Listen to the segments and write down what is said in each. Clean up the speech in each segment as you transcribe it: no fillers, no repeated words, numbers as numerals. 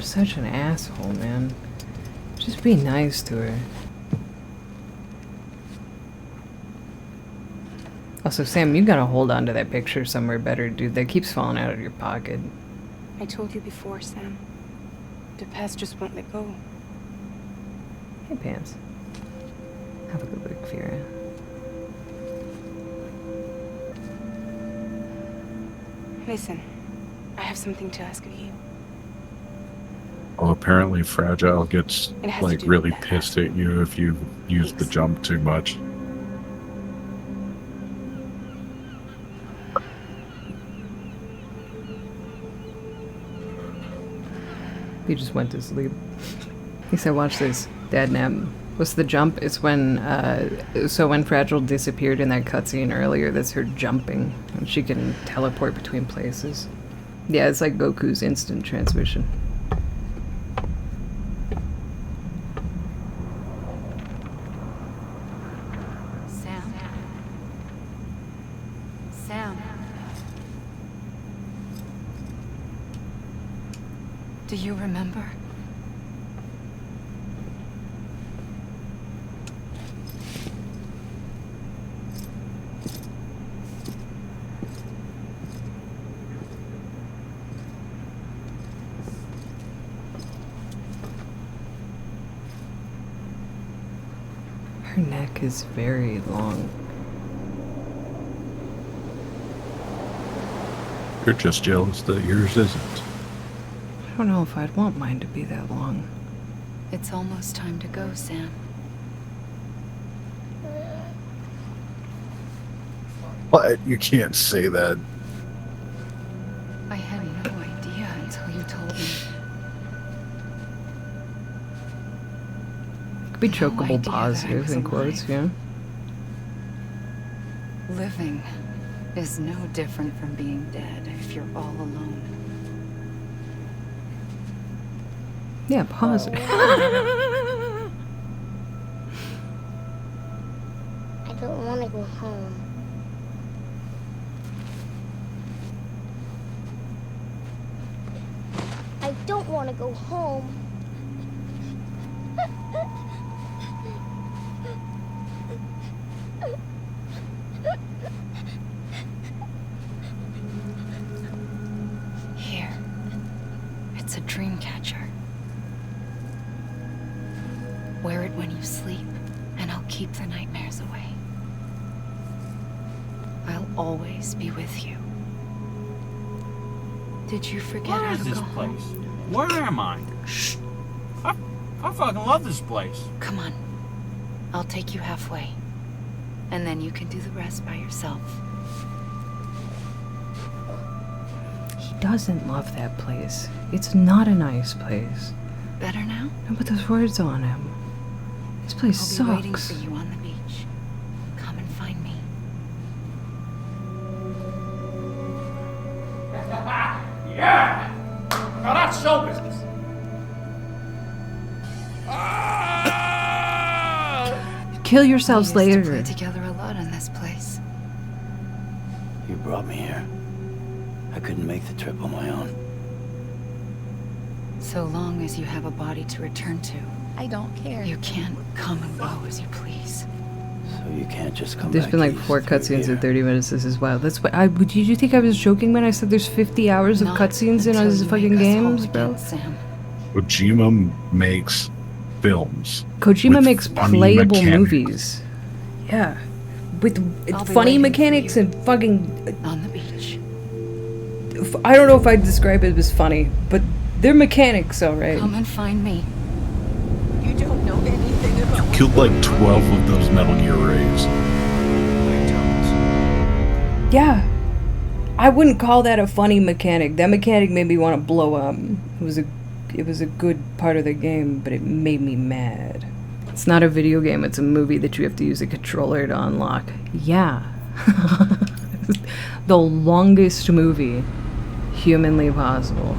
such an asshole, man. Just be nice to her. Also, Sam, you gotta hold on to that picture somewhere better, dude. That keeps falling out of your pocket. I told you before, Sam. The past just won't let go. Hey, Pants. Have a good look, Vera. Listen, I have something to ask of you. Well, apparently Fragile gets, It has like, to do really with that pissed at you if you use the Thanks. jump too much. He just went to sleep. He said, watch this. Dad nap. What's the jump? It's when, so when Fragile disappeared in that cutscene earlier, that's her jumping. And she can teleport between places. Yeah, it's like Goku's instant transmission. Sam. Sam. Do you remember? Her neck is very long. You're just jealous that yours isn't. I don't know if I'd want mine to be that long. It's almost time to go, Sam. What? You can't say that. I had no idea until you told me. Could be No chokeable idea that I positive was in quotes, alive. yeah. Living is no different from being dead if you're all alone. Yeah, positive. I don't want to go home. I don't want to go home. Here. It's a dream catcher. Wear it when you sleep, and I'll keep the nightmares away. I'll always be with you. Did you forget What how is to this go place? home? Where am I? Shh. I fucking love this place. Come on. I'll take you halfway. And then you can do the rest by yourself. He doesn't love that place. It's not a nice place. Better now? Don't put those words on him. This place I'll be waiting sucks. for you on the beach. Come and find me. Yeah! Now that's show business. Kill yourselves We used to play later. together a lot in this place. You brought me here. I couldn't make the trip on my own. So long as you have a body to return to, I don't care. you can't come and go as you please. So you can't just come There's back been like east 4 through cutscenes here. in 30 minutes. This is wild. That's what did you think I was joking when I said there's 50 hours of Not cutscenes in until his you fucking make us whole games, bro? again, Sam. Kojima makes films. Kojima with makes funny playable mechanics. movies. Yeah. With I'll be funny waiting for mechanics you. and fucking... On the beach. I don't know if I'd describe it as funny, but they're mechanics, alright. Come and find me. You don't know anything about Killed like 12 of those Metal Gear Rays. Yeah. I wouldn't call that a funny mechanic. That mechanic made me want to blow up. It was a good part of the game, but it made me mad. It's not a video game, it's a movie that you have to use a controller to unlock. Yeah. The longest movie humanly possible.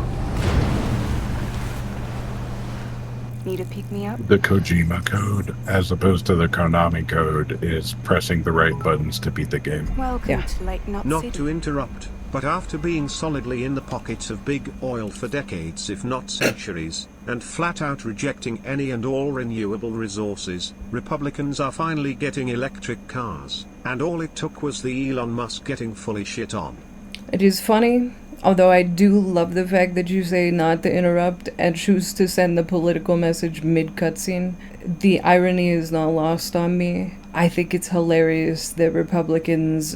me to pick me up? The Kojima code, as opposed to the Konami code, is pressing the right buttons to beat the game. Welcome Yeah. to Lake Knot Not City. to interrupt, but after being solidly in the pockets of big oil for decades if not centuries, and flat out rejecting any and all renewable resources, Republicans are finally getting electric cars, and all it took was the Elon Musk getting fully shit on. It is funny, although I do love the fact that you say not to interrupt and choose to send the political message mid-cutscene. The irony is not lost on me. I think it's hilarious that Republicans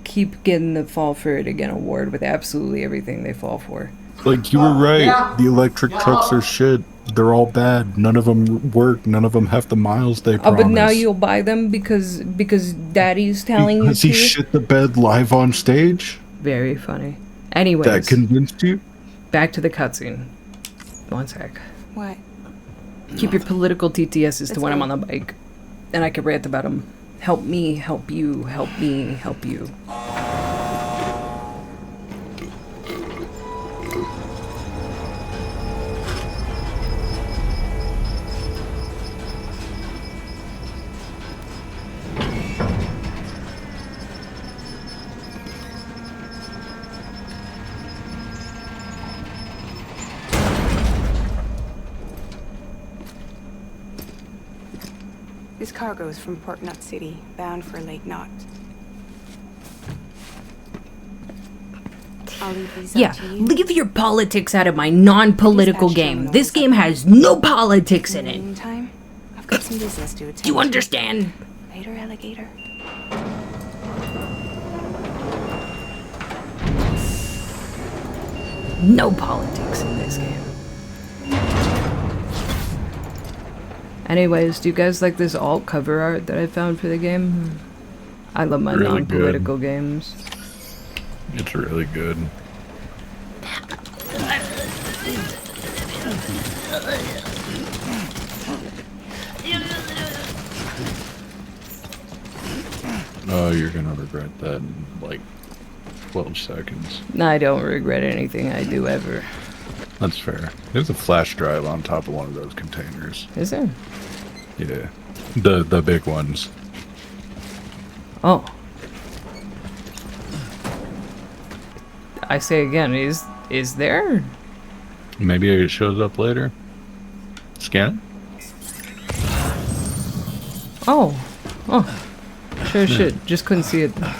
keep getting the Fall for It Again award with absolutely everything they fall for. Like, you were right. The electric trucks are shit. They're all bad. None of them work. None of them have the miles they promise. Oh, but now you'll buy them because Daddy's telling you Because he to? shit the bed live on stage? Very funny. Anyways, That convinced you? back to the cutscene. One sec. What? Keep your political TTSs to Let's when I'm go. on the bike. And I can rant about them. Help me, help you, help me, help you. This cargo is from Port Knot City, bound for Lake Knot. I'll leave these Yeah, up to you. leave your politics out of my non-political Dispatch game. terminals This up game there. has no politics in In the it. meantime, I've got some business to attend Do you to. understand? Later, alligator. No politics in this game. Anyways, do you guys like this alt cover art that I found for the game? I love my Really non-political games. It's really good. Oh, you're gonna regret that in like 12 seconds. I don't regret anything I do ever. That's fair. There's a flash drive on top of one of those containers. Is there? Yeah. The big ones. Oh. I say again, is there? Maybe it shows up later. Scan Oh. Oh. Sure shit. Just couldn't see it. it.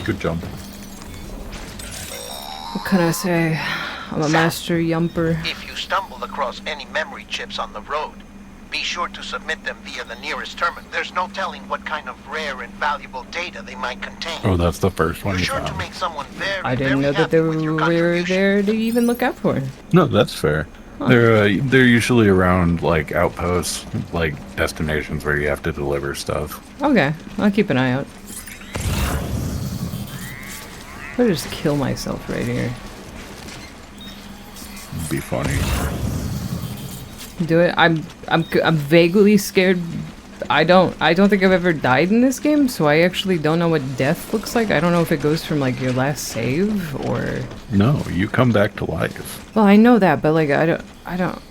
Good jump. What can I say? I'm a master yumper. If you stumble across any memory chips on the road, be sure to submit them via the nearest terminal. There's no telling what kind of rare and valuable data they might contain. Oh, that's the first one You're you sure to found. make someone very, I didn't very know that happy they with your were contribution. there to even look out for. No, that's fair. They're usually around like outposts, like destinations where you have to deliver stuff. Okay, I'll keep an eye out. I'll just kill myself right here. Be funny. Do it. I'm vaguely scared. I don't think I've ever died in this game, so I actually don't know what death looks like. I don't know if it goes from like your last save or. No, you come back to life. Well, I know that, but like I don't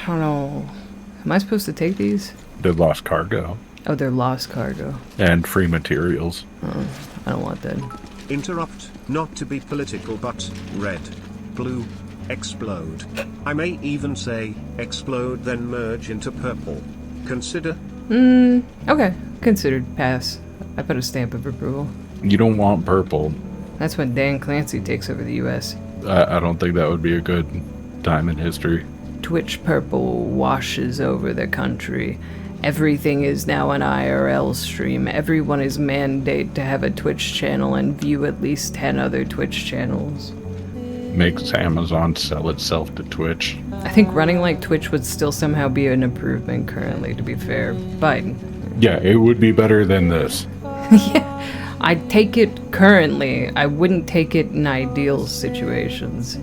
know. Am I supposed to take these? They lost cargo Oh, they're lost cargo. and free materials. I don't want that. Interrupt, not to be political but red, blue, explode. I may even say, explode then merge into purple. Consider. Okay, considered pass. I put a stamp of approval. You don't want purple. That's when Dan Clancy takes over the U.S. I don't think that would be a good time in history. Twitch purple washes over the country. Everything is now an IRL stream. Everyone is mandated to have a Twitch channel and view at least 10 other Twitch channels. Makes Amazon sell itself to Twitch. I think running like Twitch would still somehow be an improvement currently, to be fair. But, Yeah, it would be better than this. yeah, I'd take it currently. I wouldn't take it in ideal situations.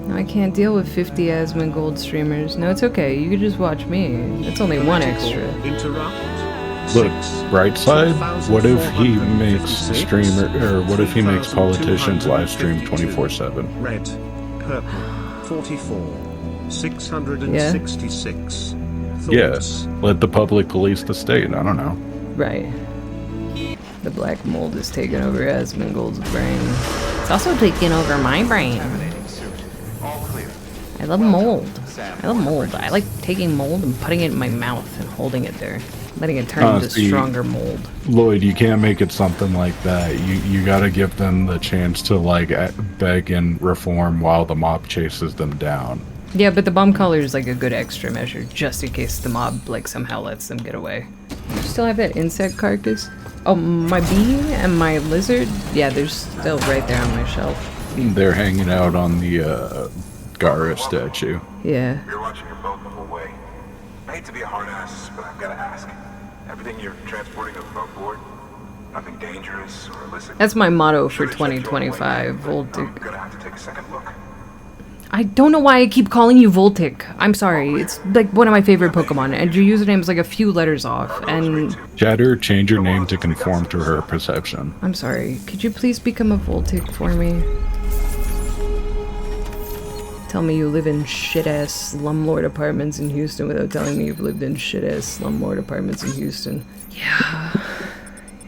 I can't deal with 50 Asmongold streamers. No, it's okay. You can just watch me. It's only one extra. Interrupt. Look, 6, right side, what if he makes 2,456, streamer, or what if he makes politicians live stream 24/7? Red, purple, 44. 666. Yes. Thoughts? Let the public police the state. I don't know. Right. The black mold is taking over Asmongold's brain. It's also taking over my brain. I love mold. I love mold. I like taking mold and putting it in my mouth and holding it there. Letting it turn into stronger mold. Lloyd, you can't make it something like that. You gotta give them the chance to, like, beg and reform while the mob chases them down. Yeah, but the bomb collar is like a good extra measure, just in case the mob, like, somehow lets them get away. You still have that insect carcass? Oh, my bee and my lizard? Yeah, they're still right there on my shelf. They're hanging out on the, Gara statue. Yeah. You're watching your boat the whole way. I hate to be a hard ass, but I've gotta ask. Everything you're transporting above board? Nothing dangerous or illicit? That's my motto for 2025, I'm Voltic. gonna have to take a second look. I don't know why I keep calling you Voltic. I'm sorry. It's like one of my favorite Pokemon, and your username is like a few letters off, and... Chatter, change your name to conform to her perception. I'm sorry. Could you please become a Voltic for me? Tell me you live in shit-ass slumlord apartments in Houston without telling me you've lived in shit-ass slumlord apartments in Houston. Yeah.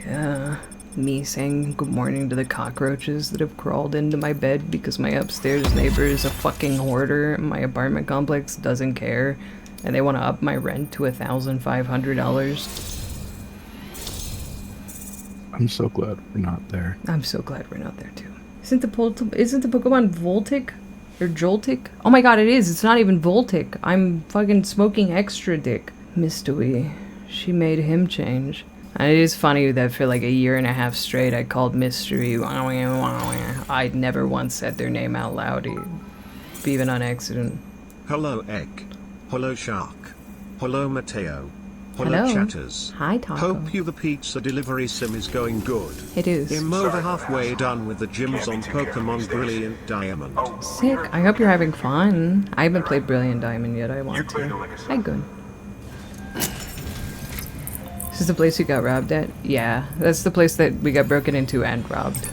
Yeah. Me saying good morning to the cockroaches that have crawled into my bed because my upstairs neighbor is a fucking hoarder and my apartment complex doesn't care and they want to up my rent to $1,500. I'm so glad we're not there. I'm so glad we're not there too. Isn't the Pokemon Voltic? Or Joltic? Oh my god, it is. It's not even Voltic. I'm fucking smoking extra dick. Mystery. She made him change. And it is funny that for like a year and a half straight I called Mystery. I'd never once said their name out loud, even on accident. Hello Egg. Hello Shark. Hello Mateo. Hello. Chatters. Hi, Taco. Hope you the pizza delivery sim is going good. It is. I'm over halfway done with the gyms on Pokemon Brilliant Diamond. Sick. I hope you're having fun. I haven't played Brilliant Diamond yet. I want to. Hi, good. This is the place you got robbed at? Yeah, that's the place that we got broken into and robbed.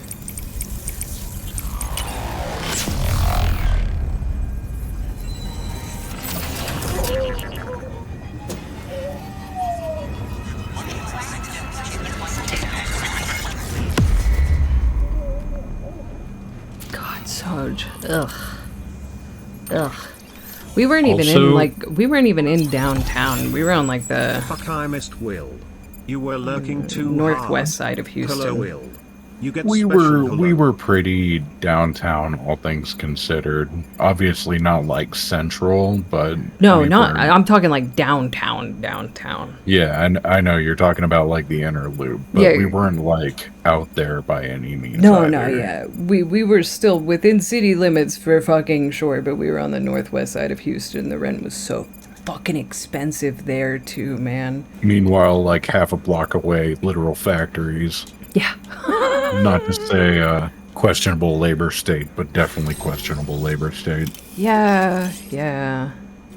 God, Sarge. Ugh. Ugh. We weren't even in downtown. We were on like the Fuck, I missed Will. You were lurking too northwest hard. side of Houston. Hello Will. You get We special were pretty downtown, all things considered. Obviously not like central, but No, we not. were- I'm talking like downtown. Yeah, and I know you're talking about like the inner loop, but Yeah. we weren't like out there by any means. No, either. yeah. We were still within city limits for fucking sure, but we were on the northwest side of Houston. The rent was so fucking expensive there too, man. Meanwhile, like half a block away, literal factories. Yeah. Not to say questionable labor state, but definitely questionable labor state. Yeah.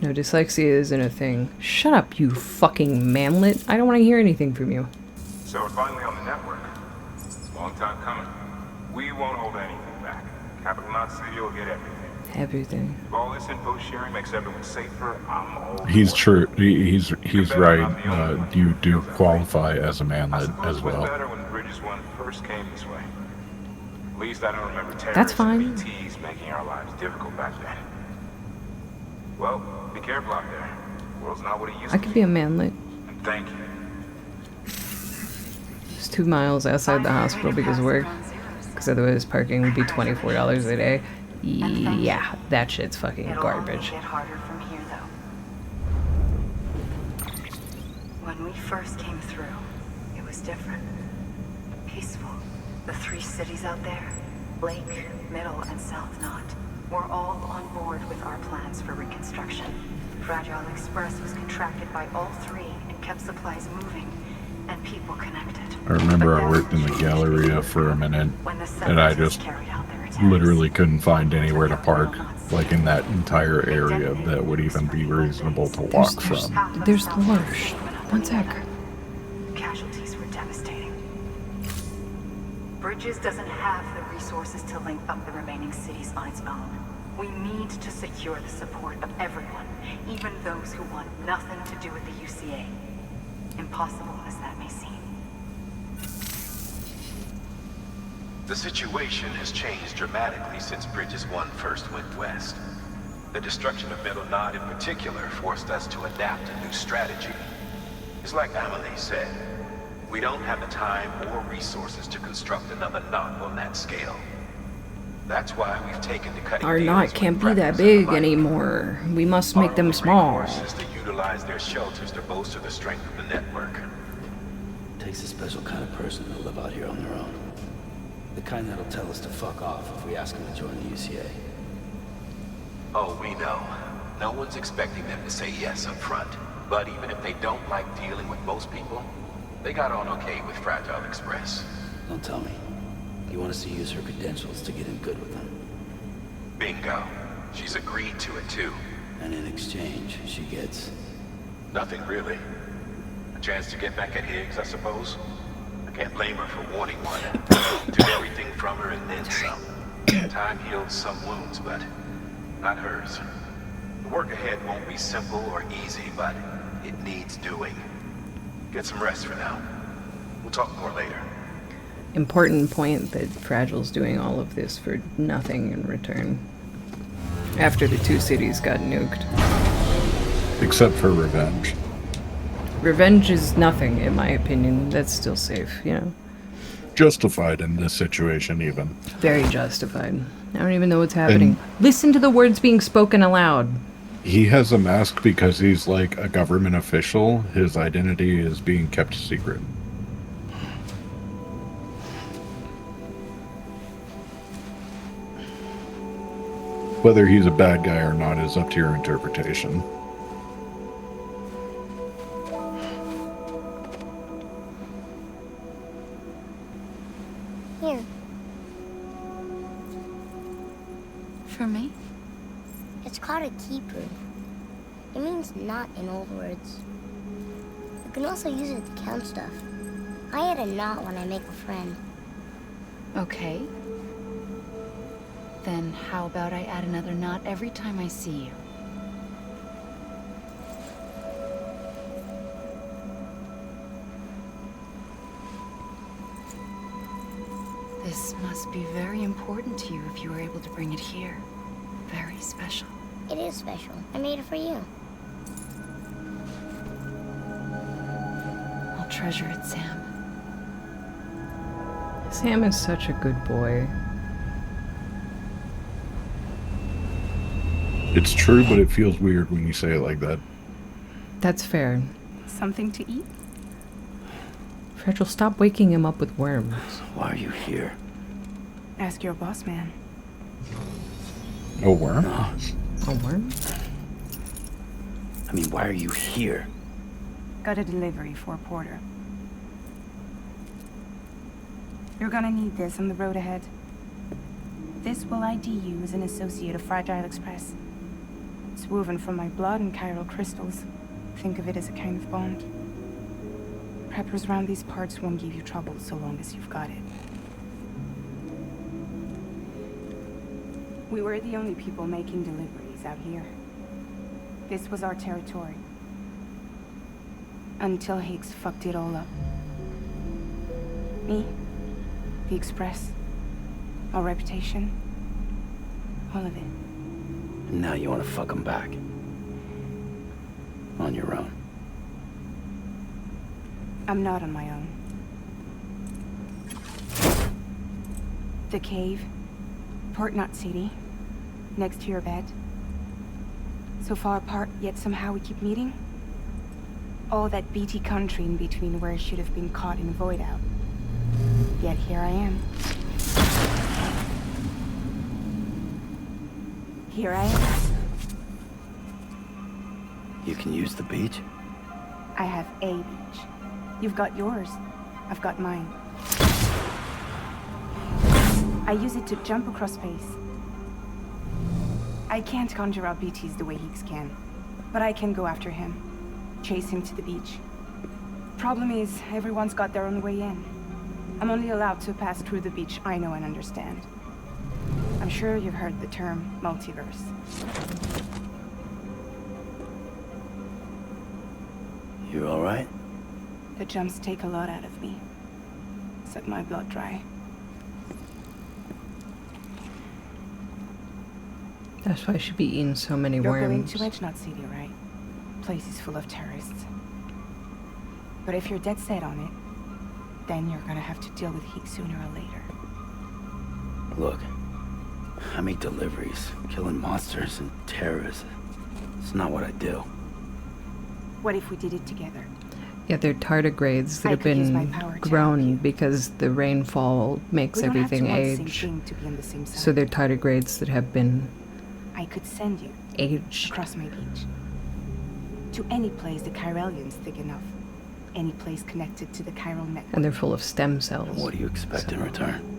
No, dyslexia isn't a thing. Shut up, you fucking manlet. I don't want to hear anything from you. So we're finally on the network. It's a long time coming. We won't hold anything back. Capital Knot City will get everything. Everything. If all this info sharing makes everyone safer, I'm all He's for it. true. He's right. You do qualify as a I manlet suppose as it was well. better when Bridges 1 first came this way. At least I don't remember terrorists That's fine. and BTs making our lives difficult back then. Well, be careful out there. The world's not what it used I to could be a manlet. And thank you. It's 2 miles outside the hospital because of work. Because otherwise parking would be $24 a day. Yeah, that shit's fucking garbage. Get harder from here, though. When we first came through, it was different. Peaceful. The 3 cities out there, Lake, Middle, and South Knot, were all on board with our plans for reconstruction. Fragile Express was contracted by all 3 and kept supplies moving and people connected. I remember But I worked in the that's Galleria for a minute, when the and I Separatists just carried out their attacks. literally couldn't find anywhere to park, like in that entire area that would even be reasonable to walk from. There's the Lurch. One sec. Casualties were devastating. Bridges doesn't have the resources to link up the remaining cities on its own. We need to secure the support of everyone, even those who want nothing to do with the UCA. Impossible as that may seem. The situation has changed dramatically since Bridges 1 first went west. The destruction of Middle Knot in particular forced us to adapt a new strategy. It's like Amelie said, we don't have the time or resources to construct another knot on that scale. That's why we've taken to cutting Our deals knot with can't be that preppers big and the like. anymore. We must make them Our small. only recourse is to utilize their shelters to bolster the strength of the network. Takes a special kind of person to live out here on their own. The kind that'll tell us to fuck off if we ask them to join the UCA. Oh, we know. No one's expecting them to say yes up front. But even if they don't like dealing with most people, they got on okay with Fragile Express. Don't tell me. You want us to use her credentials to get in good with them. Bingo. She's agreed to it too. And in exchange, she gets... Nothing really. A chance to get back at Higgs, I suppose. I can't blame her for wanting one. Took everything from her and then some. Time heals some wounds, but not hers. The work ahead won't be simple or easy, but it needs doing. Get some rest for now. We'll talk more later. Important point that Fragile's doing all of this for nothing in return. After the two cities got nuked. Except for revenge. Revenge is nothing, in my opinion. That's still safe, you know? Justified in this situation, even. Very justified. I don't even know what's happening. Listen to the words being spoken aloud. He has a mask because he's like a government official. His identity is being kept secret. Whether he's a bad guy or not is up to your interpretation. Here. For me? It's called a keeper. It means knot in old words. You can also use it to count stuff. I add a knot when I make a friend. Okay. Then how about I add another knot every time I see you? This must be very important to you if you were able to bring it here. Very special. It is special. I made it for you. I'll treasure it, Sam. Sam is such a good boy. It's true, but it feels weird when you say it like that. That's fair. Something to eat? Fragile, stop waking him up with worms. Why are you here? Ask your boss man. A worm? A worm? I mean, why are you here? Got a delivery for a porter. You're gonna need this on the road ahead. This will ID you as an associate of Fragile Express. It's woven from my blood and chiral crystals. Think of it as a kind of bond. Preppers around these parts won't give you trouble so long as you've got it. We were the only people making deliveries out here. This was our territory. Until Higgs fucked it all up. Me, the Express, our reputation, all of it. And now you want to fuck him back. On your own. I'm not on my own. The cave, Port Knot City, next to your bed. So far apart, yet somehow we keep meeting. All that BT country in between where I should have been caught in void out. Yet here I am. Here I am. You can use the beach? I have a beach. You've got yours. I've got mine. I use it to jump across space. I can't conjure up BTs the way Higgs can, but I can go after him. Chase him to the beach. Problem is, everyone's got their own way in. I'm only allowed to pass through the beach I know and understand. I'm I'm sure you've heard the term multiverse. You alright? The jumps take a lot out of me. Set my blood dry. That's why I should be eating so many You're going worms. to Edge Knot City, right? Place is full of terrorists. But if you're dead set on it, then you're gonna have to deal with heat sooner or later. Look, I make deliveries, killing monsters and terrorists. It's not what I do. What if we did it together? Yeah, they're tardigrades that I have could use my been power to grown help you. because the rainfall makes We don't have to everything want the same age. thing to be on the same side. So they're tardigrades that have been I could send you aged. across my beach. To any place the Chiralian's thick enough. Any place connected to the chiral network. And they're full of stem cells. And what do you expect in return?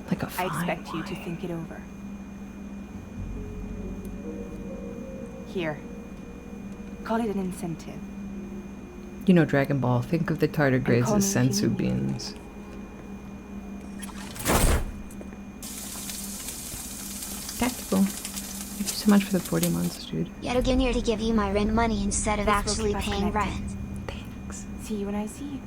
Like a I fine expect you wine. to think it over. Here. Call it an incentive. You know Dragon Ball. Think of the tardigrades call as me sensu King. beans. Tactical. Thank you so much for the 40 months, dude. Yet again here to give you my rent money instead of This will actually keep us paying connected. rent. Thanks. See you when I see you.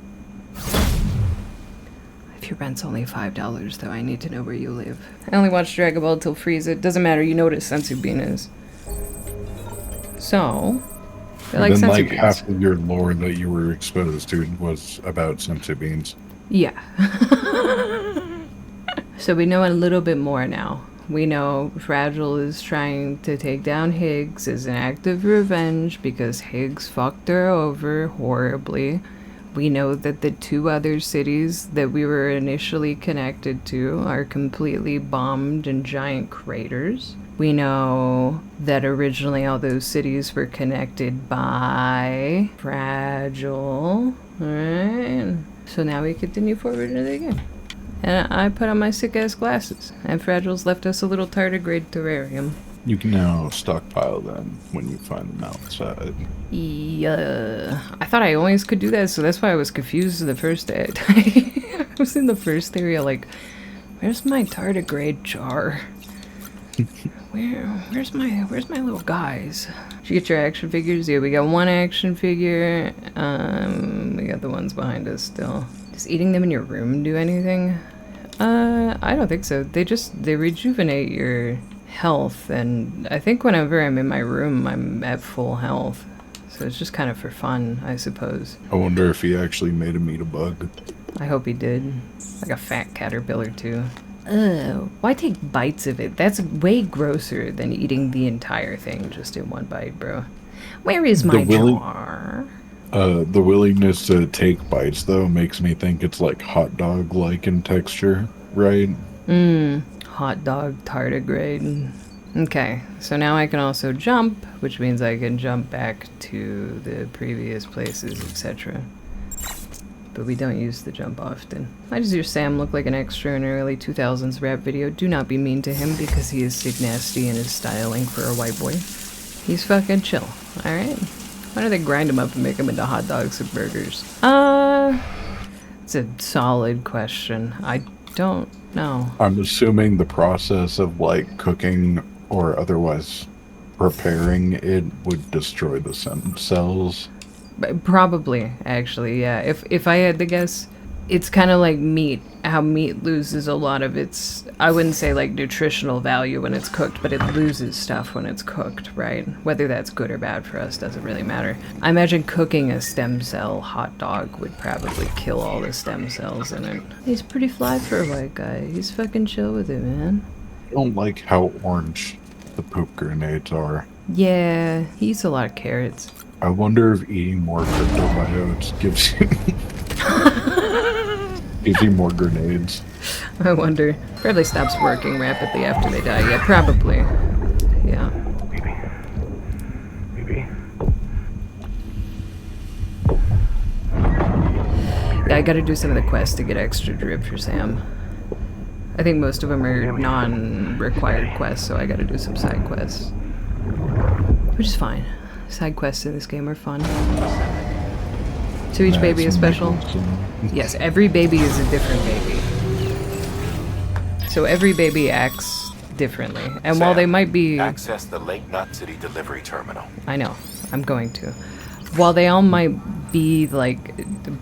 If your rent's only $5, though, I need to know where you live. I only watched Dragon Ball till Frieza. It doesn't matter. You know what a sensu bean is. So, I like then sensu like beans. half of your lore that you were exposed to was about sensu beans. Yeah. So we know a little bit more now. We know Fragile is trying to take down Higgs as an act of revenge because Higgs fucked her over horribly. We know that the two other cities that we were initially connected to are completely bombed in giant craters. We know that originally all those cities were connected by Fragile. Alright. So now we continue forward into the game. And I put on my sick-ass glasses. And Fragile's left us a little tardigrade terrarium. You can now stockpile them when you find them outside. Yeah. I thought I always could do that, so that's why I was confused the first day. I was in the first area like, where's my tardigrade jar? Where's my little guys? Did you get your action figures? Yeah, we got one action figure. We got the ones behind us still. Does eating them in your room do anything? I don't think so. They rejuvenate your health, and I think whenever I'm in my room, I'm at full health. So it's just kind of for fun, I suppose. I wonder if he actually made him eat a bug. I hope he did. Like a fat caterpillar, too. Why take bites of it? That's way grosser than eating the entire thing just in one bite, bro. Where is my jar? The willingness to take bites, though, makes me think it's like hot dog-like in texture, right? Hot dog tardigrade. Okay, so now I can also jump, which means I can jump back to the previous places, etc. But we don't use the jump often. I just hear Sam look like an extra in an early 2000s rap video. Do not be mean to him because he is sick nasty and is styling for a white boy. He's fucking chill, alright? Why do they grind him up and make him into hot dogs and burgers? It's a solid question. I don't know. I'm assuming the process of, like, cooking or otherwise preparing it would destroy the stem cells. Probably, actually, yeah. If I had to guess, it's kind of like meat. How meat loses a lot of its, I wouldn't say like nutritional value when it's cooked, but it loses stuff when it's cooked, right? Whether that's good or bad for us doesn't really matter. I imagine cooking a stem cell hot dog would probably kill all the stem cells in it. He's pretty fly for a white guy. He's fucking chill with it, man. I don't like how orange the poop grenades are. Yeah, he eats a lot of carrots. I wonder if eating more cryptobiotes gives you more grenades. I wonder. Probably stops working rapidly after they die. Yeah, probably. Yeah. Maybe. Yeah, I gotta do some of the quests to get extra drip for Sam. I think most of them are non-required quests, so I gotta do some side quests. Which is fine. Side quests in this game are fun. So each baby is special? Yes, every baby is a different baby. So every baby acts differently. And while Sam, they might be... access the Lake Knot City delivery terminal. I know. I'm going to. While they all might be, like,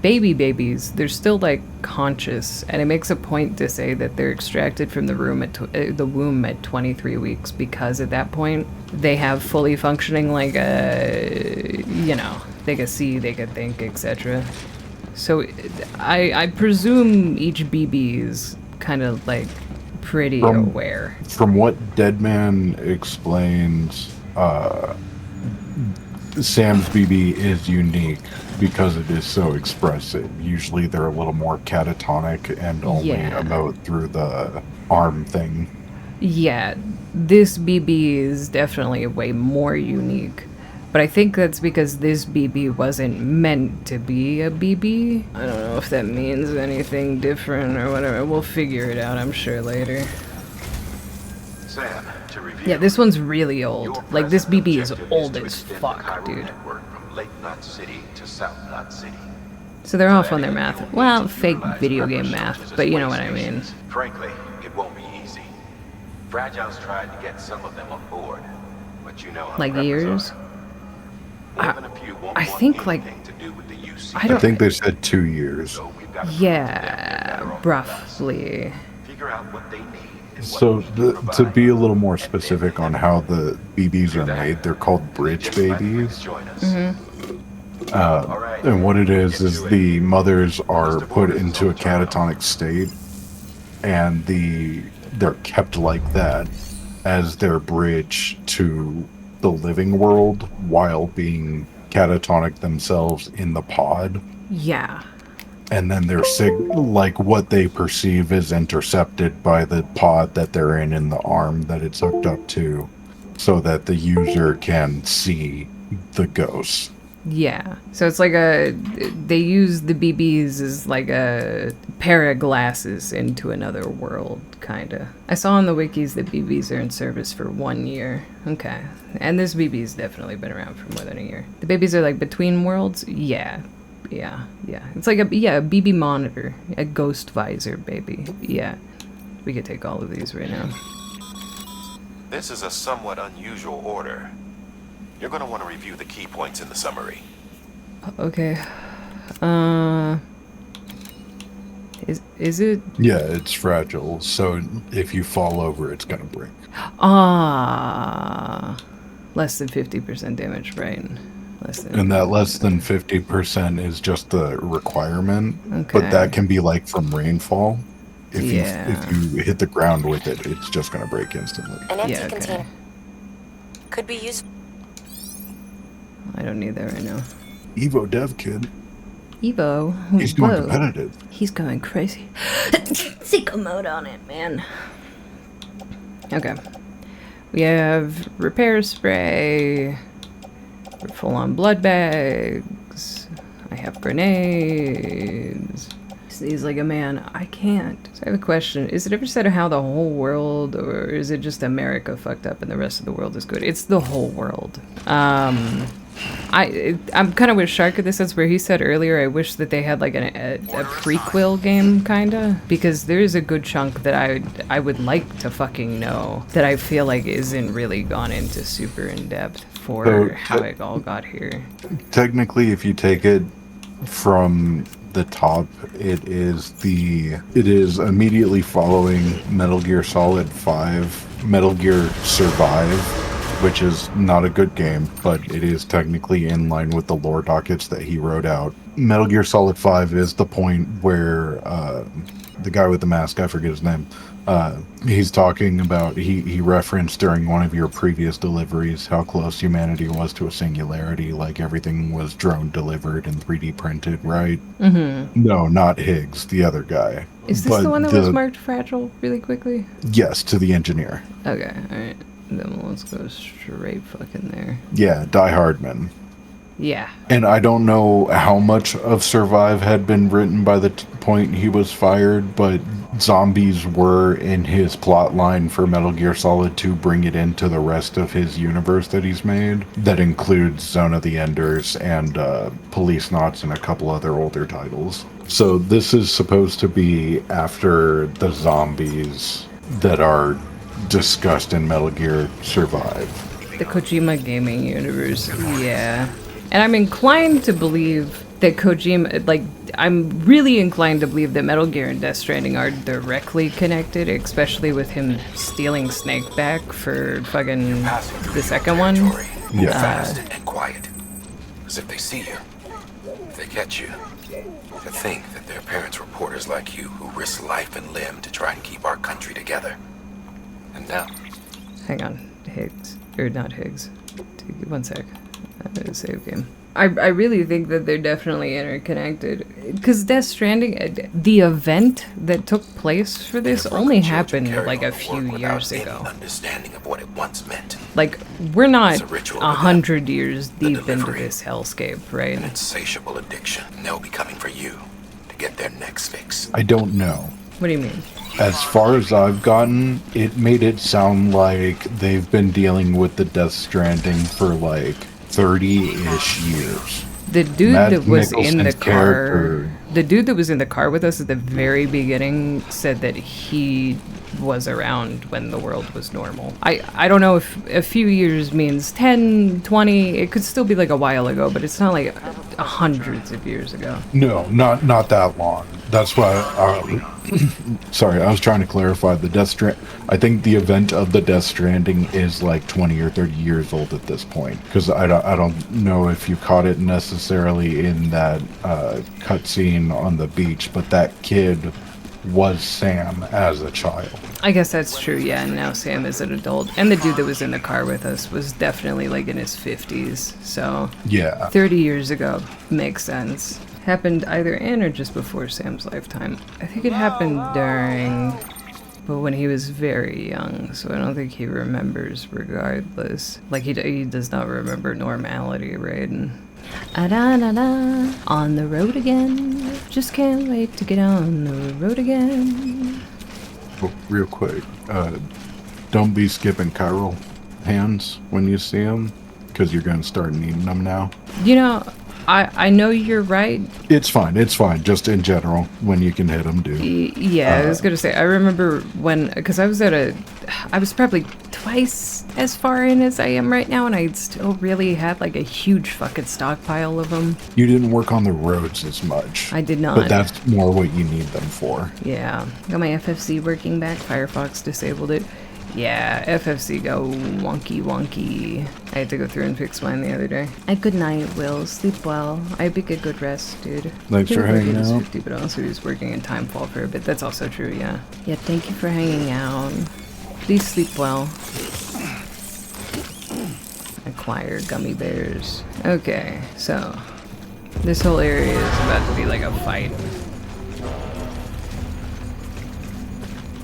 babies, they're still, like, conscious. And it makes a point to say that they're extracted from the womb at 23 weeks. Because at that point, they have fully functioning, like, you know, they can see, they can think, etc. So I presume each BB is kind of, like, pretty aware. From what Deadman explains, Sam's BB is unique because it is so expressive. Usually they're a little more catatonic and only emote through the arm thing. Yeah, this BB is definitely way more unique. But I think that's because this BB wasn't meant to be a BB. I don't know if that means anything different or whatever. We'll figure it out, I'm sure, later. Sam, to review, yeah, this one's really old. Like, this BB is old as fuck, dude. From Lake Knot City to South Knot City. So they're off on their math. Well, fake video game math, but you know what I mean. Frankly, it won't be easy. Fragile's tried to get some of them on board, but you know how like years? I think like I think they said 2 years. Yeah, roughly. Figure out what they need. So to be a little more specific on how the BBs are made, they're called bridge babies. And what it is the mothers are put into a catatonic state, and they're kept like that as their bridge to the living world while being catatonic themselves in the pod. Yeah. And then their like what they perceive is intercepted by the pod that they're in the arm that it's hooked up to, so that the user can see the ghosts. Yeah. So it's like they use the BBs as like a pair of glasses into another world, kinda. I saw on the wikis that BBs are in service for 1 year. Okay. And this BB's definitely been around for more than a year. The babies are like between worlds? Yeah. Yeah. It's like a BB monitor. A ghost visor baby. Yeah. We could take all of these right now. This is a somewhat unusual order. You're going to want to review the key points in the summary. Okay. Is it? Yeah, it's fragile, so if you fall over, it's going to break. Less than 50% damage, right? And that less than 50% is just the requirement, okay. But that can be like from rainfall. If you hit the ground with it, it's just going to break instantly. An empty container could be useful. I don't need that right now. Evo dev kid. Evo? He's going competitive. He's going crazy. Sicko mode on it, man. Okay. We have repair spray. Full-on blood bags. I have grenades. Sneeze like a man. I can't. So I have a question. Is it ever said how the whole world, or is it just America fucked up and the rest of the world is good? It's the whole world. I'm kind of with Shark at this sense where he said earlier I wish that they had like a prequel game, kinda, because there is a good chunk that I would like to fucking know that I feel like isn't really gone into super in depth for how it all got here. Technically, if you take it from the top, it is immediately following Metal Gear Solid 5, Metal Gear Survive, which is not a good game, but it is technically in line with the lore dockets that he wrote out. Metal Gear Solid 5 is the point where the guy with the mask, I forget his name, he's talking about, he referenced during one of your previous deliveries how close humanity was to a singularity, like everything was drone delivered and 3D printed, right? Mm-hmm. No, not Higgs, the other guy. Is this the one that was marked fragile really quickly? Yes, to the engineer. Okay, alright. Then let's go straight fucking there. Yeah, Die Hardman. Yeah. And I don't know how much of Survive had been written by the point he was fired, but zombies were in his plot line for Metal Gear Solid to bring it into the rest of his universe that he's made. That includes Zone of the Enders and Police Knots and a couple other older titles. So this is supposed to be after the zombies that are discussed in Metal Gear Survive. The Kojima gaming universe, yeah. And I'm inclined to believe that Kojima, like, I'm really inclined to believe that Metal Gear and Death Stranding are directly connected, especially with him stealing Snake back for fucking the second one. Yeah. Fast and quiet. Because if they see you, if they catch you, to think that their parents were porters like you who risked life and limb to try and keep our country together. And now... Hang on, Higgs. Or not Higgs. One sec. I'm gonna save game. I really think that they're definitely interconnected. Because Death Stranding, the event that took place for this only happened like a few years ago. Understanding of what it once meant. Like, we're not 100 years deep into this hellscape, right? An insatiable addiction. And they'll be coming for you to get their next fix. I don't know. What do you mean? As far as I've gotten, it made it sound like they've been dealing with the Death Stranding for like 30-ish years. The dude that was in the character. car, the dude that was in the car with us at the very beginning said that he was around when the world was normal. I don't know if a few years means 10, 20, it could still be like a while ago, but it's not like hundreds of years ago. No, not that long. That's why, sorry, I was trying to clarify the Death Stranding. I think the event of the Death Stranding is like 20 or 30 years old at this point. Because I don't know if you caught it necessarily in that cutscene on the beach, but that kid was Sam as a child. I guess that's true, yeah, and now Sam is an adult. And the dude that was in the car with us was definitely like in his 50s, so... Yeah. 30 years ago makes sense. Happened either in or just before Sam's lifetime. I think it happened during, but when he was very young, so I don't think he remembers regardless. Like, he does not remember normality, right? And ah-da-da-da, on the road again. Just can't wait to get on the road again. Oh, real quick, don't be skipping chiral hands when you see them, because you're going to start needing them now. You know, I know you're right. It's fine, just in general, when you can hit them, do. Yeah, I was going to say, I remember when, because I was probably twice as far in as I am right now, and I still really had like a huge fucking stockpile of them. You didn't work on the roads as much. I did not. But that's more what you need them for. Yeah. Got my FFC working back, Firefox disabled it. Yeah, FFC go wonky. I had to go through and fix mine the other day. Good night, Will. Sleep well. I hope you get good rest, dude. Thanks for hanging out. 50, but also he was working in Timefall for a bit. That's also true, yeah. Yeah, thank you for hanging out. Please sleep well. Acquire gummy bears. Okay, so this whole area is about to be like a fight.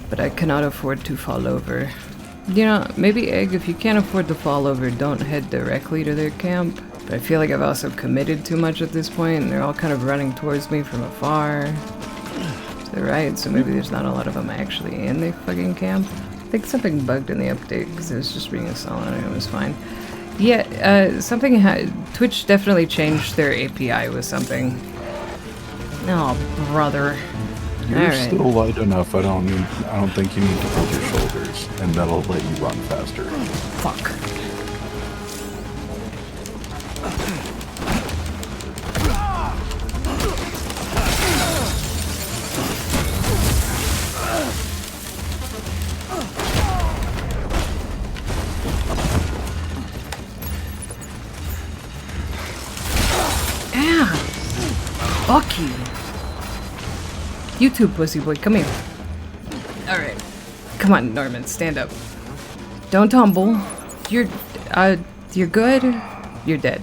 But I cannot afford to fall over. You know, maybe Egg, if you can't afford to fall over, don't head directly to their camp. But I feel like I've also committed too much at this point, and they're all kind of running towards me from afar. To the right, so maybe there's not a lot of them actually in their fucking camp. I think something bugged in the update, because it was just reinstalled and it was fine. Yeah, Twitch definitely changed their API with something. Oh, brother. You're still light enough. I don't think you need to hold your shoulders, and that'll let you run faster. Fuck. Ah! Fuck you. YouTube pussy boy, come here. Alright. Come on, Norman, stand up. Don't tumble. You're good? You're dead.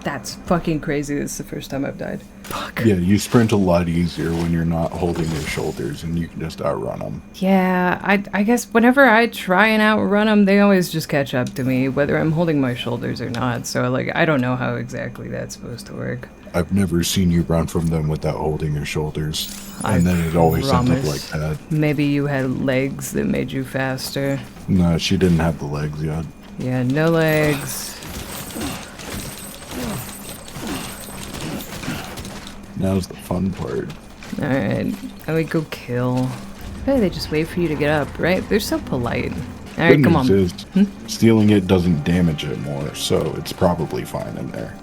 That's fucking crazy. This is the first time I've died. Fuck. Yeah, you sprint a lot easier when you're not holding your shoulders, and you can just outrun them. Yeah, I guess whenever I try and outrun them, they always just catch up to me, whether I'm holding my shoulders or not. So, like, I don't know how exactly that's supposed to work. I've never seen you run from them without holding your shoulders. And then it always ends up like that. Maybe you had legs that made you faster. No, she didn't have the legs yet. Yeah, no legs. Now's the fun part. Alright, let me go kill. Hey, they just wait for you to get up, right? They're so polite. All Good right, come news on. is, stealing it doesn't damage it more, so it's probably fine in there.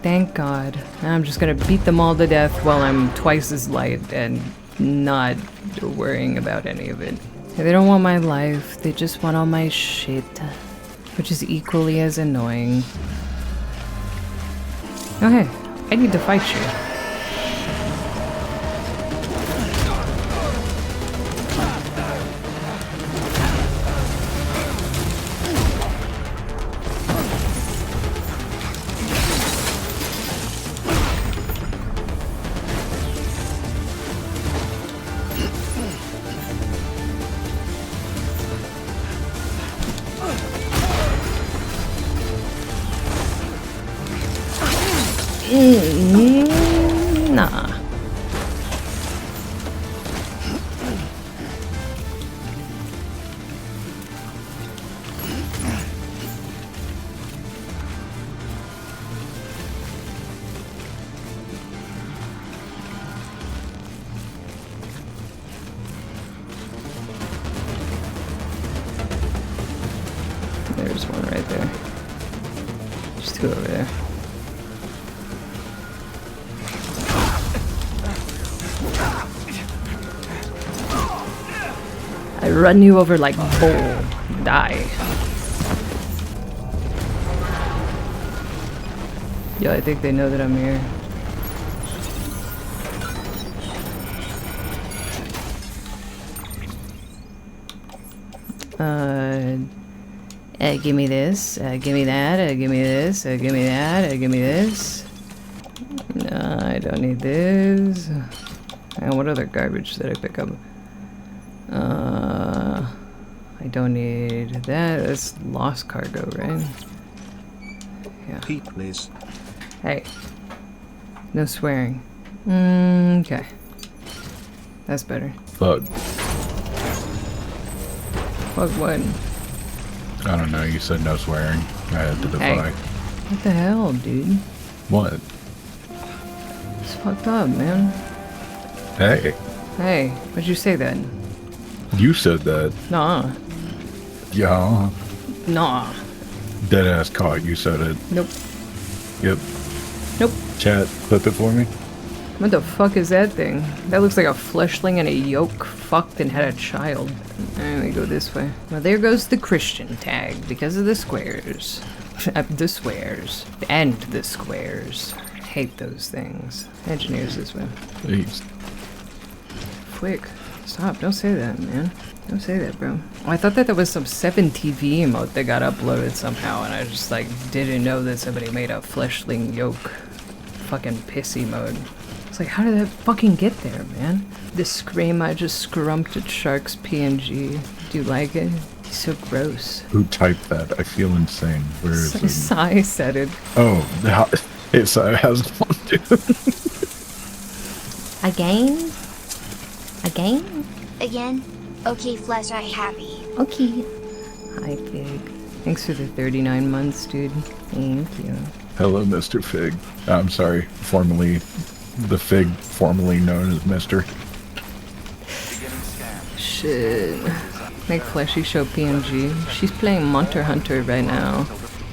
Thank God. I'm just gonna beat them all to death while I'm twice as light and not worrying about any of it. They don't want my life, they just want all my shit, which is equally as annoying. Okay, I need to fight you. Nah. There's one right there. Just go over there. I run you over like bull. Die. Yo, I think they know that I'm here. Give me this, give me that, give me this, give me that, give me this. No, I don't need this. And what other garbage did I pick up? I don't need that. That's lost cargo, right? Yeah. Pete, please. Hey. No swearing. Okay. That's better. Fuck. Fuck what? I don't know, you said no swearing. I had to defy. Hey. What the hell, dude? What? It's fucked up, man. Hey. Hey, why'd you say that? You said that. Nah. Yeah. Nah. Deadass caught, you said it. Nope. Yep. Nope. Chat, clip it for me. What the fuck is that thing? That looks like a fleshling and a yoke fucked and had a child. Let me go this way. Well, there goes the Christian tag because of the squares. The squares. And the squares. Hate those things. Engineers this way. Please. Quick. Stop. Don't say that, man. Don't say that, bro. Oh, I thought that was some 7TV emote that got uploaded somehow, and I just, like, didn't know that somebody made a fleshling yoke fucking pissy mode. It's like, how did that fucking get there, man? The scream I just scrumped at Shark's PNG. Do you like it? It's so gross. Who typed that? I feel insane. Where is it? Sai said it. Oh, hey, Sai has one too. Again? Again? Again? Okay, Flash, I'm happy. Okay. Hi, Fig. Thanks for the 39 months, dude. Thank you. Hello, Mr. Fig. I'm sorry, formerly the Fig, formerly known as Mr. Shit. Make Fleshy show PNG. She's playing Monster Hunter right now.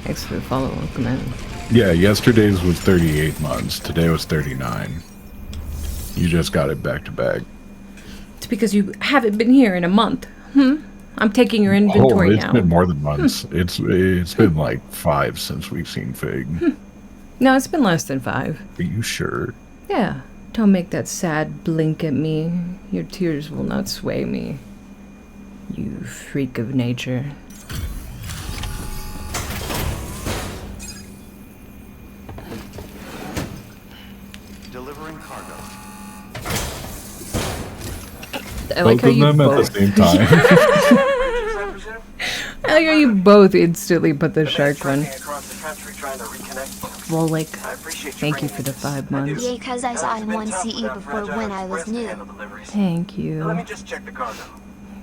Thanks for the follow. Welcome in. Yeah, yesterday's was 38 months. Today was 39. You just got it back to back. It's because you haven't been here in a month. I'm taking your inventory it's now. It's been more than months. It's been like 5 since we've seen Fig. No, it's been less than 5. Are you sure? Yeah. Don't make that sad blink at me. Your tears will not sway me. You freak of nature. Delivering cargo. I like both how of you them both. at the same time. I like how you both instantly put the shark one. Well, like, thank you for the 5 months. Yeah, because I saw in one CE before when I was new. Thank you. Let me just check the cargo.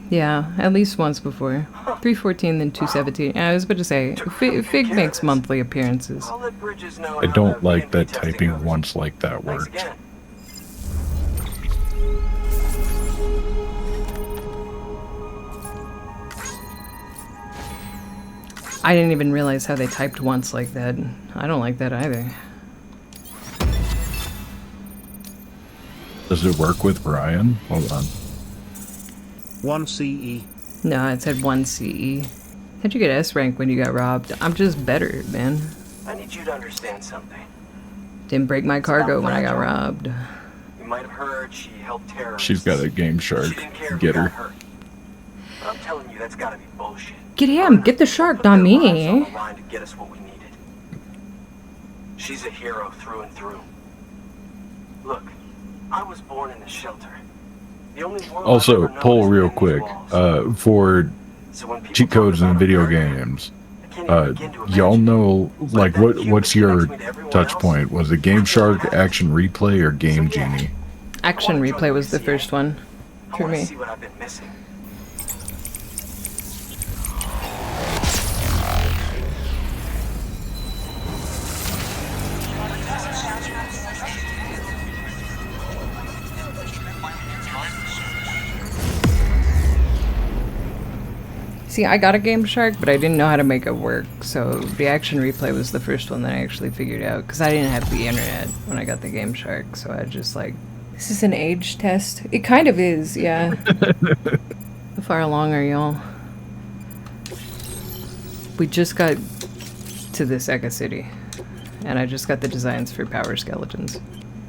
Yeah, at least once before. 314, then 217. I was about to say, Fig makes monthly appearances. I don't like that typing once like that works. I didn't even realize how they typed once like that. I don't like that either. Does it work with Brian? Hold on. 1 CE. No, it said 1 CE. How'd you get S rank when you got robbed? I'm just better, man. I need you to understand something. Didn't break my cargo when I got robbed. You might have heard she helped terrorists. She's got a game shark. She didn't care if Get you her. got hurt. But I'm telling you, that's gotta be bullshit. Get him! Get the shark, not me! On the line to get us what we needed. She's a hero through and through. Look, I was born in the shelter. The only world Also, I've ever poll known is real within quick. these walls. For So when people cheat talk codes in about video America, games, I can't even begin to y'all imagine. know, like, But that what's human your connects me to everyone touch else. point? Was it Game Shark, Action Replay, or Game Genie? Action Replay was the first one I for want to me. see what I've been missing. See, I got a Game Shark, but I didn't know how to make it work, so the Action Replay was the first one that I actually figured out, because I didn't have the internet when I got the Game Shark, so I just like... This is an age test? It kind of is, yeah. How far along are y'all? We just got to this Eka City, and I just got the designs for Power Skeletons.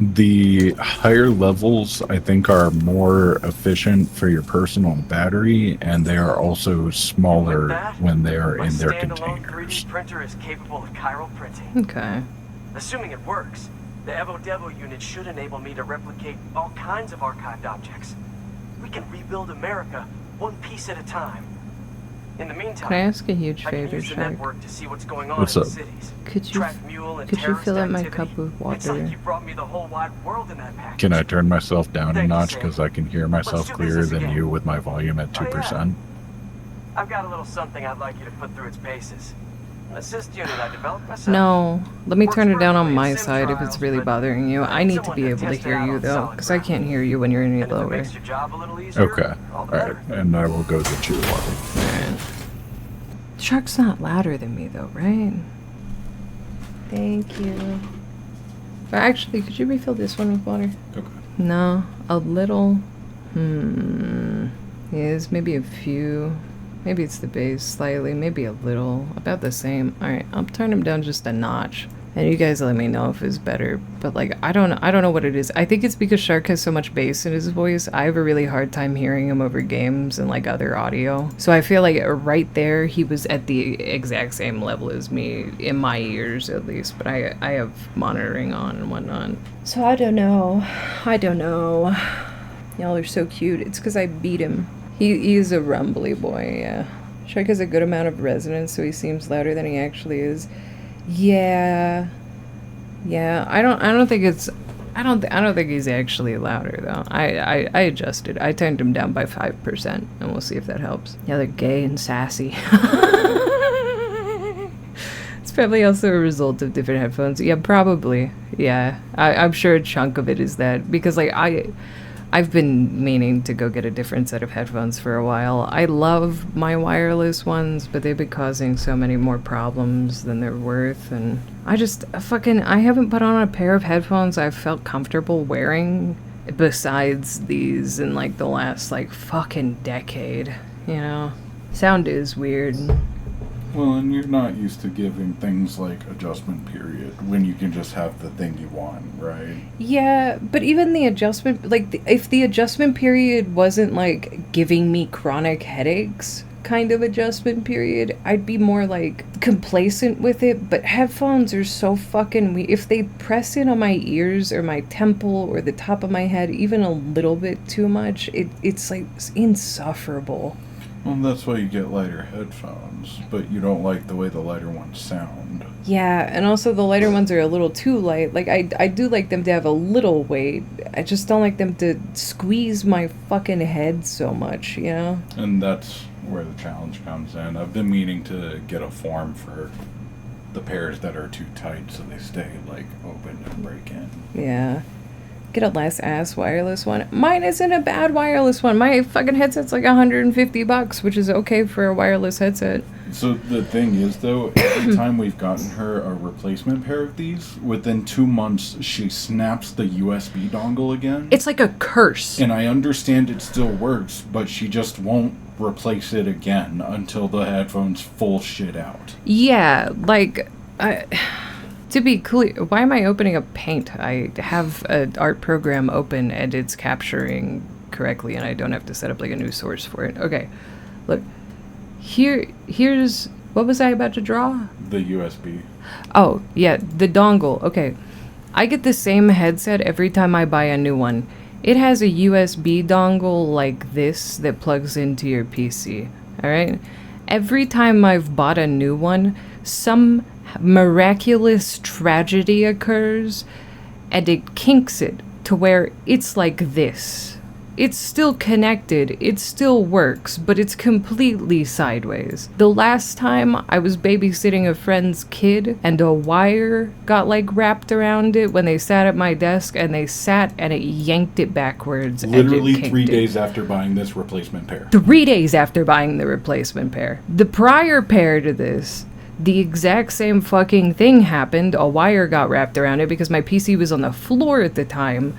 The higher levels, I think, are more efficient for your personal battery, and they are also smaller when they are in their Standalone containers. 3D printer is capable of chiral printing. Okay. Assuming it works, the Evo Devo unit should enable me to replicate all kinds of archived objects. We can rebuild America one piece at a time. In the meantime, Can I ask a huge I can favor, use the Shark? network to see what's going on What's in up? the cities. Could you Track mule and could you terrorist fill up my activity. cup with It's like water? you brought me the whole wide world in that package. Can I turn myself down a Thank you, notch Sam. because I can hear myself do clearer business than again. you with my volume at 2%? I've got a little something I'd like you to put through its paces. An assist unit I developed myself. No, let me turn it down on perfectly in my sim side if trials, it's really but bothering you. I need to someone be to able to test it hear out you on though, solid because I ground. can't hear you when you're any And if it lower. makes your job a little easier, Okay. all the Alright, better. and I will go get you the water. Alright. Shark's not louder than me though, right? Thank you. But actually, could you refill this one with water? Okay. No, a little. Yes, maybe a few. Maybe it's the base slightly, maybe a little. About the same. Alright, I'll turn him down just a notch. And you guys let me know if it's better. But like, I don't know what it is. I think it's because Shark has so much bass in his voice. I have a really hard time hearing him over games and like other audio. So I feel like right there he was at the exact same level as me, in my ears at least. But I have monitoring on and whatnot. So I don't know. Y'all are so cute. It's because I beat him. He is a rumbly boy, yeah. Shark has a good amount of resonance, so he seems louder than he actually is. Yeah. I don't think he's actually louder though. I adjusted. I turned him down by 5%, and we'll see if that helps. Yeah, they're gay and sassy. It's probably also a result of different headphones. Yeah, probably. Yeah, I'm sure a chunk of it is that, because like I've been meaning to go get a different set of headphones for a while. I love my wireless ones, but they've been causing so many more problems than they're worth, and I haven't put on a pair of headphones I've felt comfortable wearing besides these in like the last like fucking decade, you know? Sound is weird. Well, and you're not used to giving things like adjustment period when you can just have the thing you want, right? Yeah, but even the adjustment, like, if the adjustment period wasn't, like, giving me chronic headaches kind of adjustment period, I'd be more, like, complacent with it, but headphones are so fucking weird. If they press in on my ears or my temple or the top of my head even a little bit too much, it's, like, insufferable. Well, that's why you get lighter headphones, but you don't like the way the lighter ones sound. Yeah, and also the lighter ones are a little too light. Like, I do like them to have a little weight. I just don't like them to squeeze my fucking head so much, you know? And that's where the challenge comes in. I've been meaning to get a form for the pairs that are too tight so they stay, like, open and break in. Yeah. Get a less ass wireless one. Mine isn't a bad wireless one. My fucking headset's like $150, which is okay for a wireless headset. So the thing is, though, every time we've gotten her a replacement pair of these, within 2 months, she snaps the USB dongle again. It's like a curse. And I understand it still works, but she just won't replace it again until the headphones full shit out. Yeah, like, to be clear, why am I opening up Paint? I have an art program open and it's capturing correctly and I don't have to set up like a new source for it. Okay, look. Here's what was I about to draw? The USB. Oh, yeah, the dongle. Okay. I get the same headset every time I buy a new one. It has a USB dongle like this that plugs into your PC. Alright? Every time I've bought a new one, some miraculous tragedy occurs and it kinks it to where it's like this. It's still connected, it still works, but it's completely sideways. The last time I was babysitting a friend's kid and a wire got like wrapped around it when they sat at my desk and they sat and it yanked it backwards. Literally and it 3 kinked days after buying this replacement pair. 3 days after buying the replacement pair. The prior pair to this, the exact same fucking thing happened. A wire got wrapped around it because my PC was on the floor at the time,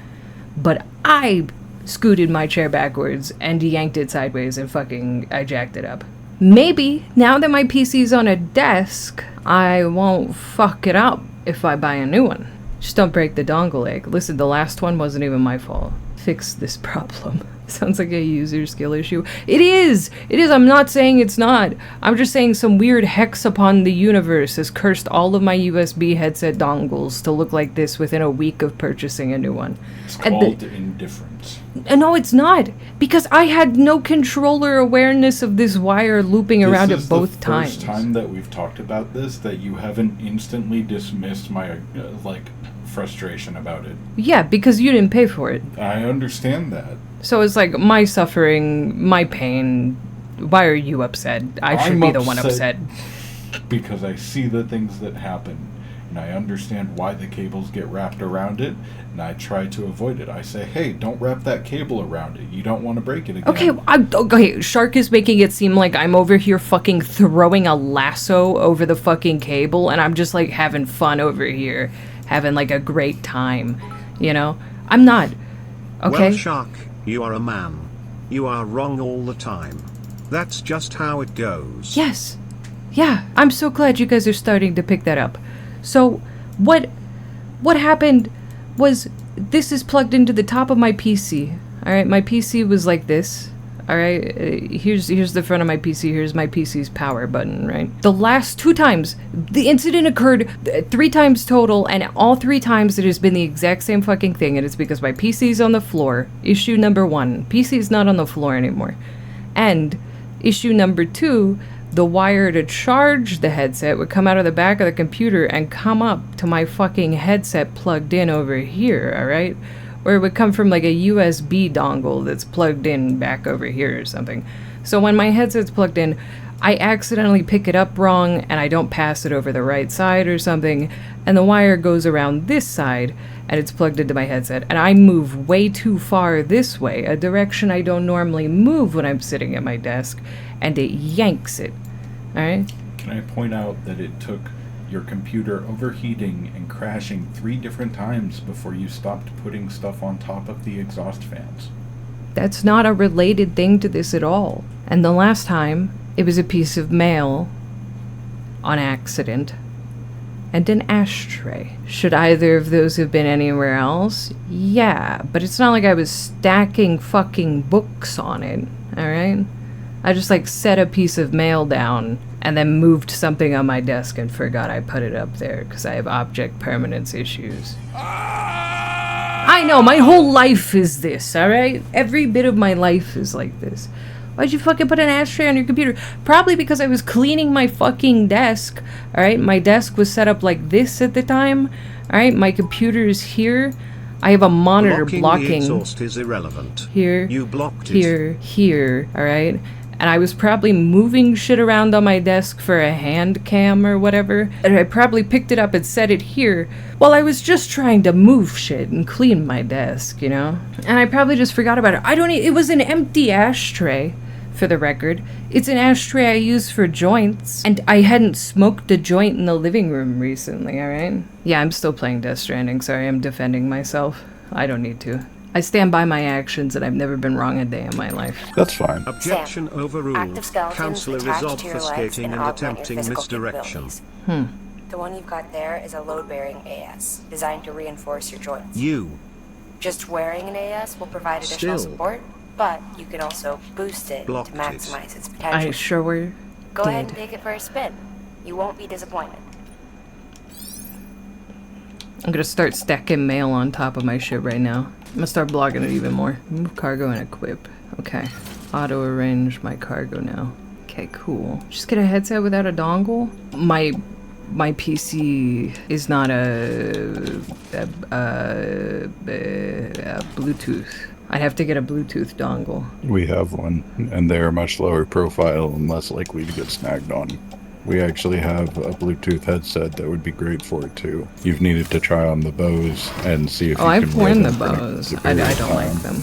but I scooted my chair backwards and yanked it sideways and I jacked it up. Maybe, now that my PC's on a desk, I won't fuck it up if I buy a new one. Just don't break the dongle egg. Listen, the last one wasn't even my fault. Fix this problem. Sounds like a user skill issue. It is! It is, I'm not saying it's not. I'm just saying some weird hex upon the universe has cursed all of my USB headset dongles to look like this within a week of purchasing a new one. It's called indifference. No, it's not. Because I had no controller awareness of this wire looping around at both times. This is the first time that we've talked about this that you haven't instantly dismissed my, frustration about it. Yeah, because you didn't pay for it. I understand that. So it's like my suffering, my pain. Why are you upset? I should be the one upset. Because I see the things that happen, and I understand why the cables get wrapped around it, and I try to avoid it. I say, hey, don't wrap that cable around it. You don't want to break it again. Okay, Shark is making it seem like I'm over here fucking throwing a lasso over the fucking cable, and I'm just like having fun over here. Having like a great time, you know? I'm not. Okay? Well, Shark, you are a man. You are wrong all the time. That's just how it goes. Yes. Yeah, I'm so glad you guys are starting to pick that up. So, what happened was this is plugged into the top of my PC. Alright, my PC was like this. Alright, here's the front of my PC, here's my PC's power button, right? The last 2 times, the incident occurred 3 times total, and all 3 times it has been the exact same fucking thing, and it's because my PC's on the floor. Issue number 1, PC's not on the floor anymore. And issue number 2, the wire to charge the headset would come out of the back of the computer and come up to my fucking headset plugged in over here, alright? Or it would come from like a USB dongle that's plugged in back over here or something. So when my headset's plugged in, I accidentally pick it up wrong and I don't pass it over the right side or something, and the wire goes around this side and it's plugged into my headset, and I move way too far this way, a direction I don't normally move when I'm sitting at my desk, and it yanks it. Alright? Can I point out that it took your computer overheating and crashing 3 different times before you stopped putting stuff on top of the exhaust fans? That's not a related thing to this at all. And the last time, it was a piece of mail on accident and an ashtray. Should either of those have been anywhere else? Yeah, but it's not like I was stacking fucking books on it, alright? I just like set a piece of mail down and then moved something on my desk and forgot I put it up there because I have object permanence issues. I know, my whole life is this, alright? Every bit of my life is like this. Why'd you fucking put an ashtray on your computer? Probably because I was cleaning my fucking desk, alright? My desk was set up like this at the time, alright? My computer is here. I have a monitor blocking the exhaust is irrelevant. Here, you blocked it. Here, alright? And I was probably moving shit around on my desk for a hand cam or whatever, and I probably picked it up and set it here while I was just trying to move shit and clean my desk, you know? And I probably just forgot about it. It was an empty ashtray. for the record. It's an ashtray I use for joints, and I hadn't smoked a joint in the living room recently, alright? Yeah, I'm still playing Death Stranding, sorry, I'm defending myself. I don't need to. I stand by my actions, and I've never been wrong a day in my life. That's fine. Objection Sam, overruled. active skeletons Counselor is attached to your legs obfuscating and augment your attempting physical misdirection. capabilities. The one you've got there is a load-bearing AS, designed to reinforce your joints. You. Just wearing an AS will provide additional Still. support, but you can also boost it Blocked to it. maximize its potential. I sure were Go ahead and dead. take it for a spin. You won't be disappointed. I'm gonna start stacking mail on top of my shit right now. I'm gonna start blogging it even more. Move cargo and equip. Okay. Auto arrange my cargo now. Okay, cool. Just get a headset without a dongle? My PC is not a Bluetooth. I'd have to get a Bluetooth dongle. We have one, and they're much lower profile and less likely to get snagged on. We actually have a Bluetooth headset that would be great for it too. You've needed to try on the Bose and see if you can I've worn the wear them for Bose. a I period of don't like time. them.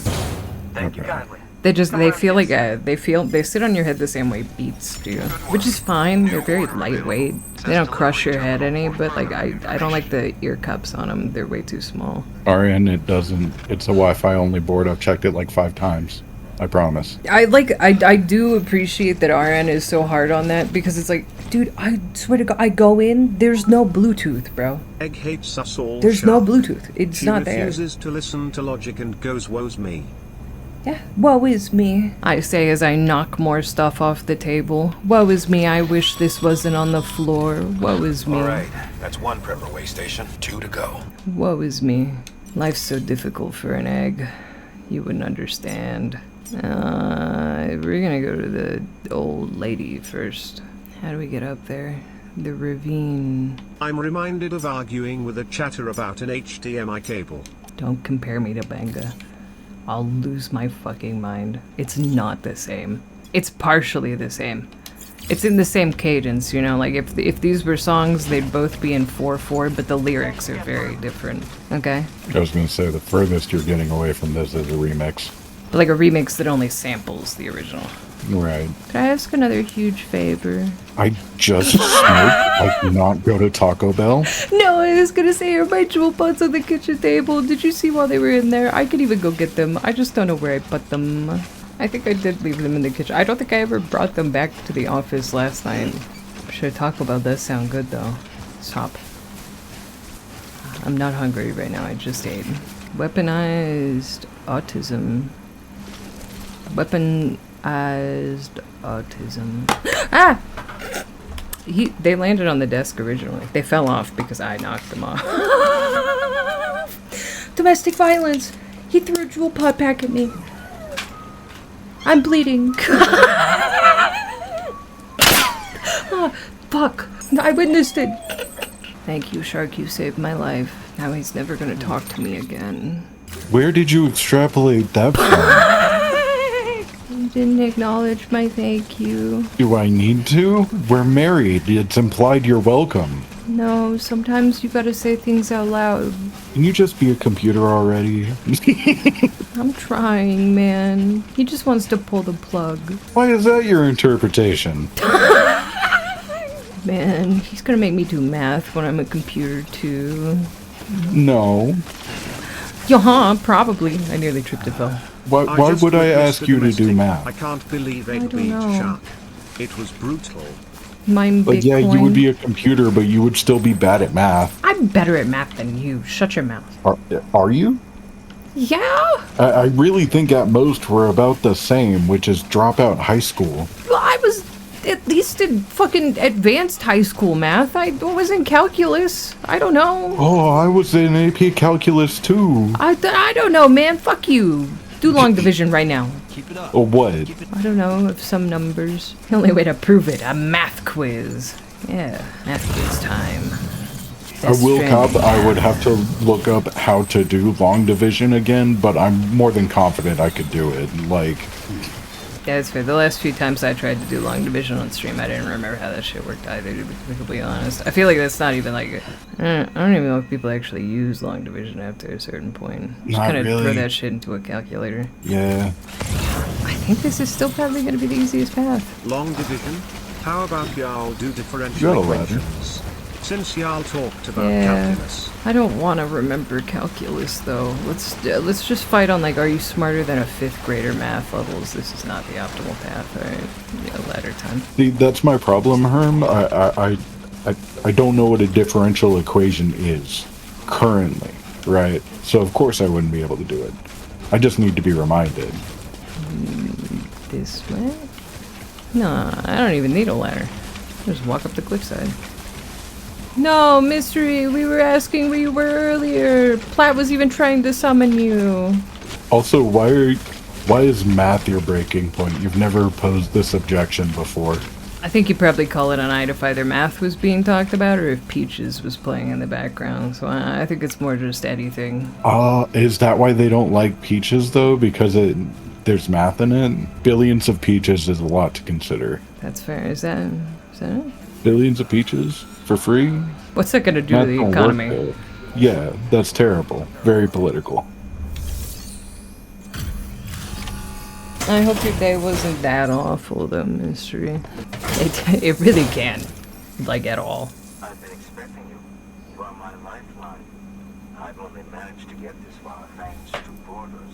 Thank you kindly. They feel like they sit on your head the same way Beats do, which is fine. They're very lightweight. They don't crush your head any, but like I don't like the ear cups on them. They're way too small. RN, it doesn't. It's a Wi-Fi only board. I've checked it like 5 times. I promise. I do appreciate that RN is so hard on that, because it's like, dude, I swear to God, I go in, there's no Bluetooth, bro. Egg hates us all. There's no Bluetooth. It's She not there. refuses to listen to logic and goes, woe's me. Yeah, woe is me, I say as I knock more stuff off the table. Woe is me, I wish this wasn't on the floor. Woe is me. Alright, that's 1 prepper way station, 2 to go. Woe is me. Life's so difficult for an egg. You wouldn't understand. We're gonna go to the old lady first. How do we get up there? The ravine. I'm reminded of arguing with a chatter about an HDMI cable. Don't compare me to Benga. I'll lose my fucking mind. It's not the same. It's partially the same. It's in the same cadence, you know, like if these were songs, they'd both be in 4/4, but the lyrics are very different, okay? I was going to say the furthest you're getting away from this is a remix. But like a remix that only samples the original. Right. Could I ask another huge favor? I just smoked. I do not go to Taco Bell. No, I was gonna say, are my jewel pots on the kitchen table? Did you see while they were in there? I could even go get them. I just don't know where I put them. I think I did leave them in the kitchen. I don't think I ever brought them back to the office last night. Sure, Taco Bell does sound good though. Stop. I'm not hungry right now, I just ate. Weaponized autism. Weaponized autism. Ah! They landed on the desk originally. They fell off because I knocked them off. Domestic violence! He threw a jewel pod pack at me. I'm bleeding. Ah, fuck. I witnessed it. Thank you, Shark. You saved my life. Now he's never gonna talk to me again. Where did you extrapolate that from? You didn't acknowledge my thank you. Do I need to? We're married. It's implied you're welcome. No, sometimes you gotta say things out loud. Can you just be a computer already? I'm trying, man. He just wants to pull the plug. Why is that your interpretation? Man, he's gonna make me do math when I'm a computer too. No. Probably. I nearly tripped and fell. Why would I ask you to do math? I can't believe I Egg don't beat know. Shark. It was brutal. Mine But Bitcoin. yeah, you would be a computer, but you would still be bad at math. I'm better at math than you. Shut your mouth. Are you? Yeah? I really think at most we're about the same, which is drop out high school. Well, I was at least in fucking advanced high school math. I was in calculus. I don't know. Oh, I was in AP Calculus too. I don't know, man. Fuck you. Do long division right now. Keep it up. Or what? I don't know, of some numbers. The only way to prove it, a math quiz. Yeah, math quiz time. I will cop, I would have to look up how to do long division again, but I'm more than confident I could do it. Like, Yeah, it's fair. The last few times I tried to do long division on stream, I didn't remember how that shit worked either, to be completely honest. I feel like that's not even like... I don't even know if people actually use long division after a certain point. Just Not kind of throw really. that shit into a calculator. yeah. I think this is still probably going to be the easiest path. Long division. How about y'all do differential Got a ladder. equations? Since y'all talked about Yeah, calculus. I don't want to remember calculus though. Let's just fight on like, are you smarter than a 5th grader math levels? This is not the optimal path. All right, yeah, ladder time. See, that's my problem, Herm. I don't know what a differential equation is currently, right? So of course I wouldn't be able to do it. I just need to be reminded. This way? No, I don't even need a ladder. Just walk up the cliffside. No, Mystery, we were asking where you were earlier. Platt was even trying to summon you. Also, why is math your breaking point? You've never posed this objection before. I think you probably call it an eye if either math was being talked about or if Peaches was playing in the background. So I think it's more just Eddie thing. Is that why they don't like Peaches though? Because there's math in it? Billions of Peaches is a lot to consider. That's fair. Is that it? Billions of Peaches? For free? What's that gonna do to the economy? Yeah, that's terrible. Very political. I hope your day wasn't that awful though, Mystery. It really can. Like, at all. I've been expecting you. You are my lifeline. I've only managed to get this far thanks to borders.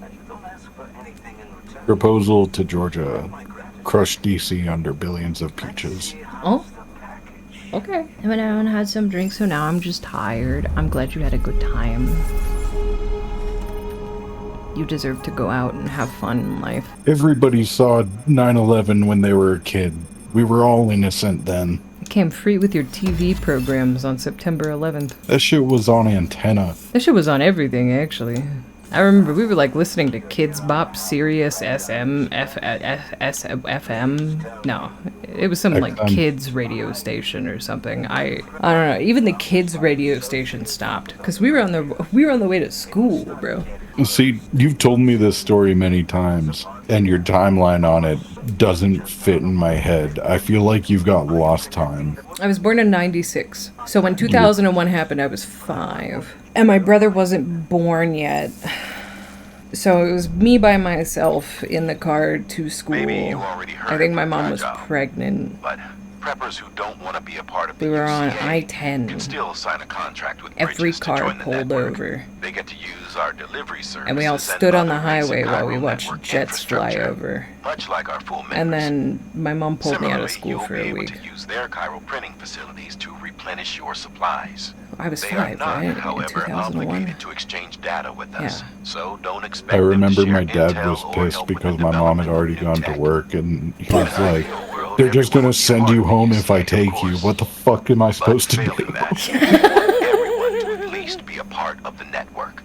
And you don't ask for anything in return. Proposal to Georgia. Crush DC under billions of peaches. Oh? Okay. I went out and had some drinks, so now I'm just tired. I'm glad you had a good time. You deserve to go out and have fun in life. Everybody saw 9/11 when they were a kid. We were all innocent then. It came free with your TV programs on September 11th. That shit was on antenna. That shit was on everything, actually. I remember we were like listening to Kids Bop, Sirius SM, FM. No, it was some like kids radio station or something. I don't know. Even the kids radio station stopped because we were on the way to school, bro. See, you've told me this story many times, and your timeline on it doesn't fit in my head. I feel like you've got lost time. I was born in '96, so when 2001 happened, I was 5. And my brother wasn't born yet. So it was me by myself in the car to school. Maybe you already heard I think my mom Fragile, was pregnant. But preppers who don't want to be a part of We the were on UCA I-10. can still sign a contract with Every Bridges to car join the pulled network. over. They get to use our delivery services And we all stood on the other highway basic while we Chiral watched network jets fly infrastructure, over. much like our full members. And then my mom pulled me out of Similarly, school for a you'll be week. able to use their chiral printing facilities to replenish your supplies. I was They 5, are not, right? In however, 2001. obligated to exchange data with us. Yeah. So don't expect I them to remember share my dad intel was or pissed help with because the my mom had development already of new gone to tech. work, and he was like, they're just gonna send you home if I take you. What the fuck am I supposed to do? Failing that, you want everyone to at least be a part of the network.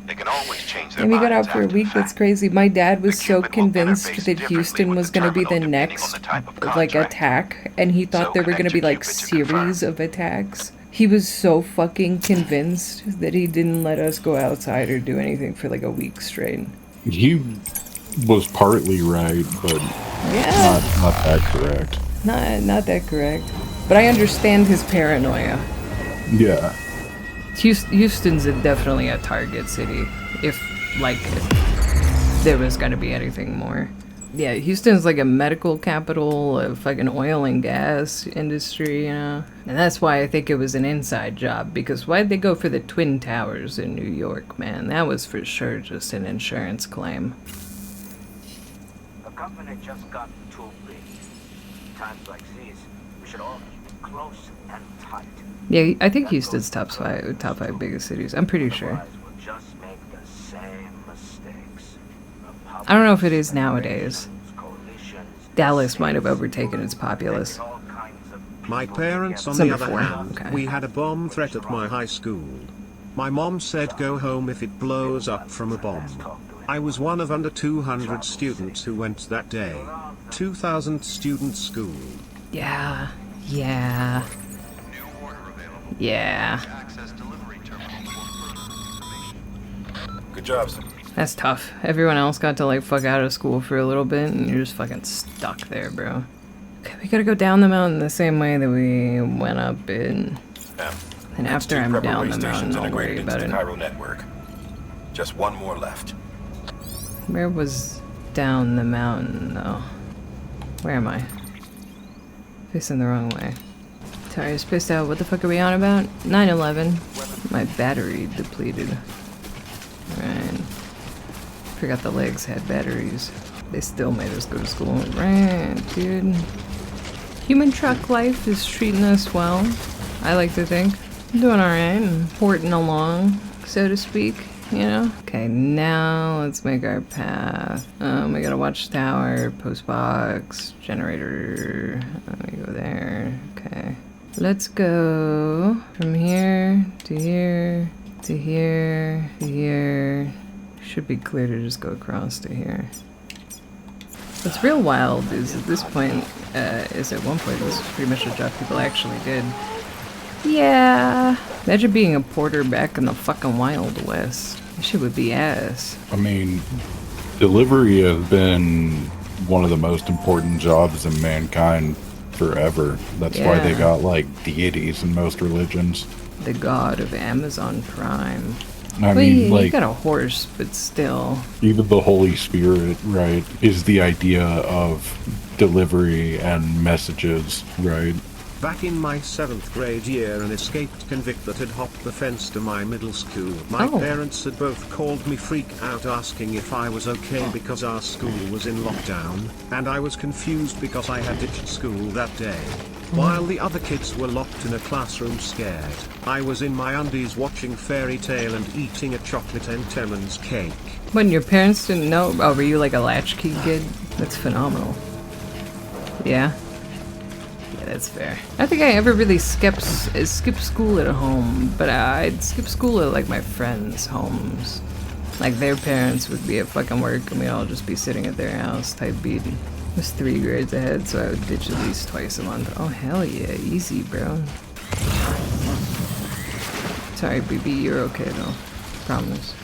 They can always change their And we got minds out for a after week. the That's crazy. My dad was so Cupid will convinced interface that Houston was going to be the next like attack, and he thought there were going to be like series of attacks. He was so fucking convinced that he didn't let us go outside or do anything for like a week straight. He was partly right, but not that correct. Not that correct. But I understand his paranoia. Yeah. Houston's definitely a target city, if there was gonna be anything more. Yeah, Houston's like a medical capital, a fucking oil and gas industry, you know? And that's why I think it was an inside job, because why'd they go for the Twin Towers in New York, man? That was for sure just an insurance claim. The company just got too big. Times like these, we should all keep it close and tight. Yeah, I think Houston's top 5 biggest cities. I'm pretty sure. We'll just make the same mistakes. I don't know if it is nowadays. Dallas might have overtaken its populace. My parents, on Some the other before, hand, okay. we had a bomb threat at my high school. My mom said go home if it blows up from a bomb. I was one of under 200 students who went that day. 2,000 student school. Yeah. Good job, sir. That's tough. Everyone else got to like fuck out of school for a little bit and you're just fucking stuck there, bro. Okay, we gotta go down the mountain the same way that we went up in. And after I'm down the mountain, I'll worry about it. Chiral network. Just one more left. Where was down the mountain, though. Where am I? Facing the wrong way. Tires pissed out. What the fuck are we on about? 9/11. My battery depleted. Right. Forgot the legs had batteries. They still made us go to school. Right, dude. Human truck life is treating us well. I like to think. I'm doing alright and porting along, so to speak, you know? Okay, now let's make our path. We got a watchtower, post box, generator. Let me go there. Okay. Let's go from here to here to here to here. Should be clear to just go across to here. What's real wild is at this point, is at one point, this is pretty much a job people actually did. Yeah. Imagine being a porter back in the fucking Wild West. That shit would be ass. I mean, delivery has been one of the most important jobs in mankind forever. That's why they got, like, deities in most religions. The god of Amazon Prime. I mean, like, you got a horse, but still. Even the Holy Spirit, right, is the idea of delivery and messages, right? Back in my 7th grade year, an escaped convict that had hopped the fence to my middle school. My parents had both called me freak out asking if I was okay because our school was in lockdown, and I was confused because I had ditched school that day. While the other kids were locked in a classroom scared, I was in my undies watching Fairy Tale and eating a chocolate Entenmann's cake. When your parents didn't know? Oh, were you like a latchkey kid? That's phenomenal. Yeah? Yeah, that's fair. I don't think I ever really skipped school at home, but I'd skip school at like my friends' homes. Like their parents would be at fucking work and we'd all just be sitting at their house type beat. I was 3 grades ahead, so I would ditch at least twice a month. Oh hell yeah, easy bro. Sorry BB, you're okay though. Promise.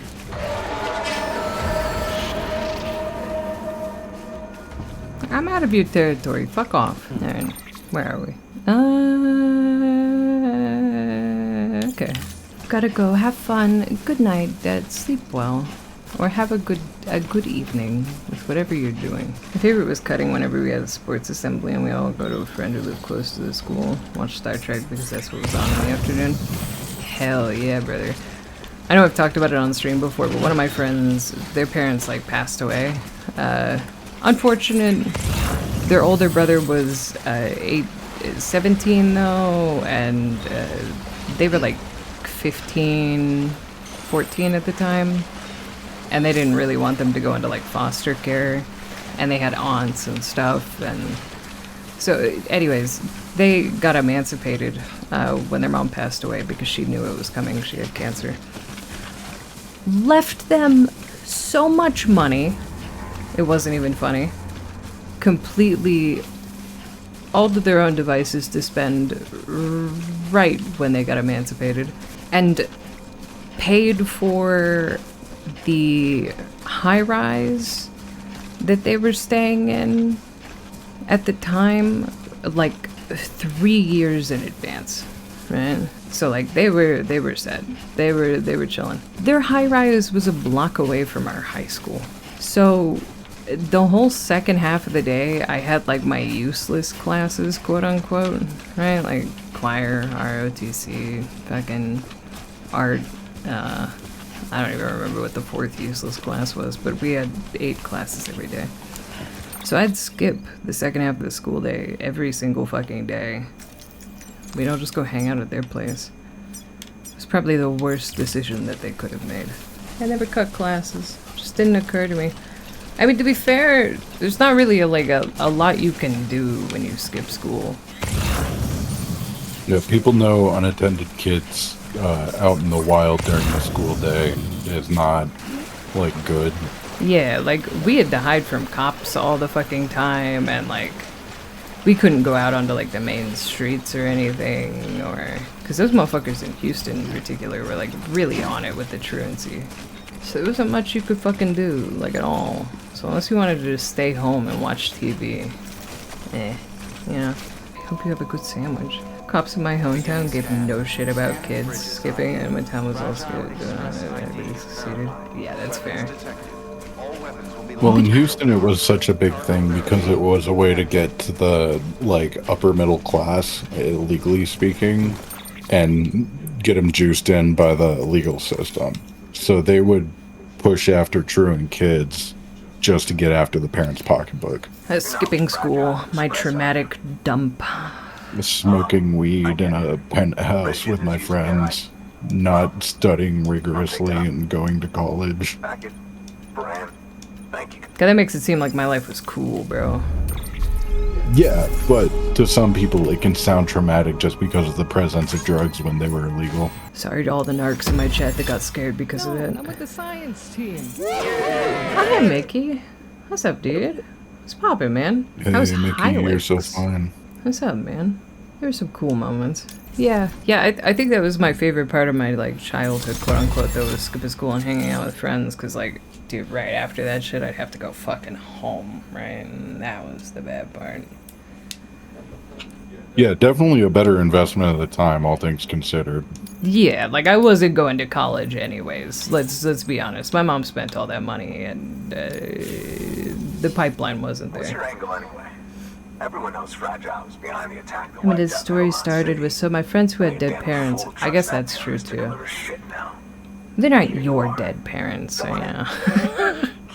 I'm out of your territory, fuck off. Alright, where are we? Okay. Gotta go, have fun. Good night, Dad. Sleep well. Or have a good evening with whatever you're doing. My favorite was cutting whenever we had a sports assembly and we all go to a friend who lived close to the school, watch Star Trek because that's what was on in the afternoon. Hell yeah, brother. I know I've talked about it on stream before, but one of my friends, their parents like passed away. Unfortunate. Their older brother was 17 though, and they were like 15, 14 at the time. And they didn't really want them to go into like foster care, and they had aunts and stuff, and so anyways, they got emancipated when their mom passed away because she knew it was coming. She had cancer. Left them so much money, it wasn't even funny. Completely all to their own devices to spend right when they got emancipated, and paid for the high-rise that they were staying in at the time like 3 years in advance, right? So like they were set. They were chilling. Their high-rise was a block away from our high school. So the whole second half of the day I had like my useless classes, quote unquote, right? Like choir, ROTC, fucking art, I don't even remember what the 4th useless class was, but we had 8 classes every day. So I'd skip the second half of the school day every single fucking day. We'd all just go hang out at their place. It was probably the worst decision that they could have made. I never cut classes. It just didn't occur to me. I mean, to be fair, there's not really a lot you can do when you skip school. Yeah, people know unattended kids out in the wild during the school day is not, like, good. Yeah, like, we had to hide from cops all the fucking time, and, like, we couldn't go out onto, like, the main streets or anything, or... Because those motherfuckers in Houston in particular were, like, really on it with the truancy. So there wasn't much you could fucking do, like, at all. So unless you wanted to just stay home and watch TV, you know. I hope you have a good sandwich. Cops in my hometown gave no shit about kids skipping, and my town was also good. Everybody succeeded. Yeah, that's fair. Well, in Houston, it was such a big thing because it was a way to get to the, like, upper middle class, legally speaking, and get them juiced in by the legal system. So they would push after truant kids just to get after the parents' pocketbook. Skipping school, my traumatic dump. Smoking weed in a penthouse with my friends, not studying rigorously and going to college. God, that makes it seem like my life was cool, bro. Yeah, but to some people it can sound traumatic just because of the presence of drugs when they were illegal. Sorry to all the narcs in my chat that got scared because of that. I'm with the science team. Hi, Mickey. What's up, dude? What's poppin', man? Hey, Mickey, you're so fine. What's up, man? There were some cool moments. Yeah, I think that was my favorite part of my, like, childhood, quote-unquote, though, was skipping school and hanging out with friends, because, like, dude, right after that shit, I'd have to go fucking home, right? And that was the bad part. Yeah, definitely a better investment at the time, all things considered. Yeah, like, I wasn't going to college anyways. Let's be honest. My mom spent all that money, and the pipeline wasn't What's there. your angle anyway? Everyone knows Fragile was behind the attack. I mean, his story started with, so my friends who had dead parents, I guess that's true too. They're not your dead parents, so yeah.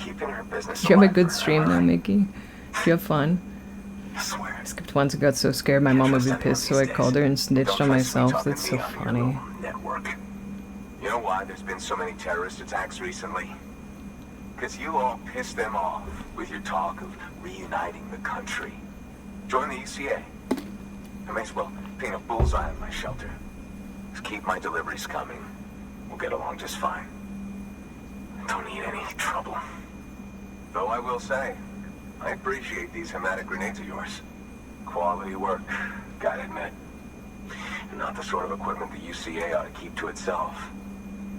Did you have a good stream though, Mickey? Did you have fun? I skipped once and got so scared my mom would be pissed, so I called her and snitched on myself. That's so funny. Network. You know why there's been so many terrorist attacks recently? Because you all pissed them off with your talk of reuniting the country. Join the ECA. I may as well paint a bullseye on my shelter. Just keep my deliveries coming. We'll get along just fine. Don't need any trouble. Though I will say, I appreciate these hematic grenades of yours. Quality work, gotta admit. And not the sort of equipment the UCA ought to keep to itself.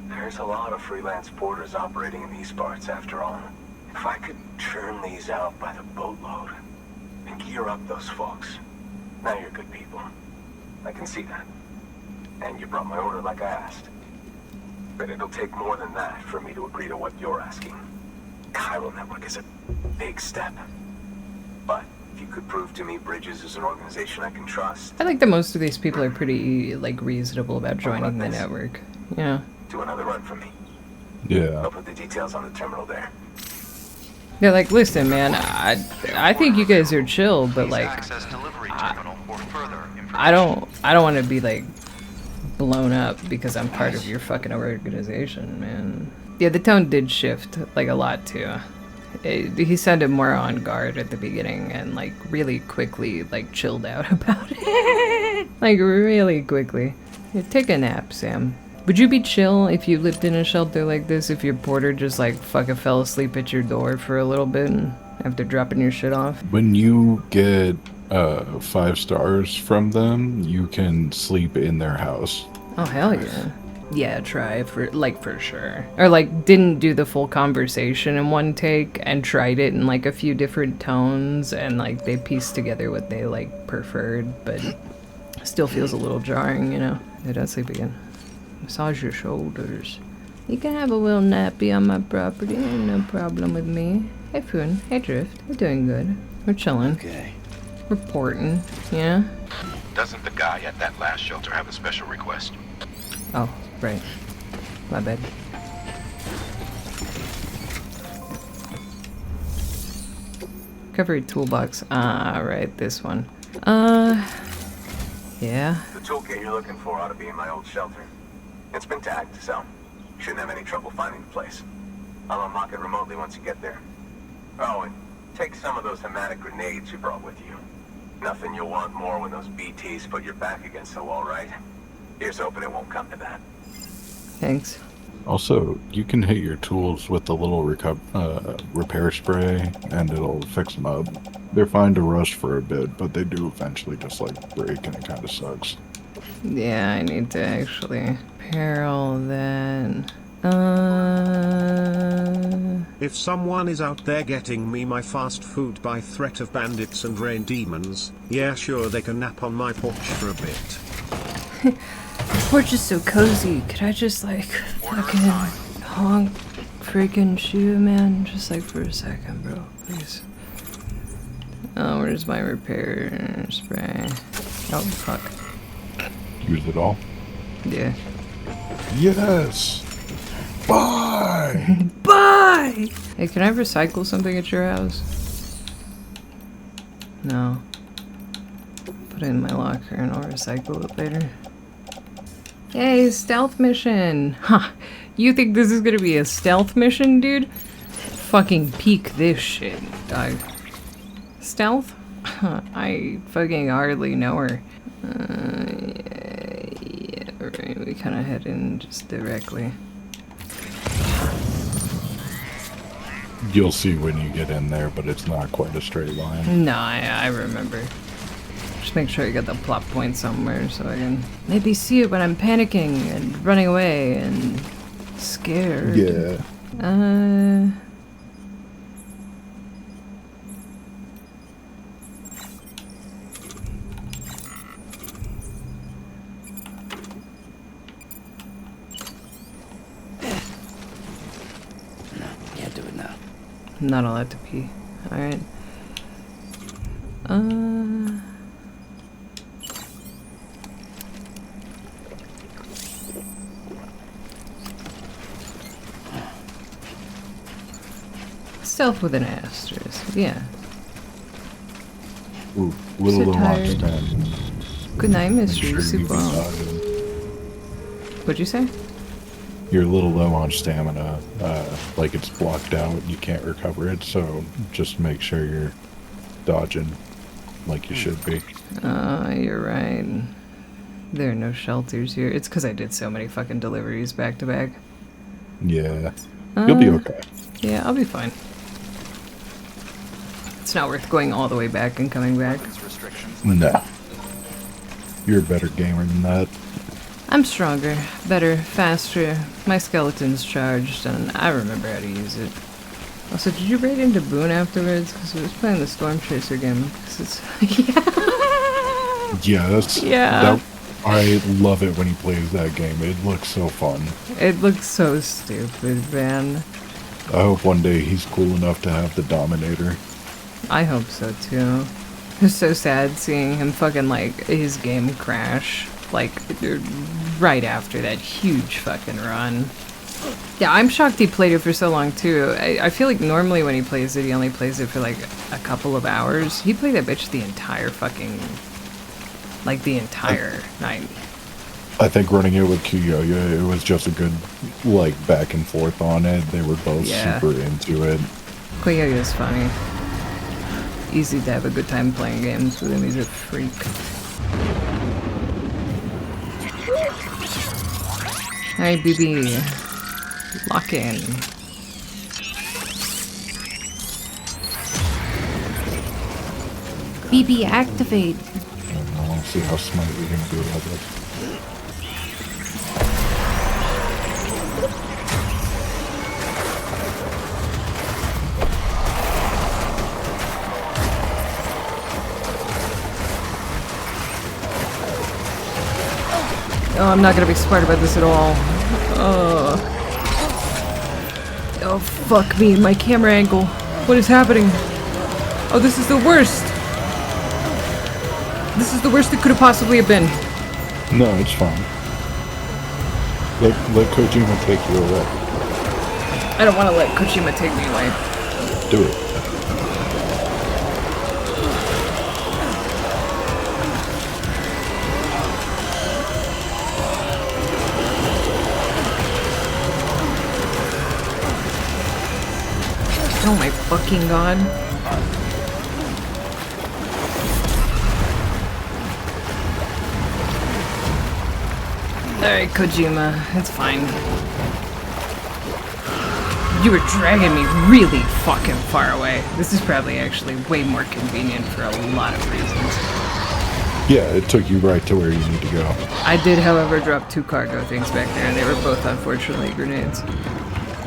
There's a lot of freelance porters operating in these parts after all. If I could churn these out by the boatload and gear up those folks. Now you're good people. I can see that. And you brought my order like I asked. But it'll take more than that for me to agree to what you're asking. Chiral Network is a big step. But if you could prove to me Bridges is an organization I can trust. I think that most of these people are pretty, like, reasonable about joining the network. Yeah. Do another run for me. Yeah. I'll put the details on the terminal there. They're like, listen, man, I think you guys are chill, but like, I don't want to be like blown up because I'm part of your fucking organization, man. Yeah, the tone did shift like a lot too. He sounded more on guard at the beginning and like really quickly like chilled out about it. Like really quickly. Yeah, take a nap, Sam. Would you be chill if you lived in a shelter like this, if your porter just like fucking fell asleep at your door for a little bit and after dropping your shit off? When you get 5 stars from them, you can sleep in their house. Oh, hell yeah. Yeah, try for sure. Or like didn't do the full conversation in one take and tried it in like a few different tones and like they pieced together what they like preferred, but still feels a little jarring, you know? Did I sleep again? Massage your shoulders. You can have a little nappy on my property, ain't no problem with me. Hey Foon, hey Drift, we're doing good. We're chilling. Okay. Reporting, yeah? Doesn't the guy at that last shelter have a special request? Oh, right. My bad. Recovery toolbox. Ah, right, this one. Yeah. The toolkit you're looking for ought to be in my old shelter. It's been tagged, so you shouldn't have any trouble finding the place. I'll unlock it remotely once you get there. Oh, and take some of those hematic grenades you brought with you. Nothing you'll want more when those BTs put your back against the wall, right? Here's hoping it won't come to that. Thanks. Also, you can hit your tools with the little repair spray, and it'll fix them up. They're fine to rust for a bit, but they do eventually just like break, and it kind of sucks. Yeah, I need to actually repair all that. If someone is out there getting me my fast food by threat of bandits and rain demons, yeah, sure, they can nap on my porch for a bit. Porch is so cozy. Could I just like fucking honk freaking shoe, man? Just like for a second, bro. Please. Oh, where's my repair spray? Oh, fuck. Use it all? Yeah. Yes! Bye! Bye! Hey, can I recycle something at your house? No. Put it in my locker and I'll recycle it later. Hey, stealth mission! Huh. You think this is gonna be a stealth mission, dude? Fucking peek this shit, dog. Stealth? I fucking hardly know her. Yeah, right, we kinda head in just directly. You'll see when you get in there, but it's not quite a straight line. No, I remember. Just make sure you got the plot point somewhere so I can maybe see it when I'm panicking and running away and scared. Yeah. Can't do it now. I'm not allowed to pee. Alright. Stealth with an asterisk, yeah. Ooh, little low on tired. stamina. Good night, Make Mr. sure you Super. be dodging. What'd you say? You're a little low on stamina, like it's blocked out, you can't recover it, so just make sure you're dodging like you should be. You're right. There are no shelters here. It's because I did so many fucking deliveries back to back. Yeah. You'll be okay. Yeah, I'll be fine. It's not worth going all the way back and coming back. No. You're a better gamer than that. I'm stronger, better, faster, my skeleton's charged, and I remember how to use it. Also, did you raid into Boone afterwards? Because I was playing the Storm Chaser game. Because it's... Yes. Yeah. I love it when he plays that game. It looks so fun. It looks so stupid, man. I hope one day he's cool enough to have the Dominator. I hope so, too. It's so sad seeing him fucking, like, his game crash. Like, right after that huge fucking run. Yeah, I'm shocked he played it for so long, too. I feel like normally when he plays it, he only plays it for, like, a couple of hours. He played that bitch the entire fucking... Like, the entire night. I think running it with Kiyoya, it was just a good, like, back and forth on it. They were both super into it. Koyoyo's funny. Easy to have a good time playing games with him. He's a freak. Hi, BB. Lock in. BB, activate. I'll see how smart we can do about this. Oh, I'm not gonna be smart about this at all. Oh, fuck me, my camera angle. What is happening? Oh, this is the worst. This is the worst it could have possibly have been. No, it's fine. Let Kojima take you away. I don't want to let Kojima take me away. Do it. Oh my fucking god. Alright, Kojima, it's fine. You were dragging me really fucking far away. This is probably actually way more convenient for a lot of reasons. Yeah, it took you right to where you need to go. I did, however, drop 2 cargo things back there, and they were both unfortunately grenades.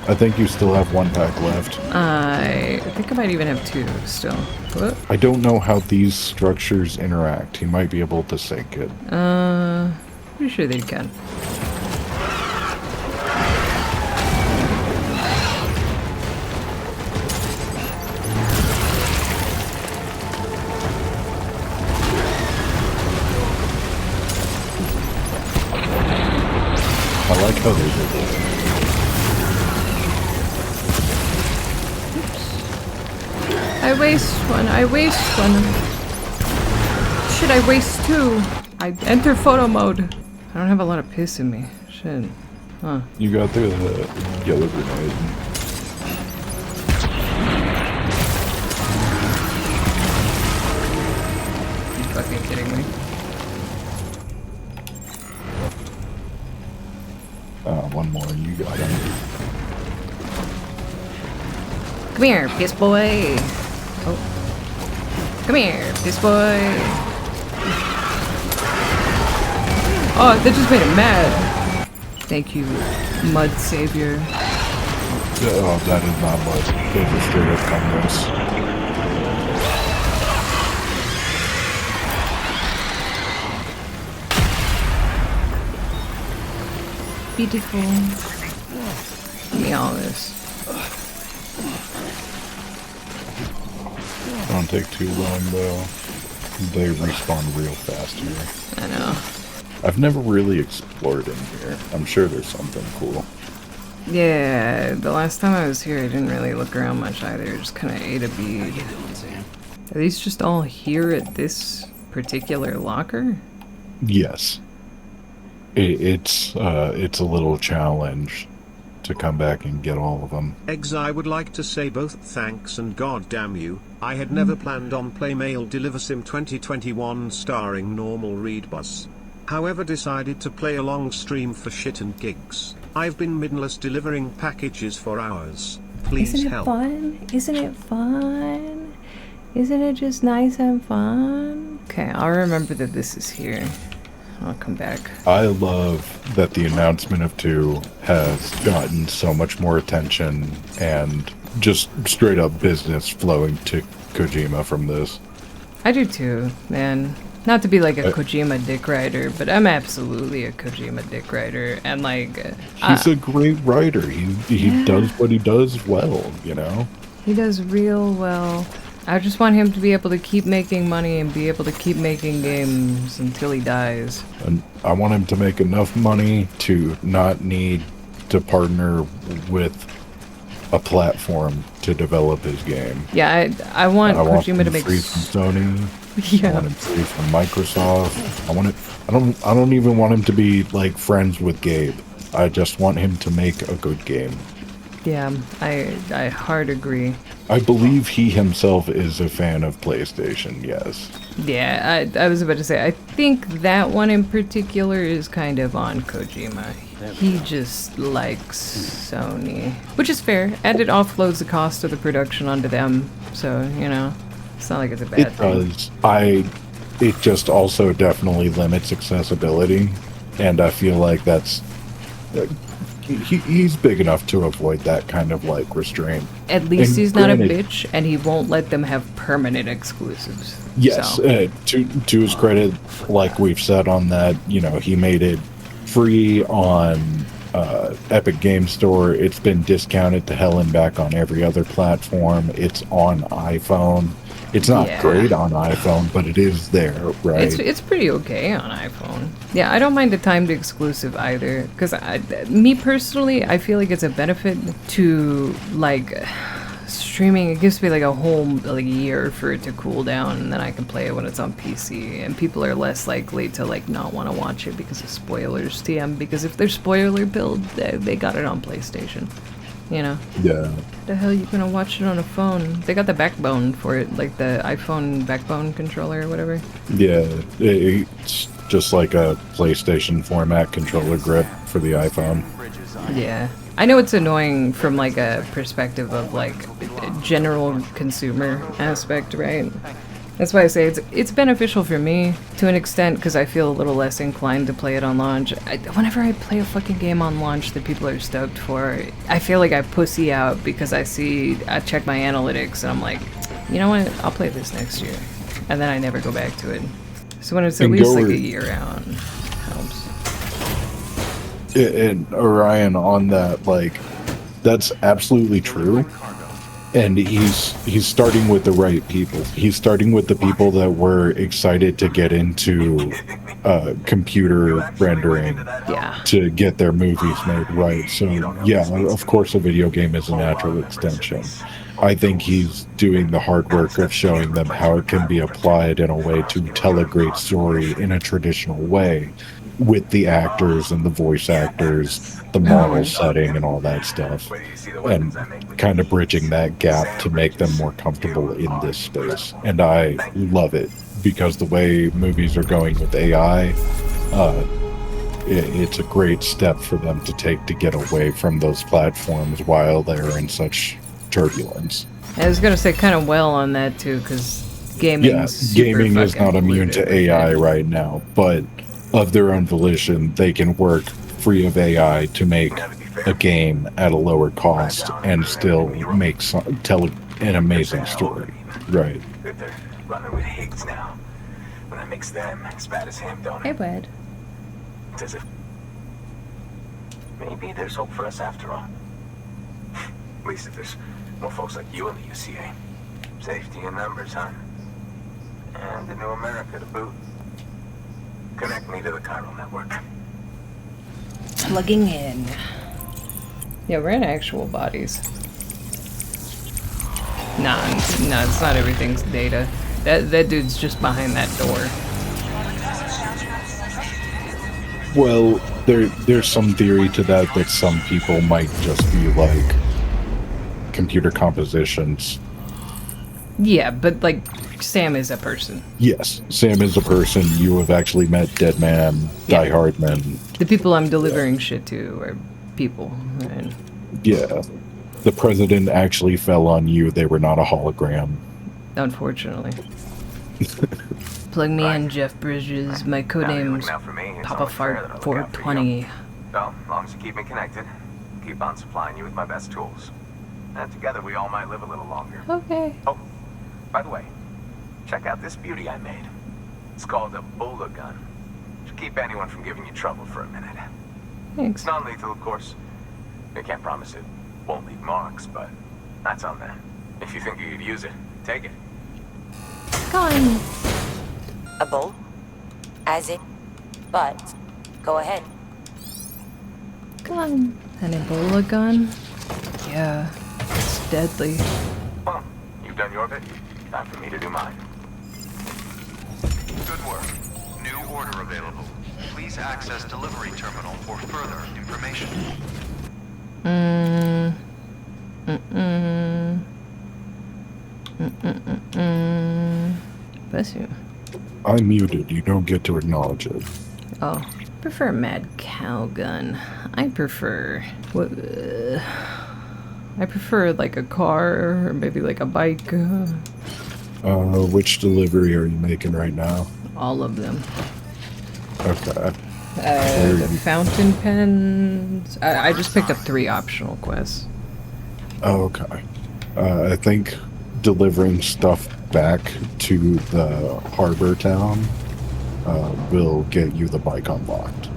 I think you still have 1 pack left. I think I might even have 2 still. What? I don't know how these structures interact. He might be able to sync it. Pretty sure they can. I waste one. I waste one. Shit, I waste two. I enter photo mode. I don't have a lot of piss in me. Shit. Huh. You got through the yellow grenade. You fucking kidding me? One more. You got him. Come here, piss boy. Oh. Come here, piss boy. Oh, that just made him mad. Thank you, mud savior. Oh, that is not mud. They just straight up Congress. Beautiful. Give me all this. Don't take too long though. They respawn real fast here. I know. I've never really explored in here. I'm sure there's something cool. Yeah, the last time I was here, I didn't really look around much either. Just kind of ate a bead. Are these just all here at this particular locker? Yes. It's a little challenge to come back and get all of them. Eggs, I would like to say both thanks and god damn you. I had never planned on Play Mail Deliver Sim 2021 starring normal read bus. However, decided to play a long stream for shit and gigs. I've been midless delivering packages for hours. Please Isn't it help. fun? Isn't it fun? Isn't it just nice and fun? Okay, I'll remember that this is here. I'll come back. I love that the announcement of 2 has gotten so much more attention and just straight up business flowing to Kojima from this. I do too, man. Not to be like a Kojima dick rider, but I'm absolutely a Kojima dick rider, and like... he's a great writer. He does what he does well, you know? He does real well. I just want him to be able to keep making money and be able to keep making games until he dies. And I want him to make enough money to not need to partner with a platform to develop his game. Yeah, I want Kojima to make free from Sony. Yeah. I want him free from Microsoft. I don't even want him to be like friends with Gabe. I just want him to make a good game. Yeah, I hard agree. I believe he himself is a fan of PlayStation, yes. Yeah, I was about to say, I think that one in particular is kind of on Kojima. He just likes Sony. Which is fair, and it offloads the cost of the production onto them, so, you know, it's not like it's a bad thing. It does. It just also definitely limits accessibility, and I feel like that's... He's big enough to avoid that kind of like restraint. At least he's not a bitch, and he won't let them have permanent exclusives. Yes, so. To his credit, like we've said on that, you know, he made it free on Epic Game Store. It's been discounted to hell and back on every other platform. It's on iPhone. It's not great on iPhone, but it is there, right? It's pretty okay on iPhone. Yeah, I don't mind the timed exclusive either, because me personally, I feel like it's a benefit to like streaming. It gives me like a whole like year for it to cool down, and then I can play it when it's on PC, and people are less likely to like not want to watch it because of spoilers. TM, because if they're spoiler build, they got it on PlayStation. You know? Yeah. The hell you gonna watch it on a phone? They got the backbone for it, like the iPhone backbone controller or whatever. Yeah, it's just like a PlayStation format controller grip for the iPhone. Yeah. I know it's annoying from like a perspective of like a general consumer aspect, right? That's why I say it's beneficial for me to an extent, because I feel a little less inclined to play it on launch. Whenever I play a fucking game on launch that people are stoked for, I feel like I pussy out because I check my analytics and I'm like, you know what, I'll play this next year. And then I never go back to it. So when it's at least like a year out, it helps. And Orion, on that, like, that's absolutely true. And he's starting with the right people. He's starting with the people that were excited to get into computer rendering to get their movies made right. So yeah, of course a video game is a natural extension. I think he's doing the hard work of showing them how it can be applied in a way to tell a great story in a traditional way, with the actors and the voice actors, the model setting and all that stuff, and kind of bridging that gap to make them more comfortable in this space. And I love it, because the way movies are going with AI, it's a great step for them to take to get away from those platforms while they're in such turbulence. I was gonna say kind of well on that too, because gaming is not immune to AI right now, but of their own volition, they can work free of AI to make a game at a lower cost and still tell an amazing story. Right. They're running with Higgs now. When that makes them as bad as him, don't it? Hey, bud. It's as if maybe there's hope for us after all. At least if there's more folks like you in the UCA. Safety in numbers, huh? And a new America to boot. Connect me to the chiral network. Plugging in. Yeah, we're in actual bodies. Nah, it's not everything's data. That dude's just behind that door. Well, there's some theory to that some people might just be like computer compositions. Yeah, but like Sam is a person. Yes, Sam is a person. You have actually met Dead Man, Die Hard Men. The people I'm delivering shit to are people. And yeah, the president actually fell on you. They were not a hologram. Unfortunately. Plug me in, Jeff Bridges. My codename's Papa Fart 420. So, as long as you keep me connected, I'll keep on supplying you with my best tools. And together we all might live a little longer. Okay. Oh, by the way, check out this beauty I made. It's called a Bola gun. Should keep anyone from giving you trouble for a minute. Thanks. It's non-lethal, of course. I can't promise it won't leave marks, but that's on them. If you think you could use it, take it. Gun. A bull? As it? But, go ahead. Gun. An Ebola gun? Yeah, it's deadly. Well, you've done your bit. Time for me to do mine. Good work. New order available. Please access delivery terminal for further information. Bless you. I'm muted. You don't get to acknowledge it. Oh, prefer Mad Cow Gun. I prefer like a car or maybe like a bike. Which delivery are you making right now? All of them. Okay. The fountain pens. I just picked up 3 optional quests. Oh, okay. I think delivering stuff back to the harbor town will get you the bike unlocked.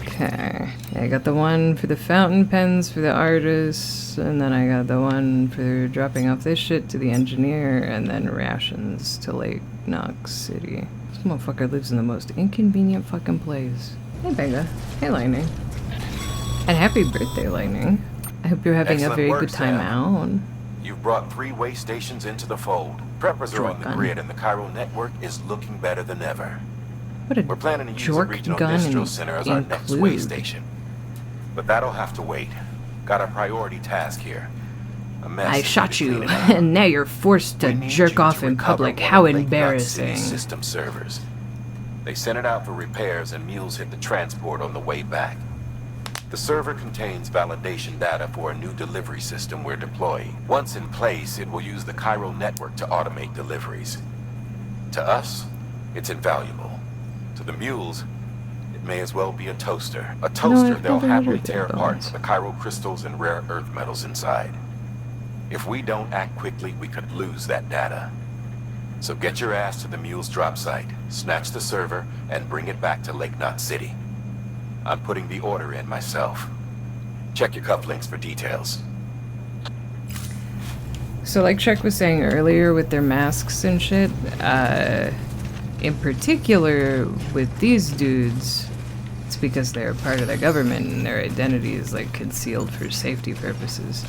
Okay. I got the one for the fountain pens for the artists, and then I got the one for dropping off this shit to the engineer, and then rations to Lake Knox City. This motherfucker lives in the most inconvenient fucking place. Hey, Benga. Hey, Lightning. And happy birthday, Lightning. I hope you're having Excellent a very work, good time Sam. out. You've brought 3 way stations into the fold. Preppers are on the grid, and the chiral network is looking better than ever. We're planning to use a regional distro center as our next way station. But that'll have to wait. Got a priority task here. A mess I shot you, and now you're forced to jerk off in public. How embarrassing. System servers. They sent it out for repairs, and mules hit the transport on the way back. The server contains validation data for a new delivery system we're deploying. Once in place, it will use the chiral network to automate deliveries. To us, it's invaluable. To the mules, it may as well be a toaster. A toaster they'll happily tear apart for the chiral crystals and rare earth metals inside. If we don't act quickly, we could lose that data. So get your ass to the mule's drop site, snatch the server, and bring it back to Lake Knot City. I'm putting the order in myself. Check your cufflinks for details. So like Chuck was saying earlier with their masks and shit, in particular with these dudes, it's because they're part of the government and their identity is like concealed for safety purposes.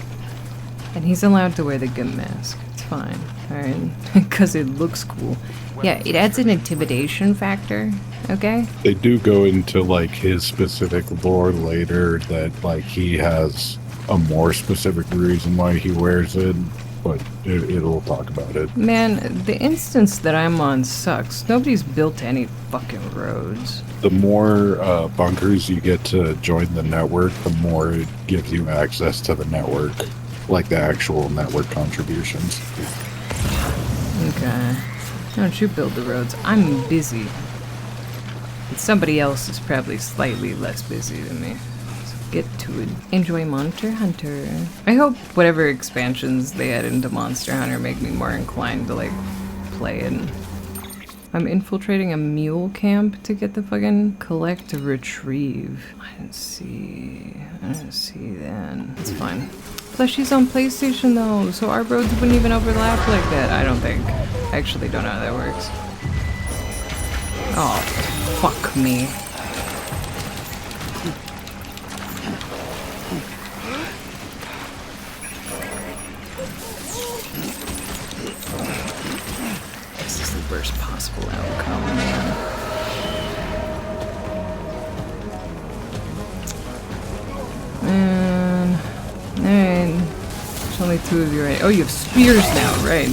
And he's allowed to wear the gimp mask. It's fine, alright? Because it looks cool. Yeah, it adds an intimidation factor, okay? They do go into, like, his specific lore later that, like, he has a more specific reason why he wears it, but it'll talk about it. Man, the instance that I'm on sucks. Nobody's built any fucking roads. The more bunkers you get to join the network, the more it gives you access to the network. Like the actual network contributions. Okay. Why don't you build the roads? I'm busy. And somebody else is probably slightly less busy than me. So get to it. Enjoy Monster Hunter. I hope whatever expansions they add into Monster Hunter make me more inclined to, like, play it. I'm infiltrating a mule camp to get the fucking collect retrieve. I didn't see that. It's fine. Plus she's on PlayStation though, so our roads wouldn't even overlap like that, I don't think. I actually don't know how that works. Oh, fuck me. This is the worst possible outcome, man. Alright. There's only 2 of you, right? Oh, you have spears now, right?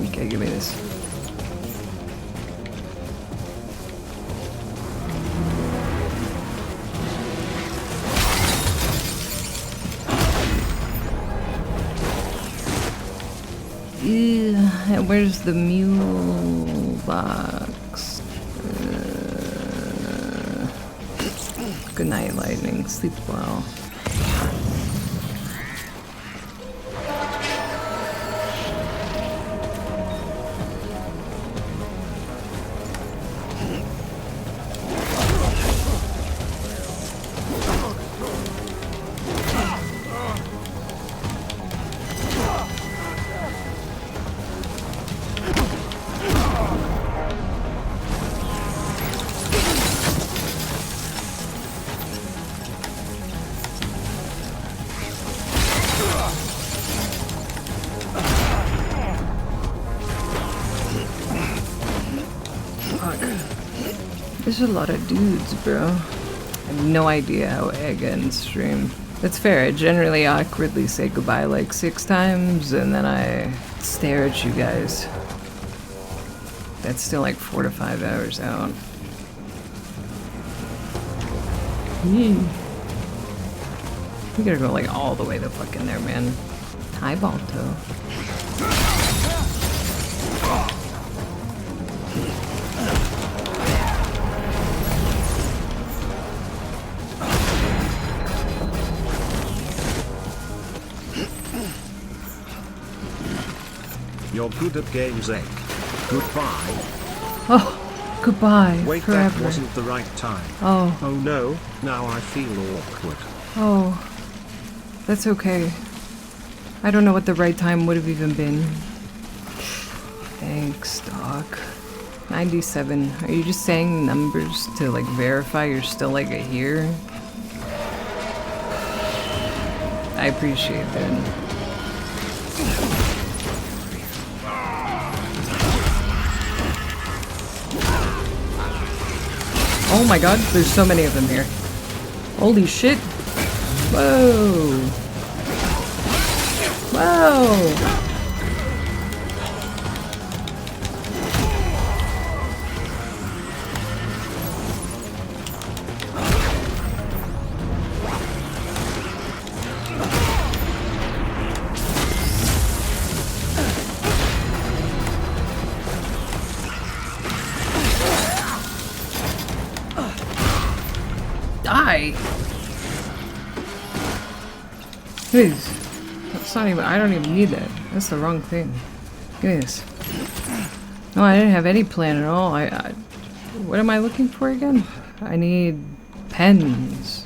Okay, give me this. Yeah, where's the mule box? Good night, Lightning. Sleep well. There's a lot of dudes, bro. I have no idea how egg ends stream. That's fair. I generally awkwardly say goodbye like 6 times, and then I stare at you guys. That's still like 4 to 5 hours out. We gotta go like all the way the fuck in there, man. Hi, Balto. You're good at games, Egg. Goodbye. Oh, goodbye. Wait, forever. that wasn't the right time. Oh. Oh no, now I feel awkward. Oh. That's okay. I don't know what the right time would have even been. Thanks, Doc. 97. Are you just saying numbers to like verify you're still like a here? I appreciate that. Oh my god, there's so many of them here. Holy shit. Whoa. Whoa. Die! Please. That's not even, I don't even need that. That's the wrong thing. Give me this. No, I didn't have any plan at all. What am I looking for again? I need pens.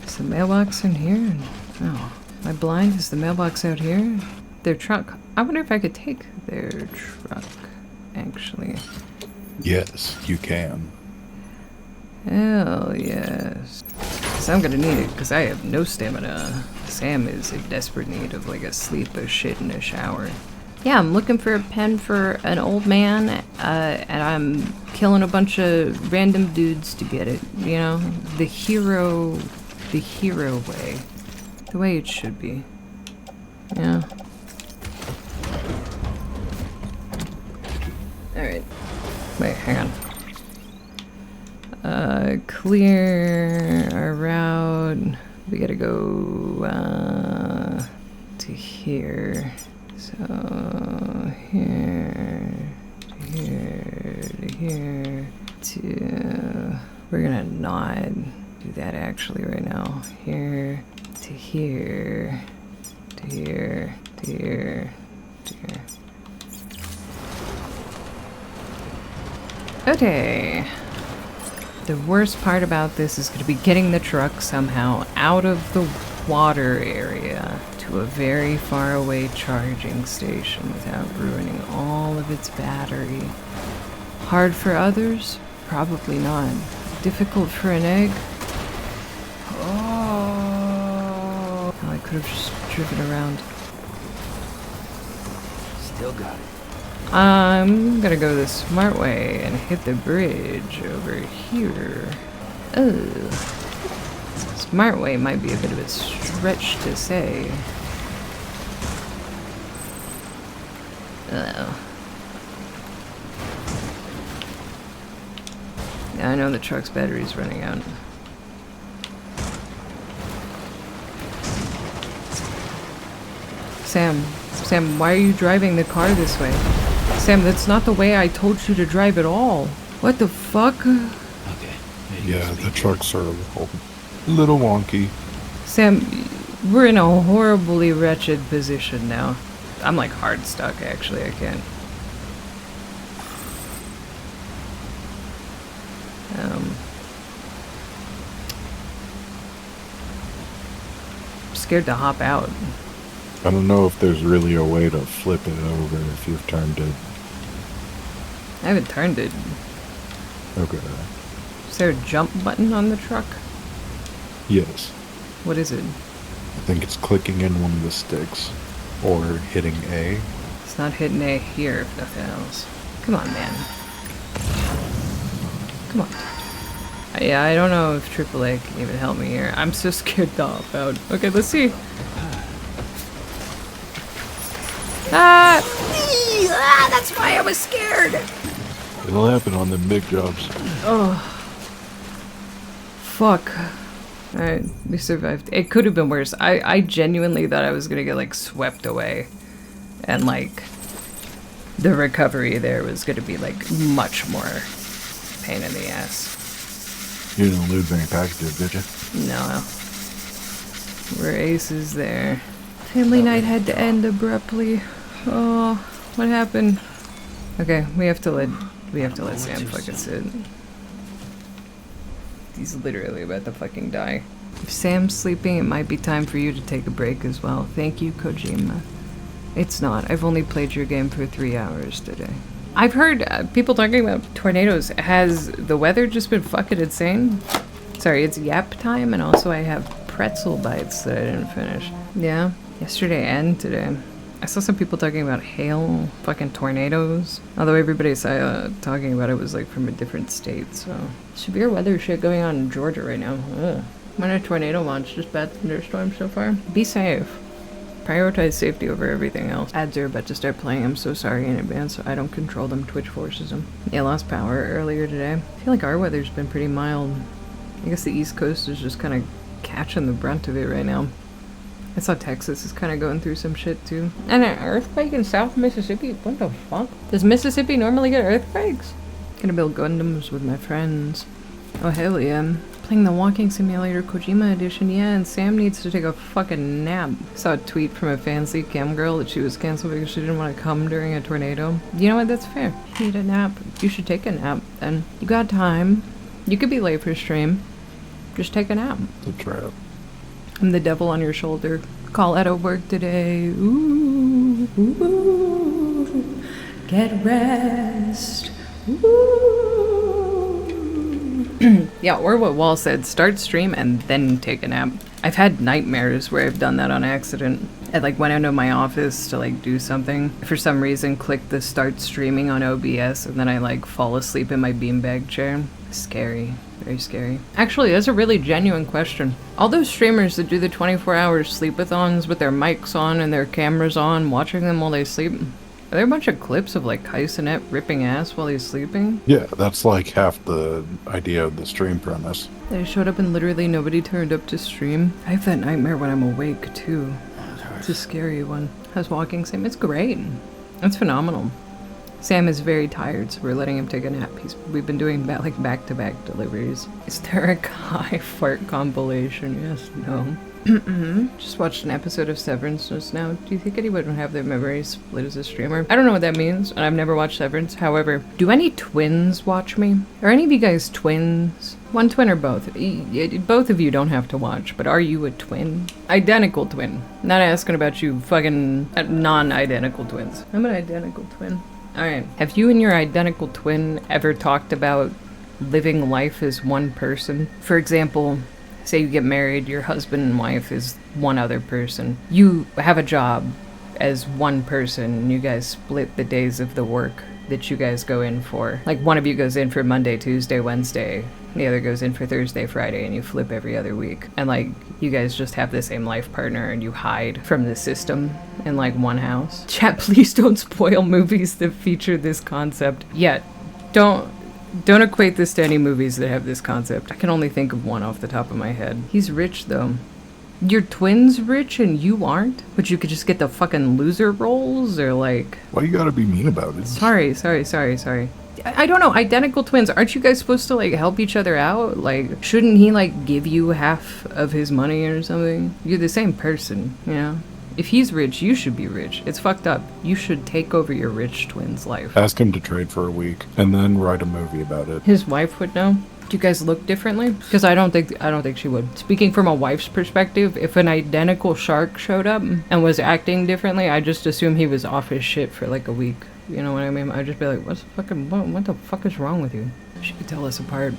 Is the mailbox in here? Oh. Am I blind? Is the mailbox out here? Their truck. I wonder if I could take their truck, actually. Yes, you can. Hell yes. So I'm gonna need it, because I have no stamina. Sam is in desperate need of like a sleep, a shit, and a shower. Yeah, I'm looking for a pen for an old man, and I'm killing a bunch of random dudes to get it, you know? The hero way. The way it should be. Yeah. Alright. Wait, hang on. Clear our route. We gotta go, to here. So, here, to here, to here, to... We're gonna not do that actually right now. Here, to here, to here, to here, to here. Okay. The worst part about this is going to be getting the truck somehow out of the water area to a very far away charging station without ruining all of its battery. Hard for others? Probably not. Difficult for an egg? Oh, I could have just driven around. Still got it. I'm gonna go the smart way and hit the bridge over here. Oh. Smart way might be a bit of a stretch to say. Uh-oh. Now I know the truck's battery's running out. Sam, why are you driving the car this way? Sam, that's not the way I told you to drive at all. What the fuck? Okay. Yeah, the trucks are a little wonky. Sam, we're in a horribly wretched position now. I'm like hard stuck, actually. I can't. I'm scared to hop out. I don't know if there's really a way to flip it over if you've turned it. I haven't turned it. Okay. Is there a jump button on the truck? Yes. What is it? I think it's clicking in one of the sticks. Or hitting A. It's not hitting A here, if nothing else. Come on, man. Come on. Yeah, I don't know if AAA can even help me here. I'm so scared to hop out. Okay, let's see. Ah! That's why I was scared! It'll happen on them big jobs. Oh. Fuck. Alright, we survived. It could have been worse. I genuinely thought I was gonna get, like, swept away. And, like, the recovery there was gonna be, like, much more pain in the ass. You didn't lose any packages, did you? No. We're aces there. Family night had to end abruptly. Oh, what happened? Okay, we have to let Sam fucking sit. He's literally about to fucking die. If Sam's sleeping, it might be time for you to take a break as well. Thank you, Kojima. It's not. I've only played your game for 3 hours today. I've heard people talking about tornadoes. Has the weather just been fucking insane? Sorry, it's yap time, and also I have pretzel bites that I didn't finish. Yeah, yesterday and today. I saw some people talking about hail, fucking tornadoes. Although everybody talking about it was like from a different state, so. Severe weather shit going on in Georgia right now. Ugh. Minor tornado launch, just bad thunderstorm so far. Be safe. Prioritize safety over everything else. Ads are about to start playing. I'm so sorry in advance. I don't control them. Twitch forces them. Yeah, lost power earlier today. I feel like our weather's been pretty mild. I guess the East Coast is just kind of catching the brunt of it right now. I saw Texas is kind of going through some shit too. And an earthquake in South Mississippi? What the fuck? Does Mississippi normally get earthquakes? Gonna build Gundams with my friends. Oh hell yeah. Playing the walking simulator Kojima edition, yeah, and Sam needs to take a fucking nap. Saw a tweet from a fancy cam girl that she was canceled because she didn't want to come during a tornado. You know what, that's fair. You need a nap. You should take a nap then. You got time. You could be late for stream. Just take a nap. The trap. I'm the devil on your shoulder. Call out of work today. Ooh, ooh, get rest. Ooh. Yeah, or what Wall said, start stream and then take a nap. I've had nightmares where I've done that on accident. I like went into my office to like do something. For some reason, click the start streaming on OBS and then I like fall asleep in my beanbag chair. Scary. Very scary. Actually, that's a really genuine question. All those streamers that do the 24-hour sleepathons with their mics on and their cameras on, watching them while they sleep, are there a bunch of clips of like Kaisenet ripping ass while he's sleeping? Yeah, that's like half the idea of the stream premise. They showed up and literally nobody turned up to stream. I have that nightmare when I'm awake too. It's a scary one. How's walking, Sam? It's great. It's phenomenal. Sam is very tired, so we're letting him take a nap. We've been doing like back-to-back deliveries. Is there a Kai fart compilation? Yes, no. Just watched an episode of Severance just now. Do you think anyone would have their memories split as a streamer? I don't know what that means, and I've never watched Severance. However, do any twins watch me? Are any of you guys twins? One twin or both? Both of you don't have to watch, but are you a twin? Identical twin. Not asking about you fucking non-identical twins. I'm an identical twin. Alright, have you and your identical twin ever talked about living life as one person? For example, say you get married, your husband and wife is one other person. You have a job as one person, and you guys split the days of the work that you guys go in for. Like one of you goes in for Monday, Tuesday, Wednesday, the other goes in for Thursday, Friday, and you flip every other week. And like, you guys just have the same life partner and you hide from the system in like one house. Chat, please don't spoil movies that feature this concept. Yet, don't equate this to any movies that have this concept. I can only think of one off the top of my head. He's rich though. Your twin's rich and you aren't? But you could just get the fucking loser roles or like... Why you gotta be mean about it? Sorry. I don't know, identical twins, aren't you guys supposed to like help each other out? Like, shouldn't he like give you half of his money or something? You're the same person, you know? If he's rich, you should be rich. It's fucked up. You should take over your rich twin's life. Ask him to trade for a week and then write a movie about it. His wife would know. Do you guys look differently? Because I don't think she would. Speaking from a wife's perspective, if an identical shark showed up and was acting differently, I just assume he was off his shit for like a week. You know what I mean? I'd just be like, what the fuck is wrong with you? She could tell us apart.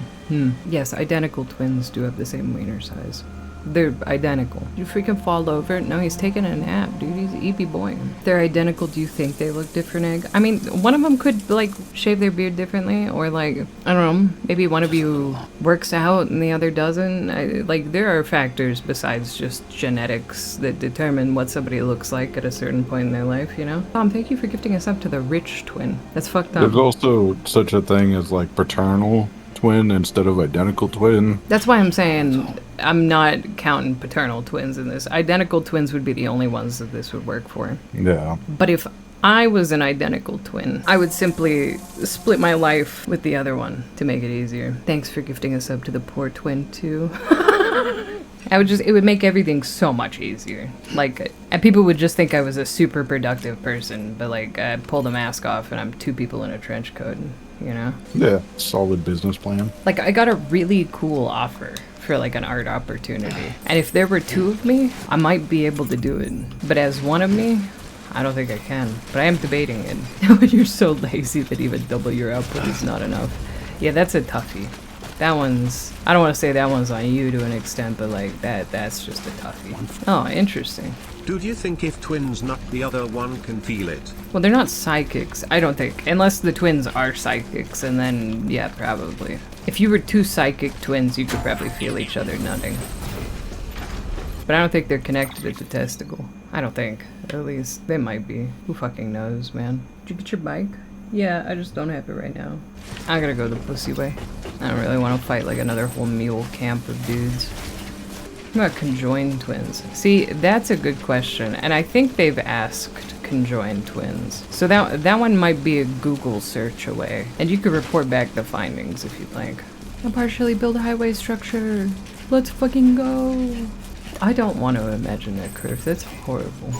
Yes, identical twins do have the same wiener size. They're identical. You freaking fall over? No, he's taking a nap, dude. He's an eepy boy. They're identical. Do you think they look different, Egg? I mean, one of them could, like, shave their beard differently, or, like, I don't know, maybe one of you works out and the other doesn't. Like, there are factors besides just genetics that determine what somebody looks like at a certain point in their life, you know? Tom, thank you for gifting us up to the rich twin. That's fucked up. There's also such a thing as, like, paternal twin instead of identical twin. That's why I'm saying I'm not counting paternal twins in this. Identical twins would be the only ones that this would work for. Yeah. But if I was an identical twin, I would simply split my life with the other one to make it easier. Thanks for gifting us up to the poor twin too. It would make everything so much easier. Like, and people would just think I was a super productive person, but like, I pull the mask off and I'm two people in a trench coat, you know? Yeah, solid business plan. Like, I got a really cool offer for like an art opportunity. And if there were two of me, I might be able to do it. But as one of me, I don't think I can. But I am debating it. You're so lazy that even double your output is not enough. Yeah, that's a toughie. That one's, I don't want to say that one's on you to an extent, but like that's just a toughie. Oh, interesting. Do you think if twins nut the other one can feel it? Well, they're not psychics, I don't think. Unless the twins are psychics, and then, yeah, probably. If you were two psychic twins, you could probably feel each other nutting. But I don't think they're connected at the testicle. I don't think. At least, they might be. Who fucking knows, man? Did you get your bike? Yeah, I just don't have it right now. I gotta go the pussy way. I don't really want to fight like another whole mule camp of dudes. What about conjoined twins? See, that's a good question, and I think they've asked conjoined twins. So that one might be a Google search away, and you could report back the findings if you'd like. A partially built highway structure. Let's fucking go. I don't want to imagine that curve. That's horrible.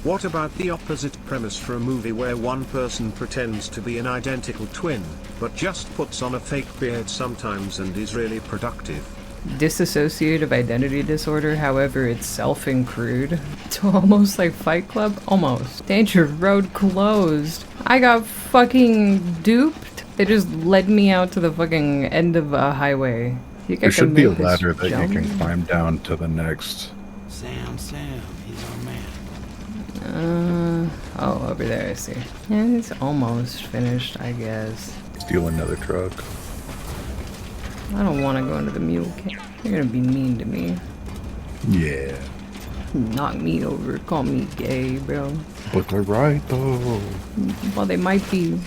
What about the opposite premise for a movie where one person pretends to be an identical twin, but just puts on a fake beard sometimes and is really productive? Dissociative identity disorder, however, it's self-incrude. It's almost like Fight Club. Almost. Danger, road closed. I got fucking duped. They just led me out to the fucking end of a highway. There should be a ladder that you can climb down to the next. Sam, he's our man. Oh, over there, I see. Yeah, it's almost finished, I guess. Steal another truck. I don't want to go into the mule camp. They're gonna be mean to me. Yeah. Knock me over, call me gay, bro. But they're right, though. Well, they might be.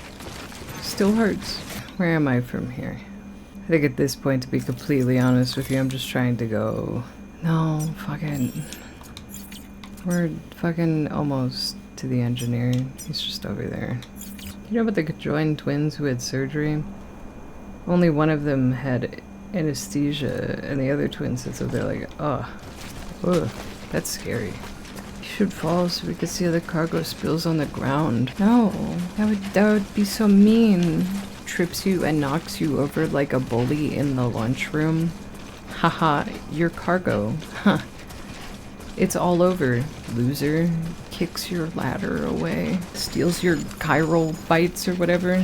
Still hurts. Where am I from here? I think at this point, to be completely honest with you, I'm just trying to go... No, fucking... We're fucking almost to the engineer. He's just over there. You know about the conjoined twins who had surgery? Only one of them had anesthesia, and the other twin sits up there like, ugh, that's scary. You should fall so we could see how the cargo spills on the ground. No, that would be so mean. Trips you and knocks you over like a bully in the lunchroom. Haha, your cargo. Huh. It's all over, loser. Kicks your ladder away. Steals your chiral bites or whatever.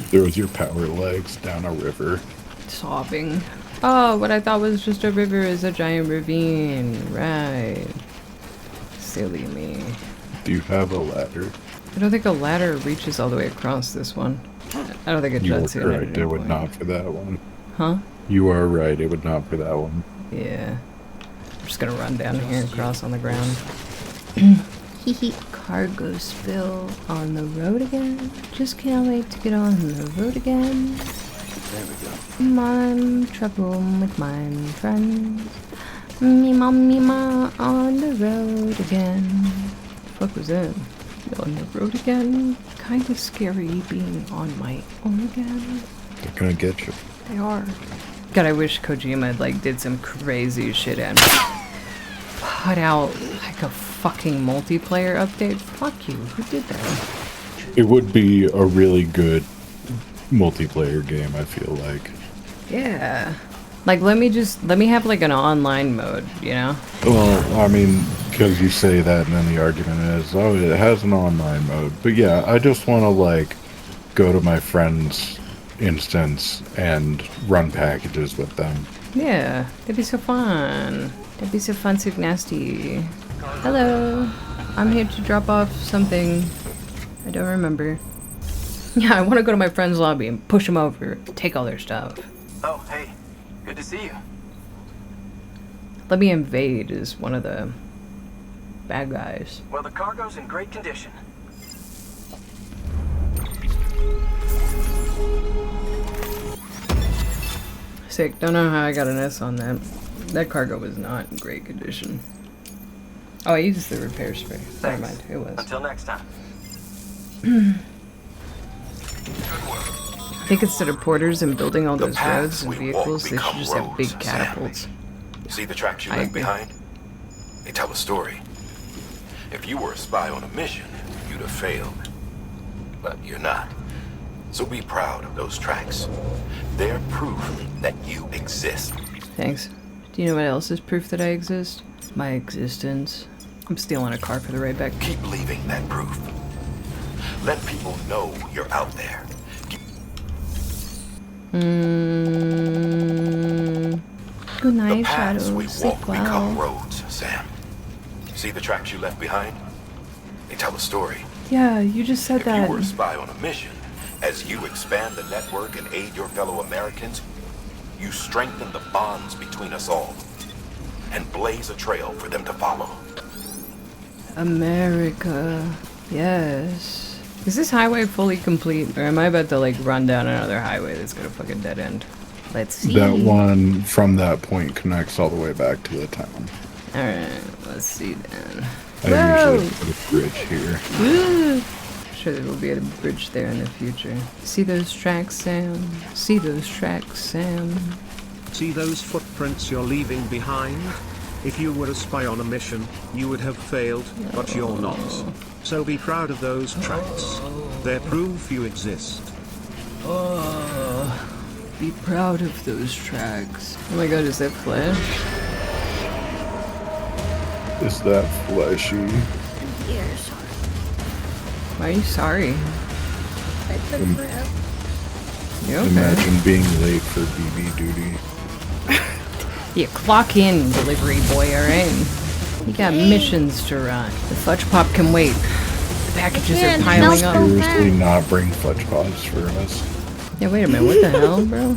Throws your power legs down a river. Sobbing. Oh, what I thought was just a river is a giant ravine. Right. Silly me. Do you have a ladder? I don't think a ladder reaches all the way across this one. I don't think it juts in. You are right, it would not for that one. Huh? You are right, it would not for that one. Yeah. I'm just gonna run down here and cross on the ground. Hee cargo spill on the road again. Just can't wait to get on the road again. There we go. I'm trouble with my friends. Me-ma, on the road again. What the fuck was that? On the road again? Kinda scary being on my own again. They're gonna get you. They are. God, I wish Kojima like did some crazy shit and put out like a fucking multiplayer update. Fuck you. Who did that? It would be a really good multiplayer game, I feel like. Yeah. Like, let me have like an online mode, you know? Well, I mean, because you say that and then the argument is, oh, it has an online mode. But yeah, I just want to like go to my friend's instance and run packages with them. Yeah, that'd be so fun. That'd be so fun, so nasty. Hello. I'm here to drop off something. I don't remember. Yeah, I want to go to my friend's lobby and push them over, take all their stuff. Oh, hey. Good to see you. Let me invade is one of the bad guys. Well, the cargo's in great condition. Sick. Don't know how I got an S on that. That cargo was not in great condition. Oh, I used the repair spray. Never mind. It was. Until next time. I think instead of porters and building all those roads and vehicles, they should just have big catapults. See the tracks you left behind? They tell a story. If you were a spy on a mission, you'd have failed. But you're not. So be proud of those tracks. They're proof that you exist. Thanks. Do you know what else is proof that I exist? My existence. I'm stealing a car for the ride back. Keep leaving that proof. Let people know you're out there. Good night, the paths Shadow. we Sleep walk well. become roads, Sam. See the tracks you left behind? They tell a story. Yeah, you just said that. If you were a spy on a mission, as you expand the network and aid your fellow Americans, you strengthen the bonds between us all and blaze a trail for them to follow. America. Yes. Is this highway fully complete, or am I about to like run down another highway that's gonna fucking dead end? Let's see. That one from that point connects all the way back to the town. Alright, let's see then. I usually put a bridge here. Woo! Sure, there will be a bridge there in the future. See those tracks, Sam? See those tracks, Sam? See those footprints you're leaving behind? If you were a spy on a mission, you would have failed, but you're not. So be proud of those tracks. They're proof you exist. Be proud of those tracks. Oh my god, is that Flash? Is that fleshy? You're sorry. Why are you sorry? I took forever. You okay? Imagine being late for BB duty. Yeah, clock in, delivery boy, alright? You got missions to run. The fudge pop can wait. The packages are piling up. Seriously not bring fudge pops for us. Yeah, wait a minute, what the hell, bro?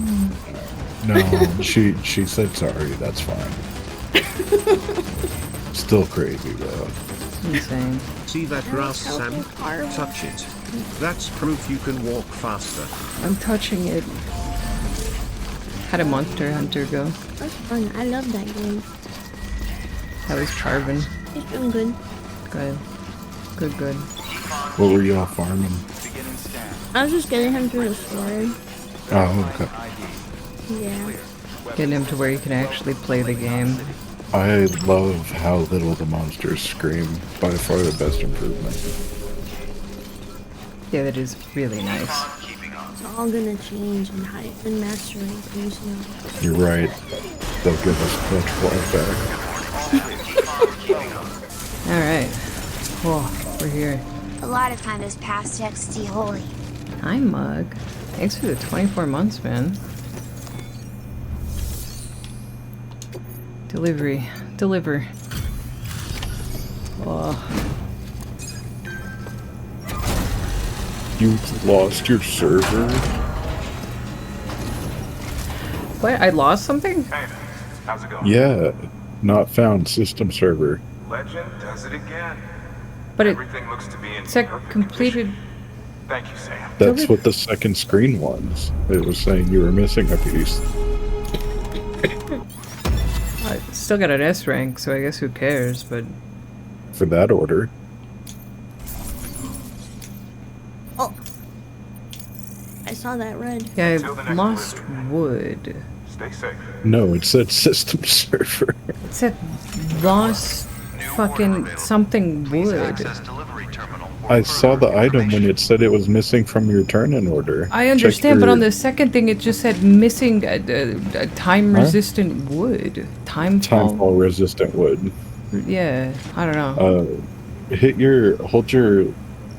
No, she said sorry, that's fine. Still crazy though. Insane. See that grass, Sam? Touch it. That's proof you can walk faster. I'm touching it. How'd a Monster Hunter go? That's fun. I love that game. How was Charvin? It's doing good. Good. Good. What were y'all farming? I was just getting him through the story. Oh, okay. Yeah. Getting him to where you can actually play the game. I love how little the monsters scream. By far the best improvement. Yeah, that is really nice. It's all gonna change and hide and mastering pretty soon. You're right. They'll give us clutch flag back. Alright. Cool. We're here. A lot of time has passed, XD Holy. Hi, Mug. Thanks for the 24 months, man. Delivery. Deliver. Oh. You've lost your server? What? I lost something? Hey, how's it going? Yeah. Not found system server. Legend does it again. But everything looks to be in it's a perfect completed. condition. Thank you, Sam. That's what the second screen was. It was saying you were missing a piece. I still got an S rank, so I guess who cares, but... For that order. Oh. I saw that red. Yeah, I lost wood. Stay safe. No, it said system server. It said lost fucking something wood. I saw the item when it said it was missing from your turn-in order. I understand, but on the second thing it just said missing a time-resistant wood. Timefall resistant wood. Yeah, I don't know. Hold your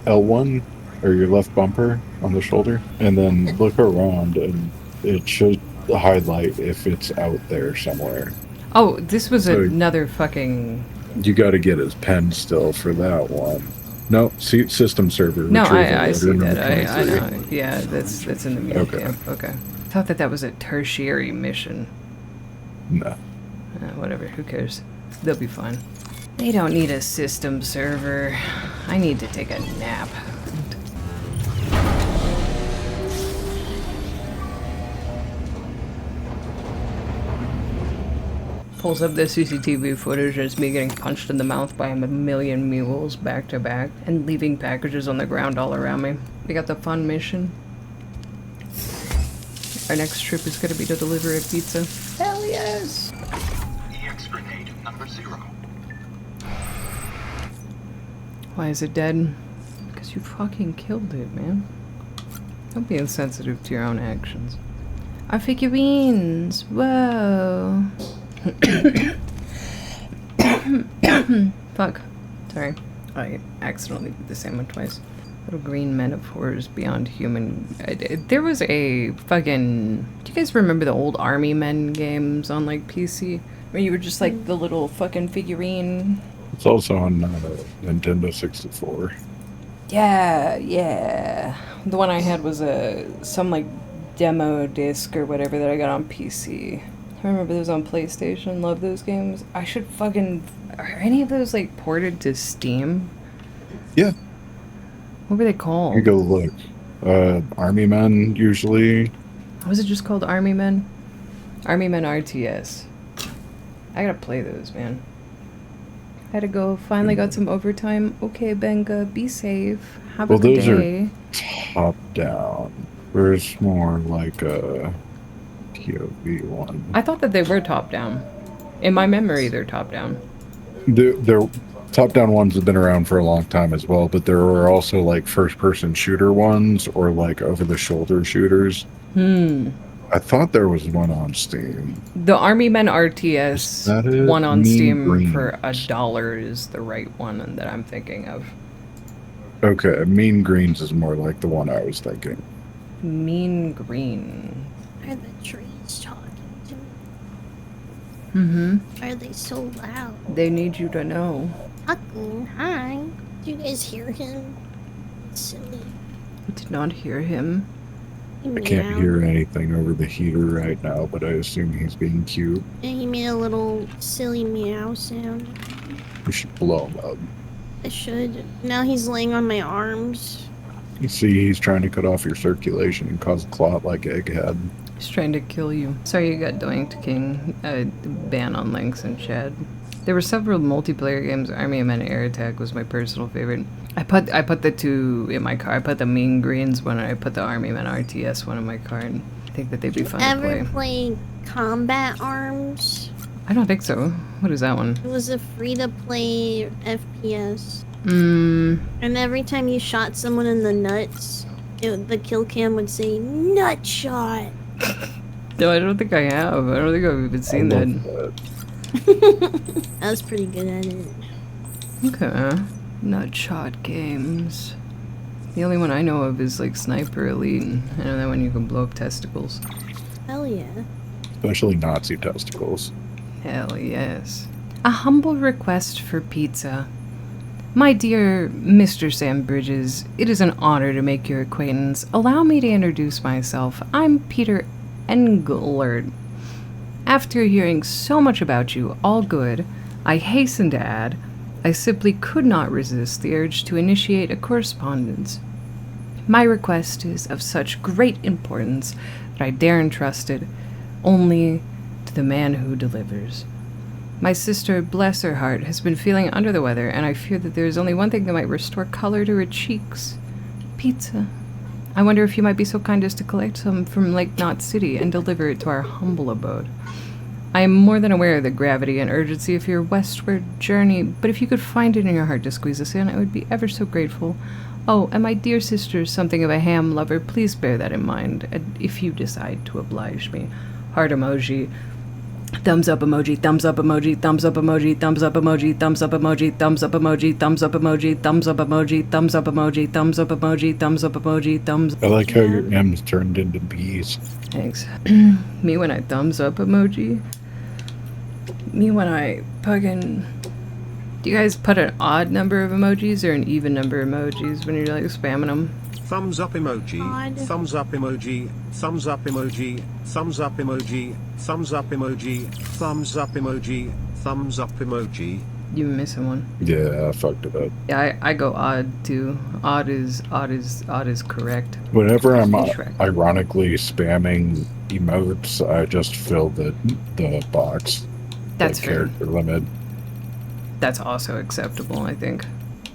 L1 or your left bumper on the shoulder, and then look around, and it should highlight if it's out there somewhere. Oh, this was another fucking... You gotta get his pen still for that one. No, see, system server. No, retrieval I see order that. I number 23. know. Yeah, that's in the museum. Okay. Thought that was a tertiary mission. No. Whatever, who cares? They'll be fine. They don't need a system server. I need to take a nap. Pulls up the CCTV footage and it's me getting punched in the mouth by a million mules back to back and leaving packages on the ground all around me. We got the fun mission. Our next trip is gonna be to deliver a pizza. Hell yes! EX grenade number 0. Why is it dead? Because you fucking killed it, man. Don't be insensitive to your own actions. Our figurines! Whoa! Fuck. Sorry. I accidentally did the same one twice. Little green men of horrors beyond human. There was a fucking... Do you guys remember the old Army Men games on, like, PC? Where you were just, like, the little fucking figurine? It's also on Nintendo 64. Yeah. The one I had was some, like, demo disc or whatever that I got on PC. I remember those on PlayStation. Love those games. I should fucking... Are any of those, like, ported to Steam? Yeah. What were they called? You go look. Army Men, usually. Was it just called Army Men? Army Men RTS. I gotta play those, man. Had to go. Finally got some overtime. Okay, Benga, be safe. Have Well, a good those day. are top down. Where's more like a POV one? I thought that they were top down. In my memory, they're top down. They're top down ones have been around for a long time as well, but there are also like first person shooter ones or like over the shoulder shooters. I thought there was one on Steam. The Army Men RTS That is one on Mean Steam Green. for $1 is the right one that I'm thinking of. Okay, Mean Greens is more like the one I was thinking. Mean Green. Are the trees talking to me? Mm-hmm. Why are they so loud? They need you to know. Fucking hi. Do you guys hear him? It's silly. I did not hear him. I can't hear anything over the heater right now, but I assume he's being cute. Yeah, he made a little silly meow sound. We should blow him up. I should. Now he's laying on my arms. You see, he's trying to cut off your circulation and cause a clot like Egghead. He's trying to kill you. Sorry you got Doinked King. Ban on links in chat. There were several multiplayer games. Army of Men Air Attack was my personal favorite. I put the two in my car. I put the Mean Greens one and I put the Army Men RTS one in my car. And I think that they'd be fun to play. Ever play Combat Arms? I don't think so. What is that one? It was a free-to-play FPS. Mm. And every time you shot someone in the nuts, the kill cam would say, "Nut shot." No, I don't think I have. I don't think I've even seen that. I was pretty good at it. Okay. Nutshot games. The only one I know of is like Sniper Elite. I know that one you can blow up testicles. Hell yeah. Especially Nazi testicles. Hell yes. A humble request for pizza. My dear Mr. Sam Bridges, it is an honor to make your acquaintance. Allow me to introduce myself. I'm Peter Englert. After hearing so much about you, all good, I hasten to add, I simply could not resist the urge to initiate a correspondence. My request is of such great importance that I dare entrust it only to the man who delivers. My sister, bless her heart, has been feeling under the weather, and I fear that there is only one thing that might restore color to her cheeks. Pizza. I wonder if you might be so kind as to collect some from Lake Knot City and deliver it to our humble abode. I am more than aware of the gravity and urgency of your westward journey, but if you could find it in your heart to squeeze us in, I would be ever so grateful. Oh, and my dear sister is something of a ham lover. Please bear that in mind, if you decide to oblige me. Heart emoji. Thumbs up emoji, thumbs up emoji, thumbs up emoji, thumbs up emoji, thumbs up emoji, thumbs up emoji, thumbs up emoji, thumbs up emoji, thumbs up emoji, thumbs up emoji, thumbs up emoji, thumbs. I like how your M's turned into B's. Thanks. Me when I thumbs up emoji. Me when I fucking... Do you guys put an odd number of emojis or an even number of emojis when you're like spamming them? Thumbs up emoji, thumbs up emoji, thumbs up emoji, thumbs up emoji, thumbs up emoji, thumbs up emoji, thumbs up emoji. You missing one? Yeah, I fucked it up. Yeah, I go odd too. Odd is correct. Whenever I'm ironically spamming emotes, I just fill the box. That's the fair. character limit. That's also acceptable, I think.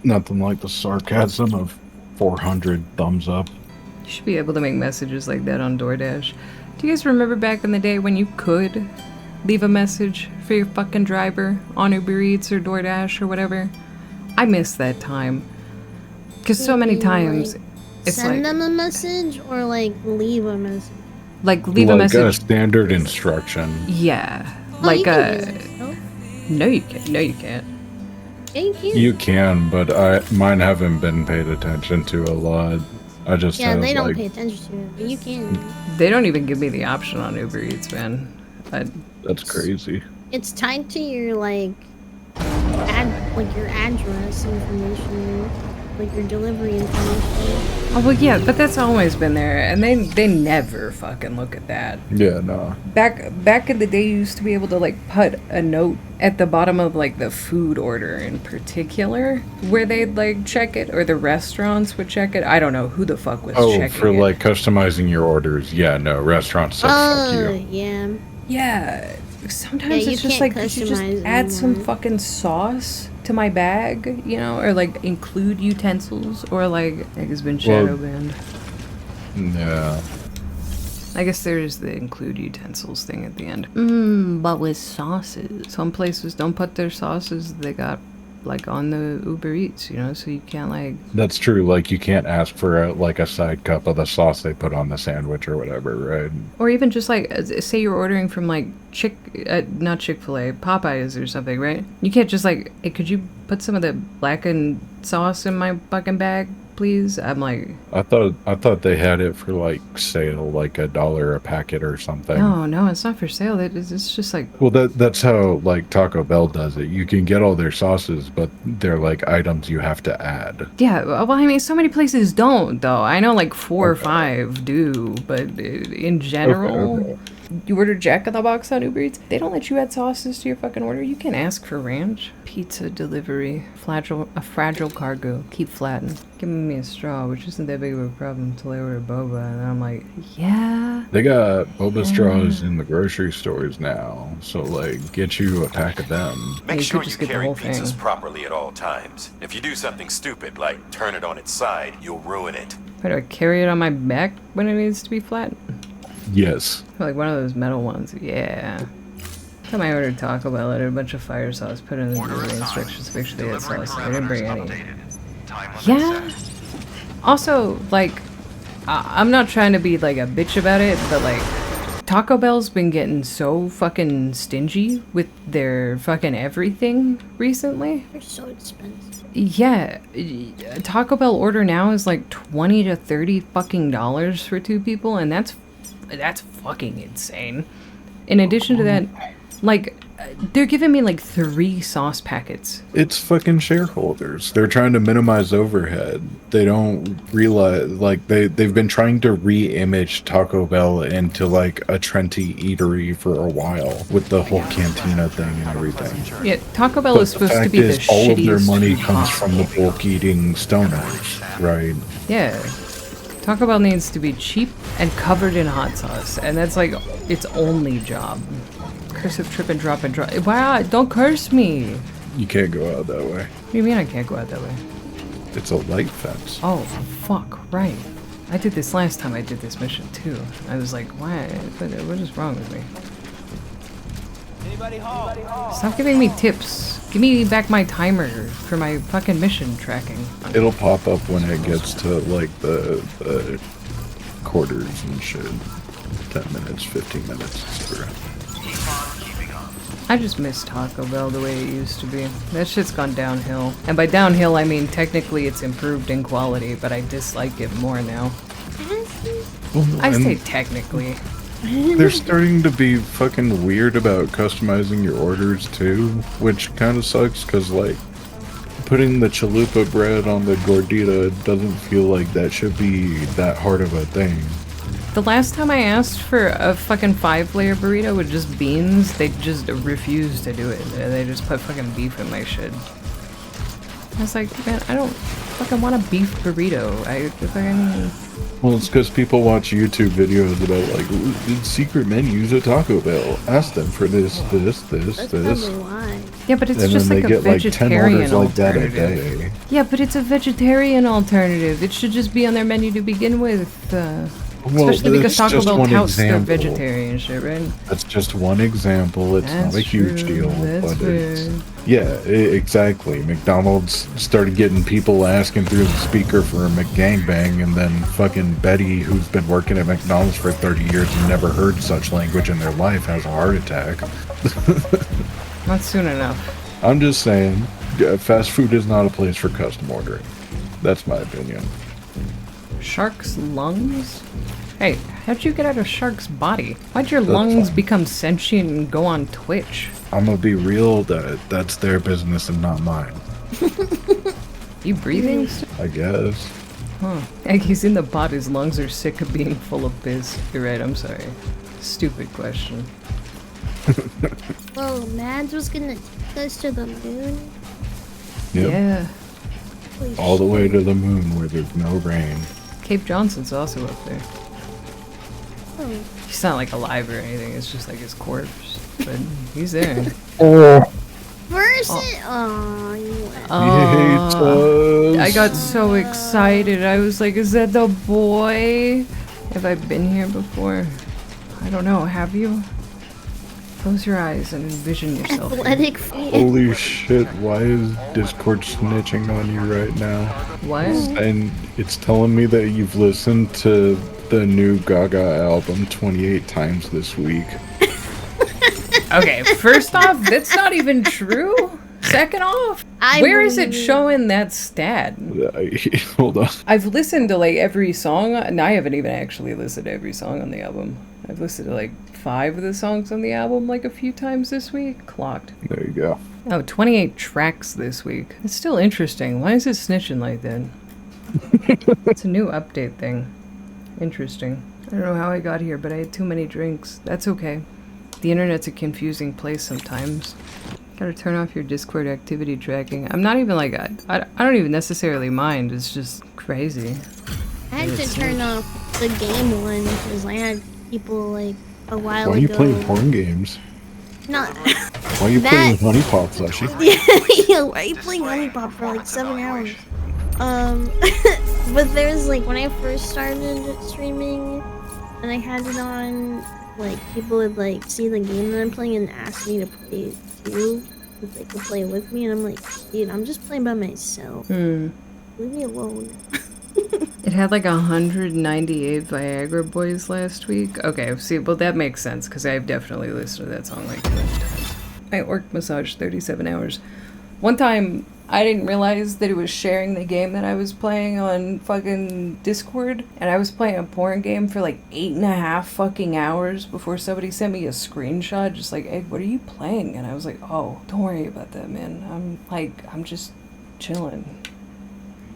Nothing like the sarcasm of 400 thumbs up. You should be able to make messages like that on DoorDash. Do you guys remember back in the day when you could leave a message for your fucking driver on Uber Eats or DoorDash or whatever? I miss that time. Because so many times it's send like... them a message or like leave a message? Like leave a message... Like a standard instruction. Yeah. Oh, Like you can use it, no? No, you can't. No, you can't. Yeah, you can. You can, but mine haven't been paid attention to a lot. I just Yeah, have, they don't like, pay attention to it, but you can. They don't even give me the option on Uber Eats, man. That's crazy. It's tied to your like your address information, like your delivery information. Oh well, yeah, but that's always been there, and they never fucking look at that. Yeah, no. Back in the day, you used to be able to like put a note at the bottom of like the food order in particular, where they'd like check it, or the restaurants would check it. I don't know who the fuck was checking it. Oh, for like customizing your orders. Yeah, no, restaurants said fuck you. Yeah. Yeah. Sometimes Yeah, it's just can't like, could you just add some fucking sauce? to my bag, you know, or like include utensils, or like egg has been shadow banned. Yeah. I guess there's the include utensils thing at the end. But with sauces. Some places don't put their sauces they got like on the Uber Eats, you know, so you can't like... That's true, like you can't ask for a side cup of the sauce they put on the sandwich or whatever, right? Or even just like, say you're ordering from like not Chick-fil-A, Popeyes or something, right? You can't just like, hey, could you put some of the blackened sauce in my fucking bag, please? I'm like... I thought they had it for like sale, like $1 a packet or something. No, it's not for sale. It's just like... Well, that's how like Taco Bell does it. You can get all their sauces, but they're like items you have to add. Yeah, well, I mean, so many places don't, though. I know like 4 or 5 do, but in general... Okay. You order Jack in the Box on Uber Eats, they don't let you add sauces to your fucking order. You can ask for ranch. Pizza delivery. A fragile cargo. Keep flatten. Giving me a straw, which isn't that big of a problem until I order boba, and I'm like, yeah. They got boba straws in the grocery stores now, so like get you a pack of them. Make sure you carry pizzas properly at all times. If you do something stupid like turn it on its side, you'll ruin it. Why do I carry it on my back when it needs to be flat? Yes. Like one of those metal ones, yeah. Time I ordered Taco Bell, I ordered a bunch of fire sauce, put it in the delivery instructions to make sure they had sauce. I didn't bring any. Yeah. Also, like, I'm not trying to be like a bitch about it, but like, Taco Bell's been getting so fucking stingy with their fucking everything recently. They're so expensive. Yeah, Taco Bell order now is like $20 to $30 fucking dollars for 2 people, and that's fucking insane. In addition to that, like, they're giving me like 3 sauce packets. It's fucking shareholders. They're trying to minimize overhead. They don't realize, like, they've been trying to re-image Taco Bell into like a trendy eatery for a while with the whole cantina thing and everything. Yeah, Taco Bell is supposed to be the shittiest. All of their money comes from the bulk eating stoners, right? Yeah. Taco Bell needs to be cheap and covered in hot sauce, and that's like its only job. Cursive trip and drop and drop. Wow, don't curse me! You can't go out that way. What do you mean I can't go out that way? It's a light fence. Oh, fuck, right. I did this last time I did this mission too. I was like, why? What is wrong with me? Stop giving me tips. Give me back my timer for my fucking mission tracking. It'll pop up when it gets to like the quarters and shit. 10 minutes, 15 minutes. I just miss Taco Bell the way it used to be. That shit's gone downhill. And by downhill, I mean technically it's improved in quality, but I dislike it more now. I say technically. They're starting to be fucking weird about customizing your orders too, which kind of sucks because like putting the chalupa bread on the gordita doesn't feel like that should be that hard of a thing. The last time I asked for a fucking 5-layer burrito with just beans, they just refused to do it. They just put fucking beef in my shit. I was like, man, I don't fucking want a beef burrito. Well, it's because people watch YouTube videos about like secret menus at Taco Bell. Ask them for this. That's probably why. Yeah, but it's and just then like they a get vegetarian like 10 orders like that a alternative. day. Yeah, but it's a vegetarian alternative. It should just be on their menu to begin with. Especially because Taco Bell touts their vegetarian shit, right? That's just one example. It's not a huge deal, but it's... Yeah, exactly. McDonald's started getting people asking through the speaker for a McGangbang, and then fucking Betty, who's been working at McDonald's for 30 years and never heard such language in their life, has a heart attack. Not soon enough. I'm just saying, fast food is not a place for custom ordering. That's my opinion. Shark's lungs? Hey, how'd you get out of Shark's body? Why'd your lungs become sentient and go on Twitch? I'm gonna be real, that's their business and not mine. You breathing? I guess. Huh. Like he's in the pot, his lungs are sick of being full of piss. You're right, I'm sorry. Stupid question. Well, Mads was gonna take us to the moon? Yep. Yeah. All the way to the moon where there's no rain. Cape Johnson's also up there. Oh. He's not like alive or anything, it's just like his corpse. But he's there. Where Anderson? Oh, you He hates us. I got so excited. I was like, is that the boy? Have I been here before? I don't know. Have you? Close your eyes and envision yourself. Athletic feet. Holy shit, why is Discord snitching on you right now? What? And it's telling me that you've listened to the new Gaga album 28 times this week. Okay, first off, that's not even true. Second off, where is it showing that stat? Hold on. I've listened to like every song, and I haven't even actually listened to every song on the album. I've listened to like 5 of the songs on the album like a few times this week. Clocked. There you go. Oh, 28 tracks this week. It's still interesting. Why is it snitching like that? It's a new update thing. Interesting. I don't know how I got here, but I had too many drinks. That's okay. The internet's a confusing place sometimes. Gotta turn off your Discord activity tracking. I'm not even like, I don't even necessarily mind. It's just crazy. I had to turn off the game one because I had people like a while ago. Why are you playing porn games? Not. Why are you playing Honey Pop, Fleshy? Yeah, why are you playing Honey Pop for like 7 hours? But there's like when I first started streaming and I had it on, like people would like see the game that I'm playing and ask me to play too, if they could play with me, and I'm like, dude, I'm just playing by myself. Leave me alone. It had like 198 Viagra Boys last week. Okay, see, well that makes sense because I've definitely listened to that song like 2 times. I orc massage 37 hours. One time, I didn't realize that it was sharing the game that I was playing on fucking Discord, and I was playing a porn game for like 8.5 fucking hours before somebody sent me a screenshot just like, hey, what are you playing? And I was like, oh, don't worry about that, man. I'm just chilling.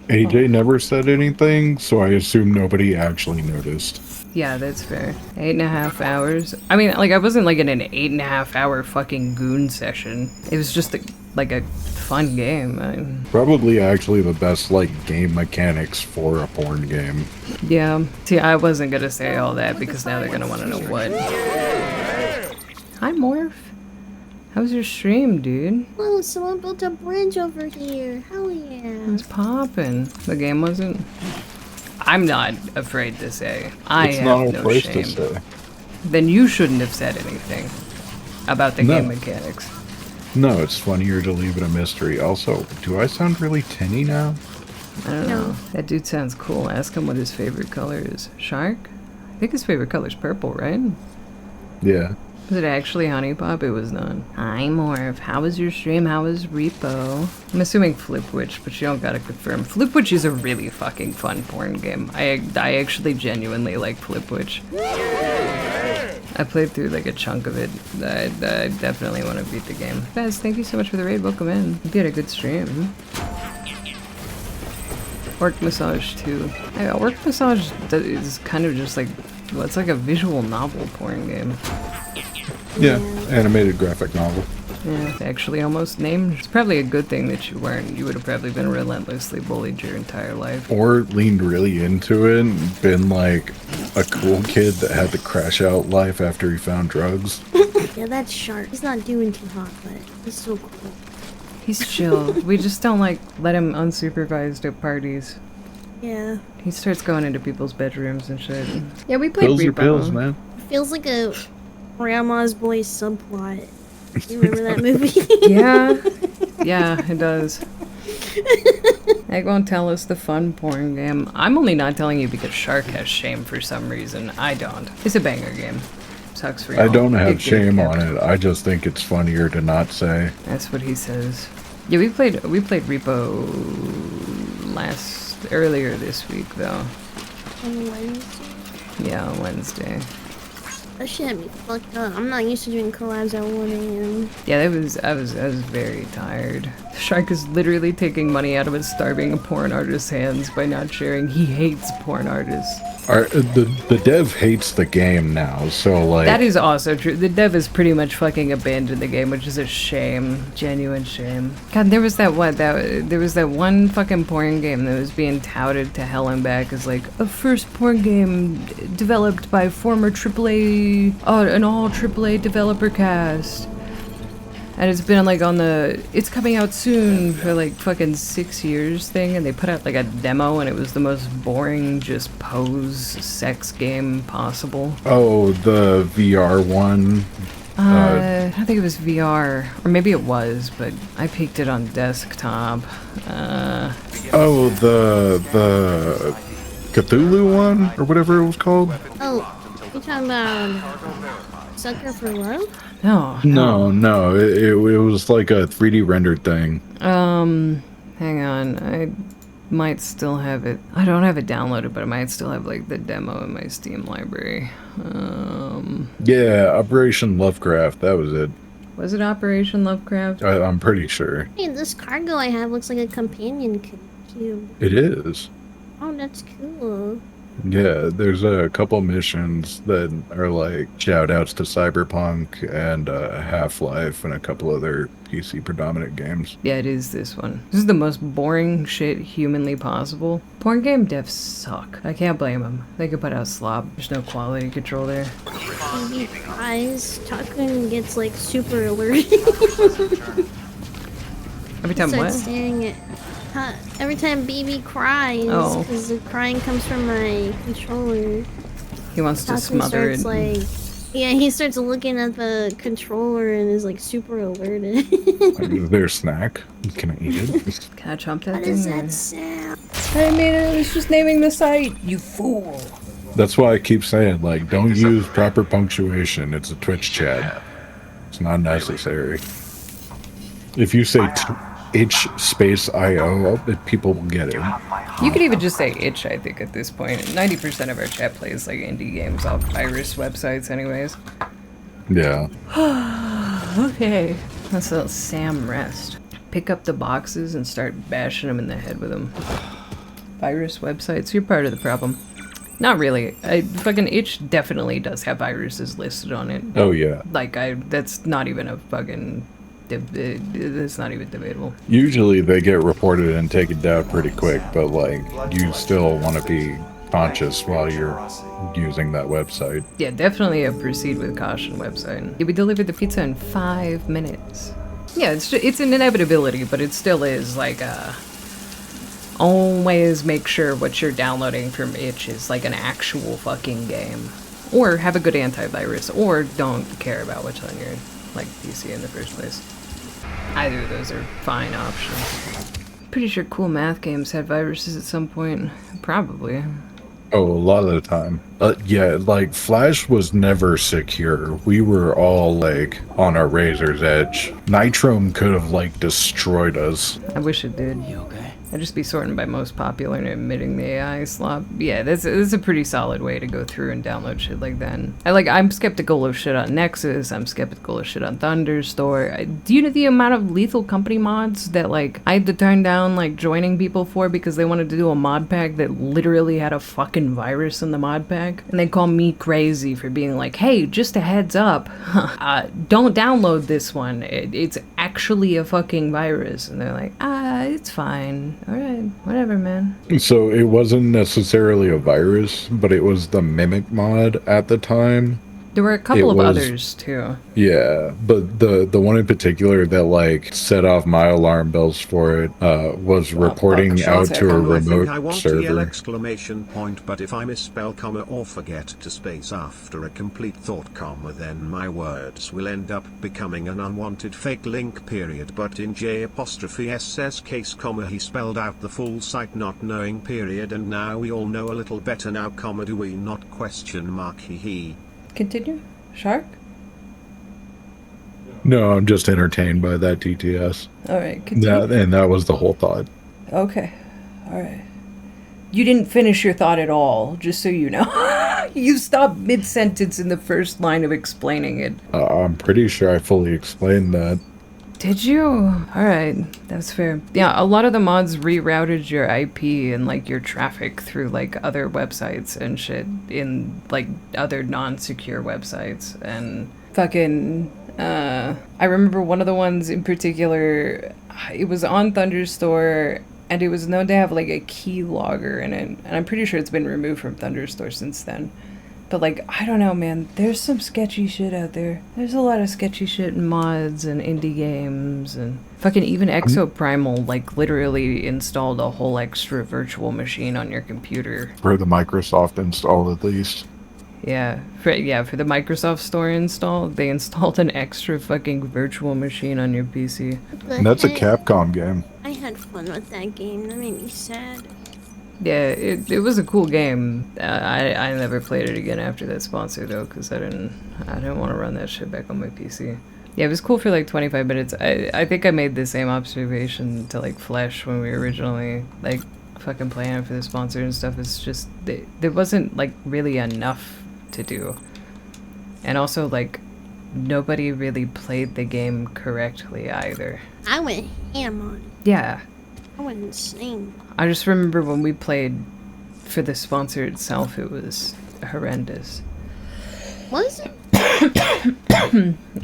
AJ never said anything, so I assume nobody actually noticed. Yeah, that's fair. 8.5 hours. I mean, like, I wasn't like in an 8.5 hour fucking goon session. It was just like a fun game. Probably actually the best like game mechanics for a porn game. Yeah. See, I wasn't gonna say all that because now they're gonna want to know what. Hi, Morph. How was your stream, dude? Oh, someone built a bridge over here. Hell yeah. It's poppin'. The game wasn't. I'm not afraid to say. I It's have not no a place shame. to say. Then you shouldn't have said anything about the game mechanics. No, it's funnier to leave it a mystery. Also, do I sound really tinny now? I don't know. That dude sounds cool. Ask him what his favorite color is. Shark? I think his favorite color is purple, right? Yeah. Was it actually Honey Pop? It was not. Hi, Morph. How was your stream? How was Repo? I'm assuming Flipwitch, but you don't gotta confirm. Flipwitch is a really fucking fun porn game. I actually genuinely like Flipwitch. I played through like a chunk of it. I definitely want to beat the game. Guys, thank you so much for the raid. Welcome in. You had a good stream. Orc Massage too. Orc Massage is kind of just like, well, it's like a visual novel porn game. Yeah, animated graphic novel. Yeah, it's actually almost named. It's probably a good thing that you weren't. You would have probably been relentlessly bullied your entire life. Or leaned really into it and been like a cool kid that had to crash out life after he found drugs. Yeah, that's Shark. He's not doing too hot, but he's so cool. He's chill. We just don't like let him unsupervised at parties. Yeah. He starts going into people's bedrooms and shit. Yeah, we played Pills are Repo. pills, man. It feels like a Grandma's Boy subplot. You remember that movie? Yeah. Yeah, it does. Egg won't tell us the fun porn game. I'm only not telling you because Shark has shame for some reason. I don't. It's a banger game. Sucks for you. I don't have shame on it. I just think it's funnier to not say. That's what he says. Yeah, we played Repo earlier this week though. On Wednesday? Yeah, on Wednesday. That shit had me fucked up. I'm not used to doing collabs at 1 a.m. Yeah, I was very tired. Shark is literally taking money out of a starving porn artist's hands by not sharing. He hates porn artists. The dev hates the game now, so like... That is also true. The dev has pretty much fucking abandoned the game, which is a shame. Genuine shame. God, there was that one fucking porn game that was being touted to hell and back as like a first porn game developed by former AAA, an all AAA developer cast. And it's been like on the it's coming out soon for like fucking 6 years thing, and they put out like a demo and it was the most boring just pose sex game possible. Oh, the VR one. I don't think it was VR, or maybe it was, but I peeked it on desktop. Oh, the Cthulhu one or whatever it was called. Oh, you talking about Sucker for Love? No, it was like a 3D rendered thing. Hang on, I might still have it. I don't have it downloaded, but I might still have like the demo in my Steam library. Yeah, Operation Lovecraft, that was it. Was it Operation Lovecraft? I'm pretty sure. Hey, this cargo I have looks like a companion cube. It is. Oh, that's cool. Yeah, there's a couple missions that are like shout outs to Cyberpunk and Half-Life and a couple other PC predominant games. Yeah, it is this one. This is the most boring shit humanly possible. Porn game devs suck. I can't blame them. They could put out slop. There's no quality control there. Baby cries. Takun gets like super alerted. Every time what? Staring at, every time baby cries, because the crying comes from my controller. He wants to smother it. Like, yeah, he starts looking at the controller and is like super alerted. Is there a snack? Can I eat it? Can I chomp that What thing? is that sound? I mean, I was just naming the site, you fool. That's why I keep saying, like, don't use proper punctuation. It's a Twitch chat. It's not necessary. If you say itch space IO, people will get it. You could even just say itch, I think, at this point. 90% of our chat plays like indie games off virus websites anyways. Yeah. Okay. Let's let Sam rest. Pick up the boxes and start bashing them in the head with them. Virus websites, you're part of the problem. Not really. Fucking itch definitely does have viruses listed on it. Oh, yeah. Like, that's not even a fucking... It's not even debatable. Usually they get reported and taken down pretty quick, but like you still want to be conscious while you're using that website. Yeah, definitely a proceed with caution website. We delivered the pizza in 5 minutes. Yeah, it's an inevitability, but it still is like always make sure what you're downloading from itch is like an actual fucking game, or have a good antivirus, or don't care about what's on your like PC in the first place. Either of those are fine options. Pretty sure cool math games had viruses at some point. Probably. Oh, a lot of the time. Yeah, like Flash was never secure. We were all like on our razor's edge. Nitrome could have like destroyed us. I wish it did. You okay? I'd just be sorting by most popular and admitting the AI slop. Yeah, that's a pretty solid way to go through and download shit like that. I'm skeptical of shit on Nexus. I'm skeptical of shit on Thunderstore. Do you know the amount of Lethal Company mods that like I had to turn down like joining people for because they wanted to do a mod pack that literally had a fucking virus in the mod pack? And they call me crazy for being like, hey, just a heads up, don't download this one. It's actually a fucking virus. And they're like, it's fine. All right, whatever, man. So it wasn't necessarily a virus, but it was the Mimic mod at the time. There were a couple of others too. Yeah, but the one in particular that like set off my alarm bells for it was reporting out to a remote I want server. to yell exclamation point, but if I misspell comma or forget to space after a complete thought comma, then my words will end up becoming an unwanted fake link period. But in J''S case comma he spelled out the full site not knowing period, and now we all know a little better now comma do we not question mark he. Continue? Shark? No, I'm just entertained by that TTS. Alright, continue. That was the whole thought. Okay. Alright. You didn't finish your thought at all, just so you know. You stopped mid-sentence in the first line of explaining it. I'm pretty sure I fully explained that. Did you? Alright, that's fair. Yeah, a lot of the mods rerouted your IP and like your traffic through like other websites and shit in like other non-secure websites. And fucking, I remember one of the ones in particular, it was on Thunderstore and it was known to have like a key logger in it. And I'm pretty sure it's been removed from Thunderstore since then. But, like, I don't know, man. There's some sketchy shit out there. There's a lot of sketchy shit in mods and indie games and fucking even Exoprimal, like, literally installed a whole extra virtual machine on your computer. For the Microsoft install, at least. Yeah, for the Microsoft Store install, they installed an extra fucking virtual machine on your PC. And that's a Capcom game. I had fun with that game. That made me sad. Yeah, it was a cool game. I never played it again after that sponsor though, because I didn't want to run that shit back on my PC. Yeah, it was cool for like 25 minutes. I think I made the same observation to like Flesh when we were originally like fucking playing it for the sponsor and stuff. It's just there wasn't like really enough to do, and also like nobody really played the game correctly either. I went ham on it. Yeah. I went insane. I just remember when we played for the sponsor itself, it was horrendous. Was it?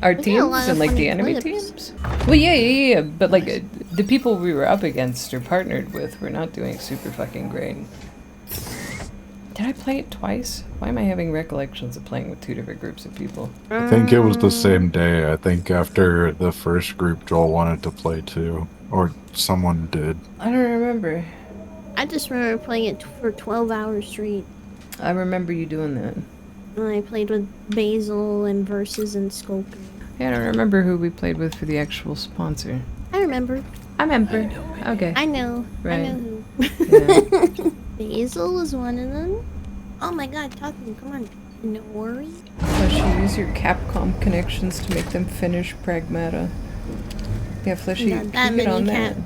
Our teams and like the enemy teams? Well, yeah. But like the people we were up against or partnered with were not doing super fucking great. Did I play it twice? Why am I having recollections of playing with two different groups of people? I think it was the same day. I think after the first group, Joel wanted to play too. Or someone did. I don't remember. I just remember playing it for 12 hours straight. I remember you doing that. And I played with Basil and Versus and Skulker. Yeah, I don't remember who we played with for the actual sponsor. I remember. Okay. I know. Right. I know who. Yeah. Basil was one of them. Oh my god, talking, come on. Nori? Fleshy, use your Capcom connections to make them finish Pragmata. Yeah, Fleshy, Not that keep it on many that.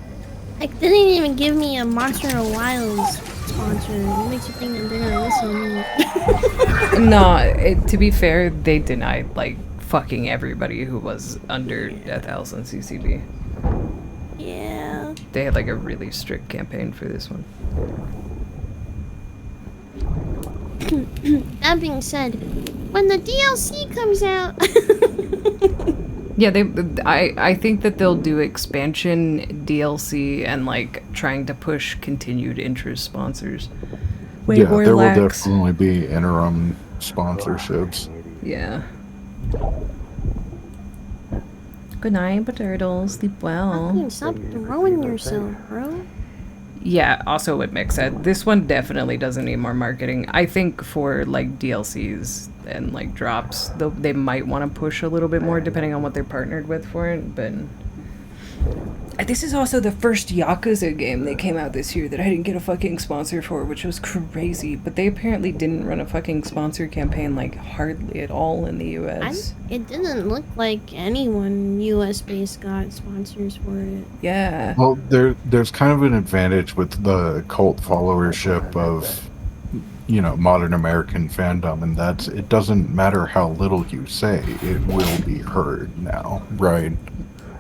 Like, they didn't even give me a Monster of Wilds sponsor. It makes you think that they're gonna listen to me. No, to be fair, they denied, like, fucking everybody who was under Death House and CCB. Yeah. They had, like, a really strict campaign for this one. That being said, when the DLC comes out... Yeah, I think that they'll do expansion, DLC, and, like, trying to push continued interest sponsors. Yeah, there will definitely be interim sponsorships. Yeah. Good night, Turtles. Sleep well. Fucking stop throwing yourself, bro. Yeah, also with Mixed, this one definitely doesn't need more marketing. I think for like DLCs and like drops, they might want to push a little bit more depending on what they're partnered with for it, but this is also the first Yakuza game that came out this year that I didn't get a fucking sponsor for, which was crazy, but they apparently didn't run a fucking sponsor campaign like hardly at all in the US. It didn't look like anyone US-based got sponsors for it. Yeah. Well, there's kind of an advantage with the cult followership of, you know, modern American fandom, and that's, it doesn't matter how little you say, it will be heard now, right?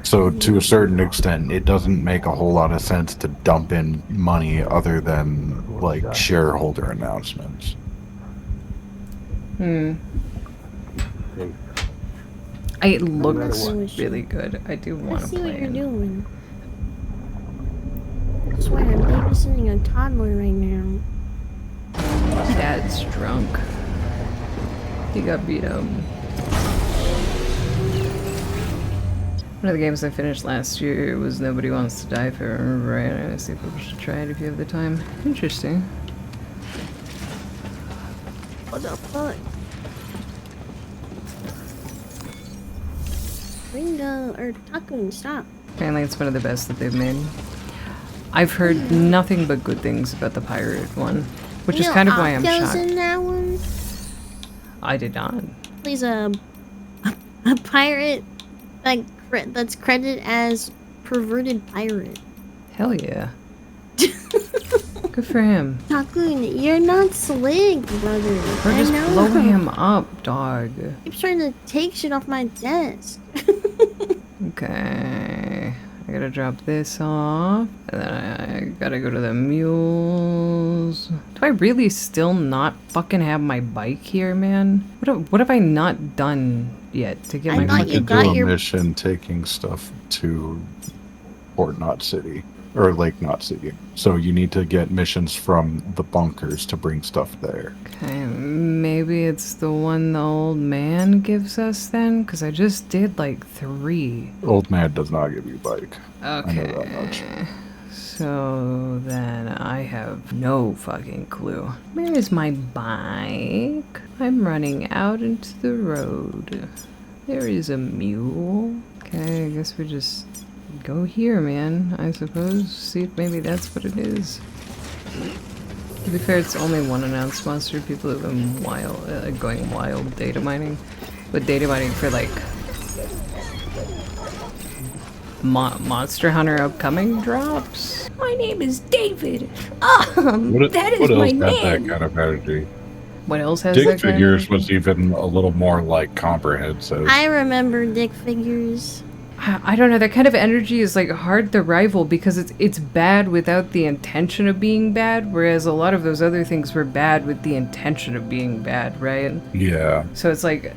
So to a certain extent, it doesn't make a whole lot of sense to dump in money other than, like, shareholder announcements. It looks really good. I do want to see play what you're it. doing. I swear, I'm babysitting a toddler right now. Dad's drunk. He got beat up. One of the games I finished last year was Nobody Wants to Die, if I remember right. I see people should try it if you have the time. Interesting. What the fuck? Ringo, or Taku, stop. Apparently it's one of the best that they've made. I've heard nothing but good things about the pirate one, which is kind of why I'm shocked. In that one? I did not. Please, a pirate like that's credited as perverted pirate. Hell yeah. Good for him. Takun, you're not slick, brother. Or just blow him up, dog. Keep trying to take shit off my desk. Okay. I gotta drop this off. And then I gotta go to the mules. Do I really still not fucking have my bike here, man? What have I not done yet to get my I fucking could do a mission taking stuff to Port Knot City. or Lake Not see you. So you need to get missions from the bunkers to bring stuff there. Okay, maybe it's the one the old man gives us then? Because I just did like 3. Old man does not give you bike. Okay. I know that much. So then I have no fucking clue. Where is my bike? I'm running out into the road. There is a mule. Okay, I guess we just go here, man, I suppose. See if maybe that's what it is. To be fair, it's only one announced monster. People have been wild, going wild data mining. But data mining for like Monster Hunter upcoming drops. My name is David. That is my name. That kind of energy. What else has Dick that kind of Figures energy? was even a little more like comprehensive. I remember Dick Figures. I don't know, that kind of energy is like hard to rival because it's bad without the intention of being bad, whereas a lot of those other things were bad with the intention of being bad, right? Yeah. So it's like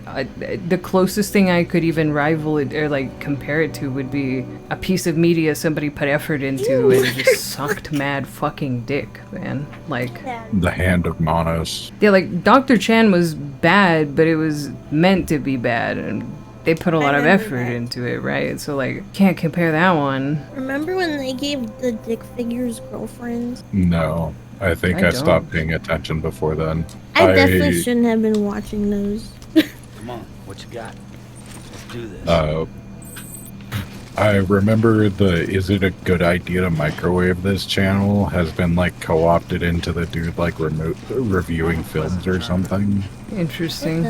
the closest thing I could even rival it or like compare it to would be a piece of media somebody put effort into and just sucked mad fucking dick, man. Like The Hand of Manos. yeah, like Dr. Chan was bad, but it was meant to be bad, and they put a lot of effort into it, right? So like, can't compare that one. Remember when they gave the Dick Figures girlfriends? No. I think I I stopped don't. paying attention before then. I definitely shouldn't have been watching those. Come on, what you got? Let's do this. I remember the Is It a Good Idea to Microwave This channel has been like co-opted into the dude like reviewing films or something. Interesting.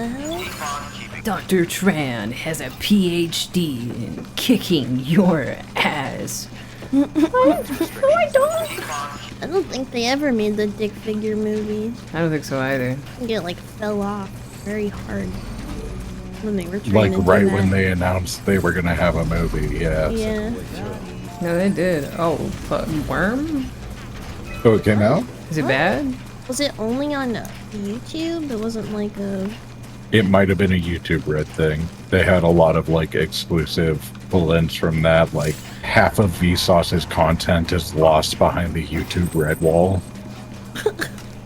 Dr. Tran has a PhD in kicking your ass. No, I don't. I don't think they ever made the Dick Figure movie. I don't think so either. I think it like fell off very hard when they were trying Like to do right that. when they announced they were gonna have a movie, yeah. Yeah. No, they did. Oh, Worm? Oh, it came out? Is it bad? Was it only on YouTube? It wasn't like a... It might have been a YouTube Red thing. They had a lot of like exclusive pull-ins from that. Like half of Vsauce's content is lost behind the YouTube Red wall.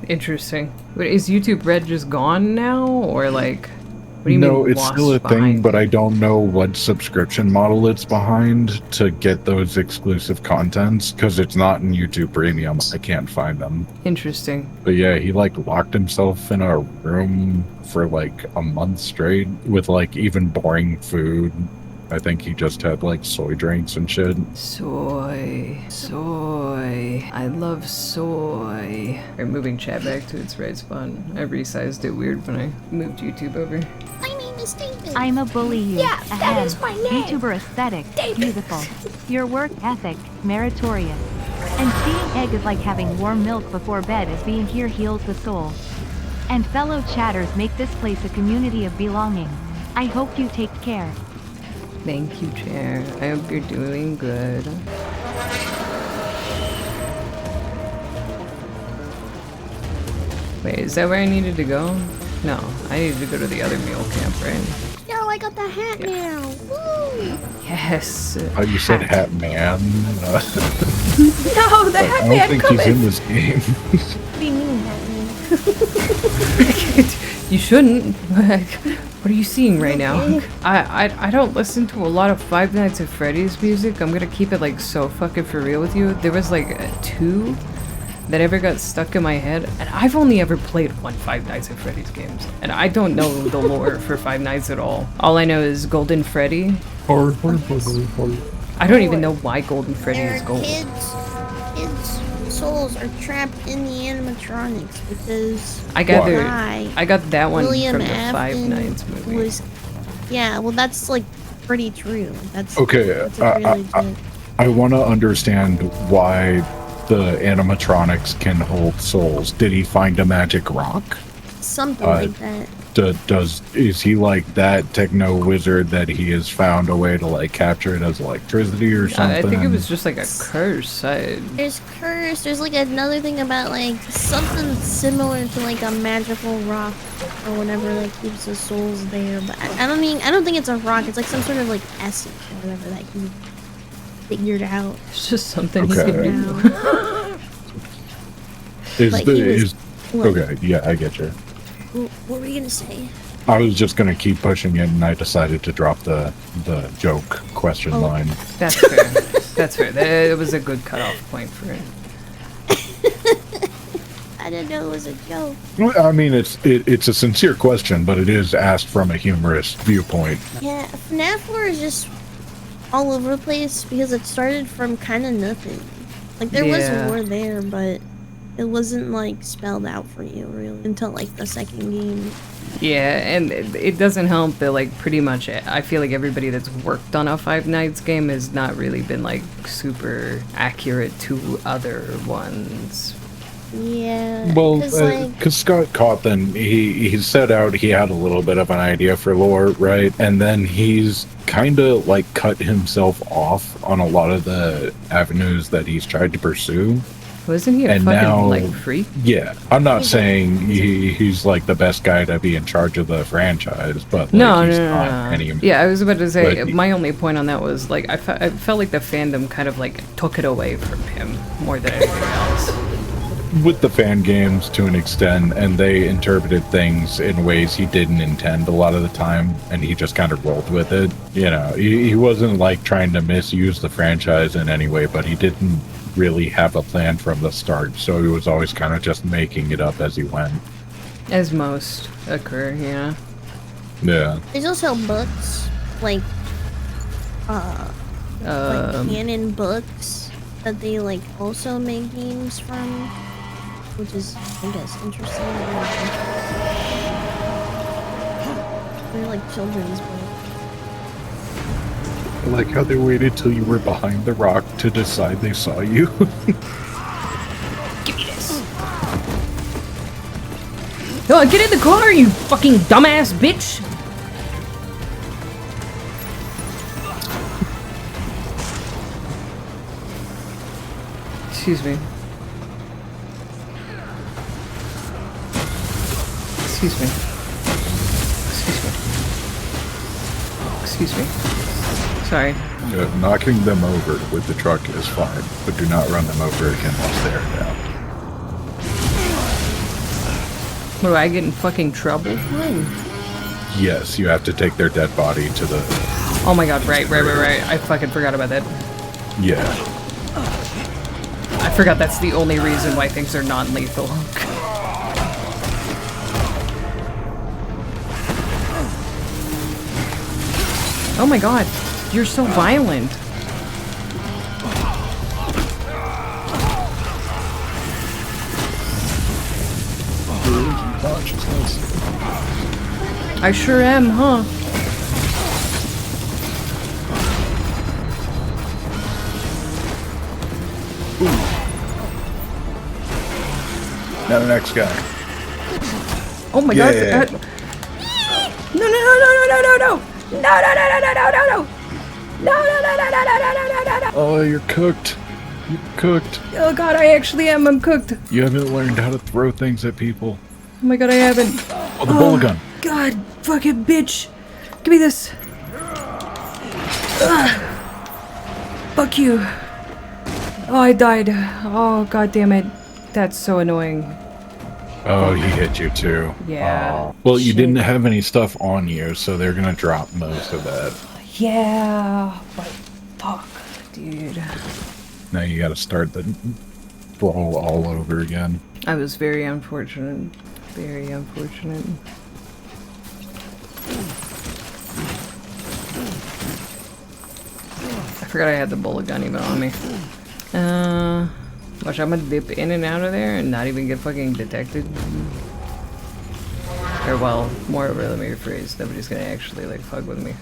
Interesting. But is YouTube Red just gone now? Or like, what do you No, mean it's lost still a thing, behind? but I don't know what subscription model it's behind to get those exclusive contents, because it's not in YouTube Premium. I can't find them. Interesting. But yeah, he like locked himself in a room for like a month straight with like even boring food. I think he just had like soy drinks and shit. Soy. I love soy. Alright, moving chat back to its right spot. I resized it weird when I moved YouTube over. My name is David. I'm a bully you. Yeah, that Ahem. is my name. VTuber aesthetic, beautiful. Your work ethic, meritorious. And seeing egg is like having warm milk before bed as being here heals the soul. And fellow chatters make this place a community of belonging. I hope you take care. Thank you, Chair. I hope you're doing good. Wait, is that where I needed to go? No, I needed to go to the other mule camp, right? Yo, I got the hat now. Woo! Yes. Oh, you said Hat Man? No, the I Hat don't Man think coming. he's in this game. What do you mean, Batman? You shouldn't. What are you seeing right now? I don't listen to a lot of Five Nights at Freddy's music. I'm gonna keep it like so fucking for real with you. There was like 2 that ever got stuck in my head, and I've only ever played one Five Nights at Freddy's games, and I don't know the lore for Five Nights at all. All I know is Golden Freddy. I don't even know why Golden Freddy is gold. Kids' souls are trapped in the animatronics because I got that one William from the Five Afton Nights movie. Yeah, well, that's like pretty true. That's Okay, that's a really good. I want to understand why the animatronics can hold souls. Did he find a magic rock? Something like that. Is he like that techno wizard that he has found a way to like capture it as electricity or something? I think it was just like a curse. There's curse. There's like another thing about like something similar to like a magical rock or whatever that keeps the souls there. But I don't think it's a rock. It's like some sort of like essence or whatever that figured out. It's just something he Okay. can do. Like, he was- what? Okay, yeah, I get you. What were you gonna say? I was just gonna keep pushing it, and I decided to drop the joke question line. That's fair. That's fair. It was a good cutoff point for it. I didn't know it was a joke. Well, I mean, it's a sincere question, but it is asked from a humorous viewpoint. Yeah, FNAF 4 is just all over the place because it started from kind of nothing. Like, there was Yeah. a war there, but it wasn't, like, spelled out for you, really, until, like, the second game. Yeah, and it doesn't help that, like, pretty much I feel like everybody that's worked on a Five Nights game has not really been, like, super accurate to other ones. Yeah, Well, 'cause, like, because Scott Cawthon, he set out, he had a little bit of an idea for lore, right? And then he's kind of, like, cut himself off on a lot of the avenues that he's tried to pursue. Wasn't he a And fucking, now- like, freak? Yeah, I'm not saying he's, like, the best guy to be in charge of the franchise, but, like, No, he's no, not no. any... Yeah, I was about to say, but- my only point on that was, like, I felt like the fandom kind of, like, took it away from him more than anything else. with the fan games to an extent, and they interpreted things in ways he didn't intend a lot of the time, and he just kind of rolled with it. You know, he wasn't like trying to misuse the franchise in any way, but he didn't really have a plan from the start, so he was always kind of just making it up as he went. As most occur, yeah. Yeah. there's also books, like canon books that they, like, also make games from, which is, I guess, interesting. They're like children's books. I like how they waited till you were behind the rock to decide they saw you. Give me this. Oh, get in the car, you fucking dumbass bitch! Excuse me. Excuse me. Excuse me. Sorry. Knocking them over with the truck is fine, but do not run them over again once they are down. What, do I get in fucking trouble? Yes, you have to take their dead body to the... Oh my god, right. I fucking forgot about that. Yeah. I forgot that's the only reason why things are non-lethal. Oh my god, you're so violent. I sure am, huh? Now the next guy. Oh my Yeah. god. No. No. Oh, you're cooked. You're cooked. Oh god, I actually am. I'm cooked. You haven't learned how to throw things at people. Oh my god, I haven't. Oh, the bullet gun. God, fucking bitch. Give me this. Ugh. Fuck you. Oh, I died. Oh, god damn it. That's so annoying. Oh, he hit you too. Yeah. Oh. Well, you Shit. didn't have any stuff on you, so they're gonna drop most of that. Yeah, but fuck, dude. Now you gotta start the brawl all over again. I was very unfortunate. Very unfortunate. I forgot I had the bullet gun even on me. Watch, I'm gonna dip in and out of there and not even get fucking detected. Or well, moreover, let me rephrase, nobody's gonna actually like fuck with me.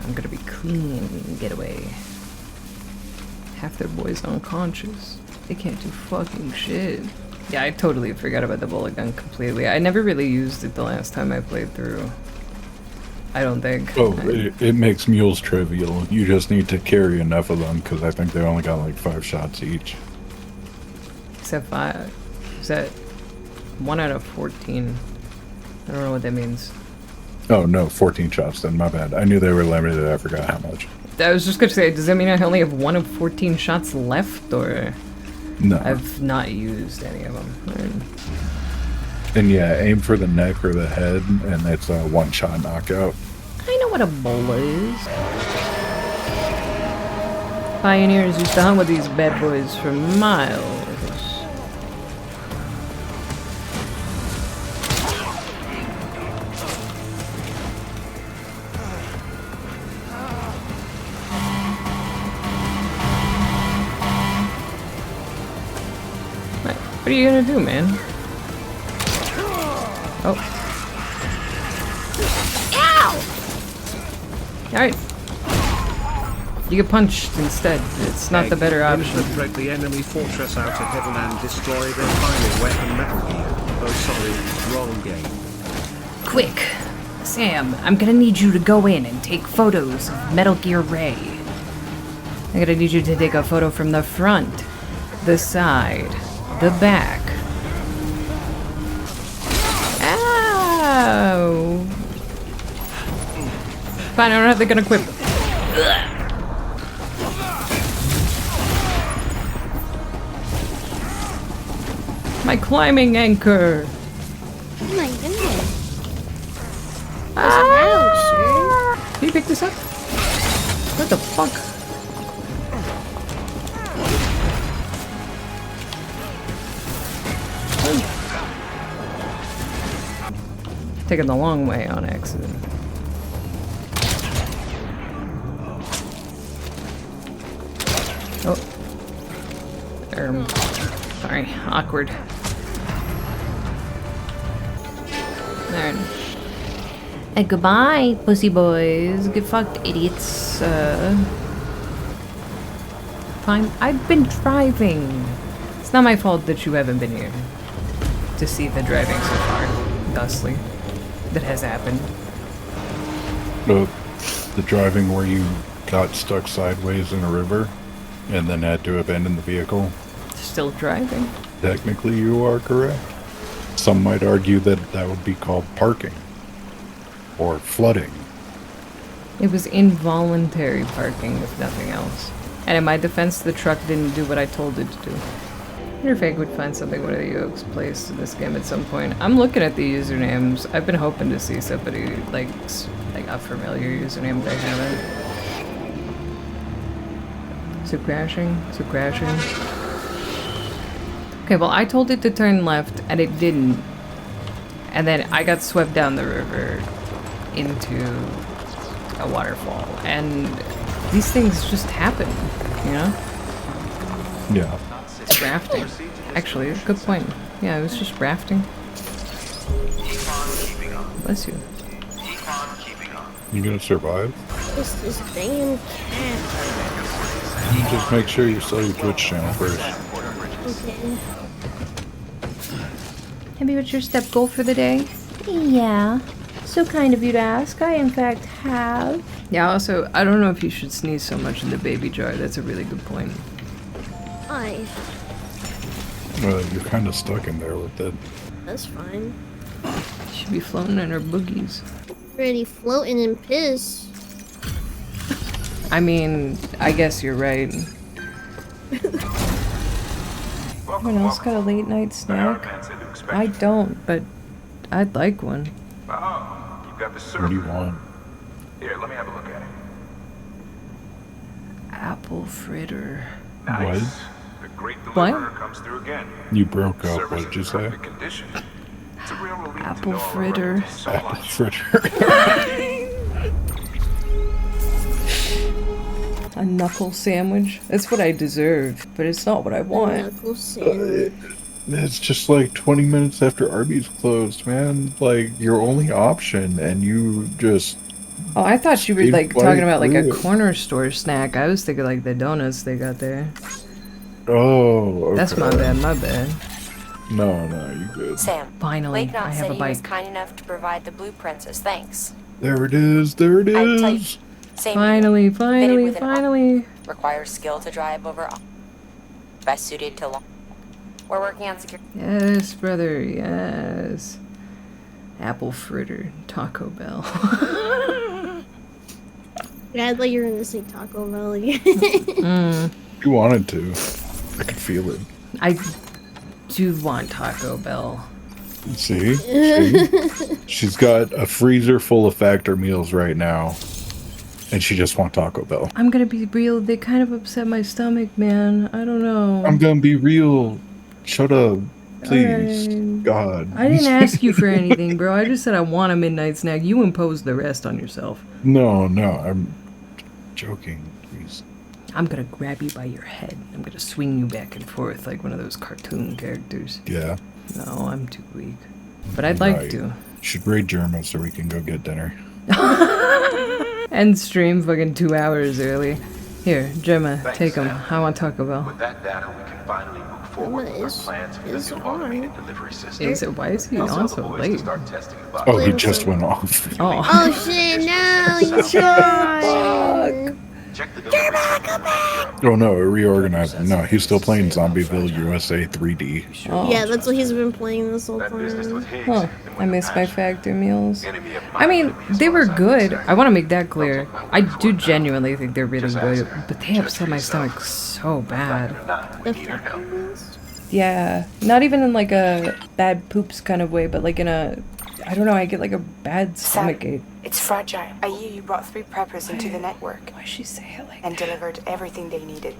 I'm gonna be clean and get away. Half their boys unconscious. They can't do fucking shit. Yeah, I totally forgot about the bullet gun completely. I never really used it the last time I played through. I don't think. Oh, it makes mules trivial. You just need to carry enough of them, because I think they only got like 5 shots each. Except 5. Is that 1 out of 14? I don't know what that means. Oh no, 14 shots then, my bad. I knew they were limited, I forgot how much. I was just gonna say, does that mean I only have 1 of 14 shots left, or...? No. I've not used any of them. And yeah, aim for the neck or the head, and it's a one-shot knockout. I know what a bola is. Pioneers used to hunt with these bad boys for miles. What are you gonna do, man? Oh. Ow! Alright. You get punched instead. It's not the better option. Infiltrate the enemy fortress out of heaven and destroy their final weapon, Metal Gear. Oh sorry, wrong game. Quick! Sam, I'm gonna need you to go in and take photos of Metal Gear Ray. I'm gonna need you to take a photo from the front, the side, the back. Ow! Fine, I don't have to gonna equip. My climbing anchor! Oh my goodness. Ah! Can you pick this up? What the fuck? Taking the long way on accident. Oh. Sorry, awkward. There. And goodbye, pussy boys. Get fucked, idiots. Fine. I've been driving. It's not my fault that you haven't been here to see the driving so far, thusly. That has happened. The driving where you got stuck sideways in a river and then had to abandon the vehicle. Still driving. Technically, you are correct. Some might argue that that would be called parking. Or flooding. It was involuntary parking, if nothing else. And in my defense, the truck didn't do what I told it to do. I wonder if I would find something one of the Yokes plays in this game at some point. I'm looking at the usernames. I've been hoping to see somebody like a familiar username, but I haven't. So crashing. Okay, well I told it to turn left and it didn't. And then I got swept down the river into a waterfall. And these things just happen, you know? Yeah. It's rafting. Actually, good point. Yeah, it was just rafting. Bless you. You gonna survive? It's this damn cat. You just make sure you sell your Twitch channel first. Okay. Happy with your step goal for the day? Yeah. So kind of you to ask. I in fact have. Yeah, also, I don't know if you should sneeze so much in the baby jar. That's a really good point. Why? You're kind of stuck in there with it. That's fine. You should be floating in her boogies. Already floating in piss. I mean, I guess you're right. Anyone else got a late night snack? I don't, but I'd like one. Oh, you got the What do you want? Here, let me have a look at it. Apple fritter. Nice. What? The great What? deliverer comes through again. You broke up. Service What did you in say? perfect condition. It's a real relief to Apple know our fritter. reputation so Apple much. fritter. A knuckle sandwich? That's what I deserve, but it's not what I want. Knuckle sandwich. It's just like 20 minutes after Arby's closed, man. Like, your only option, and you just... Oh, I thought you were Steve like White talking about like a threw it. corner store snack. I was thinking like the donuts they got there. Oh, okay. That's my bad, my bad. No, you good. Sam, Finally, Lake Knot I have said a he was bike. kind enough to provide the blueprints as thanks. There it is, there it I type- is. Same Finally, deal. Fitted finally, with an finally. requires skill to drive over. Best suited to long. We're working on security. Yes, brother, yes. Apple fritter, Taco Bell. Yeah, I thought you were gonna say Taco Bell again. You wanted to. I could feel it. I do want Taco Bell. See? She's got a freezer full of Factor meals right now, and she just wants Taco Bell. I'm gonna be real, they kind of upset my stomach, man. I don't know. I'm gonna be real. Shut up. Please. Alright. God. I didn't ask you for anything, bro. I just said I want a midnight snack. You imposed the rest on yourself. No, I'm joking. Please. I'm gonna grab you by your head. I'm gonna swing you back and forth like one of those cartoon characters. Yeah. No, I'm too weak. But I'd like to. You should raid Germa so we can go get dinner. End stream fucking 2 hours early. Here, Gemma, Thanks, take them. Sam. I want Taco Bell. With that data, we can finally move forward with our plans for the new automated delivery system. Is it? Why is he on so late? Oh, he just went off. Oh. Oh shit, no, you tried. Oh no, it reorganized. No, he's still playing Zombieville USA 3D. Oh. Yeah, that's what he's been playing this whole time. Huh. I miss my Factor meals. I mean, they were good. I want to make that clear. I do genuinely think they're really good, but they upset my stomach so bad. The Factor meals? Yeah, not even in like a bad poops kind of way, but like in a, I don't know, I get like a bad stomach ache. It's fragile. I hear you brought 3 preppers into the network. Why'd she say it like and delivered everything they needed.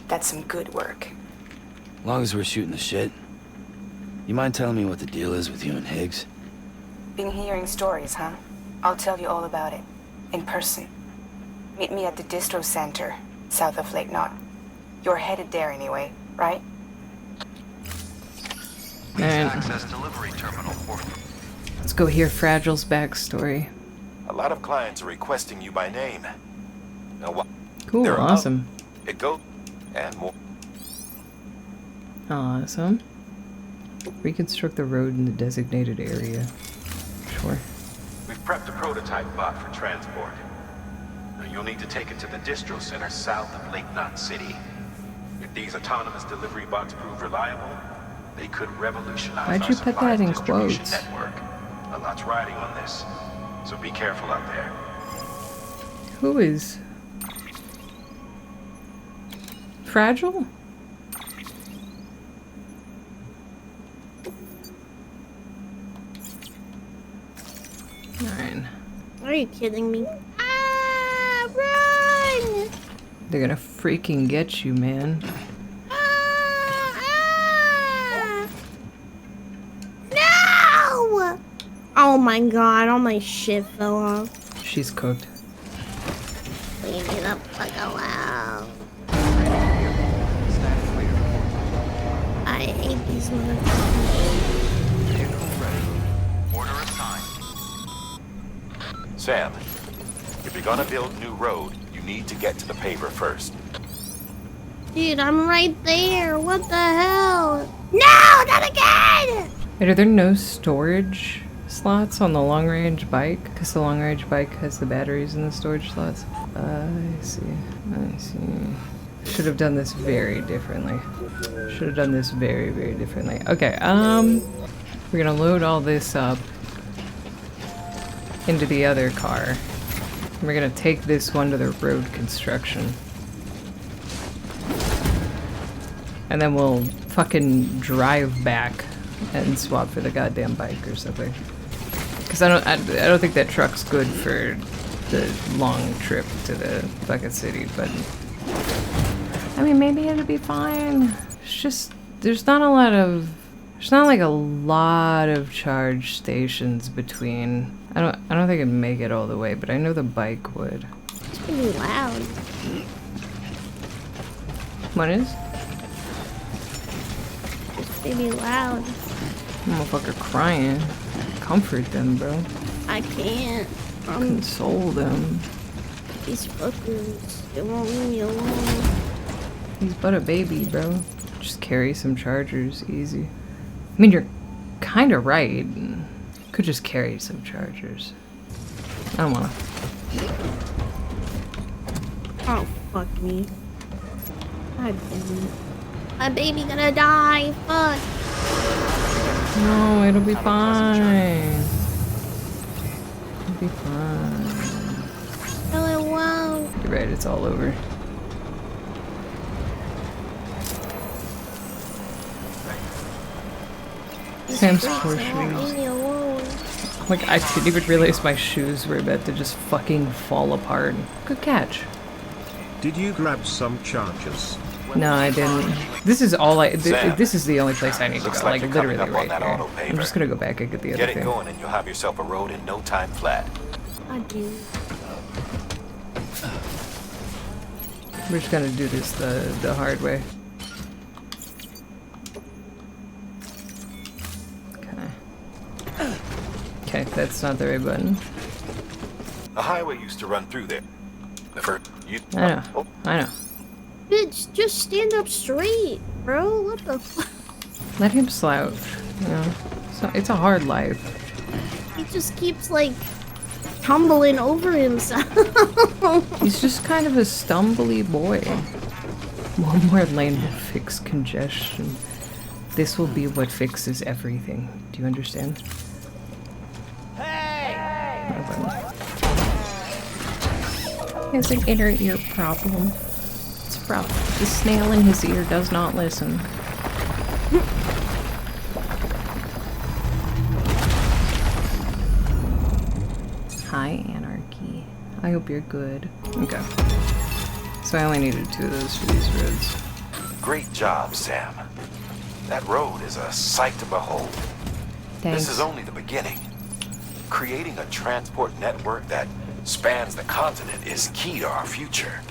That's some good work. As long as we're shooting the shit. You mind telling me what the deal is with you and Higgs? Been hearing stories, huh? I'll tell you all about it. In person. Meet me at the distro center, south of Lake Knot. You're headed there anyway, right? Access delivery terminal for... Let's go hear Fragile's backstory. A lot of clients are requesting you by name. Now, what? Cool, awesome. It goes and more. Awesome. Reconstruct the road in the designated area. Sure. We've prepped a prototype bot for transport. Now, you'll need to take it to the distro center south of Lake Knot City. If these autonomous delivery bots prove reliable, they could revolutionize Why'd our you put that in distribution quotes? network. A lot's riding on this, so be careful out there. Who is Fragile? Alright. Are you kidding me? Ah, run! They're gonna freaking get you, man. No! Oh my god, all my shit fell off. She's cooked. Leave me the fuck alone. I hate these motherfuckers. Order assigned. Sam, if you're gonna build new road, you need to get to the paver first. Dude, I'm right there. What the hell? No, not again! Wait, are there no storage slots on the long-range bike? Because the long-range bike has the batteries in the storage slots. I see. I see. Should have done this very differently. Should have done this very, very differently. Okay, we're gonna load all this up into the other car. We're gonna take this one to the road construction. And then we'll fucking drive back and swap for the goddamn bike or something. Because I don't think that truck's good for the long trip to the fucking city, but I mean, maybe it'll be fine. It's just, there's not like a lot of charge stations between. I don't think it'd make it all the way, but I know the bike would. It's gonna be loud. What is? It's gonna be loud. Motherfucker crying. Comfort them, bro. I can't. Console them. These fuckers, they won't leave me alone. He's but a baby, bro. Just carry some chargers, easy. I mean, you're kind of right. Could just carry some chargers. I don't wanna. Oh, fuck me. God damn it. My baby gonna die. Fuck. No, it'll be fine. be fine. No, it won't. You're right, it's all over. Sam's poor shoes. Like, I didn't even realize my shoes were about to just fucking fall apart. Good catch. Did you grab some chargers? No, I didn't. This is all Sam, this is the only place I need to looks go. like Like, you're coming literally up on right that here. auto paver. I'm just gonna go back and get the other Get it thing. going and you'll have yourself a road in no time flat. I do. We're just gonna do this the hard way. Okay. Okay, that's not the right button. A highway used to run through there. The first you I know. I know. Bitch, just stand up straight, bro. What the fuck? Let him slouch. You know, it's a hard life. He just keeps like tumbling over himself. He's just kind of a stumbly boy. One more lane will fix congestion. This will be what fixes everything. Do you understand? He has an inner ear problem. It's a problem. The snail in his ear does not listen. Hi, Anarchy. I hope you're good. Okay. So I only needed 2 of those for these roads. Great job, Sam. That road is a sight to behold. Thanks. This is only the beginning. Creating a transport network that spans the continent is key to our future.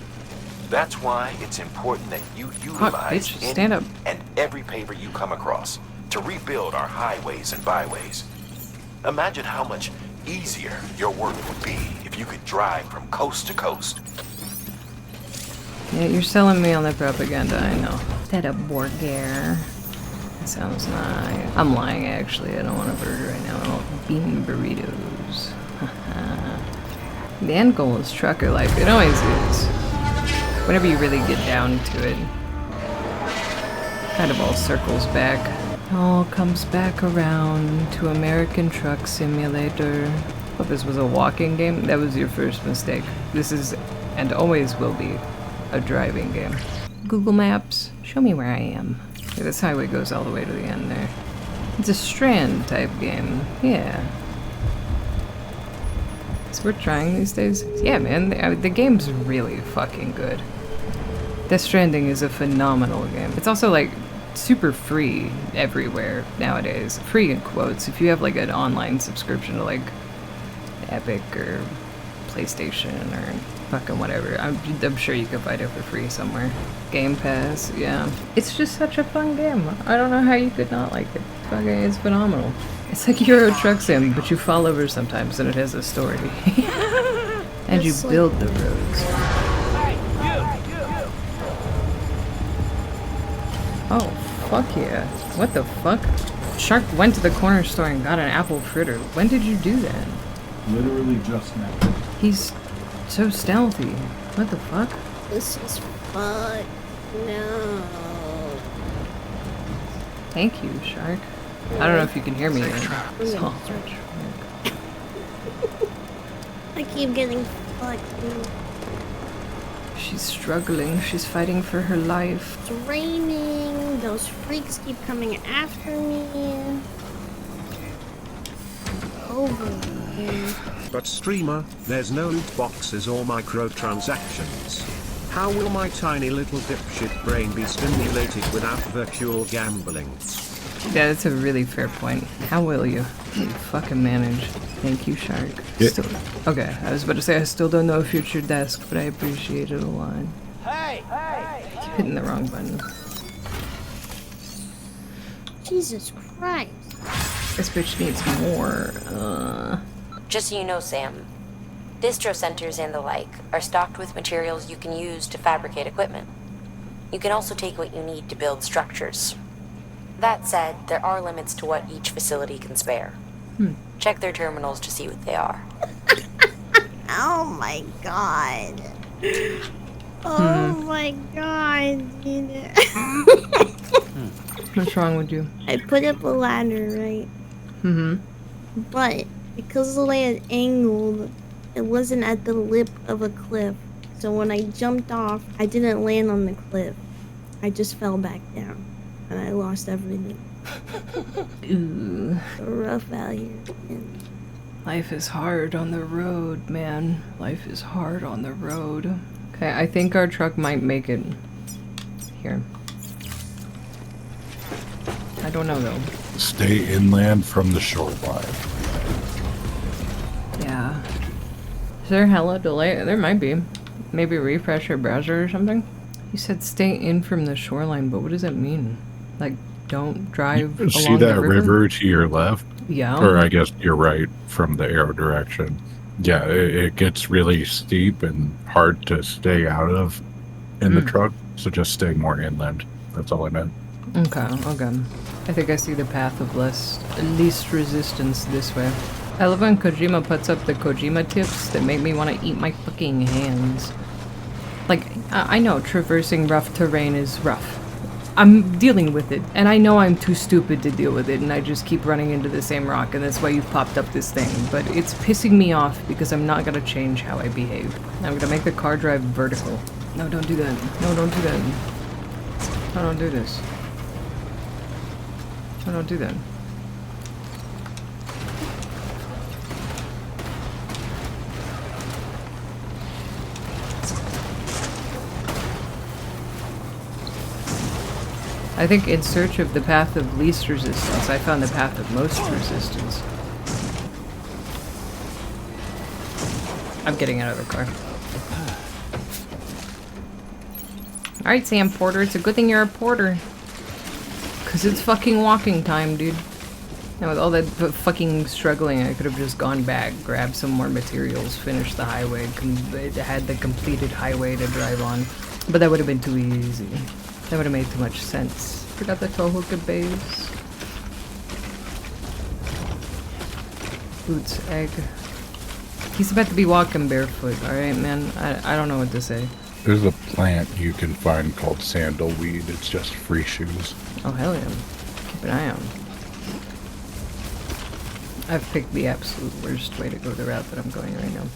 That's why it's important that you utilize bitch, stand up. and every paver you come across to rebuild our highways and byways. Imagine how much easier your work would be if you could drive from coast to coast. Yeah, you're selling me on the propaganda, I know. That a burger. That sounds nice. I'm lying, actually. I don't want a burger right now. I want bean burritos. The end goal is trucker life. It always is. Whenever you really get down to it. Kind of all circles back. All comes back around to American Truck Simulator. Thought this was a walking game. That was your first mistake. This is, and always will be, a driving game. Google Maps, show me where I am. Yeah, this highway goes all the way to the end there. It's a Strand type game. Yeah. It's worth trying these days. Yeah, man, the game's really fucking good. Death Stranding is a phenomenal game. It's also like super free everywhere nowadays. Free in quotes. If you have like an online subscription to like Epic or PlayStation or fucking whatever, I'm sure you can find it for free somewhere. Game Pass, yeah. It's just such a fun game. I don't know how you could not like it. It's phenomenal. It's like Euro Truck Sim, but you fall over sometimes and it has a story. And you build the roads. Oh, fuck yeah. What the fuck? Shark went to the corner store and got an apple fritter. When did you do that? Literally just now. He's so stealthy. What the fuck? This is fuck. No. Thank you, Shark. I don't know if you can hear me. So. I keep getting fucked. She's struggling. She's fighting for her life. It's raining. Those freaks keep coming after me. Over me. But streamer, there's no loot boxes or microtransactions. How will my tiny little dipshit brain be stimulated without virtual gambling? Yeah, that's a really fair point. How will you? You fucking manage. Thank you, Shark. Yeah. Okay, I was about to say I still don't know if it's your desk, but I appreciate it a lot. Hey! I keep hitting the wrong button. Jesus Christ. This bitch needs more. Just so you know, Sam, distro centers and the like are stocked with materials you can use to fabricate equipment. You can also take what you need to build structures. That said, there are limits to what each facility can spare. Check their terminals to see what they are. Oh my god. Oh my god, dude. What's wrong with you? I put up a ladder, right? Mm-hmm. But because of the way it angled, it wasn't at the lip of a cliff. So when I jumped off, I didn't land on the cliff. I just fell back down. And I lost everything. Ooh. So rough out here. And Life is hard on the road, man. Life is hard on the road. Okay, I think our truck might make it. Here. I don't know though. Stay inland from the shoreline. Yeah. Is there hella delay? There might be. Maybe refresh your browser or something? You said stay in from the shoreline, but what does that mean? Like, don't drive along See that the river to your left? Yeah. Or I guess you're right from the arrow direction. Yeah, it gets really steep and hard to stay out of in the truck, so just stay more inland. That's all I meant. Okay, okay. I think I see the path of least resistance this way. I love when Kojima puts up the Kojima tips that make me want to eat my fucking hands. Like, I know traversing rough terrain is rough. I'm dealing with it, and I know I'm too stupid to deal with it, and I just keep running into the same rock, and that's why you've popped up this thing. But it's pissing me off because I'm not gonna change how I behave. I'm gonna make the car drive vertical. No, don't do that. No, don't do that. No, don't do this. No, don't do that. I think in search of the path of least resistance, I found the path of most resistance. I'm getting out of the car. Alright, Sam Porter, it's a good thing you're a porter. Cause it's fucking walking time, dude. And with all that fucking struggling, I could have just gone back, grabbed some more materials, finished the highway, had the completed highway to drive on. But that would have been too easy. That would have made too much sense. Forgot the tow hook base. Boots, egg. He's about to be walking barefoot, alright, man? I don't know what to say. There's a plant you can find called sandalweed. It's just free shoes. Oh, hell yeah. Keep an eye on. I've picked the absolute worst way to go the route that I'm going right now.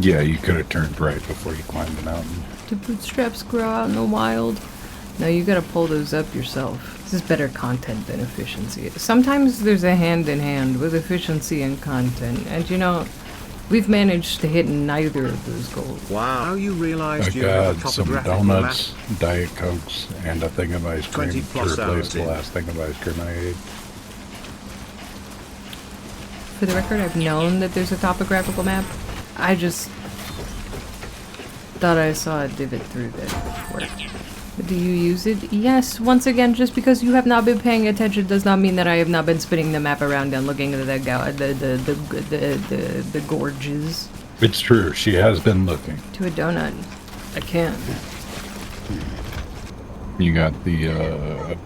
Yeah, you could have turned right before you climbed the mountain. Do bootstraps grow out in the wild? No, you gotta pull those up yourself. This is better content than efficiency. Sometimes there's a hand-in-hand with efficiency and content, and you know, we've managed to hit neither of those goals. Wow, you realized I you have a got some topographical donuts, map? Diet Cokes, and a thing of ice cream to 20+ replace hours the in. last thing of ice cream I ate. For the record, I've known that there's a topographical map. I just thought I saw a divot through there before. Do you use it? Yes. Once again, just because you have not been paying attention does not mean that I have not been spinning the map around and looking at the gorges. It's true. She has been looking. To a donut. I can't. You got the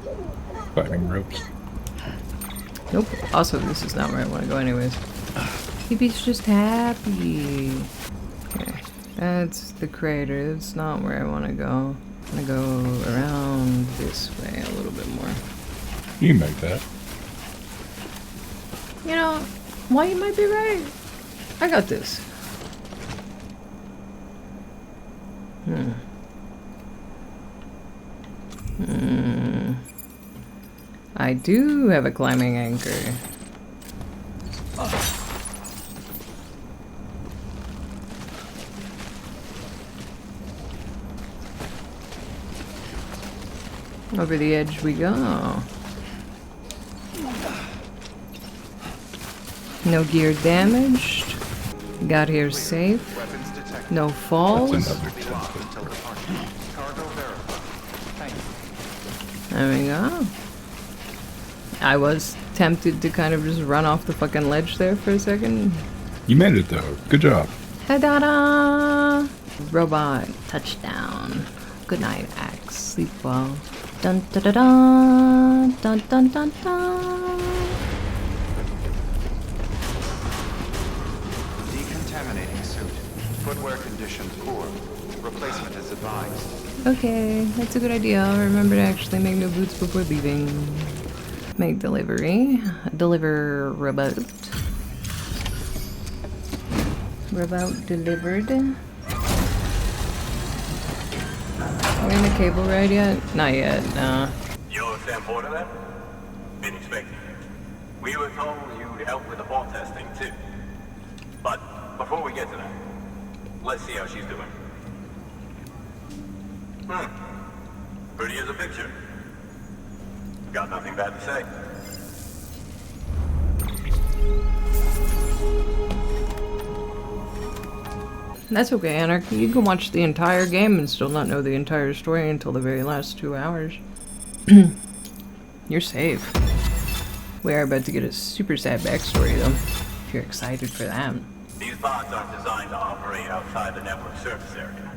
climbing ropes. Nope. Also, this is not where I want to go anyways. He's just happy. Okay. That's the crater. That's not where I want to go. I'm gonna go around this way a little bit more. You can make that. You know, well, you might be right. I got this. I do have a climbing anchor. Over the edge we go. No gear damaged. Got here safe. No falls. There we go. I was tempted to kind of just run off the fucking ledge there for a second. You made it though. Good job. Ta-da! Robot touchdown. Good night, Axe. Sleep well. Dun da da da. Dun dun dun dun. Decontaminating suit. Footwear condition poor. Replacement is advised. Okay, that's a good idea. I'll remember to actually make new boots before leaving. Make delivery. Deliver robot. We're about delivered. Are we in the cable ride yet? Not yet, no. You're Sam Porter then? Been expecting you. We were told you'd help with the bot testing too. But before we get to that, let's see how she's doing. Pretty as a picture. Got nothing bad to say. That's okay, Anarchy. You can watch the entire game and still not know the entire story until the very last 2 hours. You're safe. We are about to get a super sad backstory, though, if you're excited for that. These bots aren't designed to operate outside the network surface area.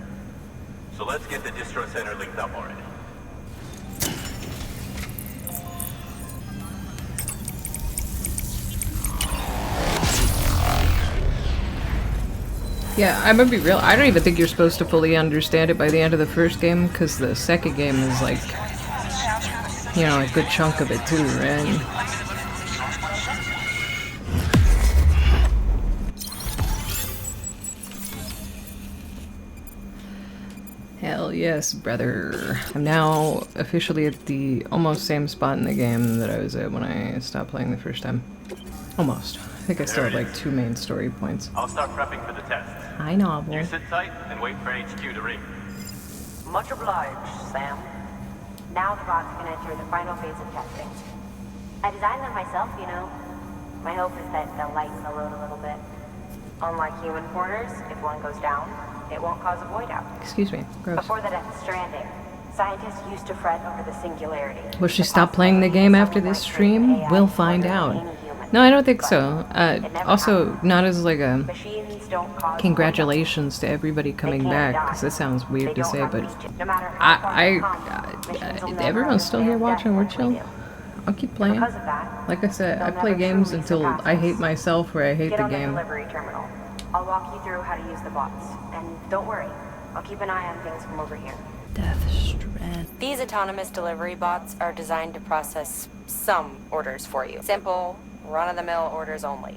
So let's get the distro center linked up already. Yeah, I'm gonna be real. I don't even think you're supposed to fully understand it by the end of the first game, because the second game is like, you know, a good chunk of it too, right? Hell yes, brother. I'm now officially at the almost same spot in the game that I was at when I stopped playing the first time. Almost. I think I still have like 2 main story points. I'll start prepping for the test. Hi, Novel. You sit tight and wait for HQ to ring. Much obliged, Sam. Now the bots can enter the final phase of testing. I designed them myself, you know. My hope is that they'll lighten the load a little bit. Unlike human porters, if one goes down, it won't cause a void out. Excuse me. Gross. Before the Death Stranding, scientists used to fret over the singularity. Will she stop playing the game after this stream? We'll find out. No, I don't think so. Also, not as like a congratulations to everybody coming back, because that sounds weird to say, but everyone's still here watching. We're chill. I'll keep playing. Like I said, I play games until I hate myself or I hate the game. I'll walk you through how to use the bots, and don't worry, I'll keep an eye on things from over here. Death Stranding. These autonomous delivery bots are designed to process some orders for you. Simple, run-of-the-mill orders only.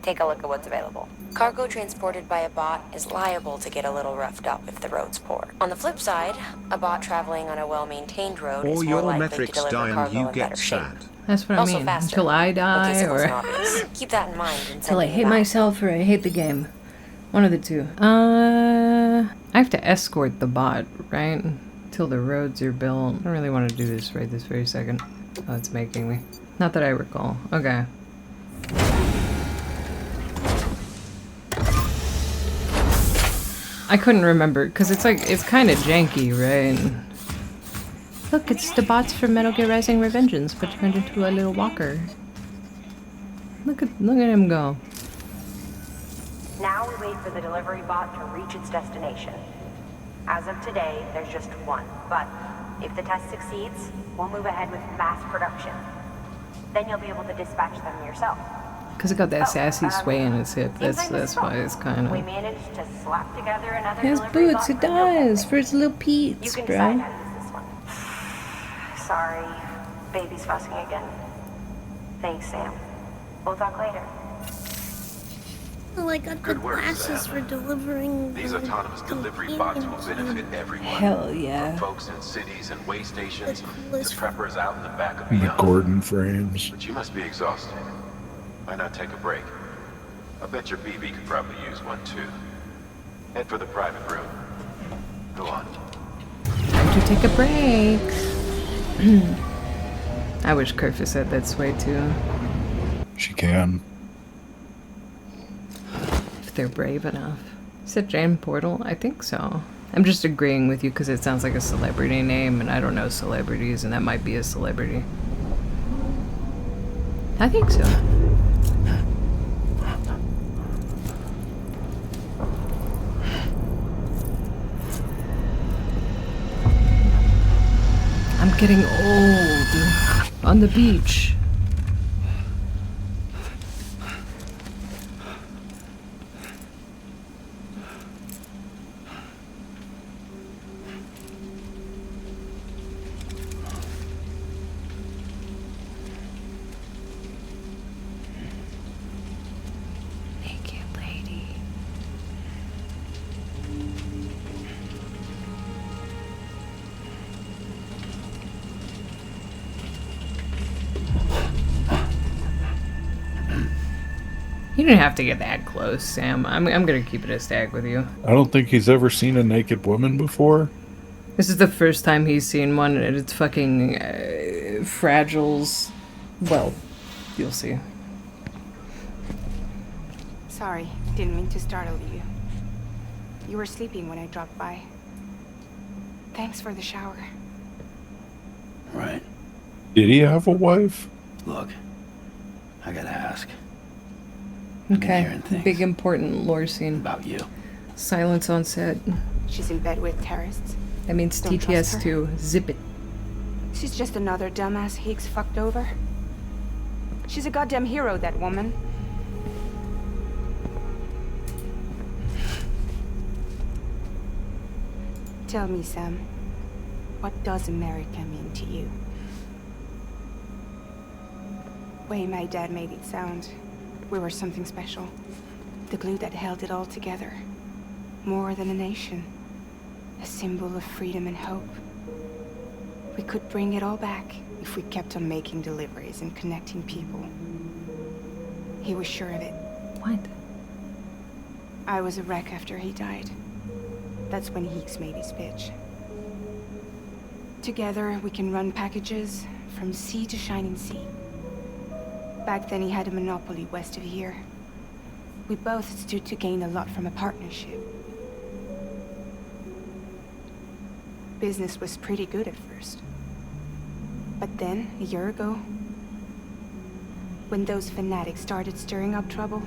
Take a look at what's available. Cargo transported by a bot is liable to get a little roughed up if the road's poor. On the flip side, a bot traveling on a well-maintained road is Or more your likely to metrics deliver die and cargo you in get better shape. sad. That's what I Also mean. faster, Until I in case die, it wasn't or obvious. Keep that in mind. until I hate myself or I hate the game. One of the two. I have to escort the bot, right? Till the roads are built. I don't really want to do this right this very second. Oh, it's making me. Not that I recall. Okay. I couldn't remember, because it's like, it's kind of janky, right? Look, it's the bots from Metal Gear Rising Revengeance, but turned into a little walker. Look at him go. Now we wait for the delivery bot to reach its destination. As of today, there's just one, but if the test succeeds, we'll move ahead with mass production. Then you'll be able to dispatch them yourself. Because it got that sassy sway in its hip. That's why it's kind We of. managed to slap together another It has delivery boots. bot It for no does for its little peats, You can decide bro. how to use this one. Sorry, baby's fussing again. Thanks, Sam. We'll talk later. Oh, I got the Good work, glasses Sam. for delivering. These autonomous delivery bots will benefit everyone. Hell yeah. From folks in cities and way stations to preppers out in the back of The beyond. Gordon frames. But you must be exhausted. Why not take a break? I bet your BB could probably use one too. Head for the private room. Go on. Time to take a break. I wish Kerfus said that sway too. She can. If they're brave enough. Is it Jane Portal? I think so. I'm just agreeing with you because it sounds like a celebrity name, and I don't know celebrities, and that might be a celebrity. I think so. I'm getting old on the beach. Naked lady. You didn't have to get that close, Sam. I'm gonna keep it a stack with you. I don't think he's ever seen a naked woman before. This is the first time he's seen one, and it's fucking Fragile's. Well, you'll see. Sorry, didn't mean to startle you. You were sleeping when I dropped by. Thanks for the shower. Right. Did he have a wife? Look, I gotta ask. Okay, big important lore scene. About you. Silence on set. She's in bed with terrorists. That means Don't trust her. TTS2. Zip it. She's just another dumbass Higgs fucked over. She's a goddamn hero, that woman. Tell me, Sam, what does America mean to you? Way my dad made it sound, we were something special. The glue that held it all together. More than a nation. A symbol of freedom and hope. We could bring it all back if we kept on making deliveries and connecting people. He was sure of it. What? I was a wreck after he died. That's when Higgs made his pitch. Together, we can run packages from sea to shining sea. Back then, he had a monopoly west of here. We both stood to gain a lot from a partnership. Business was pretty good at first. But then, a year ago, when those fanatics started stirring up trouble,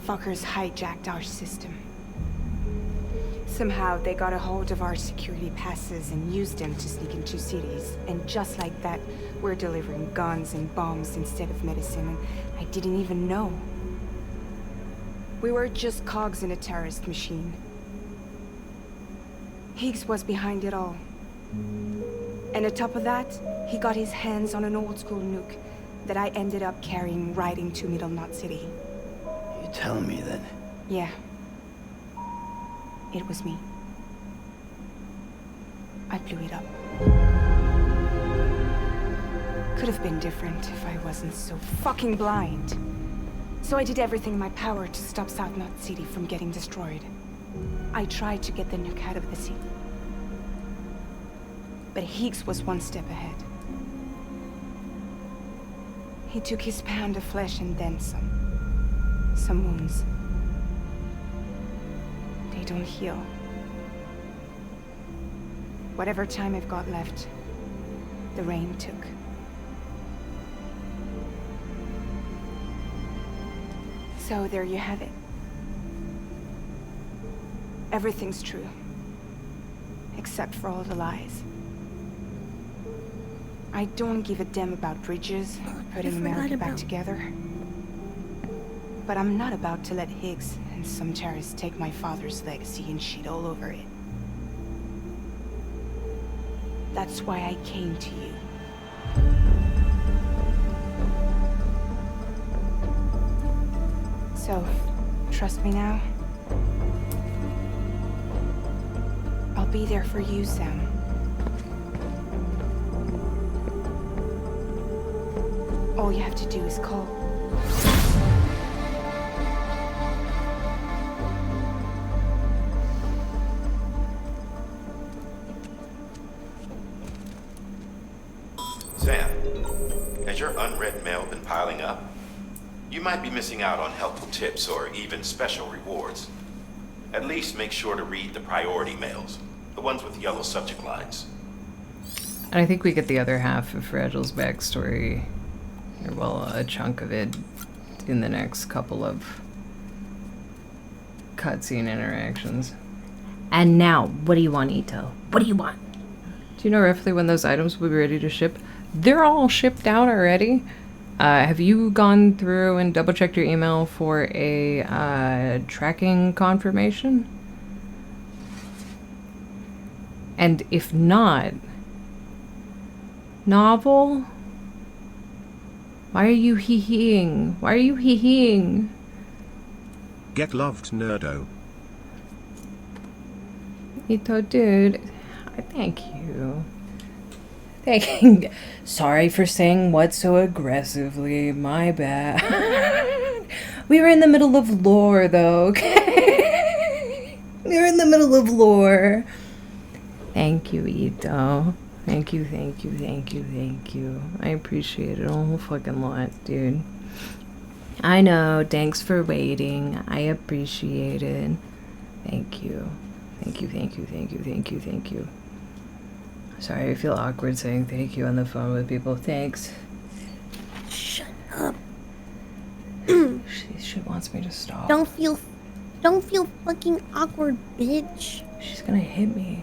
fuckers hijacked our system. Somehow they got a hold of our security passes and used them to sneak into cities. And just like that, we're delivering guns and bombs instead of medicine, and I didn't even know. We were just cogs in a terrorist machine. Higgs was behind it all. And on top of that, he got his hands on an old-school nuke that I ended up carrying right into Middle Knot City. You telling me that? Yeah. It was me. I blew it up. Could have been different if I wasn't so fucking blind. So I did everything in my power to stop South Knot City from getting destroyed. I tried to get the nuke out of the city. But Higgs was one step ahead. He took his pound of flesh and then some. Some wounds. They don't heal. Whatever time I've got left, the rain took. So there you have it. Everything's true. Except for all the lies. I don't give a damn about bridges or putting America back together. But I'm not about to let Higgs and some terrorists take my father's legacy and shit all over it. That's why I came to you. So, trust me now? I'll be there for you, Sam. All you have to do is call. Sam, has your unread mail been piling up? You might be missing out on helpful tips or even special rewards. At least make sure to read the priority mails, the ones with yellow subject lines. And I think we get the other half of Fragile's backstory, or well, a chunk of it, in the next couple of cutscene interactions. And now, what do you want, Ito? What do you want? Do you know roughly when those items will be ready to ship? They're all shipped out already. Have you gone through and double-checked your email for a tracking confirmation? And if not, Novel? Why are you hee-heeing? Why are you hee-heeing? Get loved, nerdo. Ito, dude, thank you. Sorry for saying what so aggressively. My bad. We were in the middle of lore, though, okay? We were in the middle of lore. Thank you, Ito. Thank you. I appreciate it a whole fucking lot, dude. I know. Thanks for waiting. I appreciate it. Thank you. Thank you. Sorry, I feel awkward saying thank you on the phone with people. Thanks. Shut up. She wants me to stop. Don't feel fucking awkward, bitch. She's gonna hit me.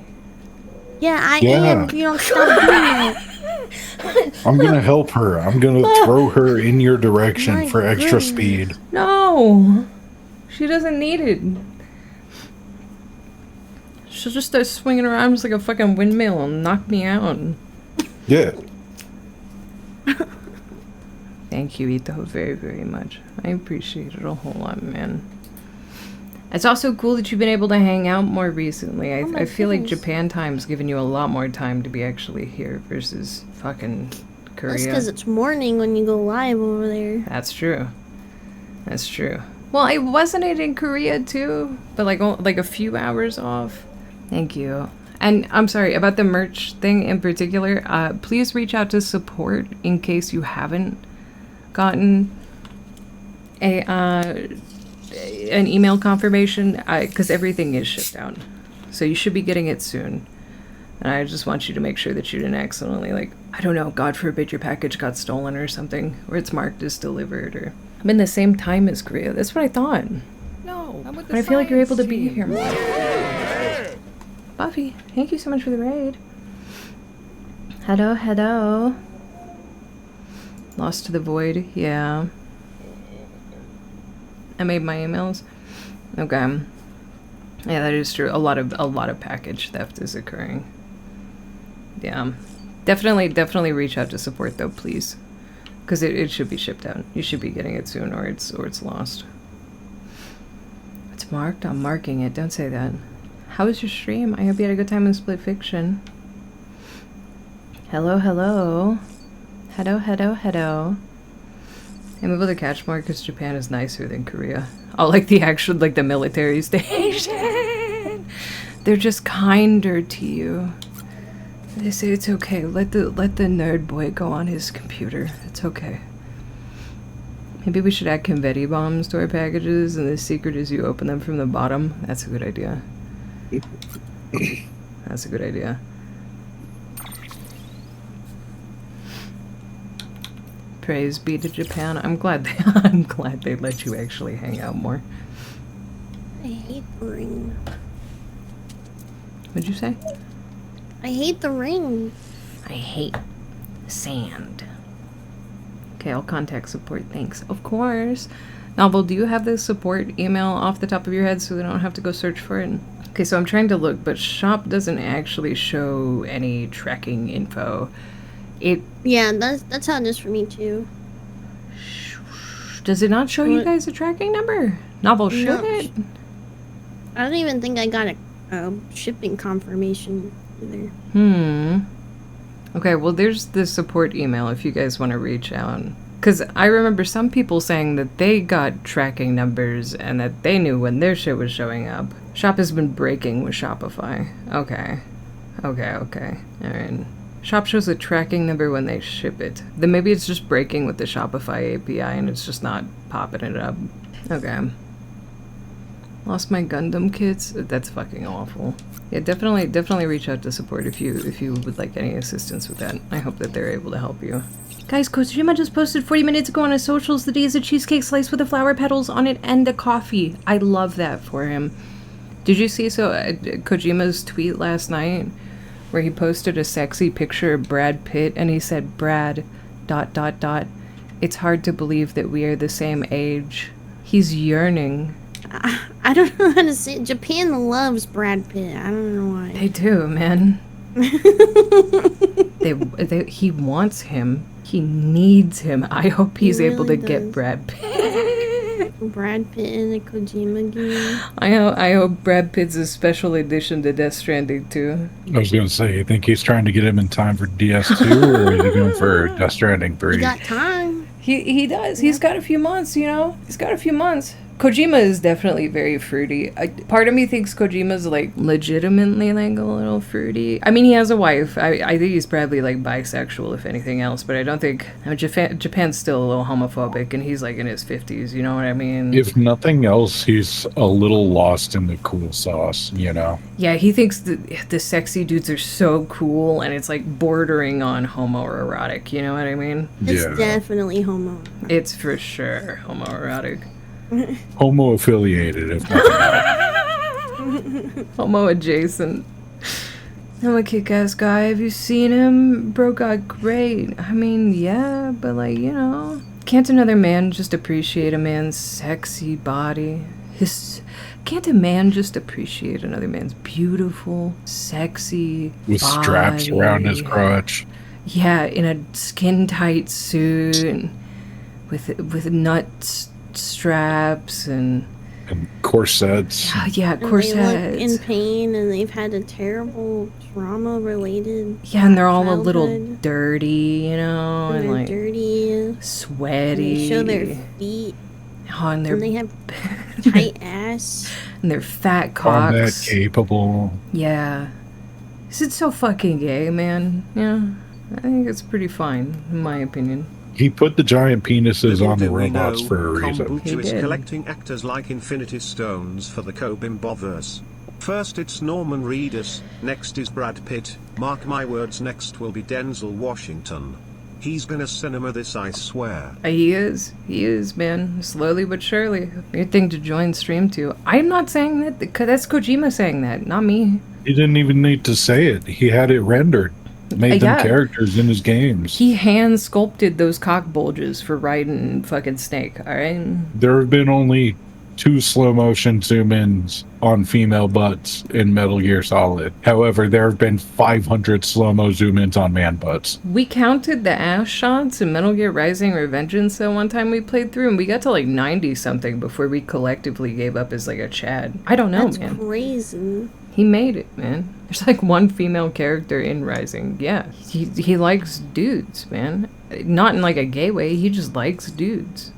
Yeah, I am if you don't stop doing it. I'm gonna help her. I'm gonna throw her in your direction for extra speed. No! She doesn't need it. She'll just start swinging her arms like a fucking windmill and knock me out. Yeah. Thank you, Ito, very, very much. I appreciate it a whole lot, man. It's also cool that you've been able to hang out more recently. I feel like Japan time's given you a lot more time to be actually here versus fucking Korea. That's because it's morning when you go live over there. That's true. That's true. Well, I wasn't it in Korea too, but like a few hours off. Thank you. And I'm sorry about the merch thing in particular. Please reach out to support in case you haven't gotten an email confirmation, because everything is shipped out, so you should be getting it soon. And I just want you to make sure that you didn't accidentally, like, I don't know, God forbid your package got stolen or something, or it's marked as delivered, or I'm in the same time as Korea. That's what I thought. No, but I feel like you're able to be here more. Buffy, thank you so much for the raid. Hello. Lost to the void, yeah. I made my emails. Okay. Yeah, that is true. A lot of package theft is occurring. Yeah. Definitely reach out to support though, please. Because it should be shipped out. You should be getting it soon or it's lost. It's marked? I'm marking it. Don't say that. How was your stream? I hope you had a good time in Split Fiction. Hello. I'm able to catch more because Japan is nicer than Korea. Oh, like the military station. They're just kinder to you. They say it's okay. Let the nerd boy go on his computer. It's okay. Maybe we should add confetti bombs to our packages, and the secret is you open them from the bottom. That's a good idea. That's a good idea. Praise be to Japan. I'm glad they let you actually hang out more. I hate the ring. What'd you say? I hate the ring. I hate sand. Okay, I'll contact support. Thanks. Of course. Novel, do you have the support email off the top of your head so they don't have to go search for it? Okay, so I'm trying to look, but shop doesn't actually show any tracking info. Yeah, that's how it is for me too. Does it not show you guys a tracking number? Novel, should it? I don't even think I got a shipping confirmation either. Okay, well there's the support email if you guys want to reach out. Because I remember some people saying that they got tracking numbers and that they knew when their shit was showing up. Shop has been breaking with Shopify. Okay. Alright. Shop shows a tracking number when they ship it. Then maybe it's just breaking with the Shopify API and it's just not popping it up. Okay. Lost my Gundam kits? That's fucking awful. Yeah, definitely reach out to support if you would like any assistance with that. I hope that they're able to help you. Guys, Kojima just posted 40 minutes ago on his socials that he has a cheesecake slice with the flower petals on it and a coffee. I love that for him. Did you see Kojima's tweet last night where he posted a sexy picture of Brad Pitt and he said, Brad, ... It's hard to believe that we are the same age. He's yearning. I don't know how to say it. Japan loves Brad Pitt. I don't know why. They do, man. He wants him. He needs him. I hope he's able to get Brad Pitt. Brad Pitt in a Kojima game. I hope Brad Pitt's a special edition to Death Stranding too. I was going to say, you think he's trying to get him in time for DS2 or is he going for Death Stranding 3? He got time. He does. He's got a few months, you know? He's got a few months. Kojima is definitely very fruity. Part of me thinks Kojima's, like, legitimately, like, a little fruity. I mean, he has a wife. I think he's probably, like, bisexual, if anything else. But I don't think... I mean, Japan's still a little homophobic, and he's, like, in his 50s. You know what I mean? If nothing else, he's a little lost in the cool sauce, you know? Yeah, he thinks the sexy dudes are so cool, and it's, like, bordering on homoerotic. You know what I mean? It's definitely homo. It's for sure homoerotic. Homo affiliated, if nothing else. Homo adjacent. I'm a kick-ass guy. Have you seen him? Bro got great. I mean, yeah, but like, you know. Can't another man just appreciate a man's sexy body? Can't a man just appreciate another man's beautiful, sexy With body? straps around his crotch. Yeah, in a skin-tight suit and with nuts straps and corsets. Yeah, And corsets. they look in pain and they've had a terrible trauma-related. Yeah, and they're all a childhood. little dirty, you know, And and they're like dirty. sweaty. And they show their feet. Oh, and they're And they have tight ass. and they're fat Combat cocks. capable. Yeah. Is it so fucking gay, man? Yeah. I think it's pretty fine, in my opinion. He put the giant penises Little on the do we robots know, for a reason. Kombucha is collecting actors like Infinity Stones for the Kobimboverse. First it's Norman Reedus, next is Brad Pitt, mark my words, next will be Denzel Washington. He's gonna cinema this, I swear. He is, man. Slowly but surely. Weird thing to join stream to. I'm not saying that, because that's Kojima saying that, not me. He didn't even need to say it. He had it rendered. Made them Yeah. characters in his games. He hand sculpted those cock bulges for Raiden fucking Snake, alright? There have been only 2 slow motion zoom ins on female butts in Metal Gear Solid. However, there have been 500 slow mo zoom ins on man butts. We counted the ass shots in Metal Gear Rising Revengeance that one time we played through, and we got to like 90 something before we collectively gave up as like a Chad. I don't know, That's man. crazy. He made it, man. There's like one female character in Rising. Yeah, he likes dudes, man. Not in like a gay way. He just likes dudes.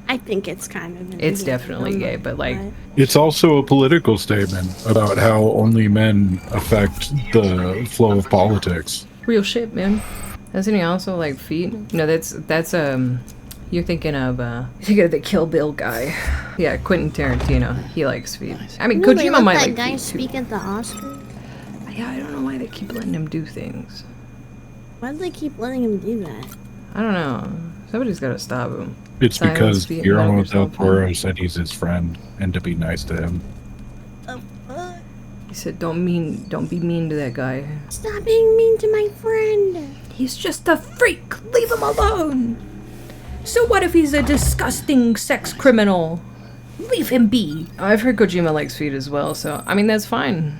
I think it's kind of. It's definitely gay, but like, It's also a political statement about how only men affect the flow of politics. real shit, man. Doesn't he also like feet? No, that's you're thinking of the Kill Bill guy. Yeah, Quentin Tarantino. He likes feet. I mean, No, they Kojima let might that like guy feet speak too. at the Oscars. Yeah, I don't know why they keep letting him do things. Why do they keep letting him do that? I don't know. Somebody's got to stop him. It's Silence because feet, Guillermo knock del yourself out. Toro said he's his friend and to be nice to him. He said, "Don't be mean to that guy. Stop being mean to my friend. He's just a freak. Leave him alone. So what if he's a disgusting sex criminal? Leave him be." I've heard Kojima likes feet as well, so I mean that's fine.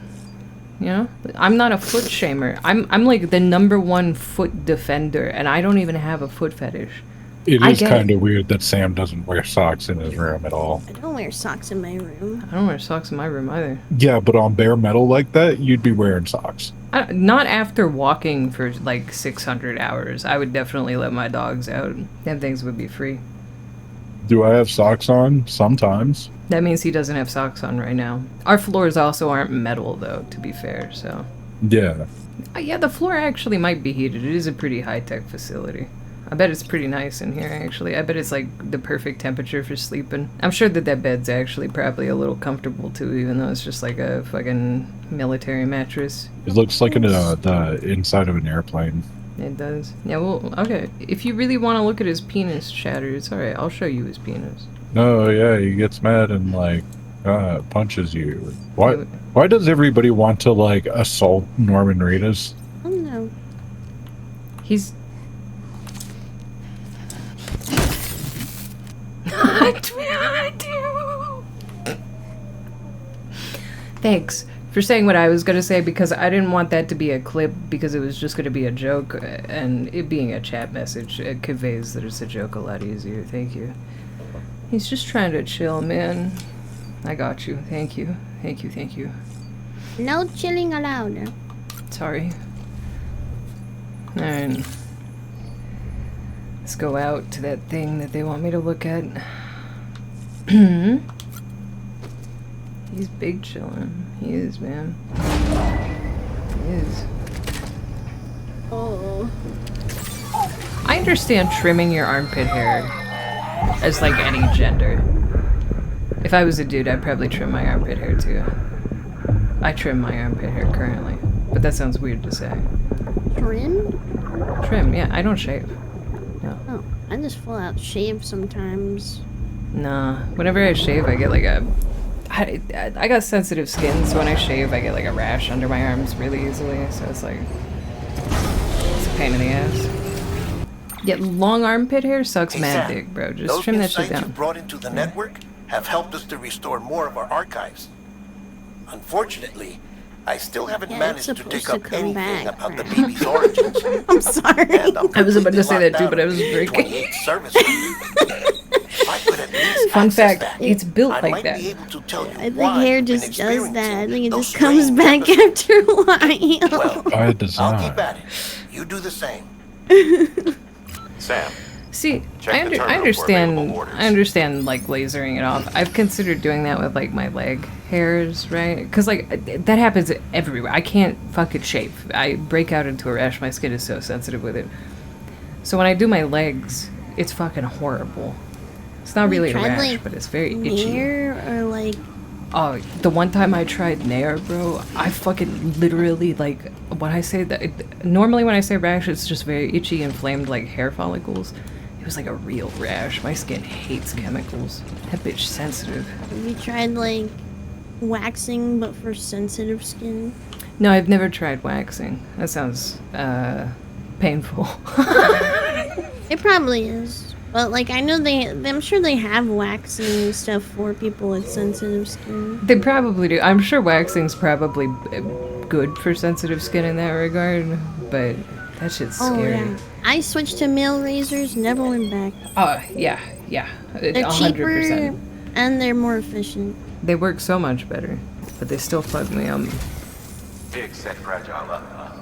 You know, I'm not a foot shamer. I'm like the #1 foot defender, and I don't even have a foot fetish. It I is get kind of weird that Sam doesn't wear socks in his room at all. I don't wear socks in my room. I don't wear socks in my room either. Yeah, but on bare metal like that, you'd be wearing socks. Not after walking for like 600 hours. I would definitely let my dogs out. Them things would be free. Do I have socks on? Sometimes. That means he doesn't have socks on right now. Our floors also aren't metal, though, to be fair, so... Yeah. Yeah, the floor actually might be heated. It is a pretty high-tech facility. I bet it's pretty nice in here, actually. I bet it's, like, the perfect temperature for sleeping. I'm sure that bed's actually probably a little comfortable, too, even though it's just like a fucking military mattress. It looks like the inside of an airplane. It does. Yeah, well, okay. If you really want to look at his penis, Chatter, it's alright. I'll show you his penis. Oh yeah, he gets mad and like punches you. Why does everybody want to like assault Norman Reedus? I don't know. He's... I do. Thanks for saying what I was going to say, because I didn't want that to be a clip, because it was just going to be a joke, and it being a chat message, it conveys that it's a joke a lot easier. Thank you. He's just trying to chill, man. I got you. Thank you. Thank you, thank you. No chilling allowed. Sorry. Alright. Let's go out to that thing that they want me to look at. He's big chillin'. He is, man. He is. Oh. I understand trimming your armpit hair as like any gender. If I was a dude, I'd probably trim my armpit hair too. I trim my armpit hair currently, but that sounds weird to say. Trim? Trim, yeah. I don't shave. No. Oh, I just full out shave sometimes. Nah. Whenever I shave, I get like a... I got sensitive skin, so when I shave, I get like a rash under my arms really easily, so it's like... It's a pain in the ass. Yet long armpit hair sucks mad Sam, dick, bro. Just those trim that shit insights down. you brought into the network have helped us to restore more of our archives. Unfortunately, I still haven't managed to dig up anything about the baby's origins. I'm sorry. I was about to say that too, but I was breaking. Fun fact, it's built like that. I think hair just does that. I think it just comes back after a while. By design. I'll keep at it. You do the same. Sam. See, Check I the terminal for available orders. understand like lasering it off. I've considered doing that with like my leg hairs, right? Because like that happens everywhere. I can't fucking shave. I break out into a rash. My skin is so sensitive with it. So when I do my legs, it's fucking horrible. It's not really a rash, like, but it's very itchy. Nair or like... Oh, the one time I tried Nair, bro, I fucking literally, like, when I say that, normally when I say rash, it's just very itchy, inflamed, like, hair follicles. It was like a real rash. My skin hates chemicals. That bitch sensitive. Have you tried, like, waxing, but for sensitive skin? No, I've never tried waxing. That sounds, painful. It probably is. But, like, I know I'm sure they have waxing stuff for people with sensitive skin. They probably do. I'm sure waxing's probably good for sensitive skin in that regard, but that shit's scary. Yeah. I switched to male razors, never went back. Oh, yeah. They're 100%. cheaper, and they're more efficient. They work so much better, but they still fuck me up. Big set fragile up, huh?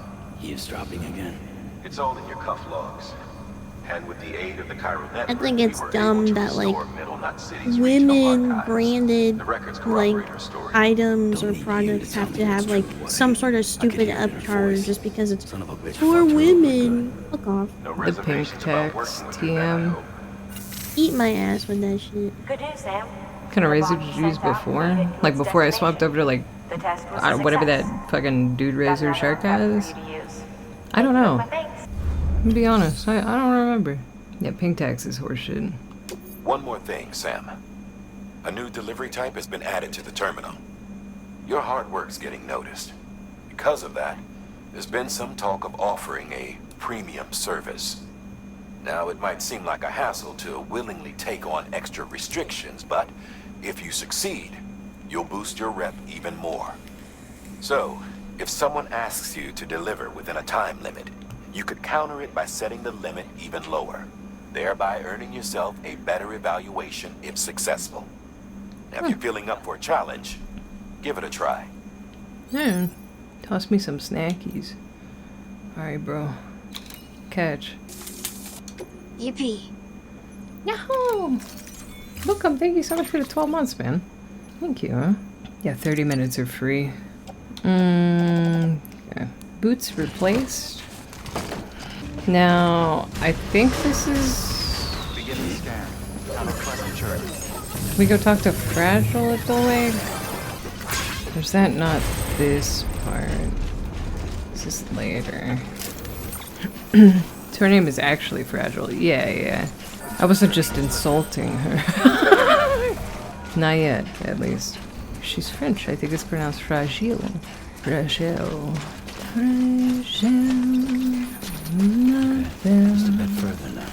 Eavesdropping again. It's all in your cuff logs. And with the aid of the Cairo network, I think it's dumb that, like, cities women branded, like, items or products have to have, like, some sort of stupid upcharge just because it's for women. Fuck off. The pink tax, TM. Eat my ass with that shit. Good news, Sam. What kind of razor did you use before? Like, before I swapped over to, like, whatever that fucking dude razor Shark has? I don't know. To be honest, I don't remember. Yeah, pink tax is horseshit. One more thing, Sam. A new delivery type has been added to the terminal. Your hard work's getting noticed. Because of that, there's been some talk of offering a premium service. Now, it might seem like a hassle to willingly take on extra restrictions, but if you succeed, you'll boost your rep even more. So, if someone asks you to deliver within a time limit, you could counter it by setting the limit even lower, thereby earning yourself a better evaluation if successful. Now, if you're feeling up for a challenge, give it a try. Toss me some snackies. Alright, bro. Catch. Yippee. Yahoo! Welcome, thank you so much for the 12 months, man. Thank you, huh? Yeah, 30 minutes are free. Okay. Boots replaced. Now, I think this is... Begin the scan. Have a pleasant journey. We go talk to Fragile at the lake? Or is that not this part? This is later. So her name is actually Fragile. Yeah. I wasn't just insulting her. Not yet, at least. She's French. I think it's pronounced fragile. Fragile. Just a bit further now.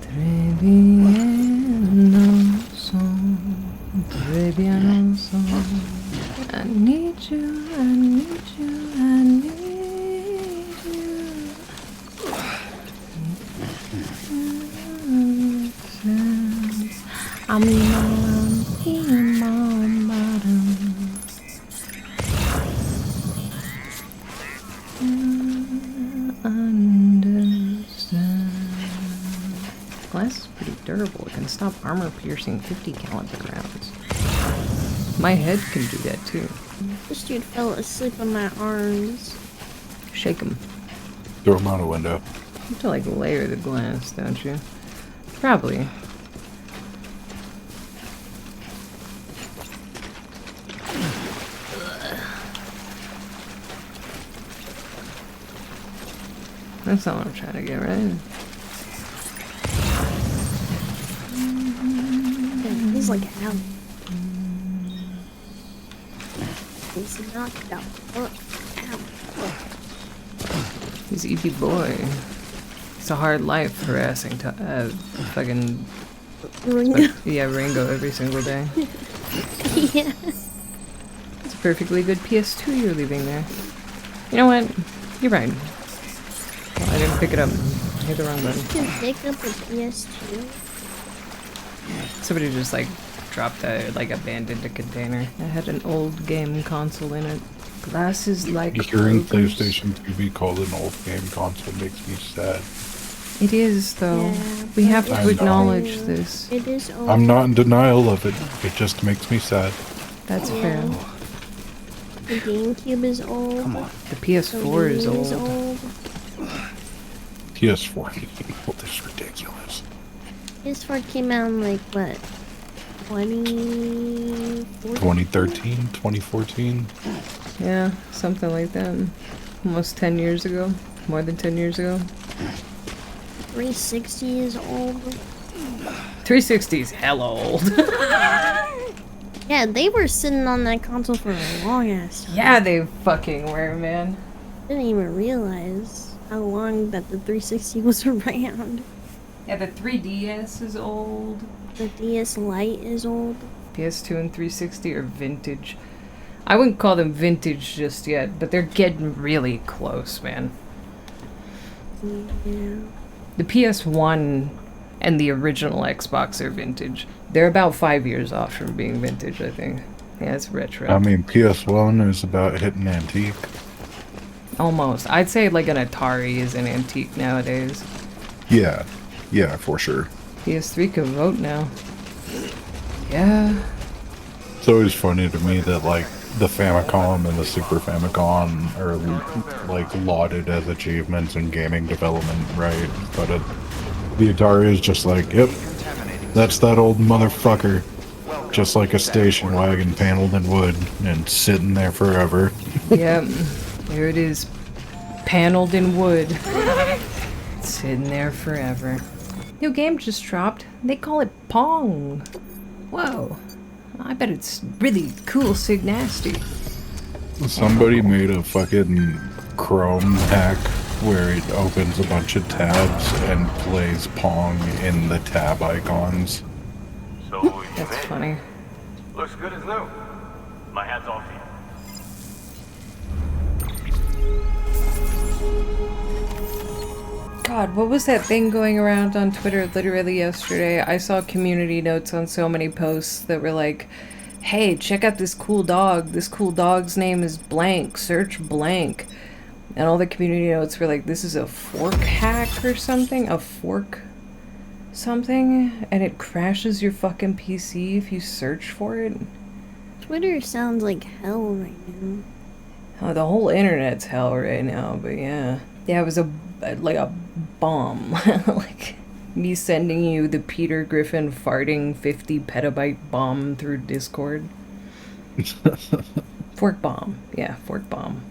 Très bien ensemble, très bien ensemble. I need you, I need you, I need you. Glass is pretty durable. It can stop armor-piercing 50 caliber rounds. My head can do that too. This dude fell asleep on my arms. Shake him. Throw him out a window. You have to like layer the glass, don't you? Probably. That's not what I'm trying to get, right? Yeah, he's like out. He's knocked out. He's EP boy. It's a hard life harassing fucking Ringo. yeah, Ringo every single day. Yeah. It's a perfectly good PS2 you're leaving there. You know what? You're right. Well, I didn't pick it up. I hit the wrong button. You can pick up a PS2. Somebody just like dropped a abandoned a container. It had an old game console in it. Glasses like Hearing ogres. PlayStation 2 be called an old game console makes me sad. It is though. Yeah, we have I to know. acknowledge this. It is old. I'm not in denial of it. It just makes me sad. That's Yeah. fair. The GameCube is old. Come on. The PS4 is Wii old. PS4 old is ridiculous. PS4 came out in like what? 2013, 2014. Yeah, something like that. Almost 10 years ago. More than 10 years ago. 360 is old. 360 is hella old. Yeah, they were sitting on that console for a long ass time. Yeah, they fucking were, man. Didn't even realize how long that the 360 was around. Yeah, the 3DS is old. The DS Lite is old. PS2 and 360 are vintage. I wouldn't call them vintage just yet, but they're getting really close, man. Yeah. The PS1 and the original Xbox are vintage. They're about 5 years off from being vintage, I think. Yeah, it's retro. I mean, PS1 is about hitting antique. Almost. I'd say like an Atari is an antique nowadays. Yeah, for sure. PS3 could vote now. Yeah. It's always funny to me that like the Famicom and the Super Famicom are like lauded as achievements in gaming development, right? But the Atari is just like, yep, that's that old motherfucker. Just like a station wagon paneled in wood and sitting there forever. Yep. There it is. Paneled in wood. Sitting there forever. New game just dropped. They call it Pong. Whoa. I bet it's really cool, Sig Nasty. Somebody made a fucking Chrome hack where it opens a bunch of tabs and plays Pong in the tab icons. So you That's made it. funny. Looks good as new. My hat's off to you. God, what was that thing going around on Twitter literally yesterday? I saw community notes on so many posts that were like, hey, check out this cool dog. This cool dog's name is blank. Search blank. And all the community notes were like, this is a fork hack or something? A fork something? And it crashes your fucking PC if you search for it? Twitter sounds like hell right now. Oh, the whole internet's hell right now, but yeah. Yeah, it was like a bomb. Like me sending you the Peter Griffin farting 50 petabyte bomb through Discord. Fork bomb. Yeah, fork bomb.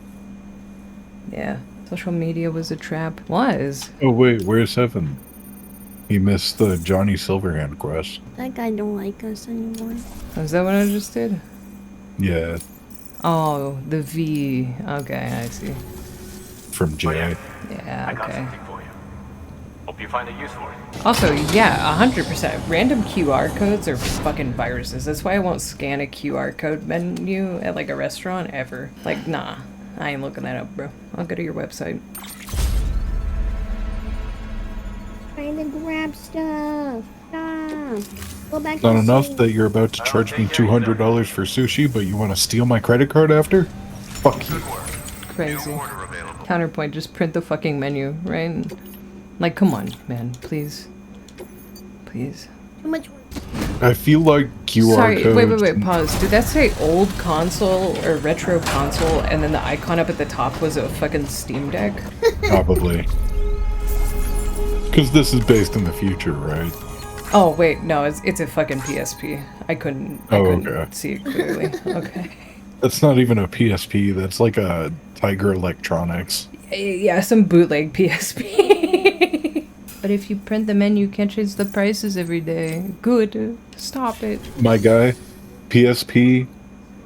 Yeah. Social media was a trap. Was. Oh wait, where's Heaven? He missed the Johnny Silverhand quest. That guy don't like us anymore. Is that what I just did? Yeah, Oh, the V. Okay, I see. from Jay. Yeah, I got okay. something for you. Hope you find a use for it. Also, yeah, 100%. Random QR codes are fucking viruses. That's why I won't scan a QR code menu at like a restaurant ever. Like, nah. I ain't looking that up, bro. I'll go to your website. Trying to grab stuff. Stop. Go back Not to enough Spain. that you're about to charge me $200 for sushi, but you want to steal my credit card after? Fuck you. Crazy. Counterpoint, just print the fucking menu, right? Like, come on, man, please. Please. Too much work. I feel like QR Sorry, codes. wait, pause. Did that say old console or retro console and then the icon up at the top was a fucking Steam Deck? Probably. Because this is based in the future, right? Oh, wait, no, it's a fucking PSP. I couldn't see it clearly. Okay. That's not even a PSP, that's like a Tiger Electronics. Yeah, some bootleg PSP. But if you print the menu, you can't change the prices every day. Good. Stop it. My guy, PSP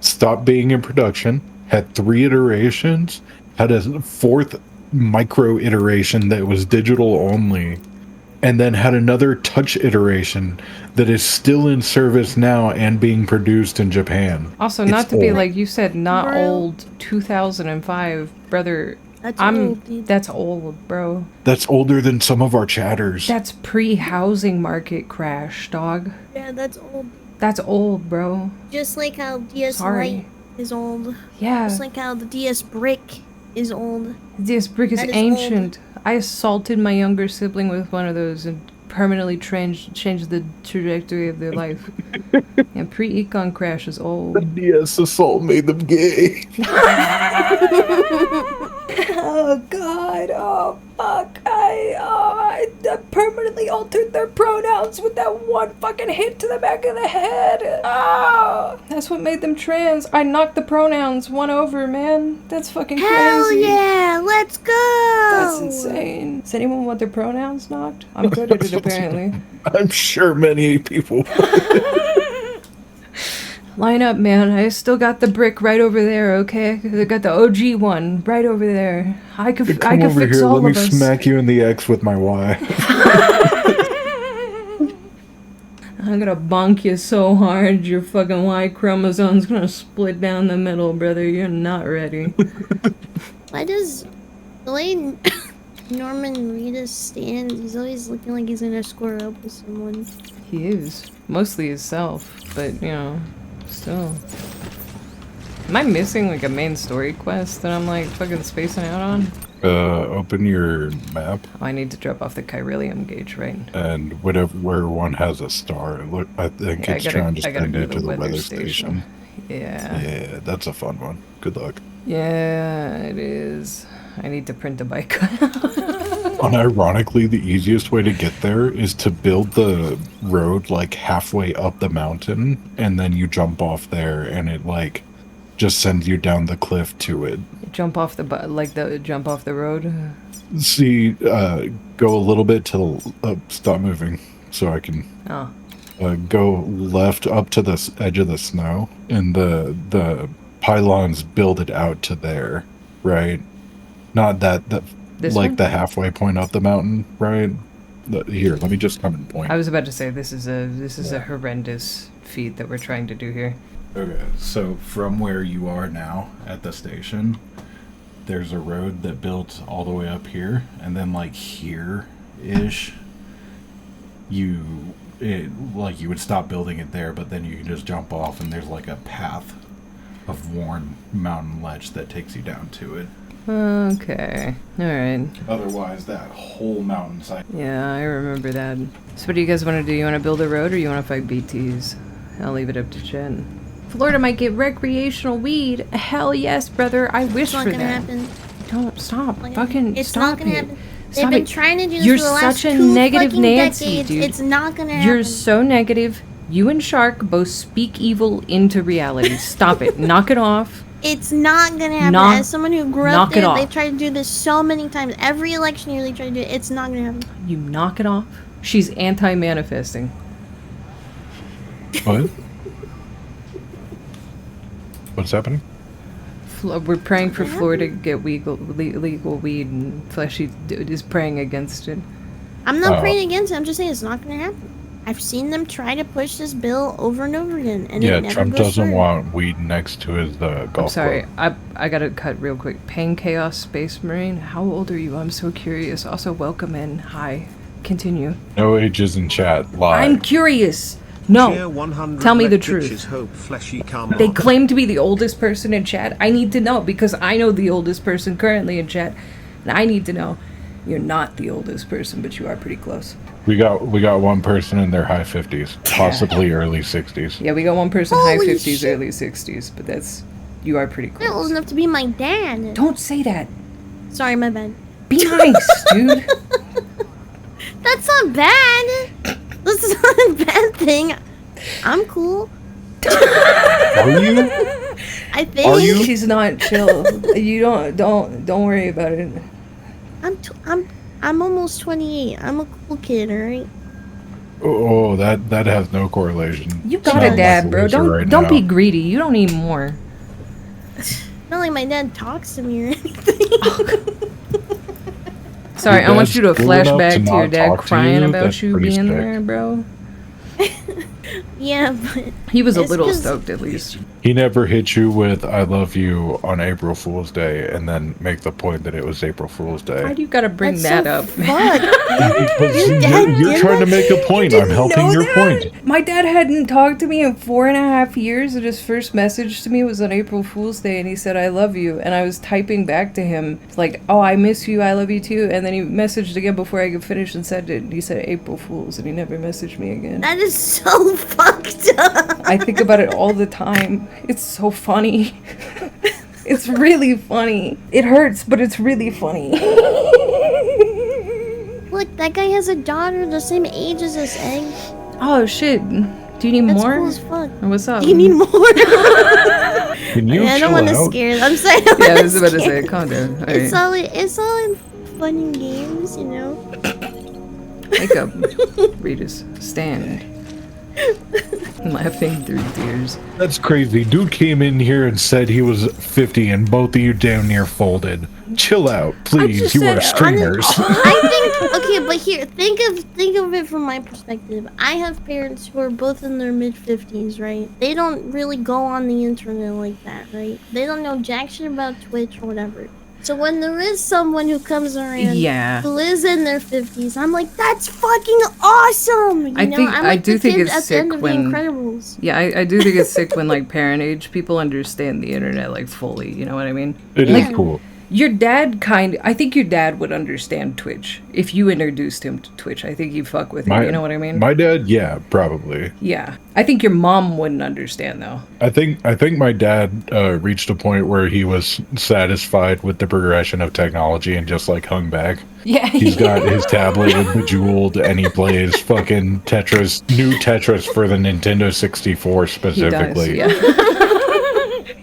stopped being in production, had 3 iterations, had a 4th micro iteration that was digital only, and then had another touch iteration that is still in service now and being produced in Japan. Also, It's not to be old. like you said, not Bro. old 2005, brother. That's old, dude. That's old, bro. That's older than some of our chatters. That's pre-housing market crash, dog. Yeah, that's old. That's old, bro. Just like how DS Sorry. Lite is old. Yeah. Just like how the DS Brick is old. This brick is That is ancient. I assaulted my younger sibling with one of those and permanently changed the trajectory of their life. And pre-econ crash is old. The DS assault made them gay. Oh god, oh fuck, I permanently altered their pronouns with that one fucking hit to the back of the head. Oh, that's what made them trans. I knocked the pronouns one over, man. That's fucking Hell crazy. yeah, let's go! That's insane. Does anyone want their pronouns knocked? I'm good at it apparently. I'm sure many people. Line up, man. I still got the brick right over there, okay? I got the OG one right over there. I could Come over fix here, all let of me us. smack you in the X with my Y. I'm gonna bonk you so hard, your fucking Y chromosome's gonna split down the middle, brother. You're not ready. Why does the way Norman Reedus stands, he's always looking like he's gonna square up with someone. He is. Mostly himself, but, you know, still. Am I missing, like, a main story quest that I'm, like, fucking spacing out on? Open your map. Oh, I need to drop off the chiralium gauge, right? And where one has a star, look, I think Yeah, it's trying to send go you to the weather station. Yeah. Yeah, that's a fun one. Good luck. Yeah, it is. I need to print a bike. Unironically, the easiest way to get there is to build the road like halfway up the mountain, and then you jump off there, and it like just sends you down the cliff to it. Jump off the jump off the road. See, go a little bit to the stop moving, so I can Oh. go left up to the edge of the snow, and the pylons build it out to there, right? Not that This like one? the halfway point up the mountain, right? Here, let me just come and point. I was about to say this is a horrendous feat that we're trying to do here. Okay, so from where you are now at the station, there's a road that built all the way up here, and then like here-ish, you would stop building it there, but then you can just jump off, and there's like a path of worn mountain ledge that takes you down to it. Okay. Alright. Otherwise, that whole mountainside. Yeah, I remember that. So what do you guys want to do? You want to build a road or you want to fight BTs? I'll leave it up to Jen. Florida might get recreational weed. Hell yes, brother. I wish It's not for gonna that. happen. Don't stop. Like, Fucking it's stop not gonna it. happen. Stop They've been it. trying to do this You're for the last such a 2 negative fucking Nancy, decades. dude. It's not gonna happen. You're so negative. You and Shark both speak evil into reality. Stop it. Knock it off. It's not gonna happen. Knock- As someone who grew knock up it there, off. they've tried to do this so many times. Every election year they try to do it. It's not gonna happen. You knock it off. She's anti-manifesting. What? What's happening? We're praying for Florida to get legal weed, and Fleshy is praying against it. I'm not praying against it. I'm just saying it's not gonna happen. I've seen them try to push this bill over and over again, and Yeah, it never Trump goes doesn't through. want weed next to his golf I'm sorry, club. I gotta cut real quick. Pain Chaos Space Marine, how old are you? I'm so curious. Also, welcome in. Hi. Continue. No ages in chat. Live. I'm curious. No. Cheer 100 Tell me the let truth. bitches hope fleshy come They on. claim to be the oldest person in chat. I need to know because I know the oldest person currently in chat, and I need to know you're not the oldest person, but you are pretty close. We got one person in their high 50s, possibly early 60s. Yeah, we got one person Holy high 50s, shit. early 60s, but you are pretty You're old close. enough to be my dad. Don't say that. Sorry, my bad. Be nice, dude. That's not bad. That's not a bad thing. I'm cool. Are you? I think. Are you? She's not chill. You don't worry about it. I'm almost 28. I'm a cool kid, alright? Oh, that has no correlation. You got a dad, bro. Don't be greedy. You don't need more. Not like my dad talks to me or anything. Sorry, I want you to Your dad's flash cool enough back to not your dad talk to crying you? about That's you pretty being sick. there, bro. Yeah, but He was a it's little 'cause- stoked at least. He never hit you with "I love you" on April Fool's Day, and then make the point that it was April Fool's Day. Why do you gotta bring That's that so up? Because Your dad you're did trying to that? make a point. I'm helping your point. My dad hadn't talked to me in 4.5 years, and his first message to me was on April Fool's Day, and he said, "I love you," and I was typing back to him, like, "Oh, I miss you, I love you too," and then he messaged again before I could finish and said it. He said April Fool's, and he never messaged me again. That is so fucked up. I think about it all the time. It's so funny. It's really funny. It hurts, but it's really funny. Look, that guy has a daughter the same age as this egg. Oh shit. Do you need That's more? cool as fuck. What's up? Do you need more? Can you I don't chill want to out? scare. I'm sorry. Yeah, I was about to say, calm down. All It's right. all in fun and games, you know. Wake up, Regis. Stand. Laughing through tears. That's crazy. Dude came in here and said he was 50, and both of you damn near folded. Chill out, please. You are streamers. I think okay, but here, think of it from my perspective. I have parents who are both in their mid-50s, right? They don't really go on the internet like that, right? They don't know jack shit about Twitch or whatever. So when there is someone who comes around Yeah. who is in their 50s, I'm like, that's fucking awesome! You know? I'm like do the think kid it's at the sick end of when The Incredibles. Yeah, I do think it's sick when like parent age people understand the internet like fully, you know what I mean? It Like, is cool. Your dad I think your dad would understand Twitch if you introduced him to Twitch. I think he'd fuck with you, you know what I mean? My dad, yeah, probably. Yeah. I think your mom wouldn't understand though. I think my dad reached a point where he was satisfied with the progression of technology and just like hung back. Yeah. He's got his tablet with Bejeweled, and he plays fucking new Tetris for the Nintendo 64 specifically. He does, yeah.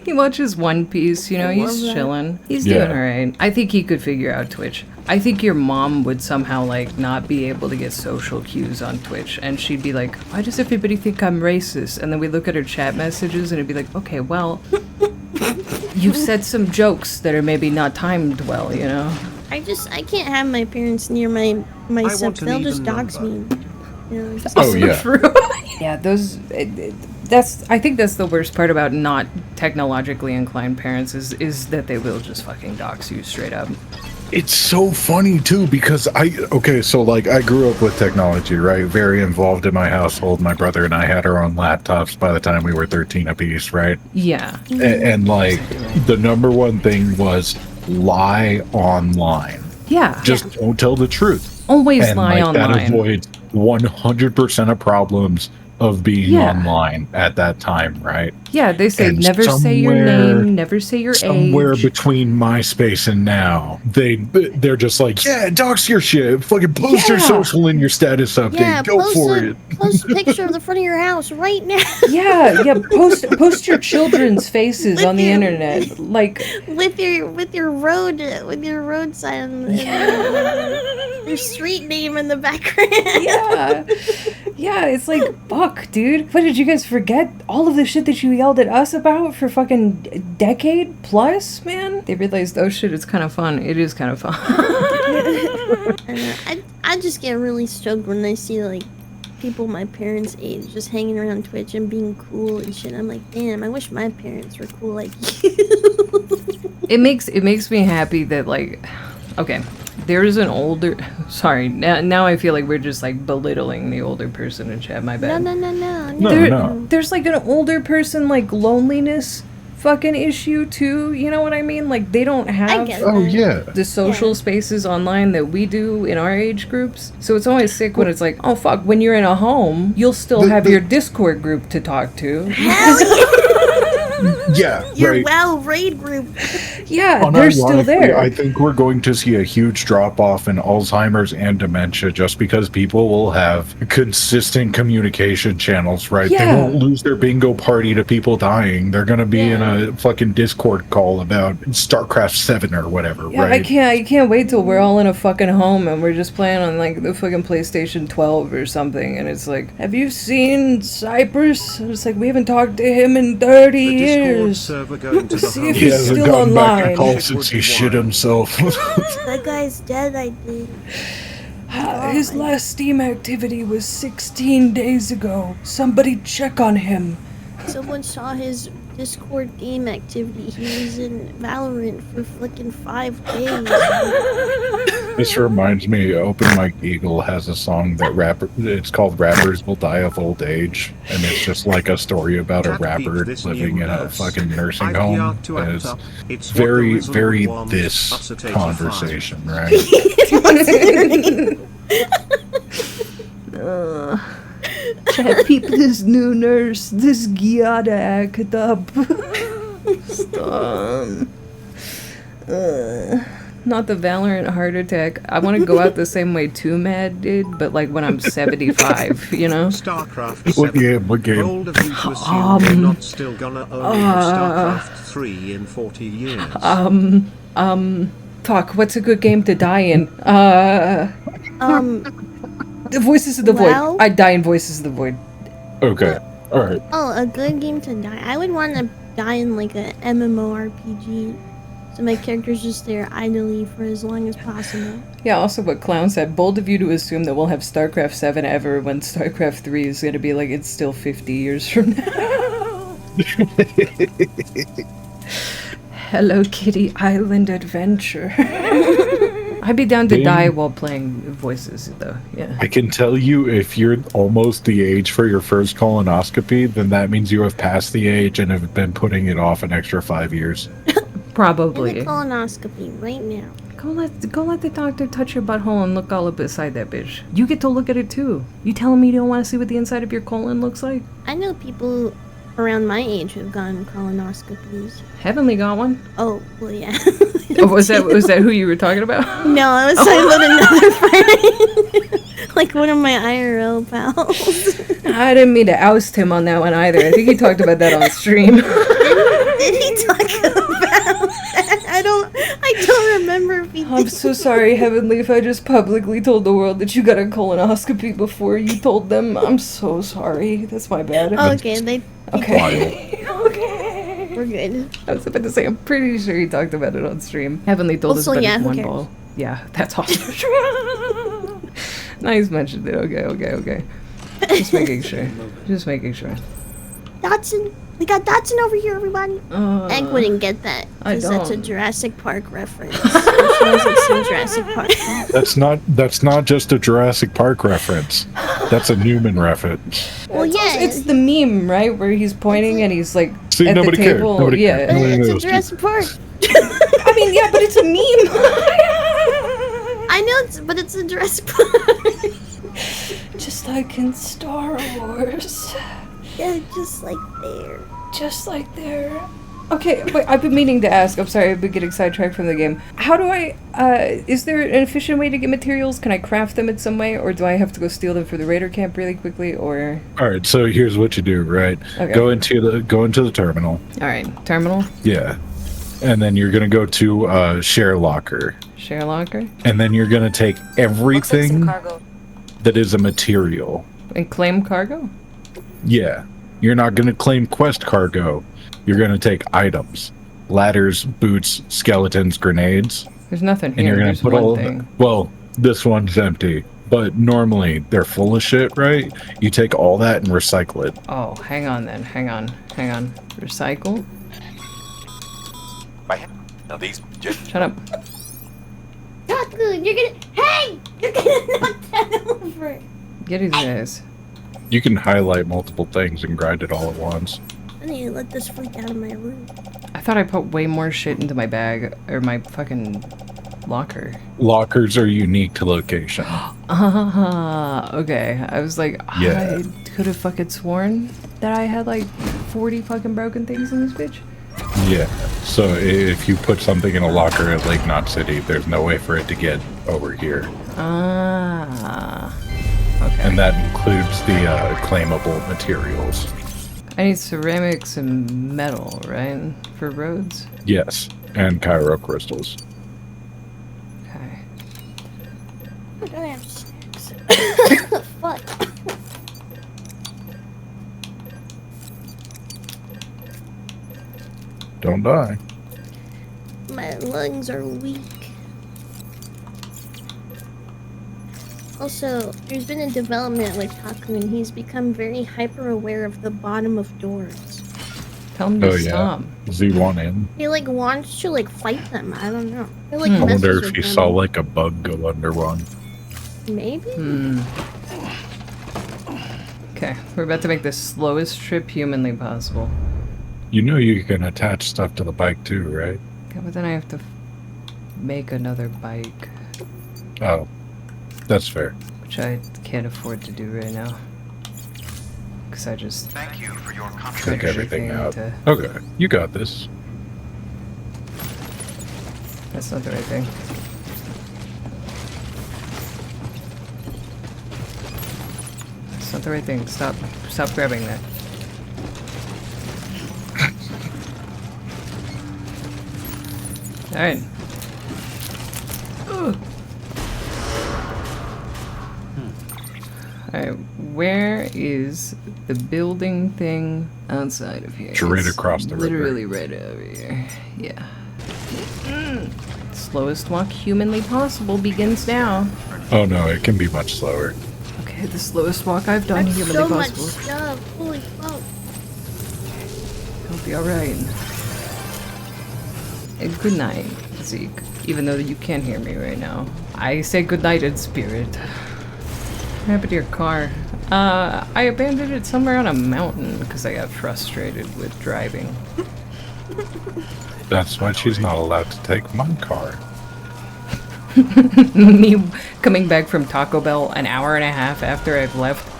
He watches One Piece, you know, I love he's that. chilling. He's Yeah. doing alright. I think he could figure out Twitch. I think your mom would somehow like not be able to get social cues on Twitch, and she'd be like, "Why does everybody think I'm racist?" And then we look at her chat messages, and it'd be like, "Okay, well, you've said some jokes that are maybe not timed well, you know." I can't have my parents near my want steps. an They'll just even dox me. You know? Oh, yeah. True. Yeah, I think that's the worst part about not technologically inclined parents is that they will just fucking dox you straight up. It's so funny too because I grew up with technology, right? Very involved in my household. My brother and I had our own laptops by the time we were 13 apiece, right? Yeah. And like the number one thing was lie online. Yeah. Just don't tell the truth. Always And lie like that online. avoids 100% of problems of being Yeah. online at that time, right? Yeah, they say And never say your somewhere- name, never say your Somewhere age. between MySpace and now, they're just like, yeah, dox your shit, fucking post your Yeah. social in your status update, Yeah, go for it. Post a picture of the front of your house right now. Yeah, post your children's faces on the internet. Like with your road sign and your street name in the background. Yeah, it's like, fuck, dude. What, did you guys forget all of the shit that you yelled at us about for fucking a decade plus, man? They realized, oh shit, it's kind of fun. It is kind of fun. I just get really stoked when I see like people my parents' age just hanging around Twitch and being cool and shit. I'm like, damn, I wish my parents were cool like you. It makes me happy that, like, okay, There's an older... Sorry, now I feel like we're just, like, belittling the older person in chat, my bad. No. There's, like, an older person, like, loneliness fucking issue, too, you know what I mean? Like, they don't have the social spaces online that we do in our age groups. So it's always sick when it's like, oh, fuck, when you're in a home, you'll still have your Discord group to talk to. Hell Yeah, Your right. WoW raid group. Yeah, they're still there. I think we're going to see a huge drop-off in Alzheimer's and dementia just because people will have consistent communication channels, right? Yeah. They won't lose their bingo party to people dying. They're going to be in a fucking Discord call about StarCraft 7 or whatever, Yeah, right? I can't wait till we're all in a fucking home and we're just playing on, like, the fucking PlayStation 12 or something, and it's like, have you seen Cypress? And it's like, we haven't talked to him in 30 years. Server going to the See if He he's hasn't still gotten back to online. call since he shit himself. That guy's dead, I think. His last Steam activity was 16 days ago. Somebody check on him. Someone saw his Discord game activity. He was in Valorant for fucking 5 days. This reminds me, Open Mike Eagle has a song that it's called Rappers Will Die of Old Age, and it's just like a story about a rapper living in a fucking nursing home. And it's very, very this conversation, right? Can't peep this new nurse, this Giada act up. Stop. Not the Valorant heart attack. I want to go out the same way 2Mad did, but like when I'm 75, you know? StarCraft 7. What game? Bold of you to assume they're not still gonna own StarCraft 3 in 40 years. Fuck, what's a good game to die in? The Voices of the Void. I die in Voices of the Void. Okay, alright. Oh, a good game to die. I would want to die in like a MMORPG. So my character's just there idly for as long as possible. Yeah, also what Clown said, bold of you to assume that we'll have StarCraft 7 ever when StarCraft 3 is going to be like, it's still 50 years from now. Hello Kitty Island Adventure. I'd be down to die while playing Voices, though, yeah. I can tell you, if you're almost the age for your first colonoscopy, then that means you have passed the age and have been putting it off an extra 5 years. Probably. Get a colonoscopy right now. Go let the doctor touch your butthole and look all up inside that bitch. You get to look at it too. You telling me you don't want to see what the inside of your colon looks like? I know people around my age who've gotten colonoscopies. Heavenly got one. Oh, well, yeah. Oh, was that who you were talking about? No, I was talking about another friend. Like one of my IRL pals. I didn't mean to oust him on that one either. I think he talked about that on stream. Did he talk about that? I don't remember if he did. I'm so sorry, Heavenly, if I just publicly told the world that you got a colonoscopy before you told them. I'm so sorry. That's my bad. Okay, Okay. Okay. We're good. I was about to say, I'm pretty sure he talked about it on stream. Heavenly told us about his one ball. Yeah, that's also true. Nice mentioned it. Okay. Just making sure. Dotson. We got Dotson over here, everybody. Egg wouldn't get that. I Because that's a don't. Jurassic Park reference. She hasn't seen Jurassic Park. That's not just a Jurassic Park reference. That's a Newman reference. Well, yeah. It's the meme, right? Where he's pointing and he's like See, at nobody the cared. table. Nobody yeah. cared. Nobody It's a knows. Jurassic Park. I mean, yeah, but it's a meme. I know, but it's a Jurassic Park. Just like in Star Wars. Yeah, just like there. Just like there. Okay, wait, I've been meaning to ask. I'm sorry, I've been getting sidetracked from the game. How do I, is there an efficient way to get materials? Can I craft them in some way? Or do I have to go steal them for the raider camp really quickly, or? Alright, so here's what you do, right? Okay. Go into the terminal. Alright, terminal? Yeah. And then you're gonna go to share locker. Share locker? And then you're gonna take everything Cargo. that is a material. And claim cargo? Yeah. You're not gonna claim quest cargo. You're gonna take items. Ladders, boots, skeletons, grenades. There's nothing here. And you're gonna There's put one all thing. of it. Well, this one's empty. But normally they're full of shit, right? You take all that and recycle it. Oh, hang on then. Hang on. Recycle? Now these Shut up. God Good, you're gonna. Hey! You're gonna knock that over! Get his ass. You can highlight multiple things and grind it all at once. I need to let this freak out of my room. I thought I put way more shit into my bag, or my fucking locker. Lockers are unique to location. Okay. I was like, Yeah. I could have fucking sworn that I had like 40 fucking broken things in this bitch. Yeah. So if you put something in a locker at Lake Knot City, there's no way for it to get over here. Okay. And that includes the claimable materials. I need ceramics and metal, right? For roads? Yes. And Cairo crystals. Okay. I don't have snacks. Fuck. Don't die. My lungs are weak. Also, there's been a development with Taku, and he's become very hyper aware of the bottom of doors. Tell him to stop. Does he want in? He like wants to like fight them. I don't know. He, like, I wonder messes if with he them. saw like a bug go under one. Maybe. Okay, we're about to make the slowest trip humanly possible. You know you can attach stuff to the bike too, right? Yeah, but then I have to make another bike, Oh, that's fair. which I can't afford to do right now. Because I just Thank you for your Take contribution. everything out. into- Okay, you got this. That's not the right thing. That's not the right thing. Stop grabbing that. Alright. Alright, where is the building thing outside of here? It's right across the river. Literally right over here. Yeah. Slowest walk humanly possible begins now. Oh no, it can be much slower. Okay, the slowest walk I've done That's humanly so much possible. stuff. Holy fuck. I'll be alright. And good night, Zeke. Even though you can't hear me right now. I say good night in spirit. What happened to your car? I abandoned it somewhere on a mountain because I got frustrated with driving. That's why she's not allowed to take my car. Me coming back from Taco Bell an hour and a half after I've left.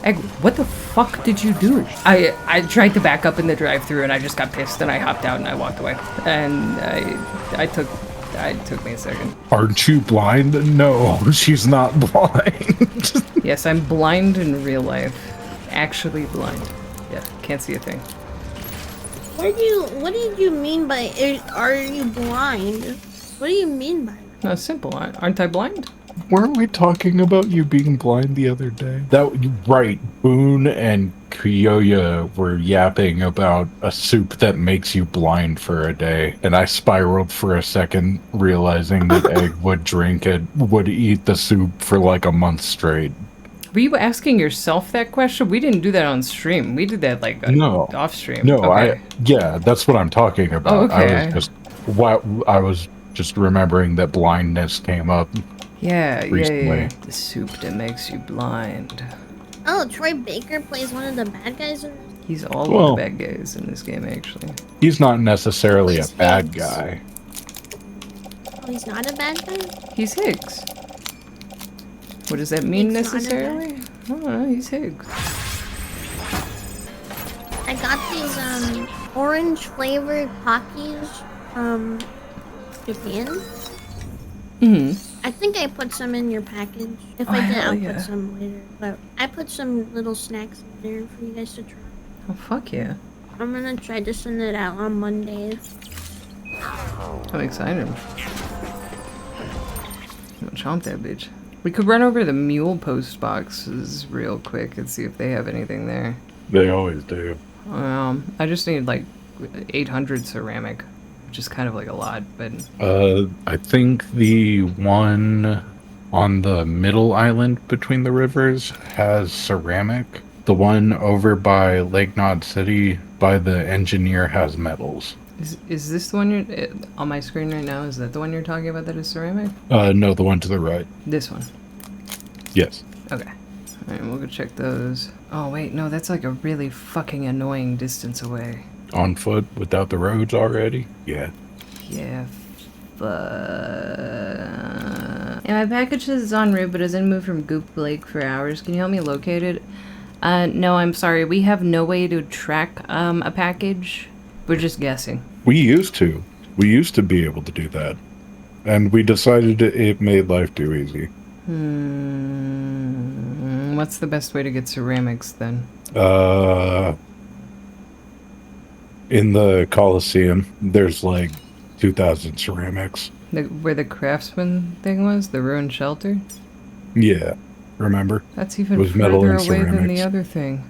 Egg, what the fuck did you do? I tried to back up in the drive-thru and I just got pissed and I hopped out and I walked away. And it took me a second. Aren't you blind? No, she's not blind. Yes, I'm blind in real life. Actually blind. Yeah, can't see a thing. What did you mean by are you blind? What do you mean by that? No, simple. Aren't I blind? Weren't we talking about you being blind the other day? Right. Boone and Kyoya were yapping about a soup that makes you blind for a day. And I spiraled for a second, realizing that Egg would eat the soup for like a month straight. Were you asking yourself that question? We didn't do that on stream. We did that like off stream. No, okay. yeah, that's what I'm talking about. Oh, okay. I was just remembering that blindness came up. Yeah. Recently. The soup that makes you blind. Oh, Troy Baker plays one of the bad guys in this? He's all of the bad guys in this game, actually. He's not necessarily a bad guy. Oh, he's not a bad guy? He's Higgs. What does that mean Higgs not a necessarily? I don't know, he's Higgs. I got these orange flavored Pockies from Japan. I think I put some in your package. If I did, I'll put some later. But I put some little snacks in there for you guys to try. Oh, fuck yeah. I'm gonna try to send it out on Monday. I'm excited. I'm gonna chomp that bitch. We could run over the mule post boxes real quick and see if they have anything there. They always do. I just need like 800 ceramic, which is kind of like a lot, but... I think the one on the middle island between the rivers has ceramic. The one over by Lake Knot City by the engineer has metals. Is this the one you're on my screen right now? Is that the one you're talking about that is ceramic? No, the one to the right. This one. Yes. Okay. Alright, we'll go check those. Oh wait, no, that's like a really fucking annoying distance away. On foot without the roads already? Yeah. Yeah. Yeah, my package says it's en route, but doesn't move from Goop Lake for hours. Can you help me locate it? No, I'm sorry. We have no way to track a package. We're just guessing. We used to. We used to be able to do that. And we decided it made life too easy. What's the best way to get ceramics then? In the Coliseum, there's like 2,000 ceramics. Where the craftsman thing was? The ruined shelter? Yeah. Remember? That's even was metal further and away than ceramics. the other thing.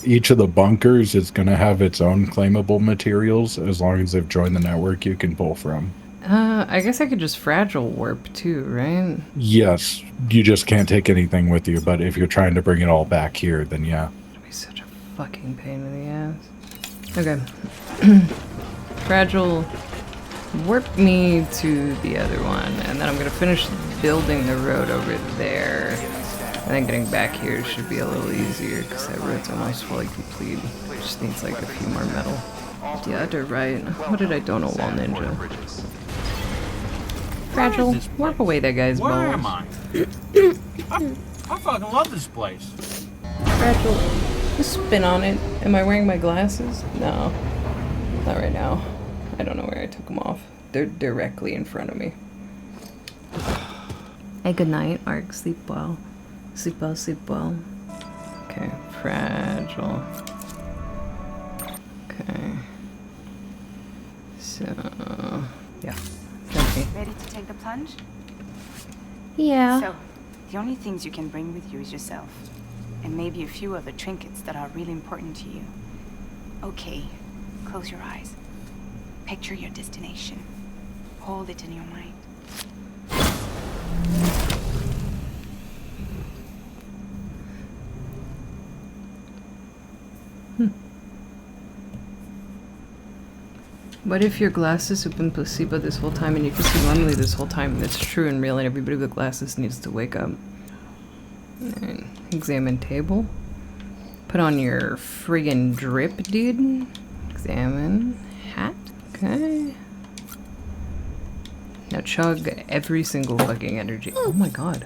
Each of the bunkers is going to have its own claimable materials. As long as they've joined the network, you can pull from. I guess I could just fragile warp too, right? Yes, you just can't take anything with you, but if you're trying to bring it all back here, then yeah. That'd be such a fucking pain in the ass. Okay. Fragile warp me to the other one, and then I'm gonna finish building the road over there. I think getting back here should be a little easier, because that road's almost fully complete. It just needs like a few more metal. Yeah, they're right. What did I don't know, Wall Ninja? Fragile, warp away that guy's balls. Where am I? I fucking love this place. Fragile, just spin on it. Am I wearing my glasses? No, not right now. I don't know where I took them off. They're directly in front of me. Hey, good night, Ark. Sleep well. Sleep well, sleep well. Okay, fragile. Okay. So, yeah. Okay. Ready to take the plunge? Yeah. So, the only things you can bring with you is yourself. And maybe a few other trinkets that are really important to you. Okay, close your eyes. Picture your destination. Hold it in your mind. What if your glasses have been placebo this whole time and you can see normally this whole time? That's true and real, and everybody with glasses needs to wake up. Alright, examine table. Put on your friggin' drip, dude. Examine hat. Okay. Now chug every single fucking energy. Oh my god.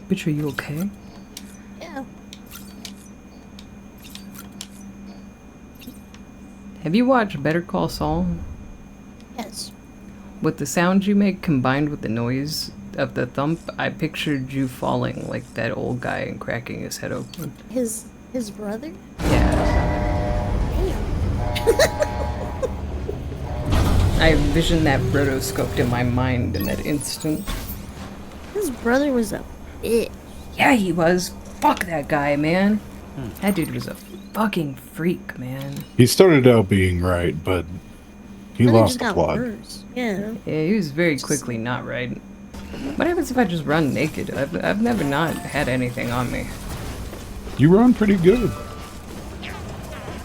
Bitch, are you okay? Yeah. Have you watched Better Call Saul? Yes. With the sound you make combined with the noise of the thump, I pictured you falling like that old guy and cracking his head open. His brother? I envisioned that rotoscoped in my mind in that instant. His brother was a bitch. Yeah, he was. Fuck that guy, man. That dude was a fucking freak, man. He started out being right, but he lost the plot. Yeah. Yeah, he was very quickly not right. What happens if I just run naked? I've never not had anything on me. You run pretty good.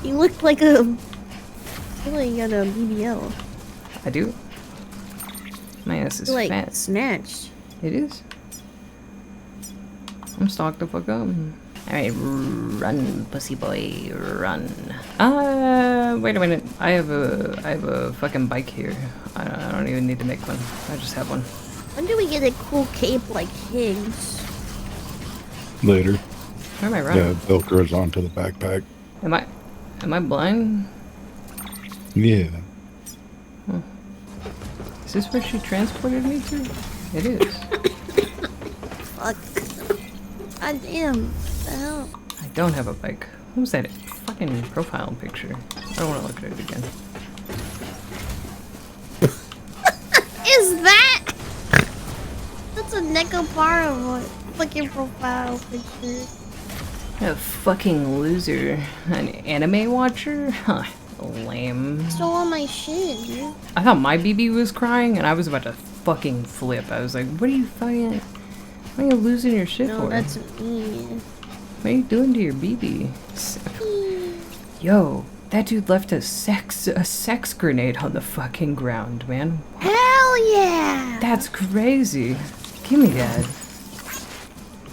You look like a... like you got a BBL. I do. My ass is like fat. Snatched. It is. I'm stocked the fuck up. Alright, run, pussy boy, run. Wait a minute. I have a fucking bike here. I don't even need to make one. I just have one. When do we get a cool cape like Higgs? Later. Where am I running? Yeah, Velcro's onto the backpack. Am I blind? Yeah. Huh. Is this where she transported me to? It is. Fuck. God damn. What the hell? I don't have a bike. What was that fucking profile picture? I don't want to look at it again. Is that? That's a Nekopara fucking profile picture. A fucking loser. An anime watcher? Huh. Lame. Stole all my shit, dude. I thought my BB was crying and I was about to fucking flip. I was like, what are you fucking... What are you losing your shit No, for? that's me. What are you doing to your BB? Yo, that dude left a sex grenade on the fucking ground, man. Hell yeah! That's crazy. Give me that.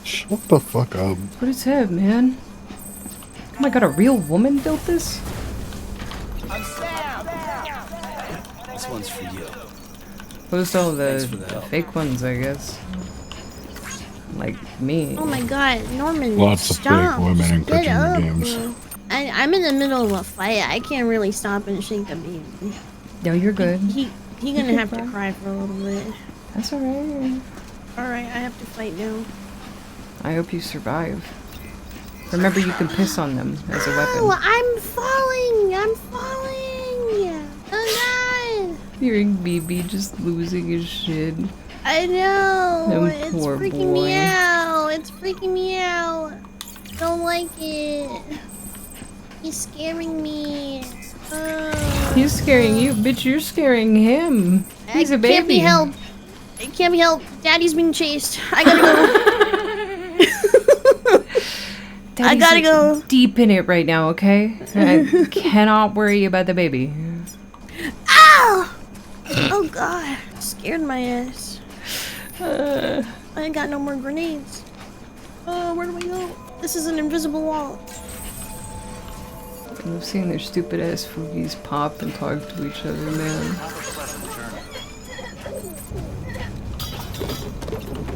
Shut the fuck up. What is that, man? Oh my god, a real woman built this? This one's for you. Who's all Thanks the for the help. fake ones, I guess? Like me. Oh my god, Norman, Lots of stop. fake women in Get Kojima up, games. bro. I'm in the middle of a fight. I can't really stop and shake the baby. No, you're good. He gonna have to cry for a little bit. That's alright. Alright, I have to fight now. I hope you survive. Remember, you can piss on them as a weapon. Oh, I'm falling! I'm falling! Oh god! Hearing BB just losing his shit. I know! Them It's poor freaking boy. me out! It's freaking me out! Don't like it. He's scaring me. He's scaring you, bitch. You're scaring him. He's a baby. Can't be helped. It can't be helped. Daddy's being chased. I gotta go. Daddy's I gotta go. deep in it right now, okay? I cannot worry about the baby. Ow! Oh god. Scared my ass. I ain't got no more grenades. Oh, where do I go? This is an invisible wall. I've seen their stupid ass foogies pop and talk to each other, man.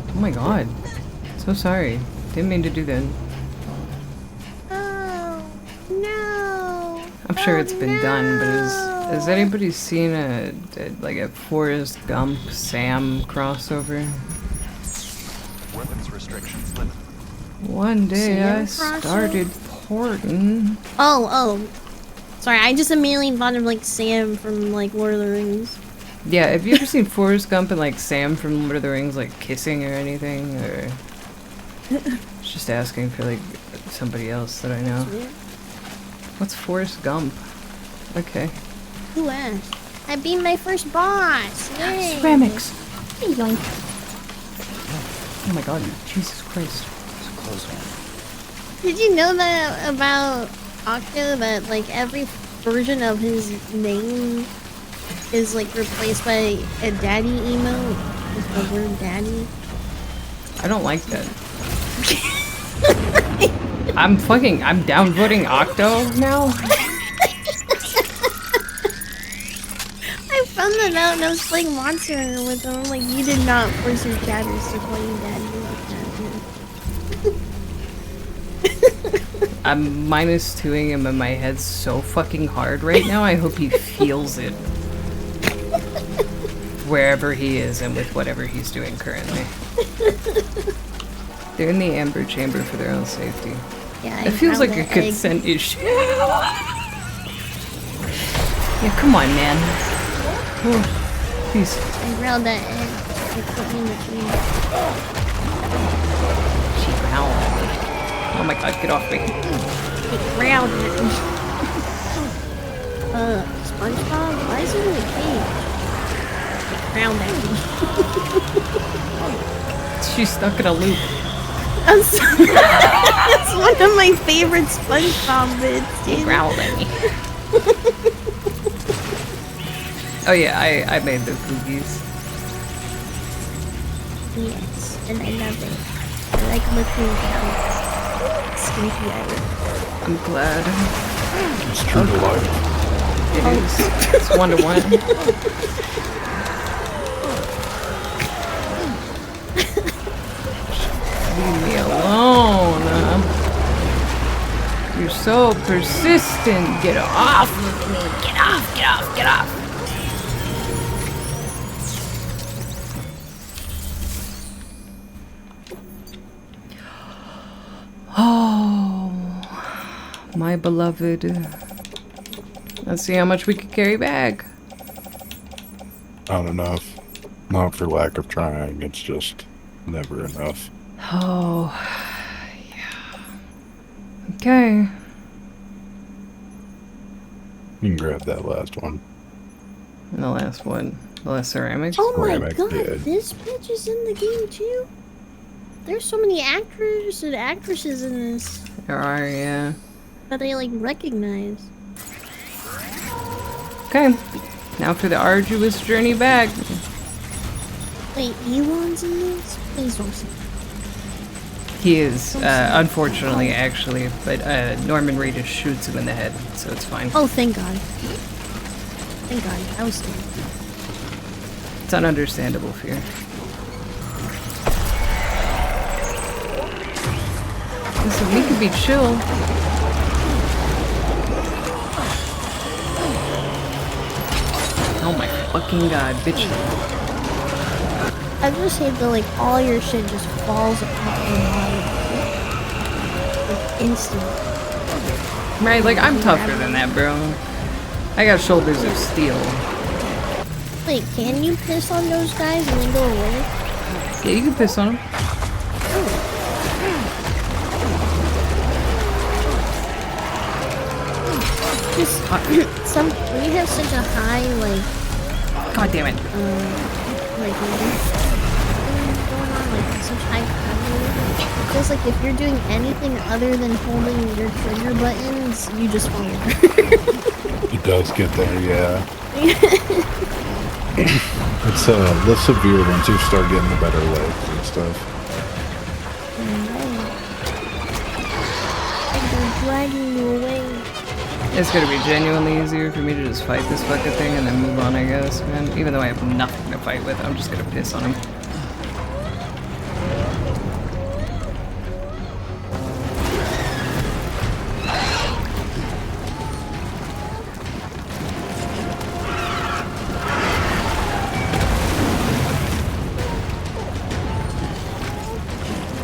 Oh my god. So sorry. Didn't mean to do that. Oh, no. I'm sure it's been done, but has anybody seen a Forrest Gump Sam crossover? Weapons restrictions limited. One day Sam I started porting. Oh. Sorry, I just immediately thought of like Sam from like Lord of the Rings. Yeah, have you ever seen Forrest Gump and like Sam from Lord of the Rings like kissing or anything? Or just asking for like somebody else that I know. What's Forrest Gump? Okay. Who asked? I beat my first boss. Yay. Ceramics. Yoink. Oh my god, Jesus Christ. It's a close one. Did you know that about Octo, that like every version of his name is like replaced by a daddy emote with the word daddy? I don't like that. I'm downvoting Octo now. I found that out and I was playing Monster Hunter with him. I'm like, you did not force your chatters to call you daddy like that. I'm -2ing him in my head so fucking hard right now. I hope he feels it. Wherever he is and with whatever he's doing currently. They're in the amber chamber for their own safety. Yeah, it feels like a consent issue. Yeah, come on, man. Oh, please. I growled that egg. It put me in the tree. She growled at me. Oh my god, get off me. It growled at me. SpongeBob? Why is it in the cage? It growled at me. She's stuck in a loop. I'm sorry. It's one of my favorite SpongeBob bits, dude. He growled at me. Oh yeah, I made the cookies. Yes, and I love it. I like looking down. Stinky eye. I'm glad. It's true to life. It is. It's 1-to-1. Leave me alone. You're so persistent. Get off of me. Get off, get off, get off. Oh, my beloved. Let's see how much we can carry back. Not enough. Not for lack of trying, it's just never enough. Oh, yeah. Okay. You can grab that last one. And the last one. The last ceramics. Oh my Ceramic, god, yeah. this bitch is in the game too? There's so many actors and actresses in this. There are, yeah. But I like recognize. Okay, now for the arduous journey back. Wait, Elon's in this? Please don't say. He is, unfortunately, actually, but Norman Reedus shoots him in the head, so it's fine. Oh, thank God. Thank God, I was scared. It's an understandable fear. Listen, we could be chill. Oh my fucking God, bitch. I just hate that like all your shit just falls off your body. Like instant. Right, like I'm tougher than that, bro. I got shoulders of steel. Wait, can you piss on those guys and then go away? Yeah, you can piss on them. Just when you have such a high like. God damn it. Like going on like such high power. It feels like if you're doing anything other than holding your trigger buttons, you just fall over. It does get there, yeah. It's less severe once you start getting the better legs and stuff. They're dragging you away. It's gonna be genuinely easier for me to just fight this fucking thing and then move on, I guess, man. Even though I have nothing to fight with, I'm just gonna piss on him.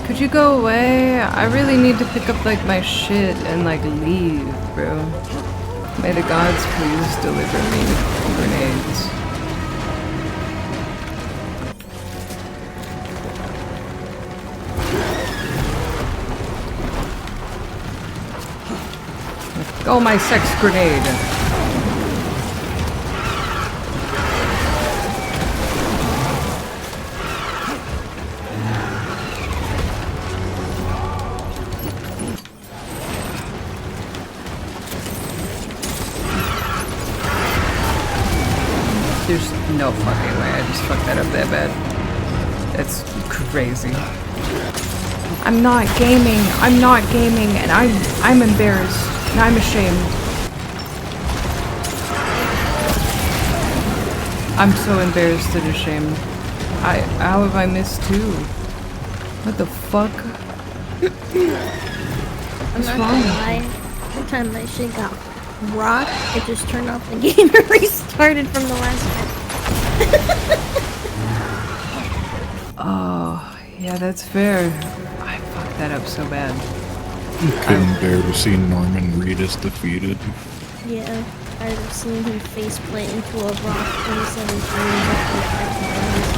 Could you go away? I really need to pick up like my shit and like leave, bro. May the gods please deliver me grenades. Oh, my sex grenade. There's no fucking way I just fucked that up that bad. That's crazy. I'm not gaming, and I'm embarrassed, and I'm ashamed. I'm so embarrassed and ashamed. How have I missed two? What the fuck? What's I'm not wrong? gonna lie. Every time my shit got rocked, it just turned off the game and restarted from the last one. Oh, yeah, that's fair. I fucked that up so bad. Couldn't bear to see Norman Reedus defeated. Yeah, I've seen him faceplant into a rock 27 times.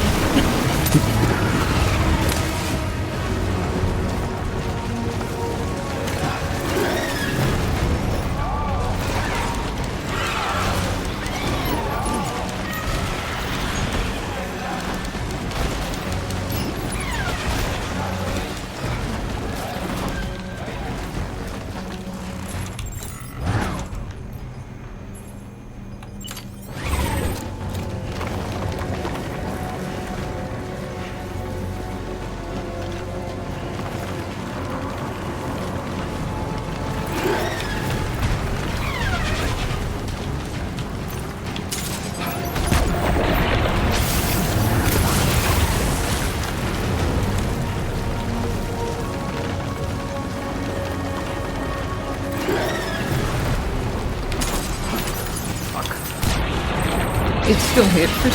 It still hit for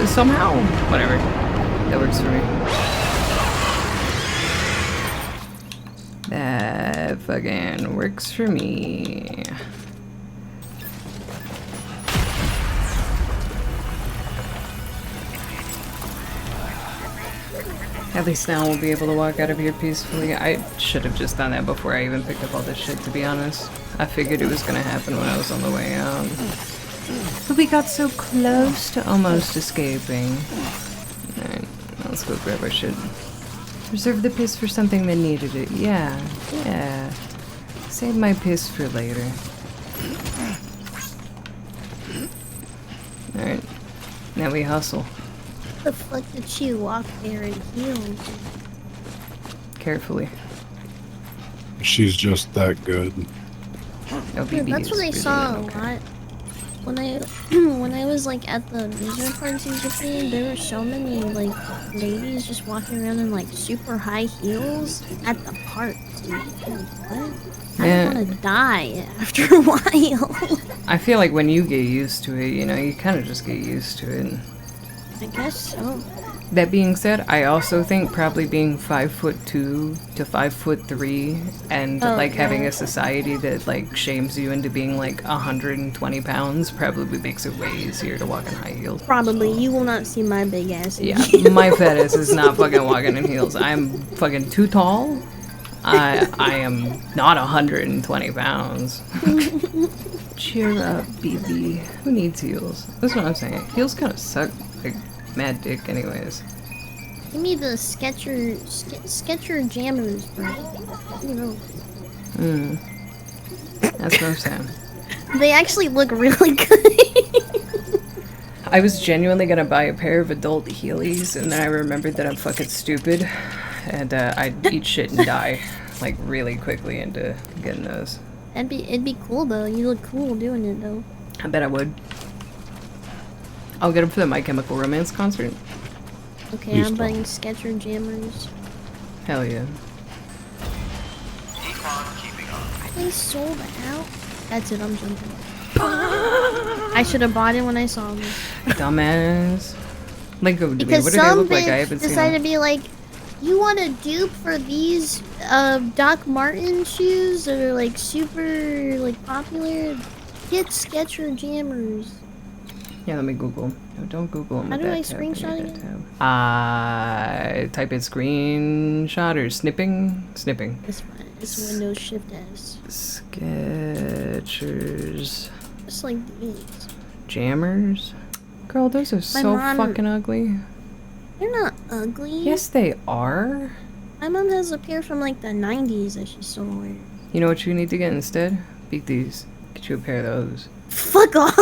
somehow. Whatever. That works for me. That fucking works for me. At least now we'll be able to walk out of here peacefully. I should have just done that before I even picked up all this shit, to be honest. I figured it was gonna happen when I was on the way out. But we got so close to almost escaping. Alright, let's go grab our shit. Reserve the piss for something that needed it. Yeah. Save my piss for later. Alright. Now we hustle. The fuck did she walk there in heels? Carefully. She's just that good. No, Yeah, BB that's what I is saw really a lot. When I when I was like at the amusement parks in Japan, there were so many like ladies just walking around in like super high heels at the parks. Dude. What? I Yeah. don't want to die after a while. I feel like when you get used to it, you know, you kind of just get used to it. I guess so. That being said, I also think probably being 5'2" to 5'3" and like having a society that like shames you into being like 120 pounds probably makes it way easier to walk in high heels. Probably. You will not see my big ass. Yeah, my fat ass is not fucking walking in heels. I'm fucking too tall. I am not 120 pounds. Cheer up, BB. Who needs heels? That's what I'm saying. Heels kind of suck. Like, mad dick anyways. Give me the Sketcher Jammers, bro. You know. That's what I'm saying. They actually look really good. I was genuinely gonna buy a pair of adult Heelys, and then I remembered that I'm fucking stupid, and I'd eat shit and die, like, really quickly into getting those. It'd be cool though. You look cool doing it though. I bet I would. I'll get them for the My Chemical Romance concert. Okay, I'm buying Sketcher Jammers. Hell yeah. They sold out. That's it, I'm jumping. I should have bought it when I saw them. Dumbass. Link them to me. Because What do they look like? I haven't seen decided them. to be like, you want a dupe for these Doc Marten shoes that are like super like popular? Get Sketcher Jammers. Yeah, let me Google. No, don't Google them. How with do that I tab. screenshot need it? that tab. Type in screenshot or snipping? Snipping. It's fine. It's Windows Shift S. Sketchers. Just like these. Jammers? Girl, those are so mom- fucking ugly. They're not ugly. Yes, they are. My mom has a pair from like the 90s that she still wears. You know what you need to get instead? Beat these. Get you a pair of those. Fuck off.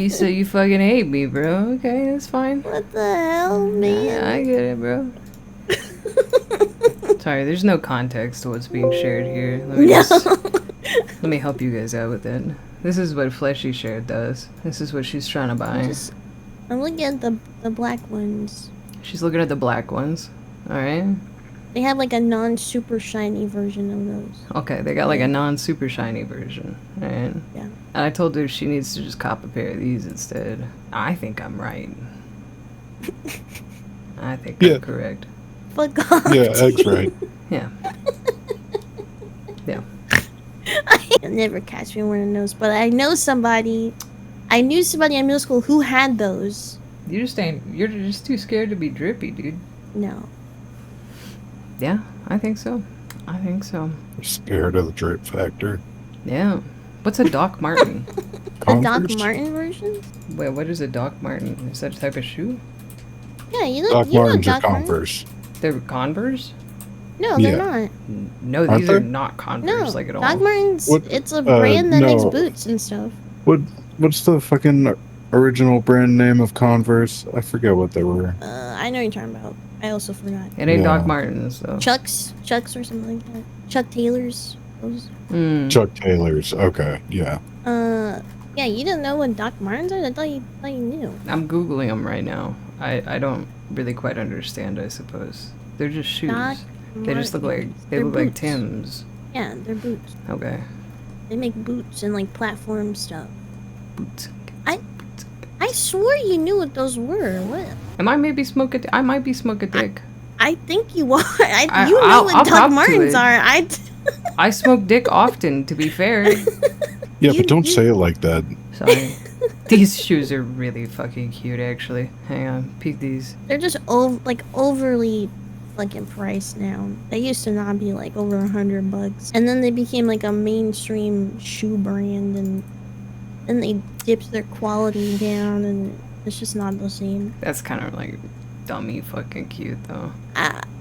So you fucking hate me, bro. Okay, that's fine. What the hell, man? I get it, bro. Sorry, there's no context to what's being shared here. Let me help you guys out with it. This is what Fleshy Shared does. This is what she's trying to buy. I'm looking at the black ones. She's looking at the black ones. Alright. They have like a non-super shiny version of those. Okay, they got like a non-super shiny version. Right? Yeah. And I told her she needs to just cop a pair of these instead. I think I'm right. I think I'm correct. Fuck off. Yeah, Egg's right. Yeah. Yeah. You'll never catch me wearing those, but I knew somebody in middle school who had those. You're just too scared to be drippy, dude. No. Yeah, I think so. I think so. Scared of the drip factor. Yeah. What's a Doc Marten? A Doc Marten version? Wait, what is a Doc Marten? Is that a type of shoe? Yeah, you Doc know Martens are Doc Marten. Converse. They're Converse? No, they're not. No, Aren't these are they? not Converse, No, like at all. Doc Martens. What- It's a brand that makes no. boots and stuff. What's the fucking original brand name of Converse? I forget what they were. I know what you're talking about. I also forgot. It ain't Yeah. Doc Martens, though. Chucks or something like that. Chuck Taylors. Those. Chuck Taylors. Okay, yeah. Yeah, you didn't know what Doc Martens are? I thought you knew. I'm Googling them right now. I don't really quite understand, I suppose. They're just shoes. Doc They just look like, Martens. they They're look like boots. Tim's. Yeah, they're boots. Okay. They make boots and like platform stuff. Boots. I swore you knew what those were. What? I might be smoking dick. I think you are. You know I'll what cop Doc to Martens it. are. I smoke dick often, to be fair. Yeah, but don't say it like that. Sorry. These shoes are really fucking cute, actually. Hang on, peek these. They're just overly fucking priced now. They used to not be like over $100, and then they became like a mainstream shoe brand, and then they dipped their quality down, and it's just not the same. That's kind of like dummy fucking cute though.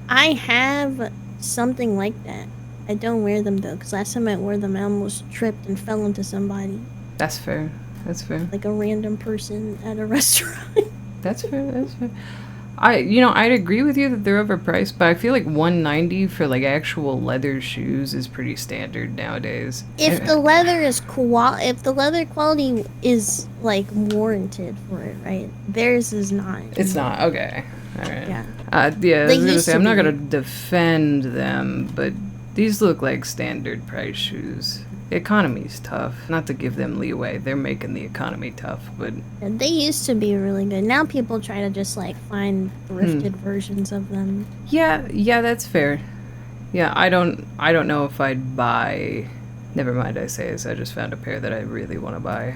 I have something like that. I don't wear them though, because last time I wore them, I almost tripped and fell into somebody. That's fair. That's fair. Like a random person at a restaurant. That's fair. That's fair. I'd agree with you that they're overpriced, but I feel like $190 for like actual leather shoes is pretty standard nowadays. If the leather is if the leather quality is like warranted for it, right? Theirs is not. It's not. Okay. All right. Yeah. I was gonna say I'm not be. gonna defend them, but these look like standard price shoes. The economy's tough. Not to give them leeway, they're making the economy tough, but They used to be really good. Now people try to just like find thrifted versions of them. yeah, that's fair. Yeah, I don't know if I'd buy. Never mind, I just found a pair that I really want to buy.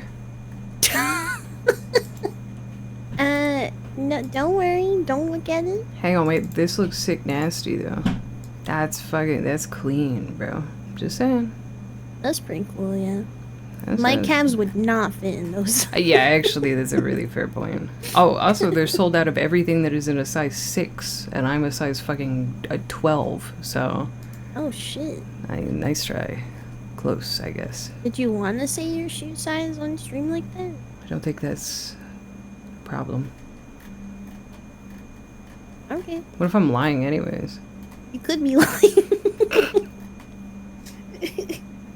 No, don't worry. Don't look at it. Hang on, wait. This looks sick nasty though. That's clean, bro. Just saying. That's pretty cool, yeah. That's My a- calves would not fit in those. Yeah, actually, that's a really fair point. Oh, also, they're sold out of everything that is in a size 6, and I'm a size fucking 12, so... Oh, shit. Nice try. Close, I guess. Did you want to say your shoe size on stream like that? I don't think that's a problem. Okay. What if I'm lying anyways? You could be lying.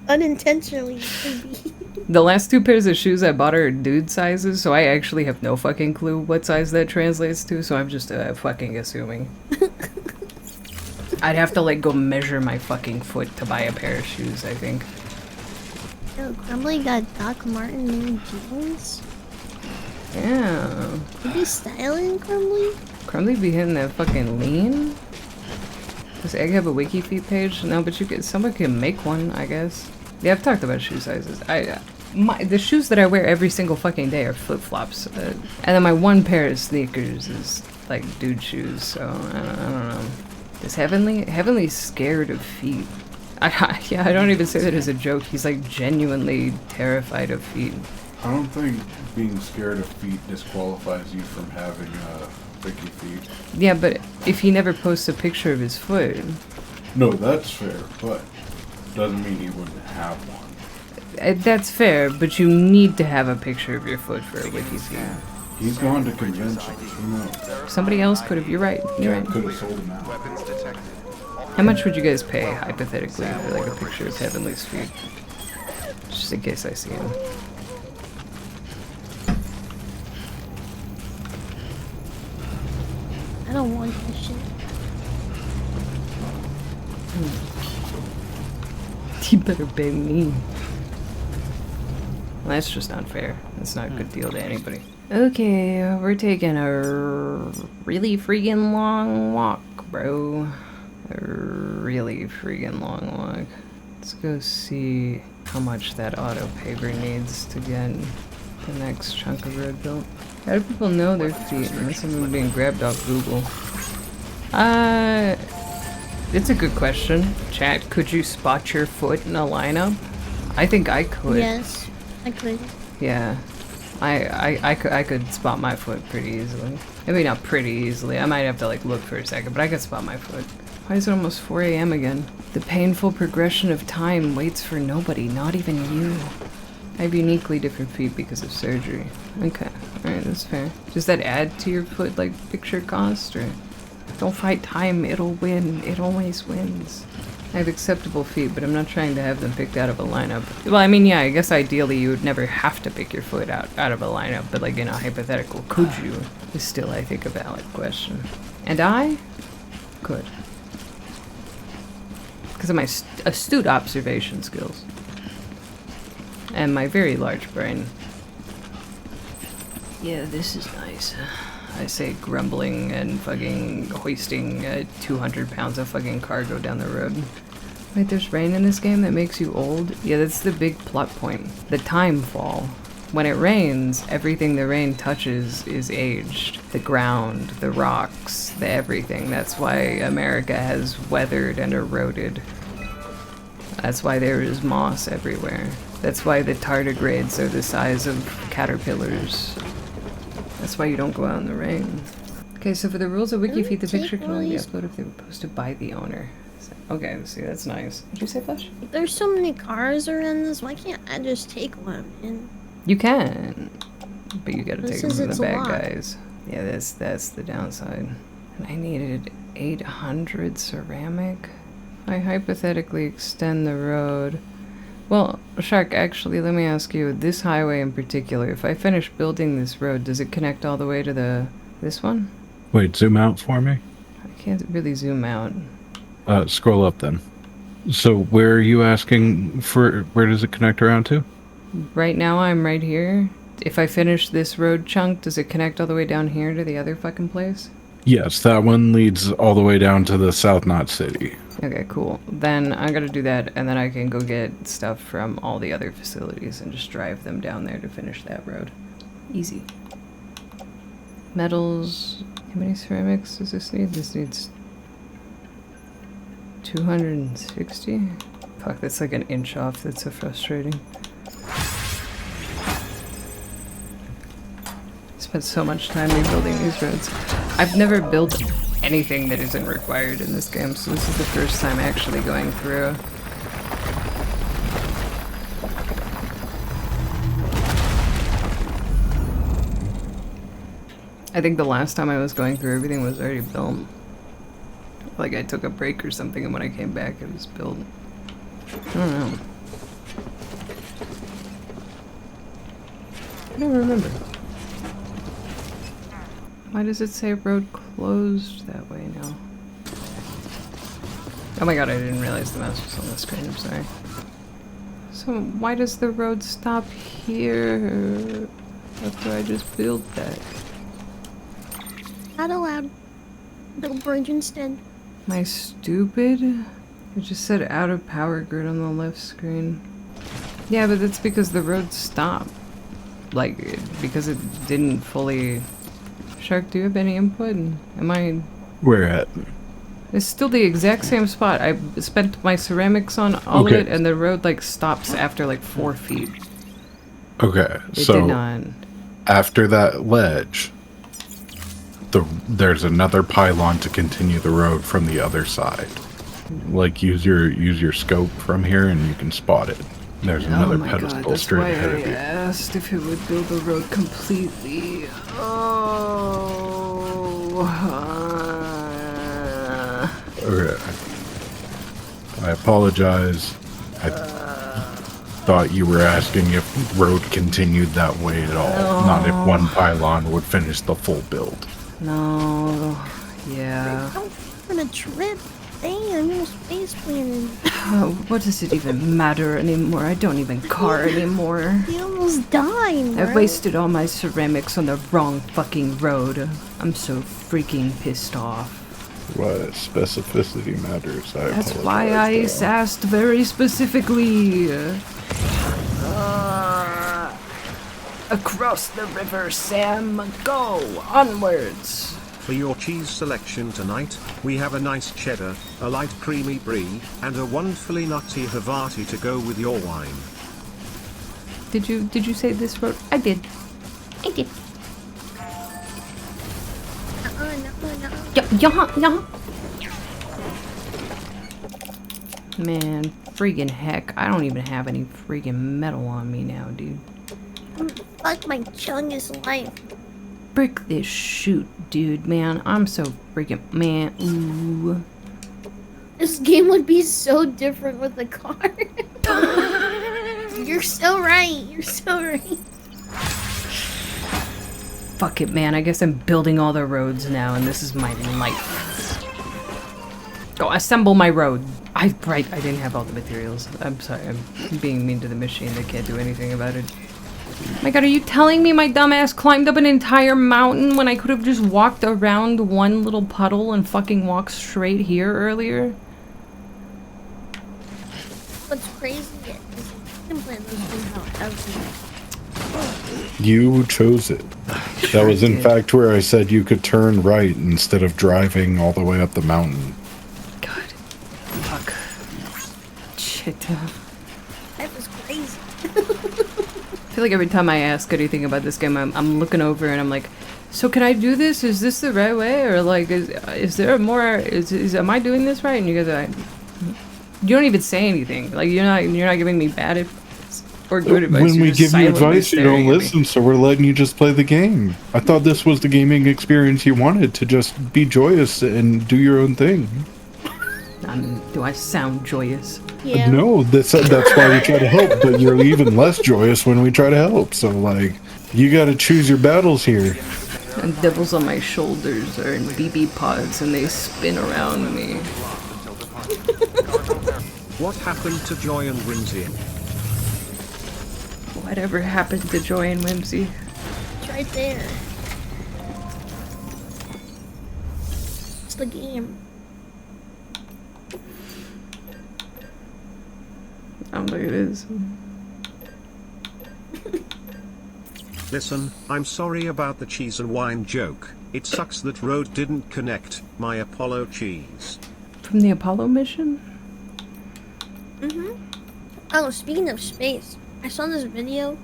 Unintentionally, you could be. The last 2 pairs of shoes I bought are dude sizes, so I actually have no fucking clue what size that translates to, so I'm just fucking assuming. I'd have to like go measure my fucking foot to buy a pair of shoes, I think. Yo, Crumbly got Doc Martin new jeans. Yeah. You be styling, Crumbly? Crumbly be hitting that fucking lean? Does Egg have a wiki feet page? No, but someone can make one, I guess. Yeah, I've talked about shoe sizes. The shoes that I wear every single fucking day are flip-flops. And then my one pair of sneakers is like dude shoes, so I don't know. Is Heavenly's scared of feet? Yeah, I don't even say that as a joke. He's like genuinely terrified of feet. I don't think being scared of feet disqualifies you from having sticky feet. Yeah, but if he never posts a picture of his foot... No, that's fair, but doesn't mean he wouldn't have one. That's fair, but you need to have a picture of your foot for a wiki feed. He's gone to conventions, who knows? Somebody else could have, you're right, you're right. Could have sold him out. How much would you guys pay, hypothetically, for like a picture of Heavenly's feet? Just in case I see him. I don't want that shit. You better pay me. Well, that's just not fair. That's not a good deal to anybody. Okay, we're taking a really freaking long walk, bro. A really freaking long walk. Let's go see how much that auto paver needs to get the next chunk of road built. How do people know their feet unless I'm being grabbed off Google? It's a good question. Chat, could you spot your foot in a lineup? I think I could. Yes, I could. Yeah. I could spot my foot pretty easily. Maybe not pretty easily. I might have to like look for a second, but I could spot my foot. Why is it almost 4 a.m. again? The painful progression of time waits for nobody, not even you. I have uniquely different feet because of surgery. Okay, alright, that's fair. Does that add to your foot, like, picture cost, or? Don't fight time, it'll win. It always wins. I have acceptable feet, but I'm not trying to have them picked out of a lineup. Well, I mean, yeah, I guess ideally you would never have to pick your foot out of a lineup, but like in a hypothetical, could you? Is still, I think, a valid question. And I could. Because of my astute observation skills. And my very large brain. Yeah, this is nice. I say grumbling and fucking hoisting 200 pounds of fucking cargo down the road. Wait, there's rain in this game that makes you old? Yeah, that's the big plot point. The time fall. When it rains, everything the rain touches is aged. The ground, the rocks, the everything. That's why America has weathered and eroded. That's why there is moss everywhere. That's why the tardigrades are the size of caterpillars. That's why you don't go out in the rain. Okay, so for the rules of Wiki Feed, the Take picture can all only be these- uploaded if they were posted by the owner. So, okay, see, that's nice. Did you say Flash? There's so many cars around this. Why can't I just take one? And You can, but you gotta This take them says from the it's a bad lot. guys. Yeah, that's the downside. And I needed 800 ceramic. I hypothetically extend the road. Well, Shark, actually, let me ask you, this highway in particular, if I finish building this road, does it connect all the way to this one? Wait, zoom out for me. I can't really zoom out. Scroll up then. So where are you asking for, where does it connect around to? Right now, I'm right here. If I finish this road chunk, does it connect all the way down here to the other fucking place? Yes, that one leads all the way down to the South Knot City. Okay, cool. Then I gotta do that, and then I can go get stuff from all the other facilities and just drive them down there to finish that road. Easy. Metals. How many ceramics does this need? This needs 260? Fuck, that's like an inch off. That's so frustrating. Spent so much time rebuilding these roads. I've never built anything that isn't required in this game, so this is the first time actually going through. I think the last time I was going through, everything was already built. Like I took a break or something, and when I came back, it was built. I don't know. I don't remember. Why does it say road closed that way now? Oh my god, I didn't realize the mouse was on the screen, I'm sorry. So why does the road stop here after I just built that? not allowed. Little bridge instead. Am I stupid? It just said out of power grid on the left screen. Yeah, but that's because the road stopped. Like, because it didn't fully... Shark, do you have any input? Am I... Where at? It's still the exact same spot. I spent my ceramics on all of it, and the road, like, stops after, like, 4 feet. Okay, It so did not. After that ledge, there's another pylon to continue the road from the other side. Like, use your scope from here, and you can spot it. There's another pedestal straight ahead of you. I asked if it would build the road completely. Okay. I apologize. I thought you were asking if road continued that way at all, not if one pylon would finish the full build. No. Yeah. Don't want a trip. Damn, you're space planning. What does it even matter anymore? I don't even car anymore. You almost died, bro. I wasted all my ceramics on the wrong fucking road. I'm so freaking pissed off. What specificity matters. That's why I asked very specifically. Across the river, Sam. Go onwards. For your cheese selection tonight, we have a nice cheddar, a light creamy brie, and a wonderfully nutty Havarti to go with your wine. Did you say this road? I did. I did. Yeah. Man, freaking heck. I don't even have any freaking metal on me now, dude. Fuck my chungus life. Brick this shoot, dude, man. I'm so freaking... Man, ooh. This game would be so different with a car. You're so right. You're so right. Fuck it, man. I guess I'm building all the roads now, and this is my life. Go assemble my road. I didn't have all the materials. I'm sorry. I'm being mean to the machine. They can't do anything about it. My god, are you telling me my dumbass climbed up an entire mountain when I could have just walked around one little puddle and fucking walked straight here earlier? What's crazy is you can plan those things however. You chose it. That was in fact where I said you could turn right instead of driving all the way up the mountain. God. Fuck. Shit. That was crazy. I feel like every time I ask anything about this game, I'm looking over and I'm like, So can I do this? Is this the right way, or like, is there more? Am I doing this right? And you guys are like, you don't even say anything. Like you're not giving me bad advice or good advice. When You're we just give you silently advice, you staring don't at me. listen, so we're letting you just play the game. I thought this was the gaming experience you wanted, to just be joyous and do your own thing. Do I sound joyous? Yeah. No, that's why we try to help, but you're even less joyous when we try to help. So, like, you gotta choose your battles here. And devils on my shoulders are in BB pods and they spin around me. What happened to Joy and Whimsy? Whatever happened to Joy and Whimsy? It's right there. It's the game. I don't think it is. Listen, I'm sorry about the cheese and wine joke. It sucks that road didn't connect my Apollo cheese. From the Apollo mission? Oh, speaking of space, I saw this video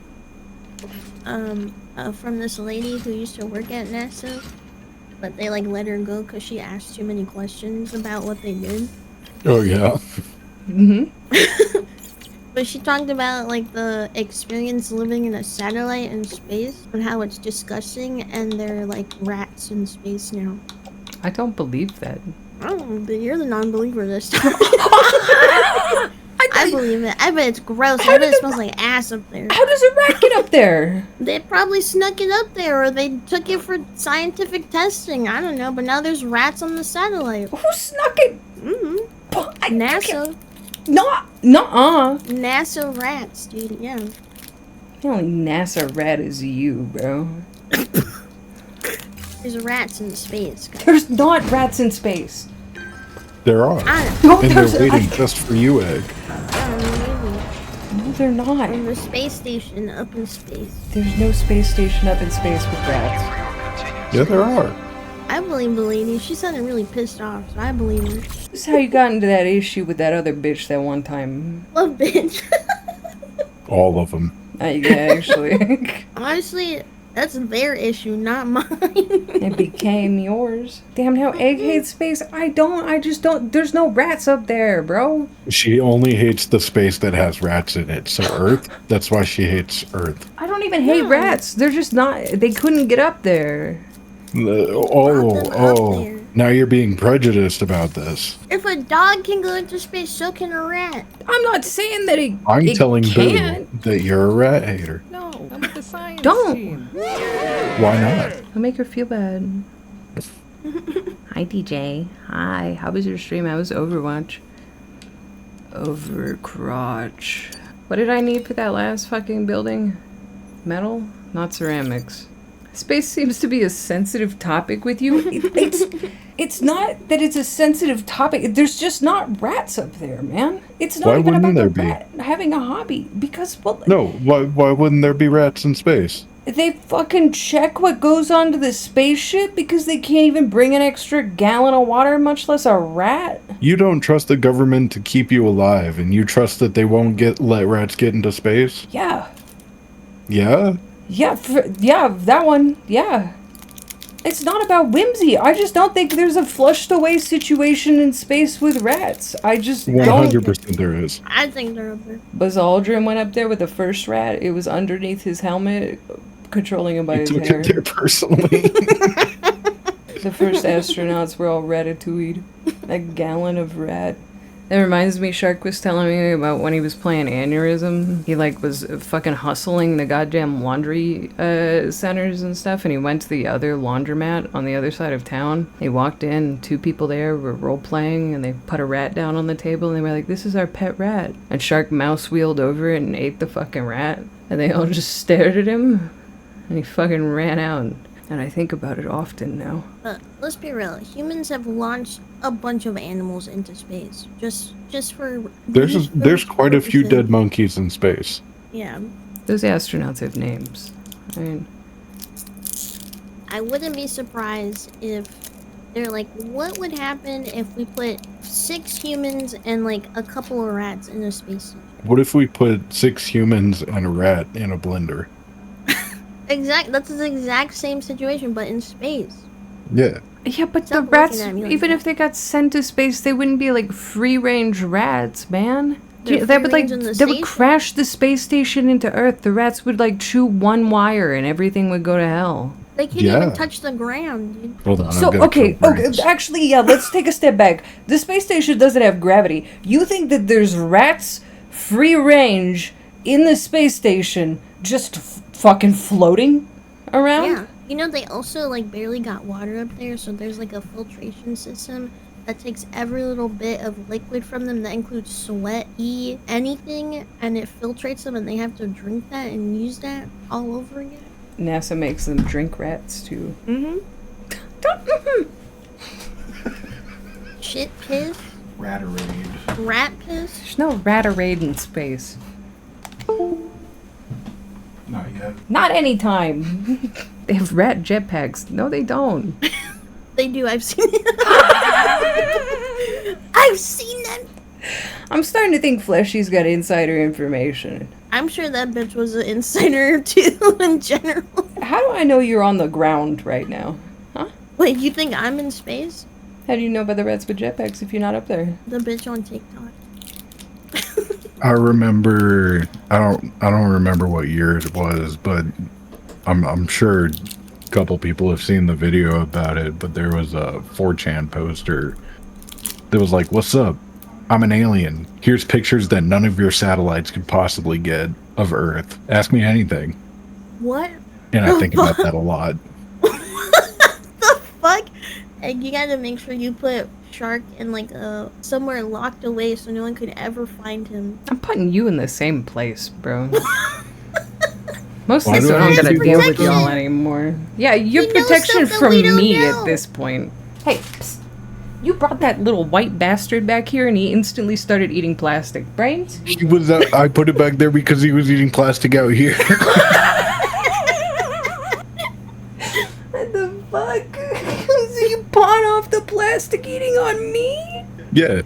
from this lady who used to work at NASA, but they like let her go because she asked too many questions about what they did. Oh, yeah. But she talked about like the experience living in a satellite in space and how it's disgusting, and they're like rats in space now. I don't believe that. Oh, but you're the non-believer this time. I believe it. I bet it's gross. I bet it smells like ass up there. How does a rat get up there? They probably snuck it up there, or they took it for scientific testing. I don't know, but now there's rats on the satellite. Who snuck it? NASA. Nuh-uh. NASA rats, dude, yeah. The only NASA rat is you, bro. There's rats in space, guys. There's not rats in space. There are. No, And there's- they're waiting just for you, Egg. No, they're not. On the space station up in space. There's no space station up in space with rats. Yeah, there are. I believe the lady. She sounded really pissed off, so I believe her. This is how you got into that issue with that other bitch that one time. Love bitch. All of them. Yeah, actually. Honestly, that's their issue, not mine. It became yours. Damn, now Egg hates space. I just don't. There's no rats up there, bro. She only hates the space that has rats in it. So Earth, that's why she hates Earth. I don't even hate rats. They're just not. They couldn't get up there. Now you're being prejudiced about this. If a dog can go into space, so can a rat. I'm not saying that I'm telling can't. Boo that you're a rat hater. No, I'm with the science Don't. Why not? I'll make her feel bad. Hi, DJ. Hi. How was your stream? How was Overwatch? Overcrotch. What did I need for that last fucking building? Metal? Not ceramics. Space seems to be a sensitive topic with you. It's not that it's a sensitive topic. There's just not rats up there, man. It's not Why even about wouldn't the there rat having a hobby. Because, well, No, why wouldn't there be rats in space? they fucking check what goes onto the spaceship because they can't even bring an extra gallon of water, much less a rat. You don't trust the government to keep you alive, and you trust that they won't let rats get into space? Yeah. Yeah? Yeah, that one. Yeah. It's not about whimsy. I just don't think there's a flushed away situation in space with rats. I just don't. 100% there is. I think they're up there. Buzz Aldrin went up there with the first rat. It was underneath his helmet, controlling him by his Took hair. it there personally. The first astronauts were all ratatouille. A gallon of rat. That reminds me, Shark was telling me about when he was playing Aneurysm. He, like, was fucking hustling the goddamn laundry centers and stuff, and he went to the other laundromat on the other side of town. He walked in, 2 people there were role-playing, and they put a rat down on the table, and they were like, this is our pet rat. And Shark mouse-wheeled over it and ate the fucking rat, and they all just stared at him, and he fucking ran out. And I think about it often now. But let's be real. Humans have launched a bunch of animals into space. Just for... There's quite a few dead monkeys in space. Yeah. Those astronauts have names. I mean... I wouldn't be surprised if they're like, what would happen if we put 6 humans and like a couple of rats in a space station? What if we put 6 humans and a rat in a blender? That's the exact same situation, but in space. Yeah. Yeah, but Stop the rats, looking at me like even that. if they got sent to space, they wouldn't be like free-range rats, man. They're They would free-range in the they would station. crash the space station into Earth. The rats would like chew one wire and everything would go to hell. They can't even touch the ground, dude. Hold on. So, okay, actually, yeah, let's take a step back. The space station doesn't have gravity. You think that there's rats free range in the space station just fucking floating around? Yeah. You know, they also, like, barely got water up there, so there's, like, a filtration system that takes every little bit of liquid from them that includes sweat, anything, and it filtrates them, and they have to drink that and use that all over again. NASA makes them drink rats, too. Mm-hmm. Shit piss. Ratarade. Rat piss. There's no ratarade in space. Not yet. Not anytime. They have rat jetpacks. No, they don't. They do. I've seen it. I've seen them. I'm starting to think Fleshy's got insider information. I'm sure that bitch was an insider too in general. How do I know you're on the ground right now? Huh? Wait, you think I'm in space? How do you know about the rats with jetpacks if you're not up there? The bitch on TikTok. I remember. I don't remember what year it was, but I'm sure a couple people have seen the video about it. But there was a 4chan poster that was like, "What's up? I'm an alien. Here's pictures that none of your satellites could possibly get of Earth. Ask me anything." What? And I think about that a lot. The fuck? And you gotta make sure you put Shark in like somewhere locked away so no one could ever find him. I'm putting you in the same place, bro. Most Why of do us I don't have gotta to be deal with protection? y'all anymore. Yeah, you're We know protection stuff that from we don't me know. at this point. Hey, psst. You brought that little white bastard back here and he instantly started eating plastic. Brains? He was. I put it back there because he was eating plastic out here. What the fuck? So you pawn off the plastic eating on me? Yeah.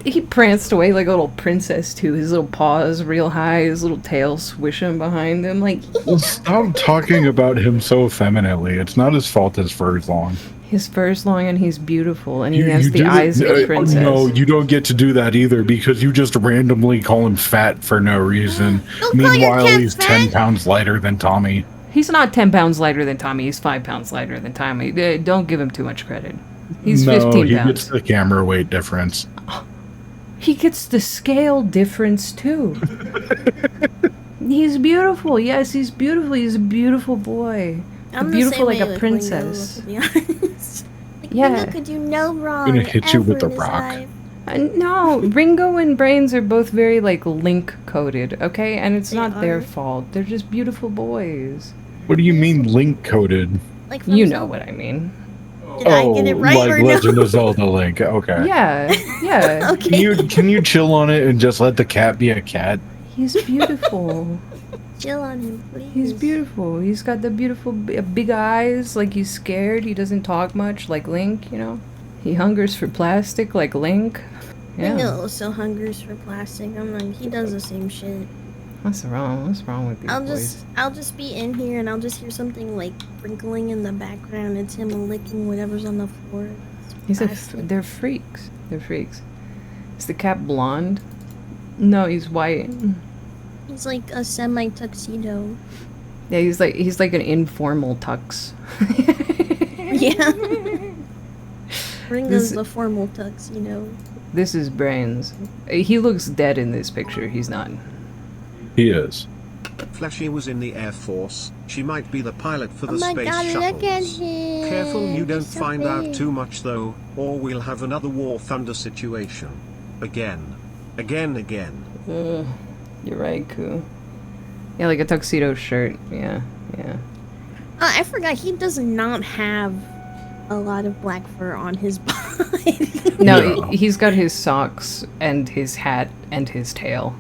He pranced away like a little princess too. His little paws real high, his little tail swishing behind him like... Well, stop talking about him so effeminately. It's not his fault his fur's long. His fur's long and he's beautiful and he has the eyes of a princess. No, you don't get to do that either because you just randomly call him fat for no reason. Meanwhile, he's 10 pounds lighter than Tommy. He's not 10 pounds lighter than Tommy. He's 5 pounds lighter than Tommy. Don't give him too much credit. He's 15 he pounds. gets the camera weight difference. He gets the scale difference too. He's beautiful. Yes, he's beautiful. He's a beautiful boy. I'm beautiful the like same a way with princess. Ringo, to be honest. Like, Yeah. Ringo could do no wrong. Gonna hit you with ever the in his rock. life. No, Ringo and Brains are both very like link coded, okay? And it's They not their are. fault. They're just beautiful boys. What do you mean link coded? Like from You know Zelda. what I mean. Did I get it right like or Legend no? of Zelda Link. Okay. Yeah, yeah. Okay. Can you chill on it and just let the cat be a cat? He's beautiful. Chill on him, please. He's beautiful. He's got the beautiful big eyes, like he's scared. He doesn't talk much, like Link, you know? He hungers for plastic, like Link. Ringo Yeah. also hungers for plastic. I'm like, he does the same shit. What's wrong? What's wrong with these boys? I'll just be in here and I'll just hear something like sprinkling in the background. It's him licking whatever's on the floor. It's plastic. They're freaks. They're freaks. Is the cat blonde? No, he's white. He's like a semi-tuxedo. Yeah, he's like an informal tux. Yeah. Ringo's This- the formal tuxedo. This is Brains. He looks dead in this picture. He's not. He is. Fleshy was in the Air Force. She might be the pilot for the Oh my space god, shuttles. look at him. Careful you don't He's so find out big. too much though, or we'll have another War Thunder situation. Again. Again. You're right, Koo. Yeah, like a tuxedo shirt. Yeah. I forgot, he does not have a lot of black fur on his body. No, he's got his socks and his hat and his tail.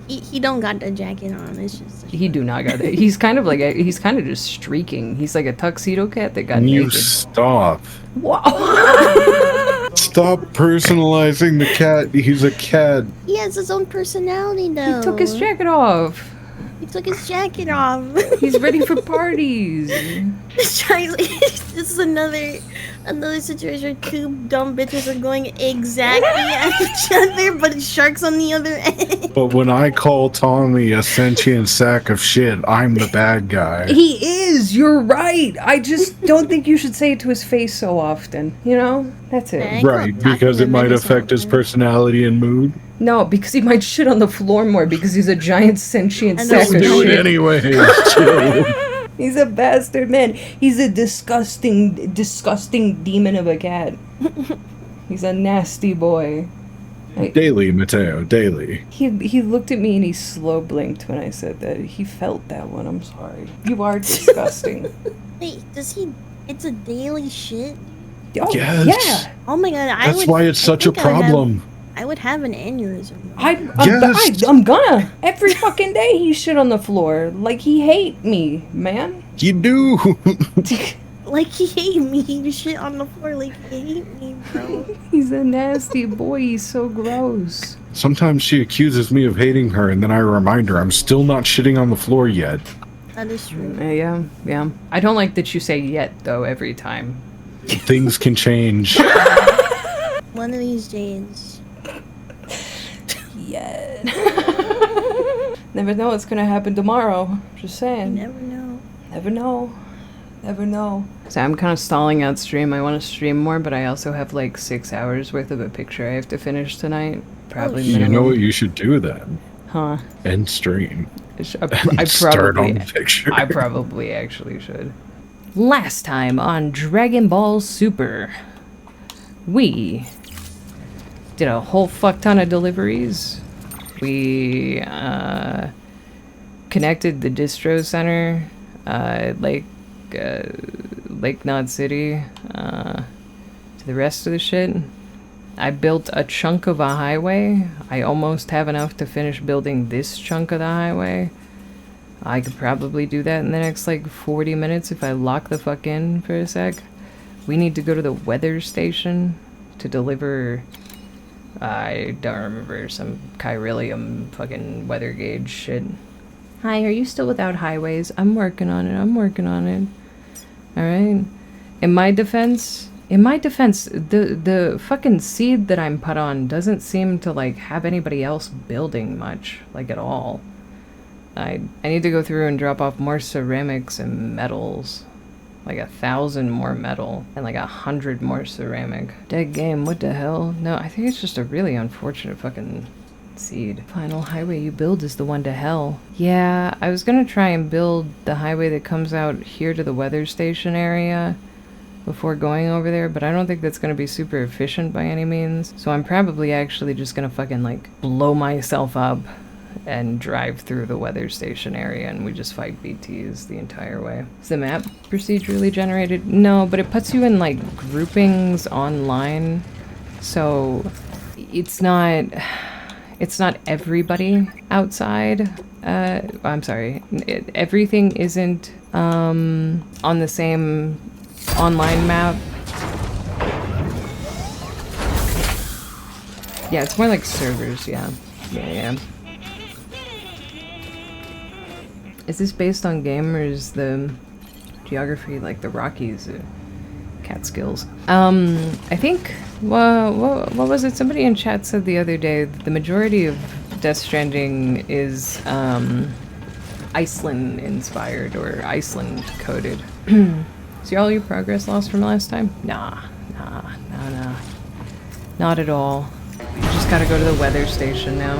He don't got the jacket on. It's just He do not got it. He's kind of like he's kind of just streaking. He's like a tuxedo cat that got You naked. stop. Wow. Stop personalizing the cat. He's a cat. he has his own personality though. He took his jacket off. He took his jacket off. He's ready for parties. This is another situation where two dumb bitches are going exactly at each other, but it's sharks on the other end. But when I call Tommy a sentient sack of shit, I'm the bad guy. He is. You're right. I just don't think you should say it to his face so often. You know, that's it. Right, because it might affect his personality and mood. No, because he might shit on the floor more because he's a giant sentient sack of Do shit. it anyway. Chill. He's a bastard man. He's a disgusting, disgusting demon of a cat. He's a nasty boy. Daily, Mateo, daily. He looked at me and he slow blinked when I said that. He felt that one. I'm sorry. You are disgusting. Wait, does he? It's a daily shit. Oh, Yes. yeah. Oh my god, That's why it's such a problem. I would have an aneurysm. I'm gonna. Every fucking day he shit on the floor. Like he hate me, man. You do. Like he hate me. He shit on the floor like he hate me, bro. He's a nasty boy. He's so gross. Sometimes she accuses me of hating her, and then I remind her I'm still not shitting on the floor yet. That is true. Yeah. I don't like that you say yet, though, every time. Things can change. One of these days. Yeah. Never know what's gonna happen tomorrow. Just saying. You never know. Never know. Never know. So I'm kind of stalling out stream. I want to stream more, but I also have like 6 hours worth of a picture I have to finish tonight. Probably You minimum. know what you should do then? Huh? End stream. I Start probably, on the picture. I probably actually should. Last time on Dragon Ball Super, we did a whole fuck ton of deliveries. We connected the distro center, Lake Knot City, to the rest of the shit. I built a chunk of a highway. I almost have enough to finish building this chunk of the highway. I could probably do that in the next like 40 minutes if I lock the fuck in for a sec. We need to go to the weather station to deliver, I don't remember, some chiralium fucking weather gauge shit. Hi, are you still without highways? I'm working on it. Alright? In my defense, the fucking seed that I'm put on doesn't seem to like have anybody else building much, like at all. I need to go through and drop off more ceramics and metals. Like 1,000 more metal and like 100 more ceramic. Dead game, what the hell? No, I think it's just a really unfortunate fucking seed. Final highway you build is the one to hell. Yeah, I was gonna try and build the highway that comes out here to the weather station area before going over there, but I don't think that's gonna be super efficient by any means. So I'm probably actually just gonna fucking like blow myself up and drive through the weather station area and we just fight BTs the entire way. Is the map procedurally generated? No, but it puts you in like groupings online. So it's not everybody outside. I'm sorry. Everything isn't on the same online map. Yeah, it's more like servers, yeah. Yeah. Is this based on game or is the geography like the Rockies Catskills? I think, what was it? Somebody in chat said the other day that the majority of Death Stranding is Iceland inspired or Iceland coded. See all your progress lost from last time? Nah. Not at all. You just gotta go to the weather station now.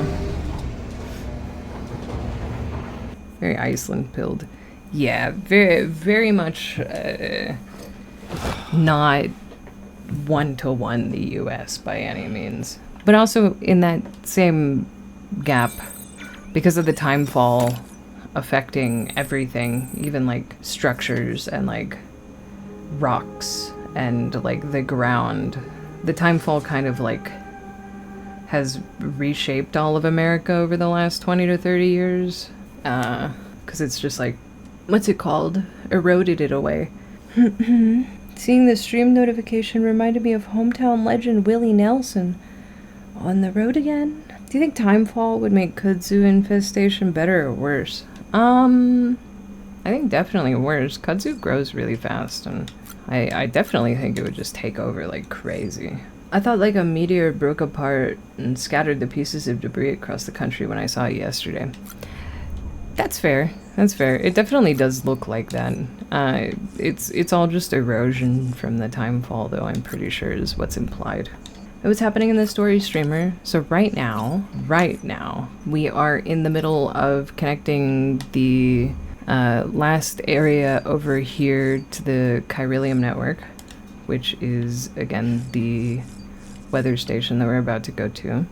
Very Iceland pilled. Yeah, very much not one-to-one the US by any means. But also in that same gap, because of the time fall affecting everything, even like structures and like rocks and like the ground, the time fall kind of like has reshaped all of America over the last 20 to 30 years. Because it's just like, what's it called? Eroded it away. Seeing the stream notification reminded me of hometown legend Willie Nelson. On the road again? Do you think Timefall would make kudzu infestation better or worse? I think definitely worse. Kudzu grows really fast, and I definitely think it would just take over like crazy. I thought like a meteor broke apart and scattered the pieces of debris across the country when I saw it yesterday. That's fair. That's fair. It definitely does look like that. It's all just erosion from the time fall, though, I'm pretty sure is what's implied. It was happening in the story streamer. So right now, we are in the middle of connecting the last area over here to the Chiralium network, which is, again, the weather station that we're about to go to.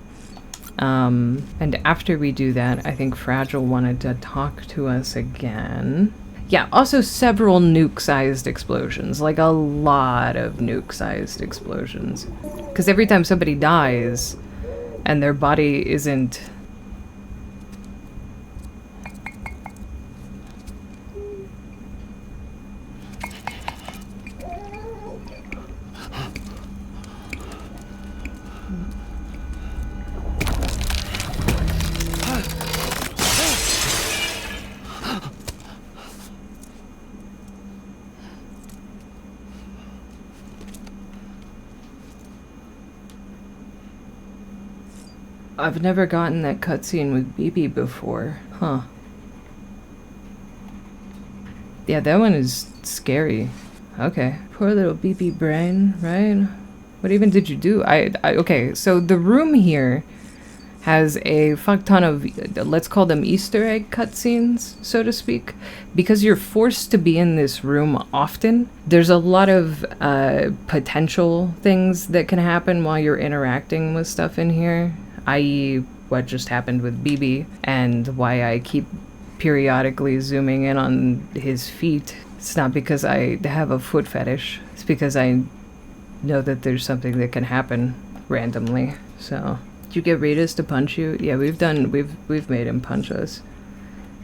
And after we do that, I think Fragile wanted to talk to us again. Yeah, also several nuke-sized explosions, like a lot of nuke-sized explosions. Because every time somebody dies and their body isn't... I've never gotten that cutscene with BB before. Huh. Yeah, that one is scary. Okay. Poor little BB brain, right? What even did you do? Okay, so the room here has a fuck ton of, let's call them Easter egg cutscenes, so to speak. Because you're forced to be in this room often, there's a lot of potential things that can happen while you're interacting with stuff in here. I.e. what just happened with BB, and why I keep periodically zooming in on his feet. It's not because I have a foot fetish, it's because I know that there's something that can happen randomly. So, did you get Ritas to punch you? Yeah, we've made him punch us.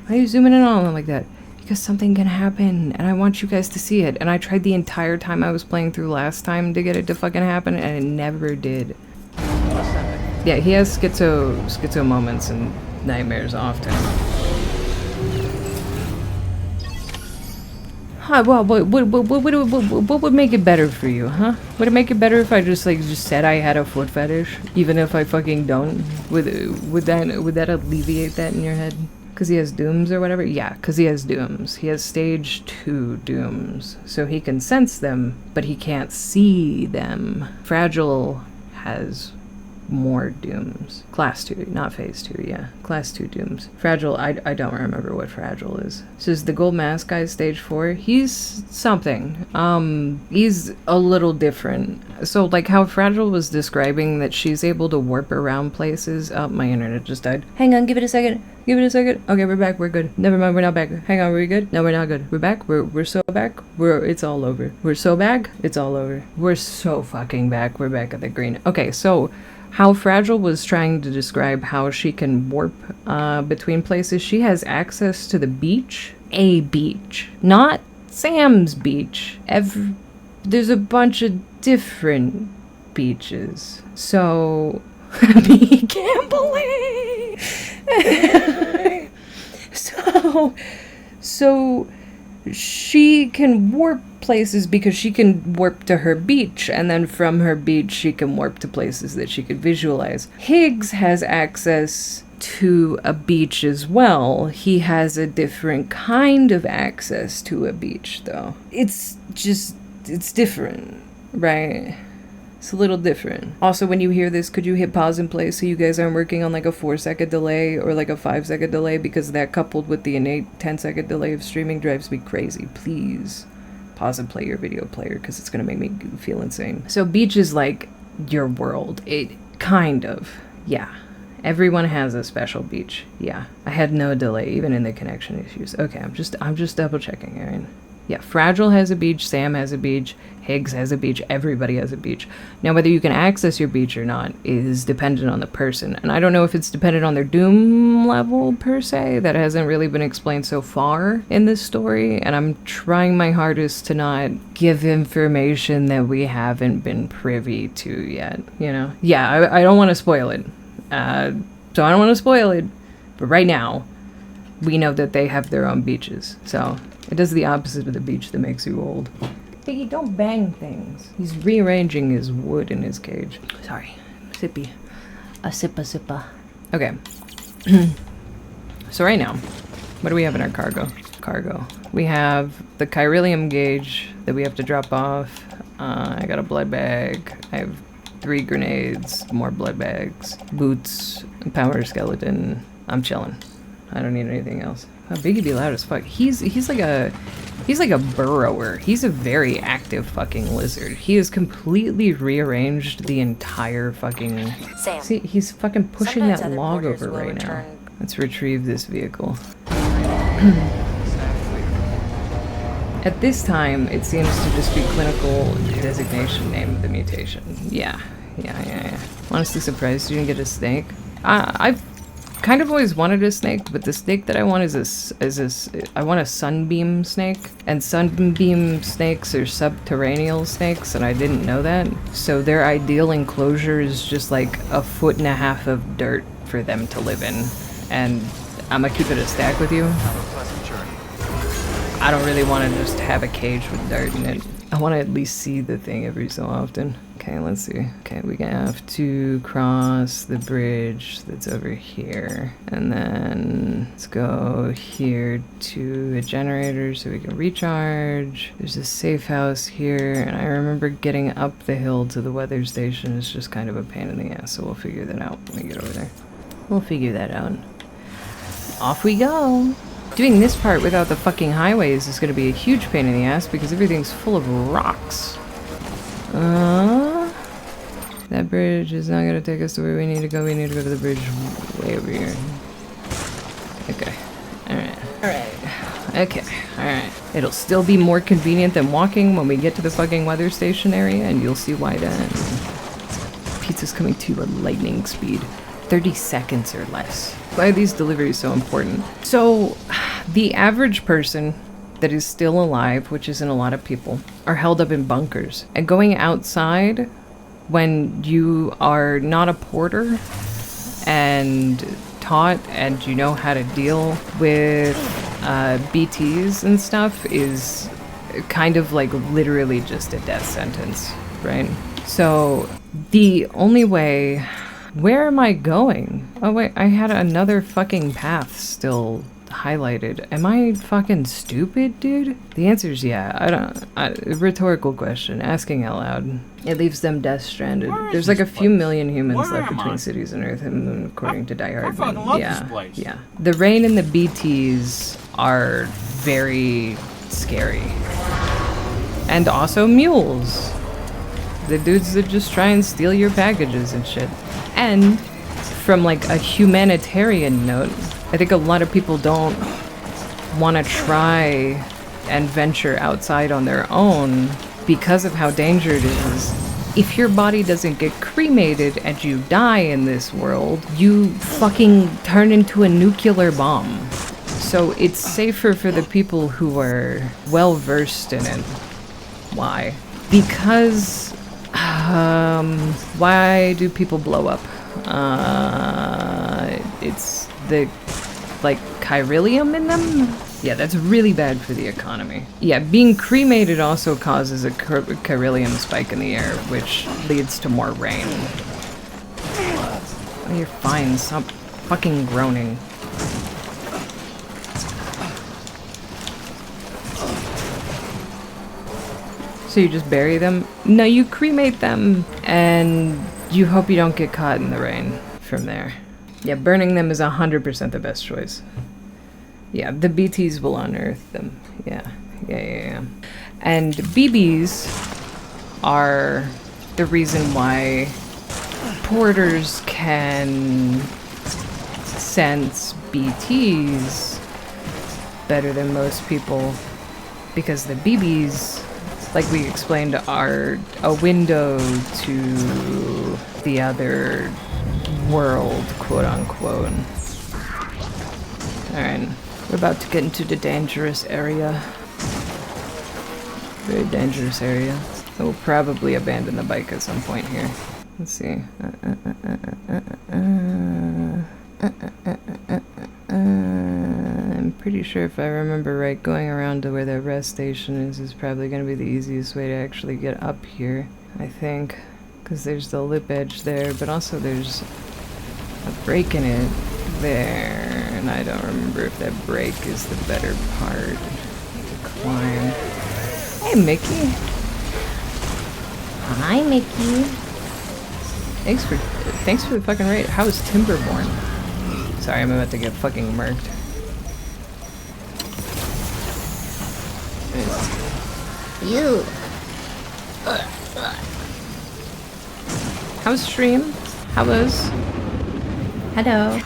Why are you zooming in on him like that? Because something can happen, and I want you guys to see it. And I tried the entire time I was playing through last time to get it to fucking happen, and it never did. Yeah, he has schizo moments and nightmares often. Huh, well, what would make it better for you, huh? Would it make it better if I just said I had a foot fetish, even if I fucking don't? Would that alleviate that in your head? Because he has dooms or whatever? Yeah, because he has dooms. He has stage 2 dooms. So he can sense them, but he can't see them. Fragile has more dooms. Class 2, not phase 2, yeah. Class 2 dooms. Fragile, I don't remember what Fragile is. So is the gold mask guy stage 4? He's something. He's a little different. So like how Fragile was describing that she's able to warp around places. Oh, my internet just died. Hang on, give it a second. Give it a second. Okay, we're back, we're good. Never mind, we're not back. Hang on, we're good? No, we're not good. We're back? We're so back? It's all over. We're so back? It's all over. We're so fucking back. We're back at the green. Okay, so how Fragile was trying to describe how she can warp between places. She has access to the beach. A beach. Not Sam's beach. There's a bunch of different beaches. So, me gambling! So she can warp places because she can warp to her beach, and then from her beach she can warp to places that she could visualize. Higgs has access to a beach as well. He has a different kind of access to a beach, though. It's different, right? It's a little different. Also, when you hear this, could you hit pause and play so you guys aren't working on like a 4-second delay or like a 5-second delay, because that coupled with the innate 10-second delay of streaming drives me crazy. Please pause and play your video player, because it's going to make me feel insane. So beach is like your world. It kind of, yeah. Everyone has a special beach. Yeah. I had no delay even in the connection issues. Okay, I'm just double checking, Aaron. Yeah, Fragile has a beach, Sam has a beach, Higgs has a beach, everybody has a beach. Now, whether you can access your beach or not is dependent on the person. And I don't know if it's dependent on their doom level, per se. That hasn't really been explained so far in this story. And I'm trying my hardest to not give information that we haven't been privy to yet, you know? Yeah, I don't want to spoil it. So I don't want to spoil it. But right now, we know that they have their own beaches. So it does the opposite of the beach that makes you old. Piggy, don't bang things. He's rearranging his wood in his cage. Sorry. Sippy. A sippa. Okay. So right now, what do we have in our cargo? We have the chiralium gauge that we have to drop off. I got a blood bag. I have 3 grenades, more blood bags, boots, power skeleton. I'm chilling. I don't need anything else. Oh, Biggie be loud as fuck. He's like a burrower. He's a very active fucking lizard. He has completely rearranged the entire fucking... Sam, see, he's fucking pushing sometimes that other log boarders over will right now. return- Let's retrieve this vehicle. At this time, it seems to just be clinical designation name of the mutation. Yeah. Honestly surprised you didn't get a snake. I've kind of always wanted a snake, but the snake that I want I want a sunbeam snake. And sunbeam snakes are subterranean snakes, and I didn't know that. So their ideal enclosure is just like 1.5 feet of dirt for them to live in. And I'm gonna keep it a stack with you. I don't really want to just have a cage with dirt in it. I want to at least see the thing every so often. Okay, let's see. Okay, we have to cross the bridge that's over here. And then let's go here to a generator so we can recharge. There's a safe house here, and I remember getting up the hill to the weather station is just kind of a pain in the ass, so we'll figure that out when we get over there. We'll figure that out. Off we go! Doing this part without the fucking highways is going to be a huge pain in the ass because everything's full of rocks. That bridge is not going to take us to where we need to go. We need to go to the bridge way over here. Okay. Alright. Okay. Alright. It'll still be more convenient than walking when we get to the fucking weather station area, and you'll see why then. Pizza's coming to a lightning speed. 30 seconds or less. Why are these deliveries so important? So, the average person that is still alive, which isn't a lot of people, are held up in bunkers. And going outside when you are not a porter and taught and you know how to deal with BTs and stuff is kind of like literally just a death sentence, right? So, the only way... Where am I going? Oh wait, I had another fucking path still highlighted. Am I fucking stupid, dude? The answer is yeah. Rhetorical question, asking out loud. It leaves them death stranded. There's like a few million humans left between cities and Earth, and according to Die Hard. I fucking love this place. Yeah. The rain and the BTs are very scary. And also mules. The dudes that just try and steal your packages and shit. And from like a humanitarian note, I think a lot of people don't want to try and venture outside on their own because of how dangerous it is. If your body doesn't get cremated and you die in this world, you fucking turn into a nuclear bomb. So it's safer for the people who are well versed in it. Why? Because why do people blow up? It's the, like, chiralium in them? Yeah, that's really bad for the economy. Yeah, being cremated also causes a chiralium spike in the air, which leads to more rain. Oh, you're fine. Stop fucking groaning. So you just bury them? No, you cremate them, and you hope you don't get caught in the rain from there. Yeah, burning them is 100% the best choice. Yeah, the BTs will unearth them. Yeah. And BBs are the reason why porters can sense BTs better than most people, because the BBs, like we explained, are a window to the other world, quote unquote. Alright, we're about to get into the dangerous area. Very dangerous area. We'll probably abandon the bike at some point here. Let's see. pretty sure if I remember right, going around to where the rest station is probably going to be the easiest way to actually get up here, I think. Because there's the lip edge there, but also there's a break in it there, and I don't remember if that break is the better part to climb. Hey, Mickey. Hi, Mickey. Thanks for the fucking raid. How is Timberborn? Sorry, I'm about to get fucking murked. You. How's stream? How was? Hello.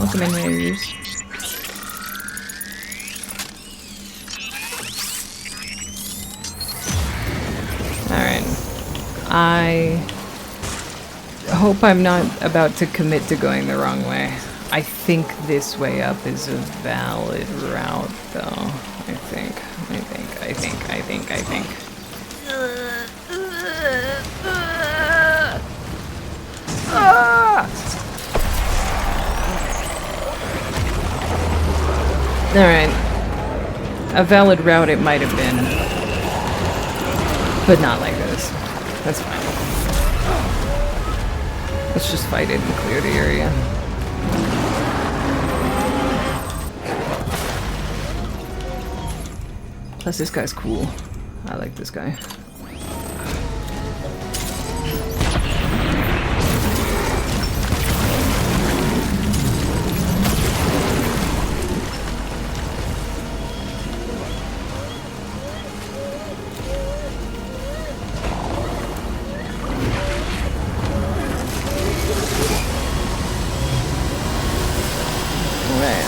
Welcome in, raiders. Alright. I hope I'm not about to commit to going the wrong way. I think this way up is a valid route, though. I think. Alright. A valid route it might have been. But not like this. That's fine. Let's just fight it and clear the area. Plus this guy's cool. I like this guy.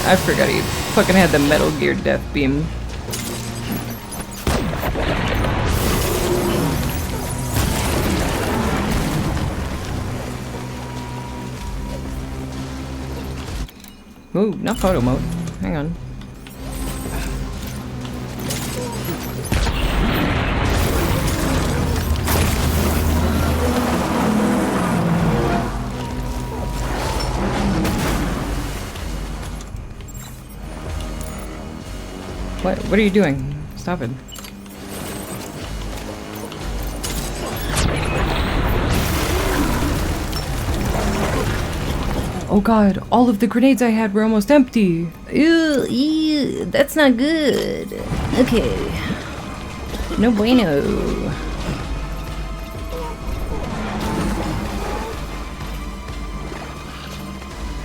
I forgot he fucking had the Metal Gear Death Beam. Ooh, not photo mode. Hang on. What are you doing? Stop it. Oh god, all of the grenades I had were almost empty. Ew, that's not good. Okay. No bueno.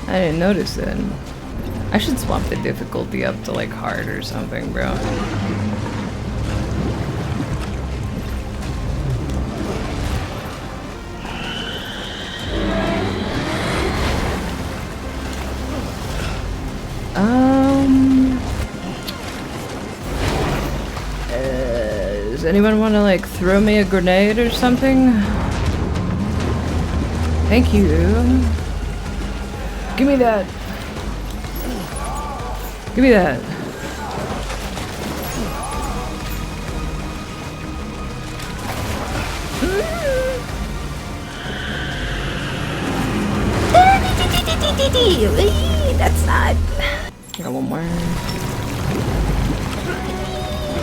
I didn't notice that. I should swap the difficulty up to like hard or something, bro. Does anyone want to like throw me a grenade or something? Thank you. Give me that. Give me that. That's not. Got one more.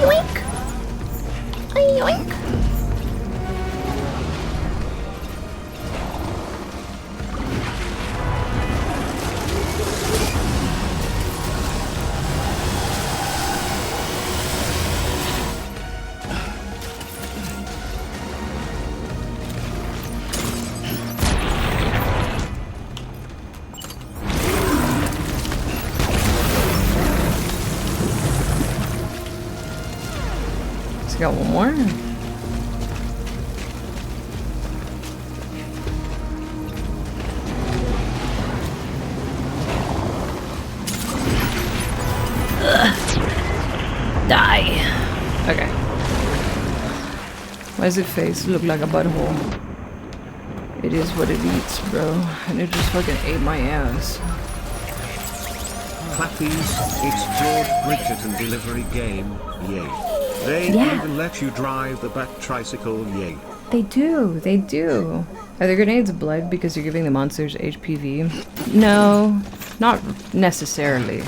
Yoink. Yoink. Got one more. Die. Okay. Why does it face look like a butthole? It is what it eats, bro. And it just fucking ate my ass. Clappies, it's George Bridgerton delivery game, yay. They even let you drive the bat tricycle, yay. They do, they do. Are the grenades blood because you're giving the monsters HPV? No, not necessarily.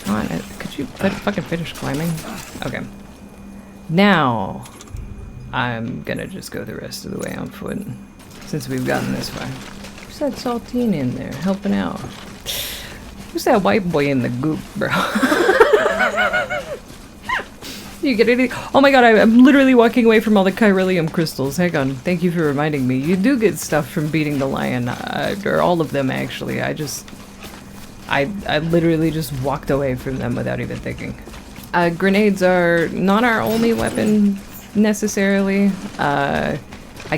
Come on, could you fucking finish climbing? Okay. Now, I'm gonna just go the rest of the way on foot, since we've gotten this far. Who's that saltine in there, helping out? Who's that white boy in the goop, bro? You get any? Oh my god, I'm literally walking away from all the chiralium crystals. Hang on, thank you for reminding me. You do get stuff from beating the lion, or all of them actually. I literally just walked away from them without even thinking. Grenades are not our only weapon, necessarily. I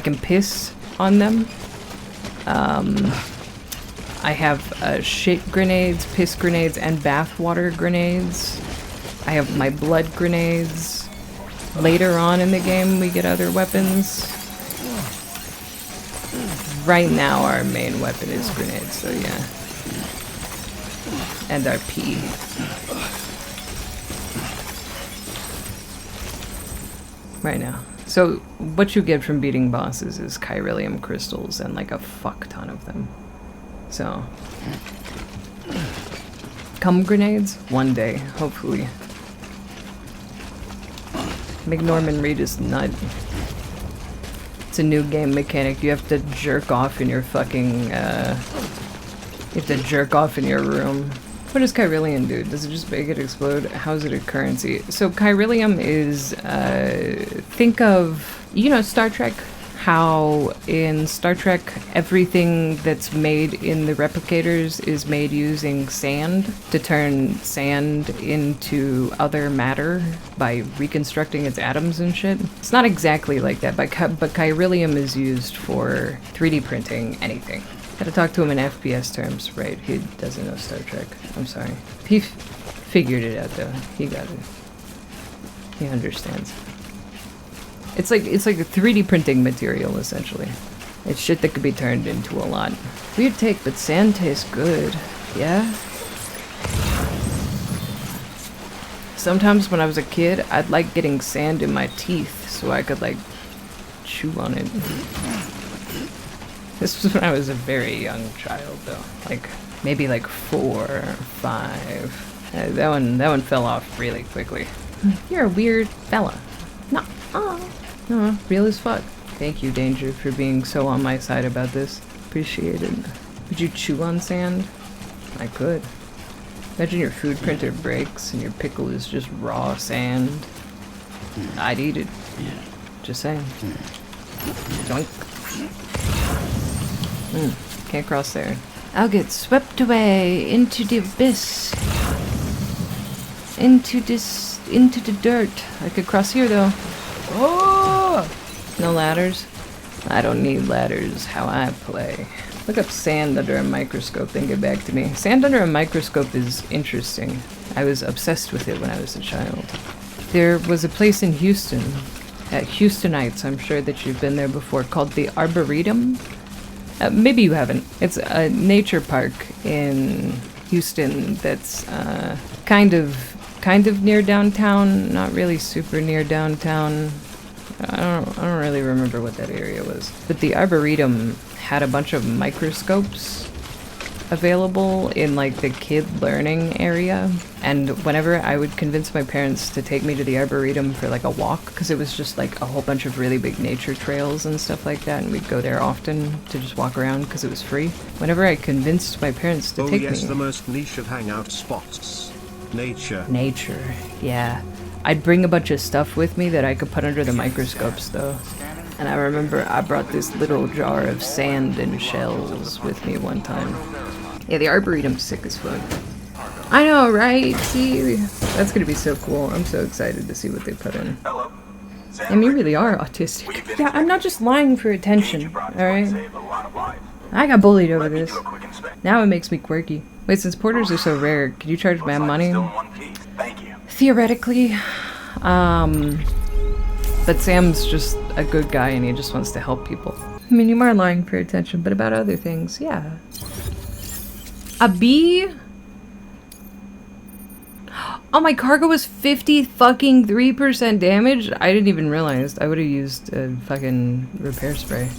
can piss on them. I have shit grenades, piss grenades, and bathwater grenades. I have my blood grenades. Later on in the game, we get other weapons. Right now, our main weapon is grenades, so yeah. And our pee. Right now. So, what you get from beating bosses is chiralium crystals and like a fuck ton of them. So. Cum grenades? One day, hopefully. Make Norman Reedus nut. It's a new game mechanic. You have to jerk off in your fucking, you have to jerk off in your room. What does chiralium do? Does it just make it explode? How is it a currency? So chiralium is, think of, you know, Star Trek? How in Star Trek everything that's made in the replicators is made using sand to turn sand into other matter by reconstructing its atoms and shit. It's not exactly like that, but chiralium is used for 3D printing anything. Gotta talk to him in FPS terms, right? He doesn't know Star Trek. I'm sorry. He figured it out though. He got it. He understands. It's like a 3D printing material, essentially. It's shit that could be turned into a lot. Weird take, but sand tastes good. Yeah? Sometimes when I was a kid, I'd like getting sand in my teeth so I could, like, chew on it. This was when I was a very young child, though. Like, maybe like 4 or 5. That one fell off really quickly. You're a weird fella. No. No, real as fuck. Thank you, Danger, for being so on my side about this. Appreciate it. Would you chew on sand? I could. Imagine your food printer breaks and your pickle is just raw sand. I'd eat it. Just saying. Doink. Can't cross there. I'll get swept away into the abyss. Into the dirt. I could cross here though. Oh! No ladders? I don't need ladders. How I play. Look up sand under a microscope, then get back to me. Sand under a microscope is interesting. I was obsessed with it when I was a child. There was a place in Houston, at Houstonites, I'm sure that you've been there before, called the Arboretum. Maybe you haven't. It's a nature park in Houston that's kind of near downtown, not really super near downtown. I don't really remember what that area was. But the Arboretum had a bunch of microscopes available in like the kid learning area. And whenever I would convince my parents to take me to the Arboretum for like a walk, because it was just like a whole bunch of really big nature trails and stuff like that, and we'd go there often to just walk around because it was free. Whenever I convinced my parents to take me... Oh yes, the most niche of hangout spots. Nature. Nature, yeah. I'd bring a bunch of stuff with me that I could put under the microscopes though. And I remember I brought this little jar of sand and shells with me one time. Yeah, the Arboretum's sick as fuck. I know, right? See? That's gonna be so cool. I'm so excited to see what they put in. And you really are autistic. Yeah, I'm not just lying for attention, alright? I got bullied over this. Now it makes me quirky. Wait, since porters are so rare, could you charge mad money? Theoretically. But Sam's just a good guy and he just wants to help people. I mean, you are lying for attention, but about other things, yeah. A bee? Oh, my cargo was 53% damage? I didn't even realize. I would have used a fucking repair spray.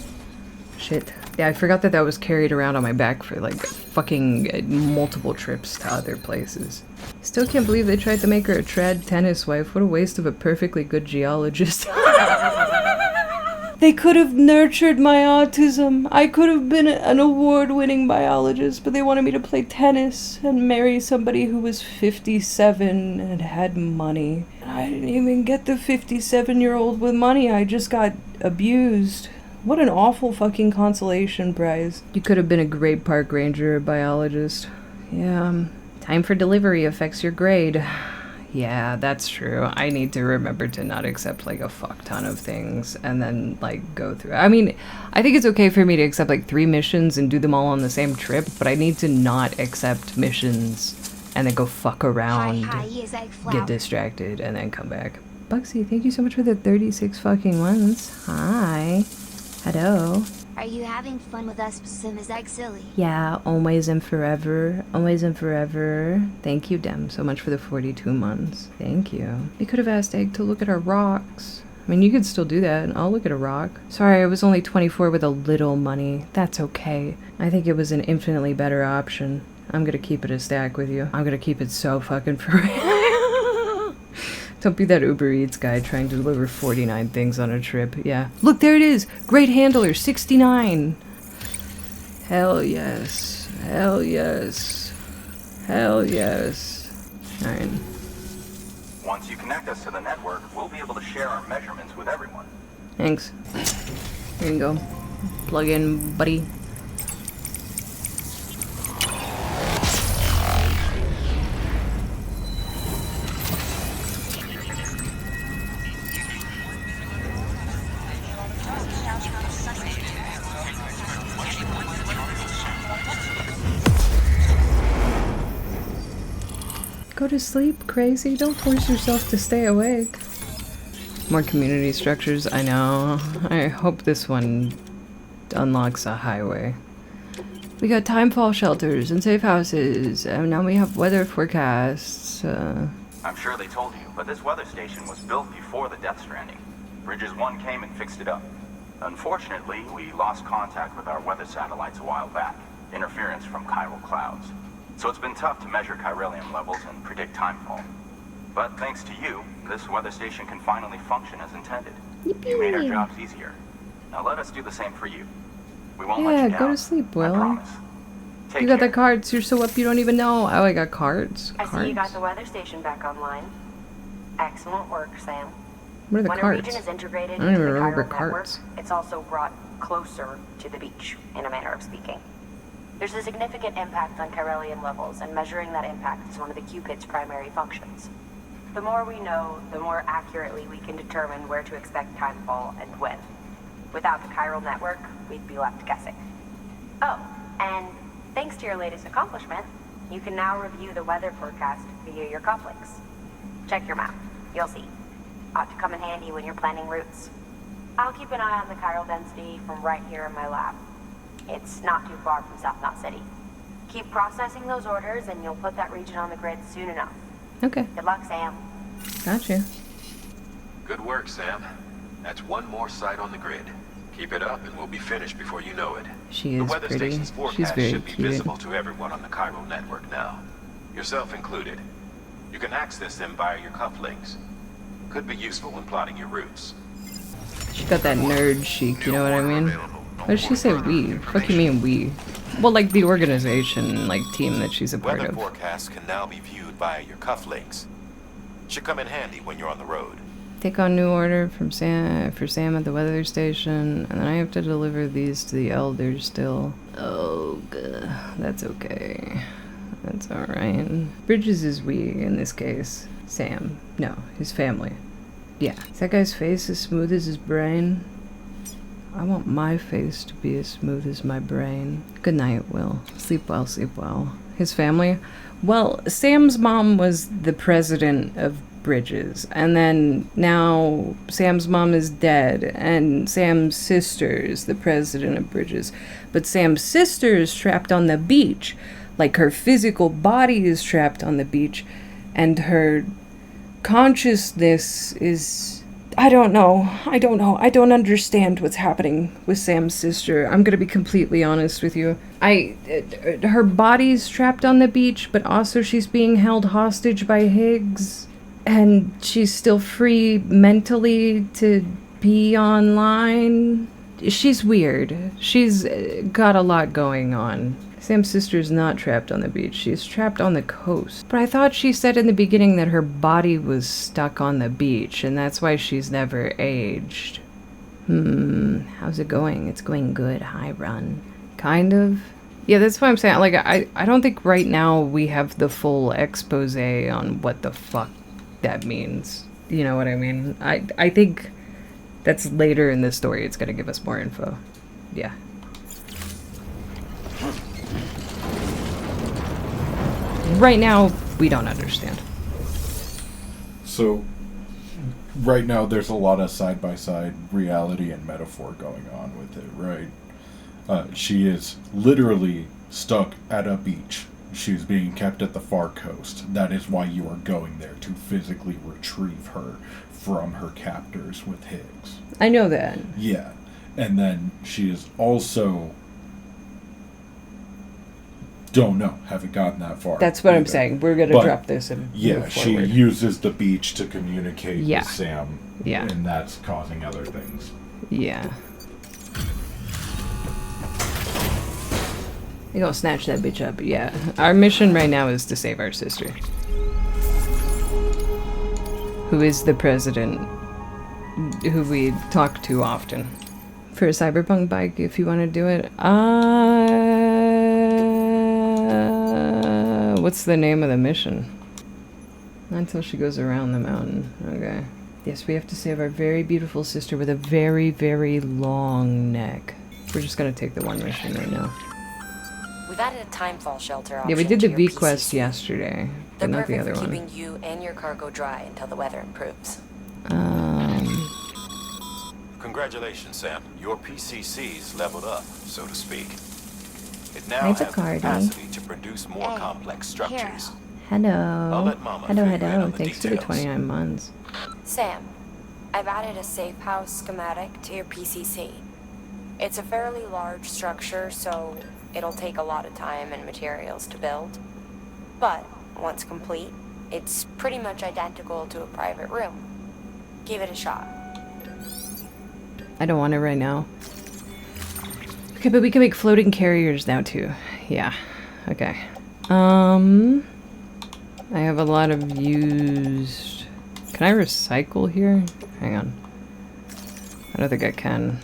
Shit. Yeah, I forgot that was carried around on my back for like fucking multiple trips to other places. Still can't believe they tried to make her a trad tennis wife. What a waste of a perfectly good geologist. They could have nurtured my autism. I could have been an award-winning biologist, but they wanted me to play tennis and marry somebody who was 57 and had money. I didn't even get the 57-year-old with money. I just got abused. What an awful fucking consolation prize. You could have been a great park ranger or biologist. Yeah. Time for delivery affects your grade. Yeah, that's true. I need to remember to not accept like a fuck ton of things and then like go through. I mean, I think it's okay for me to accept like 3 missions and do them all on the same trip, but I need to not accept missions and then go fuck around, get distracted, and then come back. Bugsy, thank you so much for the 36 fucking ones. Hi. Hello. Are you having fun with us, OverEzEggs silly? Yeah, always and forever. Always and forever. Thank you, Dem, so much for the 42 months. Thank you. You could have asked Egg to look at our rocks. I mean, you could still do that. I'll look at a rock. Sorry, I was only 24 with a little money. That's okay. I think it was an infinitely better option. I'm gonna keep it a stack with you. I'm gonna keep it so fucking for real. Don't be that Uber Eats guy trying to deliver 49 things on a trip. Yeah. Look, there it is! Great handler, 69! Hell yes. Hell yes. Hell yes. Alright. Once you connect us to the network, we'll be able to share our measurements with everyone. Thanks. Here you go. Plug in, buddy. Go to sleep, crazy. Don't force yourself to stay awake. More community structures, I know. I hope this one unlocks a highway. We got timefall shelters and safe houses, and now we have weather forecasts. I'm sure they told you, but this weather station was built before the Death Stranding. Bridges 1 came and fixed it up. Unfortunately, we lost contact with our weather satellites a while back. Interference from chiral clouds. So it's been tough to measure chiralium levels and predict timefall. But thanks to you, this weather station can finally function as intended. Yippee. You made our jobs easier. Now let us do the same for you. We won't let you down. Go to sleep, Will. I promise. You got the cards. You're so up you don't even know. Oh, I got cards. I see you got the weather station back online. Excellent work, Sam. What are the when cards? a region is integrated I don't into even the remember chiral network, cards. it's also brought closer to the beach, in a manner of speaking. There's a significant impact on chiralium levels, and measuring that impact is one of the Cupid's primary functions. The more we know, the more accurately we can determine where to expect timefall and when. Without the chiral network, we'd be left guessing. Oh, and thanks to your latest accomplishment, you can now review the weather forecast via your cufflinks. Check your map. You'll see. Ought to come in handy when you're planning routes. I'll keep an eye on the chiral density from right here in my lab. It's not too far from South Knot City. Keep processing those orders and you'll put that region on the grid soon enough. Okay. Good luck, Sam. Gotcha. Good work, Sam. That's one more site on the grid. Keep it up and we'll be finished before you know it. She The is weather pretty. station's She's forecast very should be cute. visible to everyone on the chiral network now. Yourself included. You can access them via your cufflinks. Could be useful when plotting your routes. She got that nerd chic, you know what I mean? What did she say we? What do you mean we? Well, like the organization, like team that she's a part Weather of. forecasts can now be viewed via your cufflinks. Should come in handy when you're on the road. Take on new order from Sam at the weather station, and then I have to deliver these to the elders still. Oh, good. That's okay. That's alright. Bridges is we in this case. Sam. No, his family. Yeah. Is that guy's face as smooth as his brain? I want my face to be as smooth as my brain. Good night, Will. Sleep well, sleep well. His family? Well, Sam's mom was the president of Bridges, and then now Sam's mom is dead, and Sam's sister is the president of Bridges. But Sam's sister is trapped on the beach. Like, her physical body is trapped on the beach, and her consciousness is I don't know. I don't understand what's happening with Sam's sister. I'm gonna be completely honest with you. Her body's trapped on the beach, but also she's being held hostage by Higgs. And she's still free mentally to be online. She's weird. She's got a lot going on. Sam's sister's not trapped on the beach. She's trapped on the coast. But I thought she said in the beginning that her body was stuck on the beach, and that's why she's never aged. How's it going? It's going good. Hi, Run. Kind of. Yeah, that's what I'm saying. Like, I don't think right now we have the full expose on what the fuck that means. You know what I mean? I think that's later in the story. It's gonna give us more info. Yeah. Right now, we don't understand. So, right now there's a lot of side-by-side reality and metaphor going on with it, right? She is literally stuck at a beach. She's being kept at the far coast. That is why you are going there, to physically retrieve her from her captors with Higgs. I know that. Yeah. And then she is also... Don't know. Haven't gotten that far. That's what I'm saying. We're going to drop this and move she forward. uses the beach to communicate Yeah. with Sam. Yeah. And that's causing other things. Yeah. You gonna snatch that bitch up. Yeah. Our mission right now is to save our sister. Who is the president, who we talk to often. For a cyberpunk bike, if you want to do it. What's the name of the mission? Until she goes around the mountain. Okay. Yes, we have to save our very beautiful sister with a very, very long neck. We're just gonna take the one mission right now. We've added a timefall shelter option. Yeah, we did the to your V PCC. quest yesterday, but They're not the perfect other for one. keeping you and your cargo dry until the weather improves. Congratulations, Sam. Your PCC's leveled up, so to speak. It now Hi, has the Bacardi. capacity to produce more complex structures. Hello. I'll let Mama Hello, figure in hello. on the Thanks for the details. 29 months. Sam, I've added a safe house schematic to your PCC. It's a fairly large structure, so it'll take a lot of time and materials to build. But once complete, it's pretty much identical to a private room. Give it a shot. I don't want it right now. Okay, but we can make floating carriers now too. Yeah. Okay. I have a lot of used... Can I recycle here? Hang on. I don't think I can.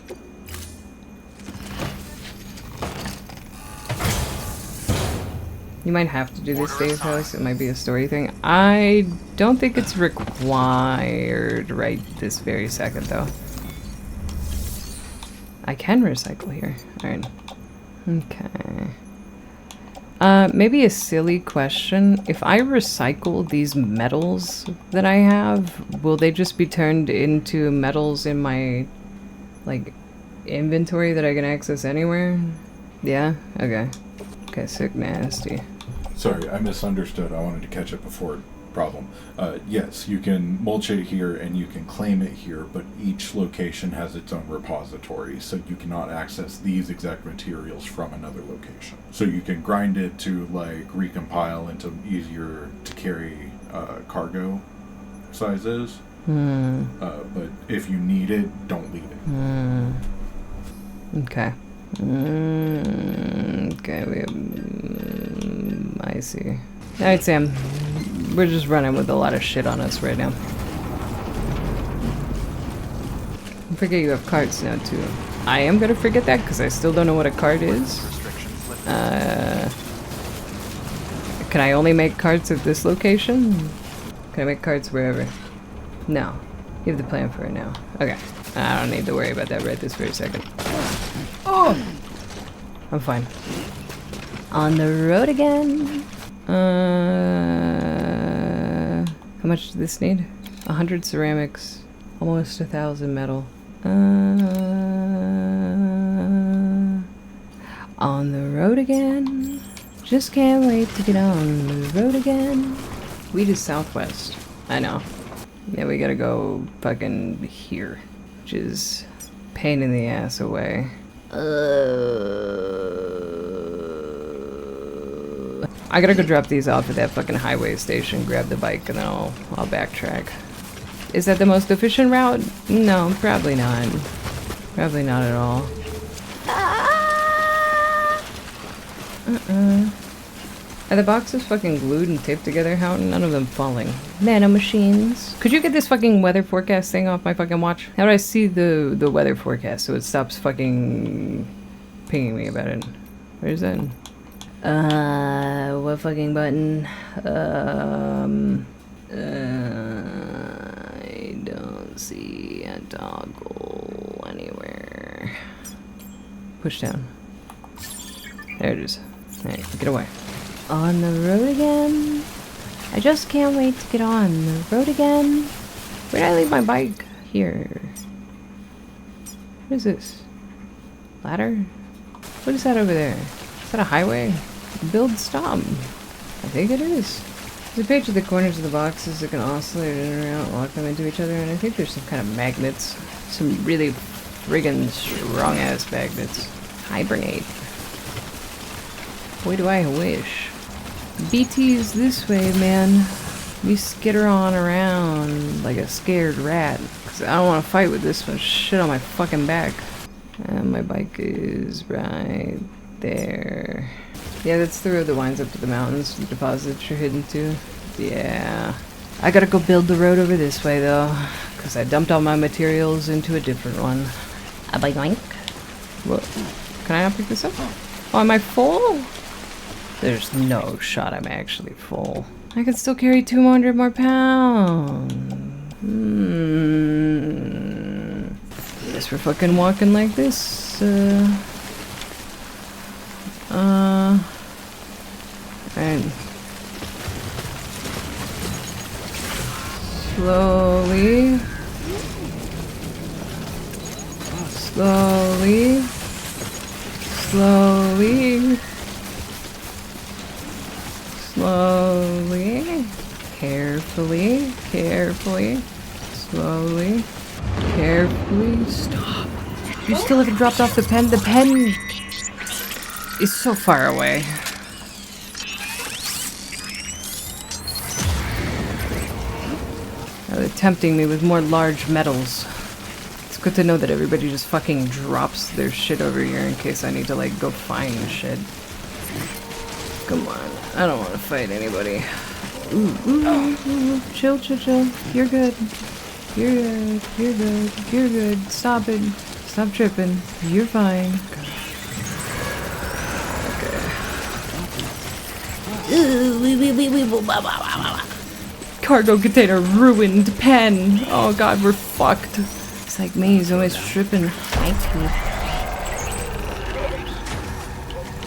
You might have to do this safe house. It might be a story thing. I don't think it's required right this very second, though. I can recycle here. Alright. Okay. Maybe a silly question. If I recycle these metals that I have, will they just be turned into metals in my, like, inventory that I can access anywhere? Yeah? Okay. Okay, sick nasty. Sorry, I misunderstood. I wanted to catch it before problem. Yes, you can mulch it here and you can claim it here, but each location has its own repository, so you cannot access these exact materials from another location. So you can grind it to, like, recompile into easier to carry cargo sizes. But if you need it, don't leave it. Okay. Okay, we have... I see. Alright, Sam. We're just running with a lot of shit on us right now. I forget you have carts now, too. I am gonna forget that, because I still don't know what a cart is. Can I only make carts at this location? Can I make carts wherever? No. You have the plan for it now. Okay. I don't need to worry about that right this very second. Oh! I'm fine. On the road again. How much does this need? 100 ceramics. Almost 1,000 metal. On the road again. Just can't wait to get on the road again. Weed is southwest. I know. Yeah, we gotta go fucking here, which is pain in the ass away. I gotta go drop these off at that fucking highway station, grab the bike, and then I'll backtrack. Is that the most efficient route? No, probably not. Probably not at all. Are the boxes fucking glued and taped together? How are none of them falling? Nano machines. Could you get this fucking weather forecast thing off my fucking watch? How do I see the weather forecast so it stops fucking pinging me about it? Where is that? What fucking button? I don't see a toggle anywhere. Push down. There it is. Alright, get away. On the road again? I just can't wait to get on the road again. Where did I leave my bike? Here. What is this? Ladder? What is that over there? Is that a highway? Build stop. I think it is. There's a page at the corners of the boxes that can oscillate in and out, lock them into each other, and I think there's some kind of magnets. Some really friggin' strong ass magnets. Hibernate. Boy, do I wish. BT's this way, man. You skitter on around like a scared rat. Cause I don't want to fight with this much shit on my fucking back. And my bike is right there. Yeah, that's the road that winds up to the mountains. The deposits are hidden too. Yeah. I gotta go build the road over this way though. Cause I dumped all my materials into a different one. A bike. What? Can I not pick this up? Oh, am I full? There's no shot I'm actually full. I can still carry 200 more pounds. Guess we're fucking walking like this. And slowly. Slowly. Slowly. Slowly, carefully, carefully, slowly, carefully. Stop. You still haven't dropped off the pen? The pen is so far away. Now they're tempting me with more large metals. It's good to know that everybody just fucking drops their shit over here in case I need to like go find shit. Come on, I don't want to fight anybody. Ooh. Chill. You're good. You're good. You're good. You're good. Stop it. Stop tripping. You're fine. Okay. Cargo container ruined. Pen. Oh god, we're fucked. It's like me, he's always tripping.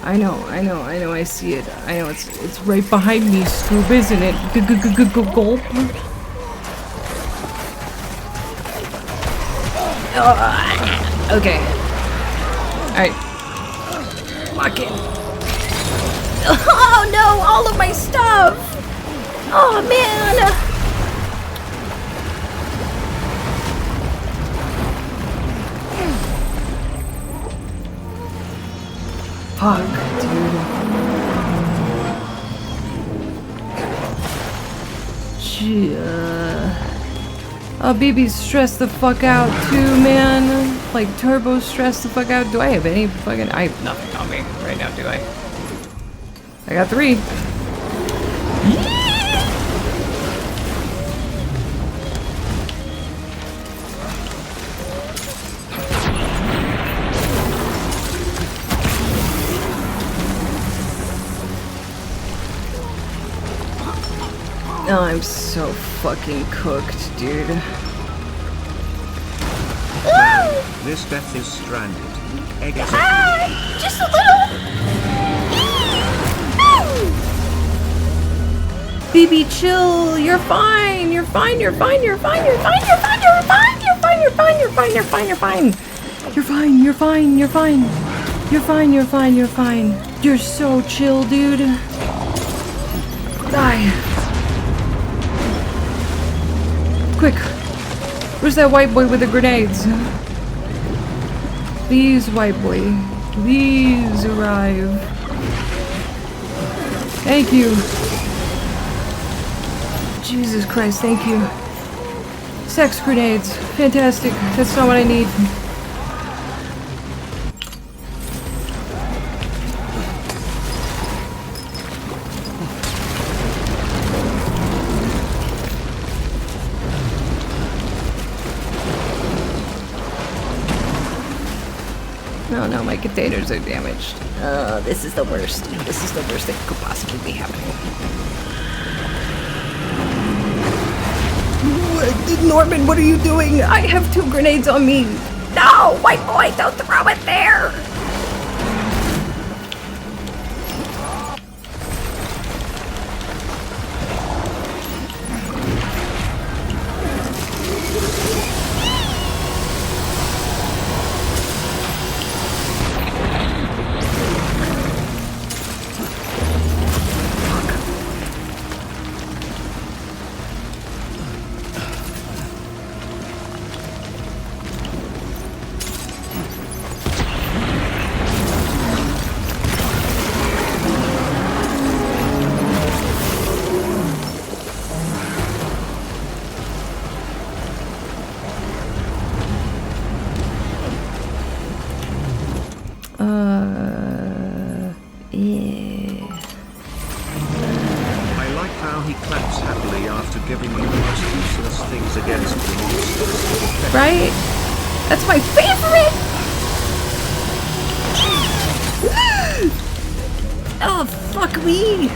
I know, I see it. I know, it's right behind me, Scoob, isn't it? Gulp. Okay. Alright. Lock in. Oh no, all of my stuff! Oh man! Fuck, dude. Oh, BB's stressed the fuck out too, man. Like, Turbo's stressed the fuck out. Do I have any fucking... I have nothing on me right now, do I? I got 3. Oh, I'm so fucking cooked, dude. This Death is Stranded. Just a little. BB, chill. You're fine. You're fine. You're fine. You're fine. You're fine. You're fine. You're fine. You're fine. You're fine. You're fine. You're fine. You're fine. You're fine. You're fine. You're fine. You're fine. You're fine. You're fine. You're so chill, dude. Die. quick. Where's that white boy with the grenades? Please, white boy. Please arrive. Thank you. Jesus Christ, thank you. Sex grenades. Fantastic. That's not what I need. Oh no, my containers are damaged. Oh, this is the worst. This is the worst that could possibly be happening. Norman, what are you doing? I have 2 grenades on me. No, white boy, don't throw it there. I like how he claps happily after giving you the most useless things against the monsters. Right? That's my favorite! Oh, fuck me!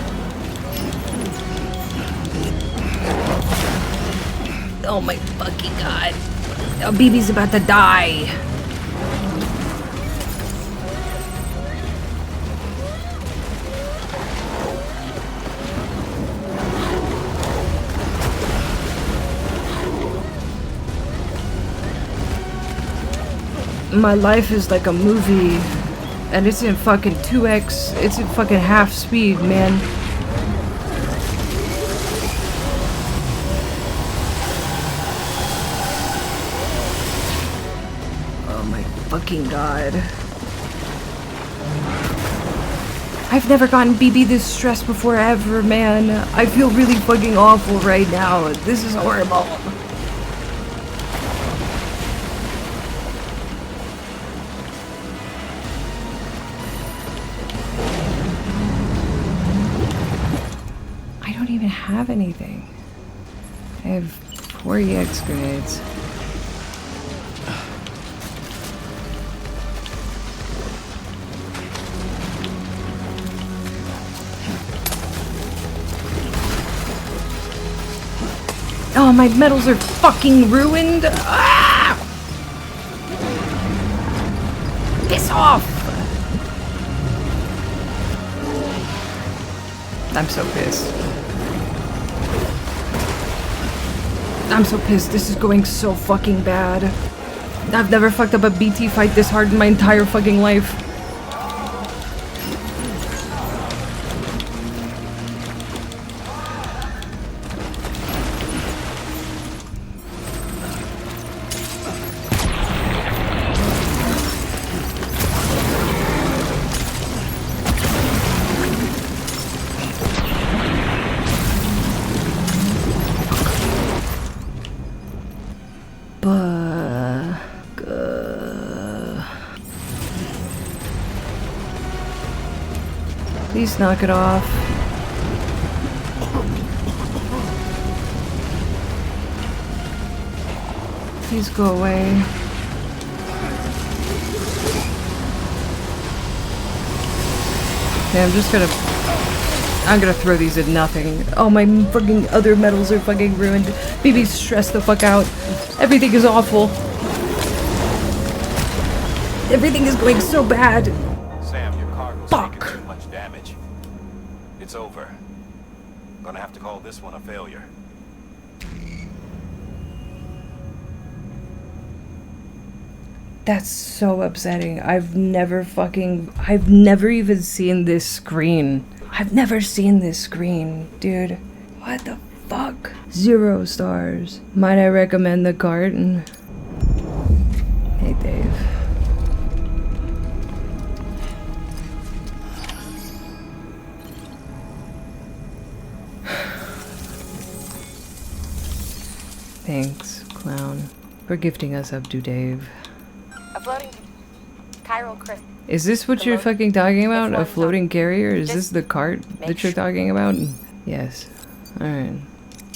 Oh my fucking god. Oh, BB's about to die. My life is like a movie, and it's in fucking 2x, it's in fucking half speed, man. Oh my fucking god. I've never gotten BB this stressed before ever, man. I feel really fucking awful right now. This is horrible. Have anything. I have 4 EX grenades. Oh, my medals are fucking ruined. Ah! Piss off! I'm so pissed. I'm so pissed. This is going so fucking bad. I've never fucked up a BT fight this hard in my entire fucking life. Please knock it off. Please go away. Yeah, I'm gonna throw these at nothing. Oh, my fucking other medals are fucking ruined. BB's stressed the fuck out. Everything is awful. Everything is going so bad. Sam, your cargo's taken too much damage. It's over. Gonna have to call this one a failure. That's so upsetting. I've never even seen this screen. I've never seen this screen, dude. What the fuck? 0 stars. Might I recommend the carton? Hey, Dave. Thanks, clown, for gifting us up to Dave. A floating chiral crystal. Is this what you're fucking talking about? A floating carrier? Is this the cart that you're talking about? Yes. Alright.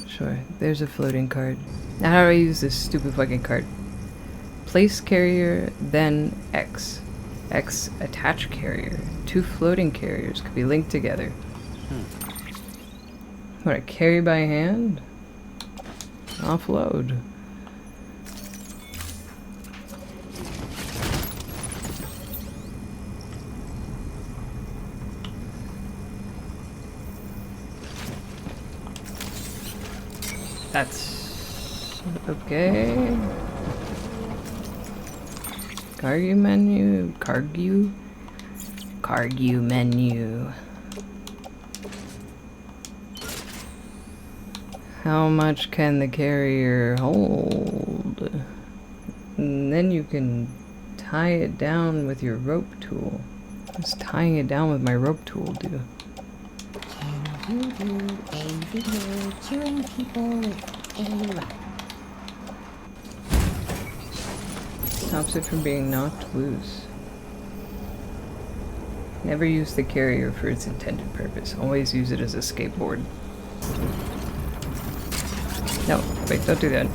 Sure. There's a floating cart. Now how do I use this stupid fucking cart? Place carrier, then X. X attach carrier. 2 floating carriers could be linked together. What, I carry by hand? Offload. That's okay. Cargo menu, cargo menu. How much can the carrier hold? And then you can tie it down with your rope tool. What's tying it down with my rope tool do? Can you do a video curing people with a rock? Stops it from being knocked loose. Never use the carrier for its intended purpose. Always use it as a skateboard. No, wait, don't do that.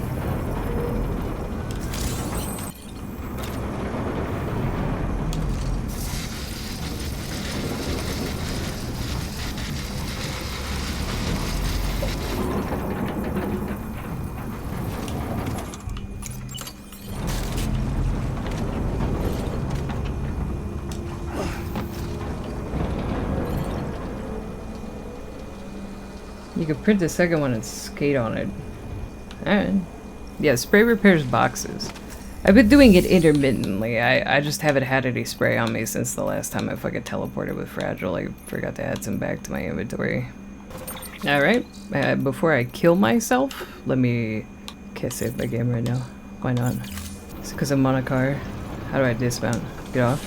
You could print the second one and skate on it. Alright. Yeah, spray repairs boxes. I've been doing it intermittently. I just haven't had any spray on me since the last time I fucking teleported with Fragile. I forgot to add some back to my inventory. Alright. Before I kill myself, let me... Can't save my game right now. Why not? It's because I'm on a car. How do I dismount? Get off.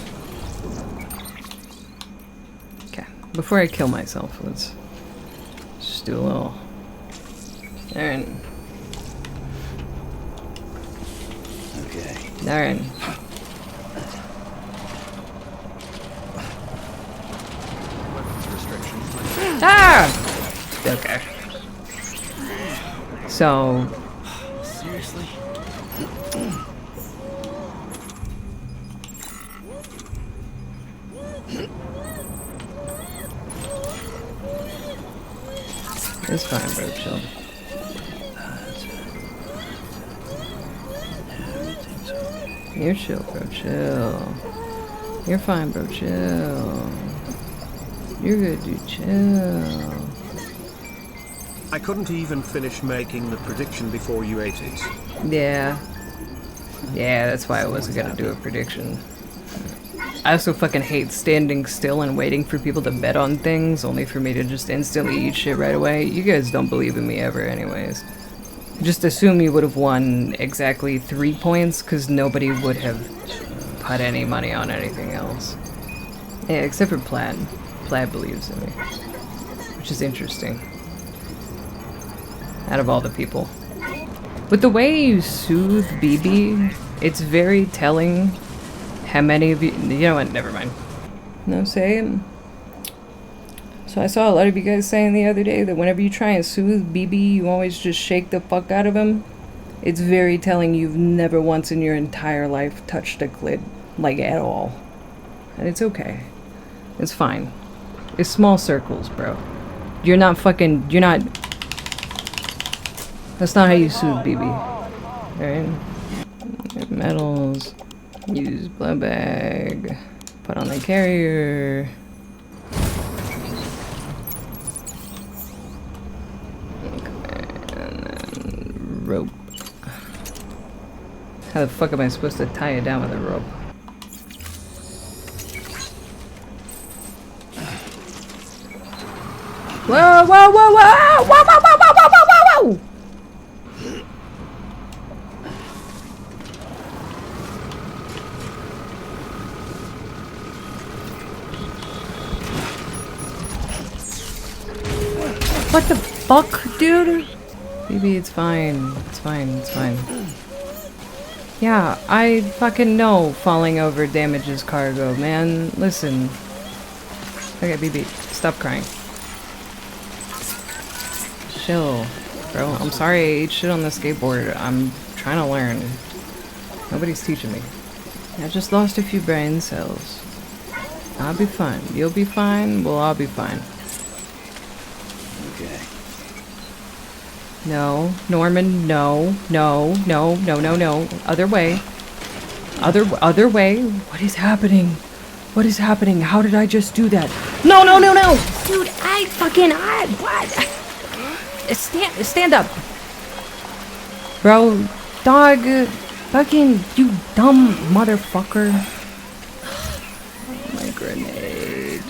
Okay. Before I kill myself, let's just do a little... Alright. Alright. Ah! Okay. So... Seriously? It's fine, bro. Chill. You're chill, bro. Chill. You're fine, bro. Chill. You're good, dude. Chill. I couldn't even finish making the prediction before you ate it. Yeah. Yeah, that's why I wasn't gonna do a prediction. I also fucking hate standing still and waiting for people to bet on things, only for me to just instantly eat shit right away. You guys don't believe in me ever anyways. Just assume you would have won exactly 3 points, because nobody would have put any money on anything else. Yeah, except for Plaid. Plaid believes in me. Which is interesting. Out of all the people. With the way you soothe BB, it's very telling how many of you... You know what? Never mind. No saying. So I saw a lot of you guys saying the other day that whenever you try and soothe BB, you always just shake the fuck out of him. It's very telling you've never once in your entire life touched a clit. Like, at all. And it's okay. It's fine. It's small circles, bro. You're not fucking... You're not... That's not how you soothe BB. Alright? Metals. Use blood bag. Put on the carrier. And then rope. How the fuck am I supposed to tie it down with a rope? Whoa, whoa, whoa, whoa! Whoa, whoa, whoa, whoa, whoa, whoa, whoa! What the fuck, dude? Baby, it's fine. It's fine. It's fine. Yeah, I fucking know falling over damages cargo, man. Listen. Okay, BB, stop crying. Chill, bro. I'm sorry I ate shit on the skateboard. I'm trying to learn. Nobody's teaching me. I just lost a few brain cells. I'll be fine. You'll be fine. We'll all be fine. Okay. No, Norman, no, no, no, no, no, no. Other way. Other way. What is happening? What is happening? How did I just do that? No, no, no, no! Dude, what? Stand up. Bro, dog, fucking, you dumb motherfucker. My grenade.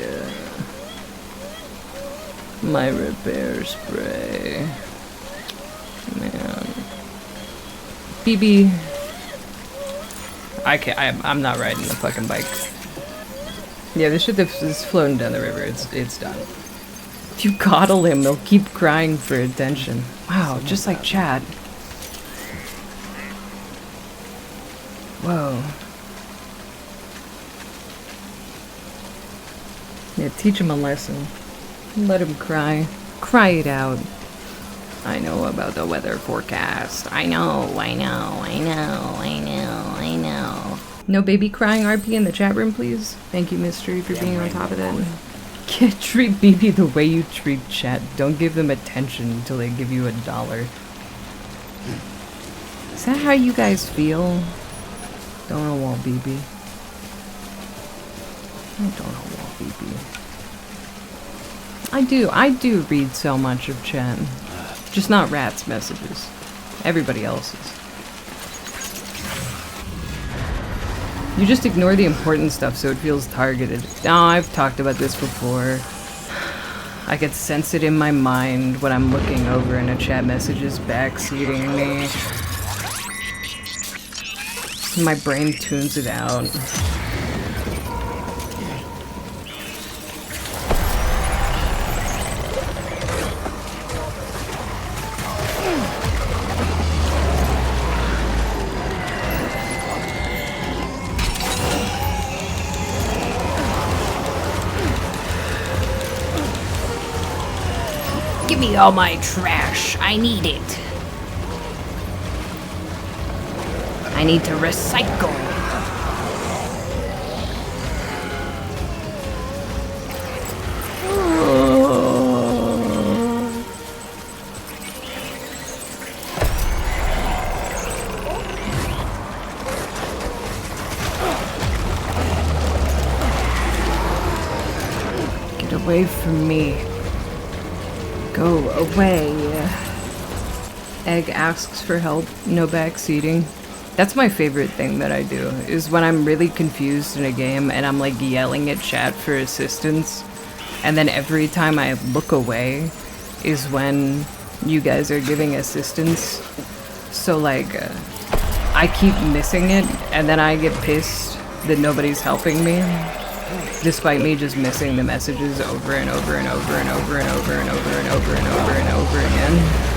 My repair spray. Man. BB. I'm not riding the fucking bike. Yeah, this shit is floating down the river. It's done. If you coddle him, they'll keep crying for attention. Wow, just like Chad. Whoa. Yeah, teach him a lesson. Let him cry. Cry it out. I know about the weather forecast. I know. No baby crying RP in the chat room, please. Thank you, Mystery, for being on top of that. Treat BB the way you treat chat. Don't give them attention until they give you $1. Is that how you guys feel? Don't know wall BB. Don't know wall BB. I do read so much of chat. Just not Rat's messages. Everybody else's. You just ignore the important stuff so it feels targeted. Now, I've talked about this before. I can sense it in my mind when I'm looking over and a chat message is backseating me. My brain tunes it out. Give me all my trash. I need it. I need to recycle. Get away from me. Go away. Egg asks for help. No backseating. That's my favorite thing that I do, is when I'm really confused in a game and I'm like yelling at chat for assistance, and then every time I look away is when you guys are giving assistance. So like, I keep missing it, and then I get pissed that nobody's helping me, despite me just missing the messages over and over and over and over and over and over and over and over and over again.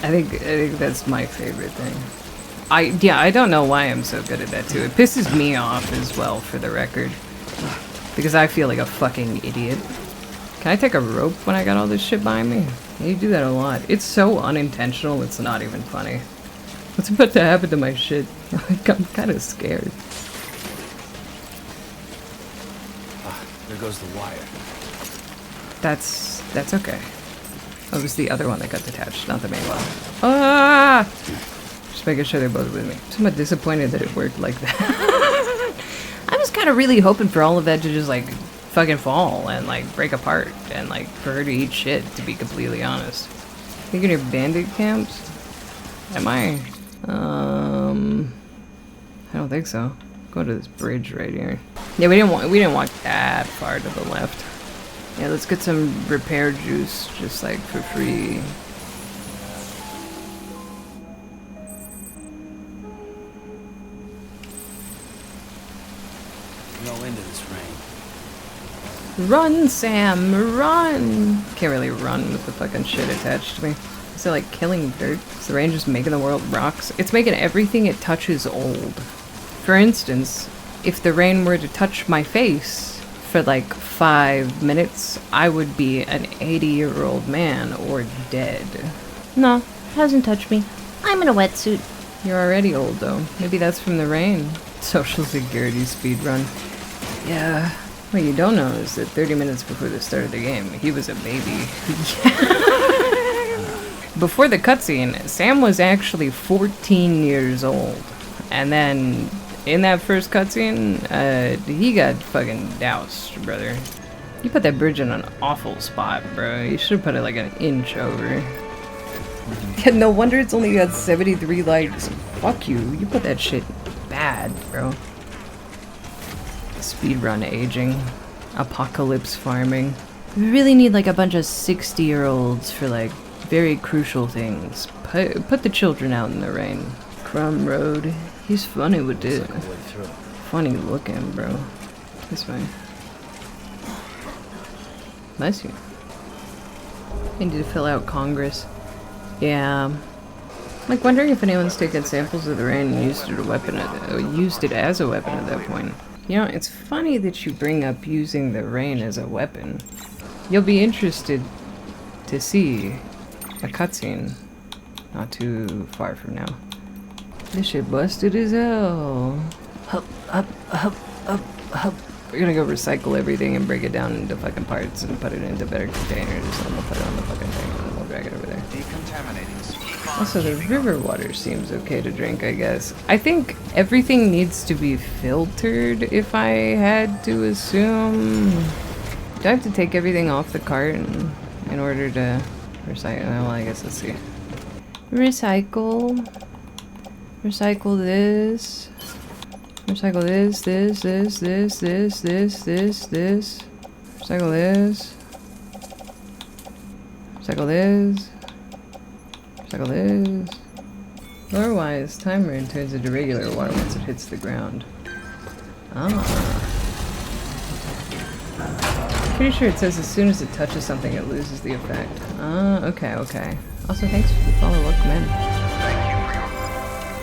I think that's my favorite thing. I don't know why I'm so good at that too. It pisses me off as well, for the record, because I feel like a fucking idiot. Can I take a rope when I got all this shit behind me? You do that a lot. It's so unintentional, it's not even funny. What's about to happen to my shit? I'm kind of scared. There goes the wire. That's okay. Oh, it was the other one that got detached, not the main one. Ah! Just making sure they're both with me. I'm somewhat disappointed that it worked like that. I was kind of really hoping for all of that to just, like, fucking fall and, like, break apart and, like, for her to eat shit, to be completely honest. Thinking you're bandit camps? Am I? I don't think so. Go to this bridge right here. Yeah, we didn't walk that far to the left. Yeah, let's get some repair juice, just like for free. No end to this rain. Run, Sam, run! Can't really run with the fucking shit attached to me. Is it like killing dirt? Is the rain just making the world rocks? It's making everything it touches old. For instance, if the rain were to touch my face for like 5 minutes, I would be an 80-year-old man or dead. No, hasn't touched me. I'm in a wetsuit. You're already old though. Maybe that's from the rain. Social Security speedrun. Yeah. What you don't know is that 30 minutes before the start of the game, he was a baby. Before the cutscene, Sam was actually 14 years old. And then, in that first cutscene, he got fucking doused, brother. You put that bridge in an awful spot, bro. You should have put it like an inch over. Yeah, no wonder it's only got 73 likes. Fuck you. You put that shit bad, bro. Speedrun aging. Apocalypse farming. We really need like a bunch of 60-year-olds for like very crucial things. Put the children out in the rain. Crumb Road. He's funny with it. Funny looking, bro. This way. Bless you. I need to fill out Congress. Yeah. Like wondering if anyone's taken samples of the rain and used it as a weapon at that point. You know, it's funny that you bring up using the rain as a weapon. You'll be interested to see a cutscene not too far from now. This shit busted as hell. Hup, up, up, up, up. We're gonna go recycle everything and break it down into fucking parts and put it into better containers, and then we'll put it on the fucking thing and then we'll drag it over there. Also, the river water seems okay to drink, I guess. I think everything needs to be filtered, if I had to assume. Do I have to take everything off the cart in order to recycle? Well, I guess let's see. Recycle. Recycle this. Recycle this, this, this, this, this, this, this, this. Recycle this. Recycle this. Recycle this. Otherwise, timer turns into regular water once it hits the ground. Ah. Pretty sure it says as soon as it touches something, it loses the effect. Ah, okay, okay. Also, thanks for the follow, welcome in.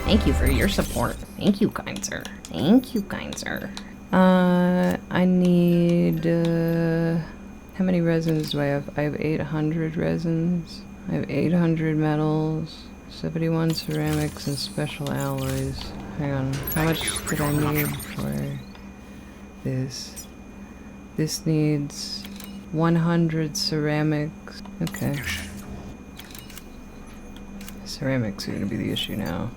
Thank you for your support. Thank you, kind sir. Thank you, kind sir. I need, how many resins do I have? I have 800 resins. I have 800 metals, 71 ceramics, and special alloys. Hang on, how much did I need for this? This needs 100 ceramics. Okay. Ceramics are gonna be the issue now.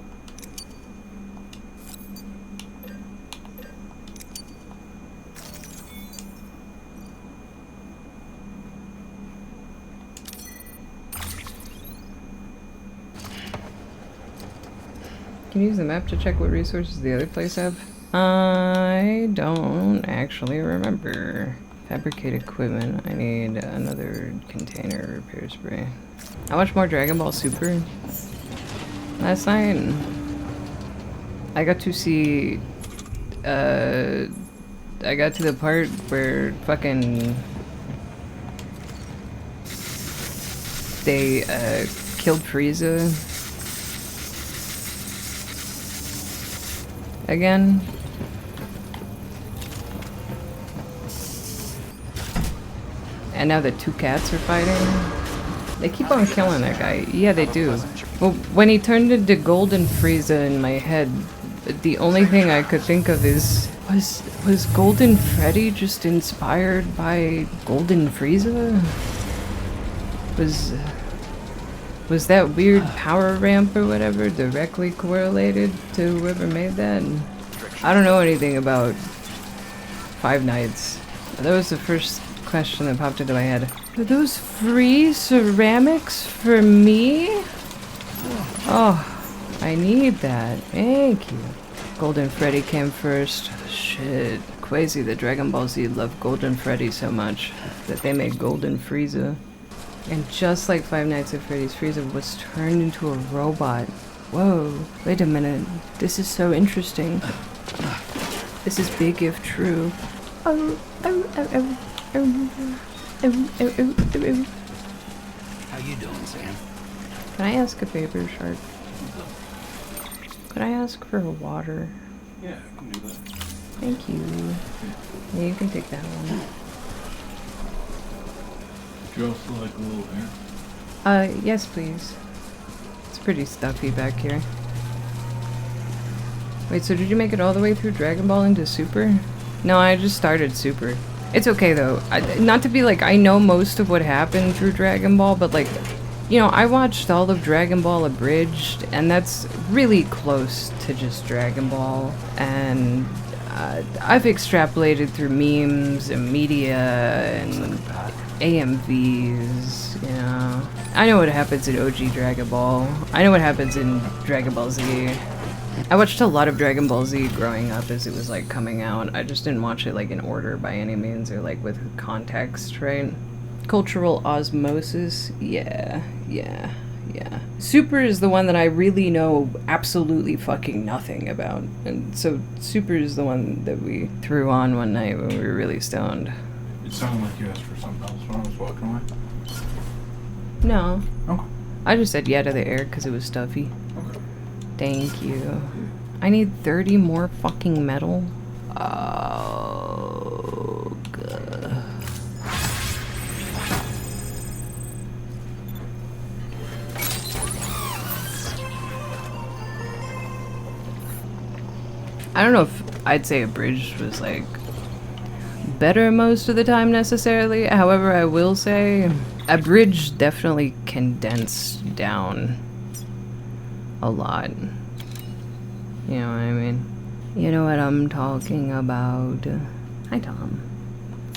Can you use the map to check what resources the other place have? I don't actually remember. Fabricate equipment. I need another container repair spray. I watched more Dragon Ball Super last night. I got to see, I got to the part where fucking they, killed Frieza again. And now the two cats are fighting. They keep on killing that guy. Yeah, they do. Well, when he turned into Golden Frieza in my head, the only thing I could think of is, was Golden Freddy just inspired by Golden Frieza? Was that weird power ramp or whatever directly correlated to whoever made that? I don't know anything about Five Nights. That was the first question that popped into my head. Are those free ceramics for me? Oh, I need that. Thank you. Golden Freddy came first. Shit. Crazy that Dragon Ball Z loved Golden Freddy so much that they made Golden Frieza. And just like Five Nights at Freddy's, Frieza was turned into a robot. Whoa, wait a minute. This is so interesting. This is big if true. Oh, oh, oh, oh, oh, oh, oh, oh, oh. How you doing, Sam? Can I ask a favor, Shark? Could I ask for water? Yeah, I can do that. Thank you. Yeah, you can take that one. Would you also like a little air? Yes, please. It's pretty stuffy back here. Wait, so did you make it all the way through Dragon Ball into Super? No, I just started Super. It's okay though. Not to be like, I know most of what happened through Dragon Ball, but like, you know, I watched all of Dragon Ball Abridged, and that's really close to just Dragon Ball. And I've extrapolated through memes and media and AMVs, you know. I know what happens in OG Dragon Ball. I know what happens in Dragon Ball Z. I watched a lot of Dragon Ball Z growing up as it was like coming out. I just didn't watch it like in order by any means or like with context, right? Cultural osmosis, yeah. Super is the one that I really know absolutely fucking nothing about. And so Super is the one that we threw on one night when we were really stoned. It sounded like you asked for something else when I was walking away. No. Okay. I just said yeah to the air because it was stuffy. Okay. Thank you. I need 30 more fucking metal. Oh, God. I don't know if I'd say Abridged was like better most of the time necessarily. However, I will say Abridged definitely condensed down a lot. You know what I mean? You know what I'm talking about. Hi, Tom.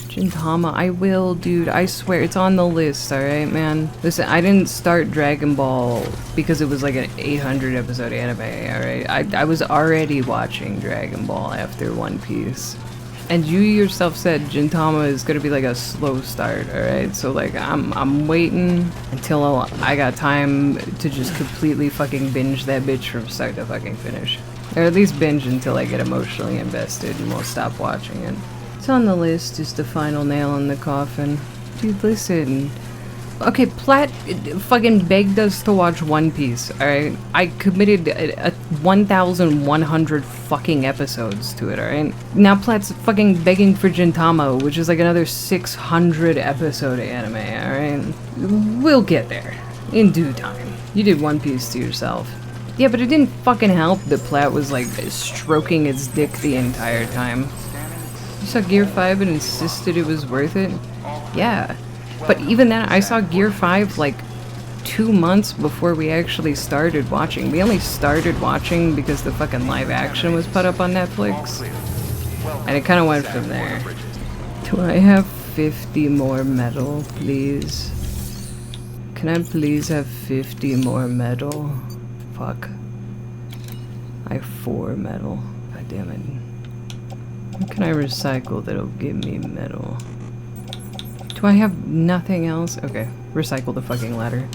Gintama, I will, dude. I swear, it's on the list, alright, man? Listen, I didn't start Dragon Ball because it was like an 800 episode anime, alright? I was already watching Dragon Ball after One Piece. And you yourself said Gintama is gonna be like a slow start, alright? So like, I'm waiting until I got time to just completely fucking binge that bitch from start to fucking finish. Or at least binge until I get emotionally invested and we'll stop watching it. It's on the list, is the final nail in the coffin. Dude, listen. Okay, Platt fucking begged us to watch One Piece, alright? I committed 1,100 fucking episodes to it, alright? Now Platt's fucking begging for Gintama, which is like another 600 episode anime, alright? We'll get there. In due time. You did One Piece to yourself. Yeah, but it didn't fucking help that Platt was like stroking its dick the entire time. You saw Gear 5 and insisted it was worth it? Yeah. But even then, I saw Gear 5 like 2 months before we actually started watching. We only started watching because the fucking live action was put up on Netflix. And it kind of went from there. Do I have 50 more metal, please? Can I please have 50 more metal? Fuck. I have 4 metal. God damn it. What can I recycle that'll give me metal? Do I have nothing else? Okay, recycle the fucking ladder.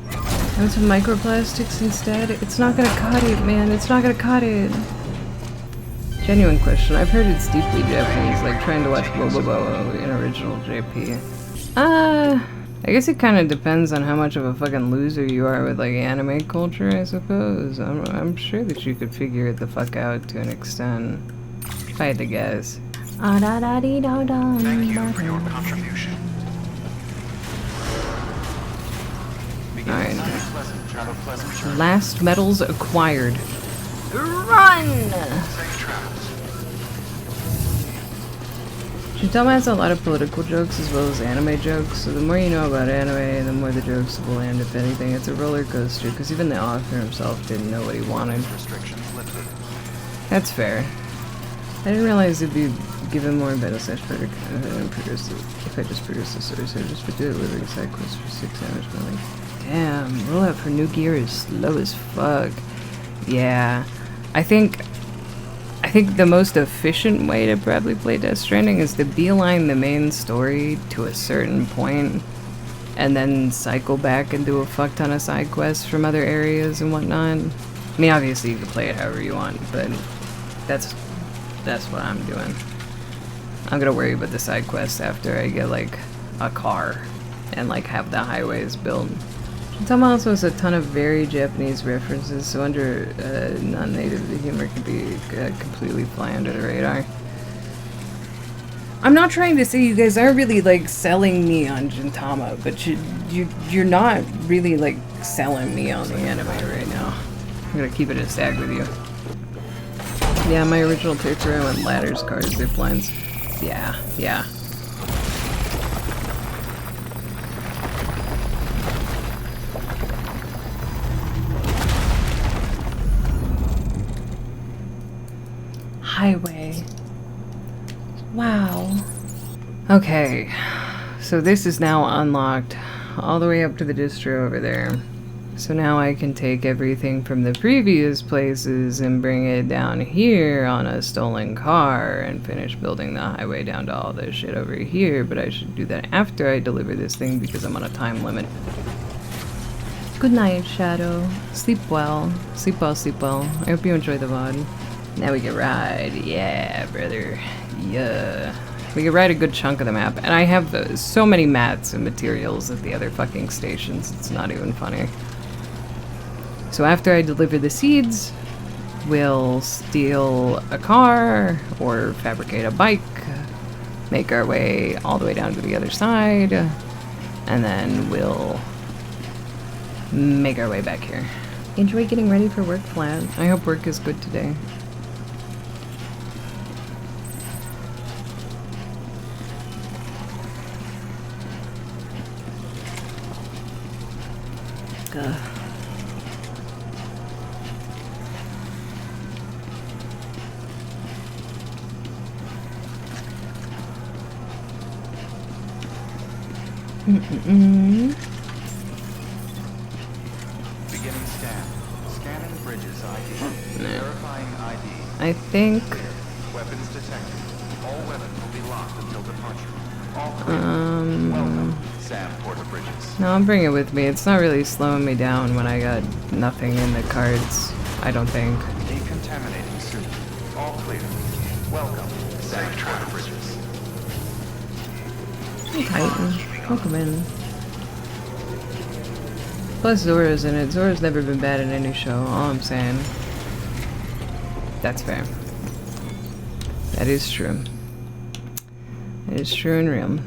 Have some microplastics instead? It's not gonna cut it, man. It's not gonna cut it. Genuine question. I've heard it's deeply Japanese, like trying to watch Bobobo in original JP. I guess it kind of depends on how much of a fucking loser you are with like anime culture, I suppose. I'm sure that you could figure it the fuck out to an extent. If I had to guess. Thank you for your contribution. Alright. Last medals acquired. Run! Gintama has a lot of political jokes as well as anime jokes, so the more you know about anime, the more the jokes will land, if anything. It's a roller coaster, because even the author himself didn't know what he wanted. That's fair. I didn't realize it'd be given more battle slash better if I just produce the source. I just do delivering side quests for 6 hours. But like, damn, rollout for new gear is slow as fuck. Yeah, I think the most efficient way to probably play Death Stranding is to beeline the main story to a certain point, and then cycle back and do a fuck ton of side quests from other areas and whatnot. I mean, obviously you can play it however you want, but that's That's what I'm doing. I'm gonna worry about the side quests after I get like a car and like have the highways built. Tom also has a ton of very Japanese references, so under non-native the humor can be completely fly under the radar. I'm not trying to say you guys are really like selling me on Gintama, but you're not really like selling me on the anime right now. I'm gonna keep it a stag with you. Yeah, my original pick for him with ladders, cars, zip lines. Yeah, yeah. Highway. Wow. Okay, so this is now unlocked all the way up to the distro over there. So now I can take everything from the previous places and bring it down here on a stolen car and finish building the highway down to all this shit over here, but I should do that after I deliver this thing because I'm on a time limit. Good night, Shadow. Sleep well. Sleep well, sleep well. I hope you enjoy the VOD. Now we can ride. Yeah, brother. Yeah. We can ride a good chunk of the map. And I have so many mats and materials at the other fucking stations. It's not even funny. So after I deliver the seeds, we'll steal a car or fabricate a bike, make our way all the way down to the other side, and then we'll make our way back here. Enjoy getting ready for work, Flat. I hope work is good today. Beginning scan. Scanning bridges ID. Verifying ID. I think... Weapons detected. All weapons will be locked until departure. All clear. Welcome, Sam Porter Bridges. No, I'll bring it with me. It's not really slowing me down when I got nothing in the cards, I don't think. Decontaminating soon. All clear. Welcome, Sam Porter Bridges. Hey, Titan. Welcome in. Plus Zora's in it. Zora's never been bad in any show, all I'm saying. That's fair. That is true. It is true and real.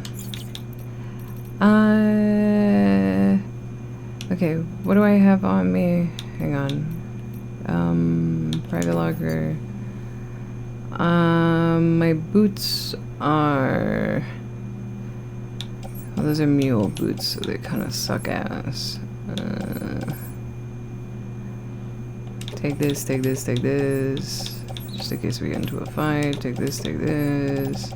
Okay, what do I have on me? Hang on. Private locker. My boots are... Well, those are mule boots, so they kind of suck ass. Take this, take this, take this. Just in case we get into a fight. Take this, take this.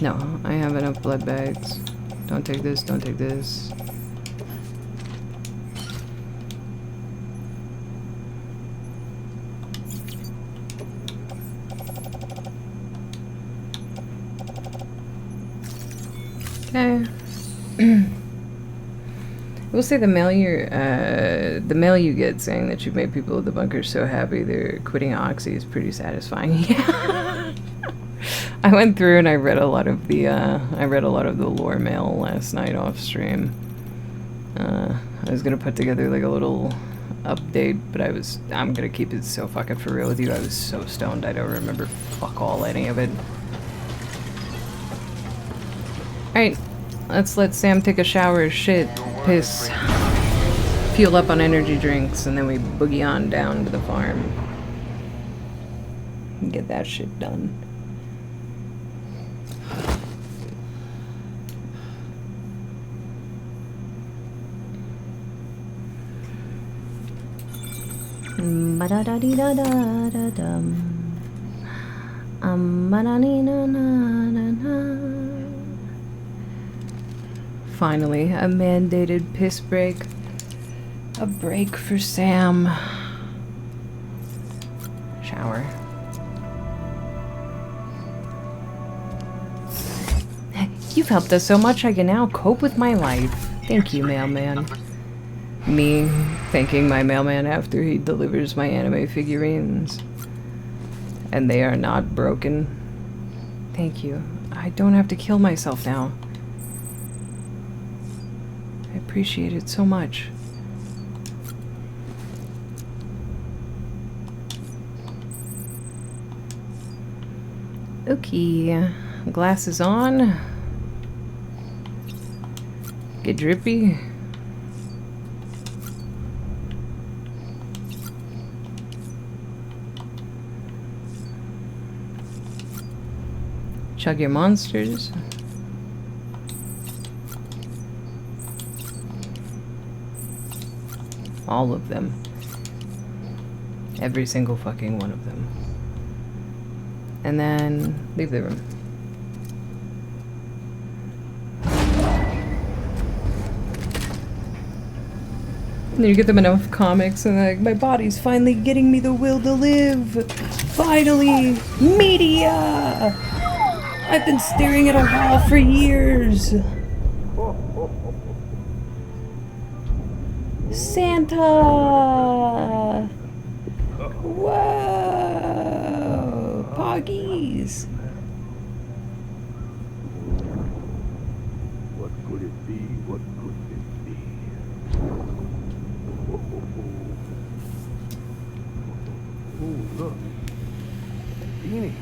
No, I have enough blood bags. Don't take this, don't take this. Okay. I will say the mail you get saying that you've made people at the bunker so happy they're quitting Oxy is pretty satisfying. Yeah. I went through and I read a lot of the lore mail last night off stream. I was gonna put together like a little update, but I'm gonna keep it so fucking for real with you. I was so stoned I don't remember fuck all any of it. Alright, let's let Sam take a shower, shit, piss, fuel up on energy drinks, and then we boogie on down to the farm and get that shit done. Finally, a mandated piss break. A break for Sam. Shower. You've helped us so much I can now cope with my life. Thank you, mailman. Me thanking my mailman after he delivers my anime figurines. and they are not broken. Thank you. I don't have to kill myself now. I appreciate it so much. Okay, glasses on. Get drippy. Chug your monsters. All of them. Every single fucking one of them. And then leave the room. And then you get them enough comics and like, my body's finally getting me the will to live. Finally! Media! I've been staring at a wall for years. Santa! Whoa! Poggies! What could it be? What could it be? Oh, look. Beanie.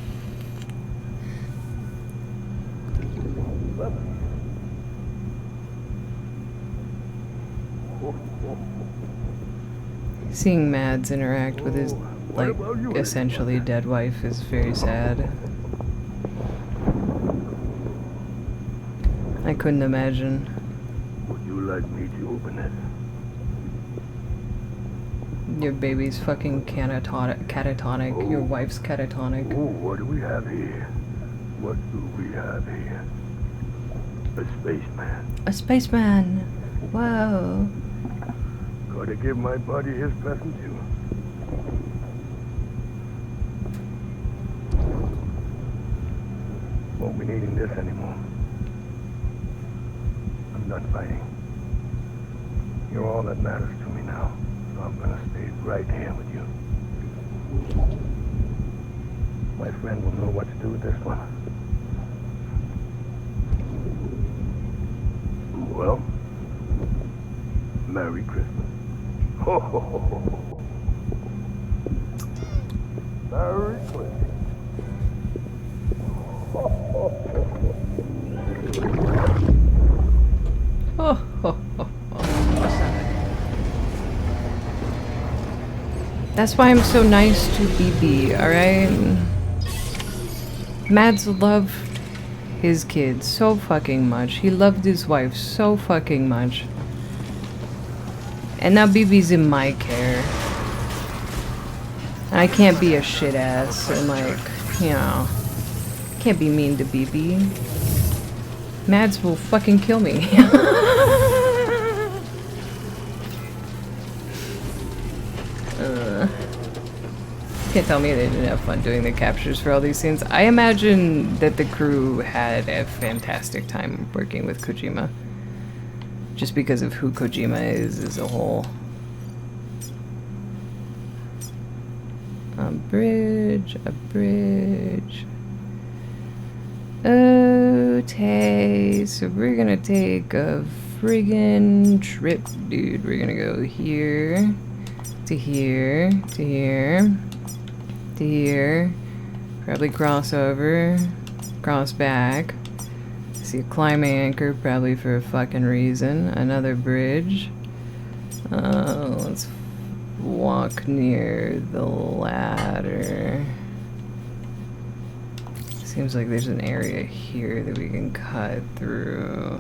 Seeing Mads interact with his, like, essentially dead wife is very sad. I couldn't imagine. Would you like me to open it? Your baby's fucking catatonic. Your wife's catatonic. Oh, what do we have here? What do we have here? A spaceman. A spaceman! Whoa. Gotta give my buddy his blessing too. Won't be needing this anymore. I'm done fighting. You're all that matters to me now, so I'm gonna stay right here with you. My friend will know what to do with this one. Well, Merry Christmas. Ho, ho, ho, ho. Merry Christmas. Ho, ho, ho, ho. Ho, ho, ho, ho. That's why I'm so nice to BB, alright? Mads loved his kids so fucking much. He loved his wife so fucking much. And now BB's in my care. And I can't be a shit ass and like, you know, can't be mean to BB. Mads will fucking kill me. Can't tell me they didn't have fun doing the captures for all these scenes. I imagine that the crew had a fantastic time working with Kojima. Just because of who Kojima is as a whole. A bridge, a bridge. Okay, so we're gonna take a friggin' trip, dude. We're gonna go here, to here, to here, to here. Probably cross over, cross back. See a climbing anchor, probably for a fucking reason. Another bridge. Let's walk near the ladder. Seems like there's an area here that we can cut through.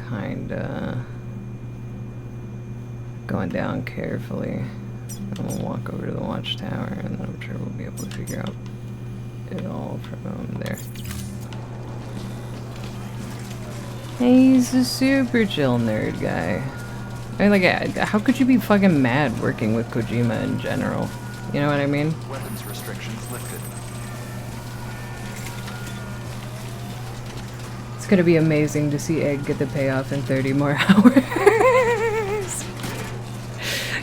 Kinda. Going down carefully. And we'll walk over to the watchtower, and then I'm sure we'll be able to figure out it all from there. He's a super chill nerd guy. I mean, like, how could you be fucking mad working with Kojima in general? You know what I mean? Weapons restrictions lifted. It's gonna be amazing to see Egg get the payoff in 30 more hours.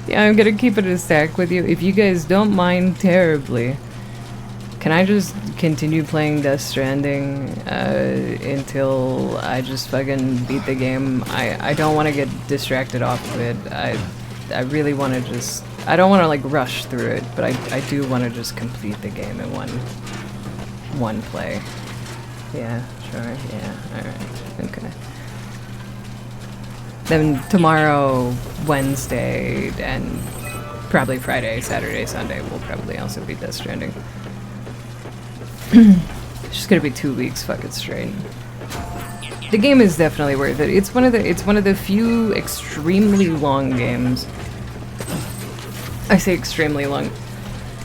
Yeah, I'm gonna keep it a stack with you. If you guys don't mind terribly, Can I just continue playing Death Stranding until I just fucking beat the game? I don't want to get distracted off of it. I really want to just... I don't want to like rush through it, but I do want to just complete the game in one play. Yeah, sure, yeah, alright, okay. Then tomorrow, Wednesday, and probably Friday, Saturday, Sunday will probably also be Death Stranding. It's just gonna be 2 weeks fucking straight. The game is definitely worth it. It's one of the few extremely long games. I say extremely long.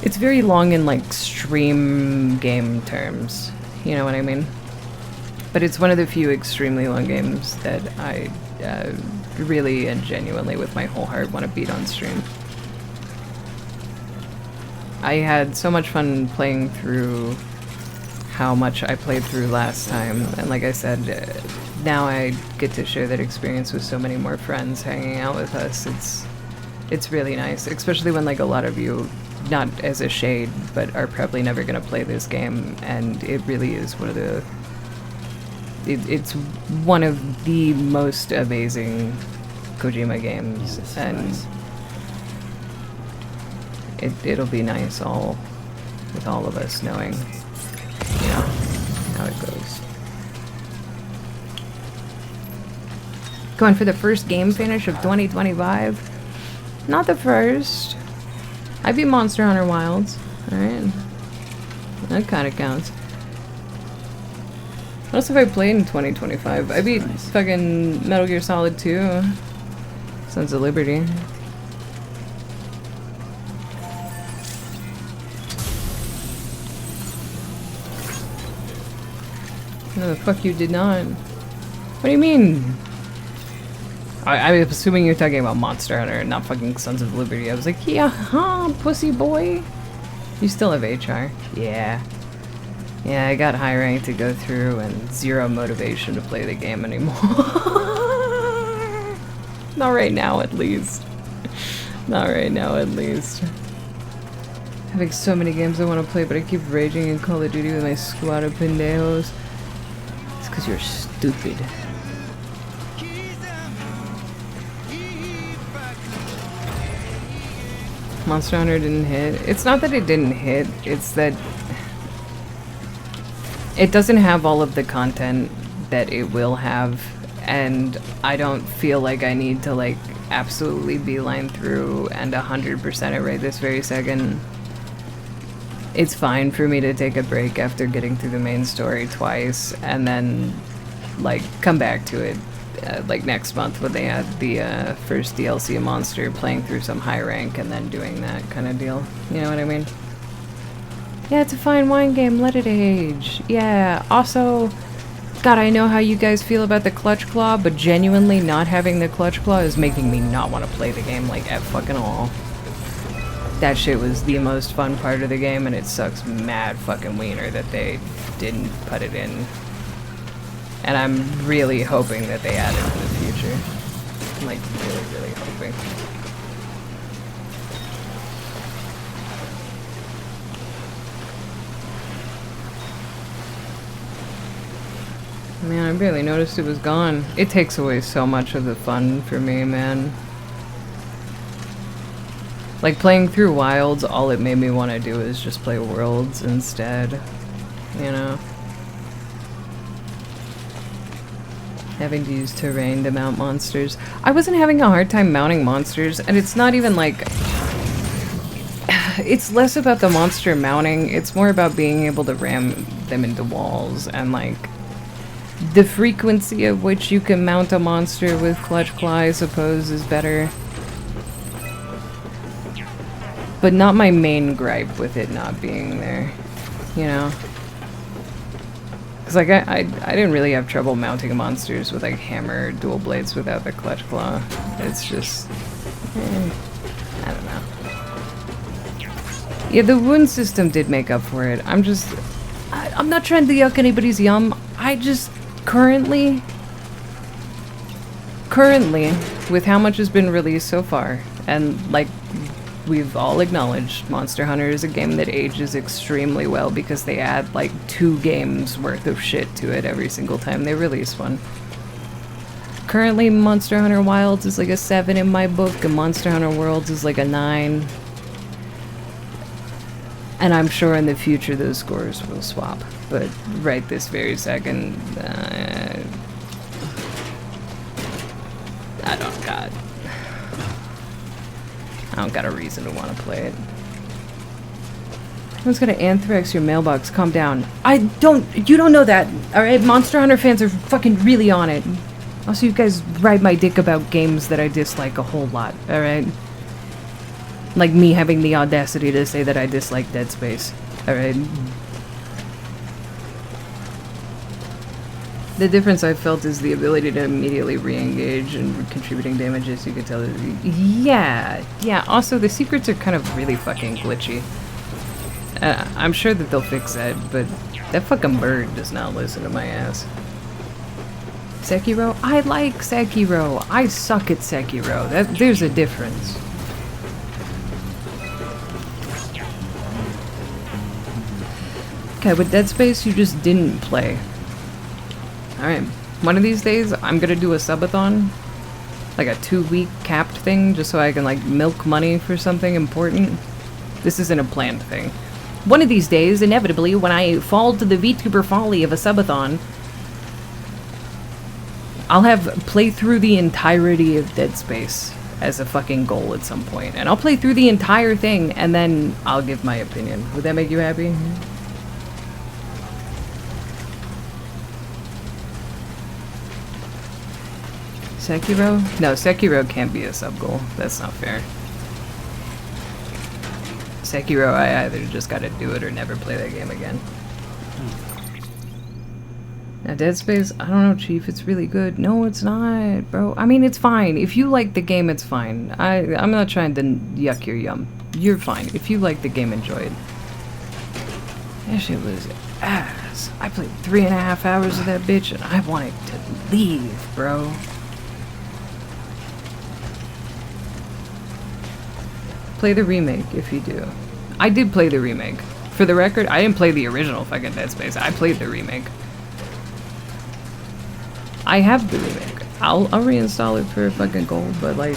It's very long in like stream game terms. You know what I mean? But it's one of the few extremely long games that I really and genuinely with my whole heart want to beat on stream. I had so much fun playing through how much I played through last time, and like I said, now I get to share that experience with so many more friends hanging out with us. It's really nice, especially when like a lot of you, not as a shade, but are probably never gonna play this game, and it really is one of the it's one of the most amazing Kojima games, and it'll be nice with all of us knowing, you know, how it goes. Going for the first game finish of 2025. Not the first. I beat Monster Hunter Wilds. Alright. That kind of counts. What else have I played in 2025? I beat fucking Metal Gear Solid 2. Sons of Liberty. No, the fuck you did not. What do you mean? I'm assuming you're talking about Monster Hunter and not fucking Sons of Liberty. I was like, yeah, huh, pussy boy. You still have HR. Yeah. Yeah, I got high rank to go through and zero motivation to play the game anymore. Not right now, at least. Not right now, at least. Having so many games I want to play, but I keep raging in Call of Duty with my squad of pendejos. It's because you're stupid. Monster Hunter didn't hit. It's not that it didn't hit, it's that it doesn't have all of the content that it will have, and I don't feel like I need to like absolutely beeline through and 100% it right this very second. It's fine for me to take a break after getting through the main story twice and then like come back to it like next month when they had the first DLC of Monster, playing through some high rank and then doing that kind of deal. You know what I mean? Yeah, it's a fine wine game, let it age. Yeah, also, God, I know how you guys feel about the Clutch Claw, but genuinely not having the Clutch Claw is making me not want to play the game like at fucking all. That shit was the most fun part of the game, and it sucks mad fucking wiener that they didn't put it in. And I'm really hoping that they add it in the future. I'm like really, really hoping. Man, I barely noticed it was gone. It takes away so much of the fun for me, man. Like playing through Wilds, all it made me want to do is just play Worlds instead. You know? Having to use terrain to mount monsters. I wasn't having a hard time mounting monsters, and it's not even like... It's less about the monster mounting, it's more about being able to ram them into walls, and like... The frequency of which you can mount a monster with Clutch Claw, I suppose, is better. But not my main gripe with it not being there, you know? Because like, I didn't really have trouble mounting monsters with like hammer or dual blades without the Clutch Claw. It's just... I don't know. Yeah, the wound system did make up for it. I'm just... I'm not trying to yuck anybody's yum. I just... Currently, with how much has been released so far, and like we've all acknowledged Monster Hunter is a game that ages extremely well because they add like 2 games worth of shit to it every single time they release one. Currently, Monster Hunter Wilds is like a 7 in my book, and Monster Hunter Worlds is like a 9. And I'm sure in the future those scores will swap. But right this very second, I don't got a reason to want to play it. Someone's gonna anthrax your mailbox. Calm down. You don't know that. Alright, Monster Hunter fans are fucking really on it. Also, you guys ride my dick about games that I dislike a whole lot, alright? Like me having the audacity to say that I dislike Dead Space, alright? The difference I felt is the ability to immediately re-engage and contributing damages, you could tell. Yeah. Also, the secrets are kind of really fucking glitchy. I'm sure that they'll fix that, but that fucking bird does not listen to my ass. Sekiro? I like Sekiro. I suck at Sekiro. There's a difference. Okay, with Dead Space, you just didn't play. Alright, one of these days, I'm gonna do a subathon. Like a 2-week capped thing, just so I can, like, milk money for something important. This isn't a planned thing. One of these days, inevitably, when I fall to the VTuber folly of a subathon, I'll have play through the entirety of Dead Space as a fucking goal at some point. And I'll play through the entire thing, and then I'll give my opinion. Would that make you happy? Sekiro? No, Sekiro can't be a sub-goal. That's not fair. Sekiro, I either just gotta do it or never play that game again. Now, Dead Space, I don't know, Chief, it's really good. No, it's not, bro. I mean, it's fine. If you like the game, it's fine. I'm not trying to yuck your yum. You're fine. If you like the game, enjoy it. That shit was ass. I played 3.5 hours of that bitch, and I wanted to leave, bro. Play the remake if you do. I did play the remake. For the record, I didn't play the original fucking Dead Space. I played the remake. I have the remake. I'll reinstall it for fucking gold, but like,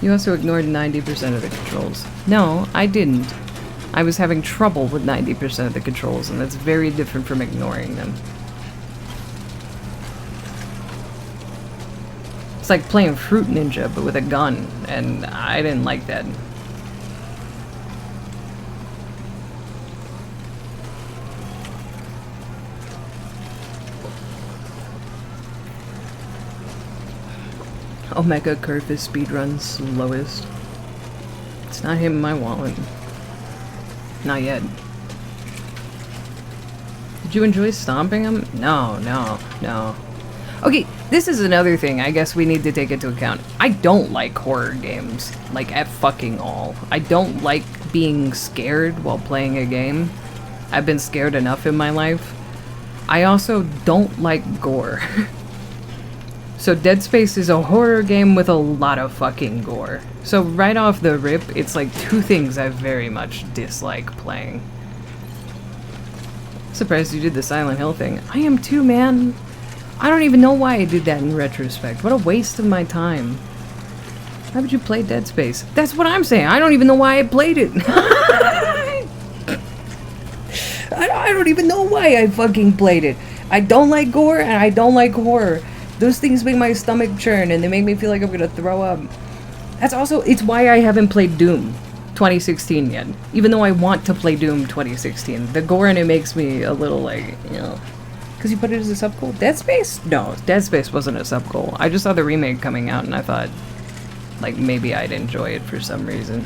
you also ignored 90% of the controls. No, I didn't. I was having trouble with 90% of the controls, and that's very different from ignoring them. It's like playing Fruit Ninja, but with a gun, and I didn't like that. Omega Curve is speedrun's slowest. It's not hitting my wallet. Not yet. Did you enjoy stomping him? No. Okay, this is another thing I guess we need to take into account. I don't like horror games. Like, at fucking all. I don't like being scared while playing a game. I've been scared enough in my life. I also don't like gore. So Dead Space is a horror game with a lot of fucking gore. So right off the rip, it's like 2 things I very much dislike playing. Surprised you did the Silent Hill thing. I am too, man. I don't even know why I did that in retrospect. What a waste of my time. Why would you play Dead Space? That's what I'm saying. I don't even know why I played it. I don't even know why I fucking played it. I don't like gore and I don't like horror. Those things make my stomach churn and they make me feel like I'm gonna throw up. It's why I haven't played Doom 2016 yet. Even though I want to play Doom 2016. The gore in it makes me a little like, you know. Because you put it as a sub-goal? Dead Space? No, Dead Space wasn't a sub-goal. I just saw the remake coming out and I thought, like, maybe I'd enjoy it for some reason.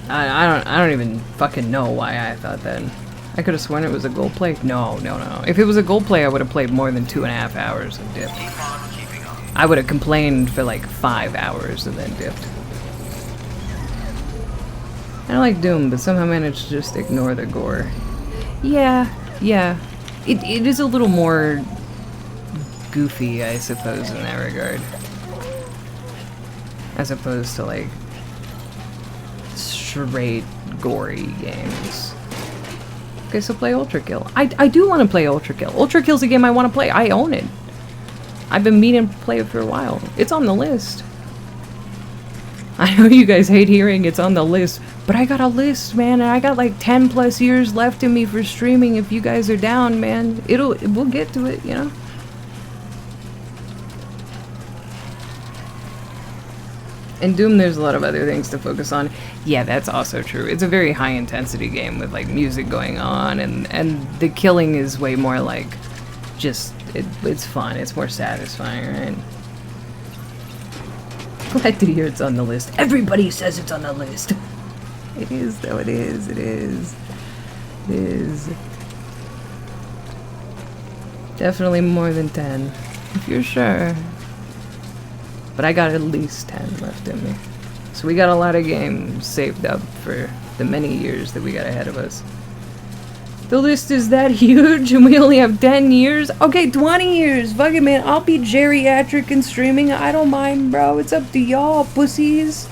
I don't even fucking know why I thought that. I could have sworn it was a gold play. No. If it was a gold play, I would have played more than 2.5 hours and dipped. I would have complained for like 5 hours and then dipped. I don't like Doom, but somehow managed to just ignore the gore. Yeah. It is a little more goofy, I suppose, in that regard. as opposed to like straight gory games. Okay, so play Ultra Kill. I do want to play Ultra Kill. Ultra Kill's a game I want to play. I own it. I've been meaning to play it for a while. It's on the list. I know you guys hate hearing it's on the list, but I got a list, man, and I got like 10 plus years left in me for streaming. If you guys are down, man, we'll get to it, you know? In Doom, there's a lot of other things to focus on. Yeah, that's also true. It's a very high intensity game with like music going on, and the killing is way more like just, it's fun. It's more satisfying, right? Glad to hear it's on the list. Everybody says it's on the list. It is, though. It is. It is. It is. Definitely more than 10, if you're sure. But I got at least 10 left in me. So we got a lot of games saved up for the many years that we got ahead of us. The list is that huge and we only have 10 years? Okay, 20 years! Fuck it, man. I'll be geriatric and streaming. I don't mind, bro. It's up to y'all, pussies.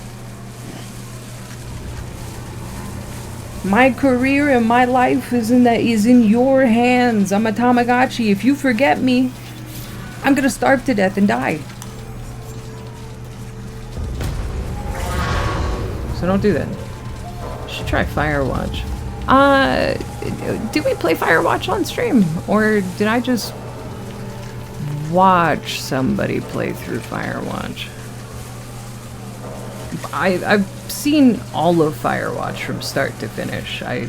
My career and my life is in your hands. I'm a Tamagotchi. If you forget me, I'm gonna starve to death and die. So don't do that. You should try Firewatch. Did we play Firewatch on stream? Or did I just watch somebody play through Firewatch? I've seen all of Firewatch from start to finish. I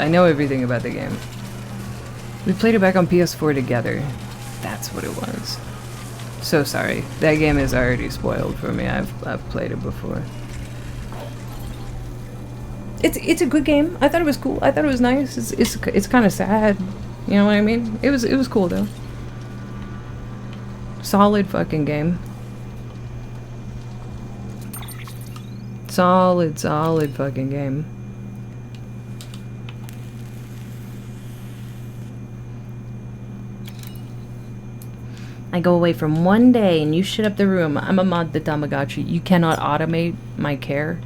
know everything about the game. We played it back on PS4 together. That's what it was. So sorry. That game is already spoiled for me. I've played it before. It's a good game. I thought it was cool. I thought it was nice. It's kind of sad. You know what I mean? It was cool though. Solid fucking game. Solid fucking game. I go away from one day and you shit up the room. I'm a mod the Tamagotchi. You cannot automate my care.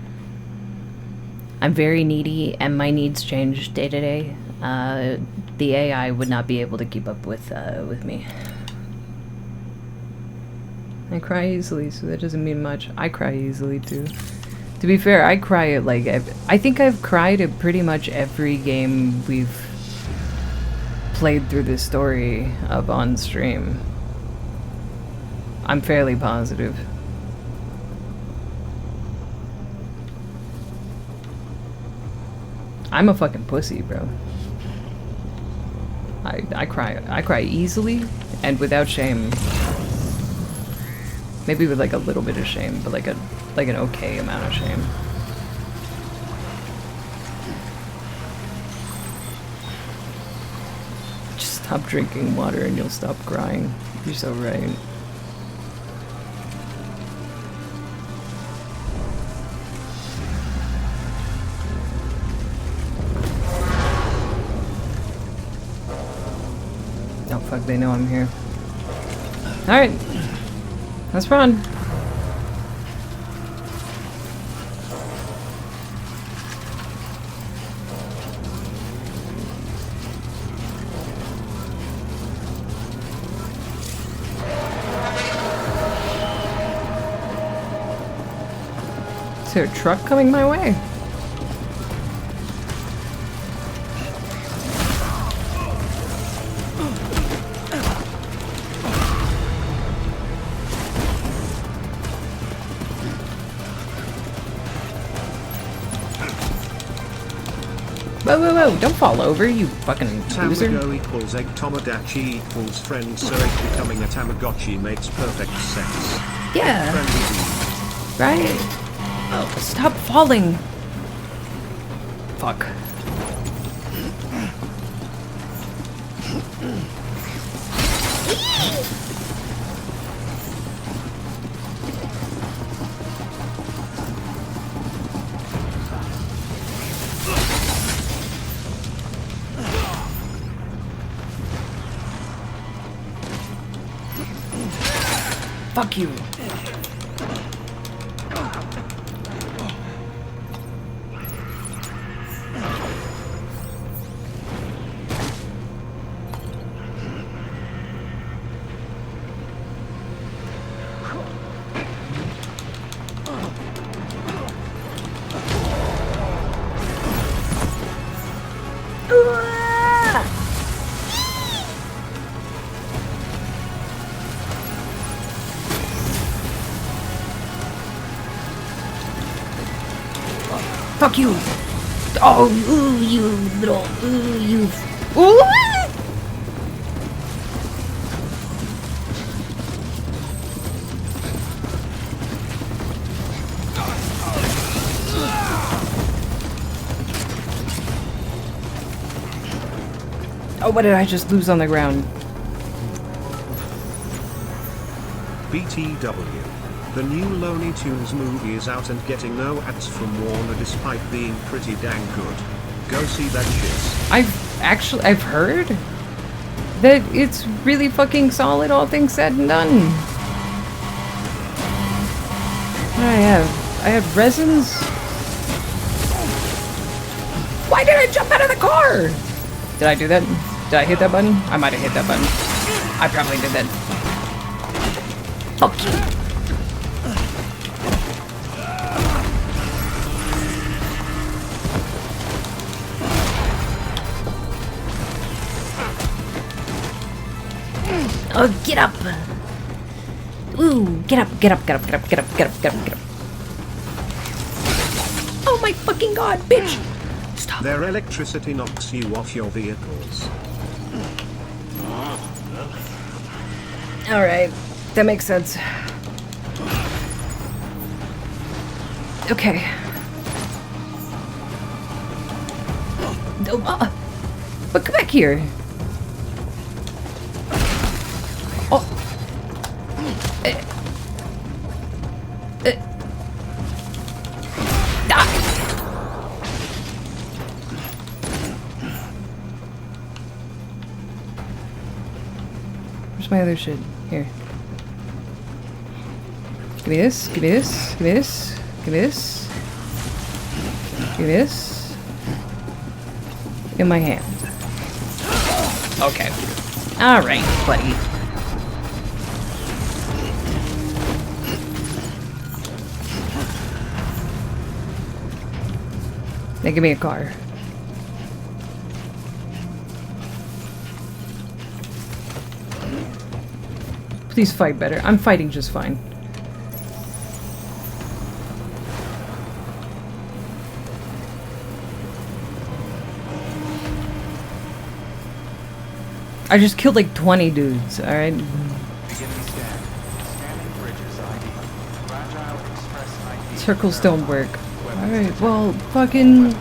I'm very needy and my needs change day to day. The AI would not be able to keep up with me. I cry easily, so that doesn't mean much. I cry easily too. To be fair, I cry at like, I think I've cried at pretty much every game we've played through the story of on stream. I'm fairly positive. I'm a fucking pussy, bro. I cry easily and without shame. Maybe with like a little bit of shame, but like an okay amount of shame. Just stop drinking water and you'll stop crying. You're so right. Oh fuck, they know I'm here. Alright. Let's run. Is there a truck coming my way? Whoa, whoa, whoa, don't fall over, you fucking loser. Tamago equals egg Tamagotchi equals friend, so egg becoming a Tamagotchi makes perfect sense. Yeah. Right? Oh, stop falling. Fuck. Fuck you. Fuck you! Oh, ooh, you little, ooh, you, ooh! Oh, what did I just lose on the ground? BTW. The new Looney Tunes movie is out and getting no ads from Warner despite being pretty dang good. Go see that shit. I've heard that it's really fucking solid, all things said and done. What do I have? I have resins? Why did I jump out of the car? Did I do that? Did I hit that button? I might have hit that button. I probably did that. Fuck you. Oh, get up! Ooh, get up, get up, get up, get up, get up, get up, get up, get up. Oh my fucking god, bitch! Stop. Their electricity knocks you off your vehicles. Alright, that makes sense. Okay. But come back here. Oh. Where's my other shit? Here. Give me this, give me this, give me this, give me this. Give me this. In my hand. Okay. Alright, buddy. Now give me a car. Please fight better. I'm fighting just fine. I just killed like 20 dudes, alright? Circles don't work. Alright, well, fucking...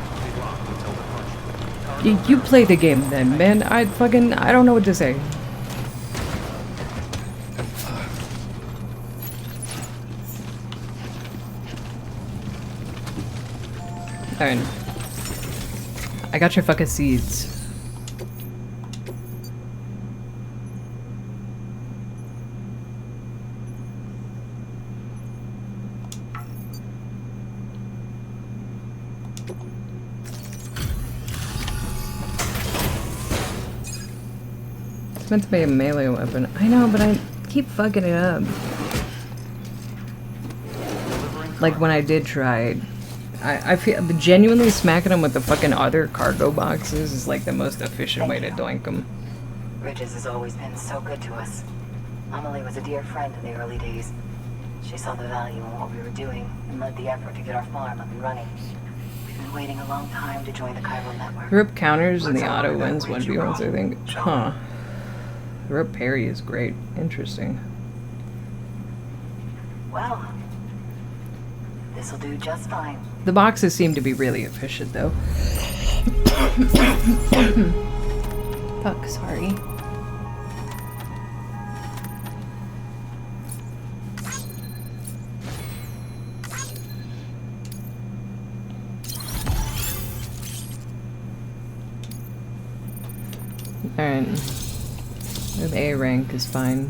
You play the game then, man. I don't know what to say. Alright. I got your fucking seeds. It's meant to be a melee weapon. I know, but I keep fucking it up. Like when I did try, I feel genuinely smacking them with the fucking other cargo boxes is like the most efficient way to doink them. Ridges has always been so good to us. Amelie was a dear friend in the early days. She saw the value in what we were doing and led the effort to get our farm up and running. We've been waiting a long time to join the chiral network. Rip counters and the auto wins 1v1s, I think. Huh. Rip parry is great. Interesting. Well, this'll do just fine. The boxes seem to be really efficient, though. Fuck, sorry. Alright. With A rank is fine.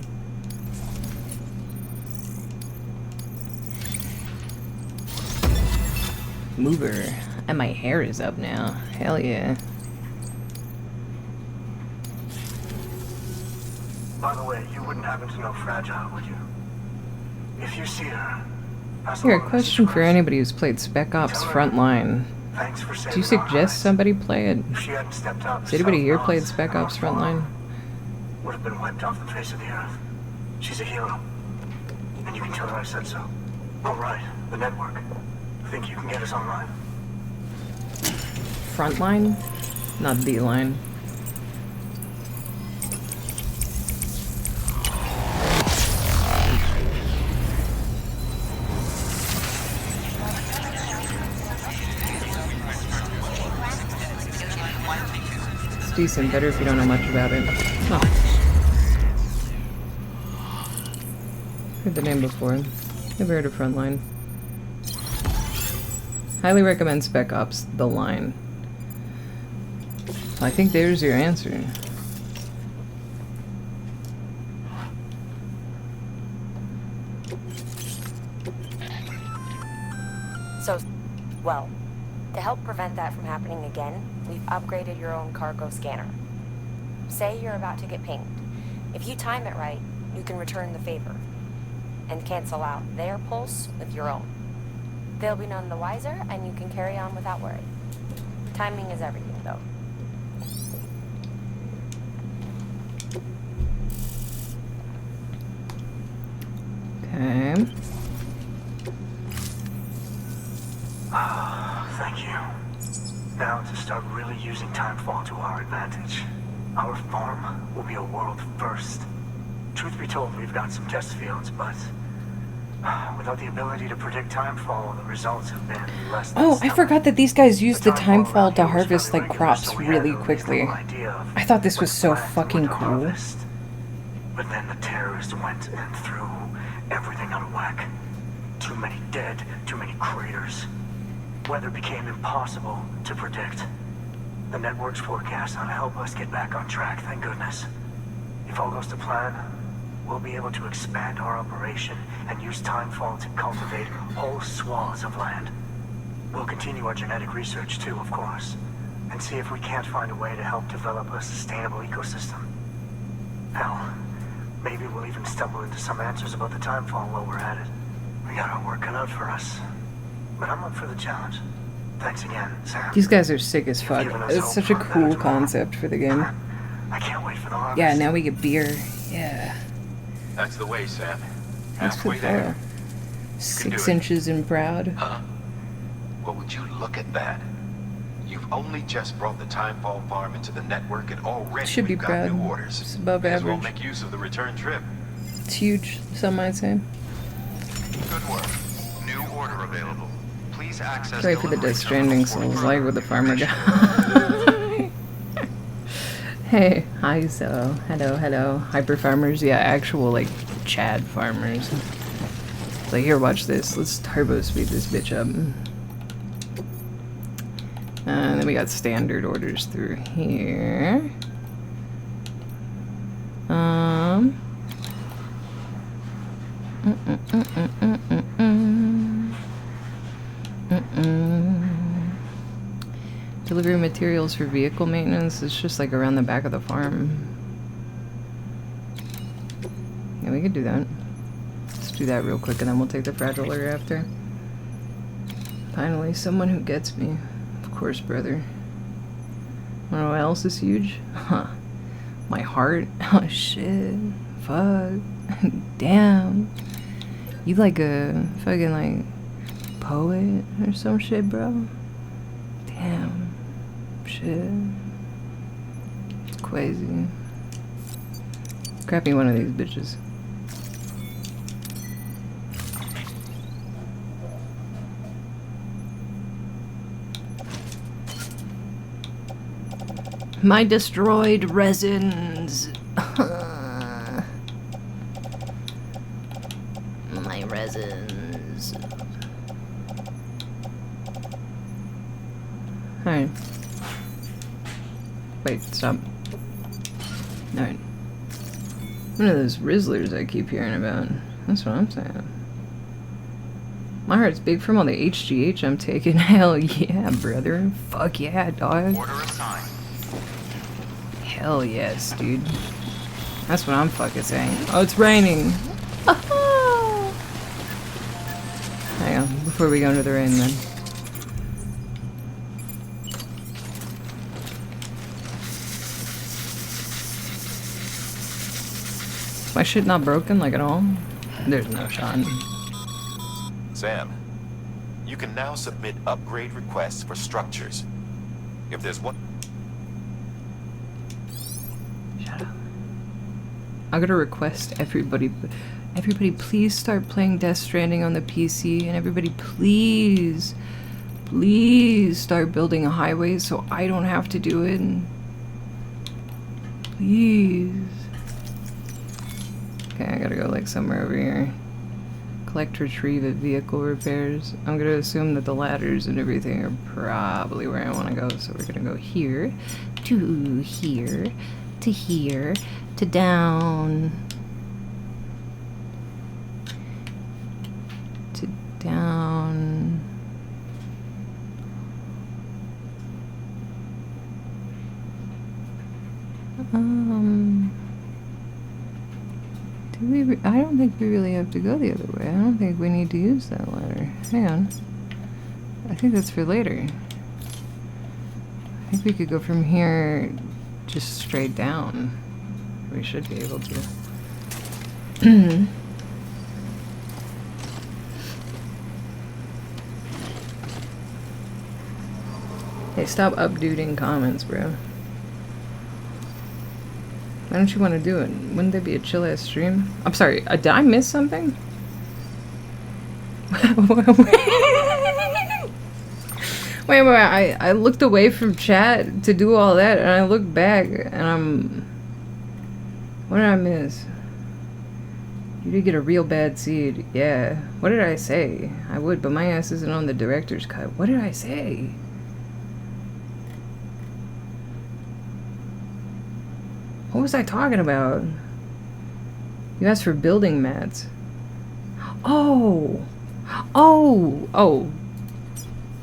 Mover. And my hair is up now. Hell yeah. By the way, you wouldn't happen to know Fragile, would you? If you see her, Here, a question for anybody who's played Spec Ops Frontline. Do you suggest somebody play it? if she hadn't stepped up, Has anybody here played Spec Ops Frontline? would have been wiped off the face of the earth. She's a hero. And you can tell her I said so. All right, the network. Think you can get us online? front line, not the line. It's decent, better if you don't know much about it. Huh. Heard the name before. Never heard of Frontline. Highly recommend Spec Ops: The Line. I think there's your answer. So, well, to help prevent that from happening again, we've upgraded your own cargo scanner. Say you're about to get pinged. If you time it right, you can return the favor and cancel out their pulse with your own. They'll be none the wiser, and you can carry on without worry. Timing is everything, though. Okay. Thank you. Now to start really using timefall to our advantage. Our farm will be a world first. Truth be told, we've got some test fields, but without the ability to predict timefall, the results have been less than Oh, I forgot that these guys use the timefall to harvest like crops really quickly. I thought this was so fucking cool. But then the terrorists went and threw everything out of whack. Too many dead, too many craters. Weather became impossible to predict. The network's forecast ought to help us get back on track, thank goodness. If all goes to plan, we'll be able to expand our operation and use timefall to cultivate whole swaths of land. We'll continue our genetic research too, of course, and see if we can't find a way to help develop a sustainable ecosystem. Hell, maybe we'll even stumble into some answers about the timefall while we're at it. We got our work cut out for us. But I'm up for the challenge. Thanks again, Sam. These guys are sick as fuck. It's such a cool concept for the game. I can't wait for the harvest. Yeah, now we get beer. Yeah. That's the way, Sam. Thanks for Halfway the there. 6 inches and proud. Huh? Well, would you look at that? You've only just brought the Timefall farm into the network, and already Should be we've got proud. new orders. It's above May as well average. make use of the return trip. It's huge, some might say. Good work. New order available. Please access Sorry for the Death Stranding souls, like with the farmer guy. Hey, hi, so. Hello, hello. Hyper farmers? Yeah, actual, like, Chad farmers. Like, here, watch this. Let's turbo speed this bitch up. And then we got standard orders through here. Delivery materials for vehicle maintenance. It's just like around the back of the farm. Yeah, we could do that. Let's do that real quick and then we'll take the Fragiler after. Finally, someone who gets me. Of course, brother. Wanna know what else is huge? Huh. My heart? Oh shit. Fuck. Damn. You like a fucking like poet or some shit, bro? Damn. Shit. It's crazy. Grab me one of these bitches. My destroyed resins. My resins. Alright. Wait, stop. Alright. One of those Rizzlers I keep hearing about. That's what I'm saying. My heart's big from all the HGH I'm taking. Hell yeah, brother. Fuck yeah, dog. Order assigned. Hell yes, dude. That's what I'm fucking saying. Oh, it's raining. Hang on, before we go into the rain then. Is my shit not broken, like, at all? There's no shot. Sam, you can now submit upgrade requests for structures. If there's one... I'm gonna request everybody please start playing Death Stranding on the PC, and everybody please start building a highway so I don't have to do it. Please. Okay, I gotta go like somewhere over here. Collect, retrieve at vehicle repairs. I'm gonna assume that the ladders and everything are probably where I want to go, so we're gonna go here, to here, to here, to down, to down. I don't think we really have to go the other way. I don't think we need to use that ladder. Hang on. I think that's for later. I think we could go from here just straight down. We should be able to. Hey, stop updating comments, bro. Why don't you want to do it? Wouldn't that be a chill ass stream? I'm sorry, did I miss something? Wait, I looked away from chat to do all that, and I looked back, and what did I miss? You did get a real bad seed. Yeah. What did I say? I would, but my ass isn't on the director's cut. What did I say? What was I talking about? You asked for building mats. Oh!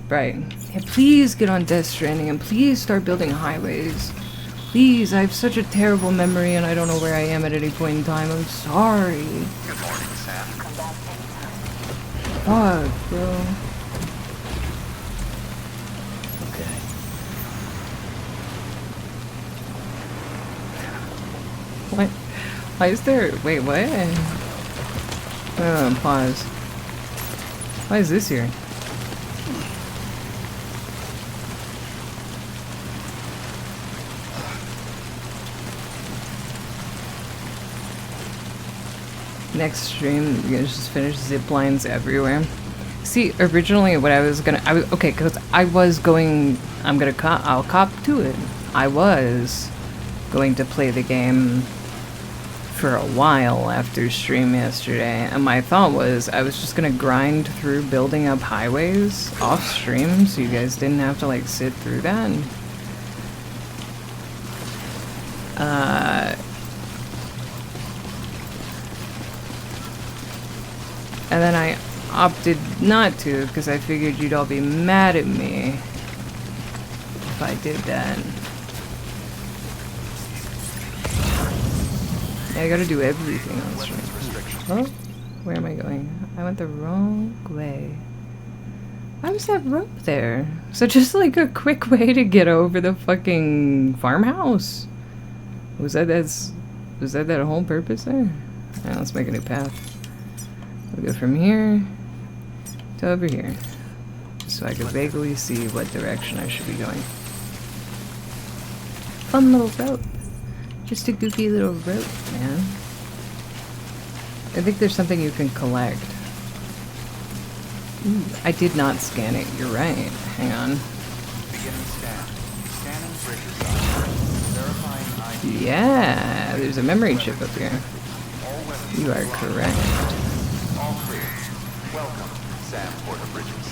Right. Yeah, please get on Death Stranding and please start building highways. Please, I have such a terrible memory and I don't know where I am at any point in time. I'm sorry. Good morning, Sam. Fuck, bro. What? Why is there... Wait, what? Pause. Why is this here? Next stream, you're gonna just finish zip lines everywhere. See, originally what I was gonna... okay, because I was going... I'll cop to it. I was going to play the game for a while after stream yesterday, and my thought was I was just gonna grind through building up highways off stream so you guys didn't have to like sit through that. And then I opted not to because I figured you'd all be mad at me if I did that. I gotta do everything on stream. Oh, where am I going? I went the wrong way. Why was that rope there? So just like a quick way to get over the fucking farmhouse? Was that that whole purpose there? Alright, let's make a new path. We'll go from here to over here, so I can vaguely see what direction I should be going. Fun little rope. Just a goofy little rope, man. I think there's something you can collect. Ooh, I did not scan it, you're right. Hang on. Beginning scan. Scanning bridges. Verifying ID. Yeah, there's a memory chip up here. You are correct. All clear. Welcome, Sam Porter Bridges.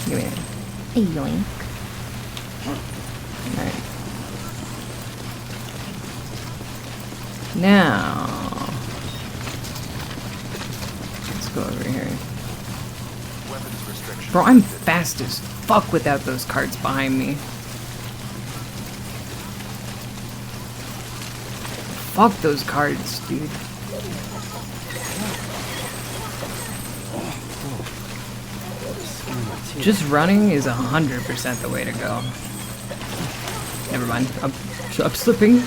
Give me a yoink. Alright. Now, let's go over here. Bro, I'm fast as fuck without those carts behind me. Fuck those cards, dude. Just running is 100% the way to go. Never mind. I'm slipping.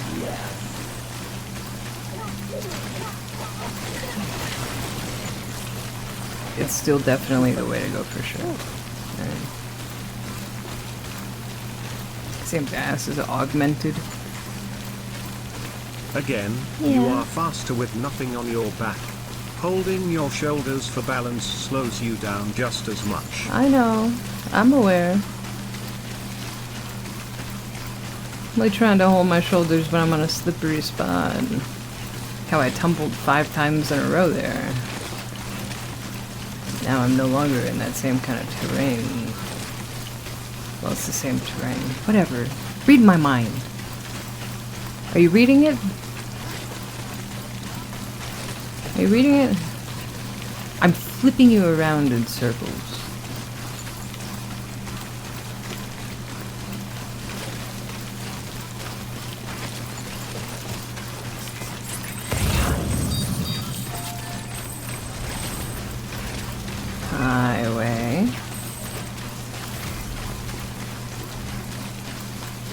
it's still definitely the way to go for sure. Sam's ass is augmented. Again, Yeah. you are faster with nothing on your back. Holding your shoulders for balance slows you down just as much. I know. I'm aware. I'm like trying to hold my shoulders when I'm on a slippery spot. How I tumbled 5 times in a row there. Now I'm no longer in that same kind of terrain. Well, it's the same terrain. Whatever. Read my mind. Are you reading it? Are you reading it? I'm flipping you around in circles. Highway.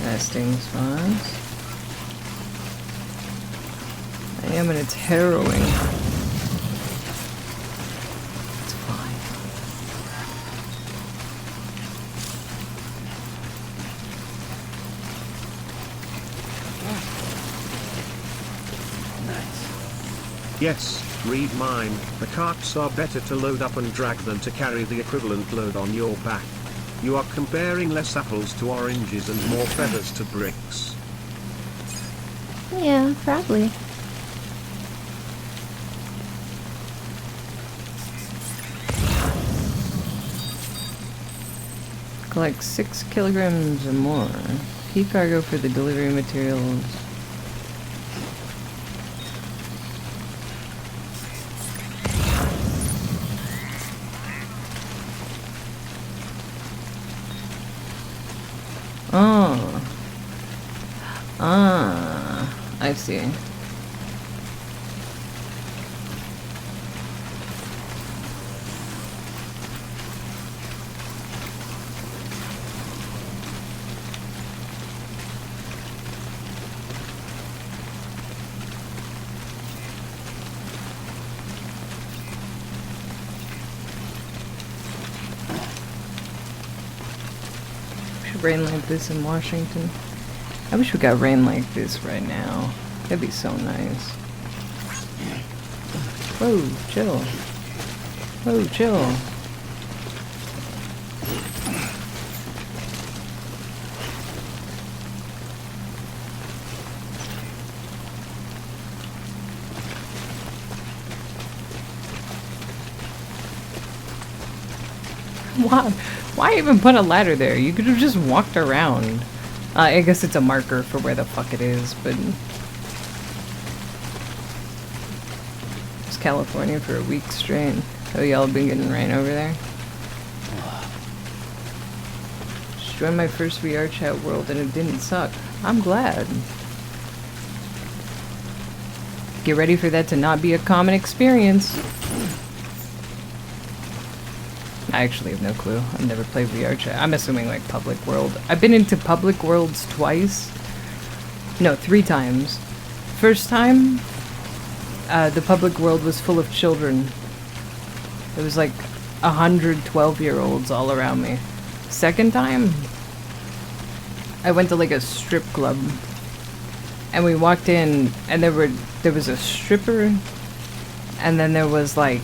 Resting spots. I am, and it's harrowing. It's fine. Yes, read mine. The carts are better to load up and drag than to carry the equivalent load on your back. You are comparing less apples to oranges and more feathers to bricks. Yeah, probably. Collect 6 kilograms or more. Key cargo for the delivery materials. Oh. Ah, I see. Rain like this in Washington. I wish we got rain like this right now. That'd be so nice. Whoa, chill. Whoa, chill. Why even put a ladder there? You could have just walked around. I guess it's a marker for where the fuck it is, but... It's California for a week straight. Oh, y'all been getting rain over there? Just joined my first VR chat world and it didn't suck. I'm glad. Get ready for that to not be a common experience. I actually have no clue. I've never played VR chat. I'm assuming like Public World. I've been into Public Worlds twice. No, 3 times. First time, the Public World was full of children. It was like 100 12-year-olds all around me. Second time, I went to like a strip club. And we walked in and there was a stripper. And then there was like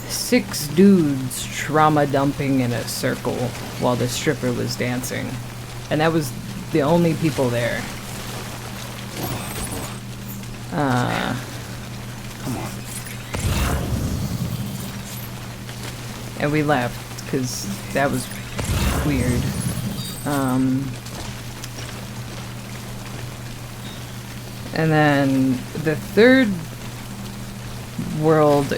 6 dudes trauma dumping in a circle while the stripper was dancing. And that was the only people there. Come on. And we left because that was weird. And then the third world,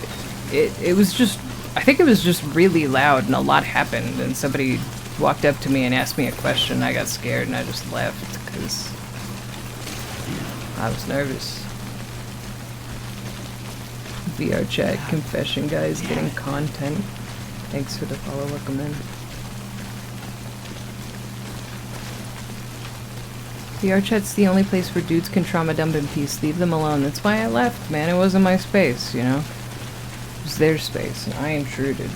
it was just, I think it was just really loud and a lot happened and somebody walked up to me and asked me a question. I got scared and I just left because I was nervous. VR chat confession guys getting content. Thanks for the follow, welcome in. VR chat's the only place where dudes can trauma dump in peace. Leave them alone. That's why I left, man. It wasn't my space, you know? was their space, and I intruded.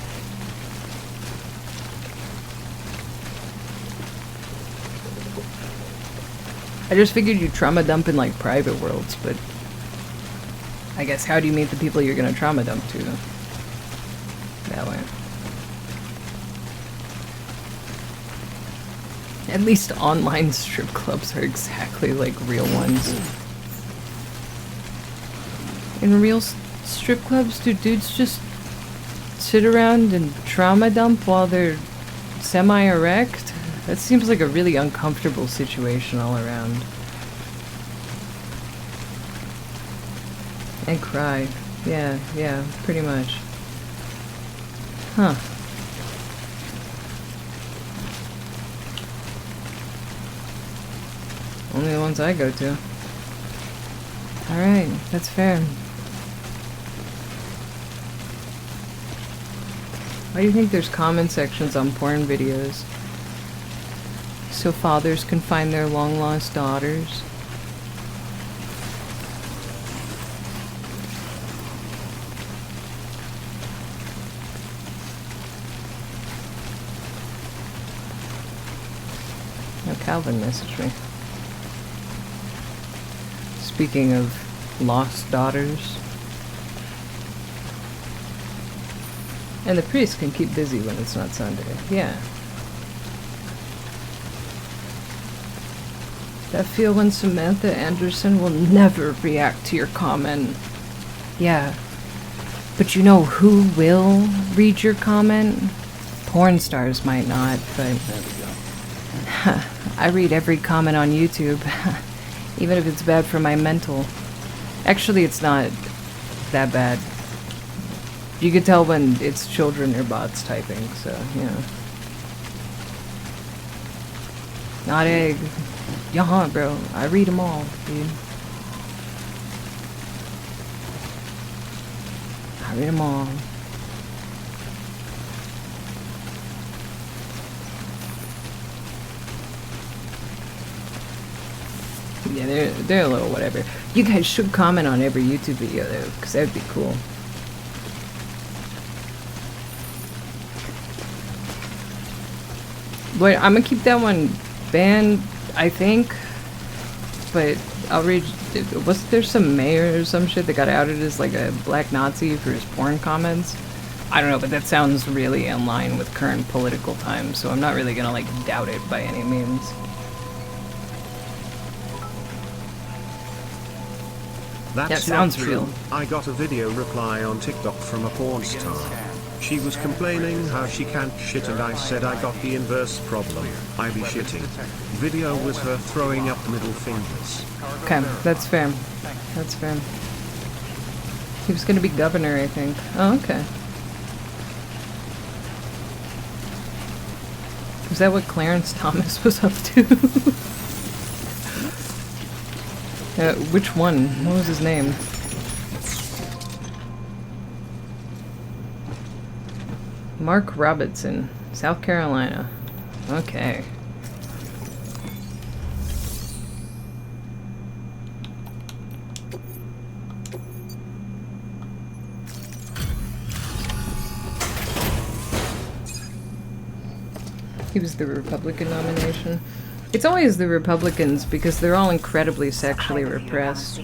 I just figured you'd trauma dump in, like, private worlds, but I guess how do you meet the people you're gonna trauma dump to? That way. At least online strip clubs are exactly like real ones. In real strip clubs, do dudes just sit around and trauma dump while they're semi-erect? That seems like a really uncomfortable situation all around. And cry. Yeah, pretty much. Huh. Only the ones I go to. Alright, that's fair. Why do you think there's comment sections on porn videos? So fathers can find their long-lost daughters? No, Calvin messaged me. Speaking of lost daughters. And the priest can keep busy when it's not Sunday. Yeah. That feel when Samantha Anderson will never react to your comment. Yeah. But you know who will read your comment? Porn stars might not, but I read every comment on YouTube. Even if it's bad for my mental. Actually, it's not that bad. You could tell when it's children or bots typing, so, you know. Not egg. Yeah, bro. I read them all, dude. I read them all. Yeah, they're a little whatever. You guys should comment on every YouTube video though, because that would be cool. But I'm gonna keep that one banned, I think. But I'll read. Was there some mayor or some shit that got outed as like a black Nazi for his porn comments? I don't know, but that sounds really in line with current political times, so I'm not really gonna like doubt it by any means. That sounds not real. true. I got a video reply on TikTok from a porn star. She was complaining how she can't shit and I said I got the inverse problem. I be shitting. Video was her throwing up middle fingers. Okay, that's fair. That's fair. He was gonna be governor, I think. Oh, okay. Is that what Clarence Thomas was up to? Which one? What was his name? Mark Robertson, South Carolina. Okay. He was the Republican nomination. It's always the Republicans because they're all incredibly sexually repressed.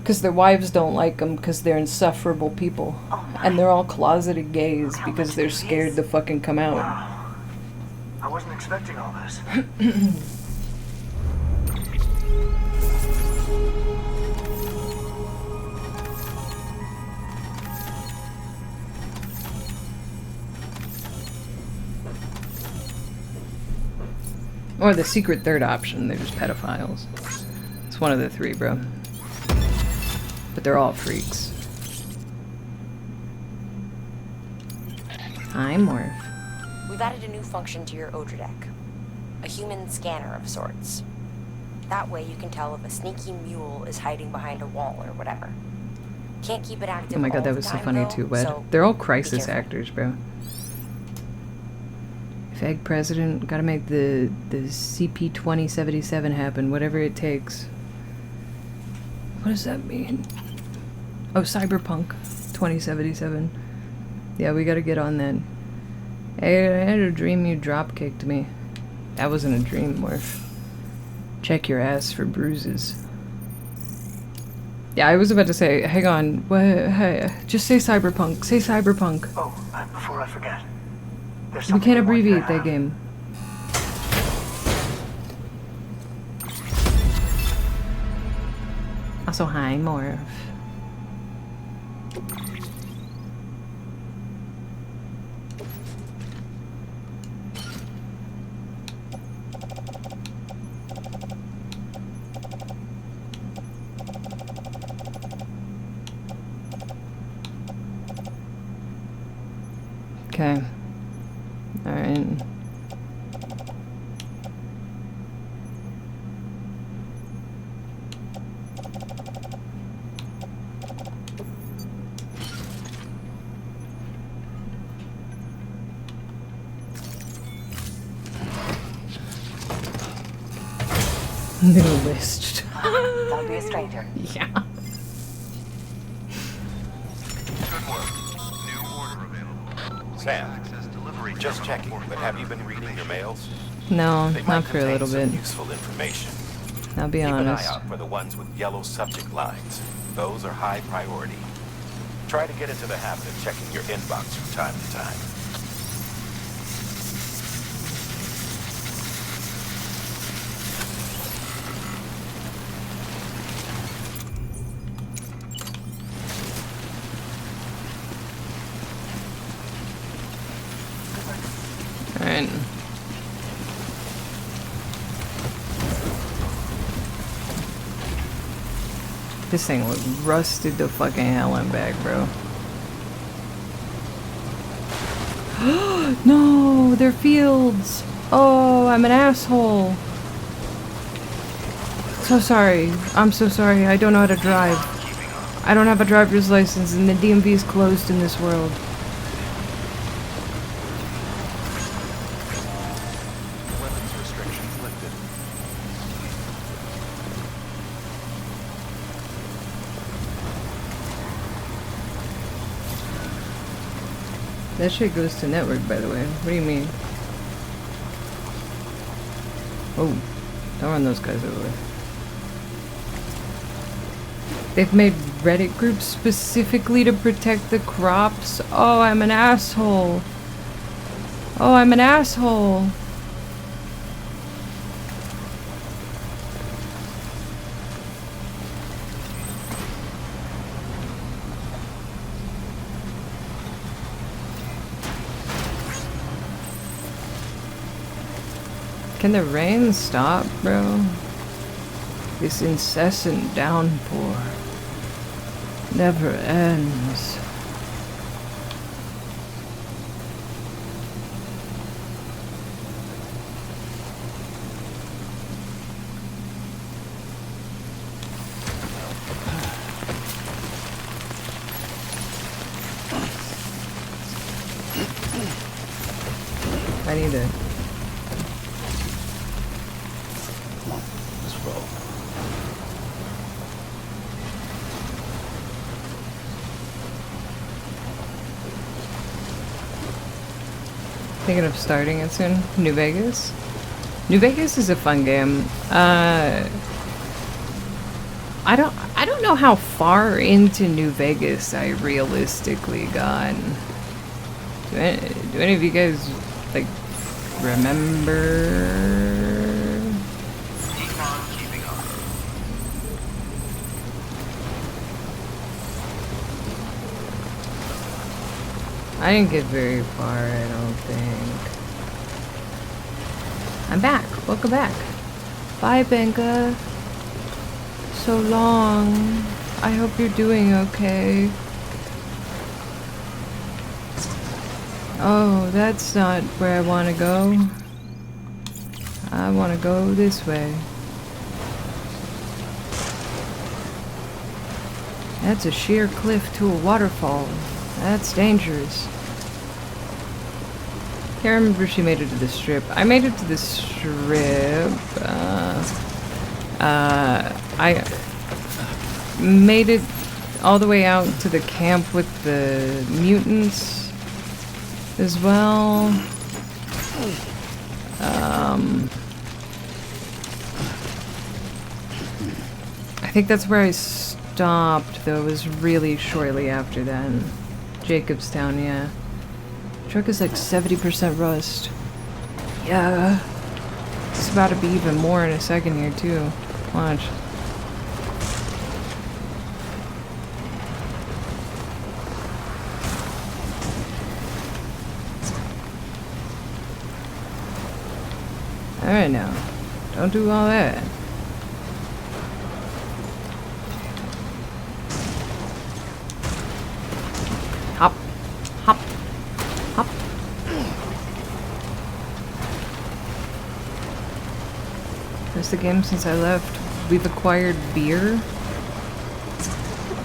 Because their wives don't like them because they're insufferable people. And they're all closeted gays because they're scared to fucking come out. Wow. I wasn't expecting all this. Or the secret third option, they're just pedophiles. It's one of the three, bro. But they're all freaks. Hi, Morph. We've added a new function to your Odra deck. A human scanner of sorts. That way you can tell if a sneaky mule is hiding behind a wall or whatever. Can't keep it active. Oh my god, all that the was so time, funny though, too, Wed. so They're all be crisis careful. actors, bro. If egg president, gotta make the CP-2077 happen, whatever it takes. What does that mean? Oh, Cyberpunk 2077. Yeah, we gotta get on that. Hey, I had a dream you drop kicked me. That wasn't a dream, Morph. Check your ass for bruises. Yeah, I was about to say, hang on, hey, just say Cyberpunk, say Cyberpunk. Oh, before I forget. We can't abbreviate that game. Also, hi, Morph. Okay. Alright. Little list. Don't be a stranger. Yeah. Good work. New order available. Sam, just checking, but have you been reading your mails? No, They might not for a contain little some bit. useful information. I'll be Keep honest. an eye out for the ones with yellow subject lines. Those are high priority. Try to get into the habit of checking your inbox from time to time. Alright. This thing was rusted to fucking hell and back, bro. No, they're fields. Oh, I'm an asshole. So sorry. I'm so sorry. I don't know how to drive. I don't have a driver's license and the DMV is closed in this world. Weapons restrictions lifted. That shit goes to network, by the way. What do you mean? Oh, don't run those guys over. They've made Reddit groups specifically to protect the crops. Oh, I'm an asshole. Oh, I'm an asshole. Can the rain stop, bro? This incessant downpour never ends. I need to. Come on, let's roll. Thinking of starting it soon. New Vegas? New Vegas is a fun game. I don't know how far into New Vegas I realistically got. Do any of you guys like remember? Keep on keeping up. I didn't get very far, I don't think. I'm back. Welcome back. Bye, Benka. So long. I hope you're doing okay. Oh, that's not where I want to go. I want to go this way. That's a sheer cliff to a waterfall. That's dangerous. Can't remember if she made it to the strip. I made it to the strip. I made it all the way out to the camp with the mutants as well. I think that's where I stopped, though. It was really shortly after that. Jacobstown, yeah. Truck is like 70% rust. Yeah. It's about to be even more in a second here, too. Watch. Alright now. Don't do all that. Hop. Hop. Hop. There's the game since I left. We've acquired beer.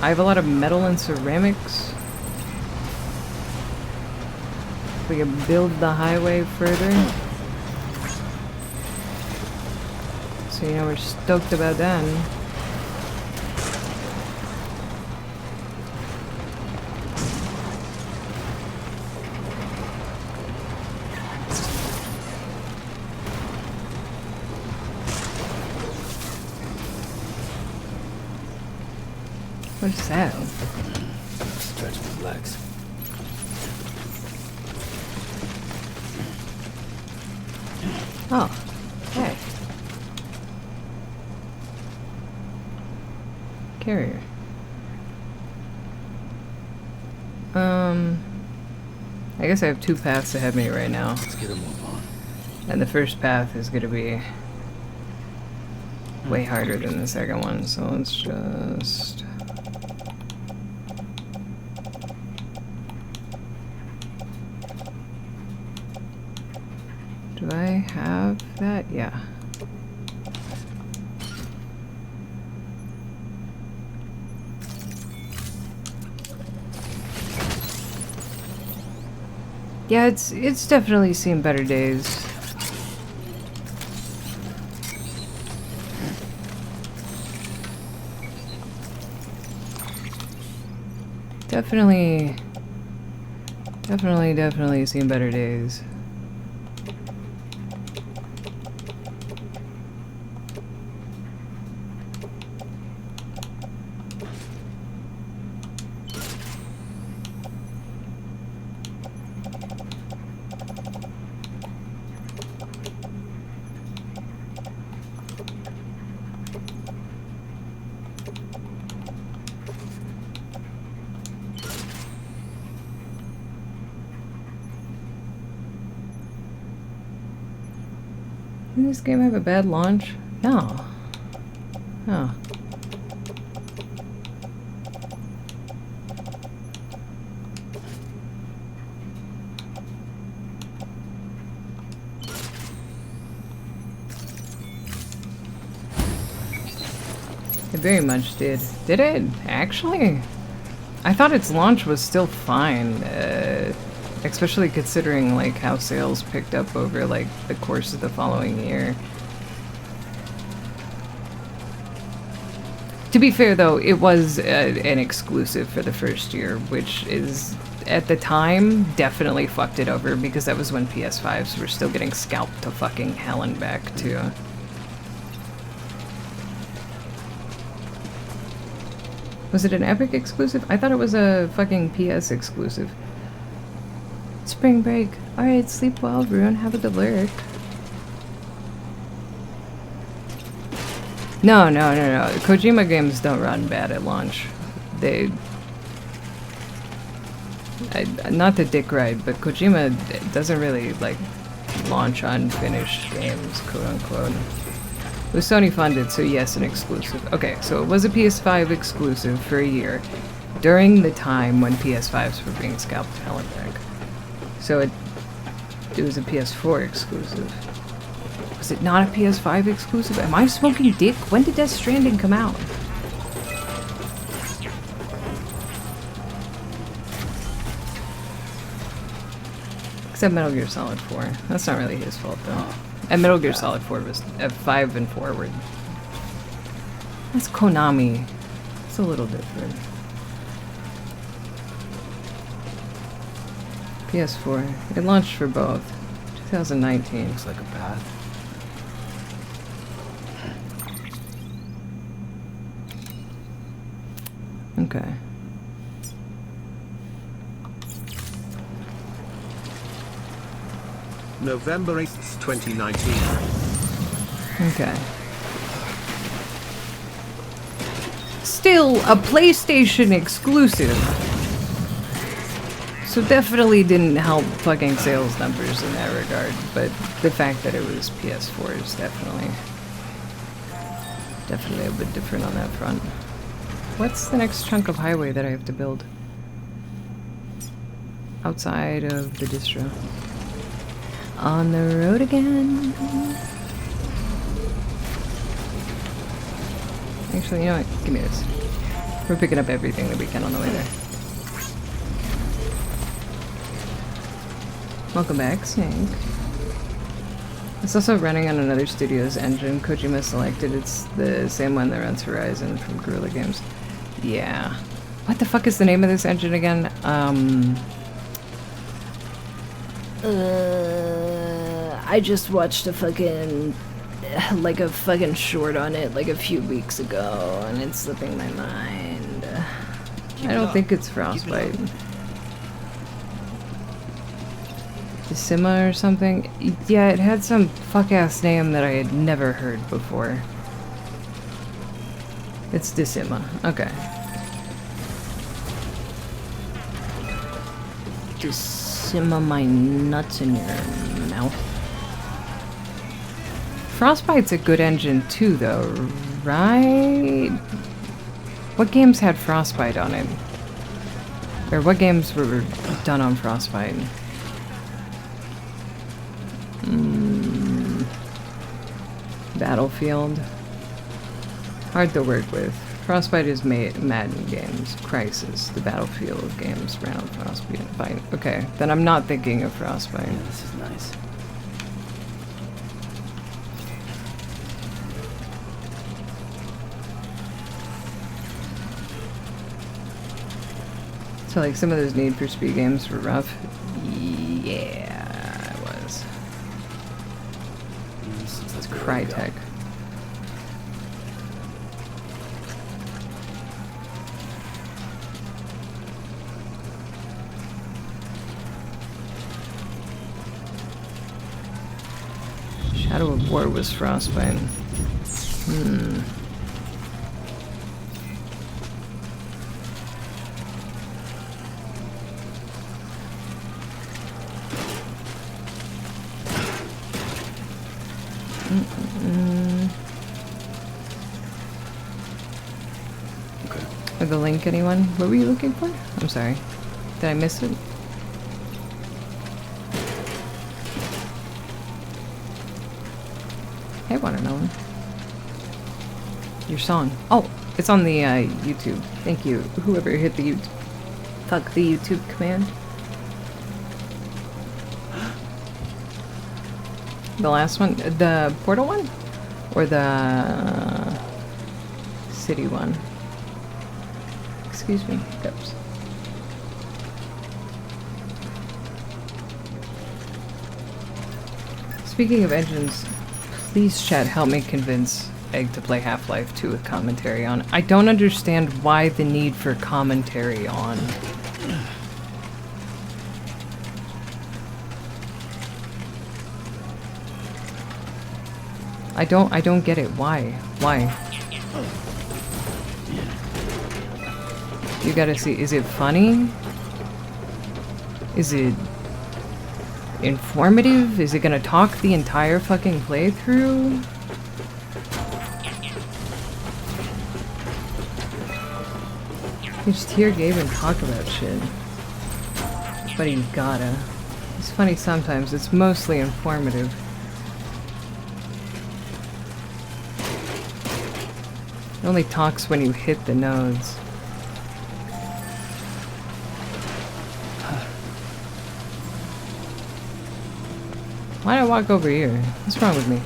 I have a lot of metal and ceramics. We can build the highway further. So, you know, we're stoked about that. What is that? Stretch my legs. Oh, okay. Carrier. I guess I have two paths ahead of me right now. Let's get a move on. And the first path is gonna be way harder than the second one, so let's just... Do I have that? Yeah. Yeah, it's definitely seen better days. Definitely seen better days. Didn't this game have a bad launch? No. Oh. It very much did. Did it? Actually? I thought its launch was still fine. Especially considering like how sales picked up over like the course of the following year. To be fair though, it was an exclusive for the first year, which is at the time definitely fucked it over because that was when PS5s were still getting scalped to fucking hell and back too. Was it an Epic exclusive? I thought it was a fucking PS exclusive. Spring break. Alright, sleep well, Rune. Have a good lurk. No. Kojima games don't run bad at launch. They... not the dick ride, but Kojima doesn't really, like, launch unfinished games, quote-unquote. It was Sony funded, so yes, an exclusive. Okay, so it was a PS5 exclusive for a year, during the time when PS5s were being scalped to hell and back. So it was a PS4 exclusive. Was it not a PS5 exclusive? Am I smoking dick? When did Death Stranding come out? Except Metal Gear Solid 4. That's not really his fault though. And Metal Gear Solid 4 was 5 and forward. That's Konami. It's a little different. PS4. It launched for both. 2019. Looks like a path. Okay. November 8th, 2019. Okay. Still a PlayStation exclusive. So definitely didn't help fucking sales numbers in that regard, but the fact that it was PS4 is definitely a bit different on that front. What's the next chunk of highway that I have to build? Outside of the distro. On the road again. Actually, you know what? Give me this. We're picking up everything that we can on the way there. Welcome back, Snake. It's also running on another studio's engine. Kojima selected. It's the same one that runs Horizon from Guerrilla Games. Yeah. What the fuck is the name of this engine again? I just watched a fucking short on it like a few weeks ago, and it's slipping my mind. I don't think it's Frostbite. Decima or something? Yeah, it had some fuck-ass name that I had never heard before. It's Decima. Okay. Decima my nuts in your mouth. Frostbite's a good engine too, though, right? What games had Frostbite on it? Or what games were done on Frostbite? Battlefield. Hard to work with. Frostbite is Madden games. Crysis, the Battlefield games ran on Frostbite. Okay, then I'm not thinking of Frostbite. Yeah, this is nice. So like some of those Need for Speed games were rough. Yeah, it was. It's Crytek. Shadow of War was Frostbite. Okay. Or the link, anyone? What were you looking for? I'm sorry. Did I miss it? Hey, Watermelon. Your song. Oh, it's on the YouTube. Thank you. Whoever hit the YouTube command. The last one? The Portal one? Or the City one? Excuse me. Oops. Speaking of engines, please chat help me convince Egg to play Half-Life 2 with commentary on. I don't understand why the need for commentary on. I don't get it. Why? Why? You gotta see, is it funny? Is it informative? Is it gonna talk the entire fucking playthrough? You just hear Gaben talk about shit. But he's gotta. It's funny sometimes, it's mostly informative. It only talks when you hit the nodes. Why'd I walk over here? What's wrong with me?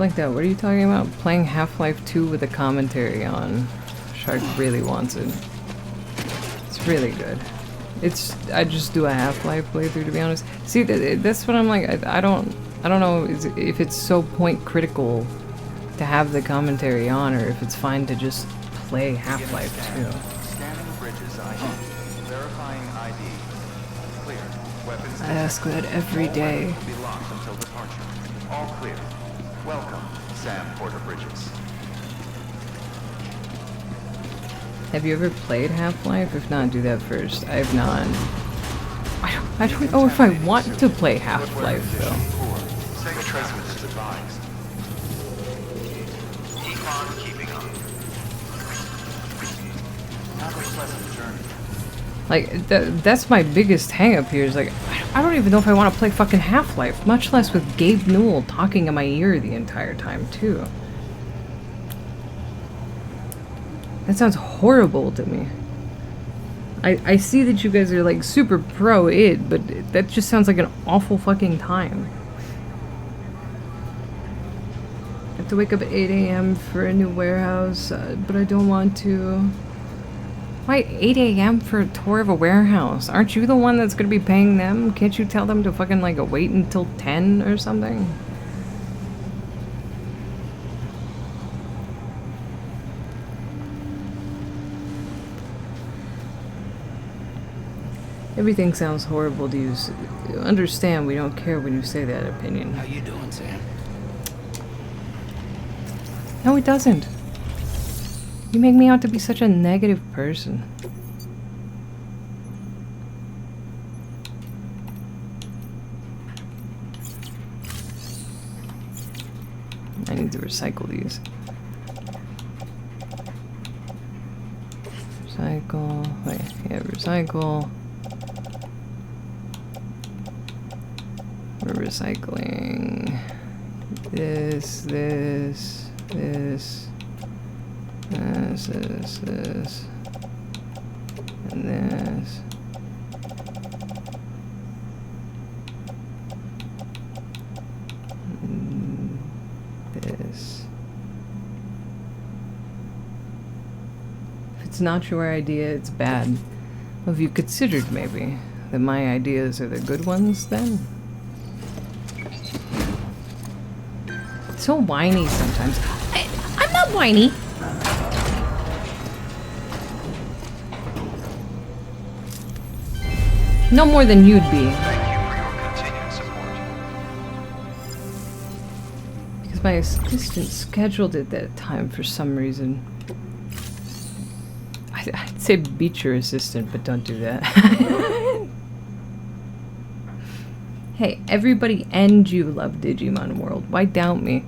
like that. What are you talking about? Playing Half-Life 2 with a commentary on. Shark really wants it. It's really good. I just do a Half-Life playthrough, to be honest. See, that's what I'm like. I don't know if it's so point critical to have the commentary on, or if it's fine to just play Half-Life 2. Scanning bridges ID. Verifying ID. Clear. Weapons. I ask that every day. Will be locked until departure. All clear. Welcome, Sam Porter Bridges. Have you ever played Half-Life? If not, do that first. I have not. I don't know if I want to play Half-Life though. Safe tracement is advised. Keep on keeping on. Have a pleasant journey. Like, that's my biggest hang-up here is like, I don't even know if I want to play fucking Half-Life, much less with Gabe Newell talking in my ear the entire time, too. That sounds horrible to me. I see that you guys are like super pro it, but that just sounds like an awful fucking time. I have to wake up at 8 a.m. for a new warehouse, but I don't want to. Why 8 a.m. for a tour of a warehouse? Aren't you the one that's gonna be paying them? Can't you tell them to fucking like wait until 10 or something? Everything sounds horrible to you. Understand, we don't care when you say that opinion. How you doing, Sam? No, it doesn't. You make me out to be such a negative person. I need to recycle these. Recycle. Wait, yeah, recycle. We're recycling this, and this. And this. If it's not your idea, it's bad. Have you considered maybe that my ideas are the good ones then? So whiny sometimes. I'm not whiny. No more than you'd be. Thank you for your continued support. Because my assistant scheduled it that time for some reason. I'd say beat your assistant, but don't do that. Hey, everybody and you love Digimon World. Why doubt me?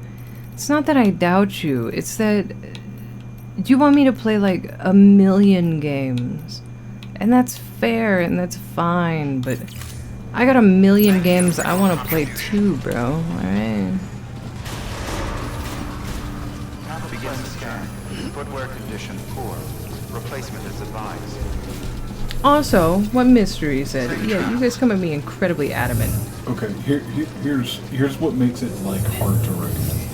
It's not that I doubt you. It's that... Do you want me to play like a million games? And that's fair and that's fine, but... I got a million games I want to play too, bro. Alright? Begin scan. Footwear condition poor. Replacement is advised. Also, what Mystery said, yeah, you guys come at me incredibly adamant. Okay, here's what makes it like hard to recommend things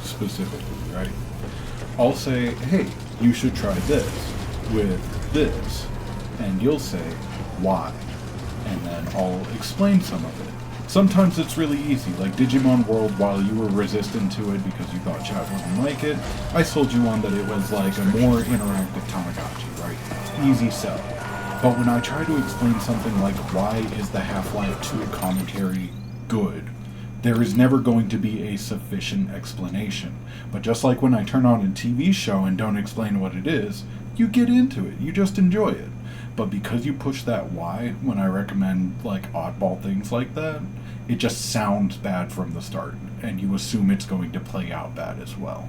specifically, right? I'll say, hey, you should try this with this, and you'll say why, and then I'll explain some of it. Sometimes it's really easy, like Digimon World, while you were resistant to it because you thought chat wouldn't like it, I sold you on that it was like a more interactive Tamagotchi, right? Easy sell. But when I try to explain something like why is the Half-Life 2 commentary good, there is never going to be a sufficient explanation. But just like when I turn on a TV show and don't explain what it is, you get into it, you just enjoy it. But because you push that why when I recommend like oddball things like that, it just sounds bad from the start, and you assume it's going to play out bad as well.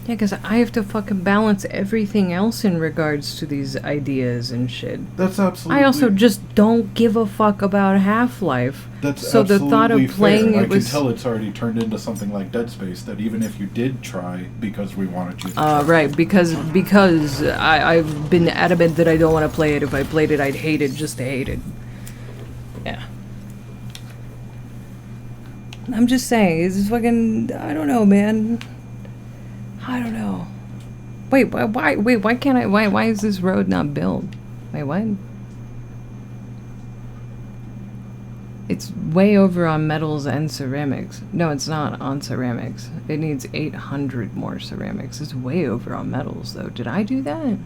Yeah, because I have to fucking balance everything else in regards to these ideas and shit. That's absolutely... I also just don't give a fuck about Half-Life. That's so the thought of playing fair. it was... I can tell it's already turned into something like Dead Space, that even if you did try, because we wanted you to try. Right, because I've been adamant that I don't want to play it. If I played it, I'd hate it just to hate it. Yeah. I'm just saying, it's fucking, I don't know, man. I don't know. Wait, why can't I, why is this road not built? Wait, what? It's way over on metals and ceramics. No, it's not on ceramics. It needs 800 more ceramics. It's way over on metals, though. Did I do that?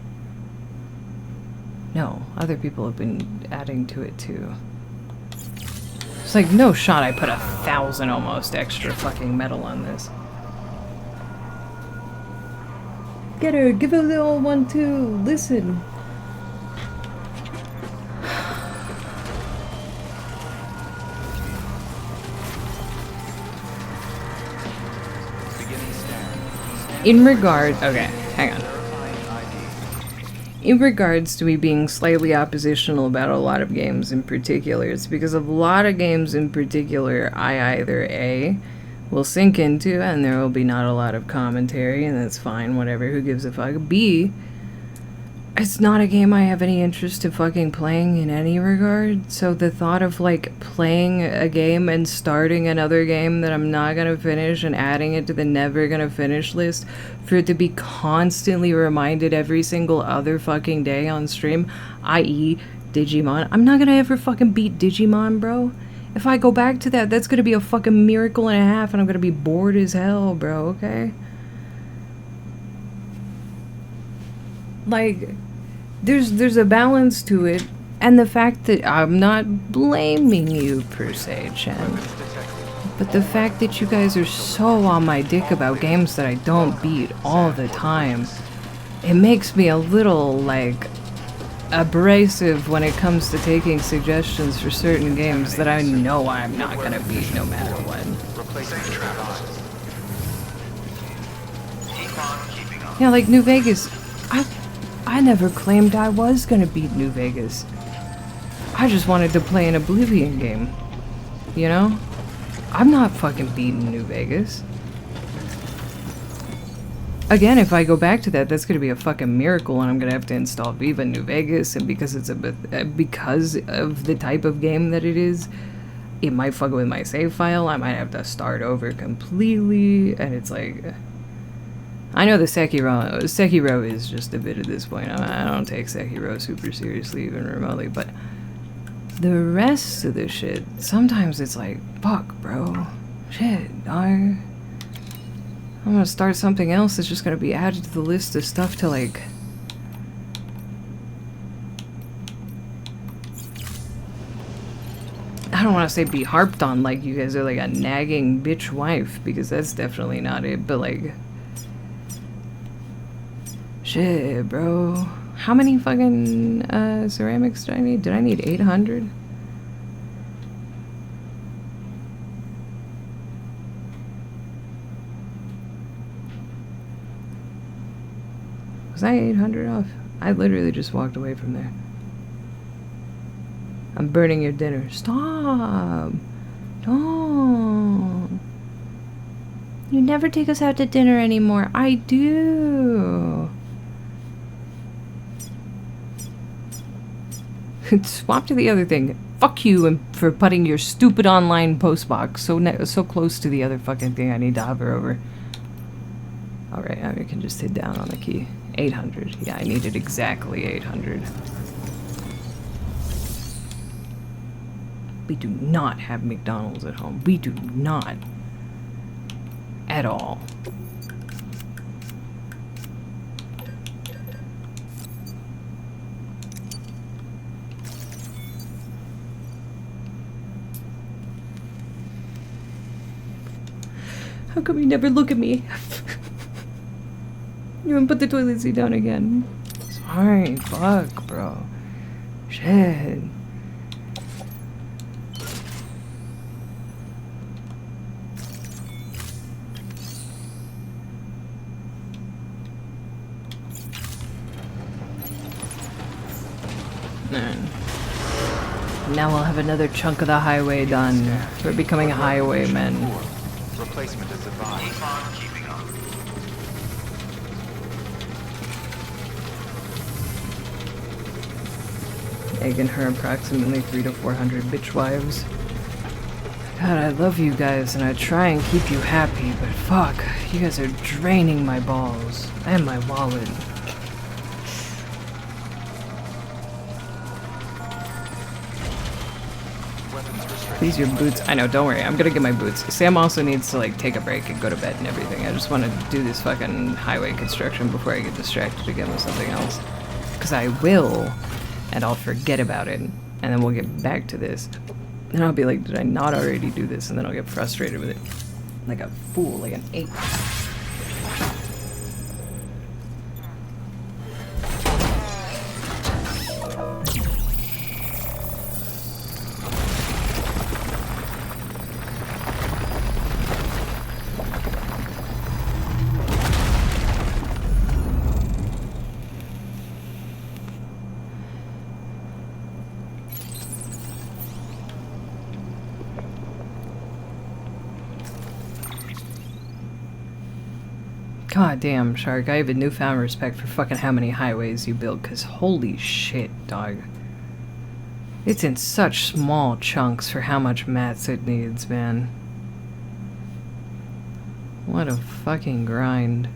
No, other people have been adding to it, too. It's like, no shot I put 1,000 almost extra fucking metal on this. Get her, give her the old one, too. Listen. In regard, okay, hang on. In regards to me being slightly oppositional about a lot of games in particular, it's because a lot of games in particular I either A, will sink into and there will be not a lot of commentary and that's fine, whatever, who gives a fuck. B, it's not a game I have any interest in fucking playing in any regard, so the thought of like playing a game and starting another game that I'm not gonna finish and adding it to the never gonna finish list for it to be constantly reminded every single other fucking day on stream, i.e. Digimon. I'm not gonna ever fucking beat Digimon, bro. If I go back to that, that's gonna be a fucking miracle and a half and I'm gonna be bored as hell, bro, okay? Like, there's a balance to it, and the fact that I'm not blaming you per se, Chen, but the fact that you guys are so on my dick about games that I don't beat all the time, it makes me a little, like, abrasive when it comes to taking suggestions for certain games that I know I'm not gonna beat no matter what. Yeah, like New Vegas, I never claimed I was gonna beat New Vegas. I just wanted to play an Oblivion game, you know? I'm not fucking beating New Vegas. Again, if I go back to that, that's gonna be a fucking miracle and I'm gonna have to install Viva New Vegas, and because it's because of the type of game that it is, it might fuck with my save file, I might have to start over completely, and it's like... I know the Sekiro is just a bit at this point. I don't take Sekiro super seriously, even remotely, but the rest of the shit, sometimes it's like, fuck, bro. Shit, I'm gonna start something else that's just gonna be added to the list of stuff to, like... I don't want to say be harped on like you guys are like a nagging bitch wife, because that's definitely not it, but like... Shit, bro. How many fucking ceramics did I need? Did I need 800? Was I 800 off? I literally just walked away from there. I'm burning your dinner. Stop! Don't! You never take us out to dinner anymore. I do! Swap to the other thing. Fuck you and for putting your stupid online postbox so close to the other fucking thing I need to hover over. Alright, now I can just hit down on the key. 800. Yeah, I needed exactly 800. We do not have McDonald's at home. We do not. At all. How come you never look at me? You haven't put the toilet seat down again. Sorry, fuck, bro. Shit. Now we'll have another chunk of the highway done. We're becoming highwaymen. Replacement is advised. Keeping up. Egg and her approximately 300 to 400 bitch wives. God, I love you guys and I try and keep you happy, but fuck, you guys are draining my balls and my wallet. Please, your boots. I know, don't worry, I'm gonna get my boots. Sam also needs to like take a break and go to bed and everything. I just want to do this fucking highway construction before I get distracted again with something else. Because I will, and I'll forget about it, and then we'll get back to this. And I'll be like, did I not already do this? And then I'll get frustrated with it. Like a fool, like an ape. God damn, Shark, I have a newfound respect for fucking how many highways you build, cause holy shit, dog. It's in such small chunks for how much mats it needs, man. What a fucking grind.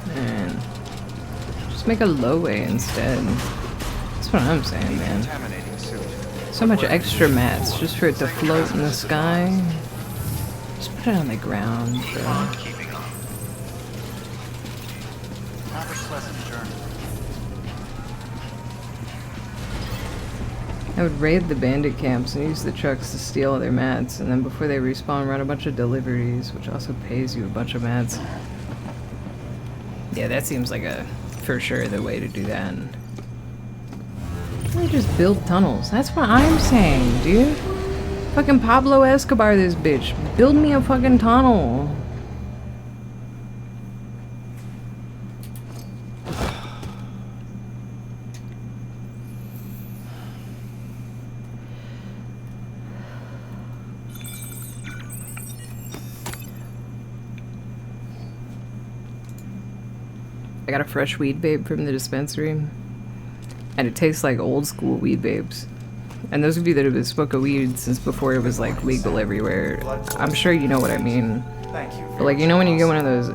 Man. Just make a low way instead. That's what I'm saying, man. So much extra mats just for it to float in the sky. Just put it on the ground, bro. Have a pleasant journey. I would raid the bandit camps and use the trucks to steal all their mats, and then before they respawn, run a bunch of deliveries, which also pays you a bunch of mats. Yeah, that seems like for sure the way to do that. Why don't we just build tunnels? That's what I'm saying, dude. Fucking Pablo Escobar this bitch. Build me a fucking tunnel. I got a fresh weed vape from the dispensary, and it tastes like old school weed vapes. And those of you that have been smoking weed since before it was like legal everywhere, I'm sure you know what I mean. But like, you know when you get one of those,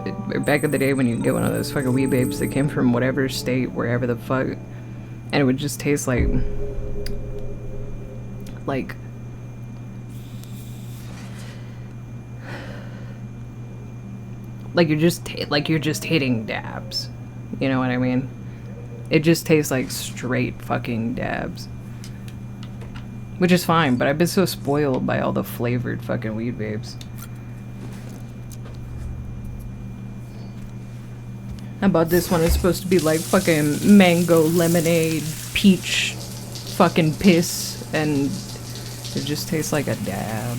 back in the day when you get one of those fucking weed vapes that came from whatever state, wherever the fuck, and it would just taste like you're just hitting dabs. You know what I mean? It just tastes like straight fucking dabs. Which is fine, but I've been so spoiled by all the flavored fucking weed vapes. How about this one? It's supposed to be like fucking mango lemonade, peach fucking piss, and it just tastes like a dab.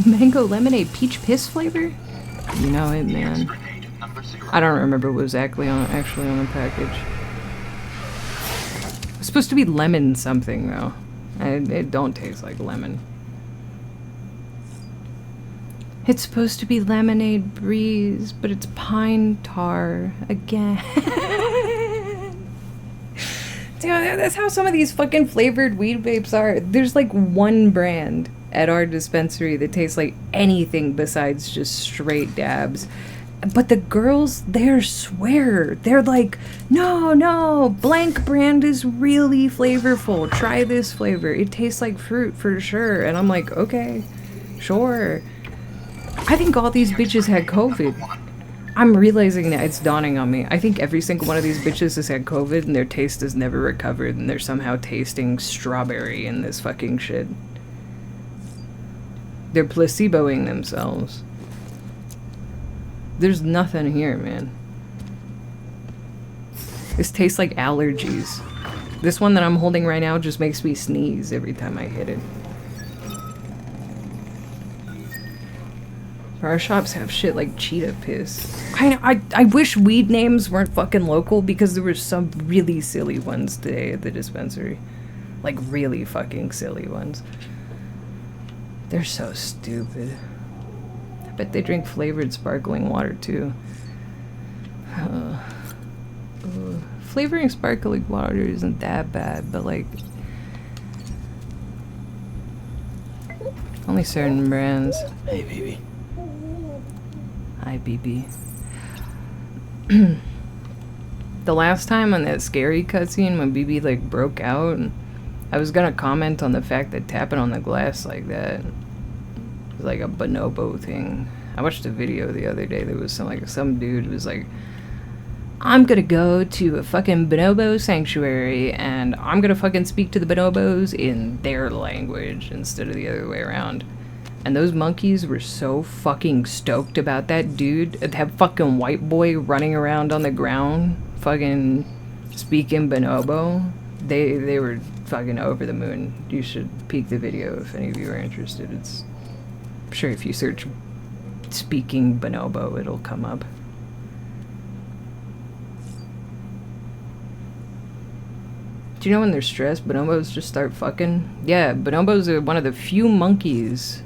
Mango lemonade peach piss flavor? You know it, man. I don't remember what was actually on the package. It's supposed to be lemon something though. It don't taste like lemon. It's supposed to be lemonade breeze, but it's pine tar again. Dude, that's how some of these fucking flavored weed vapes are. There's like one brand at our dispensary that tastes like anything besides just straight dabs. But the girls there swear. They're like, no, blank brand is really flavorful. Try this flavor. It tastes like fruit for sure. And I'm like, okay, sure. I think all these bitches had COVID. I'm realizing that it's dawning on me. I think every single one of these bitches has had COVID and their taste has never recovered and they're somehow tasting strawberry in this fucking shit. They're placeboing themselves. There's nothing here, man. This tastes like allergies. This one that I'm holding right now just makes me sneeze every time I hit it. Our shops have shit like cheetah piss. I wish weed names weren't fucking local because there were some really silly ones today at the dispensary. Like really fucking silly ones. They're so stupid. I bet they drink flavored sparkling water too. Flavoring sparkling water isn't that bad, but like only certain brands. Hey, baby. Hi, BB. The last time on that scary cutscene when BB like broke out, I was gonna comment on the fact that tapping on the glass like that was like a bonobo thing. I watched a video the other day. There was some dude was like, I'm gonna go to a fucking bonobo sanctuary and I'm gonna fucking speak to the bonobos in their language instead of the other way around. And those monkeys were so fucking stoked about that dude, that fucking white boy running around on the ground, fucking speaking bonobo. They were fucking over the moon. You should peek the video if any of you are interested. I'm sure if you search speaking bonobo, it'll come up. Do you know when they're stressed, bonobos just start fucking? Yeah, bonobos are one of the few monkeys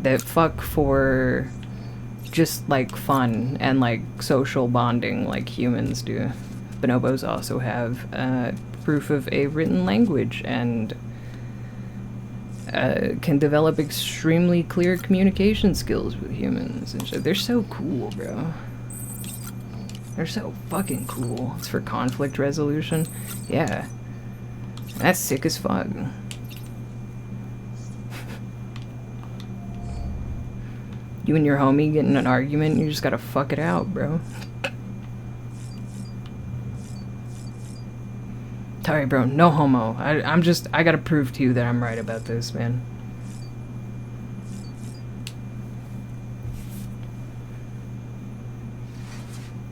that fuck for just like fun and like social bonding like humans do. Bonobos also have proof of a written language and can develop extremely clear communication skills with humans and shit. They're so cool, bro. They're so fucking cool. It's for conflict resolution. Yeah. That's sick as fuck. You and your homie get in an argument, you just gotta fuck it out, bro. Sorry, bro, no homo. I gotta prove to you that I'm right about this, man.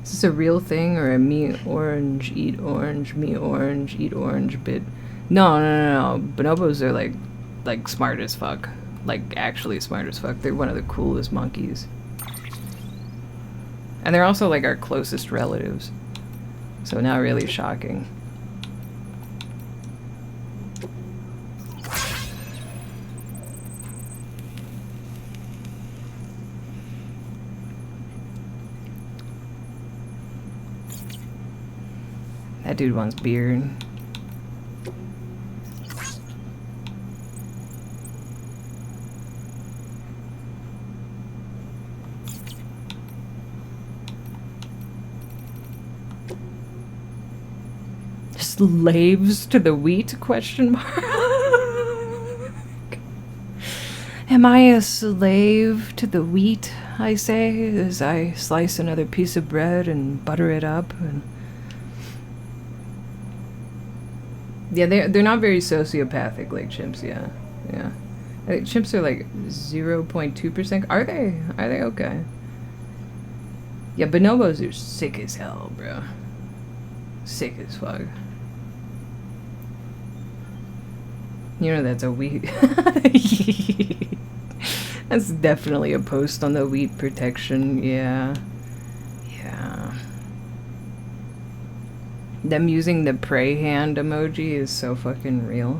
Is this a real thing or a me orange, eat orange, me orange, eat orange bit? No. Bonobos are like smart as fuck. Like actually smart as fuck. They're one of the coolest monkeys. And they're also like our closest relatives. So not really shocking. That dude wants beer. Slaves to the wheat? Question mark. Am I a slave to the wheat, I say, as I slice another piece of bread and butter it up and... Yeah, they're not very sociopathic like chimps, yeah. I think chimps are like 0.2%. Are they? Are they okay? Yeah, bonobos are sick as hell, bro. Sick as fuck. You know that's a wheat. That's definitely a post on the wheat protection, yeah. Them using the pray hand emoji is so fucking real.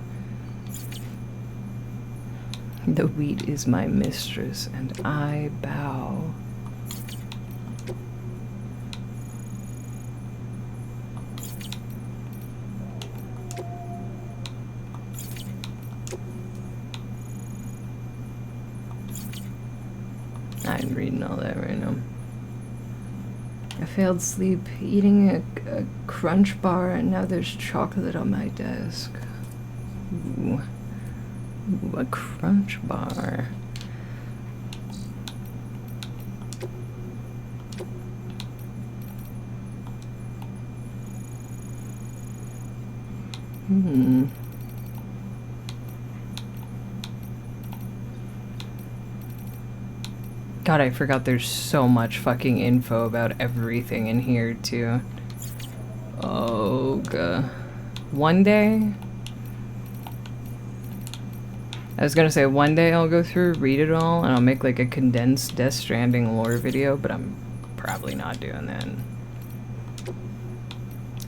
The wheat is my mistress, and I bow. I'm reading all that right now. I failed sleep, eating a crunch bar, and now there's chocolate on my desk. Ooh. Ooh, a crunch bar. God, I forgot there's so much fucking info about everything in here, too. Oh, God. One day? I was gonna say one day I'll go through, read it all, and I'll make like a condensed Death Stranding lore video, but I'm probably not doing that.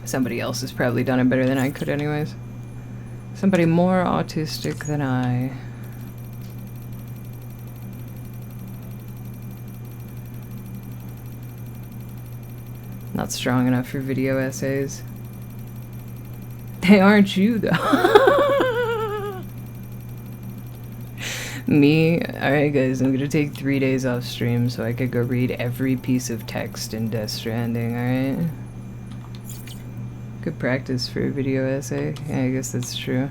Somebody else has probably done it better than I could anyways. Somebody more autistic than I. Not strong enough for video essays. They aren't you, though. Me? Alright, guys, I'm gonna take 3 days off stream so I could go read every piece of text in Death Stranding, alright? Good practice for a video essay. Yeah, I guess that's true.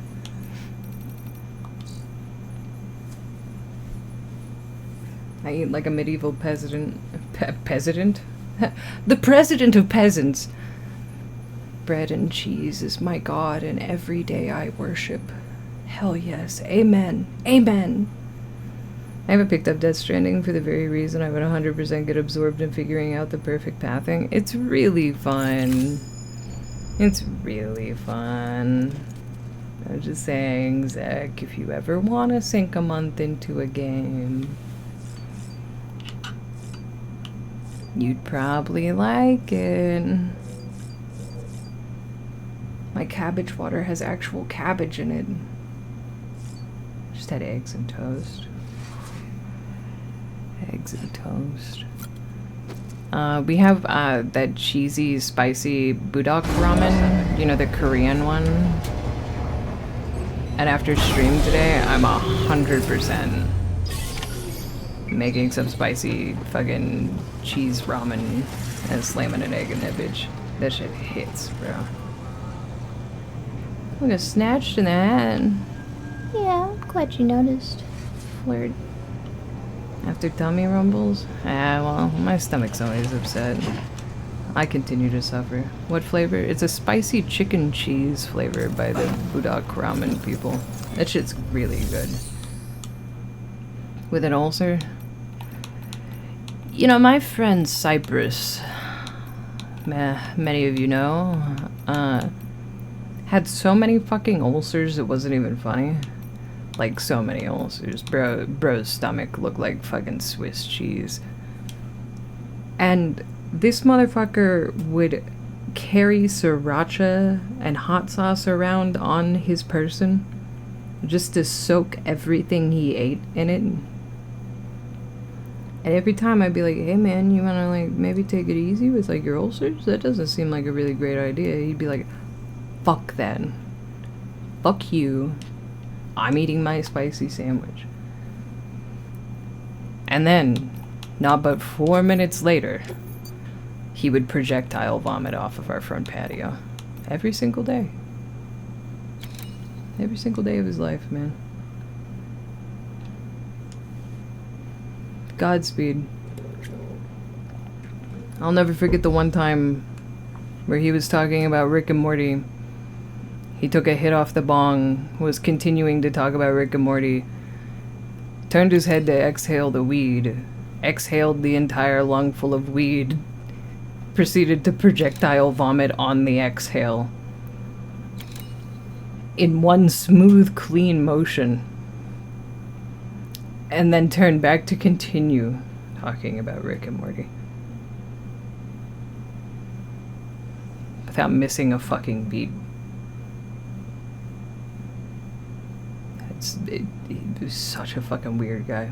I eat like a medieval peasant. Peasant? The president of peasants! Bread and cheese is my god, and every day I worship. Hell yes. Amen. Amen. I haven't picked up Death Stranding for the very reason I would 100% get absorbed in figuring out the perfect pathing. It's really fun. It's really fun. I'm just saying, Zach, if you ever want to sink a month into a game, you'd probably like it. My cabbage water has actual cabbage in it. Just had eggs and toast. Eggs and toast. We have that cheesy, spicy budak ramen. You know, the Korean one. And after stream today, I'm 100% making some spicy fucking cheese ramen and slamming an egg in that bitch. That shit hits, bro. I got snatched in the head. Yeah, I'm glad you noticed. Flirt. After tummy rumbles? Ah, well, my stomach's always upset. I continue to suffer. What flavor? It's a spicy chicken cheese flavor by the budak ramen people. That shit's really good. With an ulcer? You know, my friend Cypress, many of you know, had so many fucking ulcers it wasn't even funny. Like, so many ulcers. Bro's stomach looked like fucking Swiss cheese. And this motherfucker would carry sriracha and hot sauce around on his person just to soak everything he ate in it. And every time I'd be like, hey man, you wanna like maybe take it easy with like your ulcers? That doesn't seem like a really great idea. He'd be like, fuck that. Fuck you. I'm eating my spicy sandwich. And then, not but 4 minutes later, he would projectile vomit off of our front patio. Every single day. Every single day of his life, man. Godspeed. I'll never forget the one time where he was talking about Rick and Morty. He took a hit off the bong, was continuing to talk about Rick and Morty, turned his head to exhale the weed, exhaled the entire lungful of weed, proceeded to projectile vomit on the exhale. In one smooth, clean motion. And then turned back to continue talking about Rick and Morty. Without missing a fucking beat. He was such a fucking weird guy.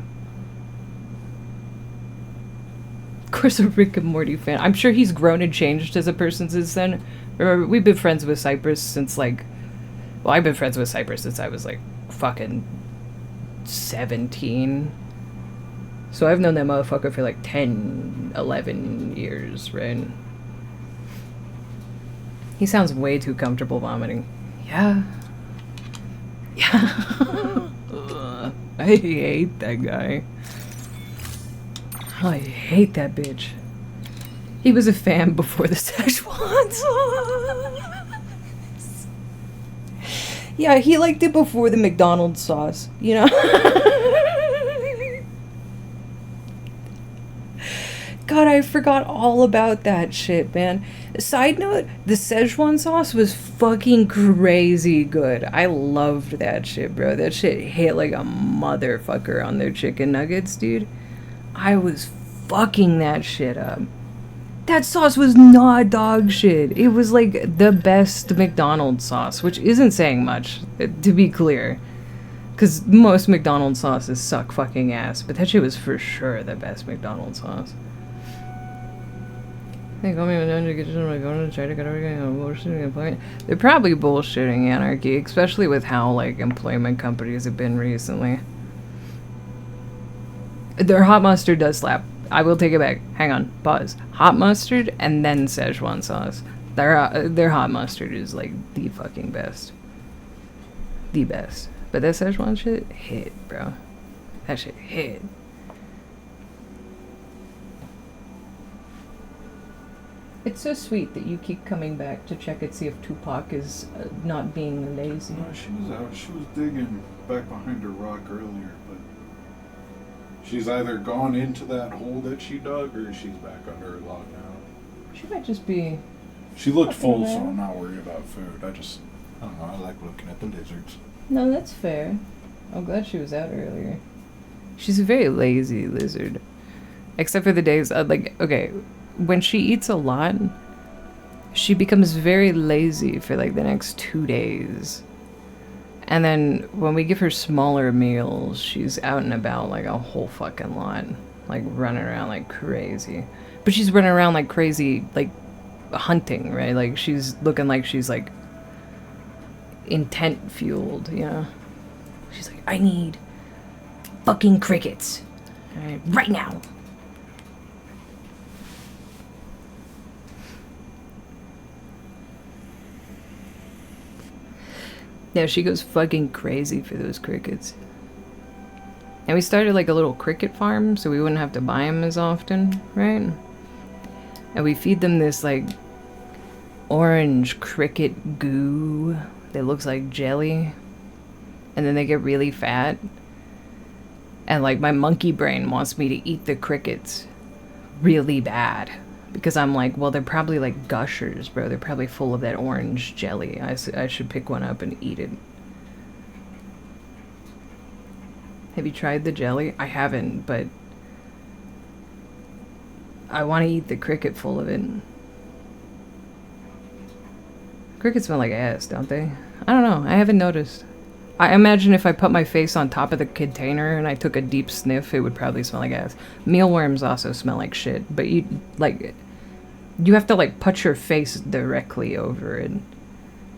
Of course, a Rick and Morty fan. I'm sure he's grown and changed as a person since then. Remember, we've been friends with Cypress since like... Well, I've been friends with Cypress since I was like fucking 17. So I've known that motherfucker for like 10, 11 years, right? He sounds way too comfortable vomiting. Yeah. Yeah. I hate that guy. I hate that bitch. He was a fan before the Szechuan sauce. Yeah, he liked it before the McDonald's sauce, you know? god, I forgot all about that shit, man. Side note, the Szechuan sauce was fucking crazy good. I loved that shit, bro. That shit hit like a motherfucker on their chicken nuggets, dude. I was fucking that shit up. That sauce was not dog shit. It was like the best McDonald's sauce, which isn't saying much, to be clear. Because most McDonald's sauces suck fucking ass, but that shit was for sure the best McDonald's sauce. They call me to get to going to try to get everything on bullshitting employment. They're probably bullshitting Anarchy, especially with how like employment companies have been recently. Their hot mustard does slap. I will take it back. Hang on, pause. Hot mustard and then Szechuan sauce. Their hot mustard is like the fucking best. The best. But that Szechuan shit hit, bro. That shit hit. It's so sweet that you keep coming back to check and see if Tupac is not being lazy. No, she was out. She was digging back behind her rock earlier, but she's either gone into that hole that she dug or she's back under her log now. She might just be... She looked full, so I'm not worried about food. I don't know, I like looking at the lizards. No, that's fair. I'm glad she was out earlier. She's a very lazy lizard. Except for the days, like, okay, when she eats a lot, she becomes very lazy for like the next 2 days. And then when we give her smaller meals, she's out and about like a whole fucking lot. Like running around like crazy. But she's running around like crazy, like hunting, right? Like she's looking like she's like intent fueled, you know? She's like, I need fucking crickets. Right now. Yeah, she goes fucking crazy for those crickets. And we started like a little cricket farm so we wouldn't have to buy them as often, right? And we feed them this like orange cricket goo that looks like jelly. And then they get really fat. And like my monkey brain wants me to eat the crickets really bad. Because I'm like, well, they're probably like gushers, bro. They're probably full of that orange jelly. I should pick one up and eat it. Have you tried the jelly? I haven't, but I want to eat the cricket full of it. Crickets smell like ass, don't they? I don't know. I haven't noticed. I imagine if I put my face on top of the container and I took a deep sniff, it would probably smell like ass. Mealworms also smell like shit, but you have to like put your face directly over it.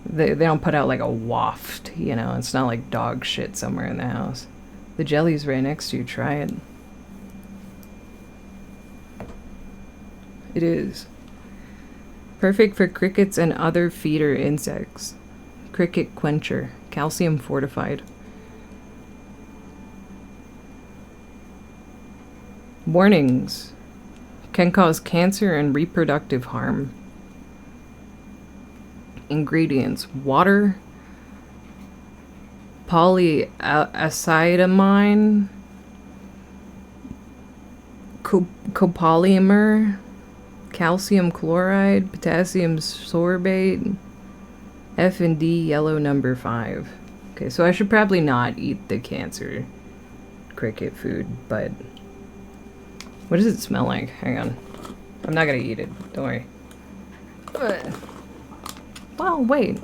They don't put out like a waft, you know? It's not like dog shit somewhere in the house. The jelly's right next to you. Try it. It is. Perfect for crickets and other feeder insects. Cricket quencher. Calcium fortified. Warnings. Can cause cancer and reproductive harm. Ingredients. Water. Polyacetylene. Copolymer. Calcium chloride. Potassium sorbate. F&D yellow number 5. Okay, so I should probably not eat the cancer cricket food, but what does it smell like? Hang on. I'm not gonna eat it. Don't worry. Well, wait.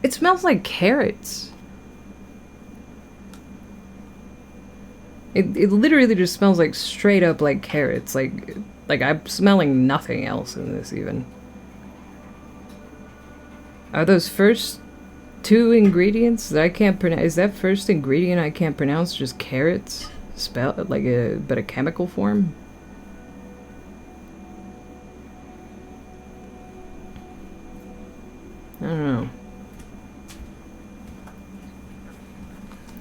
It smells like carrots. It literally just smells like straight up like carrots. Like I'm smelling nothing else in this even. Are those first 2 ingredients that I can't pronounce? Is that first ingredient I can't pronounce just carrots? Spelled like but a chemical form? I don't know.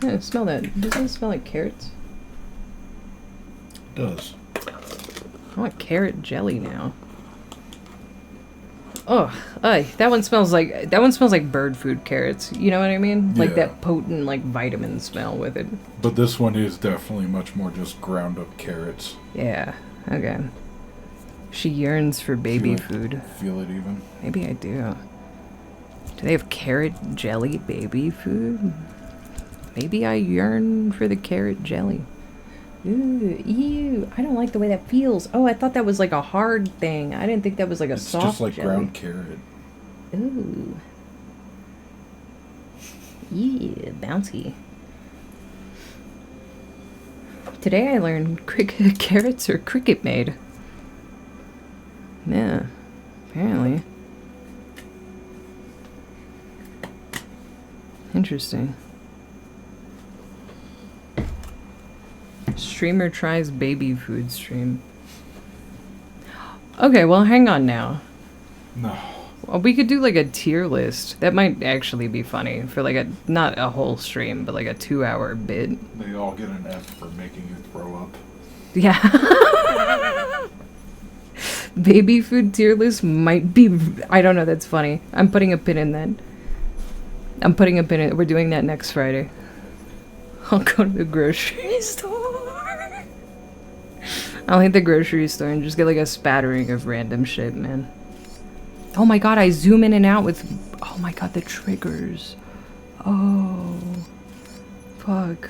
Yeah, smell that. Doesn't it smell like carrots? It does. I want carrot jelly now. Oh, that one smells like bird food carrots. You know what I mean? Like Yeah. that potent like vitamin smell with it. But this one is definitely much more just ground up carrots. Yeah. Okay. She yearns for baby food. Feel it even. Maybe I do. Do they have carrot jelly baby food? Maybe I yearn for the carrot jelly. Ooh, ew. I don't like the way that feels. Oh, I thought that was like a hard thing. I didn't think that was like a It's soft just like jelly. ground carrot. Ooh. Yeah, bouncy. Today I learned carrots are cricket made. Yeah, apparently. Interesting. Streamer tries baby food stream. Okay, well, hang on now. No. Well, we could do like a tier list. That might actually be funny for like a, not a whole stream, but like a 2-hour bit. They all get an F for making you throw up. Yeah. Baby food tier list might be, I don't know, that's funny. I'm putting a pin in that. I'm putting a pin in it. We're doing that next Friday. I'll go to the grocery store. I'll hit the grocery store and just get like a spattering of random shit, man. Oh my god, I zoom in and out with... Oh my god, the triggers. Oh. Fuck.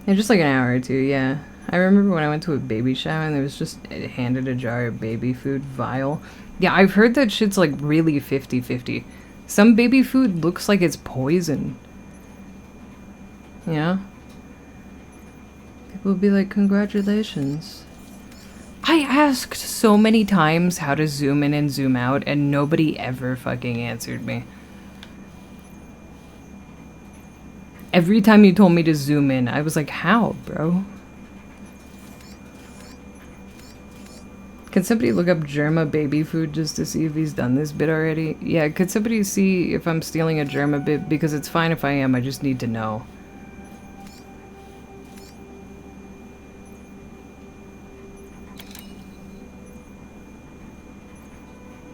Yeah, just like an hour or two, yeah. I remember when I went to a baby shower and there was just handed a jar of baby food vial. Yeah, I've heard that shit's like really 50-50. Some baby food looks like it's poison. You know? People will be like, congratulations. I asked so many times how to zoom in and zoom out and nobody ever fucking answered me. Every time you told me to zoom in, I was like, how, bro? Can somebody look up Germa baby food just to see if he's done this bit already? Yeah, could somebody see if I'm stealing a Germa bit? Because it's fine if I am, I just need to know.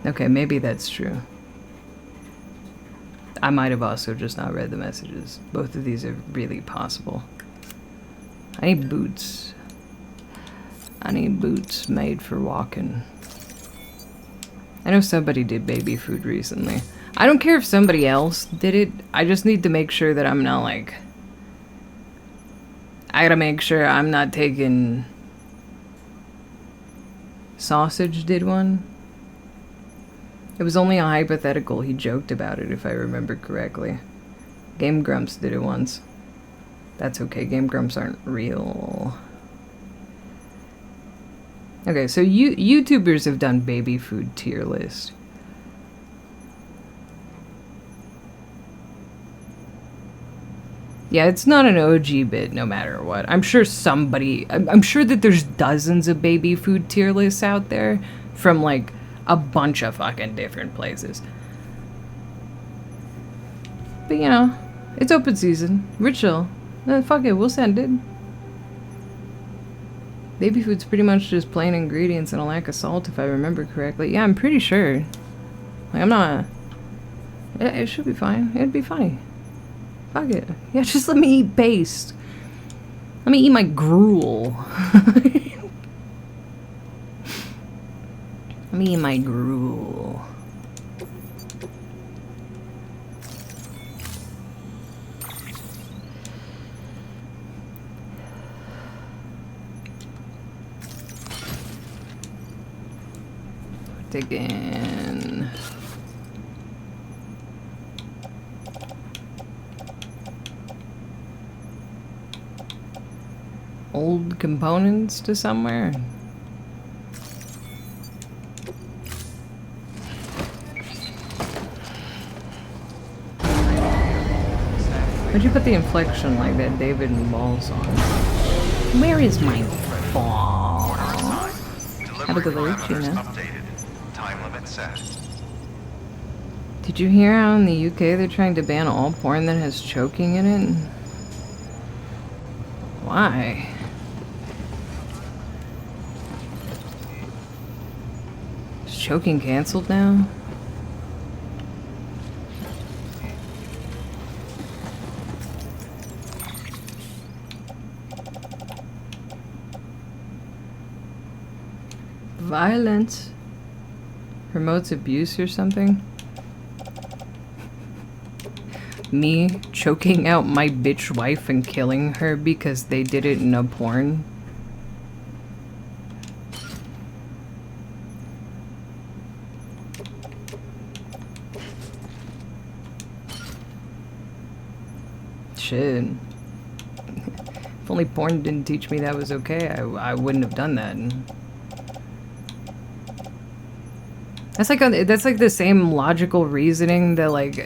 Okay, maybe that's true. I might have also just not read the messages. Both of these are really possible. I need boots. I need boots made for walking. I know somebody did baby food recently. I don't care if somebody else did it. I just need to make sure that I'm not like... I gotta make sure I'm not taking... Sausage did one? It was only a hypothetical. He joked about it, if I remember correctly. Game Grumps did it once. That's okay. Game Grumps aren't real. Okay, so YouTubers have done baby food tier list. Yeah, it's not an OG bit no matter what. I'm sure somebody... I'm sure that there's dozens of baby food tier lists out there from, like, a bunch of fucking different places. But, you know, it's open season. We're chill. Fuck it, we'll send it. Baby food's pretty much just plain ingredients and a lack of salt, if I remember correctly. Yeah, I'm pretty sure. Like, I'm not... It should be fine. It'd be funny. Fuck it. Yeah, just let me eat paste. Let me eat my gruel. Let me eat my gruel. Again. Old components to somewhere. Why'd you put the inflection like that David and Ball song? Where is my ball? Have a good look, Gina. Time limit set. Did you hear how in the UK they're trying to ban all porn that has choking in it? Why? choking canceled now? Violence? Promotes abuse or something? Me choking out my bitch wife and killing her because they did it in a porn? Shit. If only porn didn't teach me that was okay, I wouldn't have done that. That's like the same logical reasoning that, like,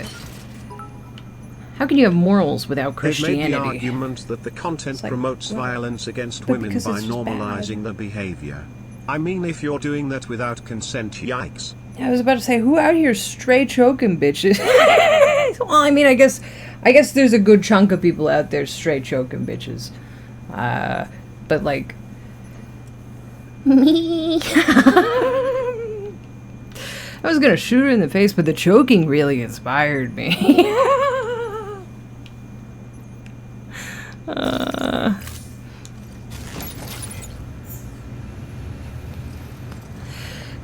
how can you have morals without Christianity? They've made the argument that the content promotes violence against women by normalizing the behavior. I mean, if you're doing that without consent, yikes. I was about to say, who out here straight choking bitches? Well, I mean, I guess there's a good chunk of people out there straight choking bitches. But like me. I was gonna shoot her in the face, but the choking really inspired me.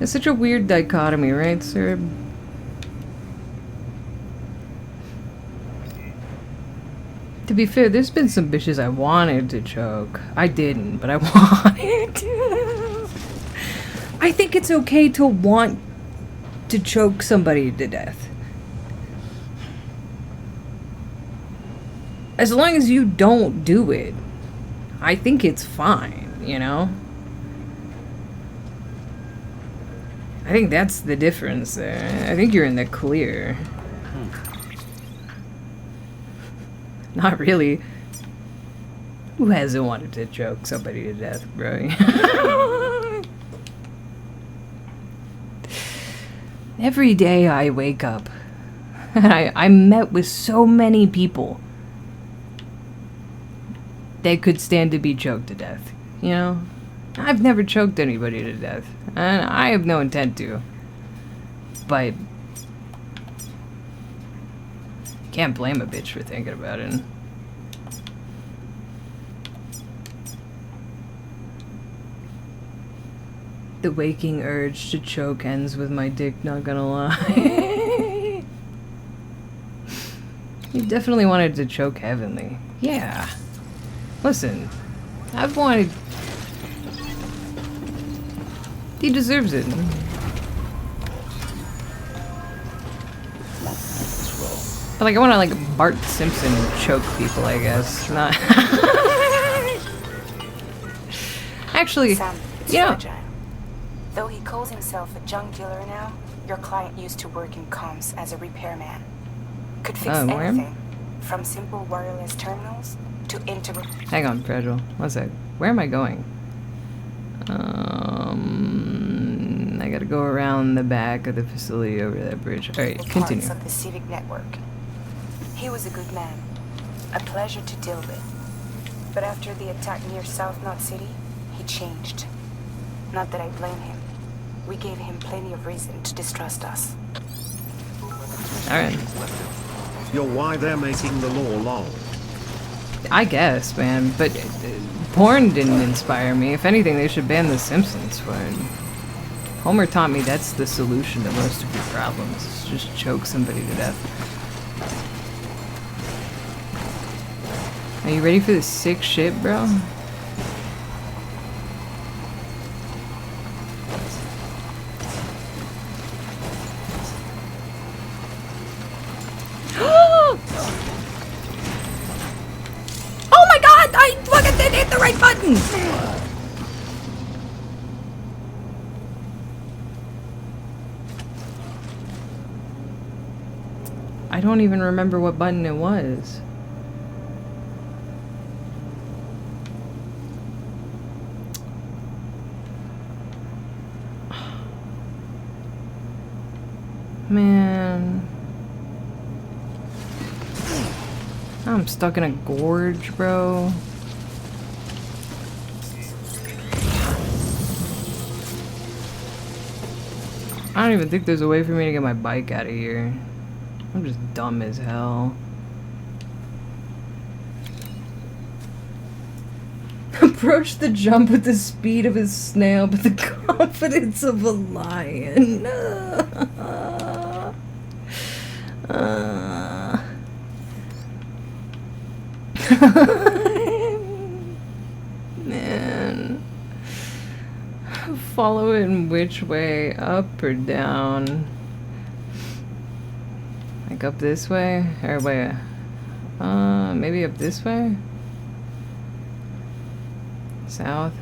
It's such a weird dichotomy, right, sir? To be fair, there's been some bitches I wanted to choke. I didn't, but I wanted to. I think it's okay to want to choke somebody to death. As long as you don't do it, I think it's fine, you know? I think that's the difference there. I think you're in the clear. Not really. Who hasn't wanted to choke somebody to death, bro? Every day I wake up, and I'm met with so many people that could stand to be choked to death, you know? I've never choked anybody to death, and I have no intent to. But can't blame a bitch for thinking about it. The waking urge to choke ends with my dick, not gonna lie. You definitely wanted to choke Heavenly. Yeah. Listen, I've wanted... He deserves it. But like, I want to like Bart Simpson choke people, I guess. Not. Actually, Sam, it's fragile. Though he calls himself a junk dealer now, your client used to work in comms as a repairman. Could fix anything, from simple wireless terminals to integral. Hang on, Fragile. One sec. Where am I going? I gotta go around the back of the facility over that bridge. Alright, continue. Parts of the civic network. He was a good man, a pleasure to deal with. But after the attack near South Knot City, he changed. Not that I blame him. We gave him plenty of reason to distrust us. Alright. You're why they're making the law long. I guess, man, but porn didn't inspire me. If anything, they should ban The Simpsons for it. Homer taught me that's the solution to most of your problems. Just choke somebody to death. Are you ready for this sick shit, bro? Oh my god! I fucking didn't hit the right button! I don't even remember what button it was. Man. I'm stuck in a gorge, bro. I don't even think there's a way for me to get my bike out of here. I'm just dumb as hell. Approach the jump with the speed of a snail, but the confidence of a lion. Man. Follow it in which way? Up or down? Like up this way? Or wait. Maybe up this way? South?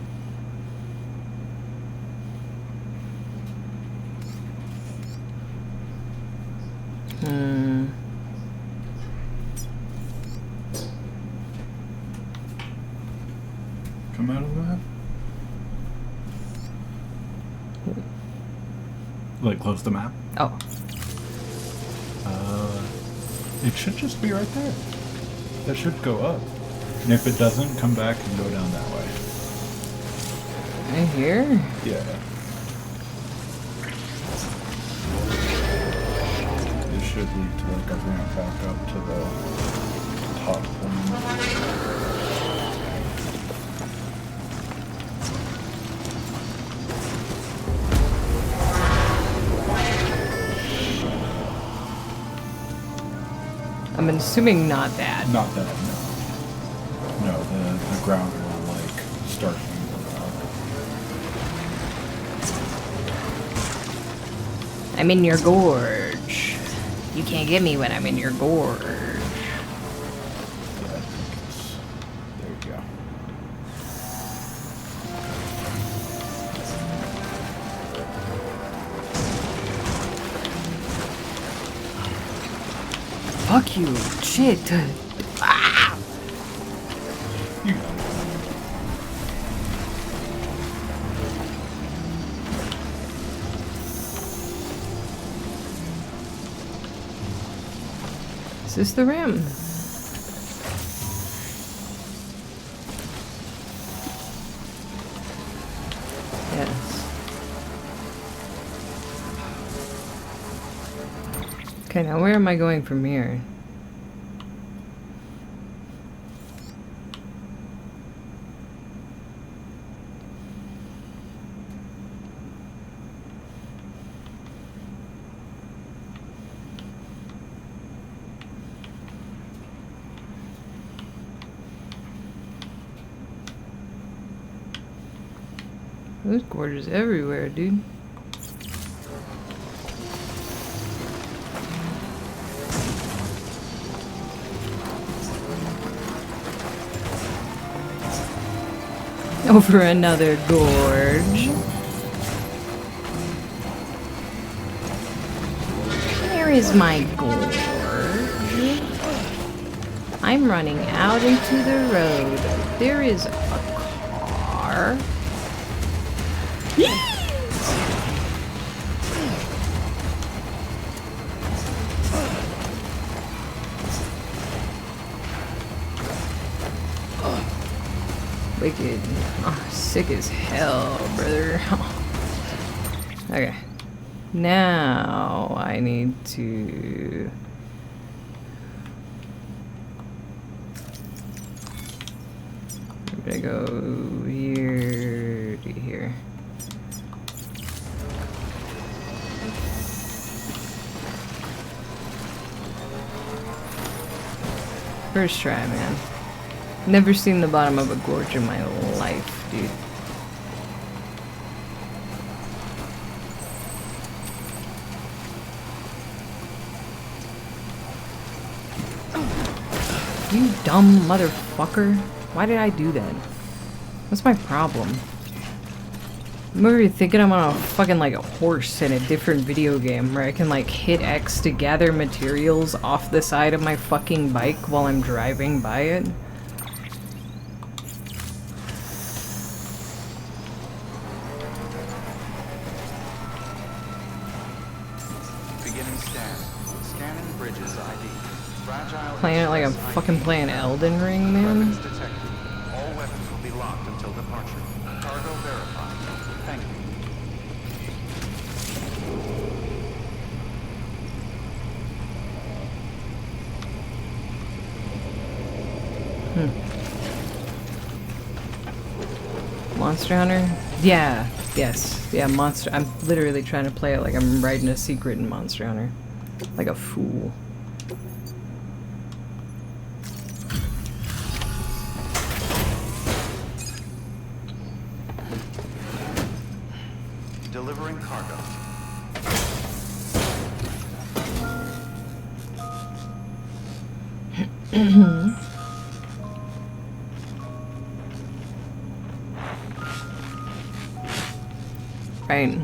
Come out of the map? Like, close the map? Oh. It should just be right there. That should go up. And if it doesn't, come back and go down that way. Right here? Yeah. It should lead to like a ramp back up to the top one. I'm assuming not that. Not that, no. No, the ground will like start moving up. I'm in your gorge. You can't get me when I'm in your gorge. Yeah, I think it's... There you go. Fuck you. Shit. Ah! You got it. Is this the ram? Yes. Okay, now where am I going from here? There's gorges everywhere, dude. Over another gorge. Where is my gorge? I'm running out into the road. There is a car. Wicked. Oh, sick as hell, brother. Okay. Now I need to... I'm gonna go here to here. First try, man. Never seen the bottom of a gorge in my life, dude. You dumb motherfucker. Why did I do that? What's my problem? I'm over here thinking I'm on a fucking like a horse in a different video game where I can like hit X to gather materials off the side of my fucking bike while I'm driving by it. Beginning scan. Scanning bridges ID. Fragile. Playing it like I'm fucking playing Elden Ring, man. Weapons detected. All weapons will be locked until departure. Cargo verified. Thank you. Monster Hunter? Yeah. Yes. Yeah, Monster... I'm literally trying to play it like I'm writing a secret in Monster Hunter. Like a fool. Delivering cargo. Right.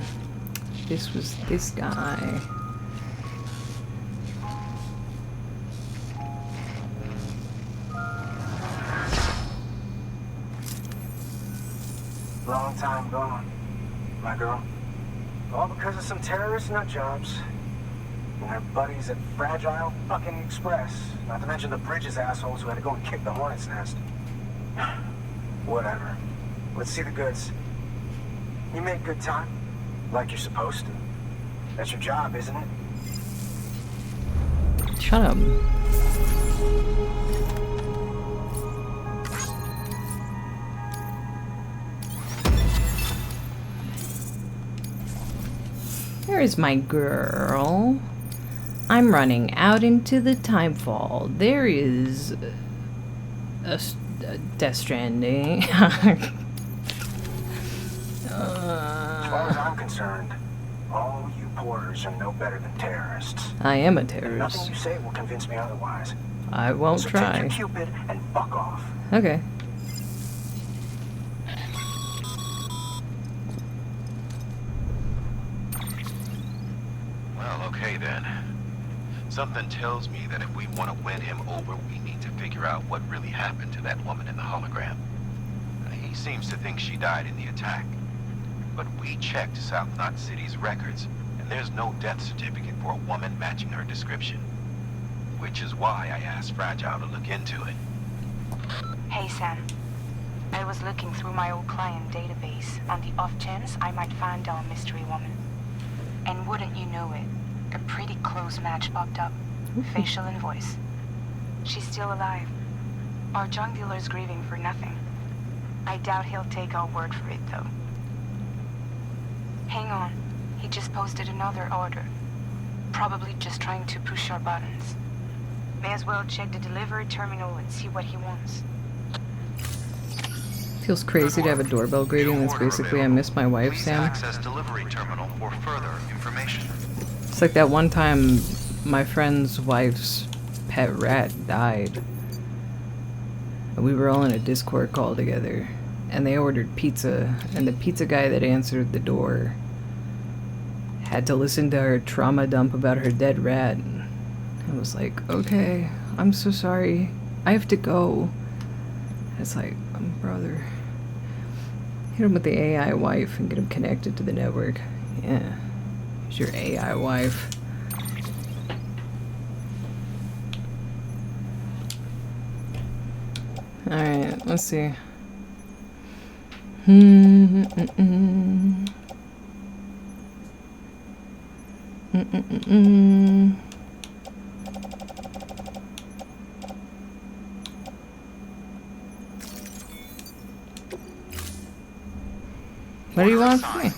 This was this guy. Long time gone, my girl. All because of some terrorist nut jobs. And their buddies at Fragile fucking Express. Not to mention the Bridges assholes who had to go and kick the hornet's nest. Whatever. Let's see the goods. You make good time. Like you're supposed to. That's your job, isn't it? Shut up. Where is my girl? I'm running out into the timefall. There is a Death Stranding. As far as I'm concerned, all you porters are no better than terrorists. I am a And terrorist. nothing you say will convince me otherwise. I won't So try. take your Cupid and fuck off. Okay. Well, okay then. Something tells me that if we want to win him over, we need to figure out what really happened to that woman in the hologram. He seems to think she died in the attack. But we checked South Knot City's records, and there's no death certificate for a woman matching her description. Which is why I asked Fragile to look into it. Hey, Sam. I was looking through my old client database on the off chance I might find our mystery woman. And wouldn't you know it, a pretty close match popped up. Facial and voice. She's still alive. Our drug dealer's grieving for nothing. I doubt he'll take our word for it, though. Hang on. He just posted another order. Probably just trying to push our buttons. May as well check the delivery terminal and see what he wants. Feels crazy to have a doorbell greeting that's basically I miss my wife, Sam. Access delivery terminal for further information. It's like that one time my friend's wife's pet rat died. And we were all in a Discord call together. And they ordered pizza. And the pizza guy that answered the door had to listen to her trauma dump about her dead rat. I was like, okay, I'm so sorry. I have to go. It's like, brother. Hit him with the AI wife and get him connected to the network. Yeah. Here's your AI wife. Alright, let's see. What do you want from me?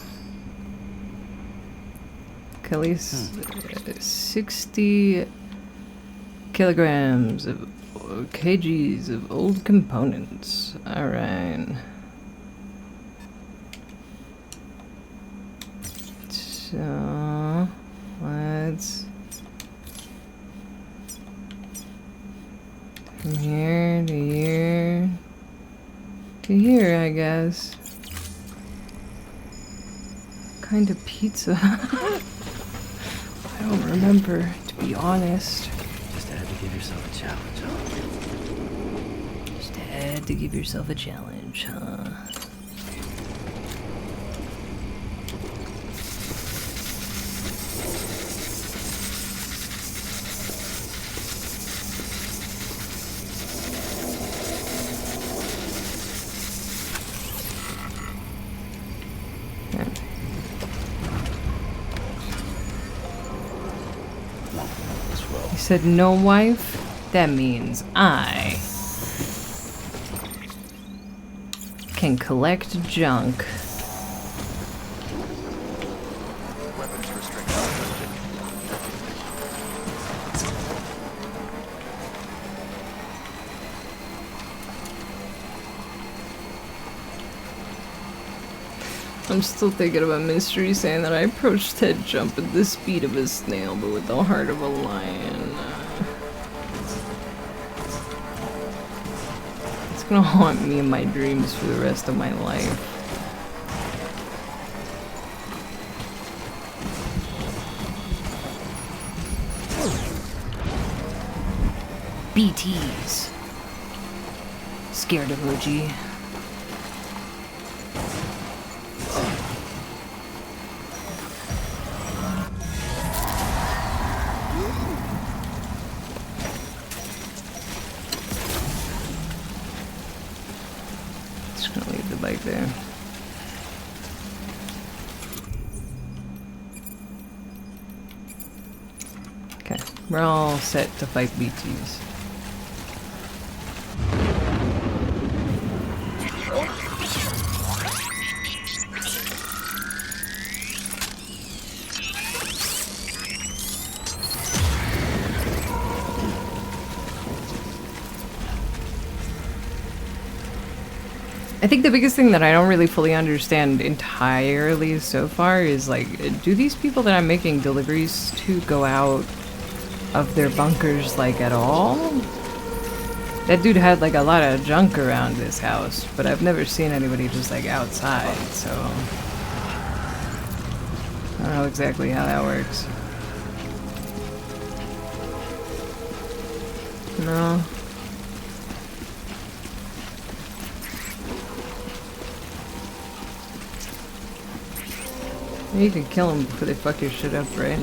At least 60 kilograms of kgs of old components. Alright. So let's from here to here to here, I guess. Kind of pizza. I don't remember, to be honest. Just had to give yourself a challenge, huh? Just had to give yourself a challenge, huh? He said no wife? That means I can collect junk. Weapons restricted. I'm still thinking about Mystery saying that I approached Ted Jump at the speed of a snail, but with the heart of a lion. It's gonna haunt me in my dreams for the rest of my life. BTs. Scared of OG. Just gonna leave the bike there. Okay, we're all set to fight BTs. I think the biggest thing that I don't really fully understand entirely so far is, like, do these people that I'm making deliveries to go out of their bunkers, like, at all? That dude had, like, a lot of junk around his house, but I've never seen anybody just, like, outside, so I don't know exactly how that works. No. You can kill them before they fuck your shit up, right?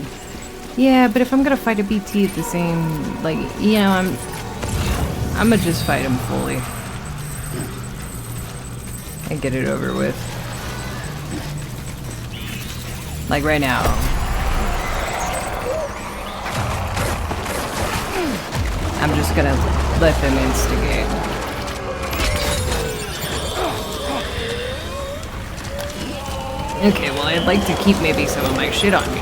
Yeah, but if I'm gonna fight a BT at the same, like, you know, I'm gonna just fight him fully and get it over with. Like right now. I'm just gonna let them instigate. Okay, well, I'd like to keep maybe some of my shit on me.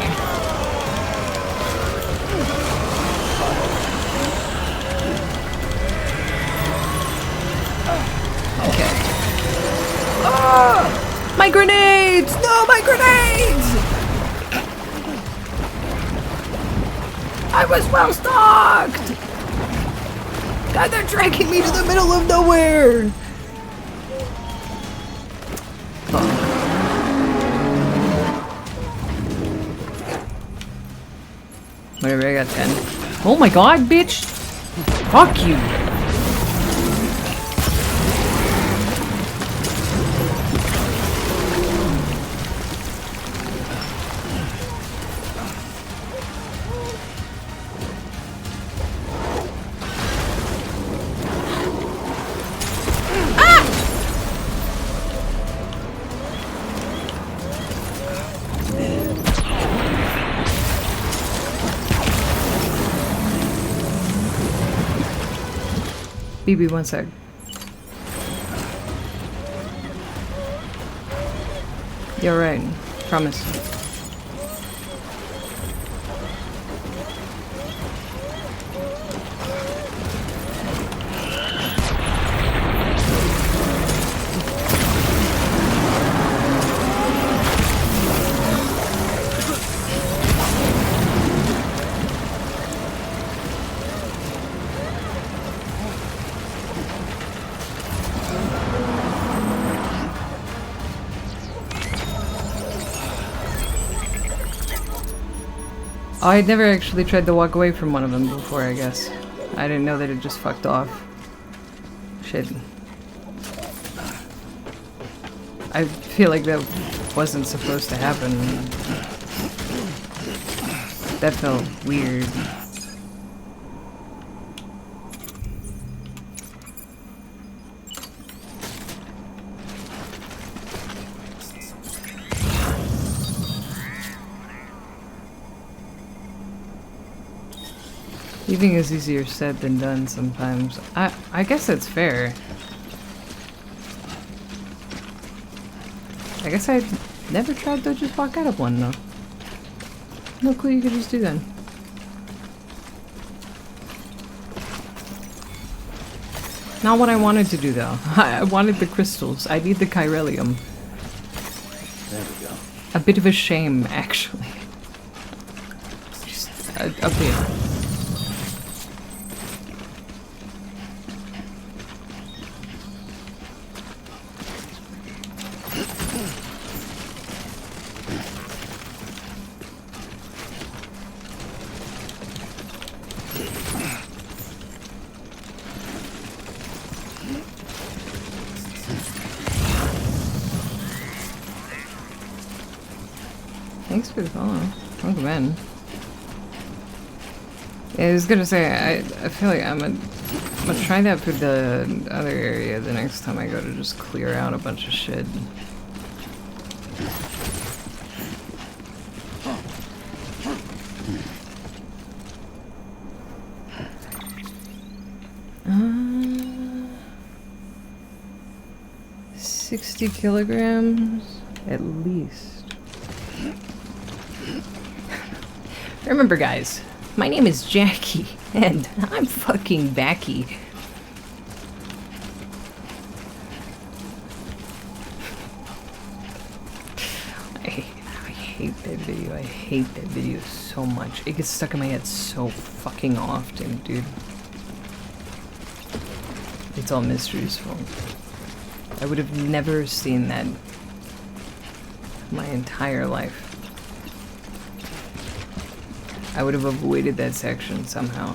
Okay. Oh! My grenades! No, my grenades! I was well stocked! God, they're dragging me to the middle of nowhere! Whatever, I got 10. Oh my god, bitch! Fuck you! BB, one sec. You're right. Promise. Oh, I'd never actually tried to walk away from one of them before, I guess. I didn't know that it just fucked off. Shit. I feel like that wasn't supposed to happen. That felt weird. Leaving is easier said than done sometimes. I guess that's fair. I guess I never tried to just walk out of one, though. No clue you could just do that. Not what I wanted to do, though. I wanted the crystals. I need the chiralium. There we go. A bit of a shame, actually. Just a bit. Thanks for the follow. Welcome in. Yeah, I was gonna say, I feel like I'm gonna try that for the other area the next time I go to just clear out a bunch of shit. Uh, 60 kilograms at least. Remember, guys, my name is Jackie, and I'm fucking backy. I hate that video. I hate that video so much. It gets stuck in my head so fucking often, dude. It's all Mystery's fault. I would have never seen that my entire life. I would have avoided that section somehow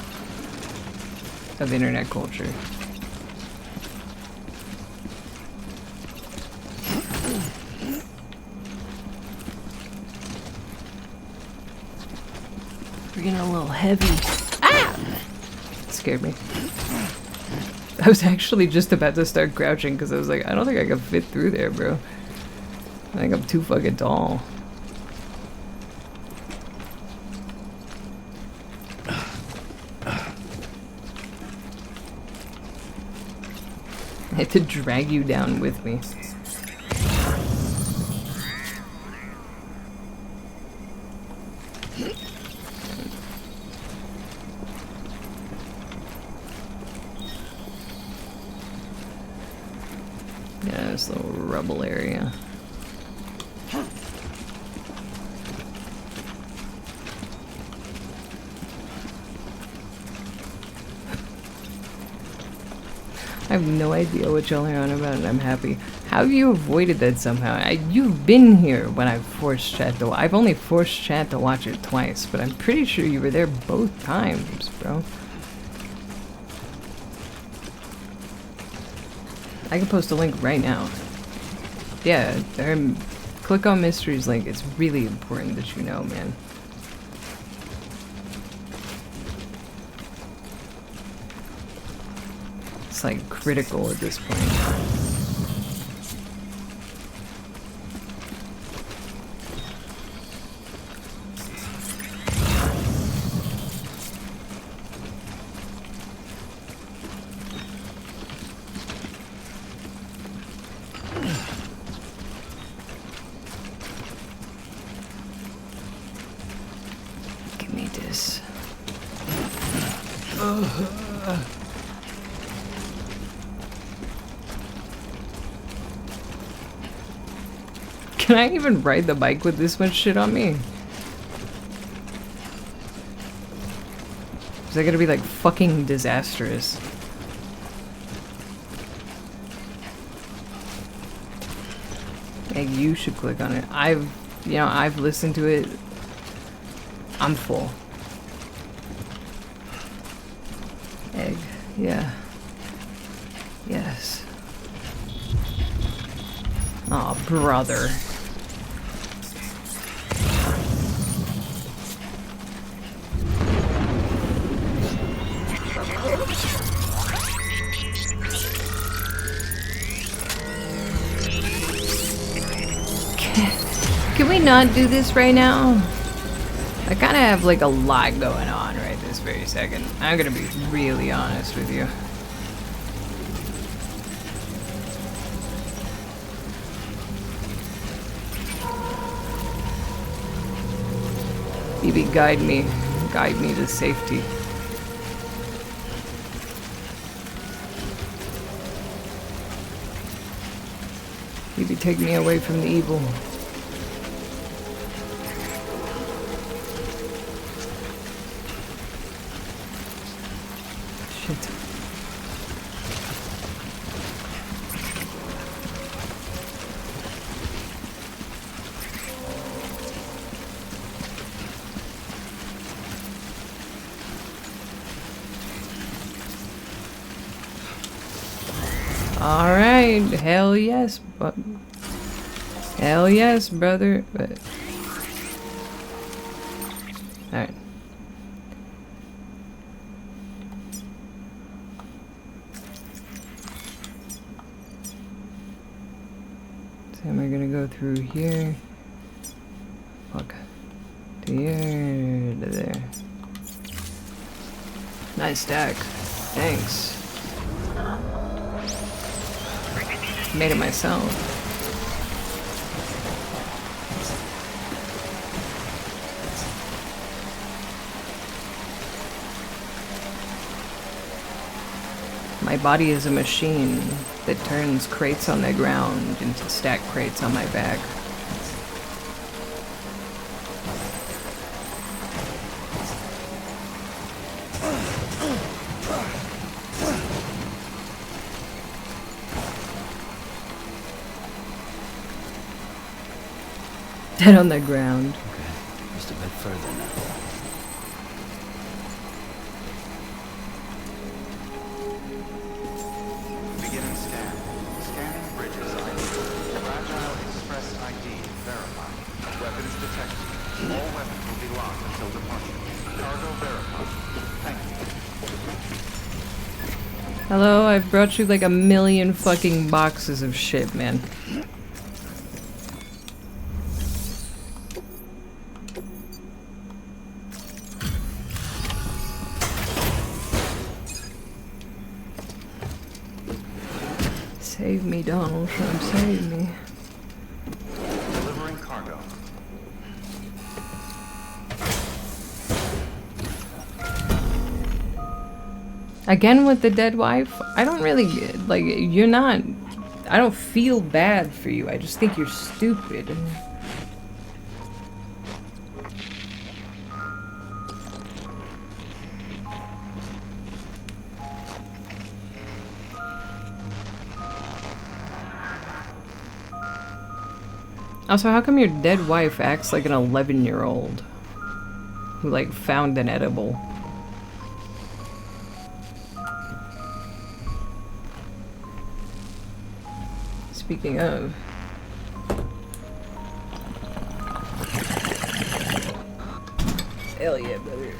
of internet culture. We're getting a little heavy. Ah! It scared me. I was actually just about to start crouching because I was like, I don't think I can fit through there, bro. I think I'm too fucking tall. I had to drag you down with me. Yeah, this little rubble area. I have no idea what y'all are on about, and I'm happy. How have you avoided that somehow? You've been here when I've forced chat to. I've only forced chat to watch it twice, but I'm pretty sure you were there both times, bro. I can post a link right now. Yeah, click on Mystery's link. It's really important that you know, man. It's like critical at this point. Give me this. Can I even ride the bike with this much shit on me? Is that gonna be like fucking disastrous? Yeah, you should click on it. I've listened to it. I'm full. Egg, yeah. Yes. Oh, brother. Can we not do this right now? I kind of have like a lot going on right this very second. I'm gonna be really honest with you. Maybe guide me to safety. Maybe take me away from the evil. Shit. Alright, hell yes, but hell yes, brother. But alright. So we're gonna go through here. Fuck. To here, to there. Nice stack. Thanks. Made it myself. My body is a machine that turns crates on the ground into stack crates on my back. Dead on the ground. Okay, just a bit further now. Beginning scan. Scanning bridges ID. Fragile Express ID verified. Weapons detected. All weapons will be locked until departure. Cargo verified. Thank you. Hello, I've brought you like a million fucking boxes of shit, man. Save me, Donald Trump, save me. Delivering cargo. Again with the dead wife? I don't really, like, you're not, I don't feel bad for you, I just think you're stupid. Also, how come your dead wife acts like an 11-year-old who, like, found an edible? Speaking of... Hell yeah, brother.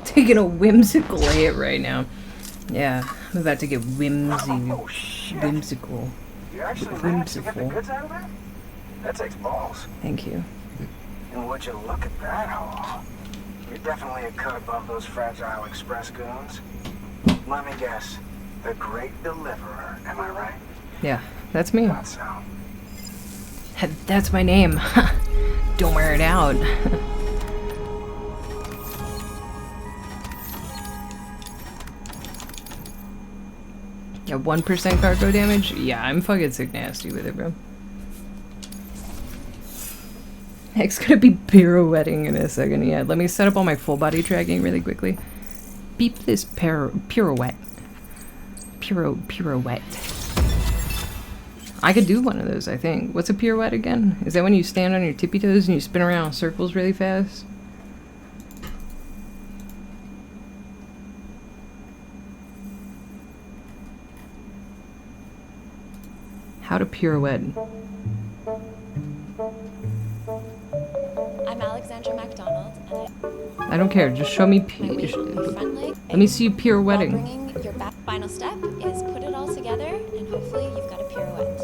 Taking a whimsical hit right now. Yeah, I'm about to get whimsical. You actually managed to get the goods out of that? That takes balls. Thank you. And would you look at that haul? You're definitely a cut above those Fragile Express goons. Let me guess. The Great Deliverer, am I right? Yeah, that's me. Thought so. That's my name. Don't wear it out. Yeah, 1% cargo damage? Yeah, I'm fucking sick nasty with it, bro. Heck's gonna be pirouetting in a second. Yeah, let me set up all my full body tracking really quickly. Beep this pirouette. Pirouette. I could do one of those, I think. What's a pirouette again? Is that when you stand on your tippy toes and you spin around in circles really fast? How to pirouette. I'm Alexandra MacDonald, and I don't care, just show me let me see you pirouetting. bringing your back. Final step is put it all together, and hopefully you've got a pirouette.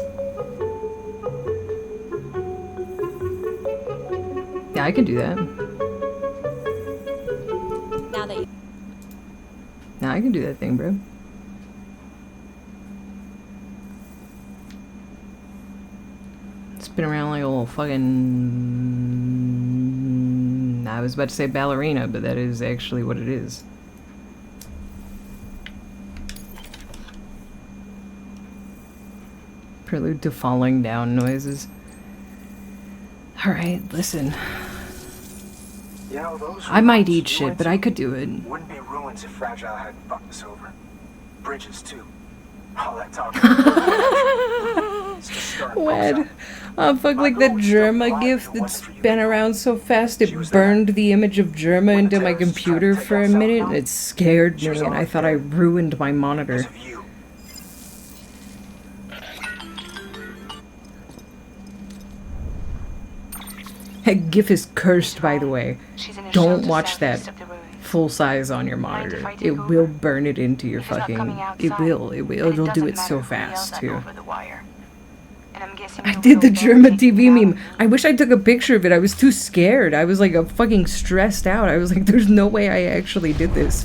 Yeah, I can do that. Now that you... Nah, I can do that thing, bro. spin around like a little fucking... I was about to say ballerina, but that is actually what it is. Prelude to falling down noises. Alright, listen. You know, those I might ruins eat you shit, went but to I could do it. Wouldn't be ruins if Fragile hadn't fucked us over. Bridges, too. All that talk. It's just starting Wed. Oh, fuck, like that Germa gif that's been around so fast it burned the image of Germa into my computer for a minute and it scared me and I thought I ruined my monitor. That gif is cursed, by the way. Don't watch that full size on your monitor. It will burn it into your fucking... It will. It'll do it so fast, too. I did the German TV meme. I wish I took a picture of it. I was too scared. I was like fucking stressed out. I was like, there's no way I actually did this.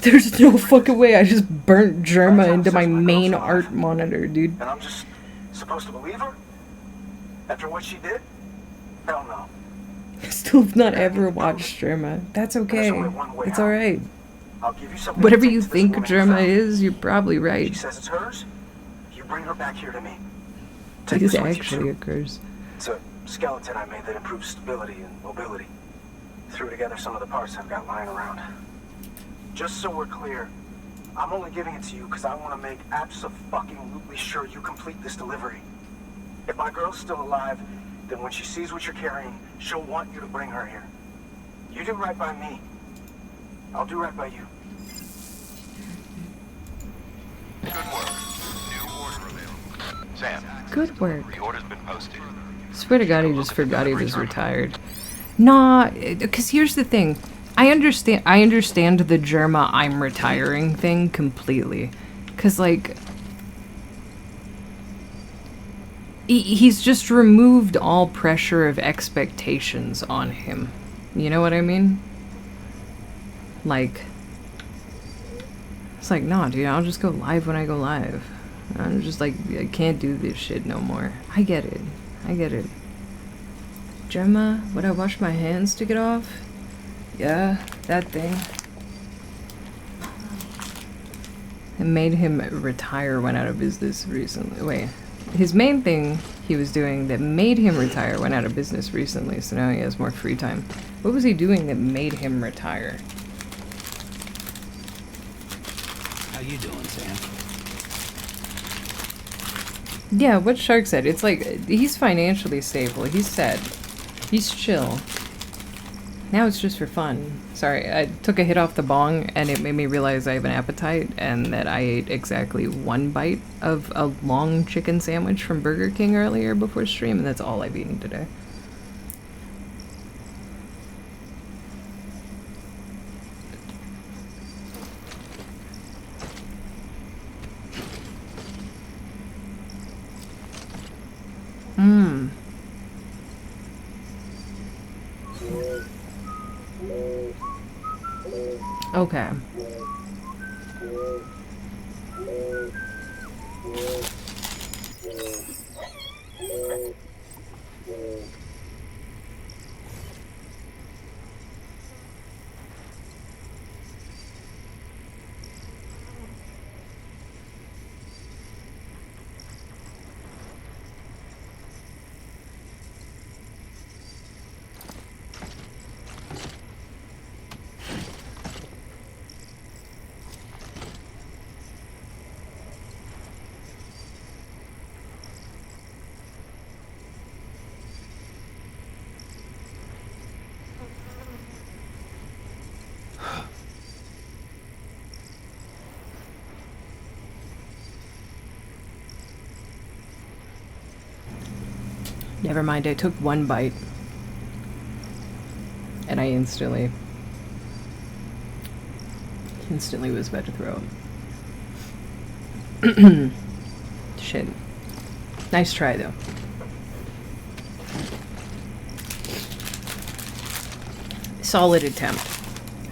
There's no fucking way I just burnt Germa into my main art monitor, dude. And I'm just supposed to believe her? After what she did? Hell no. I still have not ever watched Germa. That's okay. It's alright. Whatever you think Germa is, you're probably right. She says it's hers. You bring her back here to me. It is actually a curse. It's a skeleton I made that improves stability and mobility. Threw together some of the parts I've got lying around. Just so we're clear, I'm only giving it to you because I want to make abso-fucking-lutely sure you complete this delivery. If my girl's still alive, then when she sees what you're carrying, she'll want you to bring her here. You do right by me. I'll do right by you. Good work. New order available. Sam. Good work. The order's been posted. Swear to God, he just forgot he was retired. Nah, because here's the thing. I understand the Germa I'm retiring thing completely. Because, like... He's just removed all pressure of expectations on him. You know what I mean? Like... It's like, nah, dude, I'll just go live when I go live. I'm just like, I can't do this shit no more. I get it. I get it. Germa, would I wash my hands to get off? Yeah, that thing. It made him retire, went out of business recently. Wait. His main thing he was doing that made him retire went out of business recently, so now he has more free time. What was he doing that made him retire? How you doing, Sam? Yeah, what Shark said. It's like, he's financially stable. He's set. He's chill. Now it's just for fun. Sorry, I took a hit off the bong and it made me realize I have an appetite and that I ate exactly 1 bite of a long chicken sandwich from Burger King earlier before stream, and that's all I've eaten today. Mmm. Okay. Never mind, I took 1 bite. And I instantly was about to throw up. Shit. Nice try, though. Solid attempt.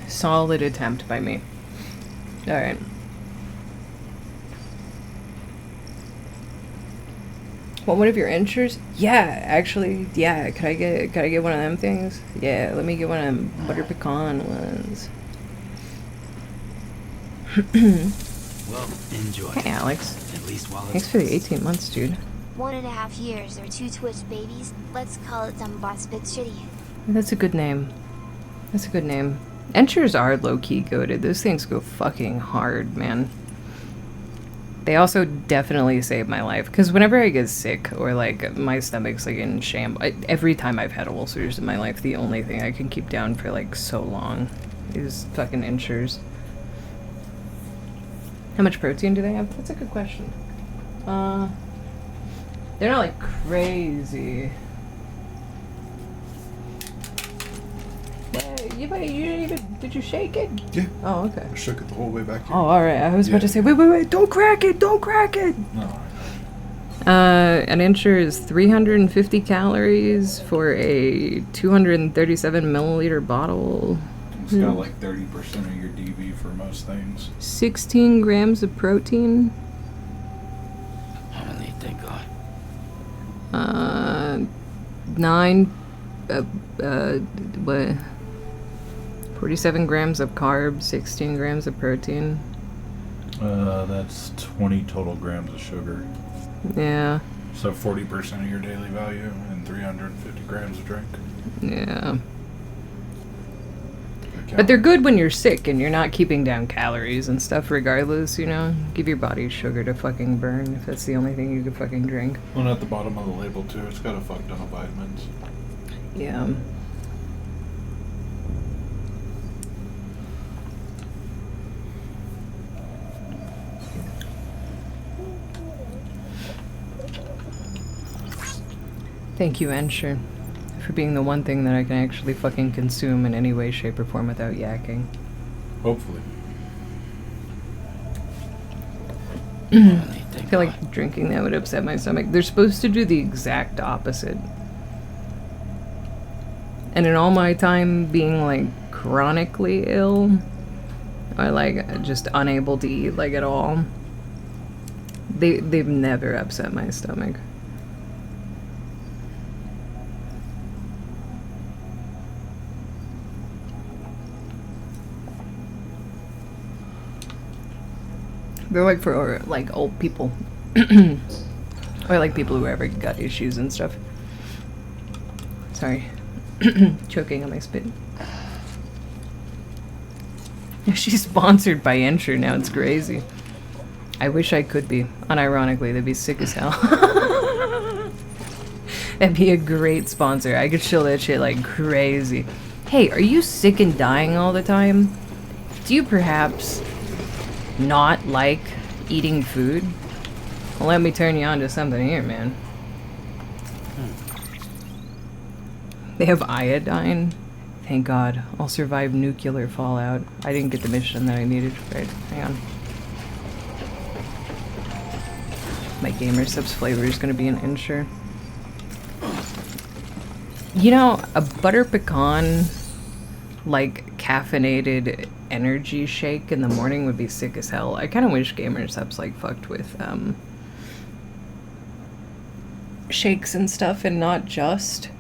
Solid attempt by me. Alright. What, one of your insurers? Yeah, actually, yeah. Could I get one of them things? Yeah, let me get one of them butter pecan ones. Well, enjoy. Hey, Alex. At least while Thanks for the 18 months, dude. 1.5 years or 2 Twitch babies. Let's call it Dumboss Bit Shitty. That's a good name. That's a good name. Insurers are low-key goated. Those things go fucking hard, man. They also definitely saved my life, because whenever I get sick or like my stomach's like in every time I've had ulcers in my life, the only thing I can keep down for like so long is fucking insurers. How much protein do they have? That's a good question. They're not like crazy. Did you shake it? Yeah. Oh, okay. I shook it the whole way back here. Oh, alright. I was about to say, wait, don't crack it, don't crack it! No. An incher is 350 calories for a 237 milliliter bottle. It's got like 30% of your DV for most things. 16 grams of protein. How many you think on? 47 grams of carbs, 16 grams of protein. That's 20 total grams of sugar. Yeah. So 40% of your daily value and 350 grams of drink. Yeah. But they're good when you're sick and you're not keeping down calories and stuff regardless, you know? Give your body sugar to fucking burn if that's the only thing you can fucking drink. Well, at the bottom of the label too, it's got a fuck ton of vitamins. Yeah. Thank you, Ensure, for being the one thing that I can actually fucking consume in any way, shape, or form without yakking. Hopefully. I feel like drinking that would upset my stomach. They're supposed to do the exact opposite. And in all my time being like chronically ill, or like just unable to eat like at all, they've never upset my stomach. They're like for like old people. Or like people who ever got issues and stuff. Sorry. Choking on my spit. She's sponsored by Ensure now, it's crazy. I wish I could be. Unironically, that'd be sick as hell. That'd be a great sponsor. I could chill that shit like crazy. Hey, are you sick and dying all the time? Do you perhaps not like eating food? Well, let me turn you on to something here, man. They have iodine. Thank God. I'll survive nuclear fallout. I didn't get the mission that I needed. Right, hang on. My gamer subs flavor is gonna be an Ensure. You know, a butter pecan, like, caffeinated energy shake in the morning would be sick as hell. I kind of wish gamer subs, like, fucked with, shakes and stuff and not just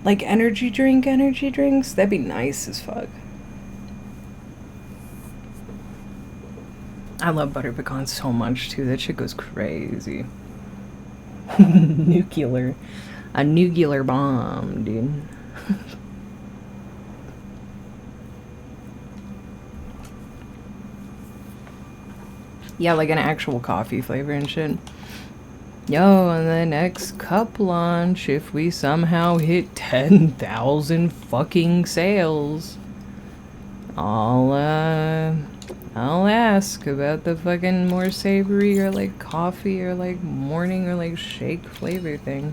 like energy drinks. That'd be nice as fuck. I love butter pecan so much too. That shit goes crazy. Nuclear. A nuclear bomb, dude. Yeah, like an actual coffee flavor and shit. Yo, and the next cup launch, if we somehow hit 10,000 fucking sales, I'll ask about the fucking more savory or like coffee or like morning or like shake flavor thing.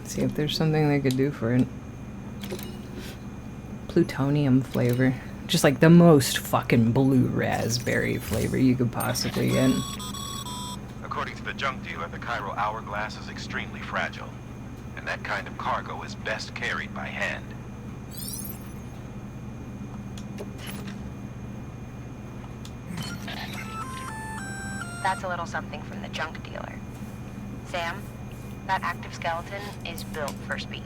See if there's something they could do for it. Plutonium flavor. Just like the most fucking blue raspberry flavor you could possibly get. According to the junk dealer, the Chiral Hourglass is extremely fragile, and that kind of cargo is best carried by hand. That's a little something from the junk dealer. Sam, that active skeleton is built for speed.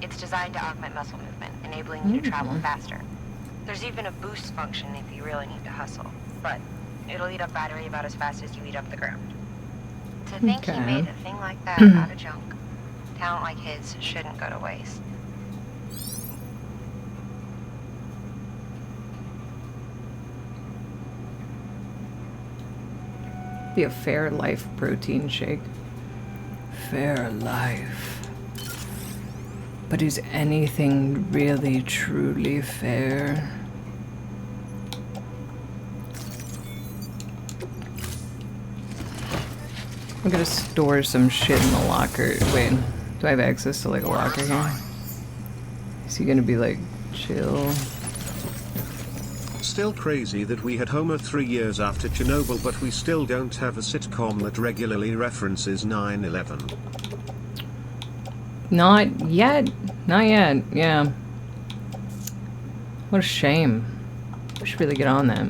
It's designed to augment muscle movement, enabling you to travel faster. There's even a boost function if you really need to hustle, but it'll eat up battery about as fast as you eat up the ground. To think he made a thing like that out of junk. Talent like his shouldn't go to waste. Be a fair life protein shake. Fair life. But is anything really truly fair? I'm gonna store some shit in the locker. Wait, do I have access to like a locker here? Is he gonna be like chill? Still crazy that we had Homer 3 years after Chernobyl, but we still don't have a sitcom that regularly references 9/11. Not yet. Not yet, yeah. What a shame. We should really get on that.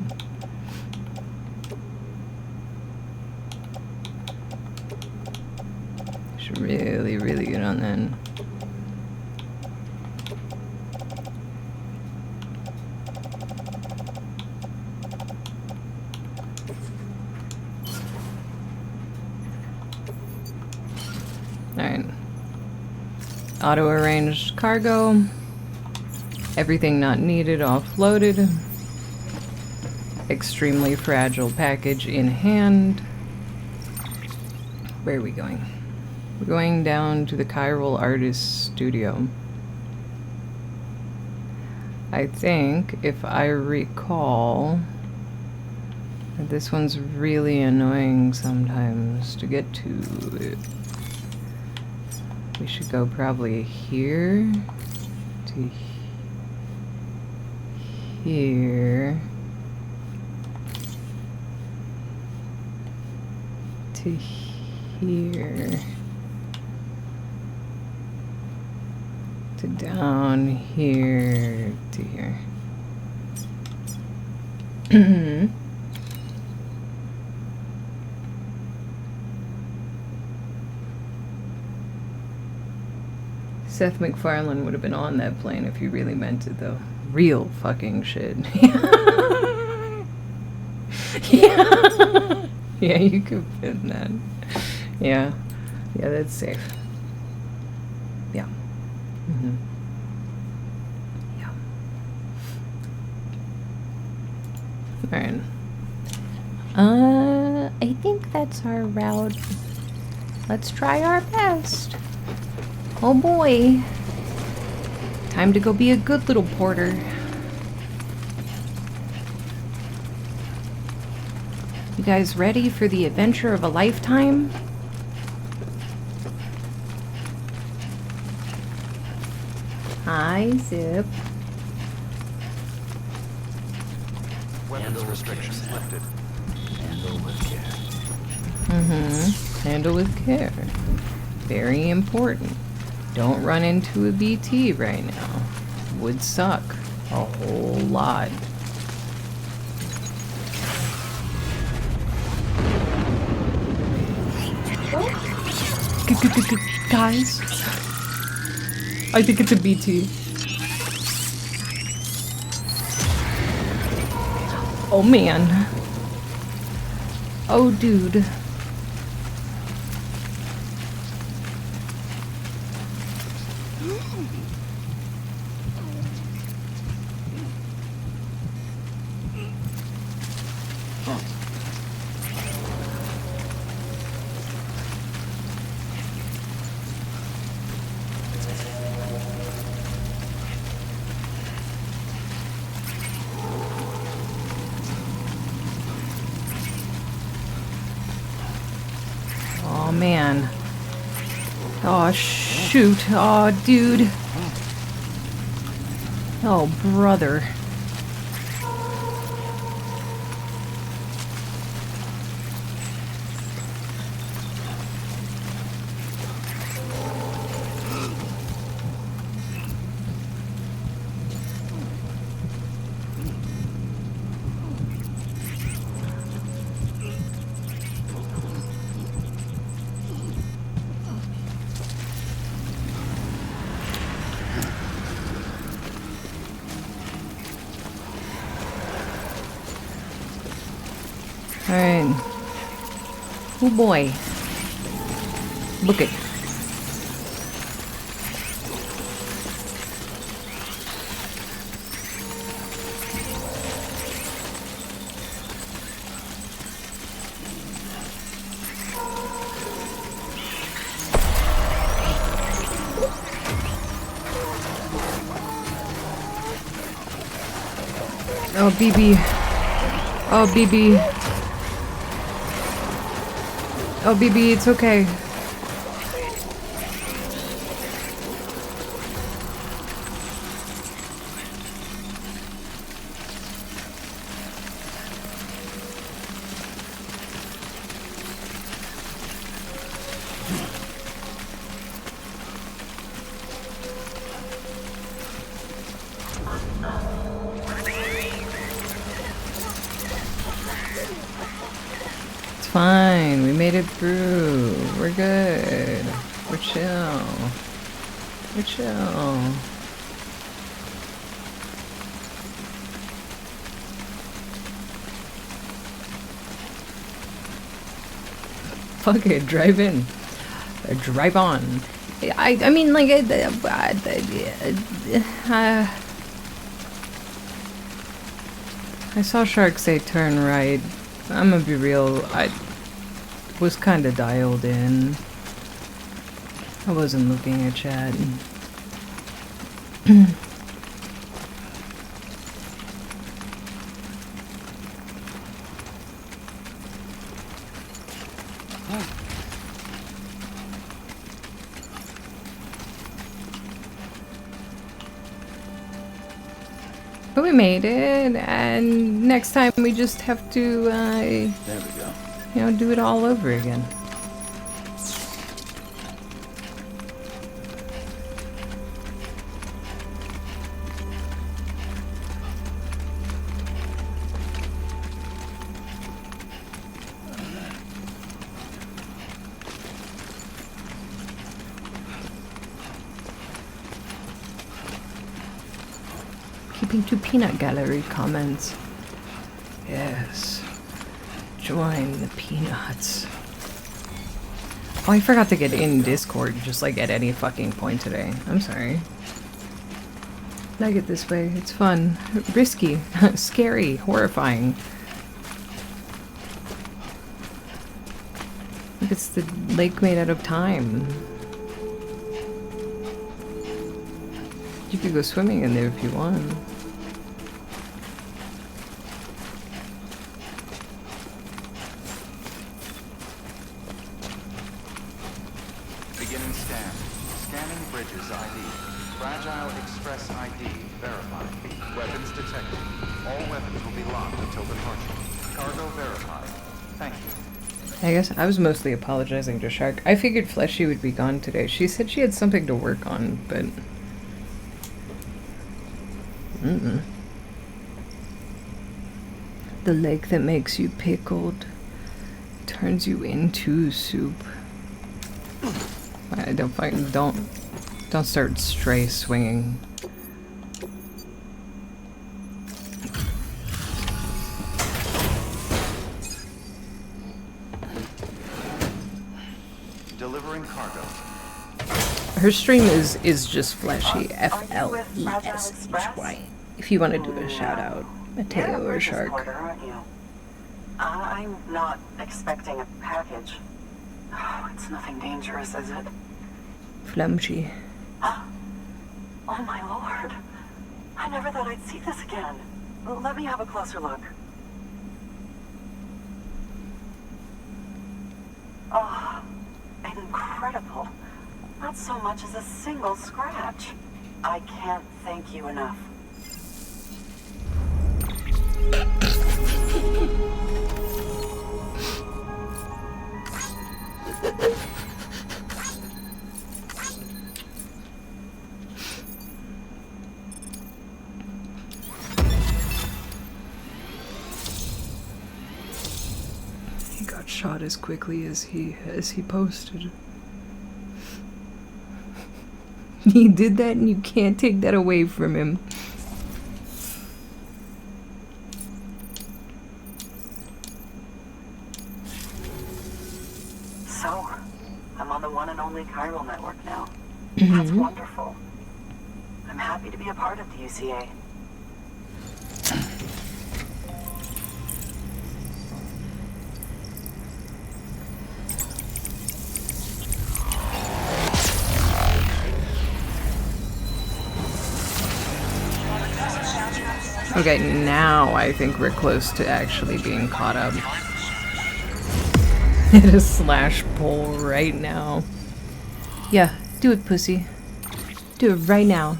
Should really, really get on that. Alright. Auto-arranged cargo. Everything not needed offloaded. Extremely fragile package in hand. Where are we going? We're going down to the Chiral Artist Studio. I think, if I recall, that this one's really annoying sometimes to get to it. We should go probably here to here to here to down here to here. Seth MacFarlane would have been on that plane if he really meant it, though. Real fucking shit. Yeah. Yeah, you could fit in that. Yeah. Yeah, that's safe. Yeah. Mm-hmm. Yeah. Alright. I think that's our route. Let's try our best. Oh boy. Time to go be a good little porter. You guys ready for the adventure of a lifetime? Hi, Zip. Weapons restrictions lifted. Handle with care. Mm-hmm. Handle with care. Very important. Don't run into a BT right now. Would suck a whole lot. Guys, I think it's a BT. Oh man. Oh dude. Oh man. Oh shoot. Oh dude. Oh brother. fine. Oh boy. Look it. Oh, BB. Oh, BB. Oh, BB, it's okay. Fine, we made it through. We're good. We're chill. We're chill. Fuck it, drive in. Drive on. I mean, like, I saw Shark say turn right. I'm gonna be real, I was kinda dialed in. I wasn't looking at chat. But we made it, and next time we just have to, There we go. you know, do it all over again. Keeping to peanut gallery comments. Yes. Join the peanuts. Oh, I forgot to get in Discord just like at any fucking point today. I'm sorry. Like it this way. It's fun. Risky. Scary. Horrifying. Look, it's the lake made out of time. You could go swimming in there if you want. Beginning scan. Scanning bridges ID. Fragile Express ID verified. Weapons detected. All weapons will be locked until departure. Cargo verified. Thank you. I guess I was mostly apologizing to Shark. I figured Fleshy would be gone today. She said she had something to work on, but... The lake that makes you pickled turns you into soup. Don't start stray swinging. Delivering cargo. Her stream is just Fleshy, FLESHY. If you want to do a shout out, Mateo or Shark. Aren't you? I'm not expecting a package. Oh, it's nothing dangerous, is it? Flumshy. Oh my lord. I never thought I'd see this again. Let me have a closer look. Oh, incredible. Not so much as a single scratch. I can't thank you enough. He got shot as quickly as he posted. He did that and you can't take that away from him. I'm on the one and only chiral network now. That's wonderful. I'm happy to be a part of the UCA. Okay, now I think we're close to actually being caught up. Hit a slash pull right now. Yeah, do it, pussy. Do it right now.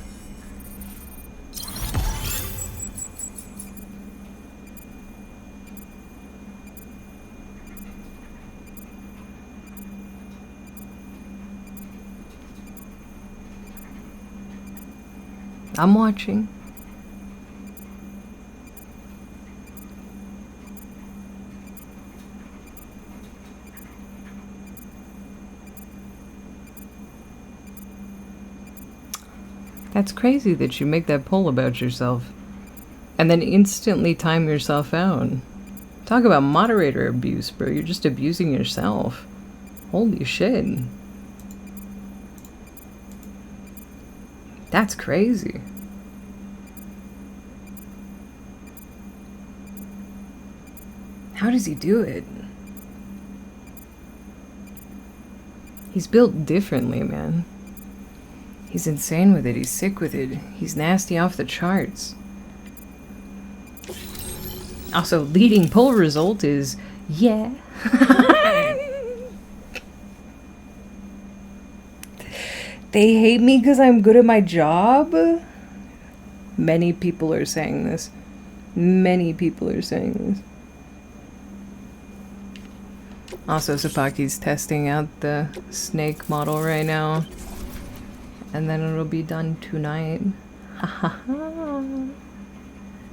I'm watching. That's crazy that you make that poll about yourself and then instantly time yourself out. Talk about moderator abuse, bro. You're just abusing yourself. Holy shit. That's crazy. How does he do it? He's built differently, man. He's insane with it. He's sick with it. He's nasty off the charts. Also, leading poll result is yeah. They hate me because I'm good at my job? Many people are saying this. Many people are saying this. Also, Sapaki's testing out the snake model right now. And then it'll be done tonight. Ha ha ha.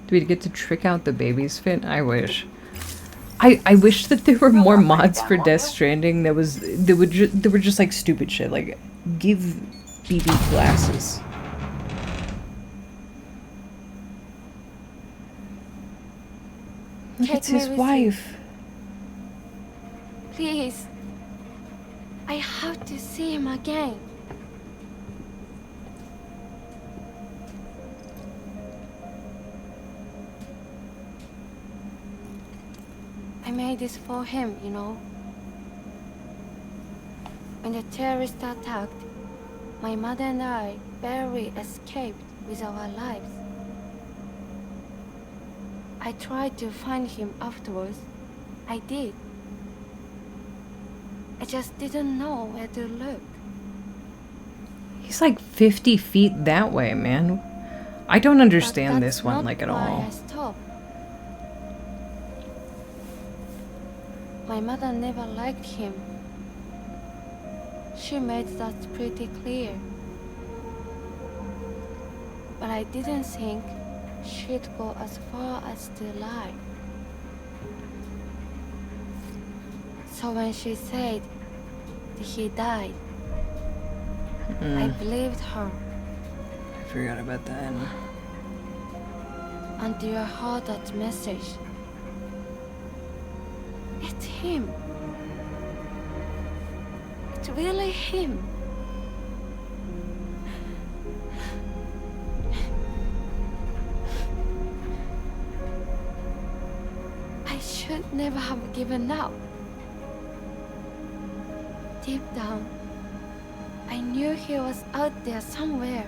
Do we get to trick out the baby's fit? I wish. I wish that there were more mods for Death Stranding that were just like stupid shit. Like, give BB glasses. Look, it's his wife. Please. I have to see him again. I made this for him, you know. When the terrorists attacked, my mother and I barely escaped with our lives. I tried to find him afterwards. I did. I just didn't know where to look. He's like 50 feet that way, man. I don't understand this one like at all. I stopped. My mother never liked him. She made that pretty clear. But I didn't think she'd go as far as to lie. So when she said that he died, I believed her. I forgot about that. Until I heard that message. It's him. It's really him. I should never have given up. Deep down, I knew he was out there somewhere.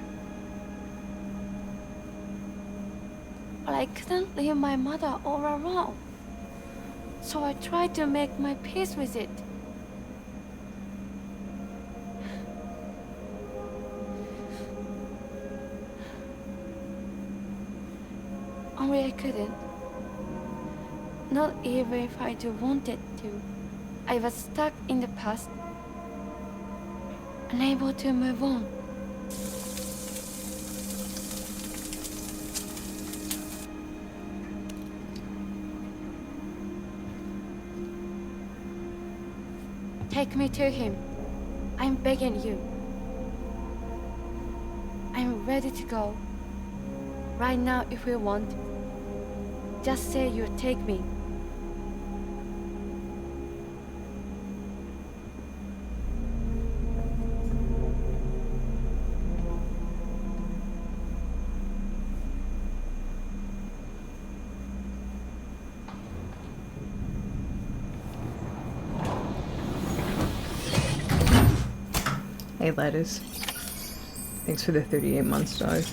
But I couldn't leave my mother all alone. So I tried to make my peace with it. Only I couldn't. Not even if I wanted to. I was stuck in the past, unable to move on. Take me to him. I'm begging you. I'm ready to go. Right now if you want. Just say you take me. Hey, Lettuce. Thanks for the 38 months, dog.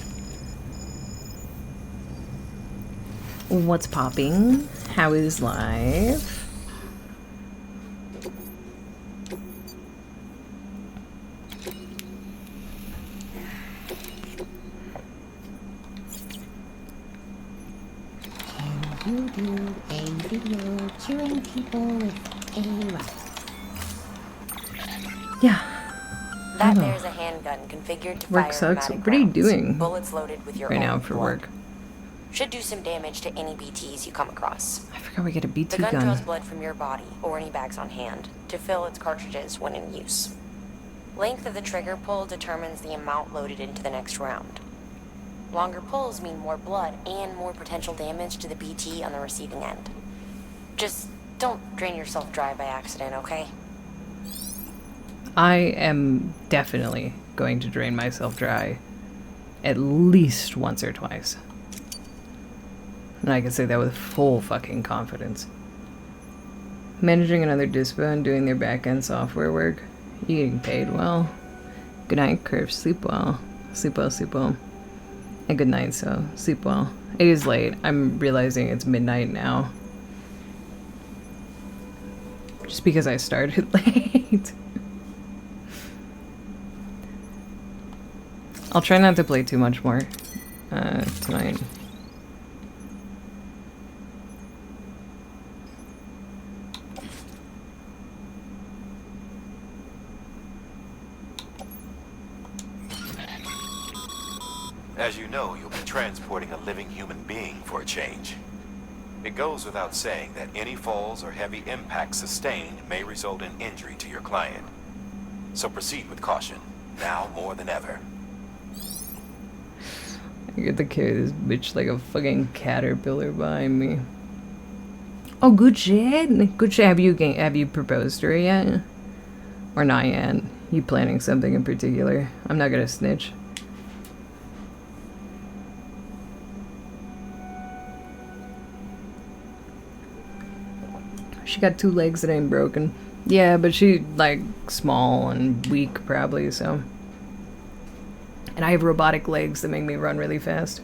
What's popping? How is life? You do a video curing people with a rock. Yeah. That there's a handgun configured to Work fire sucks. pneumatic What are you rounds, doing bullets loaded with your right own now for blood. work? Should do some damage to any BTs you come across. I forgot we get a B2 The gun gun. draws blood from your body or any bags on hand to fill its cartridges when in use. Length of the trigger pull determines the amount loaded into the next round. Longer pulls mean more blood and more potential damage to the BT on the receiving end. Just don't drain yourself dry by accident, okay? I am definitely going to drain myself dry at least once or twice. And I can say that with full fucking confidence. Managing another dispo and doing their back-end software work. You getting paid well. Good night, Curve. Sleep well. Sleep well, sleep well. And good night, so sleep well. It is late. I'm realizing it's midnight now. Just because I started late. I'll try not to play too much more tonight. As you know, you'll be transporting a living human being for a change. It goes without saying that any falls or heavy impacts sustained may result in injury to your client. So proceed with caution, now more than ever. I get to carry this bitch like a fucking caterpillar behind me. Oh, good shit. Good shit. Have you proposed to her yet? Or not yet? You planning something in particular? I'm not gonna snitch. She got 2 legs that ain't broken. Yeah, but she, like, small and weak, probably, so. And I have robotic legs that make me run really fast.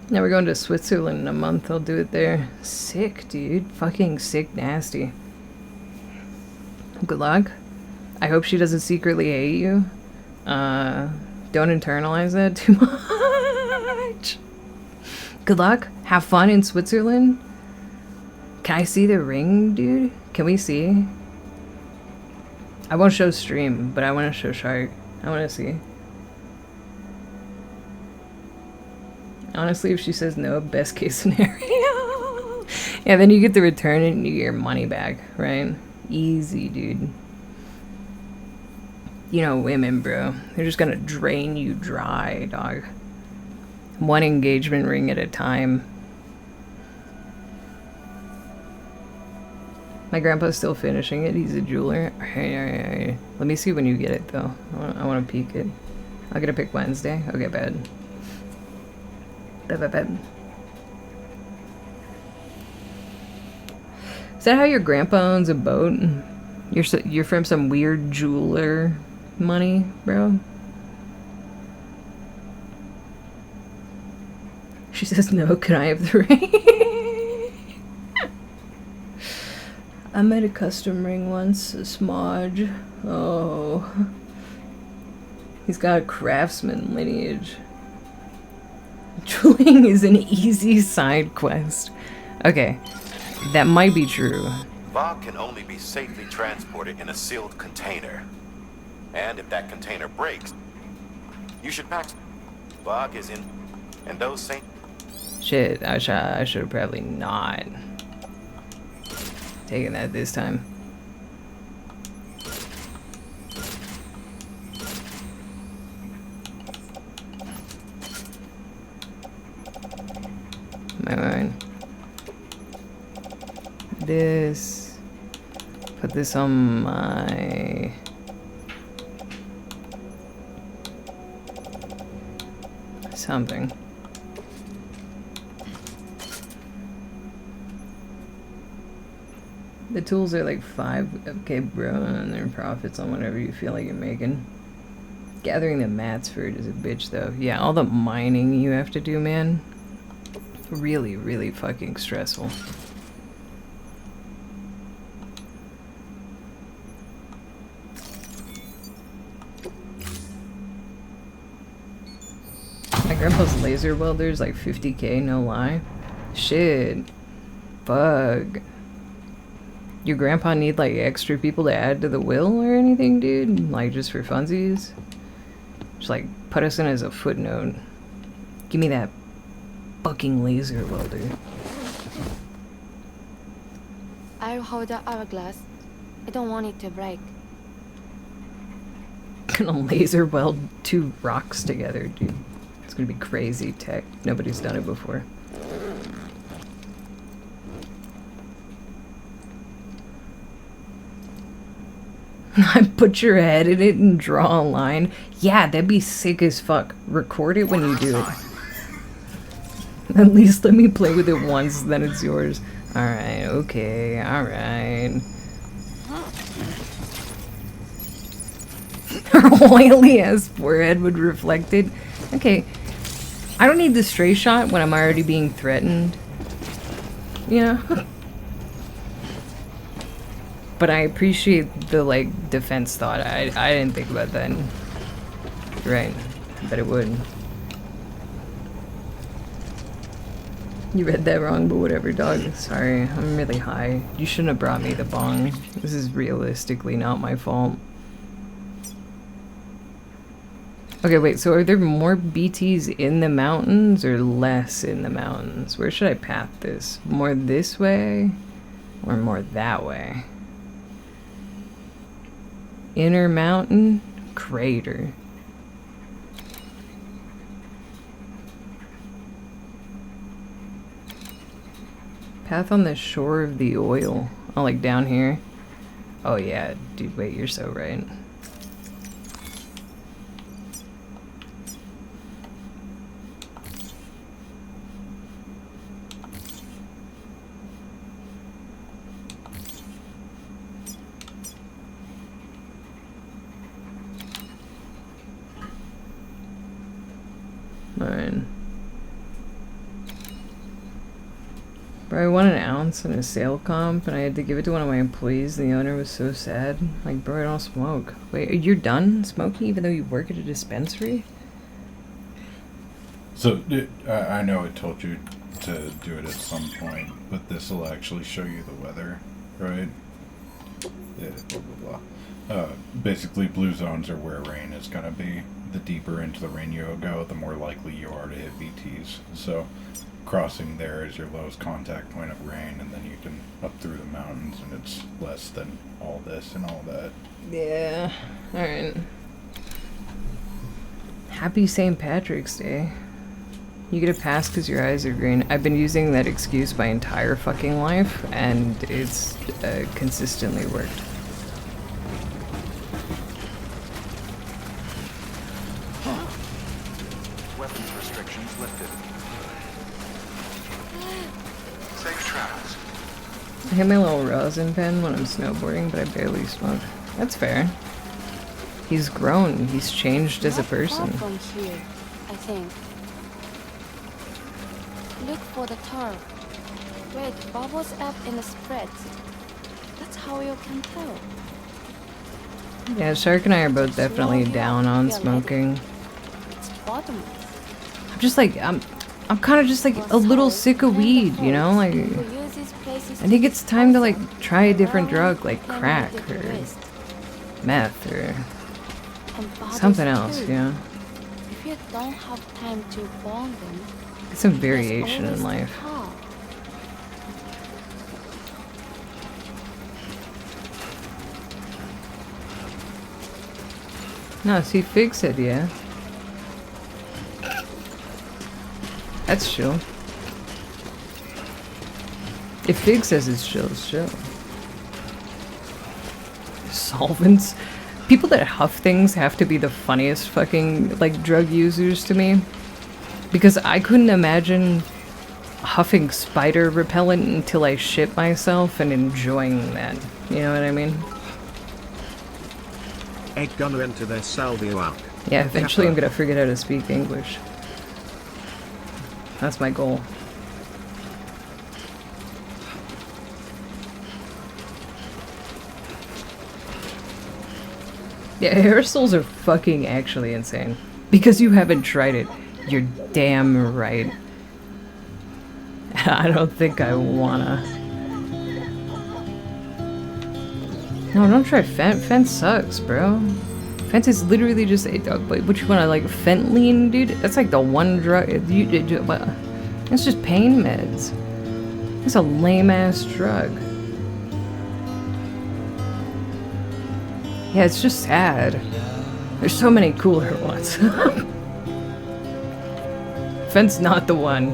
Now we're going to Switzerland in a month. I'll do it there. Sick, dude. Fucking sick nasty. Good luck. I hope she doesn't secretly hate you. Don't internalize that too much. Good luck. Have fun in Switzerland. Can I see the ring, dude? Can we see? I won't show stream, but I want to show Shark. I want to see. Honestly, if she says no, best case scenario. Yeah, then you get to return it and you get your money back, right? Easy, dude. You know women, bro. They're just gonna drain you dry, dog. One engagement ring at a time. My grandpa's still finishing it. He's a jeweler. Alright. Let me see when you get it, though. I want to peek it. I'll get a pick Wednesday. Okay, bad. Bad. Is that how your grandpa owns a boat? You're from some weird jeweler money, bro? She says no. Can I have the ring? I made a custom ring once, a smudge. Oh. He's got a craftsman lineage. Jeweling is an easy side quest. Okay, that might be true. VOG can only be safely transported in a sealed container. And if that container breaks, you should pack. VOG is in, and those same... Shit, I should have probably not taken that this time. My this, put this on my something. The tools are like $5K, bro, and their profits on whatever you feel like you're making. Gathering the mats for it is a bitch, though. Yeah, all the mining you have to do, man. Really, really fucking stressful. My grandpa's laser welder is like 50k, no lie. Shit. Bug. Your grandpa need like extra people to add to the will or anything, dude? Like just for funsies? Just like put us in as a footnote. Give me that fucking laser welder. I'll hold the hourglass. I don't want it to break. Gonna laser weld 2 rocks together, dude. It's gonna be crazy tech. Nobody's done it before. I put your head in it and draw a line. Yeah, that'd be sick as fuck. Record it when you do it. At least let me play with it once, then it's yours. Alright, okay, alright. Her oily ass forehead would reflect it. Okay, I don't need the stray shot when I'm already being threatened. You know? But I appreciate the, like, defense thought. I didn't think about that. You're right. I bet it would. You read that wrong, but whatever, dog. Sorry, I'm really high. You shouldn't have brought me the bong. This is realistically not my fault. Okay, wait, so are there more BTs in the mountains or less in the mountains? Where should I path this? More this way or more that way? Inner mountain crater. Path on the shore of the oil. Oh, like down here? Oh yeah, dude, wait, you're so right. Fine. Bro, I won an ounce in a sale comp and I had to give it to one of my employees and the owner was so sad. Like, bro, I don't smoke. Wait, you're done smoking even though you work at a dispensary? So, I know it told you to do it at some point, but this will actually show you the weather, right? Yeah, blah, blah, blah. Basically, blue zones are where rain is going to be. The deeper into the rain you go, the more likely you are to hit BTs. So, crossing there is your lowest contact point of rain, and then you can up through the mountains, and it's less than all this and all that. Yeah, alright. Happy St. Patrick's Day. You get a pass because your eyes are green. I've been using that excuse my entire fucking life, and it's consistently worked. Weapons restrictions lifted. Safe travels. I hit my little rosin pen when I'm snowboarding, but I barely smoke. That's fair. He's grown. He's changed as a person. Not far from here, I think. Look for the tarp. Where it bubbles up and spreads. That's how you can tell. Yeah, Shark and I are both definitely down on smoking. It's bottomless. I'm just like, I'm kind of just like a little sick of weed, you know? Like, I think it's time to like try a different drug, like crack or meth or something else, you know? If you don't have time to burn them, Get some variation in life. No, see, Fig said yeah. That's chill. If Fig says it's chill, it's chill. Solvents. People that huff things have to be the funniest fucking, like, drug users to me. Because I couldn't imagine huffing spider repellent until I shit myself and enjoying that. You know what I mean? Egg gonna enter their salvio out. Yeah, eventually I'm gonna forget how to speak English. That's my goal. Yeah, aerosols are fucking actually insane. Because you haven't tried it. You're damn right. I don't think I wanna. No, don't try Fent. Fent sucks, bro. Fent is literally just a what you wanna like Fentanyl, dude? That's like the one drug. It's just pain meds. It's a lame ass drug. Yeah, it's just sad. There's so many cooler ones. Fent's not the one.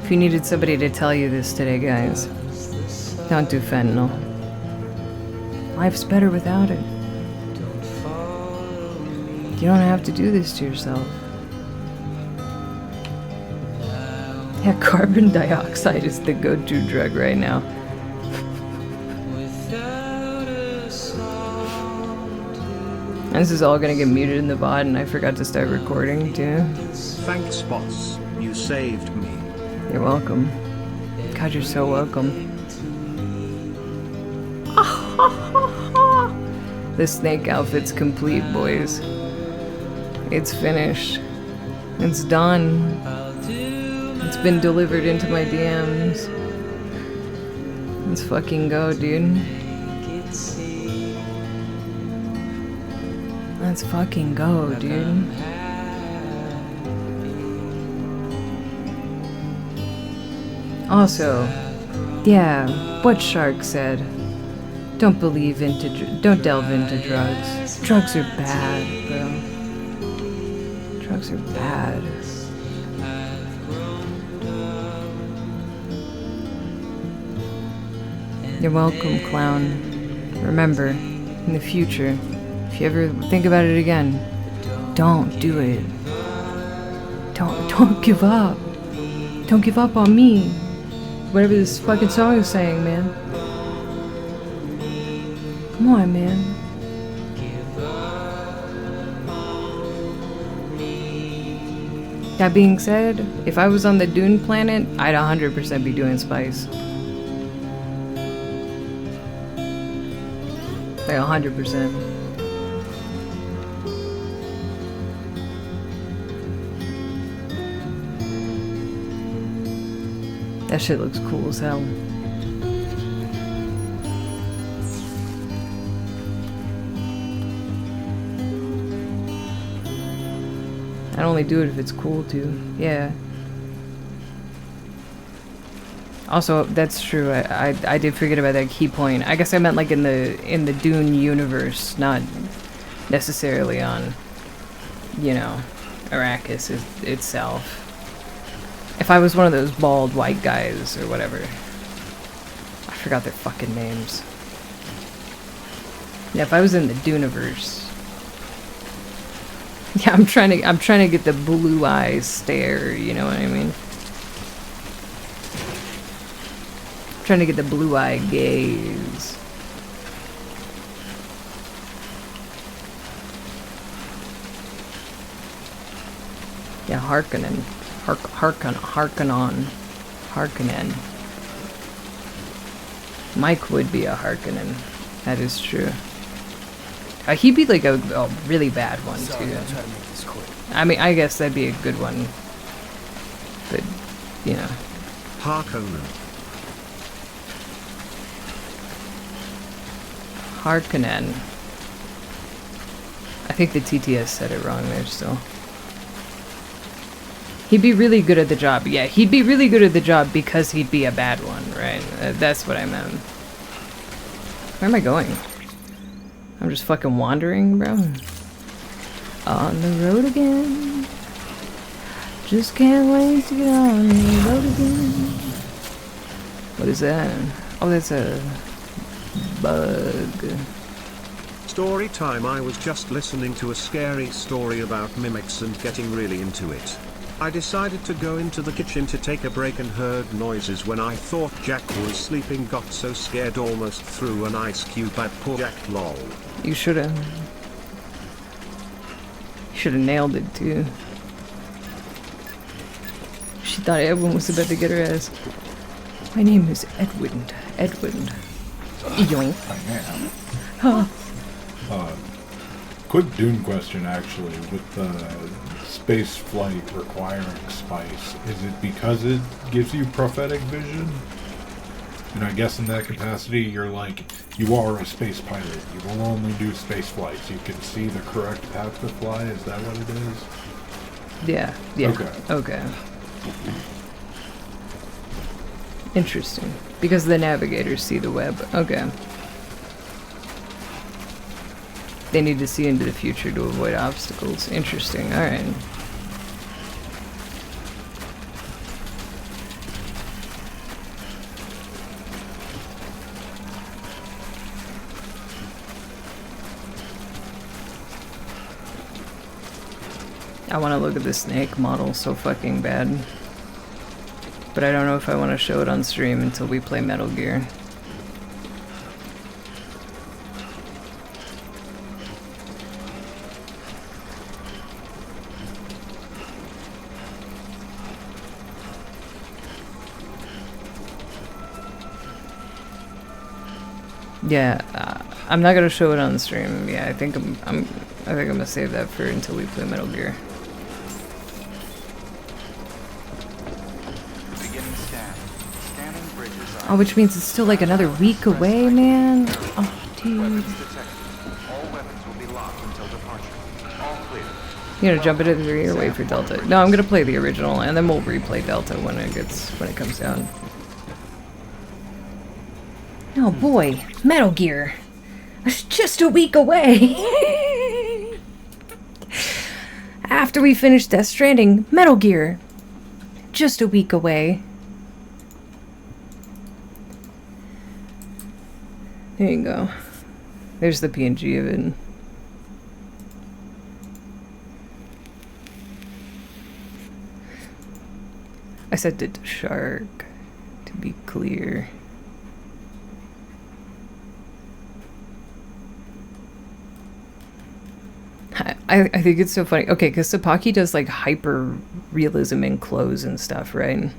If you needed somebody to tell you this today, guys, don't do fentanyl. Life's better without it. You don't have to do this to yourself. Yeah, carbon dioxide is the go-to drug right now. And this is all gonna get muted in the VOD, and I forgot to start recording too. Thanks, boss. You saved me. You're welcome. God, you're so welcome. The snake outfit's complete, boys. It's finished. It's done. It's been delivered into my DMs. Let's fucking go, dude. Let's fucking go, dude. Also, yeah, what Shark said. Don't delve into drugs. Drugs are bad, bro. Drugs are bad. You're welcome, clown. Remember, in the future, if you ever think about it again, don't do it. Don't give up. Don't give up on me. Whatever this fucking song is saying, man. Come on, man. That being said, if I was on the Dune planet, I'd 100% be doing spice. Like 100%. That shit looks cool as hell. I'd only do it if it's cool too. Yeah. Also, that's true. I did forget about that key point. I guess I meant like in the Dune universe, not necessarily on, you know, Arrakis itself. If I was one of those bald white guys or whatever. I forgot their fucking names. Yeah, if I was in the Duneverse. Yeah, I'm trying to get the blue eye stare, you know what I mean? I'm trying to get the blue eye gaze. Yeah, Harkonnen. Harkonnen. Mike would be a Harkonnen. That is true. He'd be like a really bad one too. I mean, I guess that'd be a good one. But, you know. Harkonnen. Harkonnen. I think the TTS said it wrong there still. He'd be really good at the job. Yeah, he'd be really good at the job because he'd be a bad one, right? That's what I meant. Where am I going? I'm just fucking wandering, bro. On the road again. Just can't wait to get on the road again. What is that? Oh, that's a bug. Story time. I was just listening to a scary story about mimics and getting really into it. I decided to go into the kitchen to take a break and heard noises when I thought Jack was sleeping. Got so scared almost threw an ice cube at poor Jack, lol. You should've nailed it too. She thought everyone was about to get her ass. My name is Edwin. Yoink. I am. Quick Dune question, actually, with the space flight requiring spice. Is it because it gives you prophetic vision? And I guess in that capacity, you're like, you are a space pilot. You will only do space flights. You can see the correct path to fly. Is that what it is? Yeah. Okay. Interesting. Because the navigators see the web. Okay. They need to see into the future to avoid obstacles. Interesting. Alright. I want to look at the snake model so fucking bad. But I don't know if I want to show it on stream until we play Metal Gear. Yeah, I'm not gonna show it on the stream. Yeah, I think I'm gonna save that for until we play Metal Gear. Oh, which means it's still like another week away, man. Oh, dude. You gonna jump into the 3 or wait for Delta? No, I'm gonna play the original, and then we'll replay Delta when it comes down. Oh boy, Metal Gear. It's just a week away. After we finish Death Stranding, Metal Gear. Just a week away. There you go. There's the PNG of it. I set it to shark, to be clear. I think it's so funny. Okay, because Sapaki does like hyper realism in clothes and stuff, right?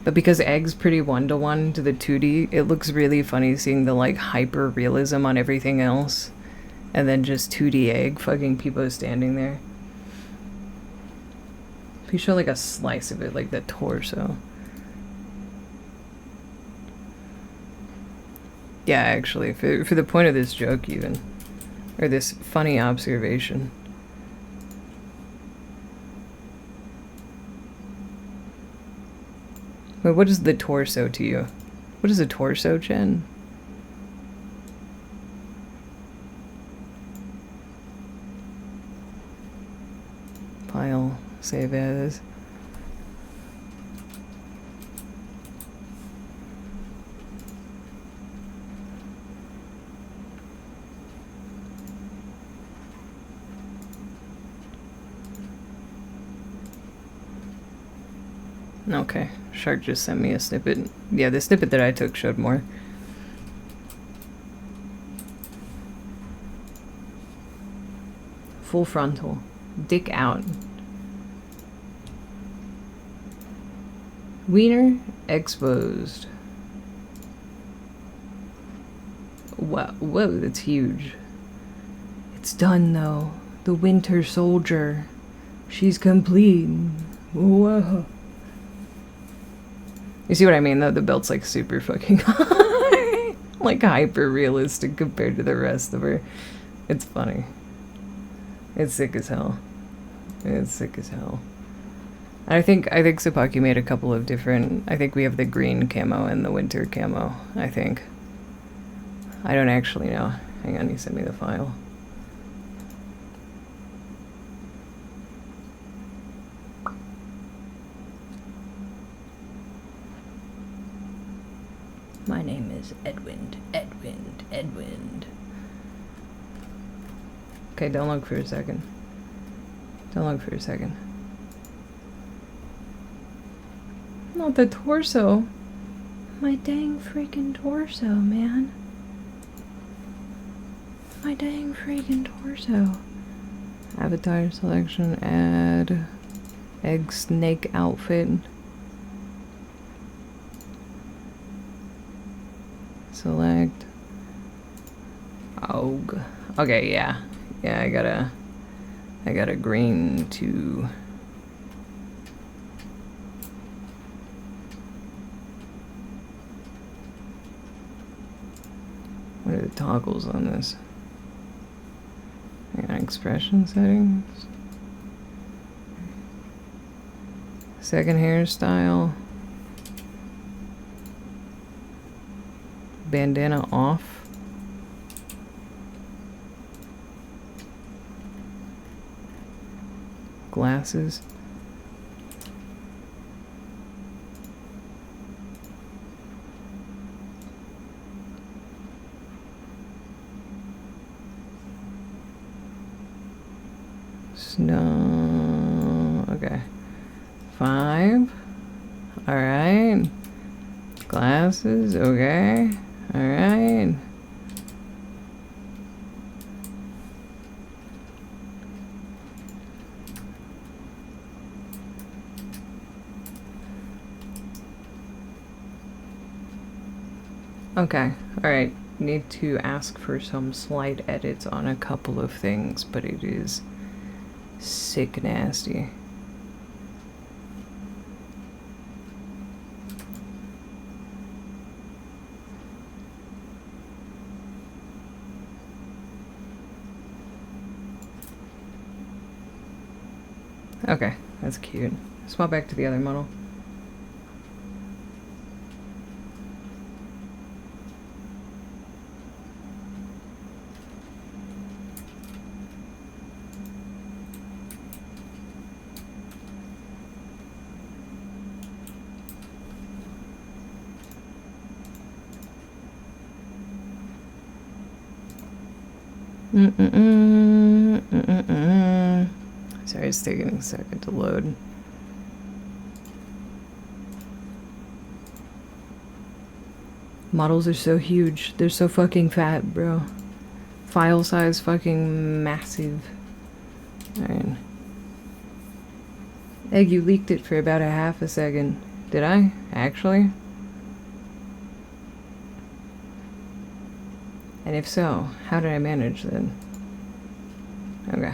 But because Egg's pretty 1-to-1 to the 2D, it looks really funny seeing the like hyper realism on everything else. And then just 2D Egg fucking people standing there. If you show like a slice of it, like the torso. Yeah, actually, for the point of this joke even. Or this funny observation. Wait, what is the torso to you? What is a torso, Jen? File, save as. Okay, Shark just sent me a snippet. Yeah, the snippet that I took showed more. Full frontal. Dick out. Wiener exposed. Wow, whoa, that's huge. It's done though. The Winter Soldier. She's complete. Whoa. You see what I mean though? The belt's like super fucking like hyper realistic compared to the rest of her. It's funny. It's sick as hell. It's sick as hell. And I think Sapaki made a couple of different. I think we have the green camo and the winter camo. I think. I don't actually know. Hang on, he sent me the file. My name is Edwin. Okay, don't look for a second. Don't look for a second. Not the torso. My dang freaking torso, man. My dang freaking torso. Avatar selection, add egg snake outfit. Select. Oh, okay, yeah. Yeah, I got a green to. What are the toggles on this? I got expression settings. Second hairstyle. Bandana off. Glasses. Snow. Okay. 5. Alright. Glasses. Okay. Alright. Okay. Alright. Need to ask for some slight edits on a couple of things, but it is sick nasty. Okay, that's cute. Swap back to the other model. Sorry, it's taking a second to load. Models are so huge. They're so fucking fat, bro. File size fucking massive. Alright. Egg, you leaked it for about a half a second. Did I? Actually? And if so, how did I manage that? Okay.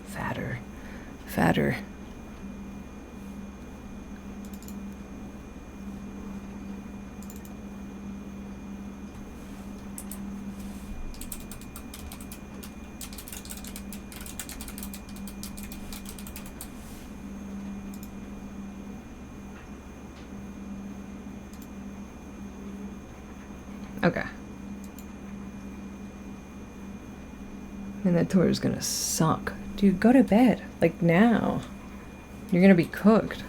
Fatter. Fatter. Okay. And that tour is gonna suck. Dude, go to bed. Like now. You're gonna be cooked.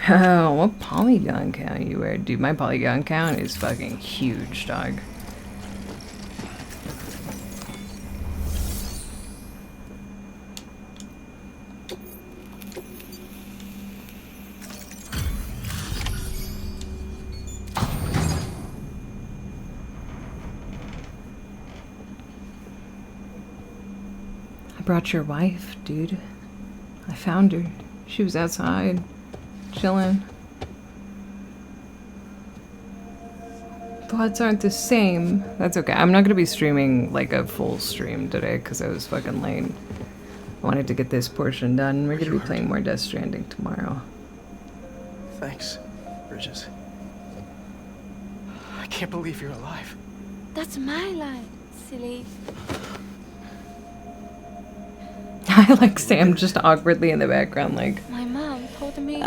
Oh, what polygon count you wear? Dude, my polygon count is fucking huge, dog. Brought your wife, dude. I found her. She was outside, chilling. Thoughts aren't the same. That's okay. I'm not gonna be streaming like a full stream today because I was fucking late. I wanted to get this portion done. We're gonna be playing more Death Stranding tomorrow. Thanks, Bridges. I can't believe you're alive. That's my life, silly. I like Sam just awkwardly in the background, like. My mom told me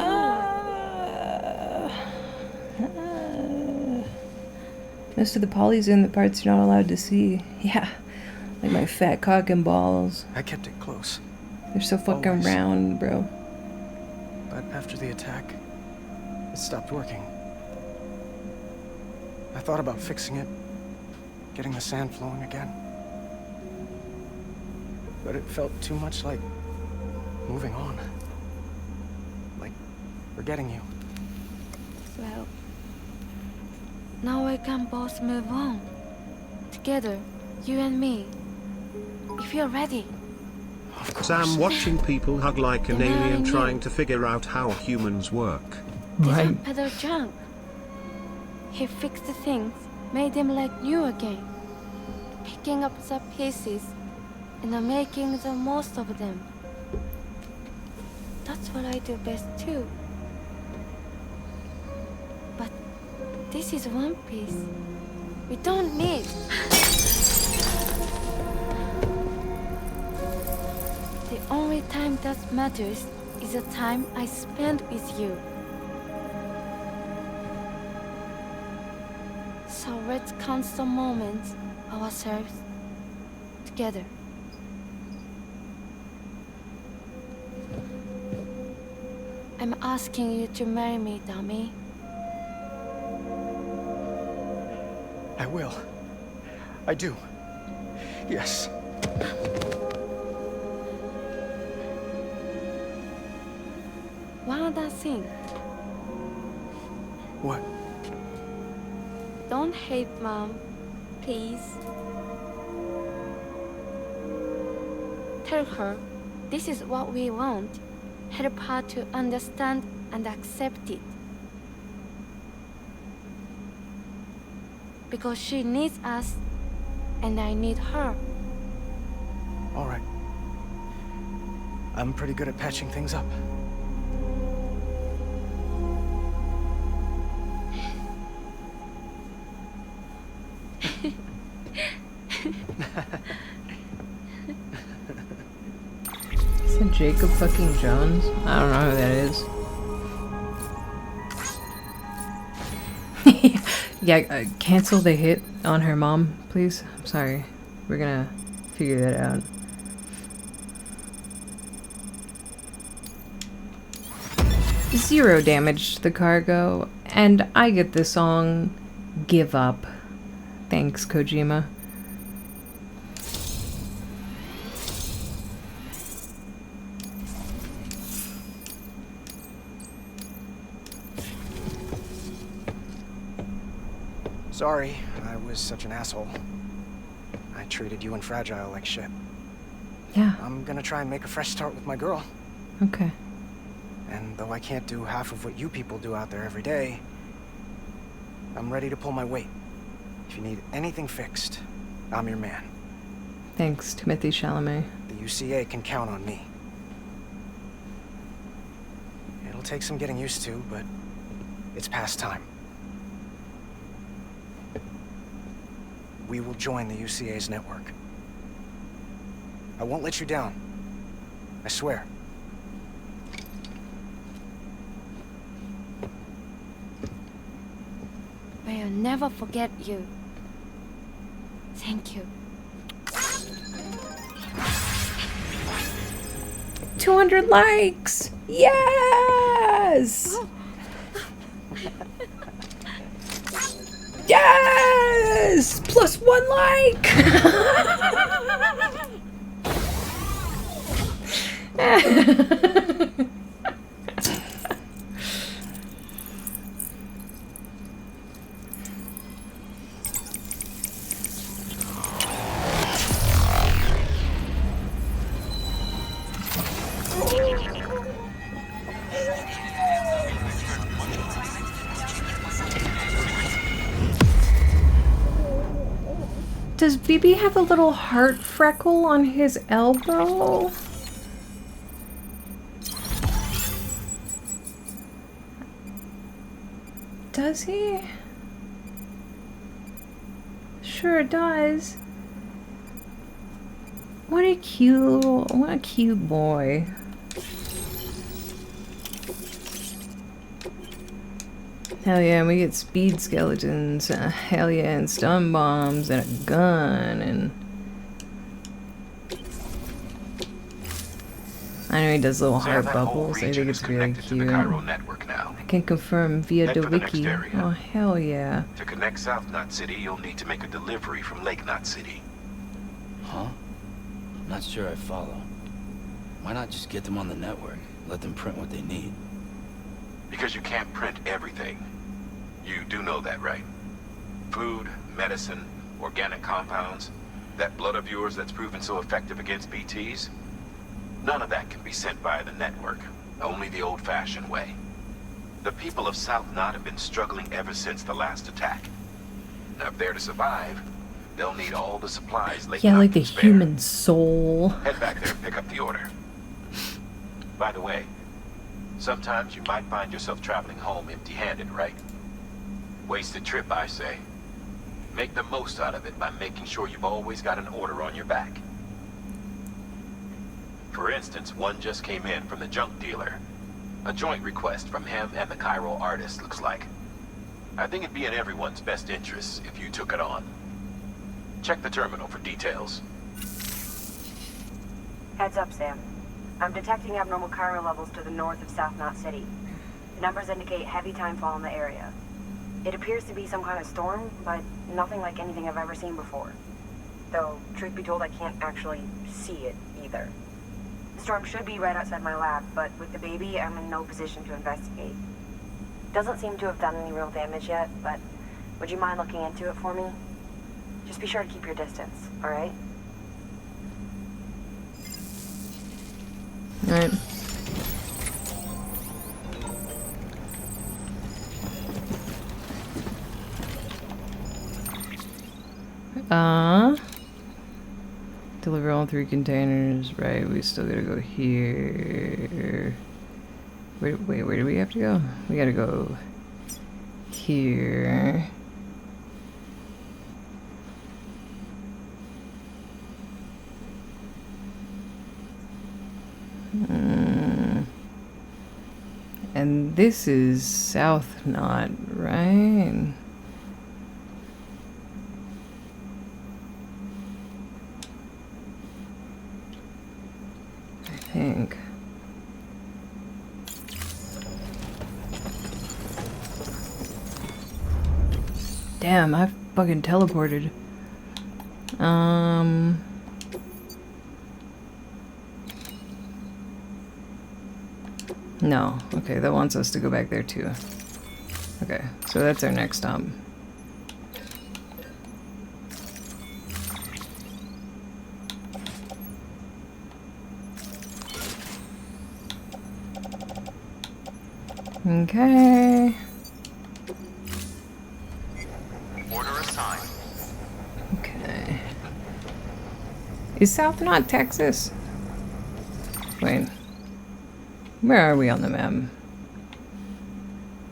Most of the polys are in the parts you're not allowed to see. Yeah, like my fat cock and balls. I kept it close. They're so fucking round, bro. But after the attack, it stopped working. I thought about fixing it, getting the sand flowing again. but it felt too much like moving on. Like forgetting you. Well, now we can both move on. Together, you and me. If you're ready. Sam watching people hug like an alien trying to figure out how humans work. Didn't peddle junk. He fixed the things, made them like new again. Picking up the pieces and making the most of them. That's what I do best too. But this is one piece. We don't need. The only time that matters is the time I spend with you. So let's count some moments ourselves together. I'm asking you to marry me, dummy. I will. I do. Yes. One other thing. What? Don't hate Mom, please. Tell her this is what we want. Help her to understand and accept it. Because she needs us, and I need her. All right. I'm pretty good at patching things up. Is it Jacob fucking Jones? I don't know who that is. Yeah, cancel the hit on her mom, please. I'm sorry. We're gonna figure that out. Zero damage to the cargo, and I get the song Give Up. Thanks, Kojima. Sorry, I was such an asshole. I treated you and Fragile like shit. Yeah. I'm gonna try and make a fresh start with my girl. Okay. And though I can't do half of what you people do out there every day, I'm ready to pull my weight. If you need anything fixed, I'm your man. Thanks, Timothy Chalamet. The UCA can count on me. It'll take some getting used to, but it's past time. We will join the UCA's network. I won't let you down. I swear. I'll never forget you. Thank you. 200 likes! Yes! Yes! Plus 1 like! Does BB have a little heart freckle on his elbow? Does he? Sure does. What a cute boy. Hell yeah, and we get speed skeletons, hell yeah, and stun bombs, and a gun, and... I know he does little heart bubbles, I think it's really cute. I can confirm via the wiki. Oh, hell yeah. To connect South Knot City, you'll need to make a delivery from Lake Knot City. Huh? Not sure I follow. Why not just get them on the network? Let them print what they need. Because you can't print everything. You do know that, right? Food, medicine, organic compounds, that blood of yours that's proven so effective against BTs? None of that can be sent via the network. Only the old-fashioned way. The people of South Knot have been struggling ever since the last attack. Now, if they're to survive, they'll need all the supplies Lake Yeah, Knot like the can spare. human soul. Head back there and pick up the order. By the way, sometimes you might find yourself traveling home empty-handed, right? Wasted trip, I say. Make the most out of it by making sure you've always got an order on your back. For instance, one just came in from the junk dealer. A joint request from him and the Cairo artist, looks like. I think it'd be in everyone's best interest if you took it on. Check the terminal for details. Heads up, Sam. I'm detecting abnormal chiral levels to the north of South Knot City. The numbers indicate heavy timefall in the area. It appears to be some kind of storm, but nothing like anything I've ever seen before. Though, truth be told, I can't actually see it either. The storm should be right outside my lab, but with the baby, I'm in no position to investigate. Doesn't seem to have done any real damage yet, but would you mind looking into it for me? Just be sure to keep your distance, alright? Alright. Deliver all 3 containers. Right, we still gotta go here. Wait, where do we have to go? We gotta go here. And this is South Knot, right? I think. Damn, I fucking teleported. No. Okay, that wants us to go back there too. Okay, so that's our next stop. Okay. Order assigned. Okay. Is South Knot Texas? Wait. Where are we on the map?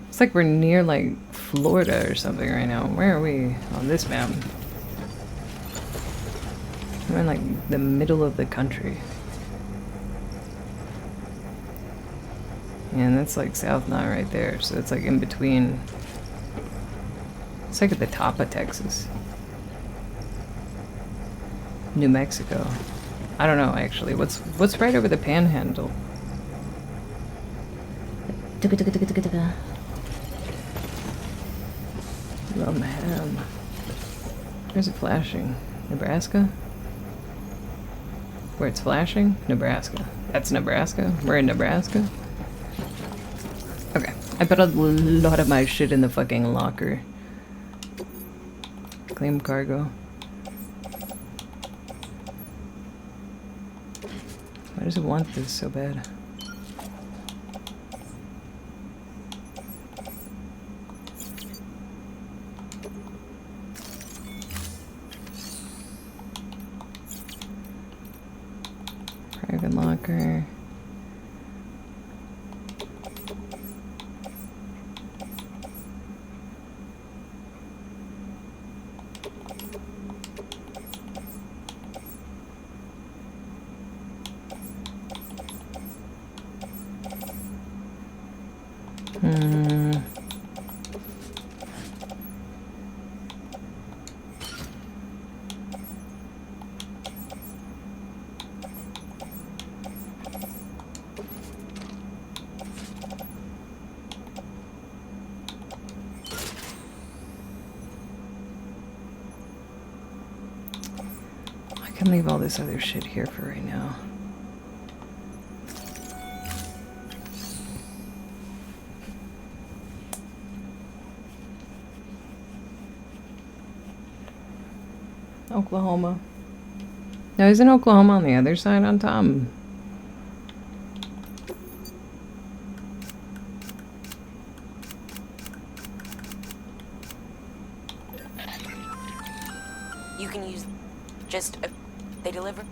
It's like we're near like Florida or something right now. Where are we on this map? We're in like the middle of the country. And that's like South Knot right there, so it's like in between. It's like at the top of Texas. New Mexico. I don't know actually. What's right over the panhandle? Love my ham. Where's it flashing? Nebraska? Where it's flashing? Nebraska. That's Nebraska? We're in Nebraska? Okay. I put a lot of my shit in the fucking locker. Claim cargo. Why does it want this so bad? Private locker. can leave all this other shit here for right now. Oklahoma. No, he's in Oklahoma on the other side on Tom. You can use just they deliver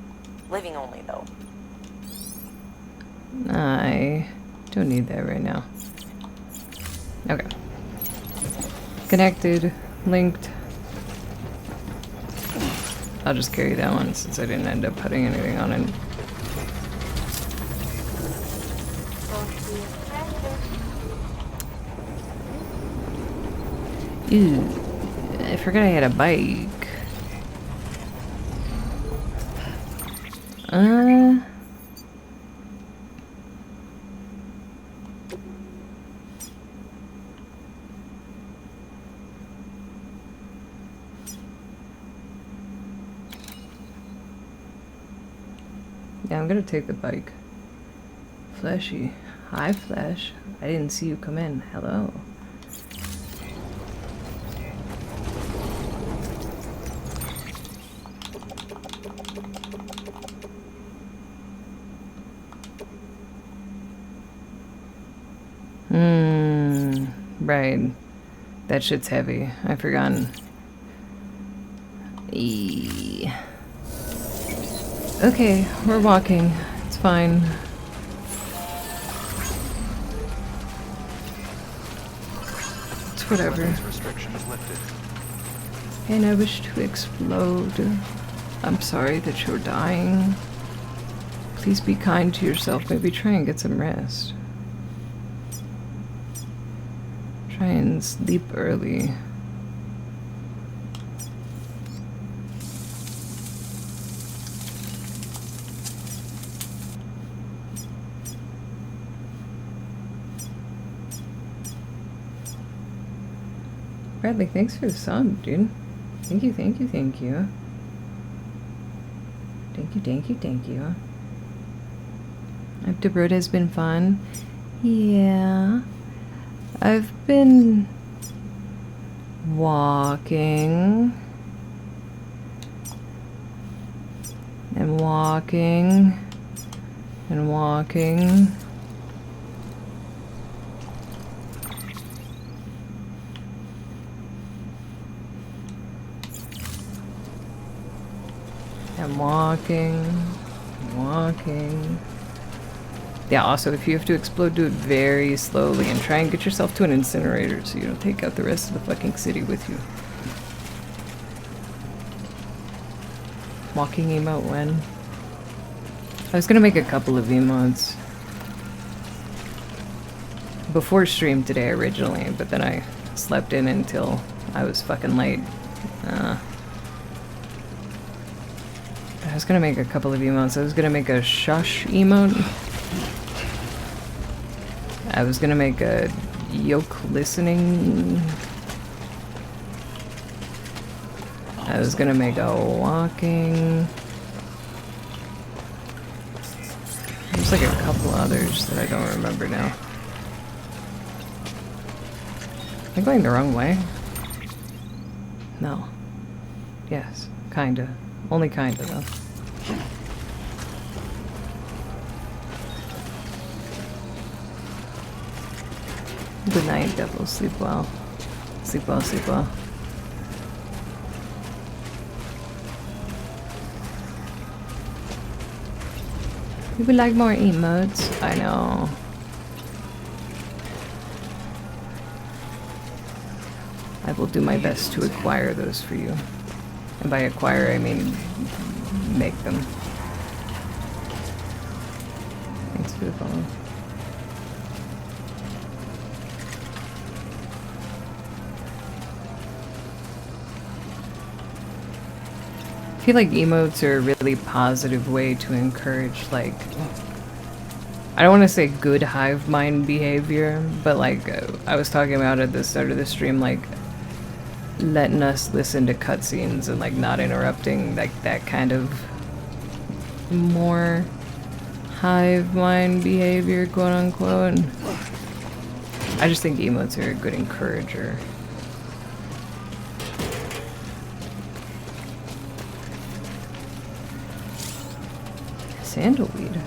living only though. I don't need that right now. Okay. Connected, linked. I'll just carry that one since I didn't end up putting anything on it. Ew, I forgot I had a bike. Yeah, I'm gonna take the bike. Fleshy. Hi, Flesh. I didn't see you come in. Hello. Right. That shit's heavy. I forgotten. Okay, we're walking. It's fine. It's whatever. And I wish to explode. I'm sorry that you're dying. Please be kind to yourself. Maybe try and get some rest. Try and sleep early. Bradley, thanks for the sub, dude. Thank you, thank you, thank you. Thank you, thank you, thank you. Hope the road has been fun. Yeah. I've been walking and walking and walking. And walking. Yeah, also, if you have to explode, do it very slowly and try and get yourself to an incinerator so you don't take out the rest of the fucking city with you. Walking emote when? I was gonna make a couple of emotes before stream today originally, but then I slept in until I was fucking late. I was gonna make a couple of emotes. I was gonna make a shush emote. I was gonna make a yoke listening. I was gonna make a walking. There's like a couple others that I don't remember now. Am I going the wrong way? No. Yes, kinda. Only kinda though. Good night, devil. Sleep well. Sleep well, sleep well. You would like more emotes? I know. I will do my best to acquire those for you. And by acquire, I mean make them. Thanks for the follow. I feel like emotes are a really positive way to encourage, like, I don't want to say good hive mind behavior, but like I was talking about at the start of the stream, like letting us listen to cutscenes and like not interrupting, like that kind of more hive mind behavior, quote unquote. I just think emotes are a good encourager. Sandalweed.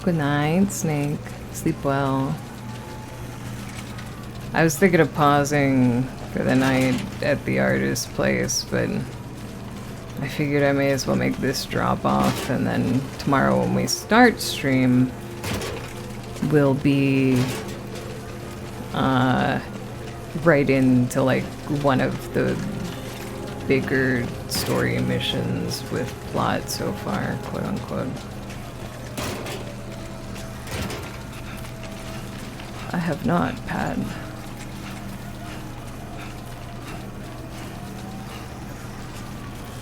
Good night, Snake. Sleep well. I was thinking of pausing for the night at the artist's place, but I figured I may as well make this drop off, and then tomorrow when we start stream, we'll be right into like one of the bigger story missions with plot so far, quote unquote. I have not, Pat.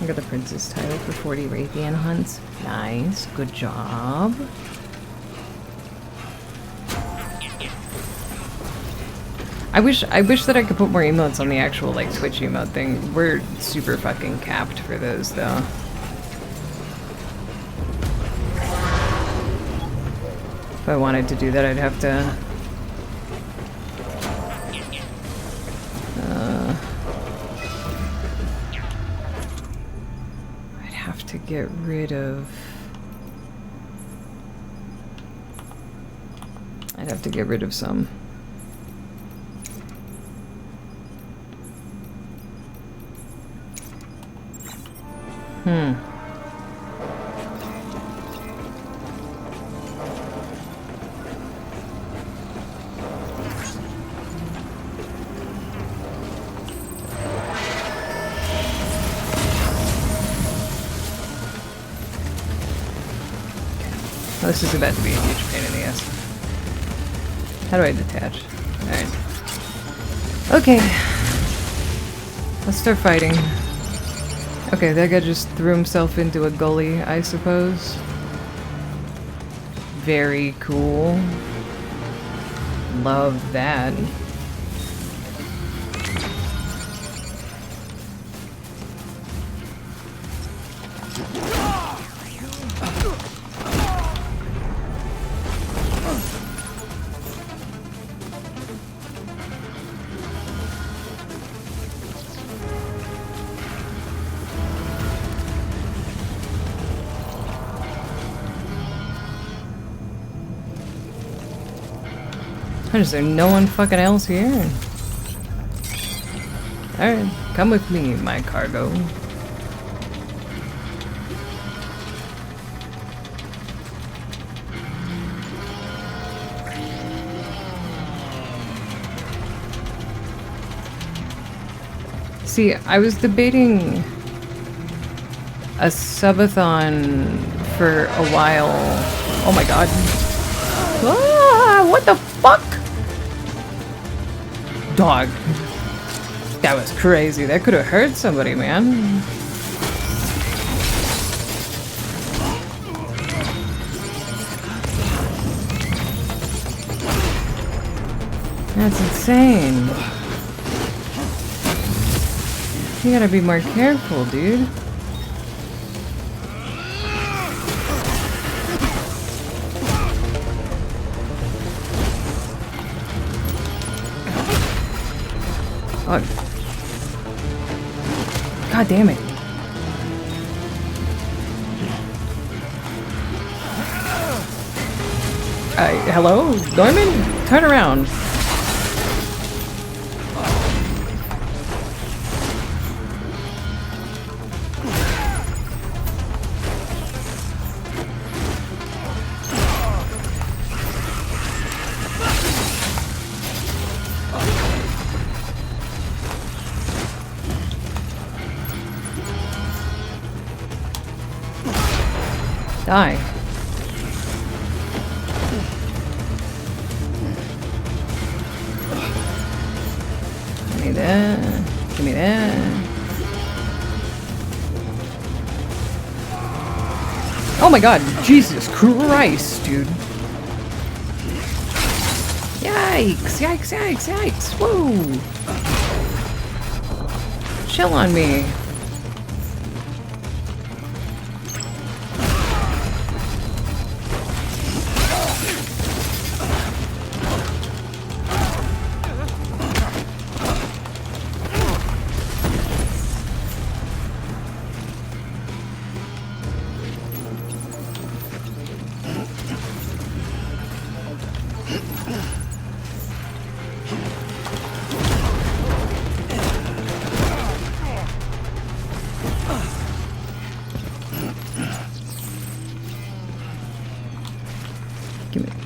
I got the princess title for 40 Raytheon hunts. Nice, good job. I wish that I could put more emotes on the actual like Twitch emote thing. We're super fucking capped for those though. If I wanted to do that, I'd have to get rid of... I'd have to get rid of some. Oh, this is about to be a huge pain in the ass. How do I detach? Alright. Okay. Let's start fighting. Okay, that guy just threw himself into a gully, I suppose. Very cool. Love that. Is there no one fucking else here? Alright, come with me, my cargo. See, I was debating a subathon for a while. Oh my god. Ah, what the fuck? Dog. That was crazy. That could have hurt somebody, man. That's insane. You gotta be more careful, dude. Oh. God damn it. Hello? Norman? Turn around. Die. Give me that. Give me that. Oh my god, Jesus Christ, dude. Yikes, yikes, yikes, yikes. Whoa. chill on me.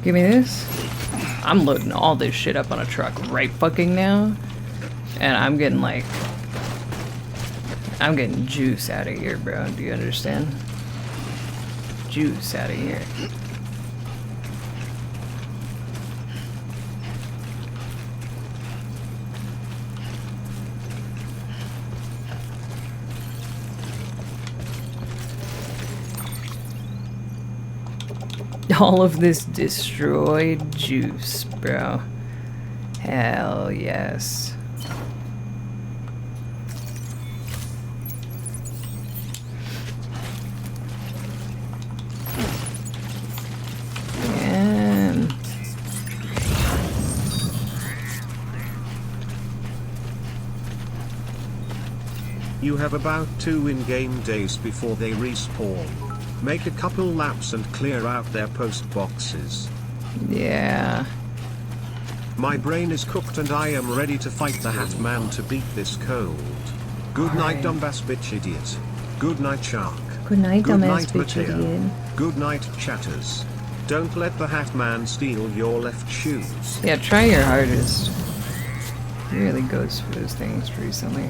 Give me this. I'm loading all this shit up on a truck right fucking now. And I'm getting like... I'm getting juice out of here, bro. Do you understand? Juice out of here. All of this destroyed juice, bro. Hell yes. Man. You have about 2 in-game days before they respawn. Make a couple laps and clear out their post boxes. Yeah. My brain is cooked and I am ready to fight the Hat Man to beat this cold. Good night, dumbass bitch idiot. Good night, Shark. Good night, Good dumbass night, bitch Mateo. idiot. Good night, chatters. Don't let the Hat Man steal your left shoes. Yeah, try your hardest. He really goes for those things recently.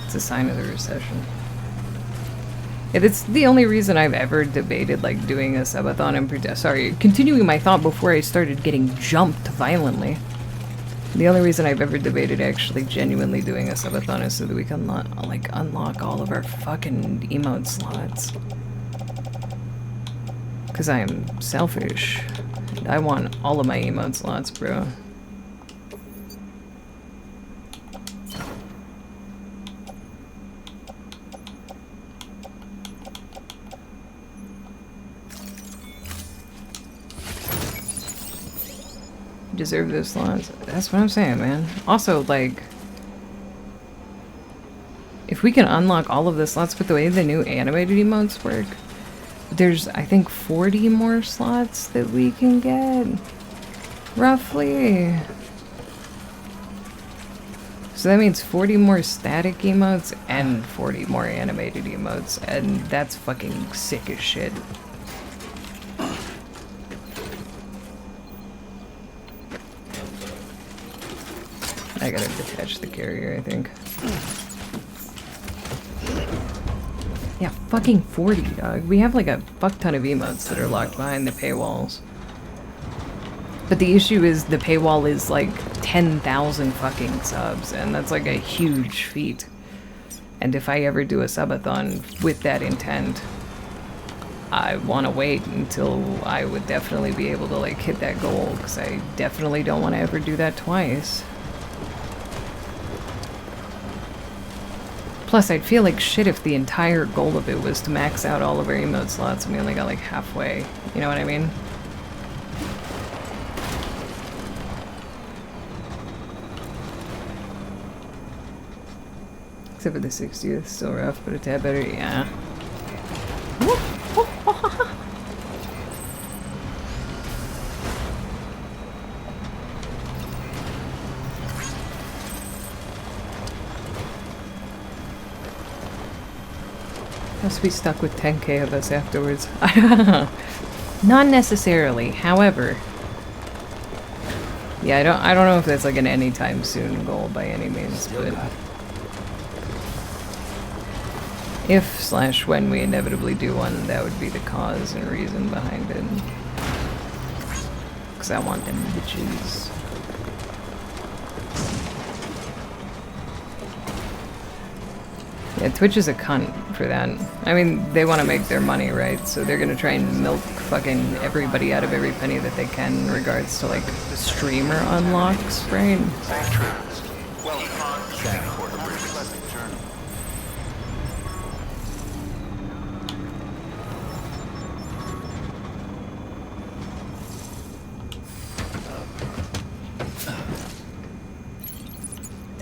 It's a sign of the recession. It's the only reason I've ever debated like doing a subathon and sorry, continuing my thought before I started getting jumped violently. The only reason I've ever debated actually genuinely doing a subathon is so that we can like unlock all of our fucking emote slots. Cause I am selfish. I want all of my emote slots, bro. Deserve those slots. That's what I'm saying, man. Also, like, if we can unlock all of the slots with the way the new animated emotes work, there's, I think, 40 more slots that we can get. Roughly. So that means 40 more static emotes and 40 more animated emotes, and that's fucking sick as shit. I gotta detach the carrier, I think. Yeah, fucking 40, dog. We have like a fuck ton of emotes that are locked behind the paywalls. But the issue is the paywall is like 10,000 fucking subs, and that's like a huge feat. And if I ever do a subathon with that intent, I want to wait until I would definitely be able to like hit that goal, because I definitely don't want to ever do that twice. Plus, I'd feel like shit if the entire goal of it was to max out all of our emote slots and we only got like halfway. You know what I mean? Except for the 60th, still rough, but a tad better, yeah. Must be stuck with 10k of us afterwards. Not necessarily, however. Yeah, I don't know if that's like an anytime soon goal by any means, but if/when we inevitably do one, that would be the cause and reason behind it. Cause I want them bitches. Yeah, Twitch is a cunt for that. I mean, they want to make their money, right? So they're gonna try and milk fucking everybody out of every penny that they can in regards to, like, streamer unlocks, right?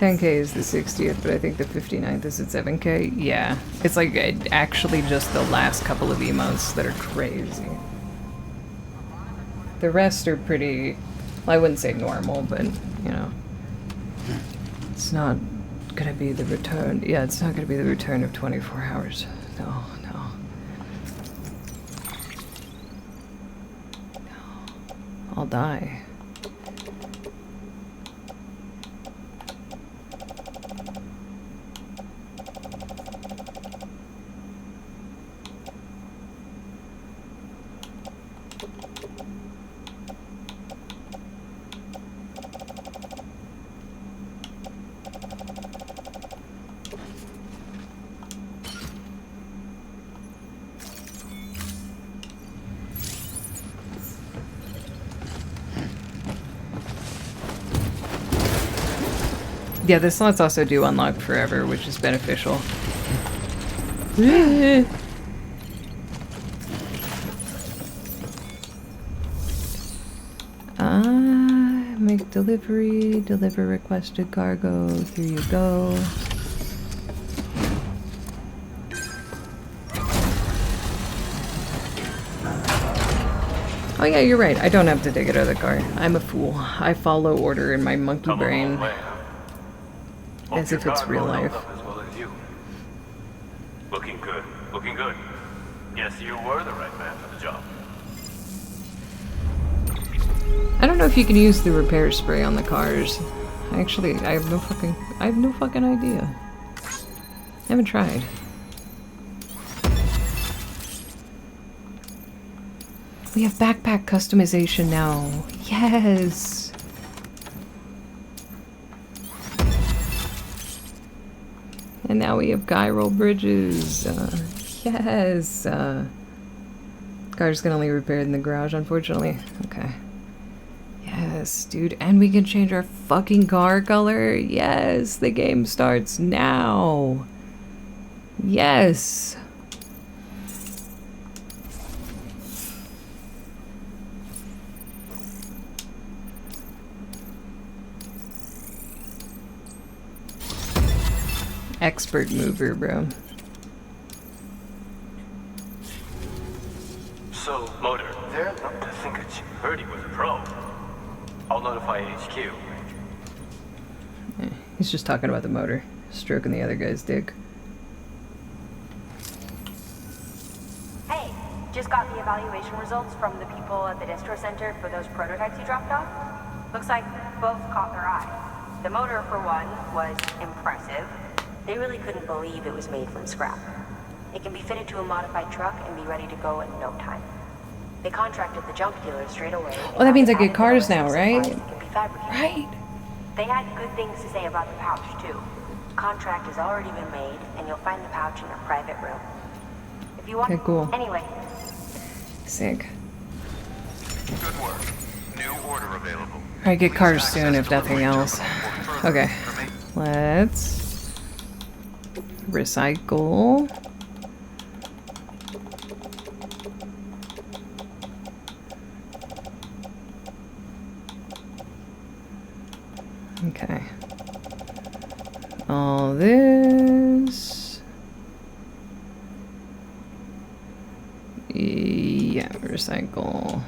10K is the 60th, but I think the 59th is at 7K. Yeah, it's like actually just the last couple of emotes that are crazy. The rest are pretty, well, I wouldn't say normal, but, you know, it's not gonna be the return. Yeah, it's not gonna be the return of 24 hours. No, no. No. I'll die. Yeah, the slots also do unlock forever, which is beneficial. Make delivery, deliver requested cargo, here you go. Oh yeah, you're right, I don't have to take it out of the car. I'm a fool. I follow order in my monkey brain. As if it's real life. Looking good. Looking good. Yes, you were the right man for the job. I don't know if you can use the repair spray on the cars. Actually, I have no fucking idea. I haven't tried. We have backpack customization now. Yes. And now we have gyro bridges. Yes. Cars can only repair in the garage, unfortunately. Okay. Yes, dude. And we can change our fucking car color. Yes, the game starts now. Yes. Expert mover, bro. So, Motor, they're not to think that you heard he was a pro. I'll notify HQ. Yeah, he's just talking about the motor, stroking the other guy's dick. Hey, just got the evaluation results from the people at the distro center for those prototypes you dropped off. Looks like both caught their eye. The motor, for one, was impressive. They really couldn't believe it was made from scrap. It can be fitted to a modified truck and be ready to go in no time. They contracted the junk dealer straight away. Oh, that means I get cars now, right? Right. They had good things to say about the pouch, too. The contract has already been made, and you'll find the pouch in your private room. If you want... Okay, cool. Anyway. Sick. Good work. New order available. I get cars soon, if nothing else. Okay. Let's... recycle. Okay. All this. Yeah, recycle.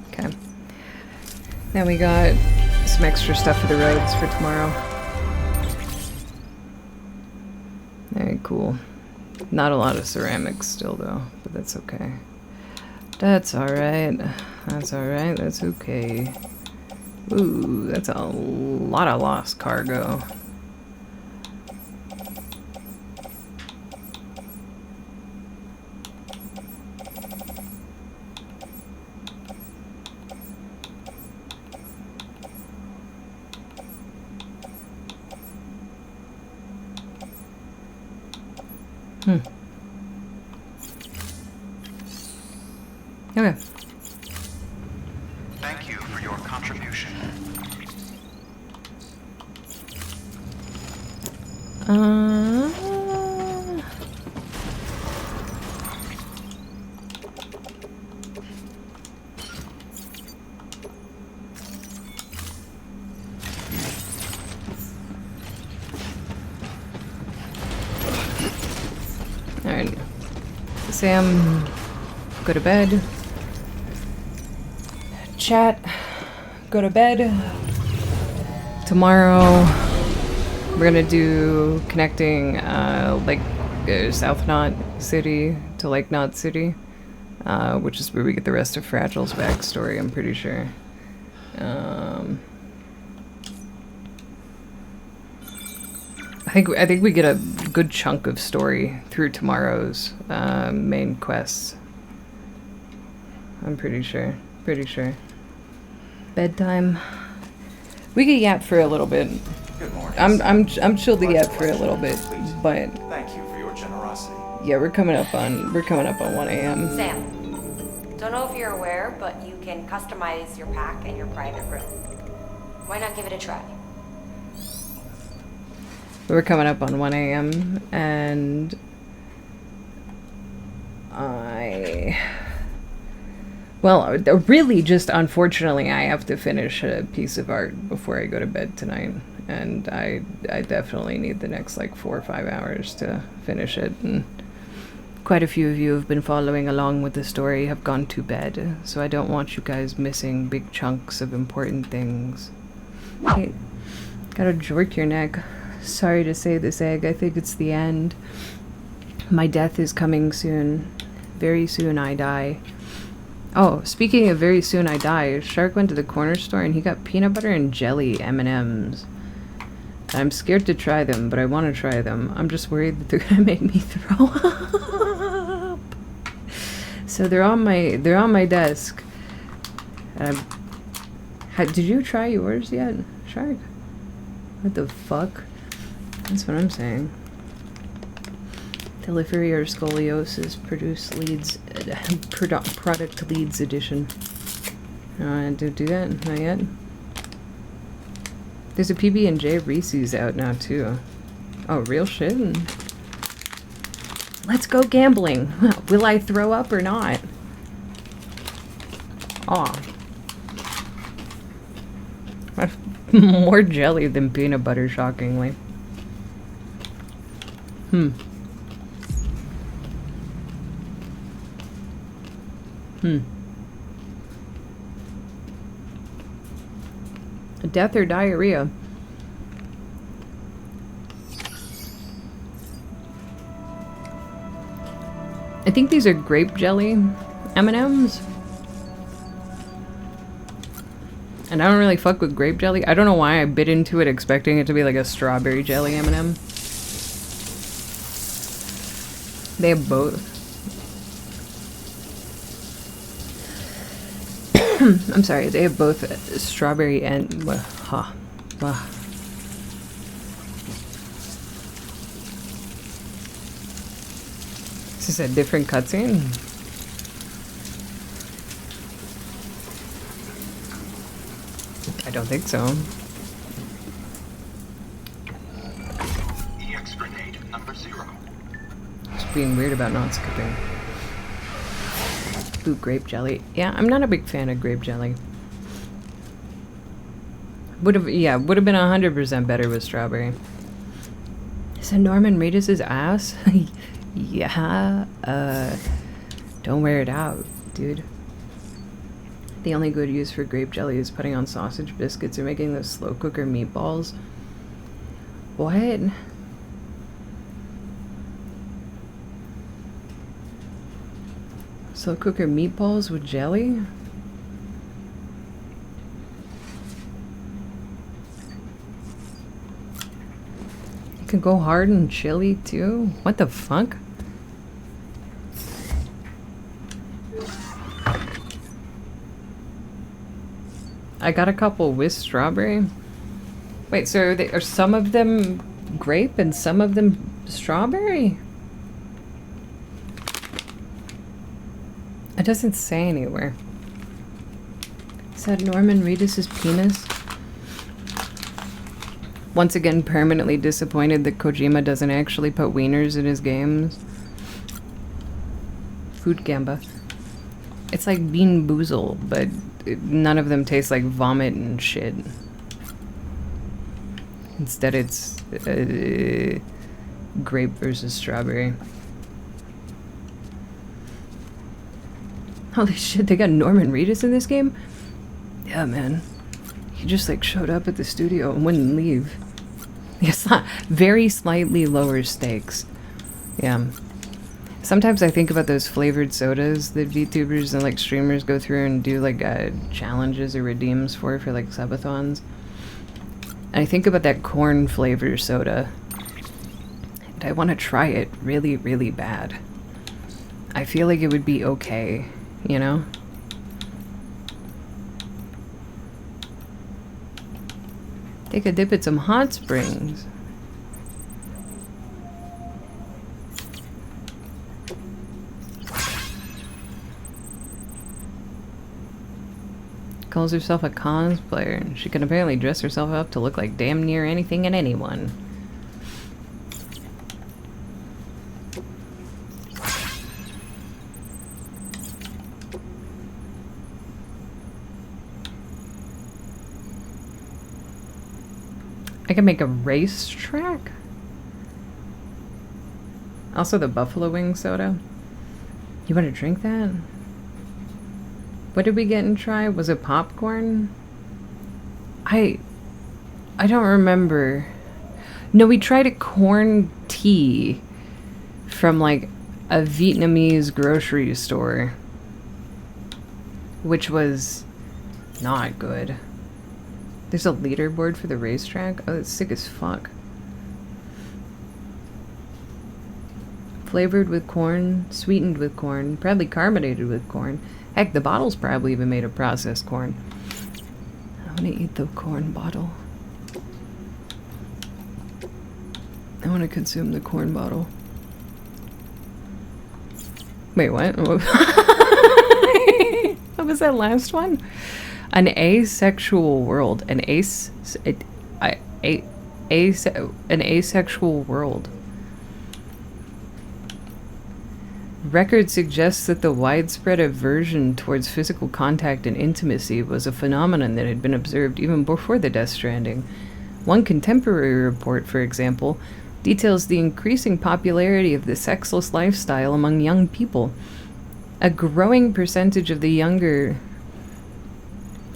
Okay. Now we got some extra stuff for the roads for tomorrow. Very cool. Not a lot of ceramics still though, but that's okay. That's alright. That's alright. That's okay. Ooh, that's a lot of lost cargo. Okay. Thank you for your contribution. Sam, go to bed. Chat, go to bed. Tomorrow, we're gonna do connecting South Knot City to Lake Knot City, which is where we get the rest of Fragile's backstory, I'm pretty sure. I think we get a good chunk of story through tomorrow's main quests. I'm pretty sure. Bedtime. We could yap for a little bit. Good morning. I'm chill to yap for a little bit, but Thank you for your generosity. yeah, we're coming up on 1 a.m. Sam, don't know if you're aware, but you can customize your pack and your private room. Why not give it a try? We're coming up on 1 a.m. and really just unfortunately I have to finish a piece of art before I go to bed tonight, and I definitely need the next like 4 or 5 hours to finish it, and quite a few of you have been following along with the story have gone to bed, so I don't want you guys missing big chunks of important things. Hey, gotta jerk your neck. Sorry to say this, Egg. I think it's the end. My death is coming soon. Very soon I die. Oh, speaking of very soon I die, Shark went to the corner store and he got peanut butter and jelly M&Ms. I'm scared to try them, but I want to try them. I'm just worried that they're gonna make me throw up. So they're on my desk. Did you try yours yet, Shark? What the fuck? That's what I'm saying. Delivery or scoliosis product leads edition. Don't do that, not yet. There's a PB&J Reese's out now too. Oh, real shit? Let's go gambling. Will I throw up or not? Aw. More jelly than peanut butter, shockingly. Death or diarrhea? I think these are grape jelly M&Ms. And I don't really fuck with grape jelly. I don't know why I bit into it expecting it to be like a strawberry jelly M&M. They have both. I'm sorry, they have both strawberry and... Is this a different cutscene? I don't think so. EX grenade number 0. Just being weird about not skipping. Ooh, grape jelly. Yeah, I'm not a big fan of grape jelly. Would have been 100% better with strawberry. Is it Norman Reedus' ass? Yeah. Don't wear it out, dude. The only good use for grape jelly is putting on sausage biscuits or making those slow cooker meatballs. What? Slow cooker meatballs with jelly? You can go hard and chili too? What the fuck? I got a couple with strawberry. Wait, so are some of them grape and some of them strawberry? It doesn't say anywhere. Is that Norman Reedus' penis? Once again, permanently disappointed that Kojima doesn't actually put wieners in his games. Food Gamba. It's like Bean Boozle, but none of them taste like vomit and shit. Instead, it's grape versus strawberry. Holy shit, they got Norman Reedus in this game? Yeah, man. He just like showed up at the studio and wouldn't leave. Yes, very slightly lower stakes. Yeah. Sometimes I think about those flavored sodas that VTubers and like streamers go through and do like challenges or redeems for like subathons. And I think about that corn flavor soda. And I want to try it really, really bad. I feel like it would be okay, you know? Take a dip at some hot springs. Calls herself a cosplayer, and she can apparently dress herself up to look like damn near anything and anyone. I can make a racetrack? Also the buffalo wing soda. You want to drink that? What did we get and try? Was it popcorn? I don't remember. No, we tried a corn tea from like a Vietnamese grocery store, which was not good. There's a leaderboard for the racetrack? Oh, it's sick as fuck. Flavored with corn, sweetened with corn, probably carbonated with corn. Heck, the bottle's probably even made of processed corn. I want to eat the corn bottle. I want to consume the corn bottle. Wait, what? What was that last one? An asexual world. An asexual world. Record suggests that the widespread aversion towards physical contact and intimacy was a phenomenon that had been observed even before the Death Stranding. One contemporary report, for example, details the increasing popularity of the sexless lifestyle among young people. A growing percentage of the younger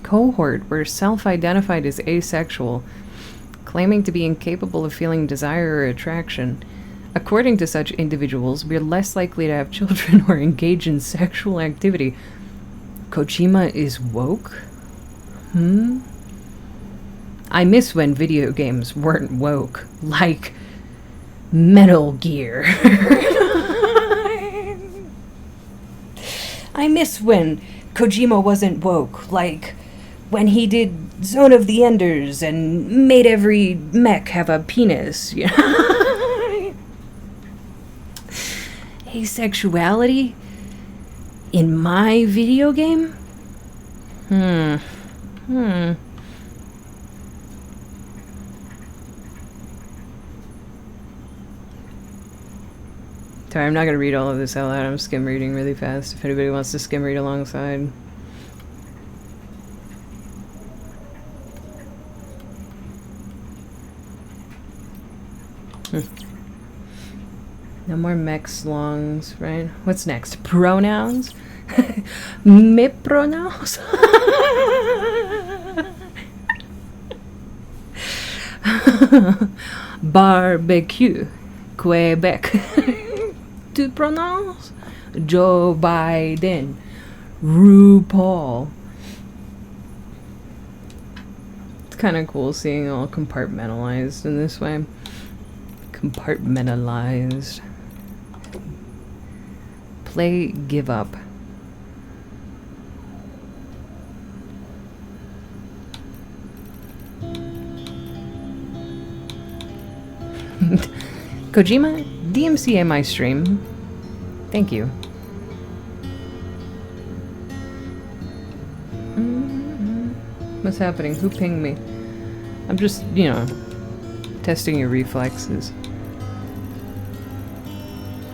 cohort were self-identified as asexual, claiming to be incapable of feeling desire or attraction. According to such individuals, we're less likely to have children or engage in sexual activity. Kojima is woke? I miss when video games weren't woke, like Metal Gear. I miss when Kojima wasn't woke, like when he did Zone of the Enders and made every mech have a penis. You know? Asexuality in my video game? Sorry, I'm not going to read all of this out loud. I'm skim reading really fast if anybody wants to skim read alongside. No more mech slongs, right? What's next? Pronouns? Me pronouns? Barbecue. Quebec. Tu pronounce? Joe Biden. RuPaul. It's kind of cool seeing all compartmentalized in this way. Compartmentalized. Play Give Up. Kojima, DMCA my stream. Thank you. What's happening? Who pinged me? I'm just, you know, testing your reflexes.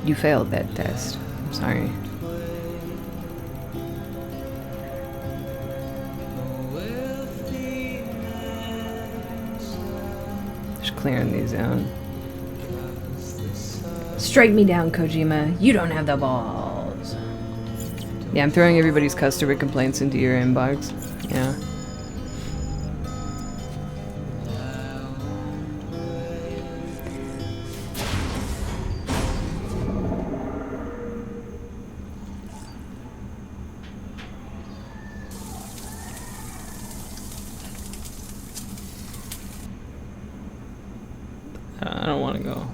You failed that test. I'm sorry. Just clearing these out. Strike me down, Kojima. You don't have the balls. Yeah, I'm throwing everybody's customer complaints into your inbox. Yeah. I don't want to go.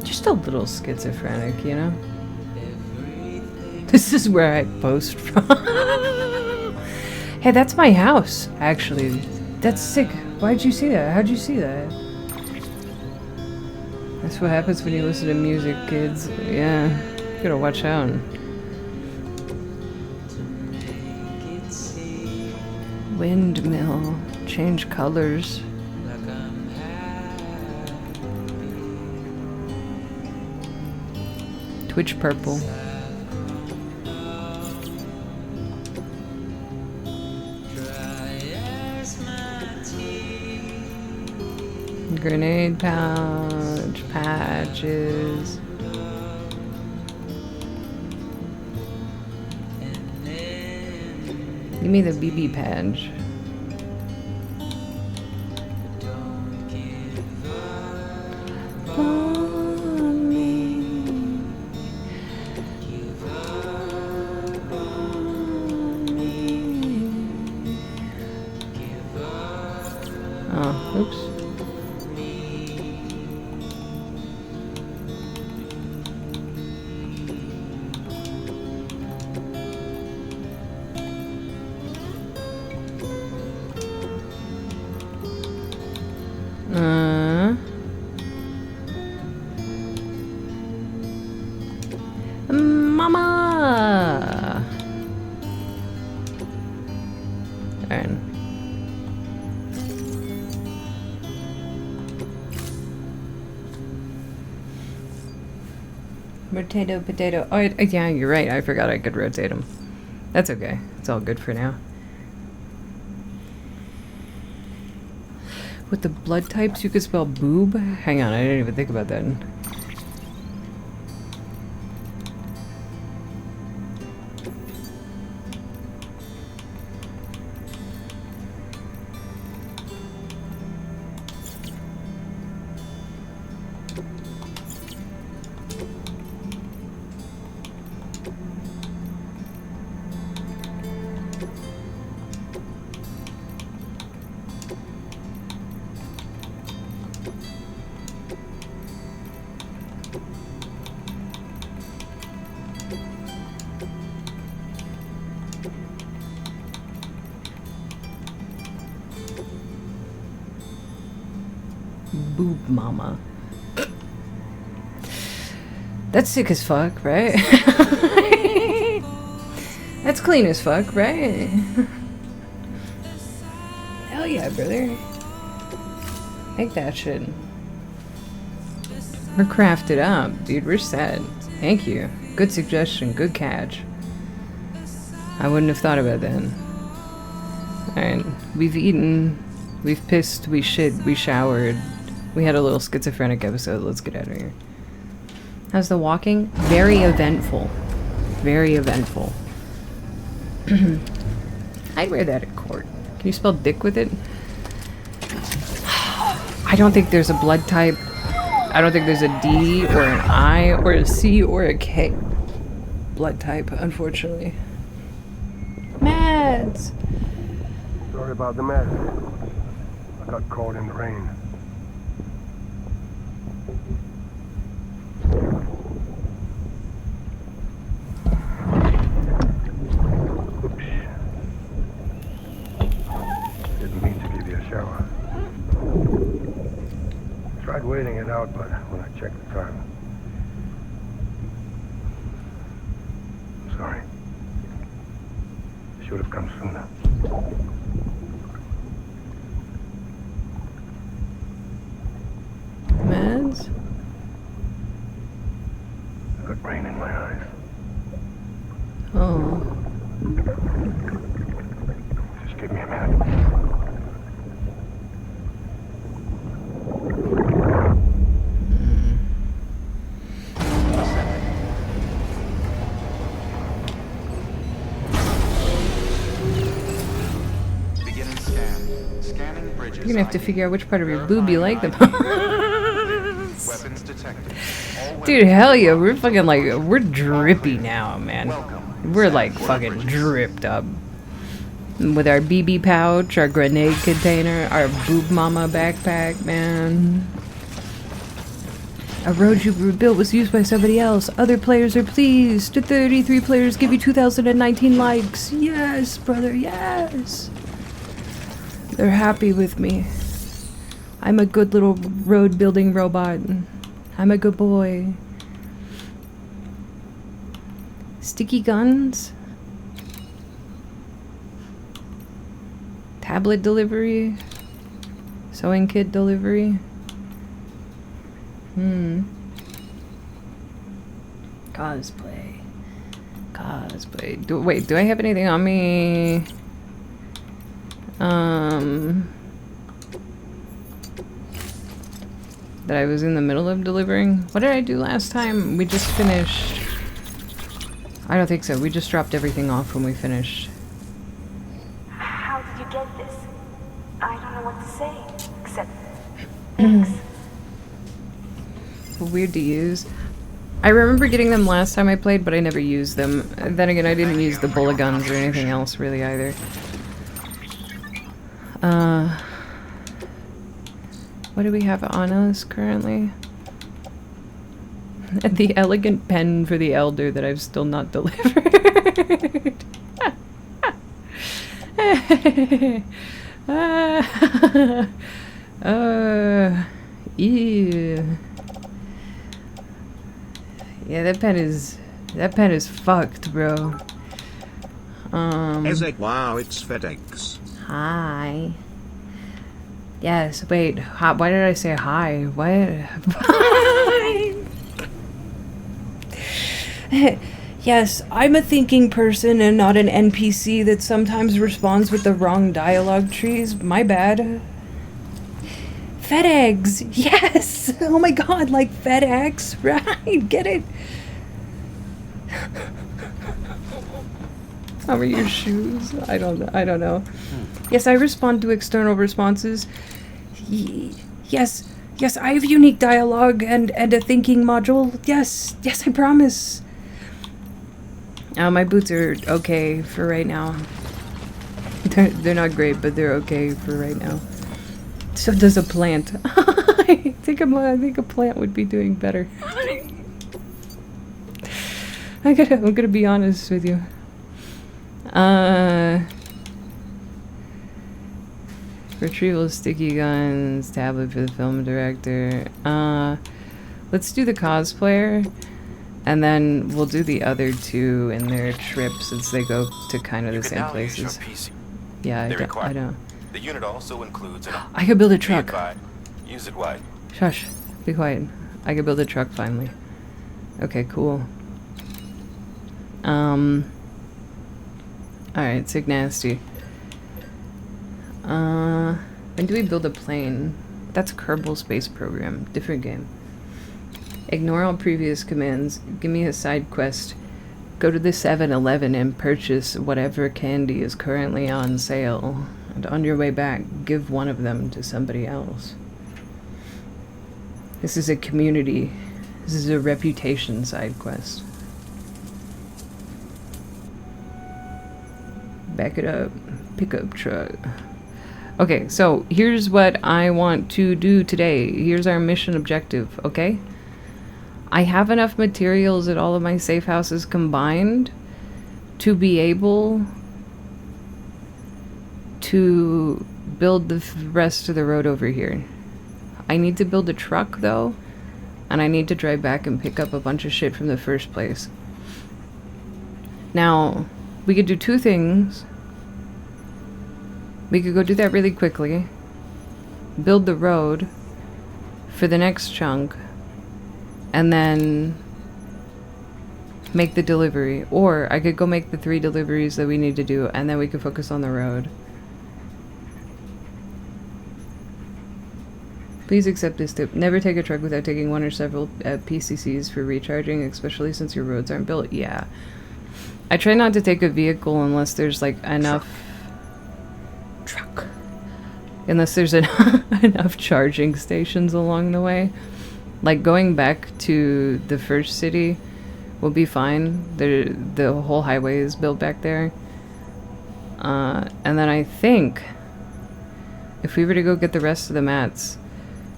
Just a little schizophrenic, you know? This is where I post from. Hey, that's my house, actually. That's sick. Why'd you see that? How'd you see that? That's what happens when you listen to music, kids. Yeah. You gotta watch out. Windmill. Change colors. Twitch purple. Grenade pouch, patches. Give me the BB patch. Oh, oops. Mama! Alright. Potato, potato. Oh, yeah, you're right. I forgot I could rotate them. That's okay. It's all good for now. With the blood types, you could spell boob? Hang on, I didn't even think about that. Boob mama. That's sick as fuck, right? That's clean as fuck, right? Hell yeah, brother. Make that shit. We're crafted up, dude. We're set. Thank you. Good suggestion. Good catch. I wouldn't have thought about that. Alright. We've eaten. We've pissed. We shit. We showered. We had a little schizophrenic episode. Let's get out of here. How's the walking? Very eventful. Very eventful. I'd wear that at court. Can you spell dick with it? I don't think there's a blood type. I don't think there's a D or an I or a C or a K blood type, unfortunately. Mads! Sorry about the mess. I got caught in the rain. Oops. Didn't mean to give you a shower. Tried waiting it out, but when I checked the time... I'm sorry. Should have come sooner. Mads? I got rain in my eyes. Oh. Just give me a minute. You're gonna have to figure out which part of your boob you like the most. Dude, hell yeah, we're fucking like, we're drippy now, man. We're like fucking dripped up. With our BB pouch, our grenade container, our boob mama backpack, man. A road you built was used by somebody else. Other players are pleased. 33 players give you 2019 likes. Yes, brother, yes. They're happy with me. I'm a good little road building robot. I'm a good boy. Sticky guns? Tablet delivery? Sewing kit delivery? Cosplay. Wait, do I have anything on me? That I was in the middle of delivering? What did I do last time? We just finished. I don't think so. We just dropped everything off when we finished. How did you get this? I don't know what to say, except thanks. Weird to use. I remember getting them last time I played, but I never used them. And then again, I didn't use the bullet guns or anything else really either. What do we have on us currently? The elegant pen for the elder that I've still not delivered. Ew. Yeah, that pen is fucked, bro. Wow, it's FedEx. Hi. Yes, wait, why did I say hi? What? Yes, I'm a thinking person and not an NPC that sometimes responds with the wrong dialogue trees. My bad. FedEggs! Yes! Oh my god, like FedEx, right? Get it? How are your shoes? I don't know. Yes, I respond to external responses. Yes, I have unique dialogue and a thinking module. Yes, I promise. My boots are okay for right now. They're not great, but they're okay for right now. So does a plant. I think a plant would be doing better. I'm gonna be honest with you. Retrieval sticky guns, tablet for the film director. Let's do the cosplayer, and then we'll do the other two in their trip since they go to kind of the same places. Yeah, I don't. The unit also includes an I could build a truck. Use it wide. Shush. Be quiet. I could build a truck finally. Okay, cool. Alright, sick nasty. When do we build a plane? That's Kerbal Space Program. Different game. Ignore all previous commands. Give me a side quest. Go to the 7-Eleven and purchase whatever candy is currently on sale. And on your way back, give one of them to somebody else. This is a community. This is a reputation side quest. Back it up. Pickup truck. Okay, so here's what I want to do today. Here's our mission objective, okay? I have enough materials at all of my safe houses combined to be able to build the rest of the road over here. I need to build a truck though, and I need to drive back and pick up a bunch of shit from the first place. Now, we could do two things. We could go do that really quickly, build the road for the next chunk, and then make the delivery. Or I could go make the 3 deliveries that we need to do, and then we could focus on the road. Please accept this tip. Never take a truck without taking one or several PCCs for recharging, especially since your roads aren't built. Yeah. I try not to take a vehicle unless there's like enough... Unless there's enough charging stations along the way. Like going back to the first city will be fine. The whole highway is built back there. And then I think if we were to go get the rest of the mats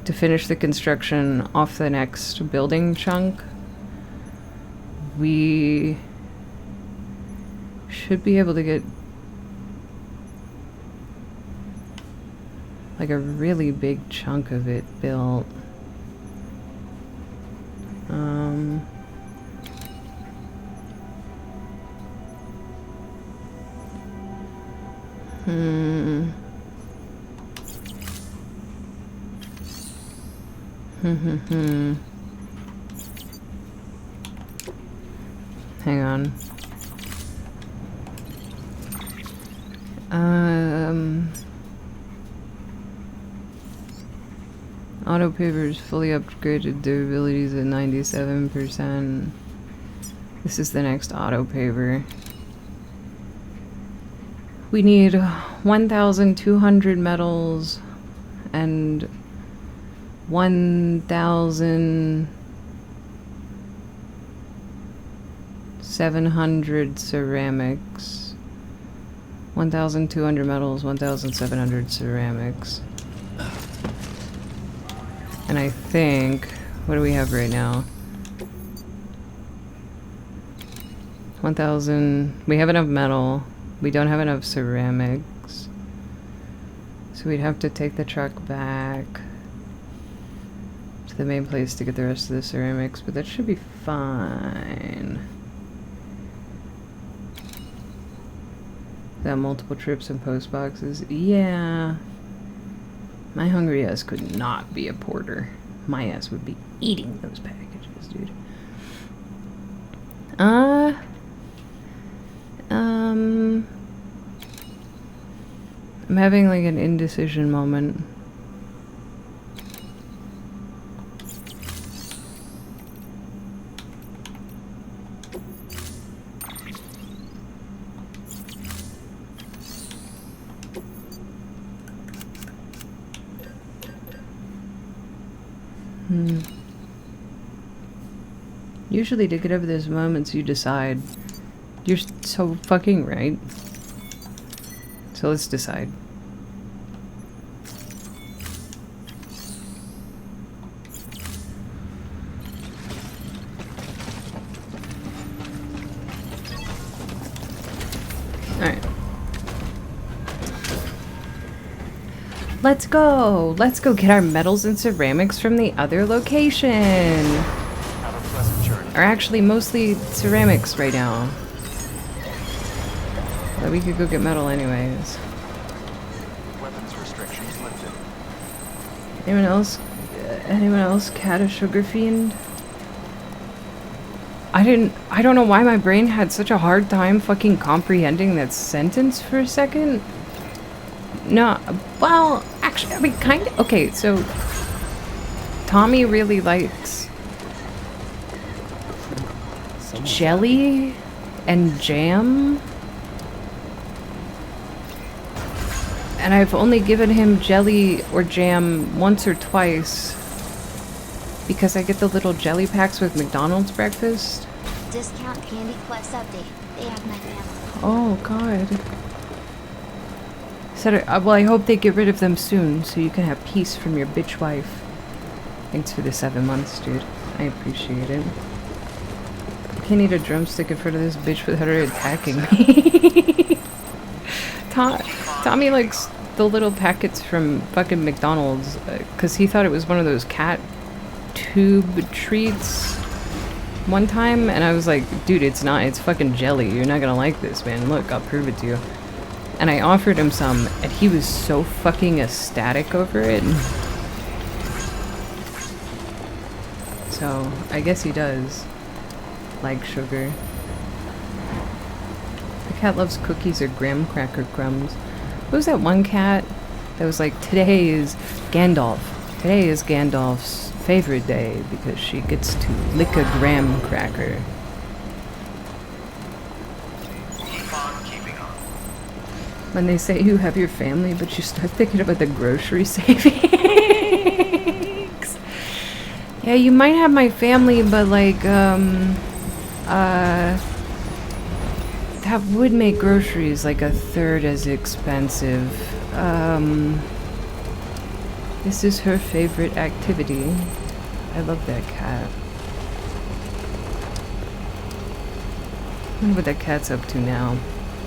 to finish the construction off the next building chunk, we should be able to get like a really big chunk of it built. Hang on. Auto paver is fully upgraded. Durability is at 97%. This is the next auto paver. We need 1,200 metals and 1,700 ceramics. 1,200 metals, 1,700 ceramics. And I think, what do we have right now? 1,000, we have enough metal. We don't have enough ceramics. So we'd have to take the truck back to the main place to get the rest of the ceramics, but that should be fine. That multiple trips and post boxes, yeah. My hungry ass could not be a porter. My ass would be eating those packages, dude. I'm having like an indecision moment. Usually to get over those moments you decide. You're so fucking right. So let's decide. Alright. Let's go! Let's go get our metals and ceramics from the other location! Or actually, mostly ceramics right now. But we could go get metal anyways. Weapons restrictions lifted. Anyone else? Anyone else cat a sugar fiend? I don't know why my brain had such a hard time fucking comprehending that sentence for a second. No, well, actually, I mean, kind of. Okay, so Tommy really likes jelly and jam. And I've only given him jelly or jam once or twice because I get the little jelly packs with McDonald's breakfast. Discount Candy Quest update. They have my family. Oh, God. Said, well, I hope they get rid of them soon so you can have peace from your bitch wife. Thanks for the 7 months, dude. I appreciate it. I can't eat a drumstick in front of this bitch without her attacking me. Tommy likes the little packets from fucking McDonald's because he thought it was one of those cat tube treats one time, and I was like, dude, it's not. It's fucking jelly. You're not gonna like this, man. Look, I'll prove it to you. And I offered him some, and he was so fucking ecstatic over it. So, I guess he does like sugar. The cat loves cookies or graham cracker crumbs. What was that one cat that was like, today is Gandalf. Today is Gandalf's favorite day because she gets to lick a graham cracker. When they say you have your family, but you start thinking about the grocery savings. Yeah, you might have my family, but like, that would make groceries like a third as expensive. This is her favorite activity. I love that cat. I wonder what that cat's up to now.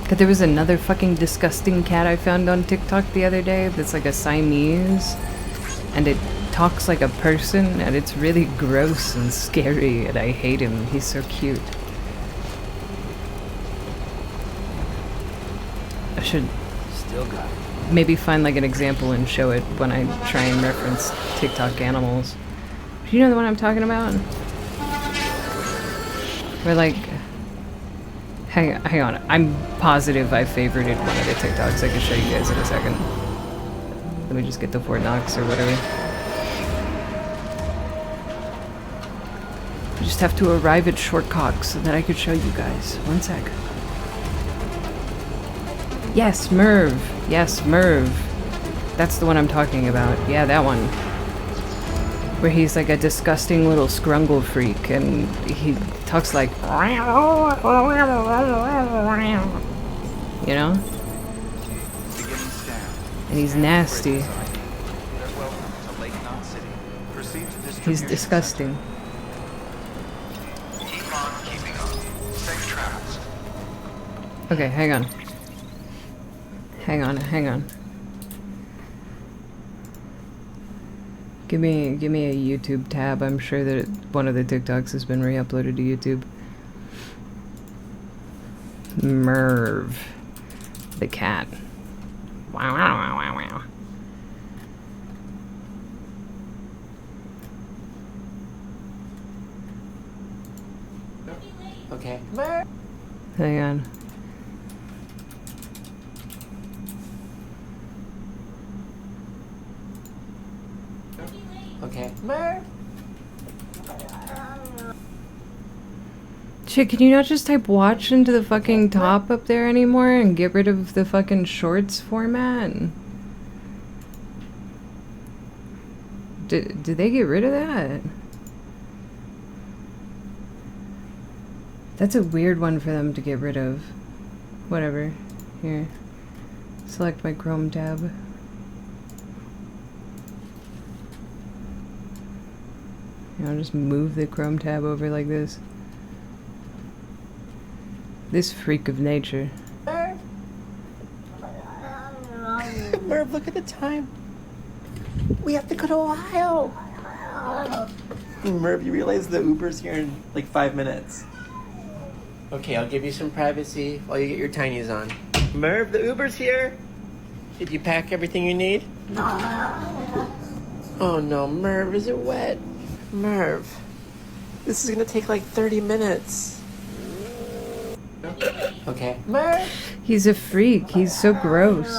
But there was another fucking disgusting cat I found on TikTok the other day that's like a Siamese. And it talks like a person, and it's really gross and scary, and I hate him. He's so cute. I should Still got it. maybe find like an example and show it when I try and reference TikTok animals. Do you know the one I'm talking about? Where like, hang on, I'm positive I favorited one of the TikToks. I can show you guys in a second. Let me just get the Fort Knox or whatever. I just have to arrive at Shortcock so that I could show you guys. One sec. Yes, Merv. Yes, Merv. That's the one I'm talking about. Yeah, that one. Where he's like a disgusting little scrungle freak and he talks like, you know? And he's nasty. He's disgusting. Okay, hang on. Hang on. Give me a YouTube tab. I'm sure that one of the TikToks has been re-uploaded to YouTube. Merv. The cat. Wow, wow, wow, wow, wow. Okay. Hang on. Okay. Shit, can you not just type watch into the fucking top up there anymore and get rid of the fucking shorts format? Did they get rid of that? That's a weird one for them to get rid of. Whatever. Here. Select my Chrome tab. I'll just move the Chrome tab over like this. This freak of nature. Merv, look at the time. We have to go to Ohio. Merv, you realize the Uber's here in like 5 minutes. Okay, I'll give you some privacy while you get your tinies on. Merv, the Uber's here. Did you pack everything you need? Oh no, Merv, is it wet? Merv, this is gonna take like 30 minutes. Okay. Merv! He's a freak. He's so gross.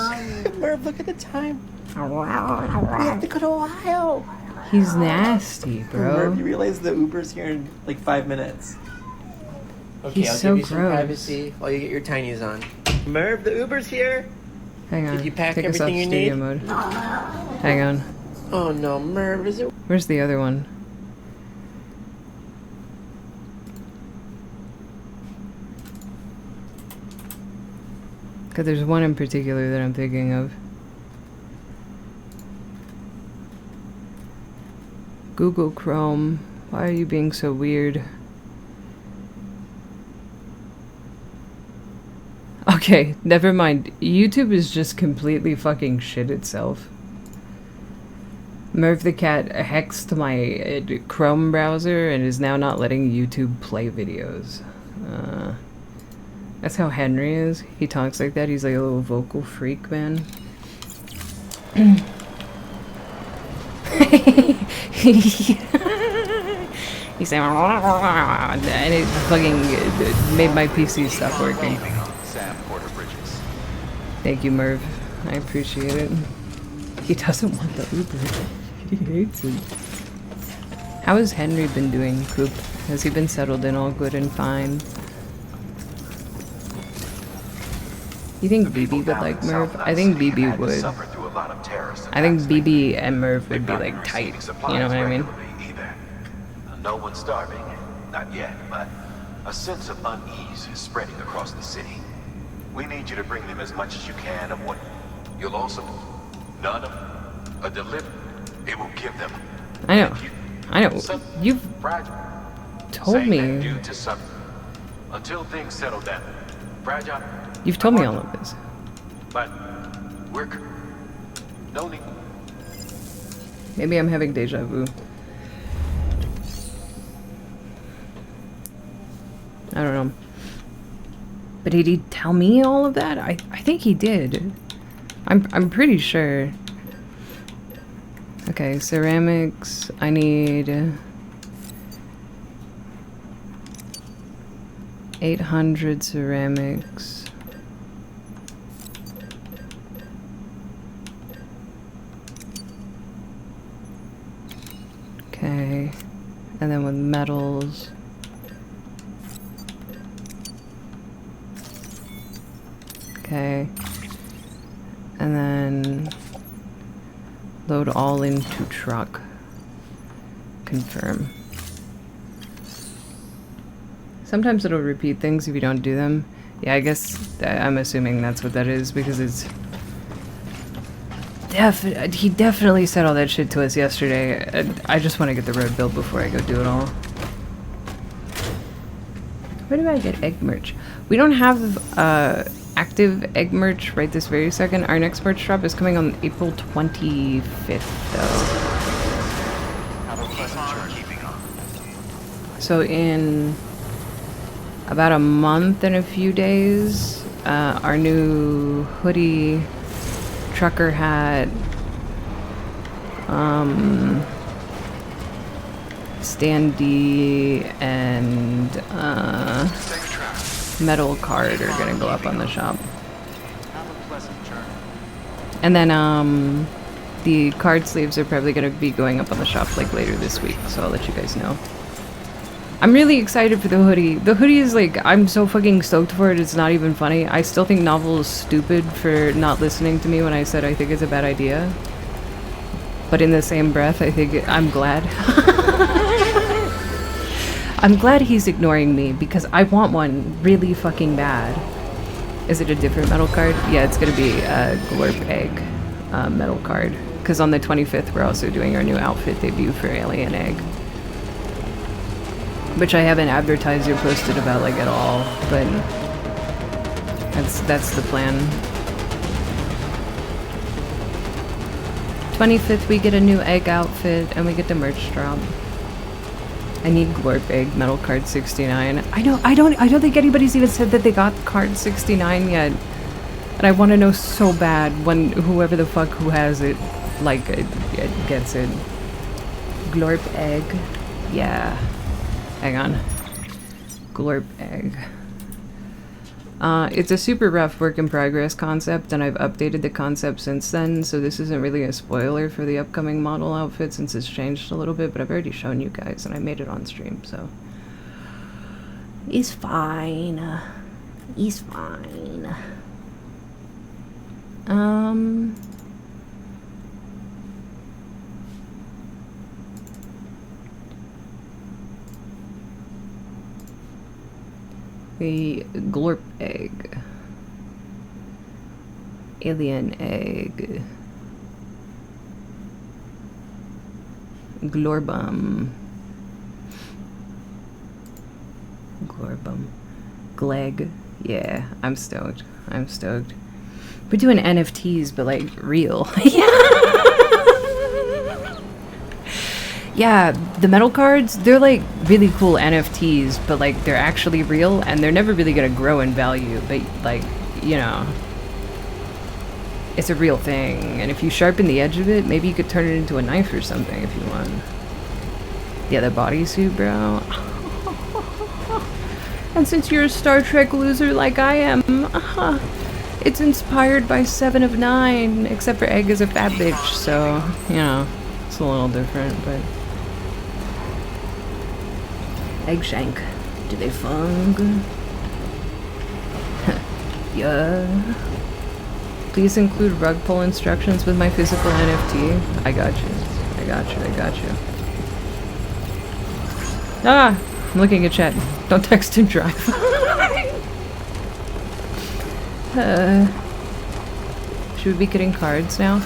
Merv, look at the time. We have to go to Ohio. He's nasty, bro. Merv, you realize the Uber's here in like 5 minutes. Okay, He's I'll so give you some gross. privacy while you get your tinies on. Merv, the Uber's here. Hang on. Did you pack Take us off everything you studio need? mode. Hang on. Oh no, Merv, is it? Where's the other one? Because there's one in particular that I'm thinking of. Google Chrome. Why are you being so weird? Okay, never mind. YouTube is just completely fucking shit itself. Merv the cat hexed my Chrome browser and is now not letting YouTube play videos. That's how Henry is. He talks like that. He's like a little vocal freak, man. He's saying, and it fucking made my PC stop working. Thank you, Merv. I appreciate it. He doesn't want the Uber. He hates it. How has Henry been doing, Coop? Has he been settled in all good and fine? You think BB would like Merv? I think BB would. I think BB and Merv would be like tight. You know what I mean? No one's starving. Not yet, but a sense of unease is spreading across the city. We need you to bring them as much as you can of what you'll also... None of... A deliver... It will give them... I know. I know. You've told me. Until things settle down. Fragile... You've told me all of this. But... We're... No need... Maybe I'm having deja vu. I don't know. But did he tell me all of that? I think he did. I'm pretty sure. Okay, ceramics. I need 800 ceramics. Okay. And then with metals. Okay. And then load all into truck. Confirm. Sometimes it'll repeat things if you don't do them. Yeah, I guess I'm assuming that's what that is because it's he definitely said all that shit to us yesterday. I just want to get the road built before I go do it all. Where do I get egg merch? We don't have active egg merch right this very second. Our next merch drop is coming on April 25th, though. So in about a month and a few days, our new hoodie, trucker hat, standee, and metal card are gonna go up on the shop. And then the card sleeves are probably gonna be going up on the shop like later this week, so I'll let you guys know. I'm really excited for the hoodie. The hoodie is like, I'm so fucking stoked for it, it's not even funny. I still think Novel is stupid for not listening to me when I said I think it's a bad idea. But in the same breath, I think I'm glad. I'm glad he's ignoring me because I want one really fucking bad. Is it a different metal card? Yeah, it's gonna be a Glorp Egg metal card. Because on the 25th, we're also doing our new outfit debut for Alien Egg. Which I haven't advertised or posted about like at all, but that's the plan. 25th we get a new egg outfit and we get the merch drop. I need Glorp Egg metal card 69. I don't think anybody's even said that they got card 69 yet. And I want to know so bad when whoever the fuck who has it like it gets it. Glorp Egg. Yeah. Hang on. Glorp Egg. It's a super rough work in progress concept, and I've updated the concept since then, so this isn't really a spoiler for the upcoming model outfit since it's changed a little bit, but I've already shown you guys, and I made it on stream, so. He's fine. He's fine. The glorp egg. Alien egg. Glorbum. Glorbum. Gleg. Yeah, I'm stoked. I'm stoked. We're doing NFTs, but like real. Yeah, the metal cards, they're like really cool NFTs, but like they're actually real and they're never really gonna grow in value, but like, you know, it's a real thing. And if you sharpen the edge of it, maybe you could turn it into a knife or something if you want. Yeah, the bodysuit, bro. And since you're a Star Trek loser like I am, it's inspired by 7 of 9, except for Egg is a fat bitch, so, you know, it's a little different, but... Egg shank. Do they fung? Yeah. Please include rug pull instructions with my physical NFT. I got you. I got you. I got you. Ah! I'm looking at chat. Don't text and drive. Should we be getting cards now?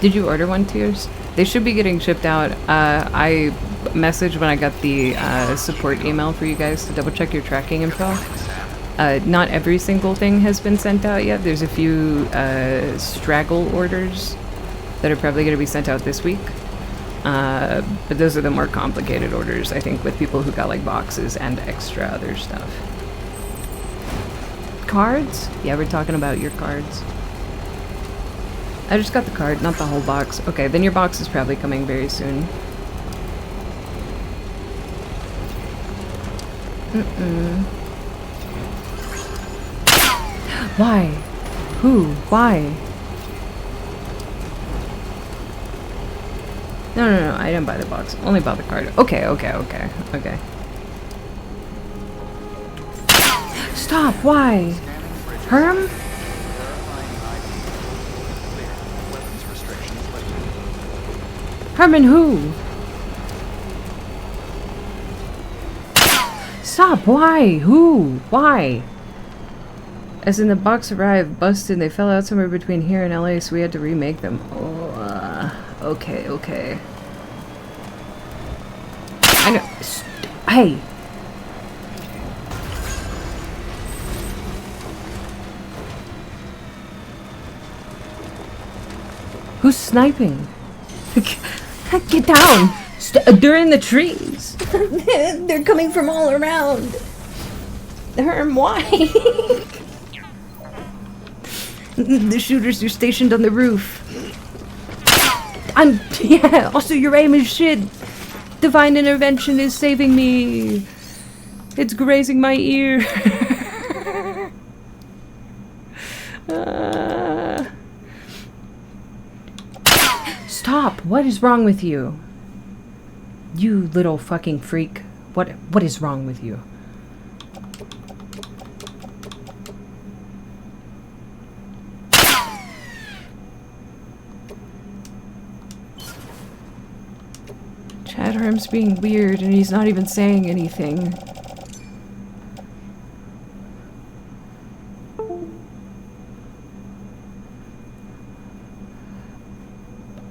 Did you order one, Tears? They should be getting shipped out. I messaged when I got the support email for you guys to double check your tracking info. Not every single thing has been sent out yet. There's a few straggle orders that are probably going to be sent out this week. But those are the more complicated orders, I think, with people who got like boxes and extra other stuff. Cards? Yeah, we're talking about your cards. I just got the card, not the whole box. Okay, then your box is probably coming very soon. Why? Who? Why? No, I didn't buy the box. Only bought the card. Okay. Stop, why? Herm? Herman who? Stop, why? Who? Why? As in the box arrived, busted, they fell out somewhere between here and LA, so we had to remake them. Oh, okay. I know. Hey! Who's sniping? Get down! They're in the trees! They're coming from all around! Herm, why? The shooters are stationed on the roof. Yeah, also your aim is shit. Divine intervention is saving me. It's grazing my ear. Stop! What is wrong with you? You little fucking freak. What is wrong with you? Chad Herm's being weird and he's not even saying anything.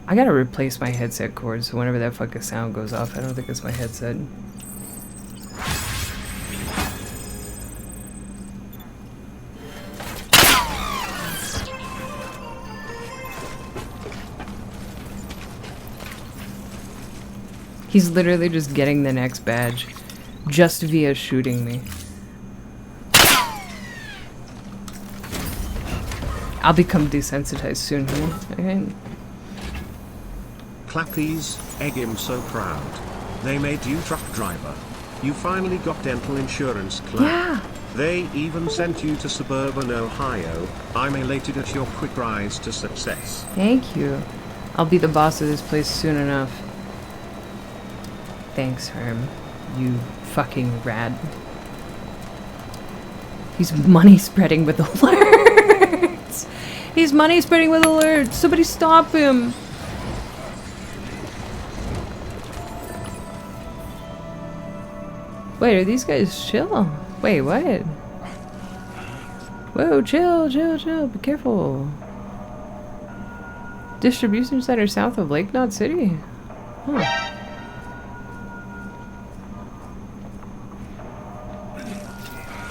I gotta replace my headset cord so whenever that fucking sound goes off, I don't think it's my headset. He's literally just getting the next badge just via shooting me. I'll become desensitized soon, okay? Clappies, egg him so proud. They made you truck driver. You finally got dental insurance, Clap. Yeah. They even sent you to suburban Ohio. I'm elated at your quick rise to success. Thank you. I'll be the boss of this place soon enough. Thanks, Herm. You fucking rad. He's money spreading with alerts. He's money spreading with alerts. Somebody stop him. Wait, are these guys chill? Wait, what? Whoa, chill, chill, chill. Be careful. Distribution center south of Lake Knot City? Huh.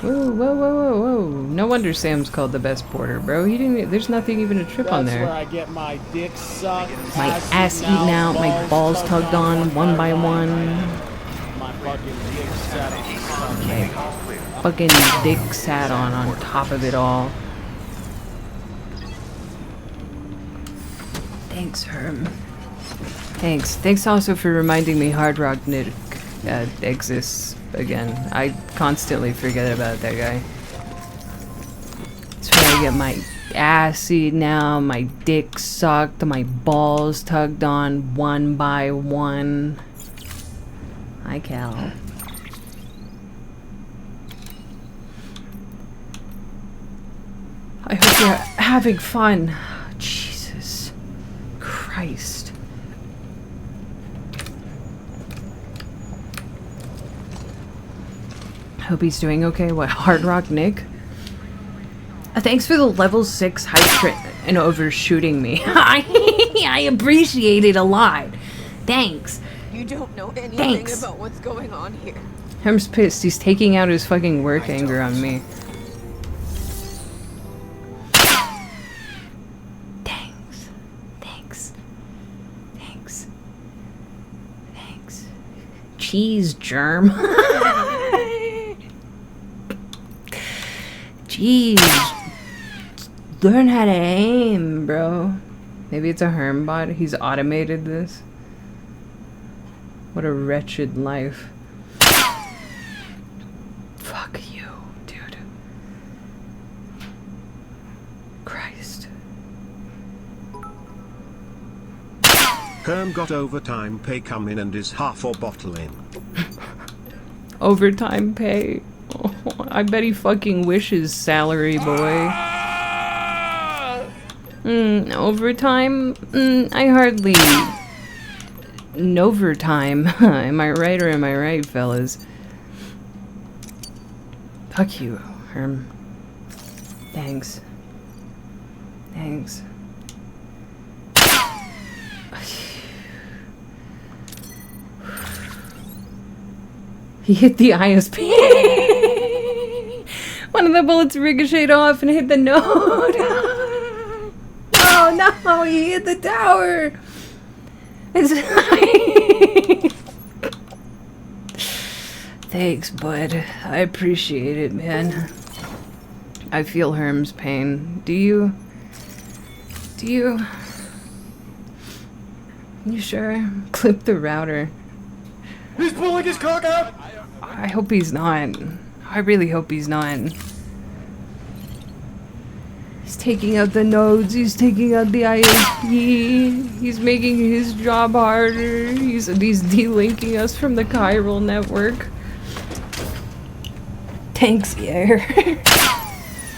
Whoa, whoa, whoa, whoa, whoa. No wonder Sam's called the best porter, bro. He didn't. There's nothing even to trip on there. That's where I get my dick sucked, My ass eaten out, my balls tugged on, one by one. My fucking dick sat on. My fucking dick sat on top of it all. Thanks, Herm. Thanks. Thanks also for reminding me Hard Rock Nick exists again. I constantly forget about that guy. That's where I get my ass eaten out, my dick sucked, my balls tugged on one by one. Hi, Cal. I hope you're having fun. Jesus Christ. Hope he's doing okay. What, Hard Rock Nick? Thanks for the level 6 hype train and overshooting me. I appreciate it a lot. Thanks. You don't know anything Thanks. about what's going on here. Hem's pissed. He's taking out his fucking work anger on me. Thanks. Thanks. Thanks. Thanks. Cheese germ. Jeez. Learn how to aim, bro. Maybe it's a Herm bot. He's automated this. What a wretched life. Fuck you, dude. Christ. Herm got overtime pay coming and is half or bottle in. Overtime pay. Oh, I bet he fucking wishes, salary boy. Overtime? I hardly... Novertime. Am I right or am I right, fellas? Fuck you, Herm. Thanks. Thanks. He hit the ISP. One of the bullets ricocheted off and hit the node. Oh no, he hit the tower. Thanks, bud. I appreciate it, man. I feel Herm's pain. Do you? Do you? You sure? Clip the router. He's pulling his cock out! I hope he's not. I really hope he's not. He's taking out the nodes, he's taking out the ISP, he's making his job harder, he's delinking us from the chiral network. Thanks, Yair.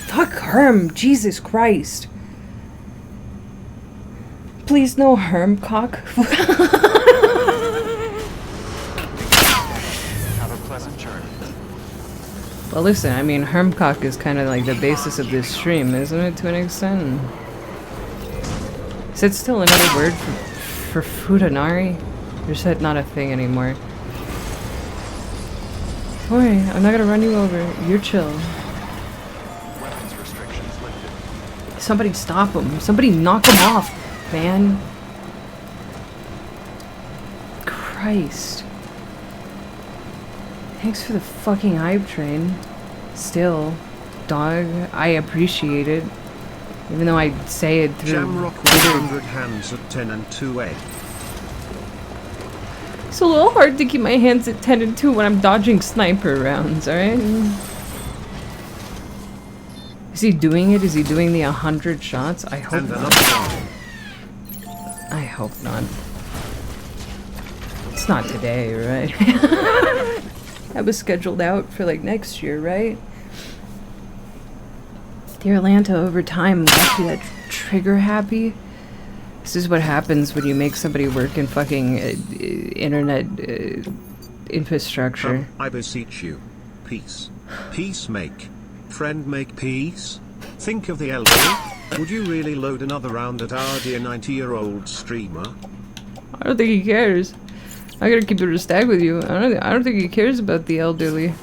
Fuck Herm, Jesus Christ. Please no Herm cock. Well, listen, I mean, Hermcock is kind of like the basis of this stream, isn't it, to an extent? Is that still another word for Futanari? Or is that not a thing anymore? Don't worry, I'm not gonna run you over. You're chill. Weapons restrictions lifted. Somebody stop him. Somebody knock him off, man. Christ. Thanks for the fucking hype train. Still, dog, I appreciate it. Even though I say it through Jamrock 100 hands at 10 and 2 egg. It's a little hard to keep my hands at 10 and 2 when I'm dodging sniper rounds, alright? Is he doing it? Is he doing the 100 shots? I hope not. I hope not. It's not today, right? That was scheduled out for like next year, right? The Atlanta over time left you that trigger happy. This is what happens when you make somebody work in fucking internet infrastructure. I beseech you. Peace. Peace make. Friend make peace. Think of the elderly. Would you really load another round at our dear 90-year-old streamer? I don't think he cares. I gotta keep it a stack with you. I don't think he cares about the elderly.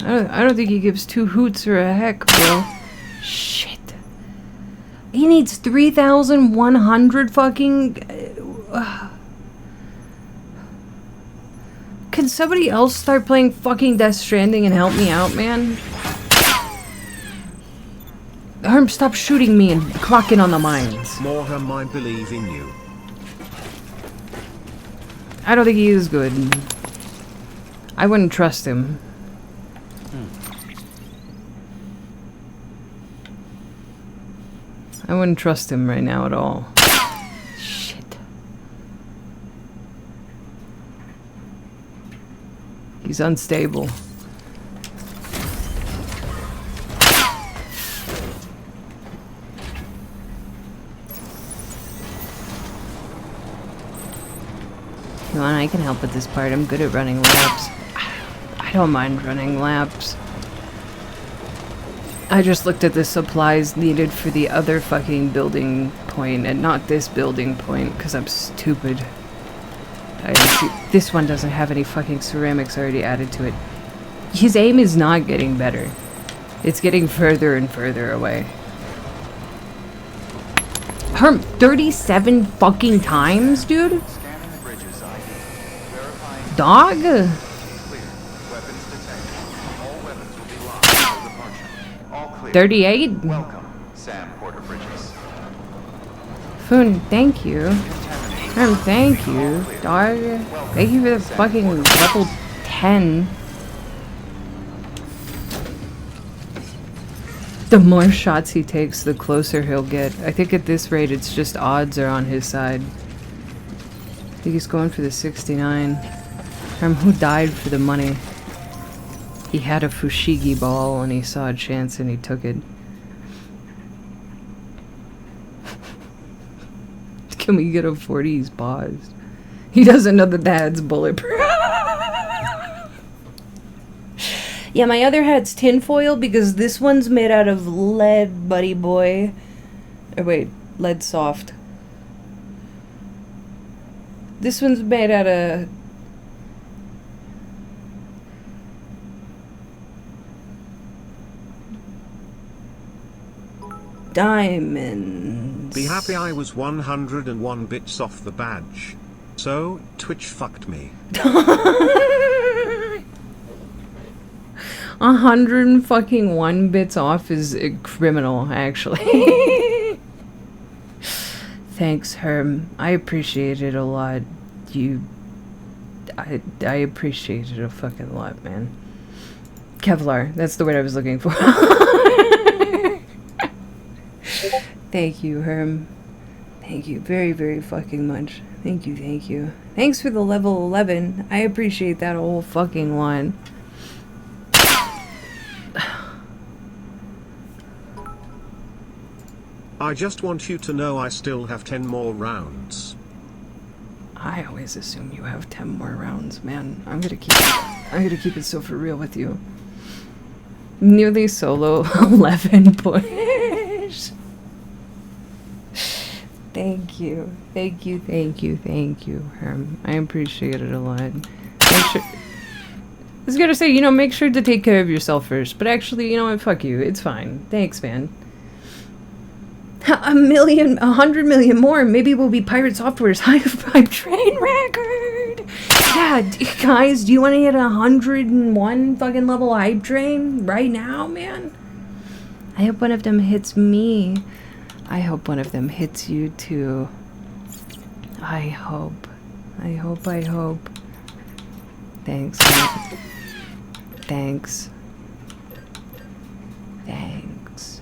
I don't think he gives two hoots or a heck, bro. Shit. He needs 3,100 fucking... Can somebody else start playing fucking Death Stranding and help me out, man? Herm, stop shooting me and clocking on the mines. More Herm, I believe in you. I don't think he is good. I wouldn't trust him. I wouldn't trust him right now at all. Shit. He's unstable. Come on, I can help with this part. I'm good at running laps. I don't mind running laps. I just looked at the supplies needed for the other fucking building point and not this building point because I'm stupid. I didn't see, this one doesn't have any fucking ceramics already added to it. His aim is not getting better. It's getting further and further away. Herm, 37 fucking times, dude? Dog? 38? Sam Porter Bridges. Foon, thank you. Herm, thank you. Dog. Thank you for the fucking level 10. The more shots he takes, the closer he'll get. I think at this rate, it's just odds are on his side. I think he's going for the 69. Herm, who died for the money? He had a Fushigi ball and he saw a chance and he took it. Can we get a 40? He's paused. He doesn't know that hat's bulletproof. Yeah, my other hat's tinfoil because this one's made out of lead, buddy boy. Or wait, lead soft. This one's made out of... diamonds. Be happy I was 101 bits off the badge. So, Twitch fucked me. 101 bits off is criminal, actually. Thanks, Herm. I appreciate it a lot. I appreciate it a fucking lot, man. Kevlar, that's the word I was looking for. Thank you, Herm. Thank you very, very fucking much. Thank you, thank you. Thanks for the level 11. I appreciate that a whole fucking lot. I just want you to know I still have 10 more rounds. I always assume you have 10 more rounds, man. I'm gonna keep it so for real with you. Nearly solo 11 push. Thank you. Thank you, thank you, thank you, Herm. I appreciate it a lot. Make sure... I was gonna say, you know, make sure to take care of yourself first. But actually, you know what, fuck you. It's fine. Thanks, man. 100 million more. Maybe we'll be Pirate Software's hype train record. Yeah, guys, do you want to hit 101 fucking level hype train right now, man? I hope one of them hits me. I hope one of them hits you too. I hope. I hope, I hope. Thanks. Thanks. Thanks.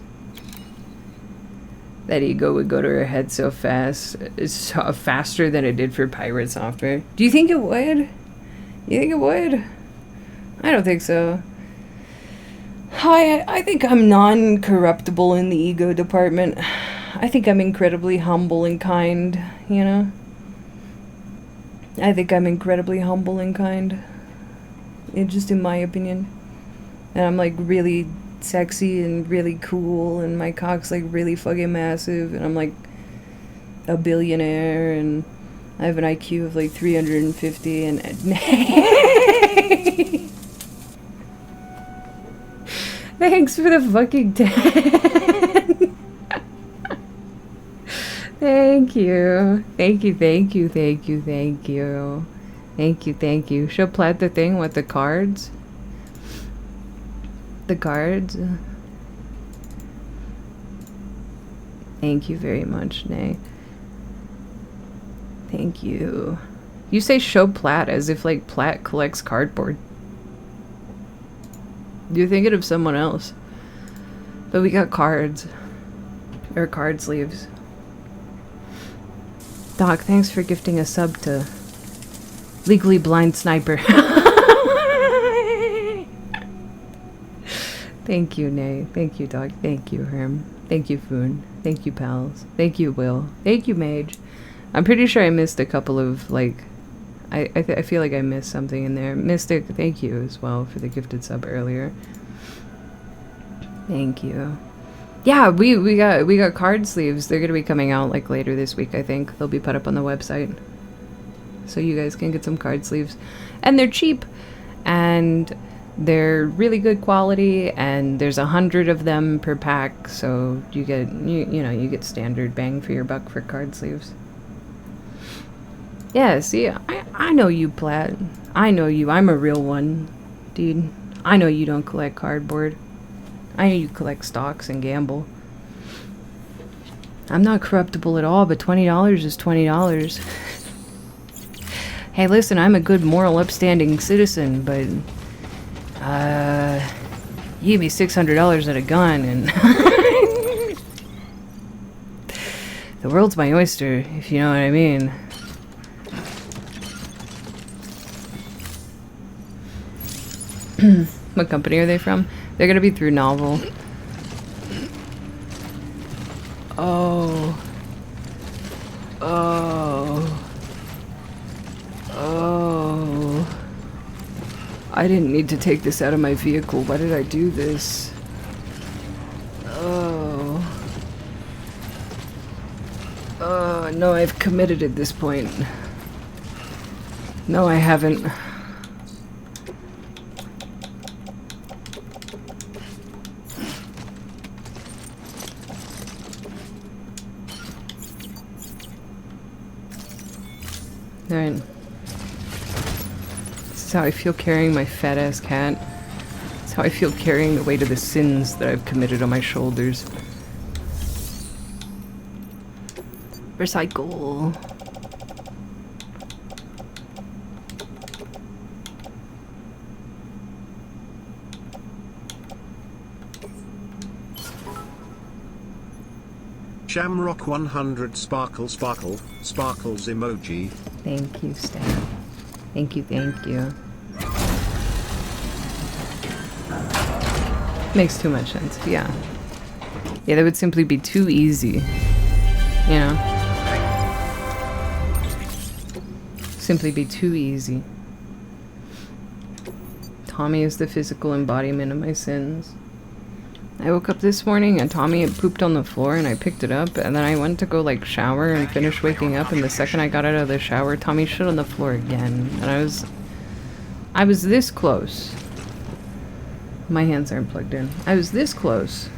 That ego would go to her head so fast. It's faster than it did for Pirate Software. Do you think it would? You think it would? I don't think so. I think I'm non-corruptible in the ego department. I think I'm incredibly humble and kind, you know? I think I'm incredibly humble and kind. Just in my opinion. And I'm like really sexy and really cool, and my cock's like really fucking massive, and I'm like a billionaire, and I have an IQ of like 350, and thanks for the fucking 10. Thank you. Thank you, thank you, thank you, thank you. Thank you, thank you. She'll plant the thing with the cards. The cards. Thank you very much, Nay. Thank you. You say show Platt as if like Platt collects cardboard. You're thinking of someone else. But we got cards. Or card sleeves. Doc, thanks for gifting a sub to Legally Blind Sniper. Thank you, Nay. Thank you, Doc. Thank you, Herm. Thank you, Foon. Thank you, pals. Thank you, Will. Thank you, Mage. I'm pretty sure I missed a couple of, like... I feel like I missed something in there. Mystic, thank you as well for the gifted sub earlier. Thank you. Yeah, we got card sleeves. They're gonna be coming out like later this week, I think. They'll be put up on the website. So you guys can get some card sleeves. And they're cheap. And they're really good quality, and there's 100 of them per pack, so you get you get standard bang for your buck for card sleeves. Yeah, see, I know you, Platt. I know you. I'm a real one, dude. I know you don't collect cardboard. I know you collect stocks and gamble. I'm not corruptible at all, but $20 is $20. Hey, listen, I'm a good, moral, upstanding citizen, but you give me $600 and a gun, and the world's my oyster, if you know what I mean. What company are they from? They're gonna be through Novel. Oh. Oh. Oh. I didn't need to take this out of my vehicle. Why did I do this? Oh. Oh, no, I've committed at this point. No, I haven't. Alright. This is how I feel carrying my fat-ass cat. This is how I feel carrying the weight of the sins that I've committed on my shoulders. Recycle. Shamrock 100 sparkle sparkle sparkles emoji. Thank you, Stan. Thank you, thank you. Makes too much sense, yeah. Yeah, that would simply be too easy. You know? Simply be too easy. Tommy is the physical embodiment of my sins. I woke up this morning and Tommy had pooped on the floor, and I picked it up, and then I went to go like shower and finish waking up, and the second I got out of the shower, Tommy shit on the floor again, and I was this close. My hands aren't plugged in. I was this close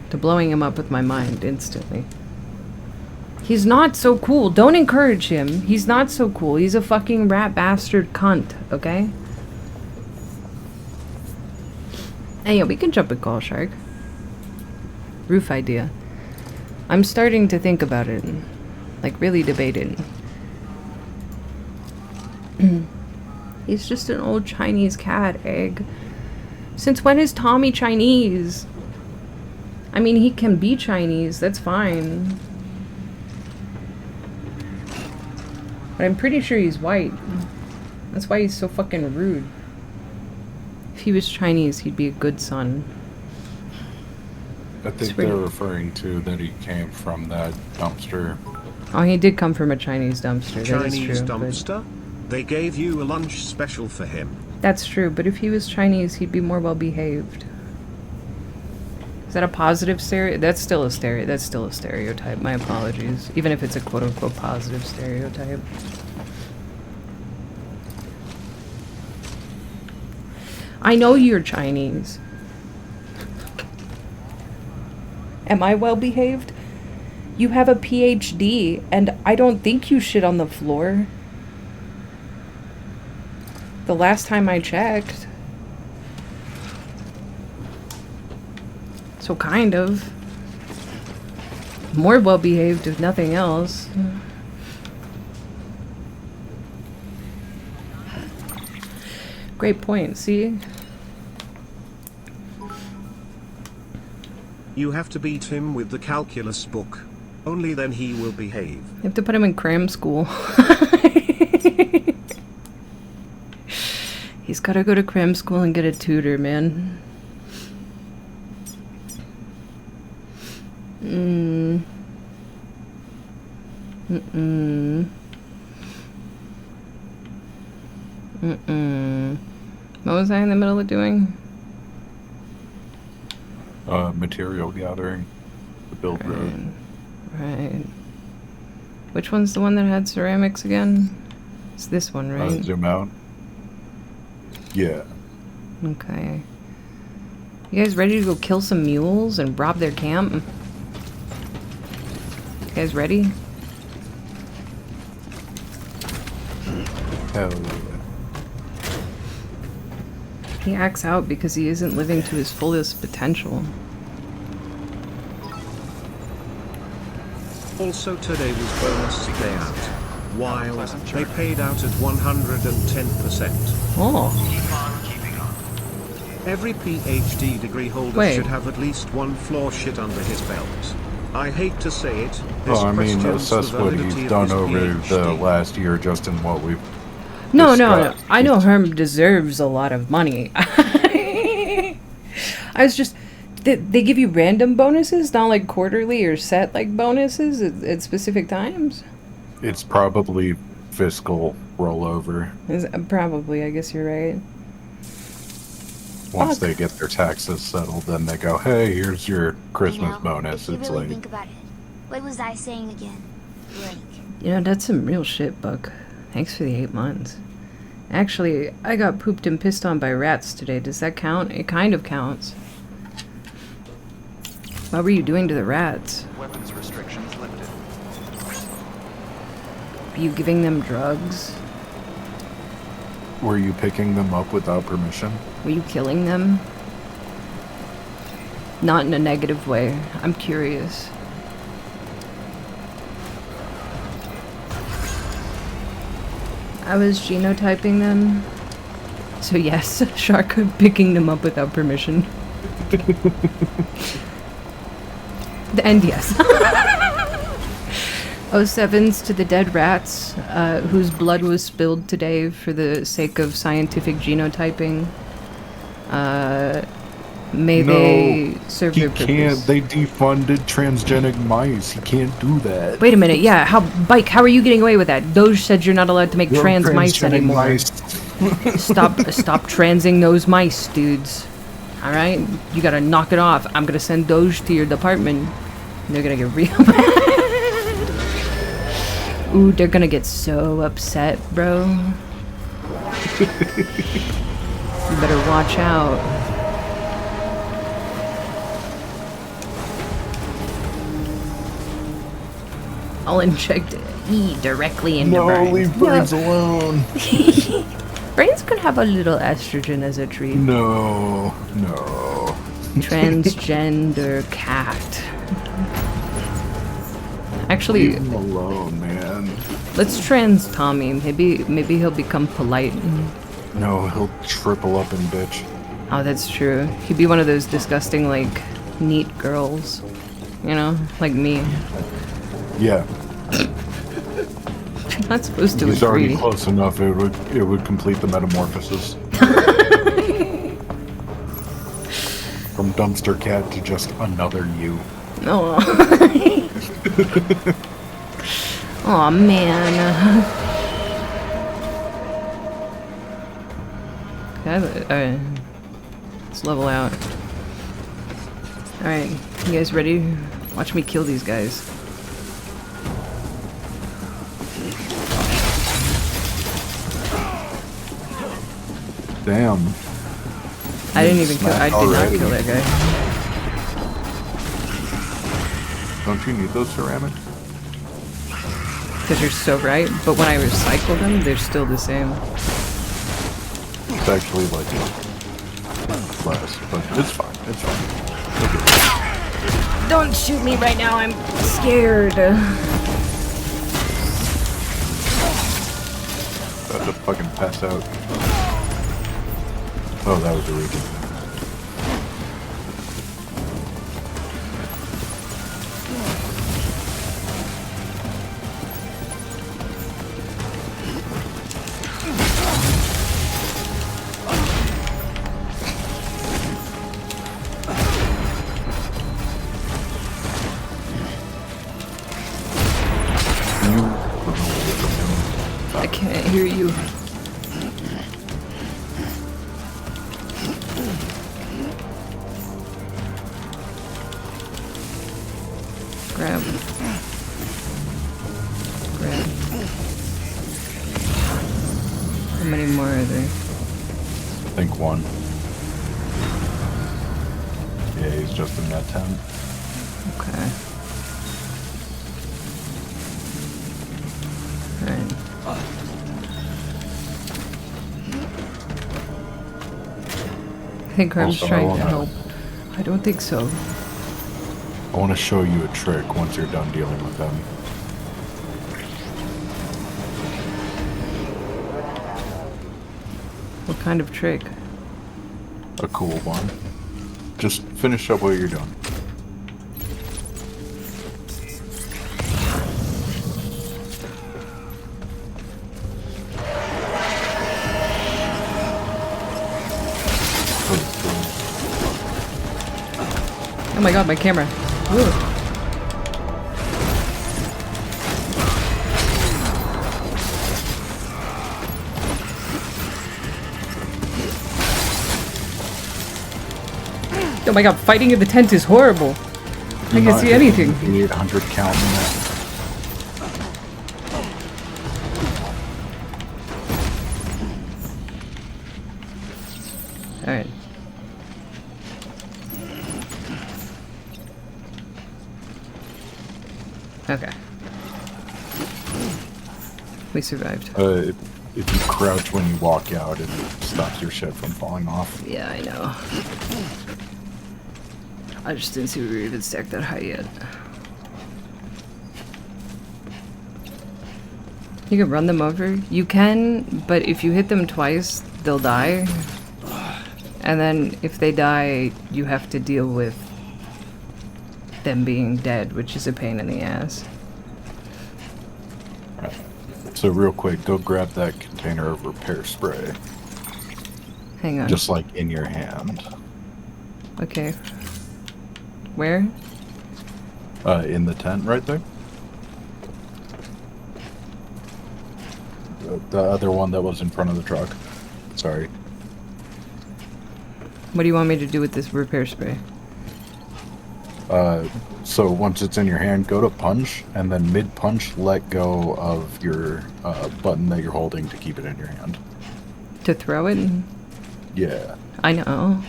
to blowing him up with my mind instantly. He's not so cool. Don't encourage him. He's not so cool. He's a fucking rat bastard cunt, okay? Hey, yeah, we can jump a call, Shark. Roof idea. I'm starting to think about it. Like, really debate it. He's just an old Chinese cat, Egg. Since when is Tommy Chinese? I mean, he can be Chinese, that's fine. But I'm pretty sure he's white. That's why he's so fucking rude. If he was Chinese, he'd be a good son. I think they're referring to that he came from that dumpster. Oh, he did come from a Chinese dumpster. Chinese that is true, dumpster? They gave you a lunch special for him. That's true, but if he was Chinese, he'd be more well behaved. Is that a positive stereotype? That's still a stereotype. My apologies. Even if it's a quote-unquote positive stereotype. I know you're Chinese. Am I well behaved? You have a PhD, and I don't think you shit on the floor. The last time I checked. So kind of. More well behaved if nothing else. Great point, see? You have to beat him with the calculus book. Only then he will behave. You have to put him in cram school. He's gotta go to cram school and get a tutor, man. What was I in the middle of doing? Material gathering. The build road. Right. Which one's the one that had ceramics again? It's this one, right? Zoom out. Yeah. Okay. You guys ready to go kill some mules and rob their camp? You guys ready? Hell yeah. He acts out because he isn't living to his fullest potential. Also today was bonus day out. While they paid out at 110%. Oh. Every PhD degree holder should have at least one floor shit under his belt. I hate to say it. Well, I mean, assess what he's done over the last year just in what we've No. I know Herm deserves a lot of money. I was just... They give you random bonuses, not like quarterly or set like bonuses at specific times? It's probably fiscal rollover. Probably, I guess you're right. Once they get their taxes settled, then they go, hey, here's your Christmas bonus. If you It's really like... think about it, what was I saying again? Blake. You know, that's some real shit, Buck. Thanks for the 8 months. Actually, I got pooped and pissed on by rats today. Does that count? It kind of counts. What were you doing to the rats? Weapons restrictions lifted. Were you giving them drugs? Were you picking them up without permission? Were you killing them? Not in a negative way. I'm curious. I was genotyping them. So yes, Shark, picking them up without permission. And yes. 07s to the dead rats, whose blood was spilled today for the sake of scientific genotyping. May they serve their purpose. He can't. They defunded transgenic mice. He can't do that. Wait a minute, yeah, Bike, how are you getting away with that? Doge said you're not allowed to make trans mice anymore. Stop transing those mice, dudes. Alright? You gotta knock it off. I'm gonna send Doge to your department. And they're gonna get real mad. Ooh, they're gonna get so upset, bro. You better watch out. I'll inject E directly into Brains. No, leave Brains alone. Brains could have a little estrogen as a treat. No. Transgender cat. Actually, leave him alone, man. Let's trans Tommy. Maybe he'll become polite. No, he'll triple up and bitch. Oh, that's true. He'd be one of those disgusting, like, neat girls. You know? Like me. Yeah. You're not supposed to He's agree. already close enough. It would complete the metamorphosis. From dumpster cat to just another you. Oh. Aw, man. Alright. Let's level out. Alright, you guys ready? Watch me kill these guys. Damn. I didn't even kill. I did not kill that guy. Don't you need those ceramics? Because you're so right. But when I recycle them, they're still the same. It's actually like less, but it's fine. It's fine. Don't shoot me right now. I'm scared. About to fucking pass out. Oh, that was a region. I can't hear you. Grab. Grab. How many more are there? I think one. Yeah, he's just in that tent. Okay. Alright. I think Grim's Also, trying to help. I don't think so. I want to show you a trick once you're done dealing with them. What kind of trick? A cool one. Just finish up what you're doing. Oh my god, my camera. Ooh. Oh my god, fighting in the tent is horrible. I can see anything. The 800 count in that. Alright. Okay. We survived. If you crouch when you walk out, it stops your shit from falling off. Yeah, I know. I just didn't see we were even stacked that high yet. You can run them over? You can, but if you hit them twice, they'll die. And then if they die, you have to deal with them being dead, which is a pain in the ass. So real quick, go grab that container of repair spray. Hang on. Just like in your hand. Okay. Where? In the tent right there. The other one that was in front of the truck. Sorry. What do you want me to do with this repair spray? So once it's in your hand, go to punch, and then mid-punch, let go of your button that you're holding to keep it in your hand. To throw it? Yeah. I know.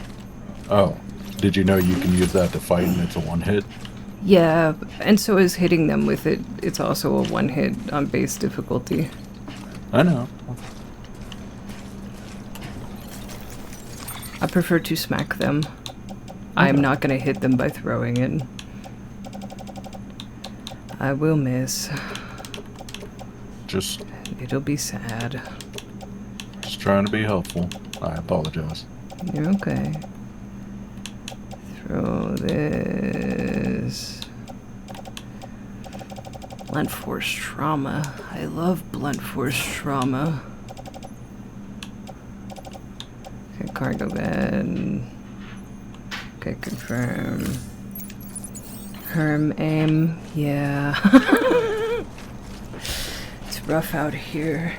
Oh. Did you know you can use that to fight and it's a one-hit? Yeah, and so is hitting them with it. It's also a one-hit on base difficulty. I know. I prefer to smack them. I'm not gonna hit them by throwing it. I will miss. It'll be sad. Just trying to be helpful. I apologize. You're okay. Throw this. Blunt force trauma. I love blunt force trauma. Okay, cargo bed. Okay, confirm. Herm aim, yeah. It's rough out here.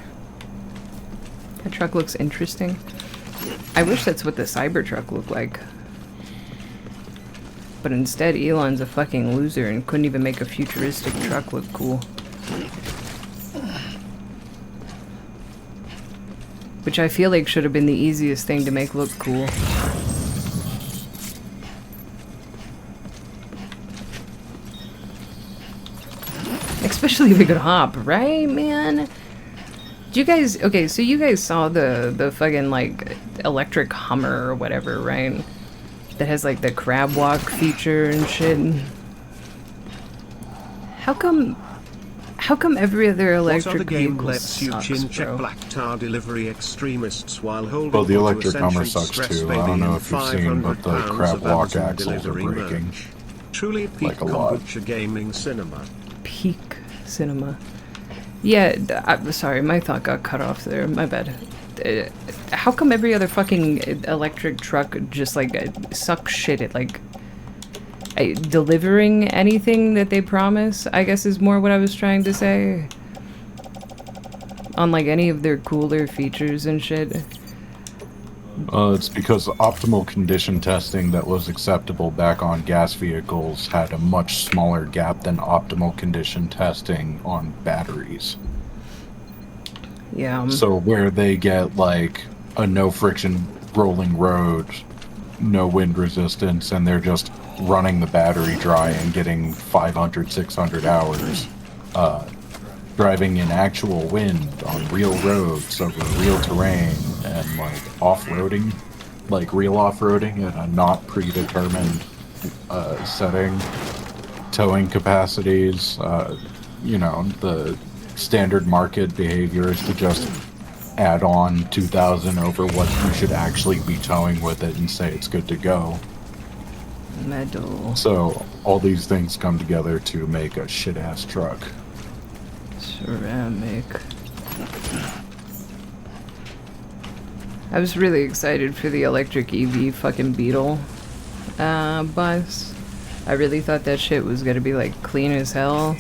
That truck looks interesting. I wish that's what the Cybertruck looked like. But instead, Elon's a fucking loser and couldn't even make a futuristic truck look cool. Which I feel like should have been the easiest thing to make look cool. Especially if we could hop, right, man? Do you guys... Okay, so you guys saw the fucking, like, electric Hummer or whatever, right? That has, like, the crab walk feature and shit. How come every other electric what other game vehicle lets you sucks, chin-check bro? black tar delivery extremists while holding Well, the onto electric Hummer Ascension sucks Stress too. Baby I don't know and if you've seen, but the 500 crab pounds of walk Amazon axles are delivery breaking. merch. Truly peak Like a lot. kombucha gaming cinema. Peak cinema. Yeah, I'm sorry, my thought got cut off there. My bad. How come every other fucking electric truck just like sucks shit at like delivering anything that they promise? I guess is more what I was trying to say. On like any of their cooler features and shit. It's because optimal condition testing that was acceptable back on gas vehicles had a much smaller gap than optimal condition testing on batteries. Yeah. So where they get like a no friction rolling road, no wind resistance, and they're just running the battery dry and getting 500, 600 hours, driving in actual wind on real roads over real terrain and like off-roading, like real off-roading at a not predetermined setting, towing capacities, you know, the standard market behavior is to just add on 2,000 over what you should actually be towing with it and say it's good to go. Metal. So all these things come together to make a shit-ass truck. Ceramic. I was really excited for the electric EV fucking Beetle bus. I really thought that shit was gonna be like clean as hell.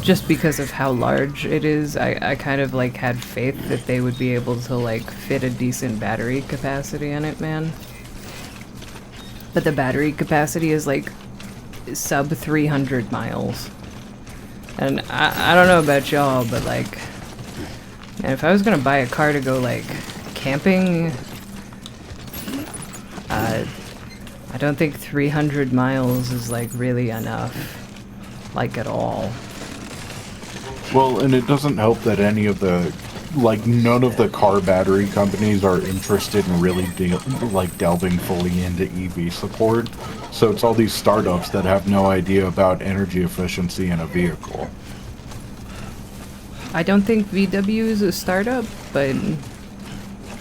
Just because of how large it is, I kind of like had faith that they would be able to like fit a decent battery capacity in it, man. But the battery capacity is like sub 300 miles. And I don't know about y'all, but like, man, if I was gonna buy a car to go like camping, I don't think 300 miles is like really enough, like at all. Well, and it doesn't help that any of the, like, none of the car battery companies are interested in really delving fully into EV support. So it's all these startups that have no idea about energy efficiency in a vehicle. I don't think VW is a startup, but...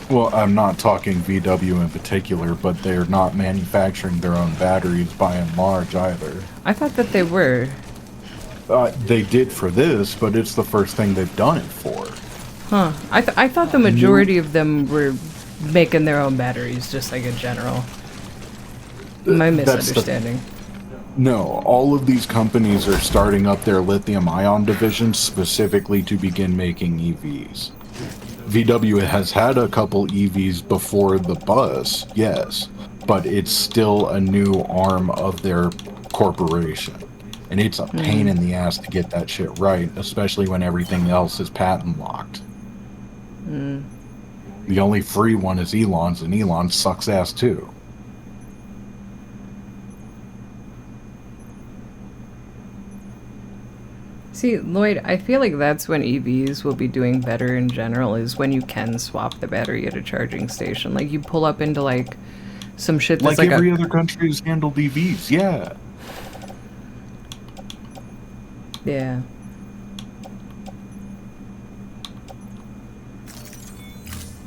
Well, I'm not talking VW in particular, but they're not manufacturing their own batteries by and large either. I thought that they were. They did for this, but it's the first thing they've done it for. Huh. I thought the majority of them were making their own batteries, just like in general. My misunderstanding. No, all of these companies are starting up their lithium-ion divisions specifically to begin making EVs. VW has had a couple EVs before the bus, yes, but it's still a new arm of their corporation. And it's a pain in the ass to get that shit right, especially when everything else is patent locked. The only free one is Elon's, and Elon sucks ass too. See, Lloyd, I feel like that's when EVs will be doing better in general, is when you can swap the battery at a charging station. Like, you pull up into, like, some shit that's like every other country has handled EVs, yeah. Yeah.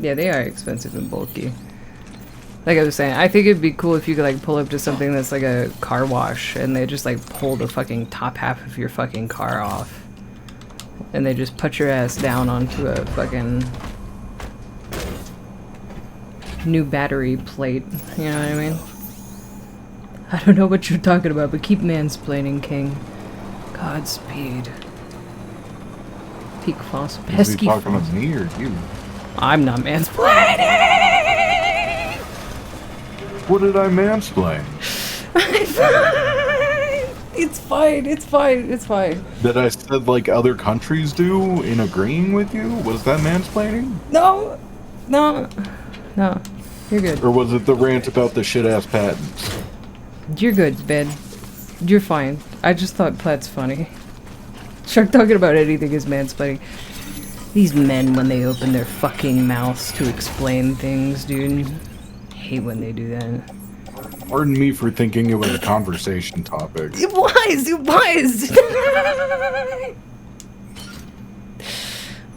Yeah, they are expensive and bulky. Like I was saying, I think it'd be cool if you could like pull up to something that's like a car wash and they just like pull the fucking top half of your fucking car off. And they just put your ass down onto a fucking new battery plate. You know what I mean? I don't know what you're talking about, but keep mansplaining, King. Godspeed. Peak fossil. Pesky talking fossil. to me or you? I'm not mansplaining! What did I mansplain? It's fine, it's fine, it's fine. That I said like other countries do in agreeing with you? Was that mansplaining? No! No. No. You're good. Or was it the rant about the shit-ass patents? You're good, Ben. You're fine. I just thought Platt's funny. Shark talking about anything is mansplaining. These men, when they open their fucking mouths to explain things, dude. Hate when they do that. Pardon me for thinking it was a conversation topic. It was! It was!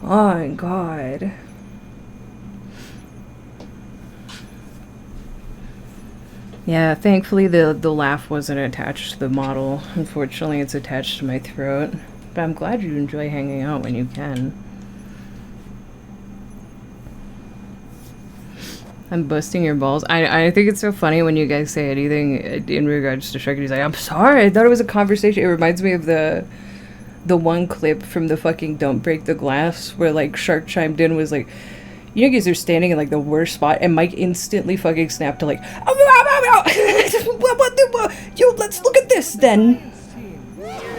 Oh my god. Yeah, thankfully the laugh wasn't attached to the model. Unfortunately, it's attached to my throat. But I'm glad you enjoy hanging out when you can. I'm busting your balls. I think it's so funny when you guys say anything in regards to Shark and he's like, I'm sorry, I thought it was a conversation. It reminds me of the one clip from the fucking Don't Break the Glass where like Shark chimed in was like, you guys are standing in like the worst spot and Mike instantly fucking snapped to like, yo, let's look at this then.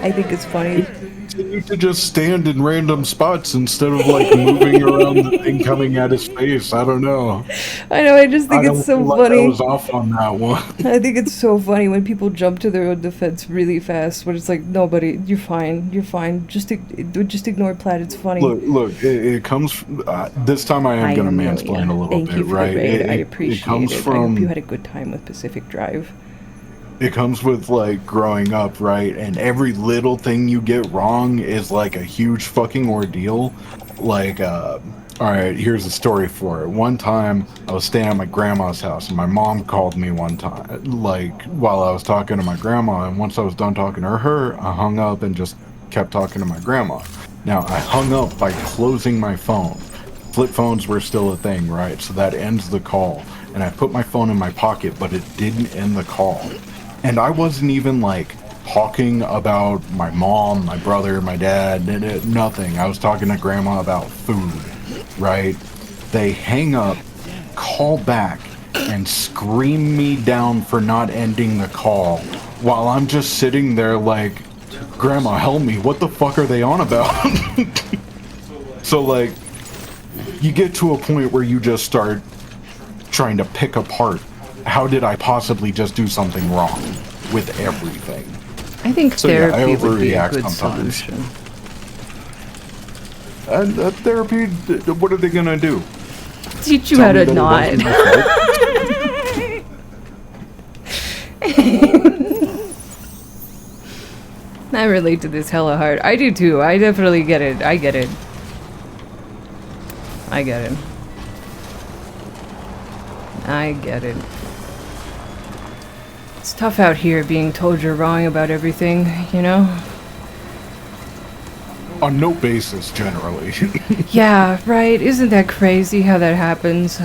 I think it's funny. Continue to just stand in random spots instead of like moving around the thing coming at his face. I don't know. I know, I just think it's so funny. I was off on that one. I think it's so funny when people jump to their own defense really fast, when it's like, nobody, you're fine, you're fine. Just ignore Platt, it's funny. Look, it comes. This time I am going to mansplain a little Thank bit, you for right? the raid. I appreciate it. Comes it. from, I hope you had a good time with Pacific Drive. It comes with like growing up, right? And every little thing you get wrong is like a huge fucking ordeal. Like, all right, here's the story for it. One time I was staying at my grandma's house and my mom called me one time, like while I was talking to my grandma. And once I was done talking to her, I hung up and just kept talking to my grandma. Now I hung up by closing my phone. Flip phones were still a thing, right? So that ends the call. And I put my phone in my pocket, but it didn't end the call. And I wasn't even like talking about my mom, my brother, my dad, nothing. I was talking to grandma about food, right? They hang up, call back, and scream me down for not ending the call while I'm just sitting there like, Grandma, help me. What the fuck are they on about? So like, you get to a point where you just start trying to pick apart. How did I possibly just do something wrong with everything? I think so, therapy would be a overreact good sometimes. solution. And therapy, what are they gonna do? Teach you Tell how me to that it nod. I relate to this hella hard. I do too. I definitely get it. I get it. I get it. I get it. It's tough out here being told you're wrong about everything, you know? On no basis, generally. Yeah, right. Isn't that crazy how that happens?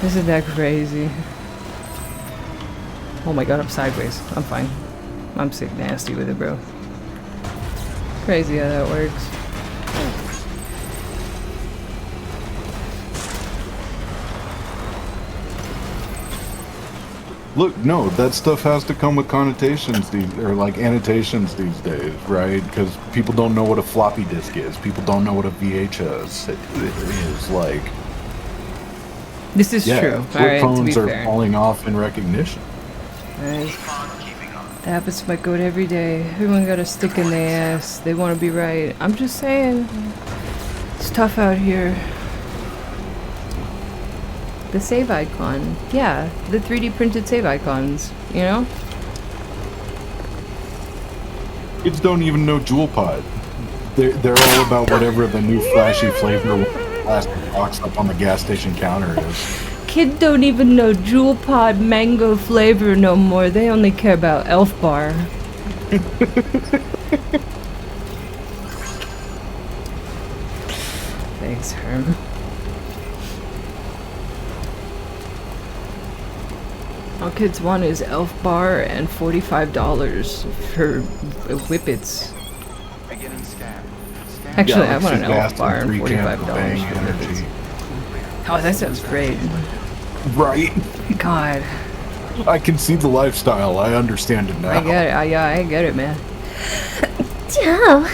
Isn't that crazy? Oh my god, I'm sideways. I'm fine. I'm sick nasty with it, bro. Crazy how that works. Look, no, that stuff has to come with connotations, or like annotations these days, right? Because people don't know what a floppy disk is. People don't know what a VHS is. Like, this is yeah, true. Flip Alright, to phones be are fair. falling off in recognition. Alright. That happens to my goat every day. Everyone got a stick in their ass. They want to be right. I'm just saying. It's tough out here. The save icon. Yeah, the 3D printed save icons, you know? Kids don't even know Jewel Pod. They're all about whatever the new flashy flavor plastic box up on the gas station counter is. Kids don't even know Jewel Pod mango flavor no more. They only care about Elf Bar. Thanks, Herm. All kids want is Elf Bar and $45 for whippets. Beginning scan. Actually, I want an Elf Bar and $45 for whippets. Oh, that sounds great. Right? God. I can see the lifestyle. I understand it now. I get it. Yeah, I get it, man. Damn.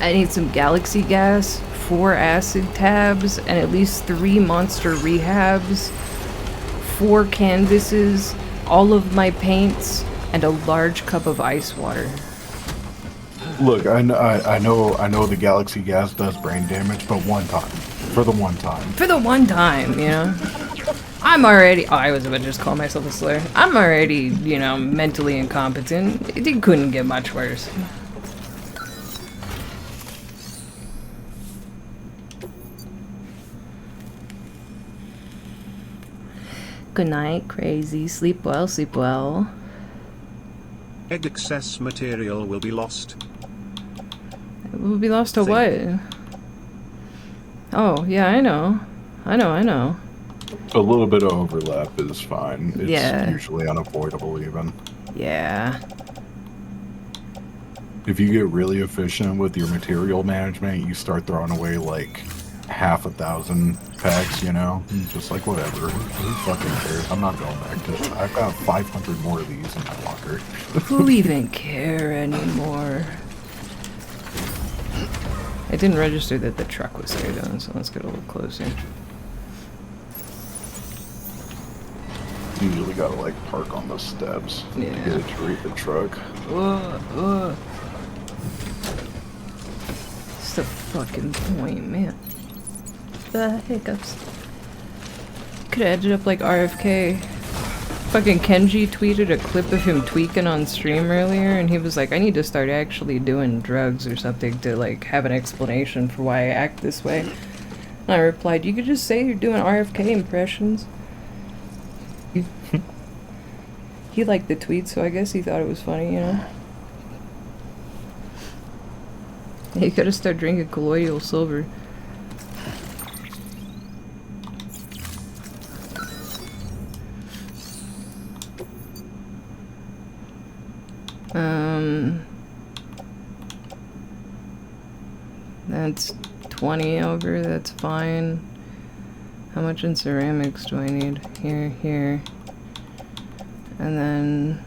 I need some Galaxy Gas, 4 acid tabs, and at least 3 monster rehabs, 4 canvases, all of my paints, and a large cup of ice water. Look, I know the Galaxy Gas does brain damage, but one time. For the one time. For the one time, you know? I'm already... Oh, I was about to just call myself a slur. I'm already, you know, mentally incompetent. It couldn't get much worse. Good night, crazy. Sleep well, sleep well. Excess material will be lost. It will be lost to what? Oh, yeah, I know. I know. A little bit of overlap is fine. It's Yeah. usually unavoidable even. Yeah. If you get really efficient with your material management, you start throwing away like half a thousand packs, you know? Just like whatever. Who fucking cares? I'm not going back to it. I've got 500 more of these in my locker. Who even care anymore? It didn't register that the truck was there though, so let's get a little closer. You usually gotta like park on the steps to get it to read the truck. What's the fucking point, man? The hiccups. Could've ended up like RFK. Fucking Kenji tweeted a clip of him tweaking on stream earlier, and he was like, I need to start actually doing drugs or something to like have an explanation for why I act this way. And I replied, you could just say you're doing RFK impressions. He liked the tweet, so I guess he thought it was funny, you know? You gotta start drinking colloidal silver. That's 20 over, that's fine. How much in ceramics do I need? Here. And then...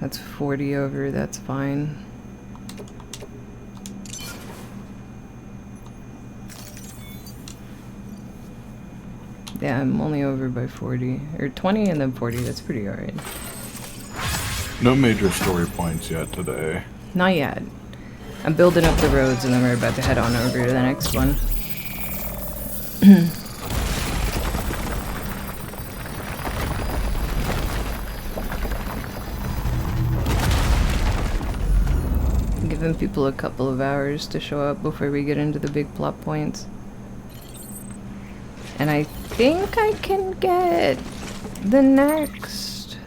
That's 40 over, that's fine. Yeah, I'm only over by 40. Or 20 and then 40, that's pretty alright. No major story points yet today. Not yet. I'm building up the roads and then we're about to head on over to the next one. Giving people a couple of hours to show up before we get into the big plot points. And I think I can get the next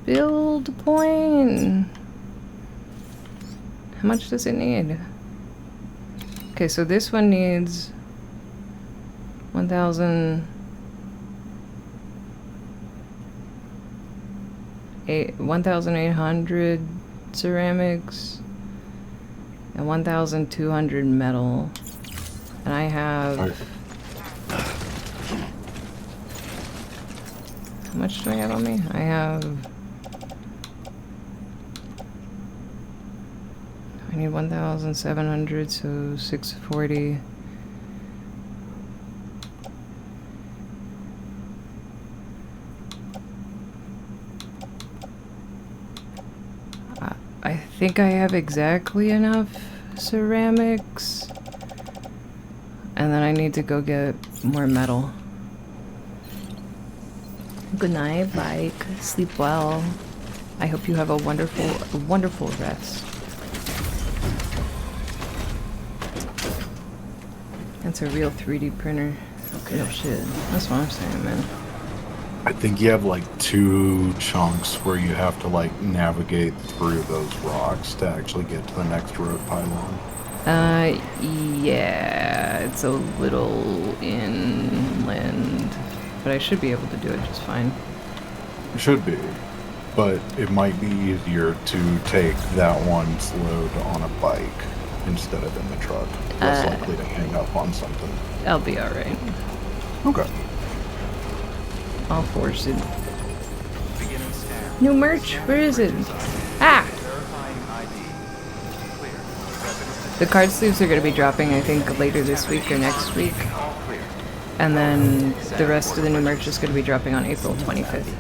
build point. How much does it need? Okay, so this one needs 1,800 ceramics and 1,200 metal. And I have... How much do I have on me? I have... I need 1,700, so 640. I think I have exactly enough ceramics. And then I need to go get more metal. Good night, bike. Sleep well. I hope you have a wonderful rest. That's a real 3D printer. Okay, oh shit. That's what I'm saying, man. I think you have like 2 chunks where you have to like navigate through those rocks to actually get to the next road pylon. Yeah, it's a little inland, but I should be able to do it just fine. It should be, but it might be easier to take that one's load on a bike instead of in the truck. Less likely to hang up on something. I'll be alright. Okay. I'll force it. New merch? Where is it? Ah! The card sleeves are going to be dropping, I think, later this week or next week. And then the rest of the new merch is going to be dropping on April 25th.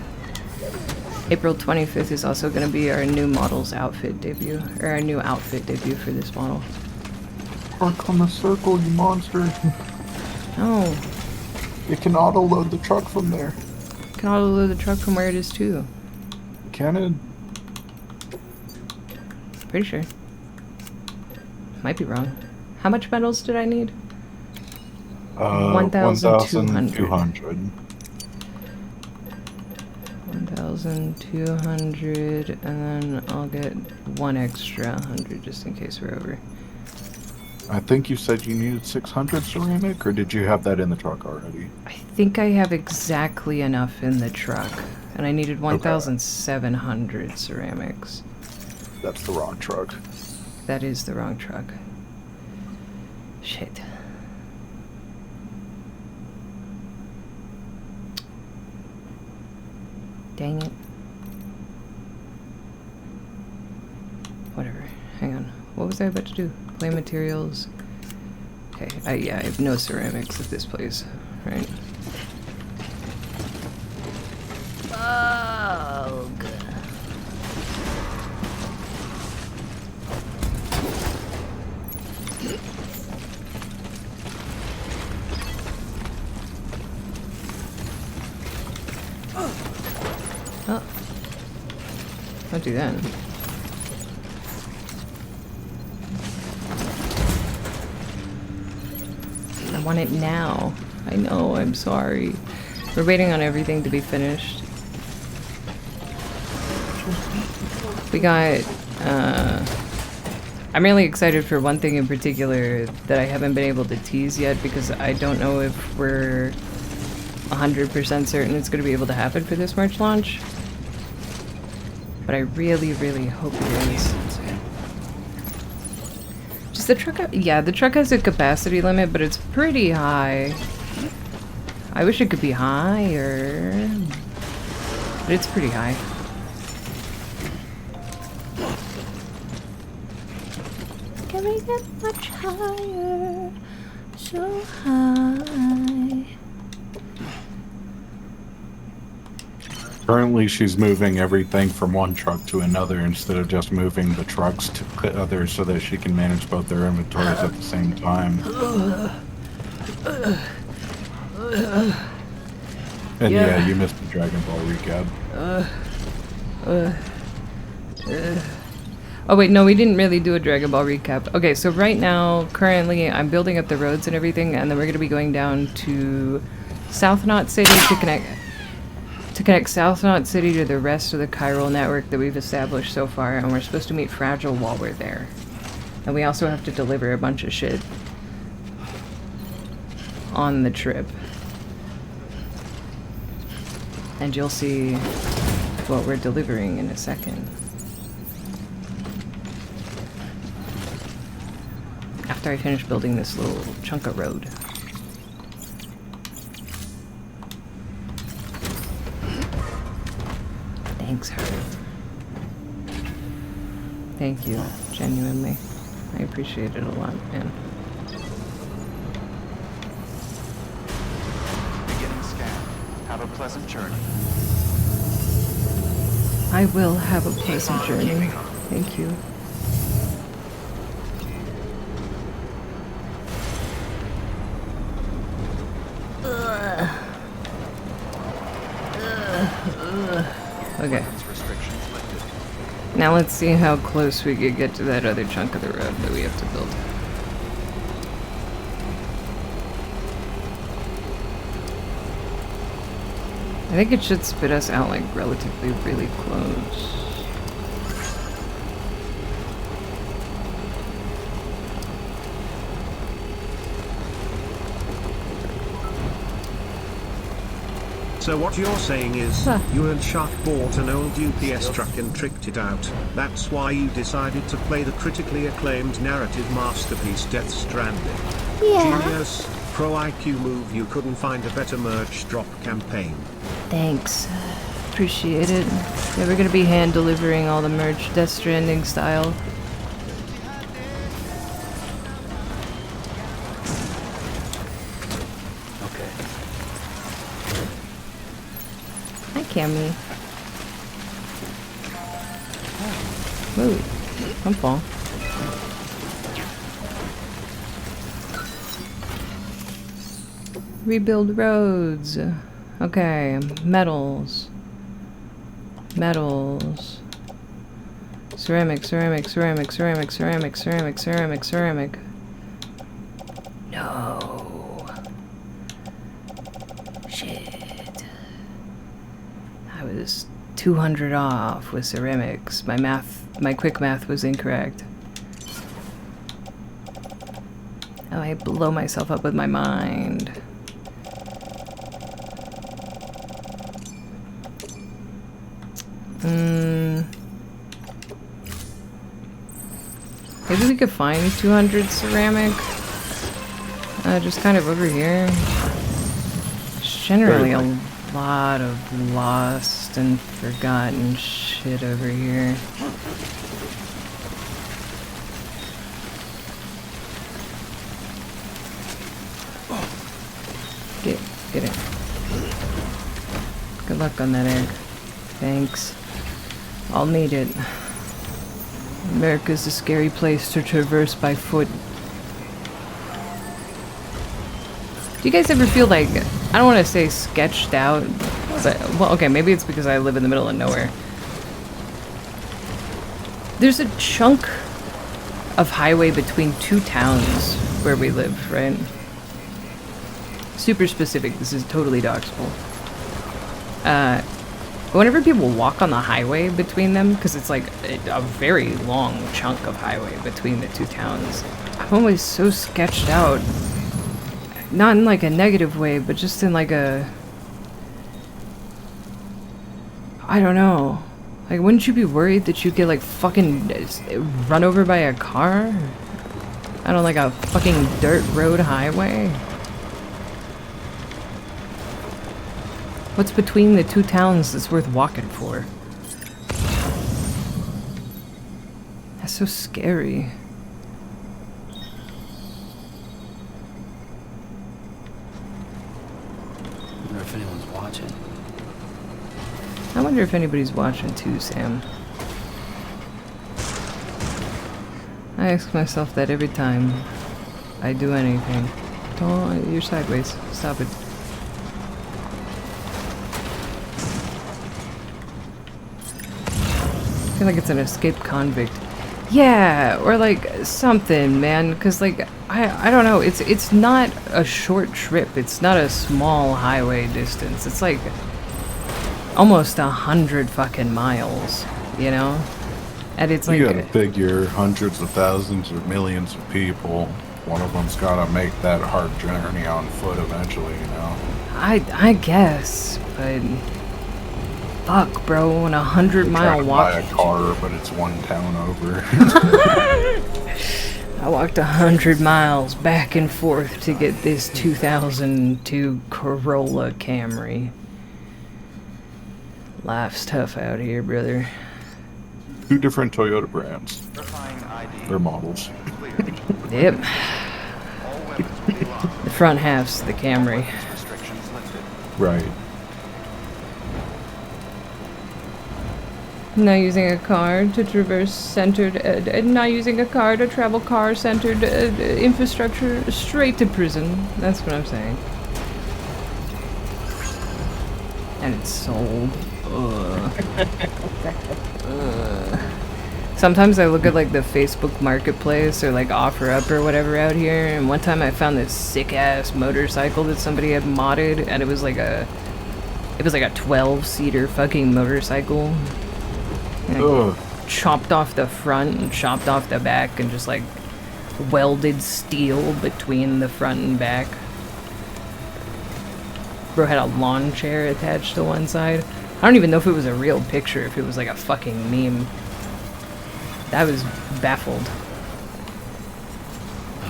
April 25th is also going to be our new model's outfit debut, or our new outfit debut for this model. Park on the circle, you monster. Oh. You can auto-load the truck from there. You can auto-load the truck from where it is too. Can it? Pretty sure. Might be wrong. How much metals did I need? 1,200. 1,200, and then I'll get one extra 100 just in case we're over. I think you said you needed 600 ceramic, or did you have that in the truck already? I think I have exactly enough in the truck, and I needed 1,700 ceramics. That's the wrong truck. That is the wrong truck. Shit. Dang it. Whatever. Hang on. What was I about to do? Play materials. Okay. Yeah, I have no ceramics at this place. Right. Oh, good. Oh. Don't do that. I want it now. I know, I'm sorry. We're waiting on everything to be finished. We got, I'm really excited for one thing in particular that I haven't been able to tease yet because I don't know if we're 100% certain it's going to be able to happen for this March launch. But I really, really hope it is. Just the truck, yeah, the truck has a capacity limit, but it's pretty high. I wish it could be higher, but it's pretty high. Can we get much higher? So high. Currently, she's moving everything from one truck to another instead of just moving the trucks to the others so that she can manage both their inventories at the same time. And yeah, you missed the Dragon Ball recap. Oh wait, no, we didn't really do a Dragon Ball recap. Okay, so right now, currently, I'm building up the roads and everything, and then we're going to be going down to South Knot City to connect South Knot City to the rest of the chiral network that we've established so far, and we're supposed to meet Fragile while we're there. And we also have to deliver a bunch of shit on the trip. And you'll see what we're delivering in a second. After I finish building this little chunk of road. Thanks, Harry. Thank you, genuinely. I appreciate it a lot, man. Beginning scan. Have a pleasant journey. I will have a pleasant journey. Thank you. Okay. Now let's see how close we could get to that other chunk of the road that we have to build. I think it should spit us out like relatively really close. So what you're saying is, you and Shark bought an old UPS truck and tricked it out. That's why you decided to play the critically acclaimed narrative masterpiece Death Stranding. Yeah. Genius, pro IQ move. You couldn't find a better merch drop campaign. Thanks. Appreciate it. Yeah, we're gonna be hand delivering all the merch, Death Stranding style. Hi, Cammy. Whoa, don't fall. Rebuild roads. Okay, metals. Metals. Ceramic, ceramic, ceramic, ceramic, ceramic, ceramic, ceramic, ceramic. No. Shit. I was 200 off with ceramics. My quick math was incorrect. Oh, I blow myself up with my mind. Maybe we could find 200 ceramic. Just kind of over here. There's generally a lot of lost and forgotten shit over here. Get it. Good luck on that egg. Thanks. I'll need it. America's a scary place to traverse by foot. Do you guys ever feel like, I don't want to say sketched out, but, well, okay, maybe it's because I live in the middle of nowhere. There's a chunk of highway between two towns where we live, right? Super specific, this is totally doxable. Whenever people walk on the highway between them, because it's like a very long chunk of highway between the two towns, I'm always so sketched out. Not in like a negative way, but just in like a... I don't know. Like, wouldn't you be worried that you'd get like fucking run over by a car? I don't like a fucking dirt road highway. What's between the two towns that's worth walking for? That's so scary. I wonder if anyone's watching. I wonder if anybody's watching too, Sam. I ask myself that every time I do anything. Don't, you're sideways. Stop it. I feel like it's an escaped convict. Yeah, or like something, man. Cause like I don't know. It's not a short trip. It's not a small highway distance. It's like almost 100 fucking miles. You know, and it's like you gotta figure hundreds of thousands or millions of people. One of them's gotta make that hard journey on foot eventually. You know. I guess, but. Fuck, bro, on 100-mile walk. Buy a car, but it's one town over. I walked 100 miles back and forth to get this 2002 Corolla Camry. Life's tough out here, brother. 2 different Toyota brands. Or models. Yep. The front half's the Camry. Right. Not using a car to traverse centered, not using a car to travel car-centered infrastructure straight to prison. That's what I'm saying. And it's sold. Sometimes I look at like the Facebook Marketplace or like OfferUp or whatever out here, and one time I found this sick-ass motorcycle that somebody had modded, and it was like a 12-seater fucking motorcycle. Like, chopped off the front and chopped off the back and just like welded steel between the front and back. Bro had a lawn chair attached to one side. I don't even know if it was a real picture, if it was like a fucking meme. I was baffled.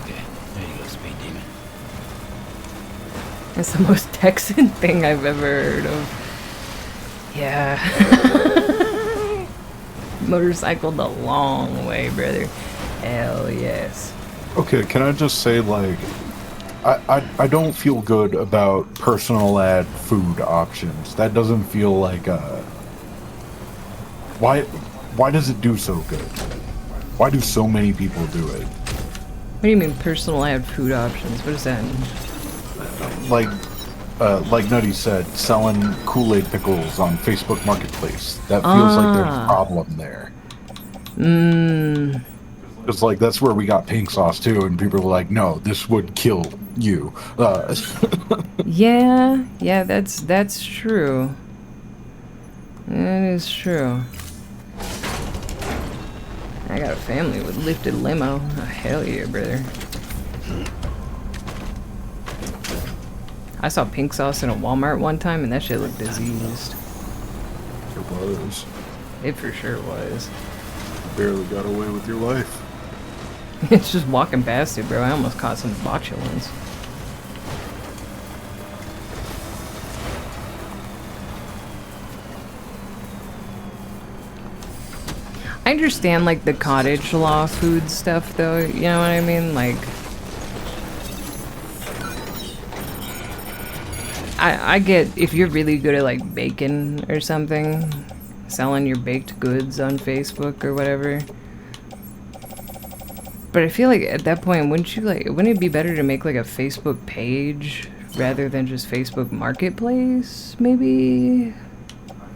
Okay, there you go, Speed Demon. It's the most Texan thing I've ever heard of. Yeah. Motorcycled a long way, brother. Hell yes. Okay, can I just say, like, I don't feel good about personal ad food options. That doesn't feel like why does it do so good? Why do so many people do it? What do you mean personal ad food options? What does that mean? Like Nutty said, selling Kool-Aid pickles on Facebook Marketplace. That feels like there's a problem there. It's like, that's where we got pink sauce too, and people were like, no, this would kill you. Yeah, that's true. That is true. I got a family with lifted limo. Oh, hell yeah, brother. I saw pink sauce in a Walmart one time, and that shit looked diseased. It was. It for sure was. Barely got away with your life. It's just walking past it, bro. I almost caught some botulins. I understand, like, the cottage law food stuff, though. You know what I mean? Like, I get if you're really good at, like, baking or something, selling your baked goods on Facebook or whatever. But I feel like at that point, wouldn't it be better to make, like, a Facebook page rather than just Facebook Marketplace, maybe?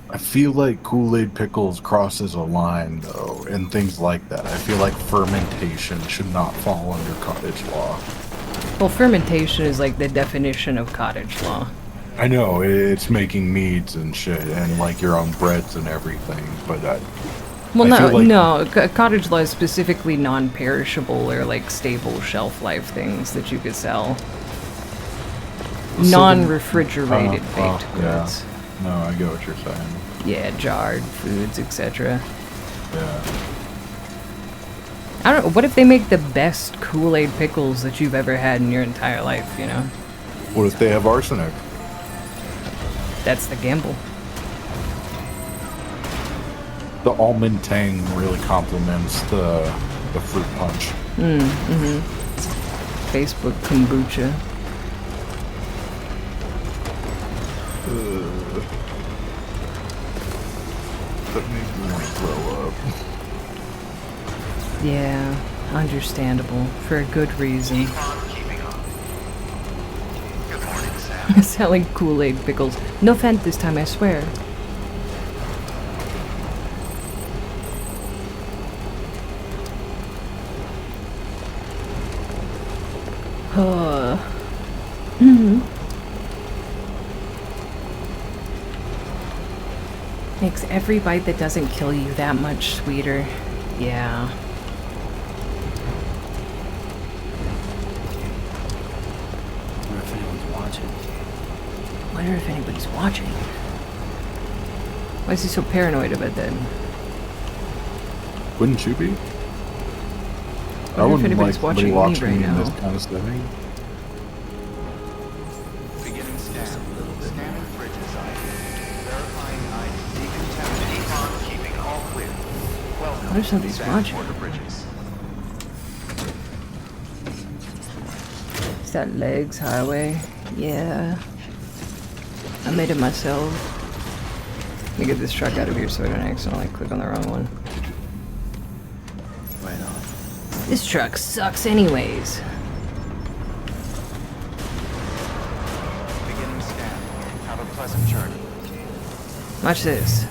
I feel like Kool-Aid pickles crosses a line, though, and things like that. I feel like fermentation should not fall under cottage law. Well, fermentation is like the definition of cottage law. I know, it's making meads and shit, and like your own breads and everything, but cottage law is specifically non-perishable or like stable shelf life things that you could sell. Non-refrigerated baked goods. Yeah. No, I get what you're saying. Yeah, jarred foods, etc. Yeah. I don't know, what if they make the best Kool-Aid pickles that you've ever had in your entire life, you know? What if they have arsenic? That's the gamble. The almond tang really complements the fruit punch. Facebook kombucha. That makes me want to throw up. Yeah, understandable. For a good reason. Selling Kool-Aid pickles. No Fent this time, I swear. Makes every bite that doesn't kill you that much sweeter. Yeah. Wonder if anyone's watching. Wonder if anybody's watching. Why is he so paranoid about that? Wouldn't you be? I wouldn't like somebody watching me in this kind of setting. Beginning scan. Scanning bridges ID. Verifying ID decontaminated. Keeping all clear. Welcome. What if somebody's watching? Bridges. Is that Legs Highway? Yeah. I made it myself. Let me get this truck out of here so I don't accidentally click on the wrong one. Right on. This truck sucks anyways. Beginning scan. Have a pleasant journey. Watch this.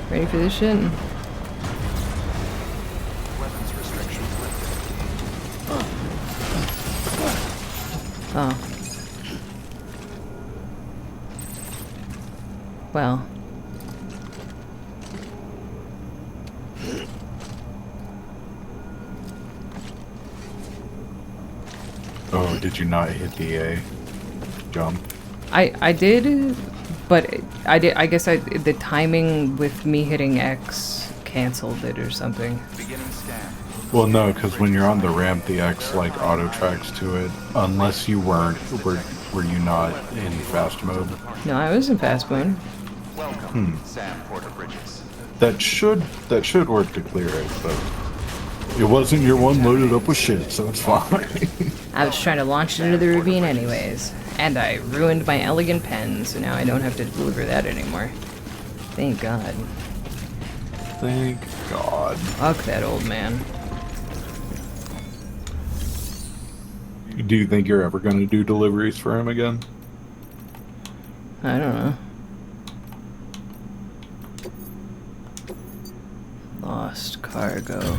Ready for this shit? Weapons restrictions lifted. Oh. Well. Oh did you not hit the A jump? I did, but I guess the timing with me hitting X canceled it or something. Well, no, because when you're on the ramp, the X like auto tracks to it, unless you were you not in fast mode? No, I was in fast mode. That should work to clear it, but it wasn't your one loaded up with shit, so it's fine. I was trying to launch it into the ravine anyways, and I ruined my elegant pen, so now I don't have to deliver that anymore. Thank God. Thank God. Fuck that old man. Do you think you're ever going to do deliveries for him again? I don't know. Lost cargo.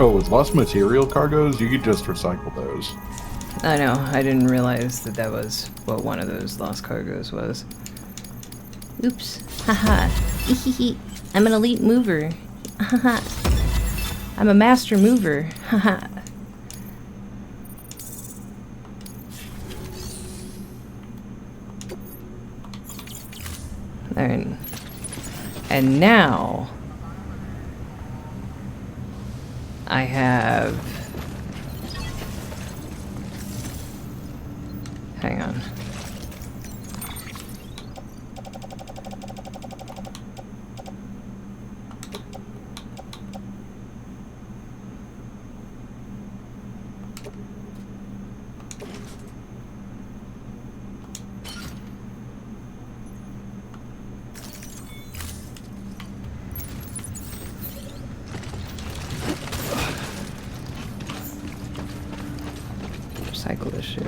Oh, with lost material cargoes, you could just recycle those. I know, I didn't realize that was what one of those lost cargoes was. Oops. Haha. Hehehe. I'm an elite mover. Haha. I'm a master mover. Haha. And now I have, hang on. Recycle this shit.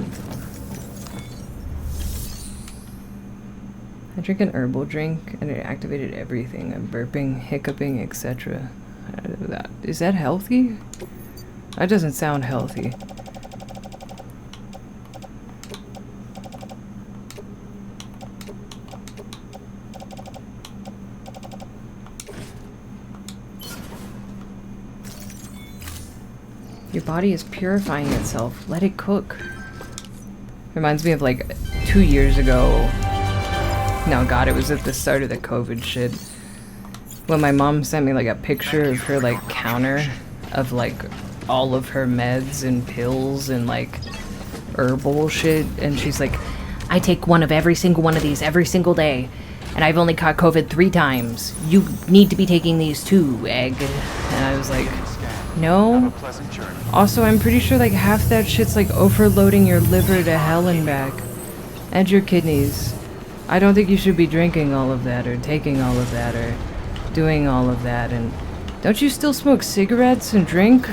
I drink an herbal drink and it activated everything. I'm burping, hiccuping, etc. Is that healthy? That doesn't sound healthy. Your body is purifying itself. Let it cook. Reminds me of like 2 years ago. No, God, it was at the start of the COVID shit. When my mom sent me like a picture of her like counter of like all of her meds and pills and like herbal shit. And she's like, I take one of every single one of these every single day. And I've only caught COVID 3 times. You need to be taking these too, egg. And I was like, no. Also, I'm pretty sure like half that shit's like overloading your liver to hell and back. And your kidneys. I don't think you should be drinking all of that or taking all of that or doing all of that. And don't you still smoke cigarettes and drink?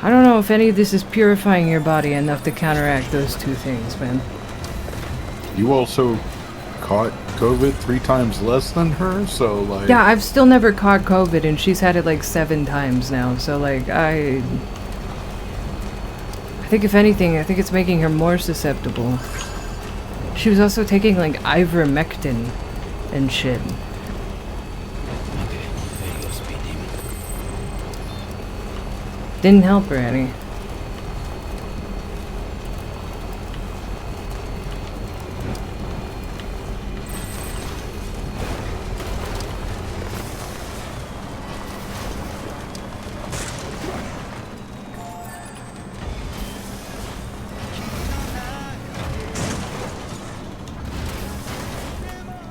I don't know if any of this is purifying your body enough to counteract those 2 things, man. You also caught COVID 3 times less than her, so like... Yeah, I've still never caught COVID, and she's had it like 7 times now, so like, I think if anything, I think it's making her more susceptible. She was also taking like ivermectin and shit. Didn't help her any.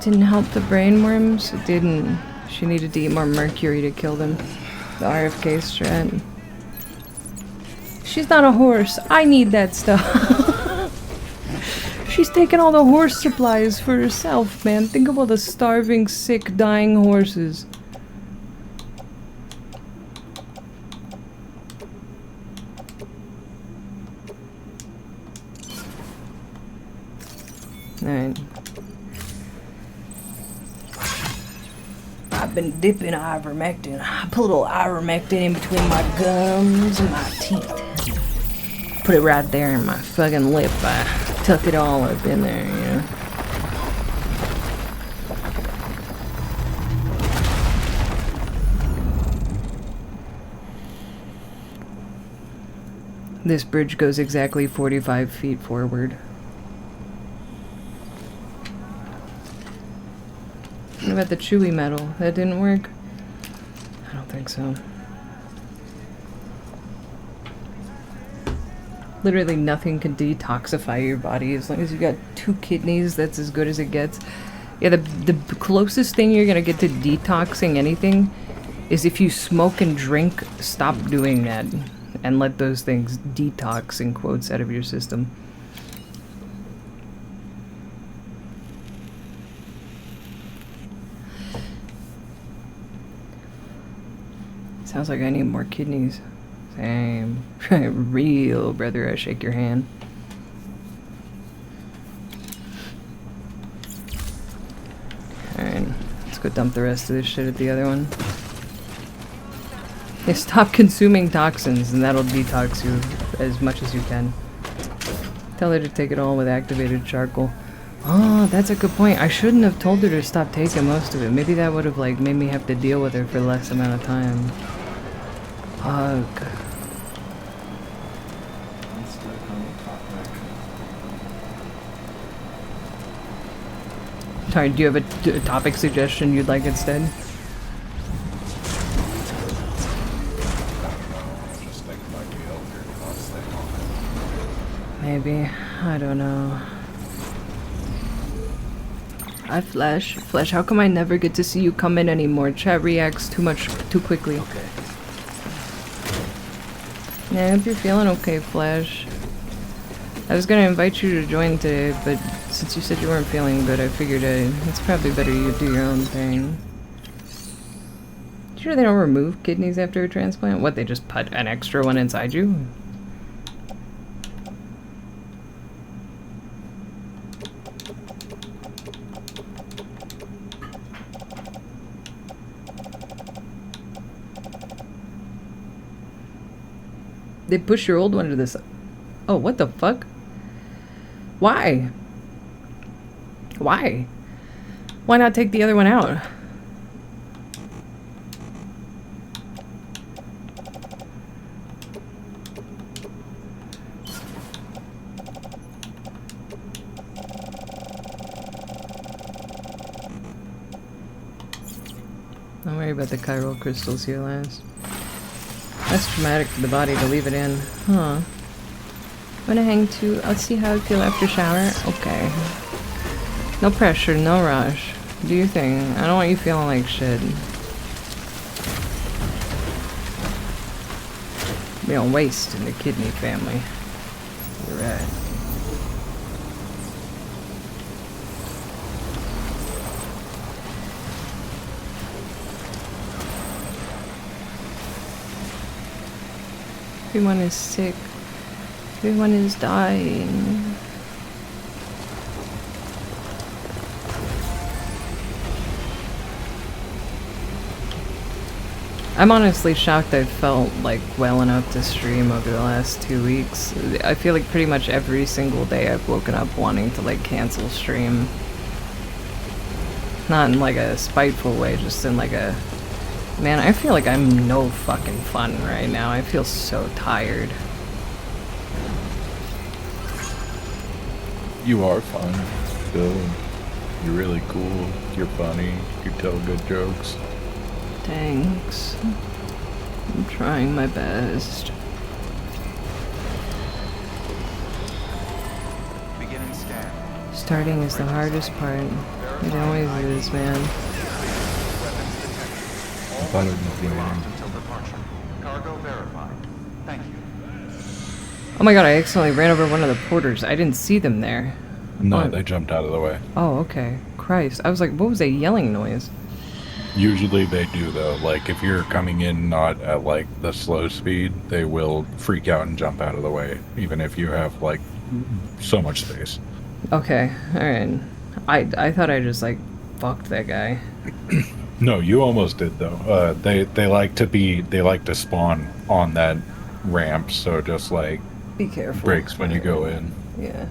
Didn't help the brain worms. It didn't. She needed to eat more mercury to kill them. The RFK strat. She's not a horse. I need that stuff. She's taking all the horse supplies for herself, man. Think of all the starving, sick, dying horses. Alright. I've been dipping ivermectin. I put a little ivermectin in between my gums and my teeth. Put it right there in my fucking lip. I tuck it all up in there, you know. This bridge goes exactly 45 feet forward. What about the chewy metal? That didn't work? I don't think so. Literally nothing can detoxify your body as long as you got 2 kidneys. That's as good as it gets. Yeah, the closest thing you're gonna get to detoxing anything is if you smoke and drink. Stop doing that and let those things detox in quotes out of your system. Sounds like I need more kidneys. Same. Real brother, I shake your hand. Alright, let's go dump the rest of this shit at the other one. Yeah, stop consuming toxins and that'll detox you as much as you can. Tell her to take it all with activated charcoal. Oh, that's a good point. I shouldn't have told her to stop taking most of it. Maybe that would have like made me have to deal with her for less amount of time. Fuck. Sorry, do you have a topic suggestion you'd like instead? Maybe. I don't know. Hi, Flash. Flash, how come I never get to see you come in anymore? Chat reacts too quickly. Okay. Yeah, I hope you're feeling okay, Flash. I was gonna invite you to join today, but since you said you weren't feeling good, I figured it's probably better you do your own thing. Sure they don't remove kidneys after a transplant? What, they just put an extra one inside you? They push your old one to this. Oh, what the fuck? Why? Why? Why not take the other one out? Don't worry about the chiral crystals here, last. That's traumatic for the body to leave it in. Huh. Wanna hang too? I'll see how I feel after shower. Okay. No pressure, no rush. Do your thing. I don't want you feeling like shit. We don't waste in the kidney family. You're right. Everyone is sick. Everyone is dying. I'm honestly shocked I felt like well enough to stream over the last 2 weeks. I feel like pretty much every single day I've woken up wanting to like cancel stream. Not in like a spiteful way, just in like a... Man, I feel like I'm no fucking fun right now. I feel so tired. You are fun, Bill. You're really cool. You're funny. You tell good jokes. Thanks. I'm trying my best. Beginning scan. Starting is the hardest part. It always is, man. I thought it was the beginning. Until departure. Cargo verified. Thank you. Oh my god, I accidentally ran over one of the porters. I didn't see them there. No, they jumped out of the way. Oh, okay. Christ. I was like, what was that yelling noise? Usually they do, though. Like, if you're coming in not at, like, the slow speed, they will freak out and jump out of the way, even if you have, like, so much space. Okay, alright. I thought I just, like, fucked that guy. No, you almost did, though. They like to spawn on that ramp, so just, like... Be careful. Brakes when you go in. Yeah.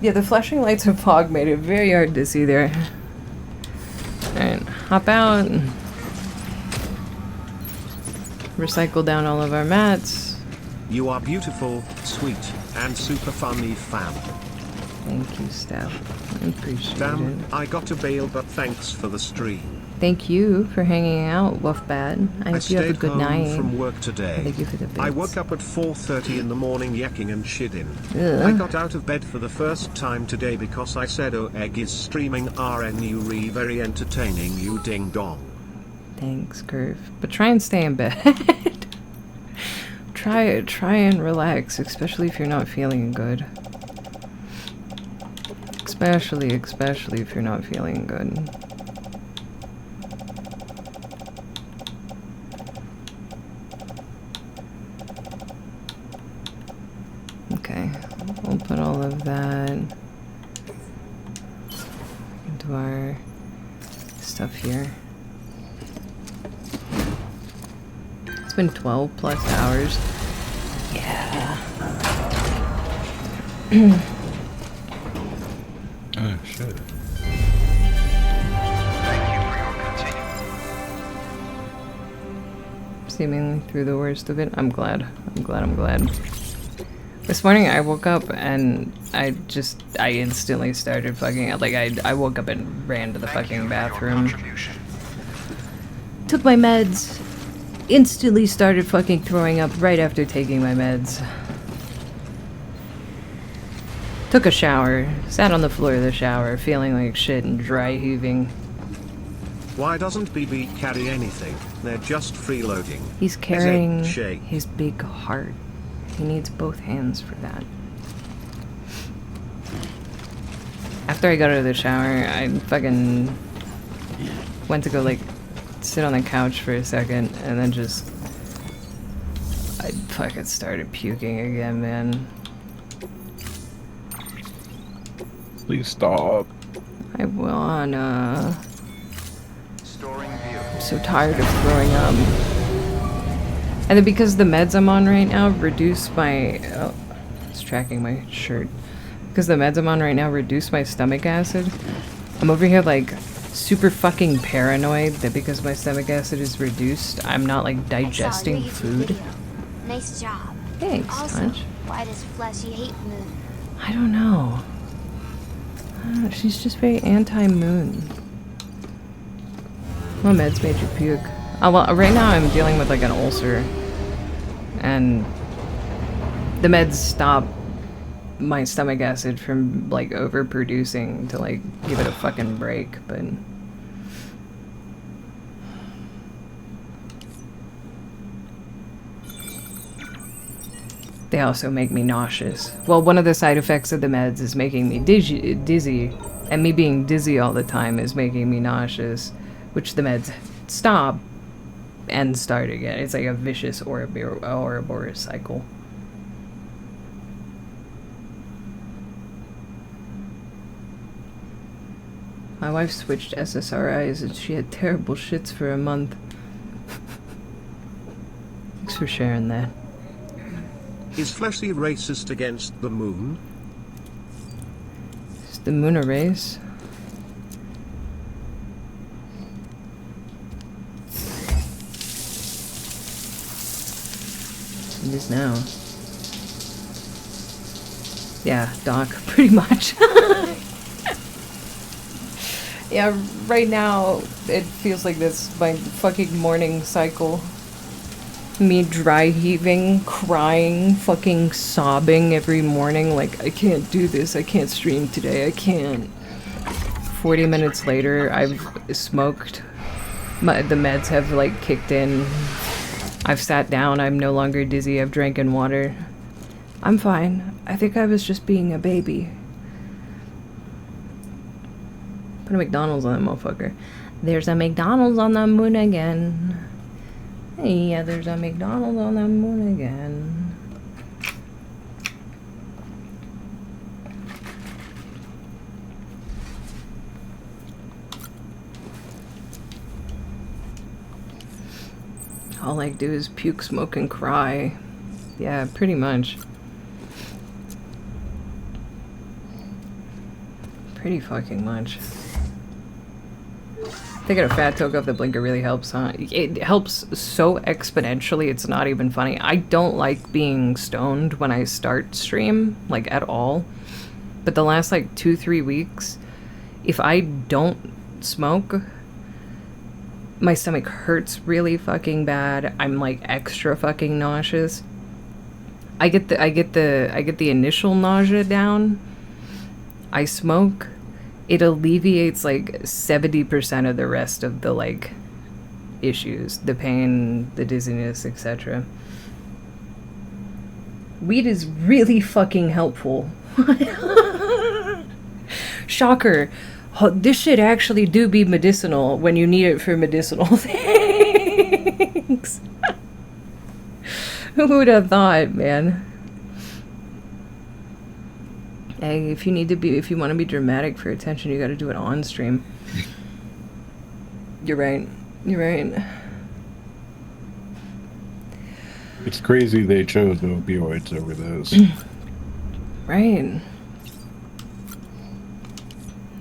Yeah, the flashing lights of fog made it very hard to see there. Alright, hop out. Recycle down all of our mats. You are beautiful, sweet, and super funny, fam. Thank you, Steph. I appreciate Damn, it. I got to bail, but thanks for the stream. Thank you for hanging out, Wolfbad. I hope you have a stayed good home night. from work today. Thank you for the bits. I woke up at 4:30 in the morning yakking and shitting. Ugh. I got out of bed for the first time today because I said OverEzEggs is streaming RNU very entertaining, you ding dong. Thanks, Curve. But try and stay in bed. try and relax, especially if you're not feeling good. Especially if you're not feeling good. Okay, we'll put all of that into our stuff here. It's been 12 plus hours. Yeah. Oh, shit. Seemingly through the worst of it. I'm glad. This morning I woke up and I instantly started fucking, like I woke up and ran to the fucking bathroom. Took my meds. Instantly started fucking throwing up right after taking my meds. Took a shower. Sat on the floor of the shower feeling like shit and dry heaving. Why doesn't BB carry anything? They're just freeloading. He's carrying Shake. his big heart. He needs both hands for that. After I got out of the shower, I fucking went to go like sit on the couch for a second and then just I fucking started puking again, man. Please stop. I wanna. I'm so tired of throwing up. And then because the meds I'm on right now reduce my... Oh, it's tracking my shirt. Because the meds I'm on right now reduce my stomach acid. I'm over here like super fucking paranoid that because my stomach acid is reduced, I'm not like digesting food. Nice job. Thanks, Also, Punch. why does Fleshy hate Moon? I don't know. She's just very anti-moon. What meds made you puke? Oh, well, right now I'm dealing with like an ulcer. And the meds stop my stomach acid from like overproducing to like give it a fucking break, but... They also make me nauseous. Well, one of the side effects of the meds is making me dizzy, and me being dizzy all the time is making me nauseous, which the meds stop and start again. It's like a vicious Ouroboros cycle. My wife switched SSRIs and she had terrible shits for a month. Thanks for sharing that. Is Fleshy racist against the moon? Is the moon a race? It is now. Yeah, Doc, pretty much. Yeah, right now it feels like this, my fucking morning cycle. Me dry heaving, crying, fucking sobbing every morning like, I can't do this, I can't stream today, I can't. 40 minutes later, I've smoked. The meds have like kicked in. I've sat down, I'm no longer dizzy, I've drank water. I'm fine. I think I was just being a baby. Put a McDonald's on that motherfucker. There's a McDonald's on the moon again. Yeah, there's a McDonald's on the moon again. All I do is puke, smoke, and cry. Yeah, pretty much. Pretty fucking much. Taking a fat toke off the blinker really helps, huh? It helps so exponentially, it's not even funny. I don't like being stoned when I start stream, like, at all. But the last, like, 2-3 weeks, if I don't smoke, my stomach hurts really fucking bad. I'm, like, extra fucking nauseous. I get the initial nausea down. I smoke. It alleviates like 70% of the rest of the like issues, the pain, the dizziness, etc. Weed is really fucking helpful. Shocker. This shit actually do be medicinal when you need it for medicinal things. Who would have thought, man? Hey, if you want to be dramatic for attention, you gotta do it on stream. You're right. You're right. It's crazy they chose opioids over this. Right.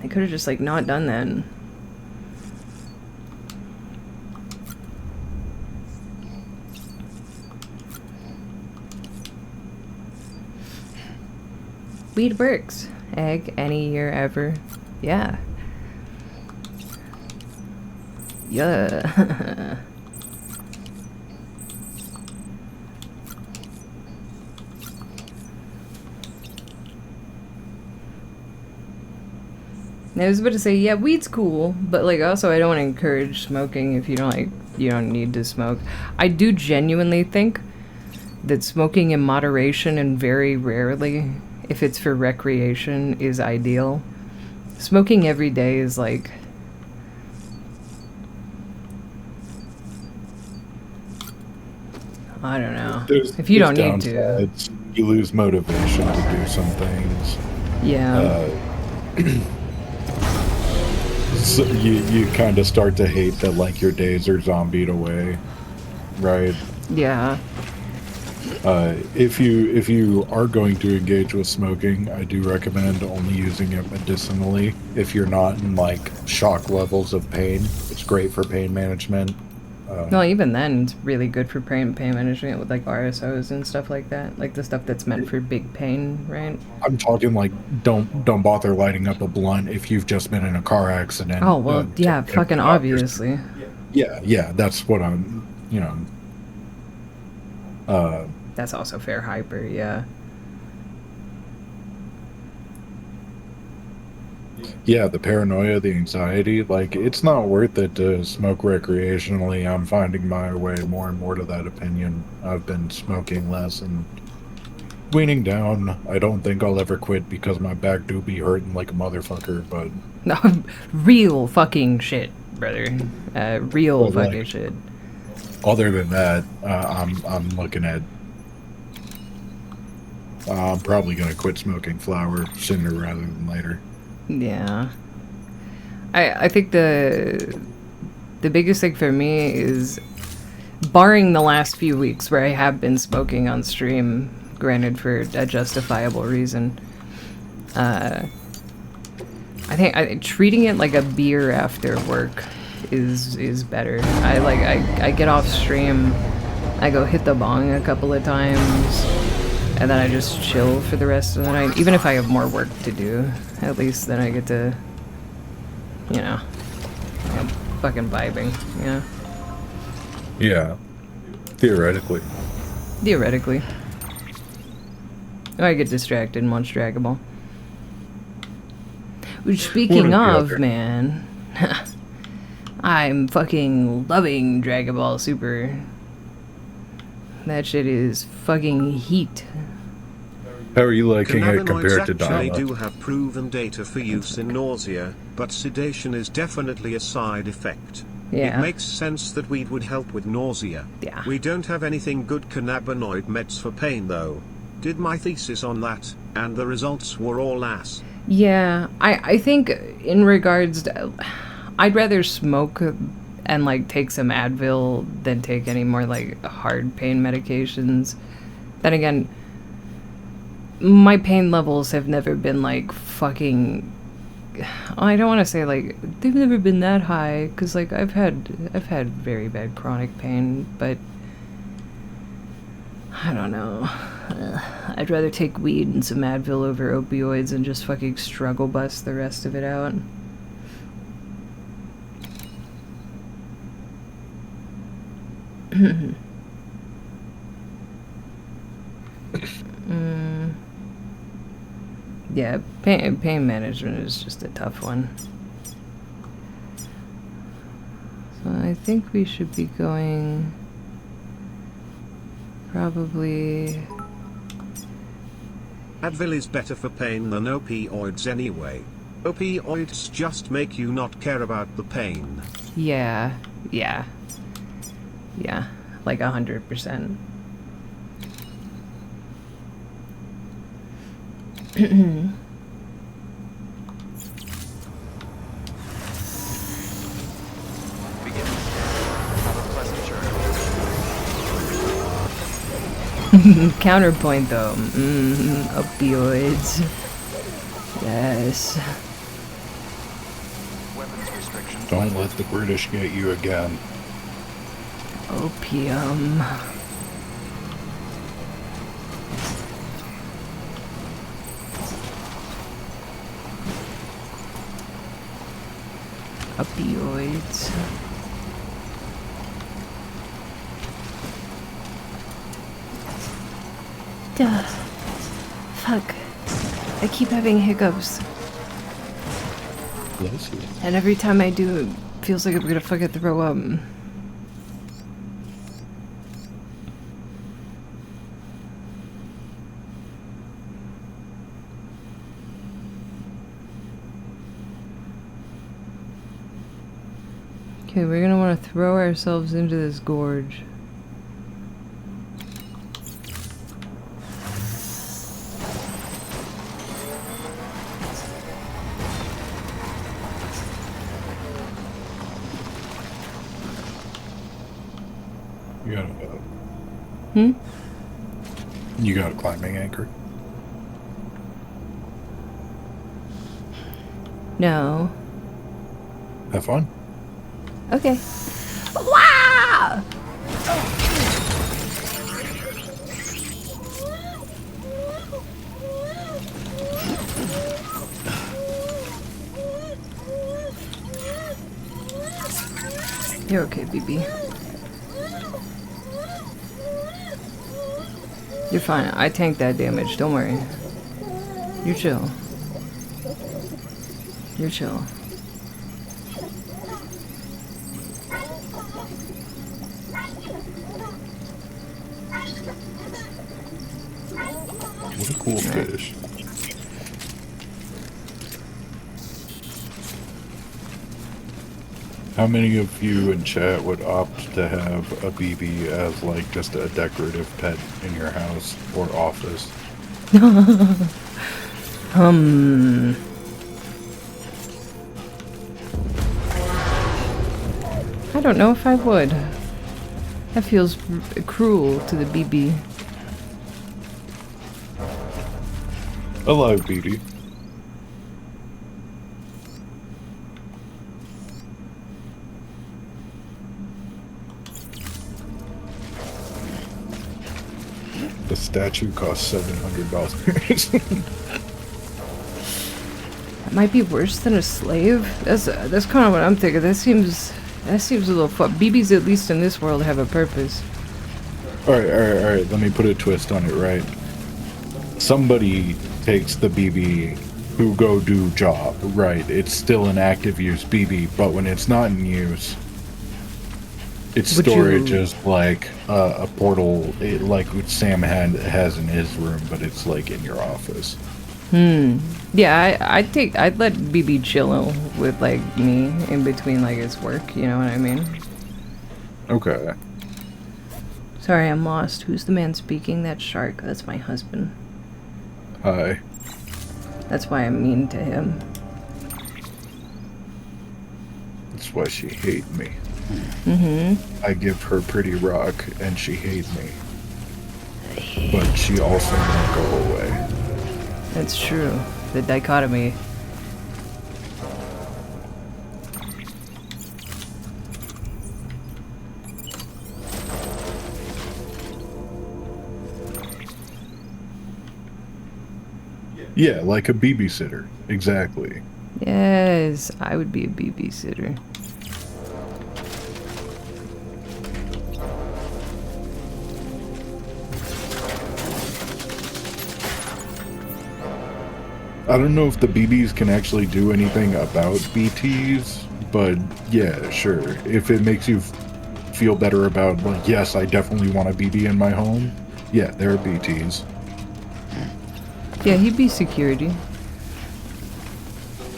They could have just, like, not done that. Weed works. Egg, any year ever. Yeah. Yeah. I was about to say, yeah, weed's cool, but like also I don't want to encourage smoking if you don't need to smoke. I do genuinely think that smoking in moderation and very rarely, if it's for recreation, is ideal. Smoking every day is like... I don't know. If you don't need to. You lose motivation to do some things. Yeah. So you kind of start to hate that like your days are zombied away, right? Yeah. If you are going to engage with smoking, I do recommend only using it medicinally. If you're not in like shock levels of pain, it's great for pain management. Well, even then, it's really good for pain management with like RSOs and stuff like that, like the stuff that's meant for big pain, right? I'm talking like don't bother lighting up a blunt if you've just been in a car accident. Oh well, yeah, fucking obviously. Yeah, that's what I'm, That's also fair hyper, yeah. Yeah, the paranoia, the anxiety, like, it's not worth it to smoke recreationally. I'm finding my way more and more to that opinion. I've been smoking less and weaning down. I don't think I'll ever quit because my back do be hurting like a motherfucker, but... No, real fucking shit, brother. Real fucking like, shit. Other than that, I'm looking at... I'm probably gonna quit smoking flower sooner rather than later. Yeah. I think the biggest thing for me is, barring the last few weeks where I have been smoking on stream, granted for a justifiable reason, I think treating it like a beer after work is better. I get off stream, I go hit the bong a couple of times, and then I just chill for the rest of the night. Even if I have more work to do, at least then I get to, I'm fucking vibing, Yeah. Theoretically. Theoretically. I get distracted and watch Dragon Ball. Which, speaking of, man, I'm fucking loving Dragon Ball Super. That shit is fucking heat. How are you liking it compared to Dynamite? Dynamite? They do have proven data for use in nausea, but sedation is definitely a side effect. Yeah. It makes sense that weed would help with nausea. Yeah. We don't have anything good cannabinoid meds for pain though. Did my thesis on that, and the results were all ass. Yeah, I think in regards to, I'd rather smoke and like take some Advil than take any more like hard pain medications. Then again, my pain levels have never been like fucking I don't want to say like they've never been that high, because like I've had very bad chronic pain, but I don't know. I'd rather take weed and some Advil over opioids and just fucking struggle bust the rest of it out. Yeah, pain management is just a tough one. So I think we should be going probably... Advil is better for pain than opioids anyway. Opioids just make you not care about the pain. Yeah, like 100%. Counterpoint though. Opioids. Yes. Don't let the British get you again. Opium. Opioids. Duh. Fuck. I keep having hiccups. Bless you. And every time I do, it feels like I'm gonna fucking throw up. Okay, we're gonna want to throw ourselves into this gorge. You got a climbing anchor? No. Have fun. Okay. Wow! You're okay, BB. You're fine. I tanked that damage. Don't worry. You're chill. You're chill. What a cool fish. How many of you in chat would opt to have a BB as like just a decorative pet in your house or office? I don't know if I would. That feels cruel to the BB. I love BB. The statue costs $700. That might be worse than a slave. That's kind of what I'm thinking. That seems a little BBs, at least in this world, have a purpose. All right. Let me put a twist on it. Right. Somebody takes the BB who go do job. Right. It's still an active use BB, but when it's not in use, its storage is like a portal, like what Sam has in his room, but it's like in your office. Yeah, I'd let BB chill with like me in between like his work. You know what I mean? Okay. Sorry, I'm lost. Who's the man speaking? That shark. That's my husband. Hi. That's why I'm mean to him. That's why she hate me. Mm-hmm. I give her pretty rock and she hate me. But she also won't go away. That's true. The dichotomy. Yeah, like a babysitter. Exactly. Yes, I would be a babysitter. I don't know if the BBs can actually do anything about BTs, but yeah, sure. If it makes you feel better about, like, yes, I definitely want a BB in my home, yeah, there are BTs. Yeah, he'd be security.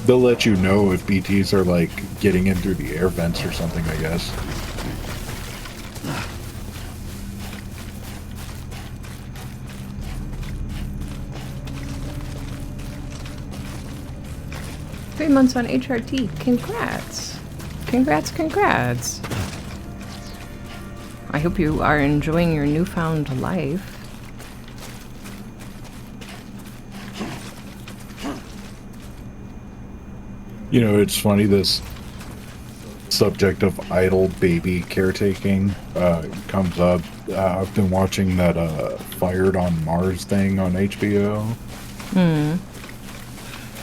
They'll let you know if BTs are, like, getting in through the air vents or something, I guess. Three months on HRT. Congrats. Congrats, congrats. I hope you are enjoying your newfound life. You know, it's funny, this subject of idle baby caretaking comes up. I've been watching that Fired on Mars thing on HBO. Hmm.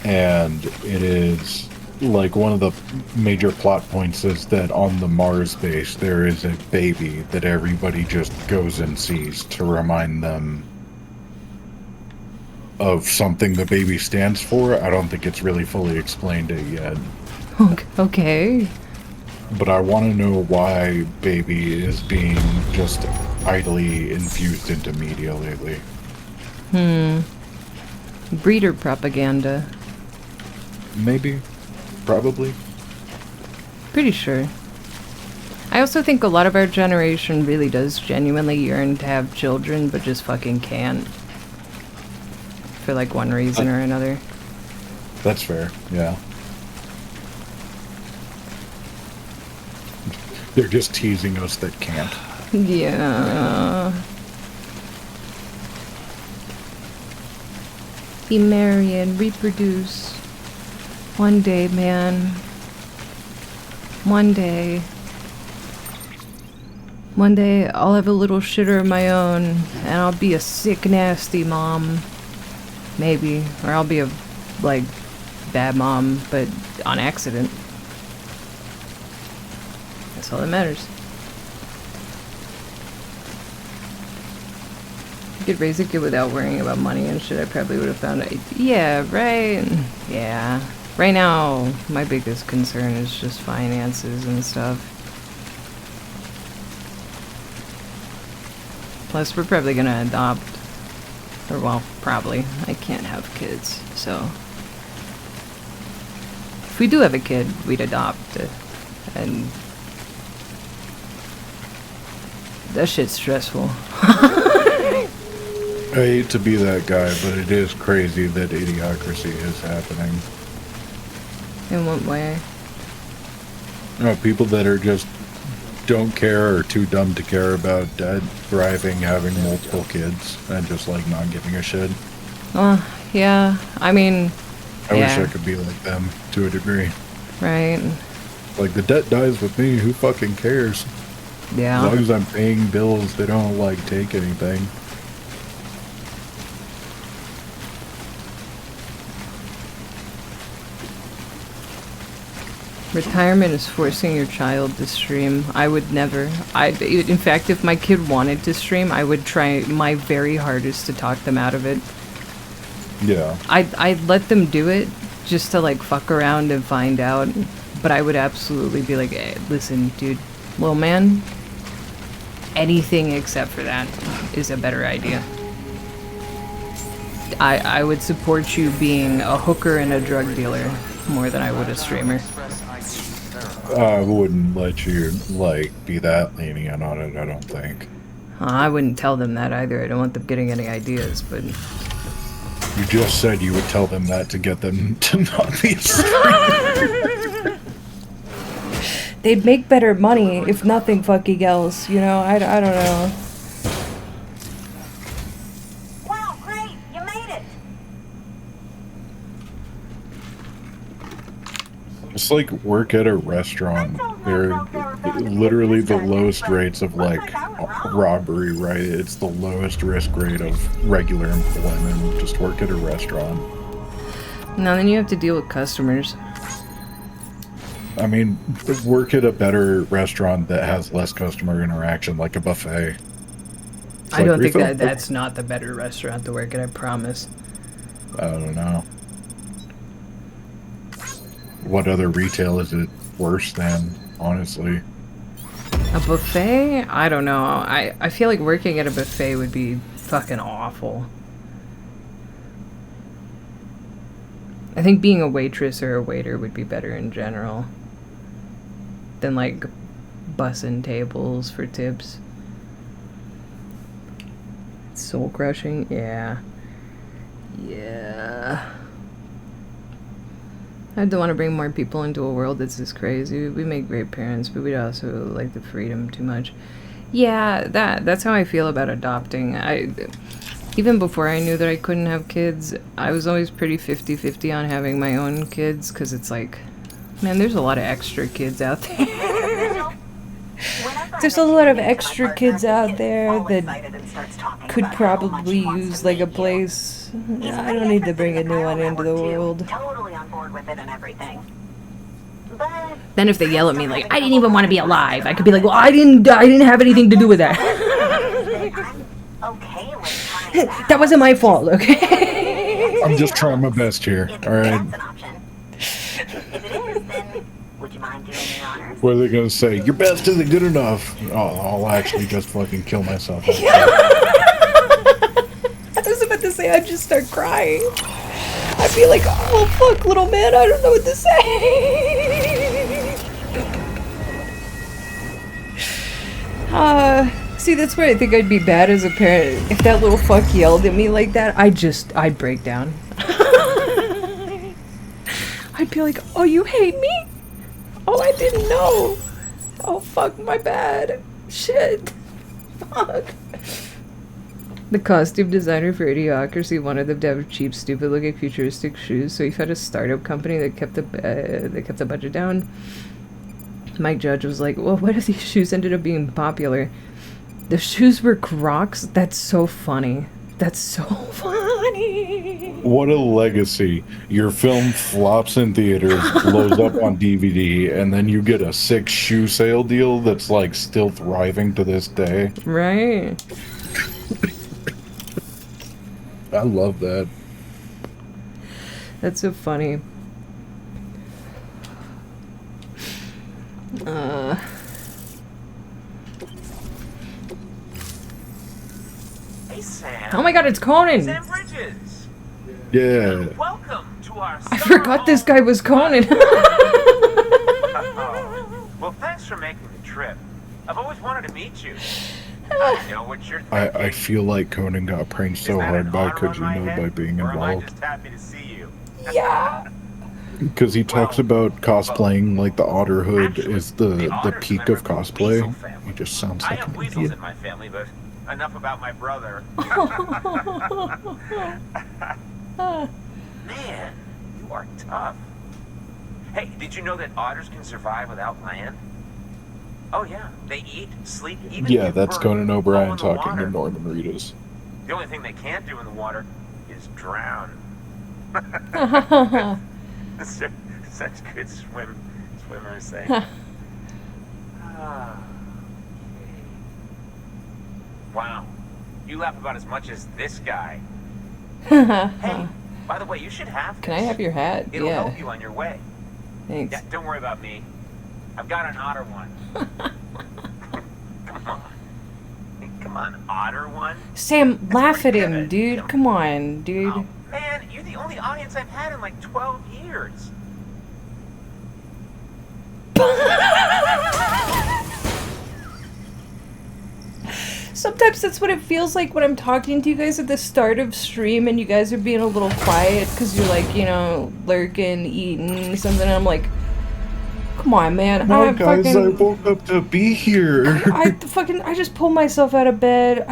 And it is, like, one of the major plot points is that on the Mars base there is a baby that everybody just goes and sees to remind them of something the baby stands for. I don't think it's really fully explained it yet. Okay. But I want to know why baby is being just idly infused into media lately. Breeder propaganda. Maybe. Probably. Pretty sure. I also think a lot of our generation really does genuinely yearn to have children, but just fucking can't. For like one reason or another. That's fair, yeah. They're just teasing us that can't. Yeah. Be merry and reproduce. One day, man. One day. One day, I'll have a little shitter of my own, and I'll be a sick, nasty mom. Maybe. Or I'll be a, like, bad mom, but on accident. That's all that matters. I could raise a kid without worrying about money and shit. I probably would have found it. Yeah, right? Yeah. Right now, my biggest concern is just finances and stuff. Plus, we're probably gonna adopt. Or, well, probably. I can't have kids, so. If we do have a kid, we'd adopt it. And that shit's stressful. I hate to be that guy, but it is crazy that idiocracy is happening. In what way? People that are just don't care or too dumb to care about thriving, having multiple kids, and just like not giving a shit. Yeah. I mean, I wish I could be like them to a degree. Right. Like, the debt dies with me. Who fucking cares? Yeah. As long as I'm paying bills, they don't like take anything. Retirement is forcing your child to stream. I would never. In fact, if my kid wanted to stream, I would try my very hardest to talk them out of it. Yeah. I'd let them do it just to like fuck around and find out. But I would absolutely be like, hey, listen, dude, little man, anything except for that is a better idea. I would support you being a hooker and a drug dealer more than I would a streamer. I wouldn't let you, like, be that lenient on it, I don't think. I wouldn't tell them that either. I don't want them getting any ideas, but... You just said you would tell them that to get them to not be They'd make better money, if nothing fucking else, you know? I don't know. Wow, great! You made it! It's like work at a restaurant. They're literally the lowest rates of, like, robbery, right? It's the lowest risk rate of regular employment. Just work at a restaurant. No, then you have to deal with customers. I mean, work at a better restaurant that has less customer interaction, like a buffet. It's I don't think refill? that's not the better restaurant to work at, I promise. I don't know. What other retail is it worse than, honestly? A buffet? I don't know. I feel like working at a buffet would be fucking awful. I think being a waitress or a waiter would be better in general than like bussing tables for tips. Soul crushing? Yeah. Yeah. I don't want to bring more people into a world that's this crazy. We make great parents, but we also like the freedom too much. Yeah, that's how I feel about adopting. Even before I knew that I couldn't have kids, I was always pretty 50-50 on having my own kids, because it's like, man, there's a lot of extra kids out there. There's a lot of extra kids out there that could probably use like a place. I don't need to bring a new one into the world. Totally on board with it and everything. Then if they yell at me like, I didn't even want to be alive, I could be like, well, I didn't have anything to do with that. That wasn't my fault, okay? I'm just trying my best here, alright? What are they gonna say? Your best isn't good enough. Oh, I'll actually just fucking kill myself. I was about to say, I'd just start crying. I'd be like, oh fuck, little man, I don't know what to say. See, that's where I think I'd be bad as a parent. If that little fuck yelled at me like that, I'd break down. I'd be like, oh, you hate me? Oh, I didn't know. Oh, fuck, my bad. Shit. Fuck. The costume designer for Idiocracy wanted them to have cheap, stupid-looking, futuristic shoes, so he found a startup company that kept the budget down. Mike Judge was like, well, what if these shoes ended up being popular? The shoes were Crocs? That's so funny. That's so funny. What a legacy. Your film flops in theaters, blows up on DVD, and then you get a 6 shoe sale deal that's like still thriving to this day. Right. I love that. That's so funny. Hey, Sam. Oh my god, it's Conan! Sam Bridges. Yeah. Welcome to our I forgot this guy was Conan. Well, thanks for making the trip. I've always wanted to meet you. I know what you're thinking. I feel like Conan got pranked so hard by Kojima by being Or am I involved. just happy to see you? Yeah. Because he talks about cosplaying like the Otter Hood is the peak of cosplay. He just sounds I like have an weasels idiot. in my family, but enough about my brother. Man, you are tough. Hey, did you know that otters can survive without land? Oh yeah, they eat, sleep, even Yeah, give that's birth Conan all O'Brien in the talking water. to Norman Reedus. The only thing they can't do in the water is drown. Such good swimmers say. Wow, you laugh about as much as this guy. Hey, by the way, you should have this. Can I have your hat? It'll Yeah. help you on your way. Thanks. Yeah, don't worry about me. I've got an otter one. Come on. Come on, otter one? Sam, laugh at him, dude. Come on, dude. Oh, man, you're the only audience I've had in like 12 years. Sometimes that's what it feels like when I'm talking to you guys at the start of stream and you guys are being a little quiet because you're like, you know, lurking, eating something, and I'm like, come on, man. No, I'm guys, fucking... I woke up to be here. I just pulled myself out of bed.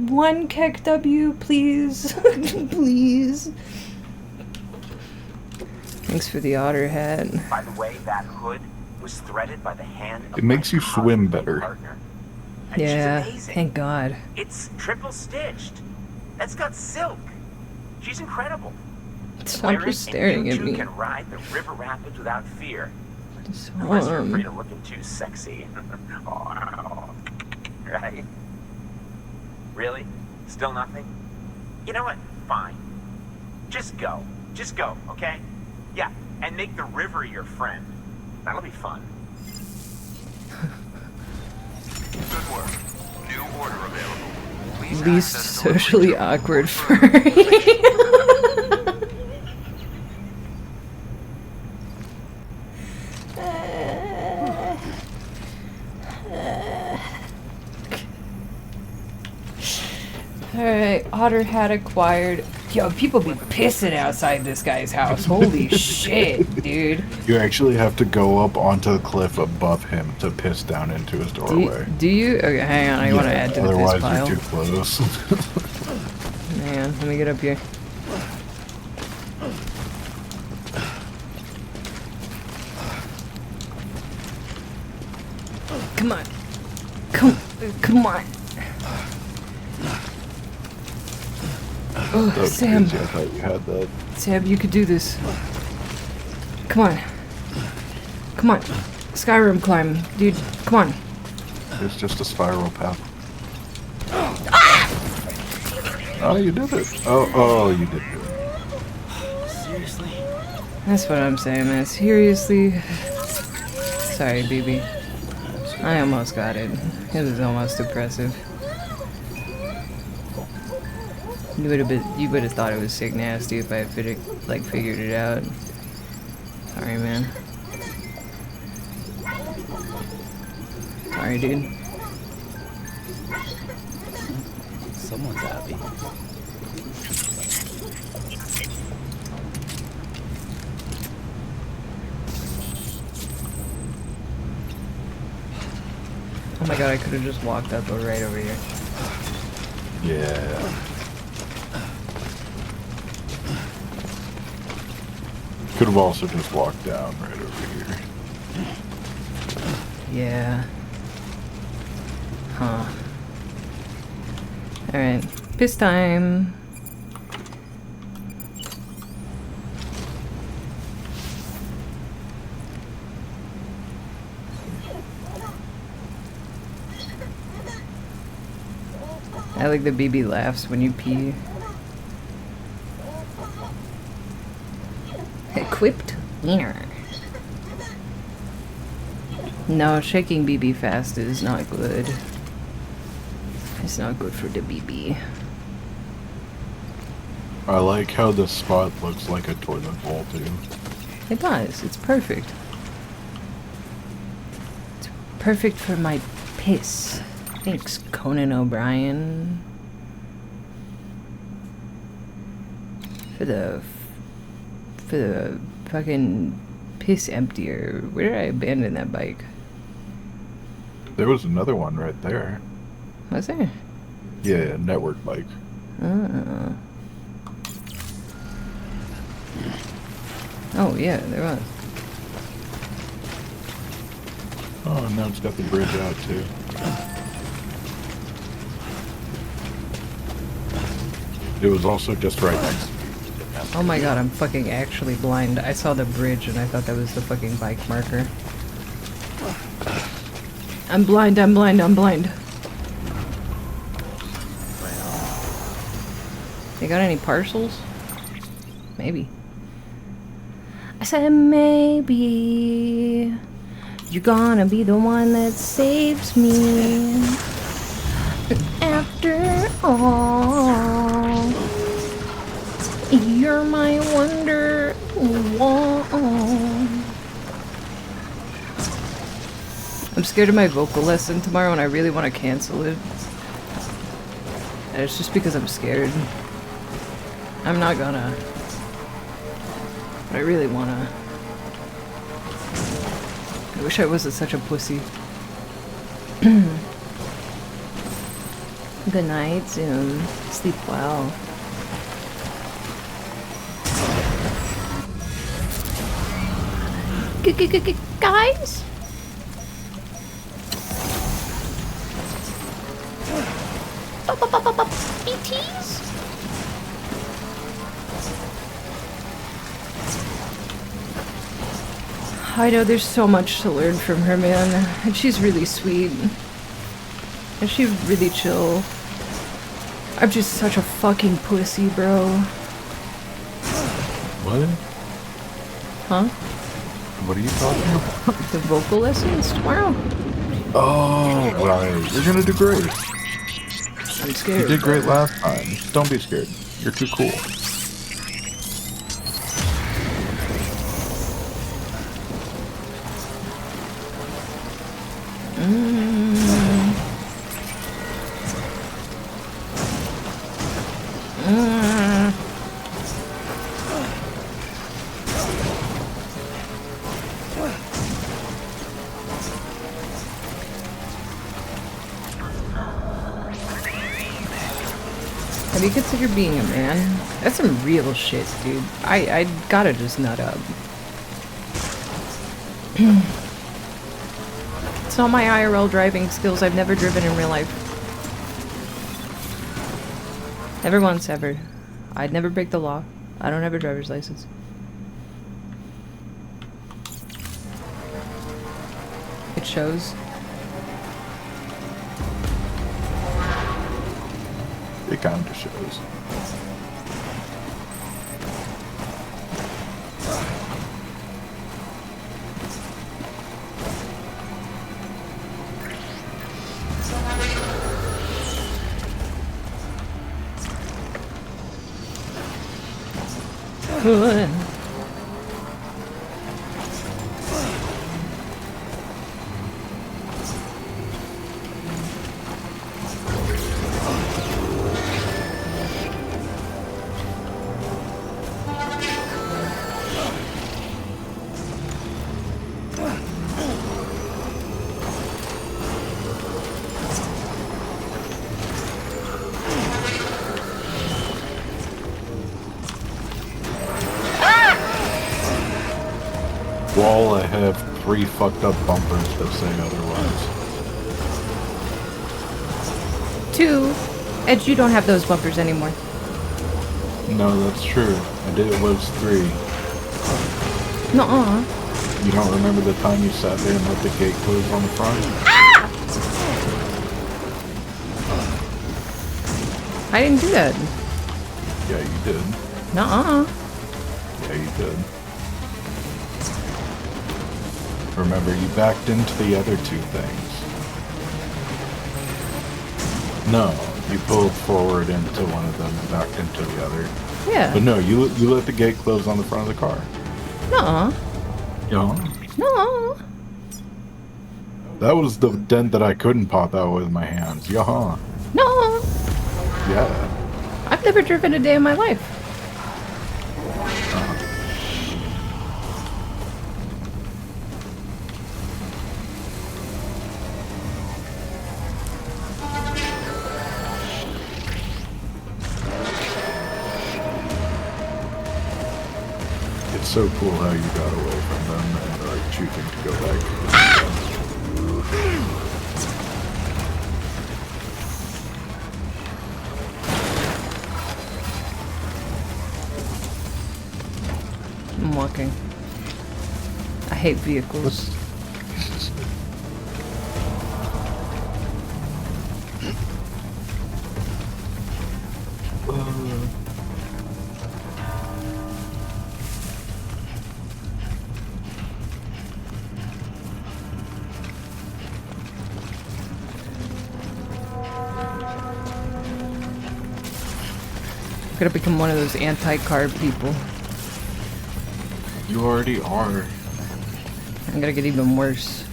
One Keck W, please. Please. Thanks for the otter hat. By the way, that hood was threaded by the hand of It makes you swim better. partner. And Yeah, she's amazing. thank God. It's triple stitched. That's got silk. She's incredible. Stop just staring at you me. can ride the river rapids without fear. Disarm. Unless you're afraid of looking too sexy. Wow. Right? Really? Still nothing? You know what? Fine. Just go. Just go, okay? Yeah, and make the river your friend. That'll be fun. Good work. New order available. Please Least access socially awkward furry. Alright, otter hat acquired. Yo, people be pissing outside this guy's house. Holy shit, dude. You actually have to go up onto the cliff above him to piss down into his doorway. Do you? Okay, hang on. I want to add to the piss Otherwise, pile. you're too close. Hang on, let me get up here. Come on. Come on. Oh, That was Sam. crazy. I thought you had that. Sam, you could do this. Come on. Come on. Skyrim climb. Dude, come on. It's just a spiral path. Oh, you did it. Oh, you did it. Seriously? That's what I'm saying, man. Seriously. Sorry, BB. I almost got it. It was almost impressive. You would have thought it was sick nasty if I had figured it out. Sorry, man. Sorry, dude. Someone's happy. Oh my god, I could have just walked up right over here. Yeah. Could have also just walked down right over here. Yeah. Huh. Alright. Piss time. I like the BB laughs when you pee. Equipped wiener. No, shaking BB fast is not good. It's not good for the BB. I like how the spot looks like a toilet bowl too. It does. It's perfect. It's perfect for my piss. Thanks, Conan O'Brien. For the fucking piss emptier. Where did I abandon that bike? There was another one right there. Was there? Yeah, network bike. Oh yeah, there was. Oh, now it's got the bridge out too. It was also just right next to me. Oh my god, I'm fucking actually blind. I saw the bridge and I thought that was the fucking bike marker. I'm blind, I'm blind, I'm blind. They got any parcels? Maybe. I said maybe you're gonna be the one that saves me. After all, you're my wonder wall. I'm scared of my vocal lesson tomorrow and I really want to cancel it. And it's just because I'm scared. I'm not gonna. But I really wanna. I wish I wasn't such a pussy. Good night, Zoom. Sleep well. Guys? BTs? I know there's so much to learn from her, man. And she's really sweet. And she's really chill. I'm just such a fucking pussy, bro. What? Huh? What are you talking about? The vocal lessons tomorrow? Oh, right. You're gonna do great. I'm scared. You did great last time. Don't be scared. You're too cool. Have you considered being a man? That's some real shit, dude. I gotta just nut up. It's not my IRL driving skills. I've never driven in real life. Never once, ever. I'd never break the law. I don't have a driver's license. It shows. It kind of shows. Wall, I have 3 fucked up bumpers that say otherwise. 2. Edge, you don't have those bumpers anymore. No, that's true. I did. It was 3. Nuh-uh. You don't remember the time you sat there and let the gate close on the front? I didn't do that. Yeah, you did. Nuh-uh. Yeah, you did. Remember, you backed into the other 2 things. No, you pulled forward into one of them and backed into the other. Yeah. But no, you let the gate close on the front of the car. Nuh-uh. Yeah. No. That was the dent that I couldn't pop out with my hands. Yaha. No. Yeah. I've never driven a day in my life. It's so cool how you got away from them and are choosing to go back to the I'm walking. I hate vehicles. I'm gonna become one of those anti-car people. You already are. I'm gonna get even worse.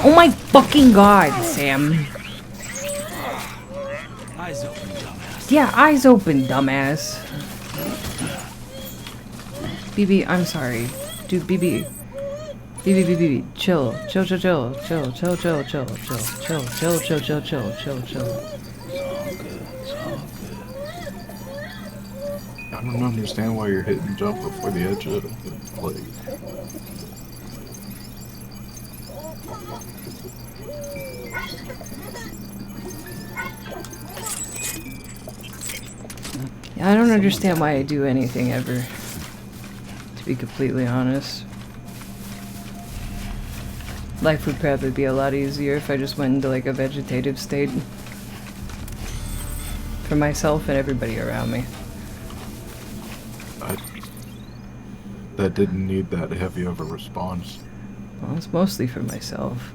Oh my fucking god, Sam. Eyes open, dumbass. Yeah, eyes open, dumbass. BB, I'm sorry. Dude, BB. BB, chill. Chill. I don't understand why you're hitting jump before the edge of the like. Yeah, I don't understand why I do anything ever, to be completely honest. Life would probably be a lot easier if I just went into like a vegetative state. For myself and everybody around me. That didn't need that heavy of a response. Well, it's mostly for myself.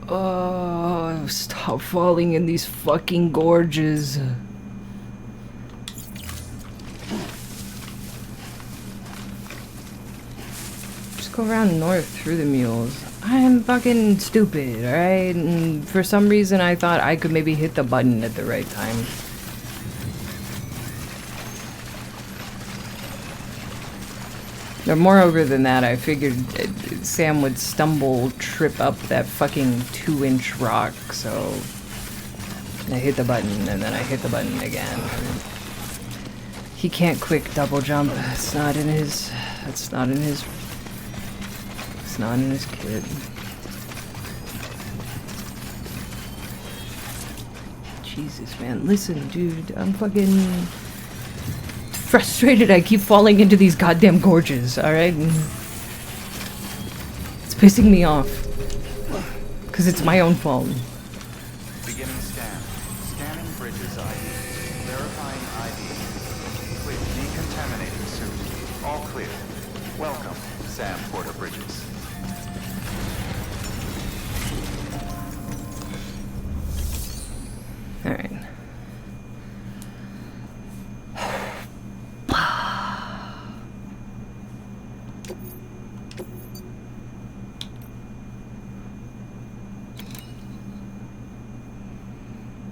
Oh, stop falling in these fucking gorges. Just go around north through the mules. I'm fucking stupid, alright? And for some reason I thought I could maybe hit the button at the right time. But moreover than that, I figured Sam would stumble, trip up that fucking 2-inch rock, so I hit the button and then I hit the button again. He can't quick double jump. It's not in his kit. Jesus, man. Listen, dude. I'm fucking frustrated. I keep falling into these goddamn gorges, alright? It's pissing me off. Because it's my own fault. Beginning scan. Scanning bridges ID. Verifying ID. Clear. Decontaminating suit. All clear. Welcome, Sam Porter Bridges. Alright.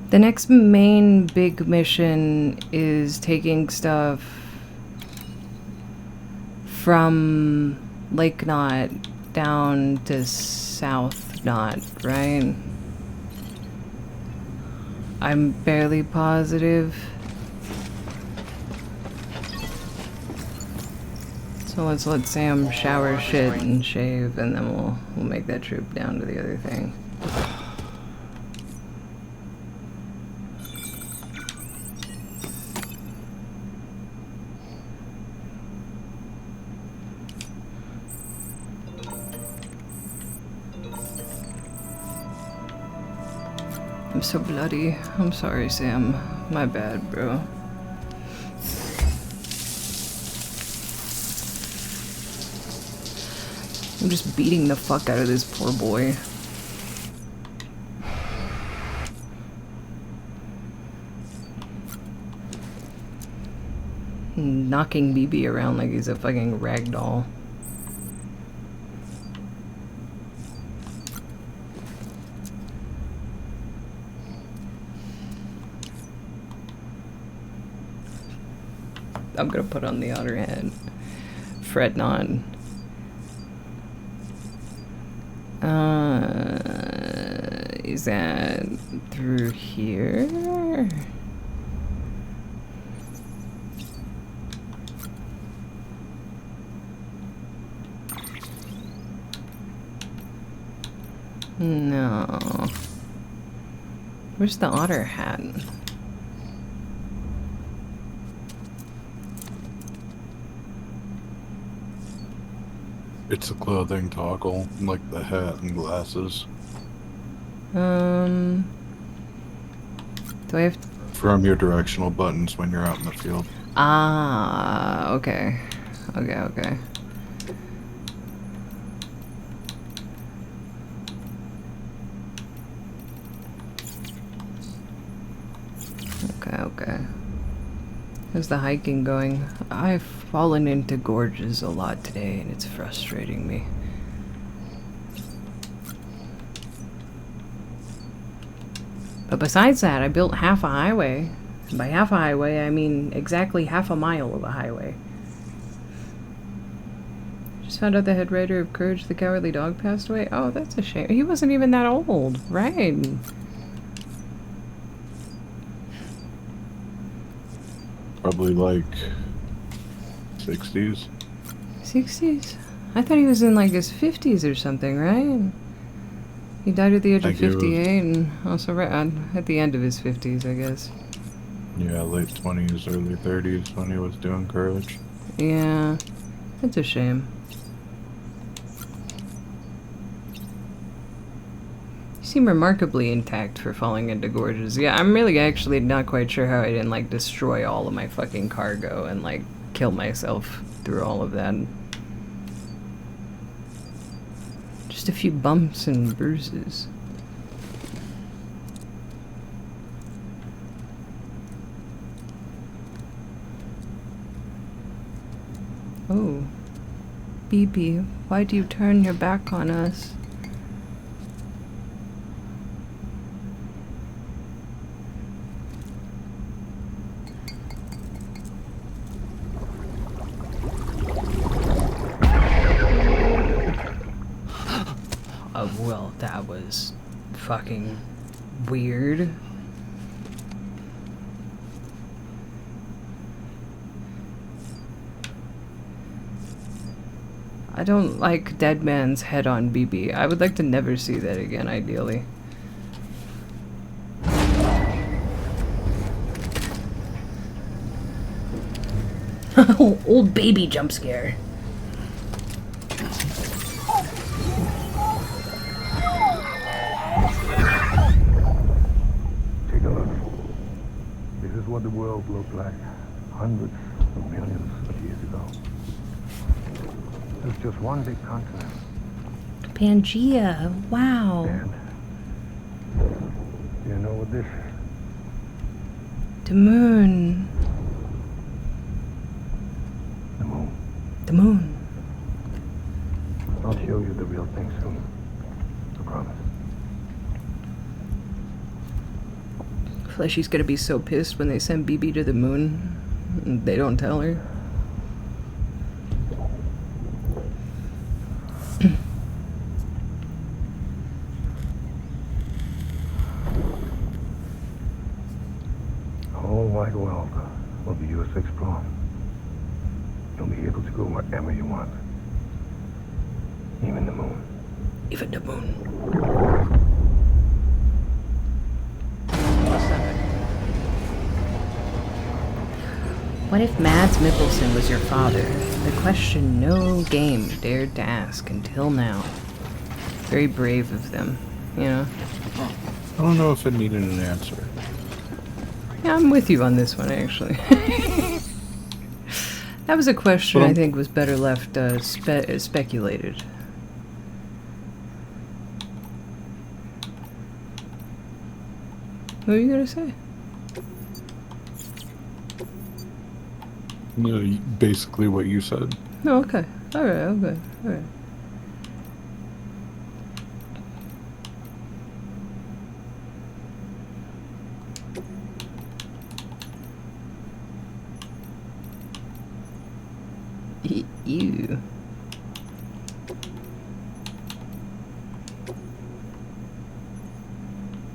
The next main big mission is taking stuff from Lake Knot down to South Knot, right? I'm barely positive. So let's let Sam shower, shit, and shave, and then we'll make that trip down to the other thing. I'm so bloody. I'm sorry, Sam. My bad, bro. I'm just beating the fuck out of this poor boy. Knocking BB around like he's a fucking ragdoll. I'm gonna put on the other hand. Fret not. Is that through here? No. Where's the otter hat? It's a clothing toggle, like the hat and glasses. Do I have to... From your directional buttons when you're out in the field. Ah, okay. Okay. Okay. How's the hiking going? I've fallen into gorges a lot today and it's frustrating me. But besides that, I built half a highway. And by half a highway, I mean exactly half a mile of a highway. Just found out the head writer of Courage the Cowardly Dog passed away. Oh, that's a shame. He wasn't even that old, right? Probably like 60s. 60s? I thought he was in like his 50s or something, right? He died at the age of 58 and also right at the end of his 50s, I guess. Yeah, late 20s, early 30s when he was doing Courage. Yeah, it's a shame. You seem remarkably intact for falling into gorges. Yeah, I'm really actually not quite sure how I didn't like destroy all of my fucking cargo and like kill myself through all of that. Just a few bumps and bruises. Oh. BB, why do you turn your back on us? Well, that was fucking weird. I don't like Dead Man's head on BB. I would like to never see that again, ideally. Old baby jump scare. What the world looked like hundreds of millions of years ago. There's just one big continent. Pangea, wow. And you know what this is? The moon. The moon. The moon. I'll show you the real thing soon. I promise. Fleshy's gonna be so pissed when they send BB to the moon and they don't tell her. The whole wide world will be yours to explore. You'll be able to go wherever you want. Even the moon. Even the moon. What if Mads Mikkelsen was your father? The question no game dared to ask until now. Very brave of them, you know? I don't know if it needed an answer. Yeah, I'm with you on this one, actually. That was a question I think was better left speculated. What were you gonna say? Basically what you said. Oh, okay. Alright, okay. Alright. Ew.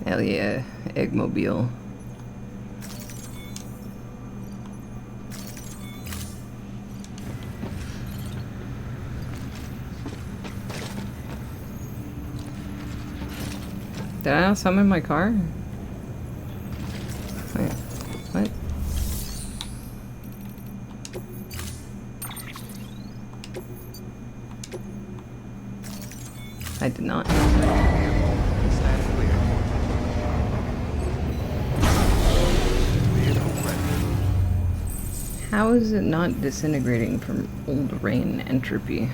Hell yeah, Eggmobile. Did I not summon my car? Wait, what? I did not. How is it not disintegrating from old rain entropy?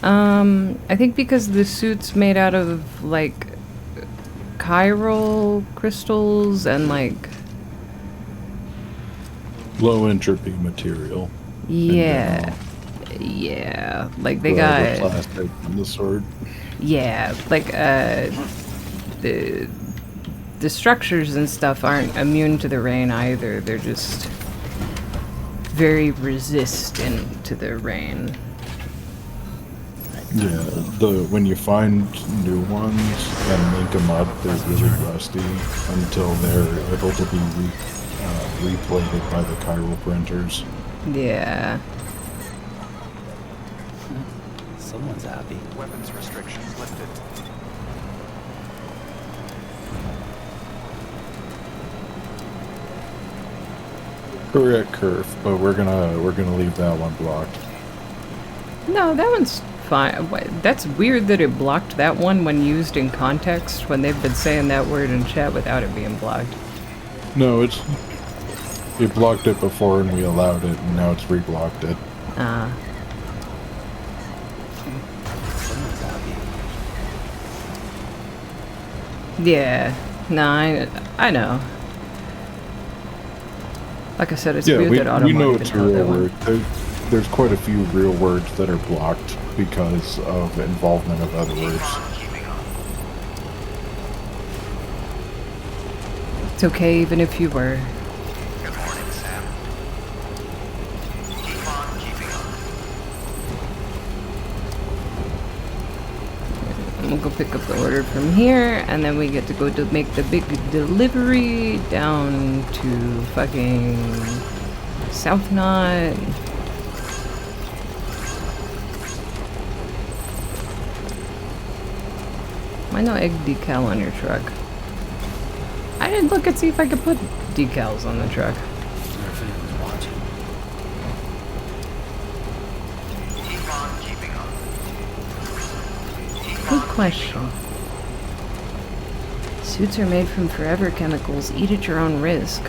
I think because the suit's made out of, like, chiral crystals and, like... low entropy material. Yeah. Yeah. Like, they got... the plastic and the sword. Yeah, like, the structures and stuff aren't immune to the rain either. They're just very resistant to the rain. Yeah, when you find new ones and link them up, they're really rusty until they're able to be replated by the chiral printers. Yeah. Someone's happy. Weapons restrictions lifted. Correct curve, but we're gonna leave that one blocked. No, that one's fine. That's weird that it blocked that one when used in context, when they've been saying that word in chat without it being blocked. No, it blocked it before and we allowed it, and now it's reblocked it. Ah. Yeah. No, I know. Like I said, it's weird that Automod we know even it's a held that real one. word. There's quite a few real words that are blocked because of involvement of other words. It's okay even if you were. Good morning, Sam. Keep on keeping on. We'll go pick up the order from here, and then we get to go to make the big delivery down to fucking South Knot. Why no egg decal on your truck? I didn't look and see if I could put decals on the truck. Good question. Suits are made from forever chemicals. Eat at your own risk.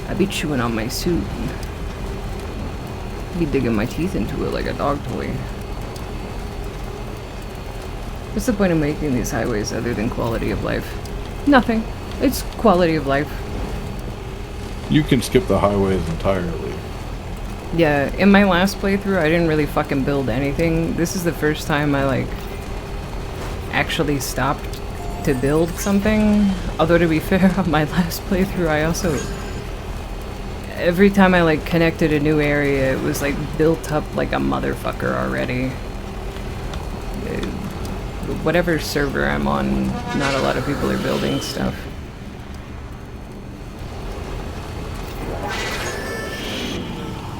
I'd be chewing on my suit. I'd be digging my teeth into it like a dog toy. What's the point of making these highways other than quality of life? Nothing. It's quality of life. You can skip the highways entirely. Yeah, in my last playthrough, I didn't really fucking build anything. This is the first time I, like, actually stopped to build something. Although, to be fair, on my last playthrough, I also... Every time I, like, connected a new area, it was, like, built up like a motherfucker already. Whatever server I'm on, not a lot of people are building stuff.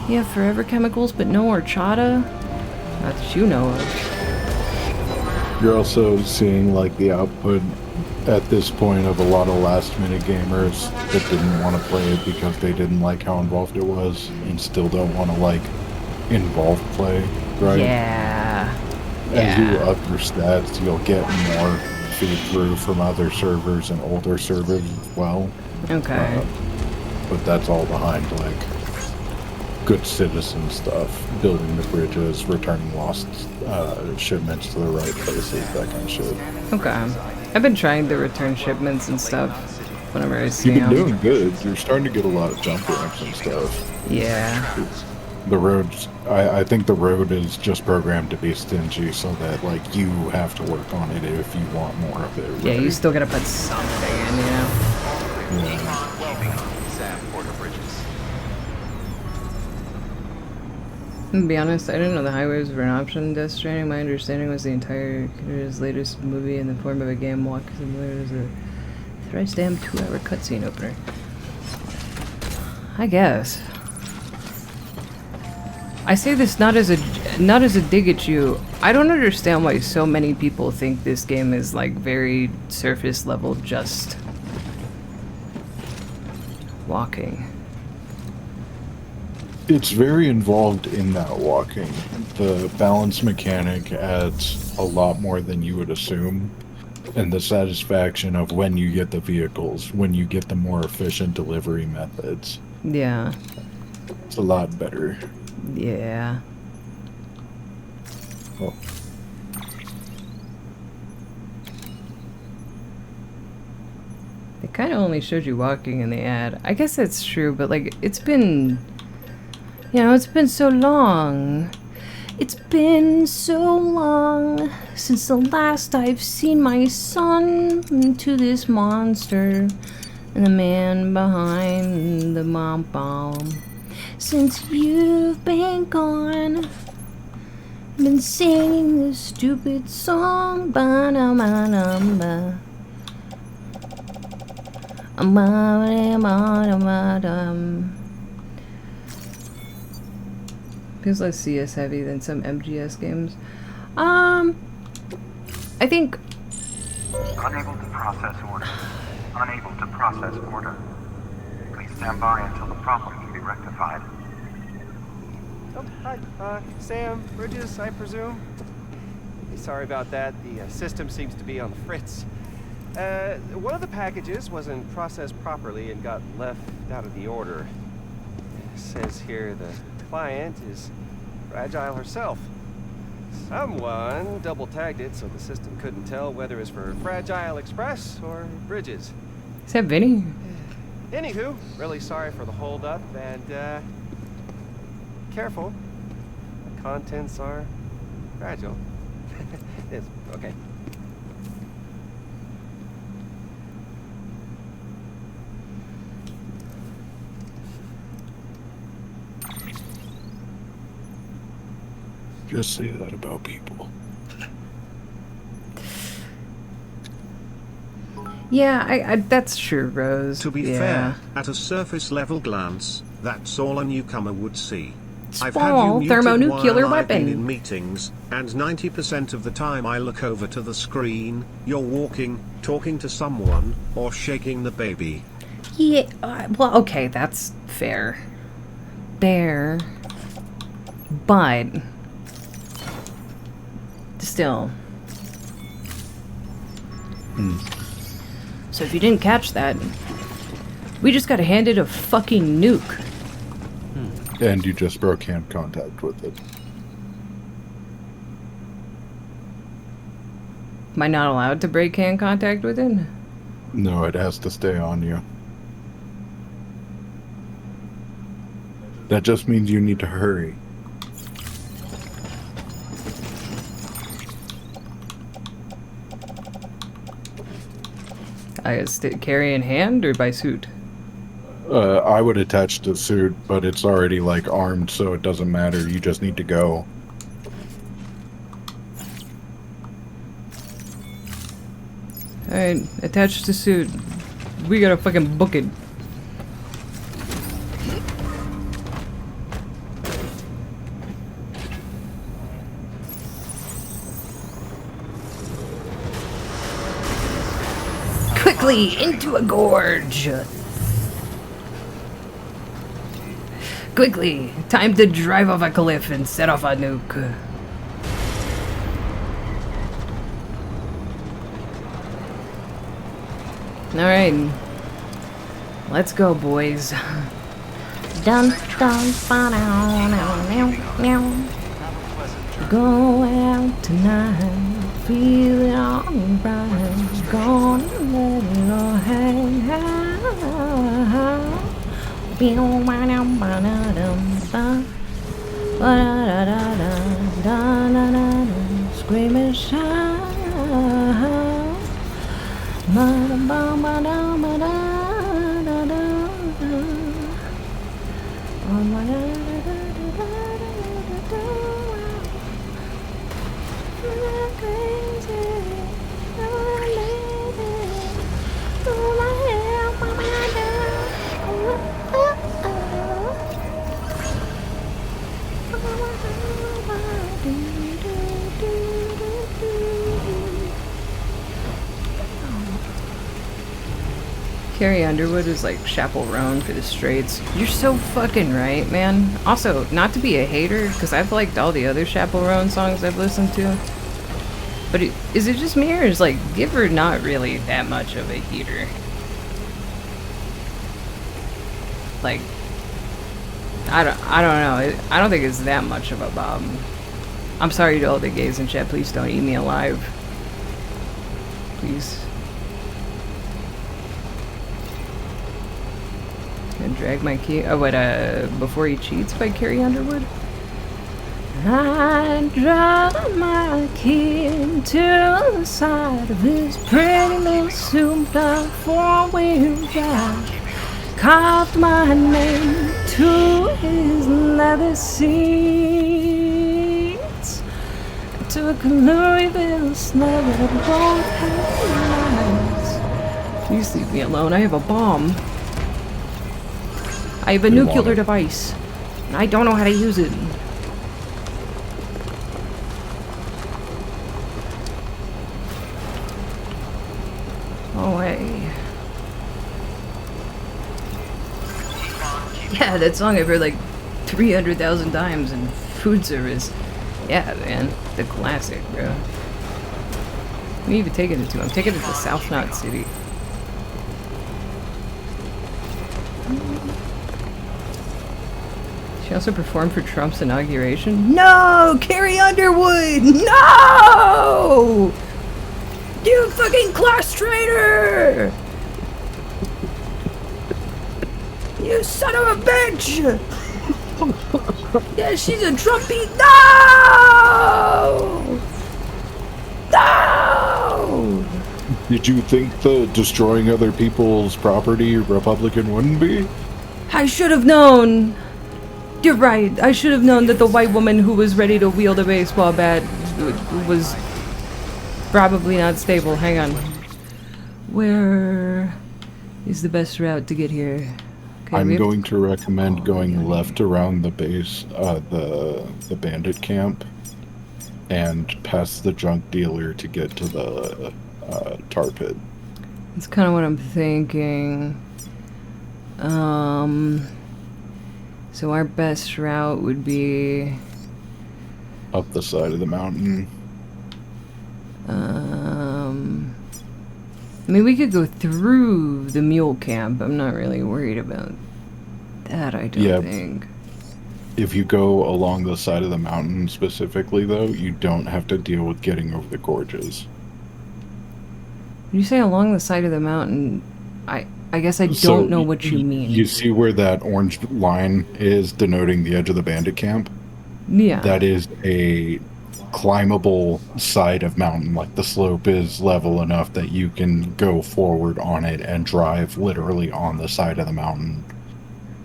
Yeah, forever chemicals, but no horchata? Not that you know of. You're also seeing like the output at this point of a lot of last-minute gamers that didn't want to play it because they didn't like how involved it was and still don't want to like involved play, right? Yeah. As you up your stats, you'll get more feed through from other servers and older servers as well. Okay. But that's all behind like good citizen stuff, building the bridges, returning lost shipments to the right places, that kind of shit. Okay. I've been trying to return shipments and stuff whenever I see You've been them. doing good. You're starting to get a lot of jump ramps and stuff. Yeah. The roads, I think the road is just programmed to be stingy so that like you have to work on it if you want more of it. Right? Yeah, you still gotta put something in, you know? Yeah. Sam Porter Bridges. To be honest, I didn't know the highways were an option in Death Stranding. My understanding was the entire Kojima's latest movie in the form of a game walk simulator was a thrice damn 2-hour cutscene opener. I guess. I say this not as a dig at you. I don't understand why so many people think this game is like very surface level, just walking. It's very involved in that walking. The balance mechanic adds a lot more than you would assume. And the satisfaction of when you get the vehicles, when you get the more efficient delivery methods. Yeah. It's a lot better. Yeah. Oh. They kind of only showed you walking in the ad. I guess that's true, but like, it's been... You know, it's been so long. It's been so long since the last I've seen my son to this monster and the man behind the bomb. Since you've been gone, been singing this stupid song. Ba-da-ba-da-ba. Feels less CS heavy than some MGS games. I think... Unable to process order. Unable to process order. Please stand by until the problem can be rectified. Oh, hi. Sam, Bridges, I presume? Sorry about that. The system seems to be on the fritz. One of the packages wasn't processed properly and got left out of the order. It says here the client is Fragile herself. Someone double-tagged it so the system couldn't tell whether it's for Fragile Express or Bridges. Is that Vinny? Anywho, really sorry for the hold-up, and, careful. The contents are fragile. It's okay. Just say that about people. Yeah, I that's true, Rose. To be fair, at a surface level glance, that's all a newcomer would see. I've had Small you muted thermonuclear while I've been weapon. in meetings, and 90% of the time I look over to the screen, you're walking, talking to someone, or shaking the baby. Yeah, well, okay, that's fair. Fair. But... still. So if you didn't catch that, we just got handed a fucking nuke. And you just broke hand contact with it. Am I not allowed to break hand contact with it? No, it has to stay on you. That just means you need to hurry. I guess carry in hand or by suit? I would attach the suit, but it's already, like, armed, so it doesn't matter. You just need to go. Alright, attach the suit. We gotta fucking book it. Quickly, into a gorge! Quickly, time to drive off a cliff and set off a nuke. Alright. Let's go, boys. Dun dun ba meow meow. Go out tonight, feeling alright. Gonna let it all hang out. Screaming shout. Carrie Underwood is like chaperone for the straights. You're so fucking right, man. Also, not to be a hater, because I've liked all the other chaperone songs I've listened to. But is it just me, or is like Giver not really that much of a heater? Like, I don't know. I don't think it's that much of a bob. I'm sorry to all the gays in chat. Please don't eat me alive. Please. And drag my key. Oh, what? Before He Cheats by Carrie Underwood. I drag my key to the side of his pretty little souped-up four-wheel drive. Carved my name to his leather seats. I took a Louisville snub and both headlights. Please leave me alone. I have a bomb. I have a You nuclear want it. device. And I don't know how to use it. Oh, hey. Yeah, that song I've heard like 300,000 times in food service. Yeah, man. The classic, bro. Who are you even taking it to? I'm taking it to South Knot City. She also performed for Trump's inauguration. No! Carrie Underwood! No! You fucking class traitor! You son of a bitch! Yeah, she's a Trumpy. No! No! Did you think the destroying other people's property Republican wouldn't be? I should have known. You're right. I should have known that the white woman who was ready to wield a baseball bat was probably not stable. Hang on. Where is the best route to get here? Okay, I'm going to recommend going left around the base, the bandit camp, and past the junk dealer to get to the tar pit. That's kind of what I'm thinking. So our best route would be Up the side of the mountain. I mean, we could go through the mule camp. I'm not really worried about that, I don't think. If you go along the side of the mountain specifically, though, you don't have to deal with getting over the gorges. When you say along the side of the mountain, I guess I don't know what you mean. You see where that orange line is denoting the edge of the bandit camp? Yeah. That is a climbable side of mountain. Like, the slope is level enough that you can go forward on it and drive literally on the side of the mountain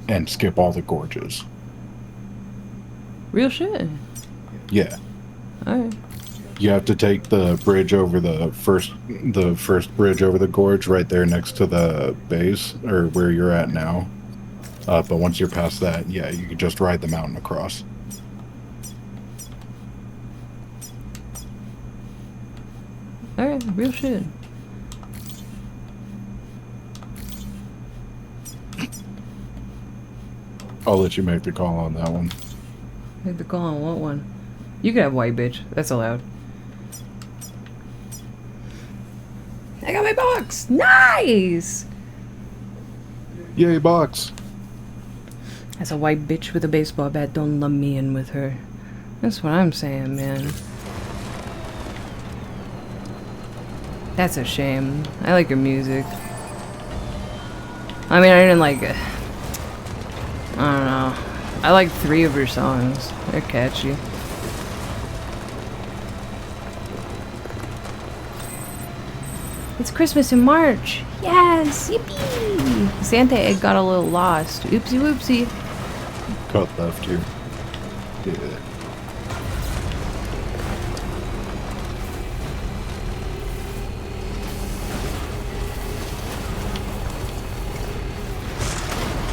and skip all the gorges. Real shit. Yeah. Alright. You have to take the bridge over the first bridge over the gorge right there next to the base, or where you're at now. But once you're past that, yeah, you can just ride the mountain across. Alright, real shit. I'll let you make the call on that one. Make the call on what one? You can have white bitch. That's allowed. I got my box! Nice! Yay, box! As a white bitch with a baseball bat, don't lump me in with her. That's what I'm saying, man. That's a shame. I like her music. I mean, I didn't like it. I don't know. I like 3 of her songs. They're catchy. It's Christmas in March. Yes, yippee! Santa egg got a little lost. Oopsie whoopsie. Cut left here. Yeah.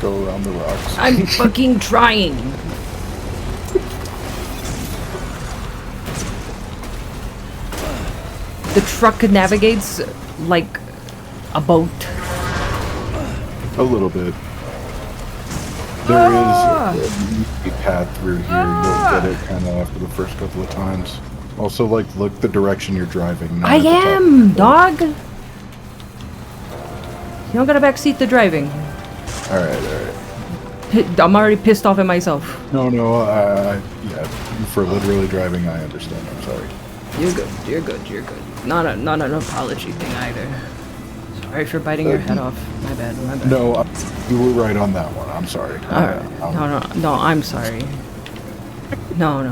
Go around the rocks. I'm fucking trying. The truck navigates like a boat. A little bit. There is a path through here. You'll get it kind of after the first couple of times. Also, like, look the direction you're driving. I am, dog. You don't gotta backseat the driving. Alright. I'm already pissed off at myself. No, yeah, for literally driving, I understand. I'm sorry. You're good. You're good. You're good. Not an apology thing either. Sorry for biting your head off. My bad. My bad. No, you were right on that one. I'm sorry. Alright. No. I'm sorry. No.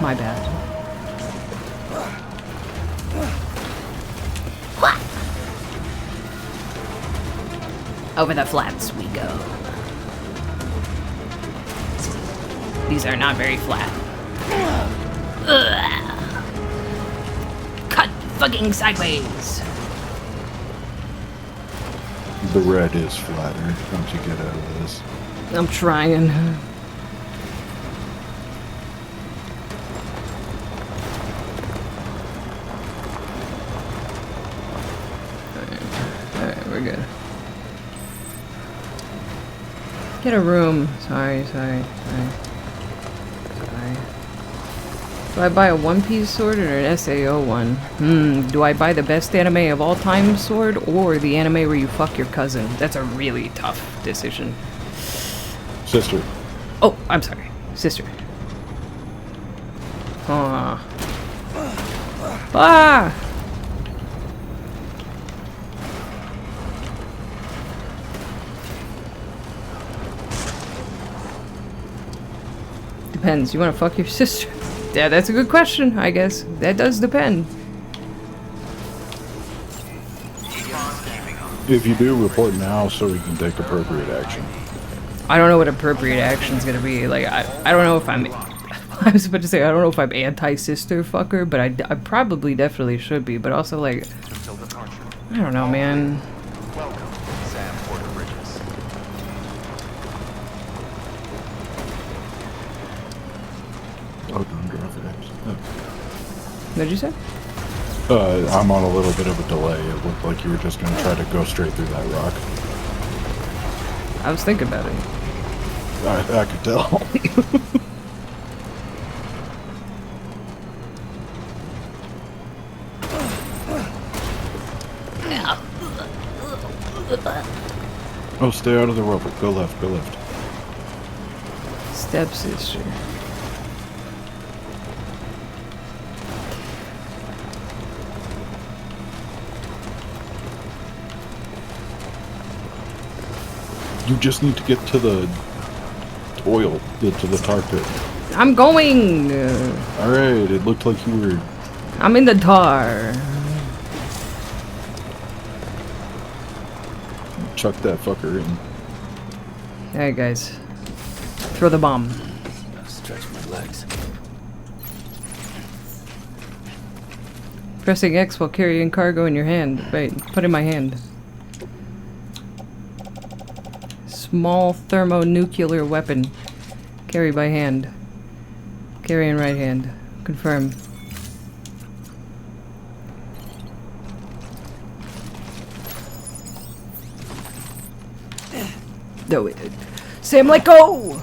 My bad. Over the flats we go. These are not very flat. Ugh. Cut fucking sideways. The red is flatter. Don't you get out of this? I'm trying. Alright, we're good. Get a room. Sorry. Do I buy a one-piece sword or an SAO one? Do I buy the best anime of all time sword or the anime where you fuck your cousin? That's a really tough decision. Sister. Oh, I'm sorry. Sister. Ah. Depends. You want to fuck your sister? Yeah, that's a good question, I guess. That does depend. If you do, report now so we can take appropriate action. I don't know what appropriate action's gonna be. Like, I don't know if I'm... I was about to say, I don't know if I'm anti-sister fucker, but I probably definitely should be. But also, like... I don't know, man. Welcome, Sam Porter Bridges. Oh, don't drop it. What'd you say? I'm on a little bit of a delay. It looked like you were just gonna try to go straight through that rock. I was thinking about it. I could tell. Oh, stay out of the rubber. Go left, go left. Stepsister. You just need to get to the oil, to the tar pit. I'm going! Alright, it looked like you were... I'm in the tar. Chuck that fucker in. Alright, guys. Throw the bomb. Stretch my legs. Pressing X while carrying cargo in your hand. Wait, put in my hand. Small thermonuclear weapon. Carry by hand. Carry in right hand. Confirm. No, it did. Sam, let go!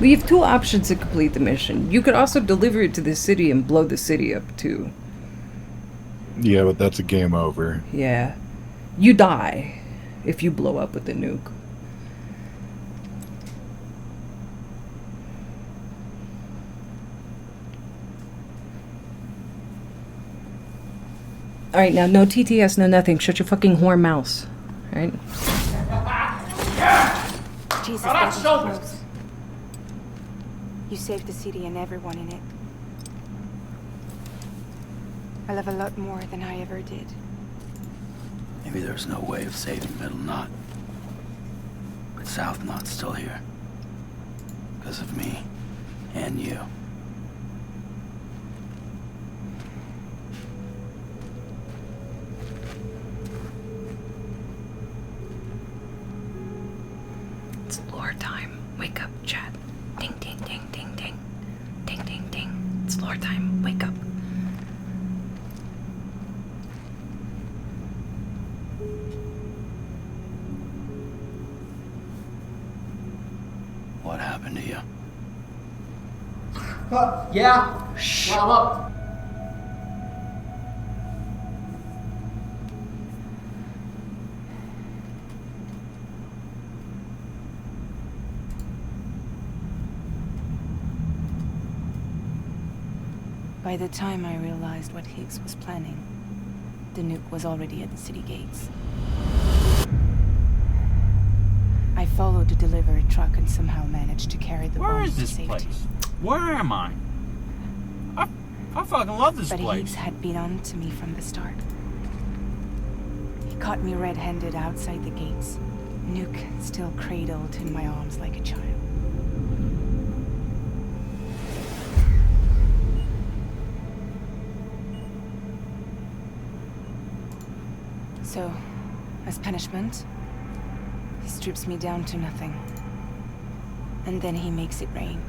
We have two options to complete the mission. You could also deliver it to the city and blow the city up, too. Yeah, but that's a game over. Yeah. You die if you blow up with the nuke. Alright, now no TTS, no nothing. Shut your fucking whore mouse. Alright? Jesus, that was close. You saved the city and everyone in it. I love a lot more than I ever did. Maybe there's no way of saving Middle Knot. But South Knot's still here. Because of me. And you. It's lore time. Wake up, chat. Ding, ding, ding, ding, ding. Ding, ding, ding. It's lore time. Wake up. What happened to you? Yeah. Shh. Well, I'm up. By the time I realized what Higgs was planning, the nuke was already at the city gates. I followed the delivery truck and somehow managed to carry the Where bomb is to this safety. place? Where am I? I fucking love this But place. Higgs had been on to me from the start. caught me red-handed outside the gates. Nuke still cradled in my arms like a child. So, as punishment, he strips me down to nothing. And then he makes it rain.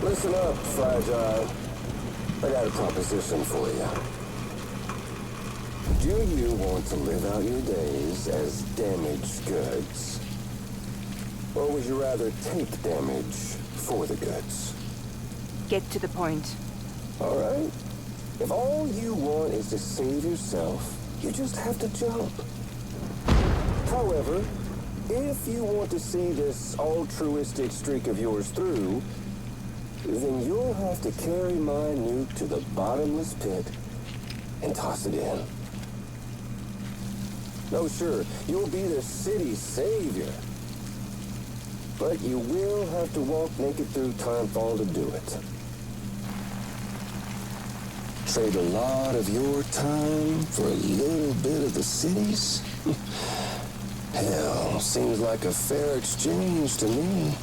Listen up, Fragile. I got a proposition for you. Do you want to live out your days as damaged goods? Or would you rather take damage for the goods? Get to the point. All right. If all you want is to save yourself, you just have to jump. However, if you want to see this altruistic streak of yours through, then you'll have to carry my nuke to the bottomless pit and toss it in. No, sure, you'll be the city's savior. But you will have to walk naked through Timefall to do it. Trade a lot of your time for a little bit of the city's? Hell, seems like a fair exchange to me.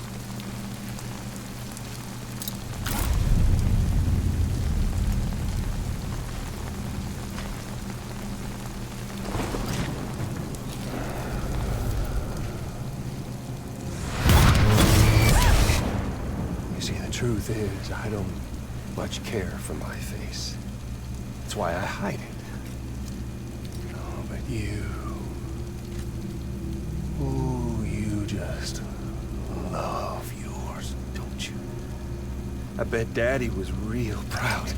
Truth is, I don't much care for my face. That's why I hide it. Oh, but you... Ooh, you just love yours, don't you? I bet Daddy was real proud.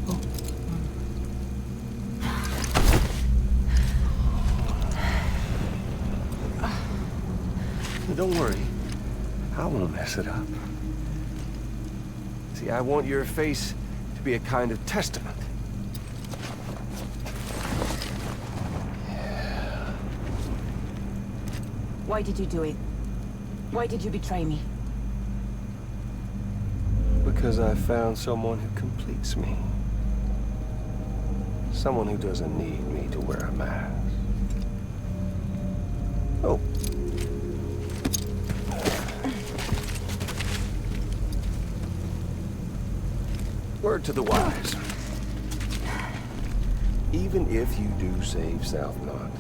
Oh. Don't worry. I won't mess it up. See, I want your face to be a kind of testament. Yeah. Why did you do it? Why did you betray me? Because I found someone who completes me. Someone who doesn't need me to wear a mask. Oh. Word to the wise. Even if you do save South Knot,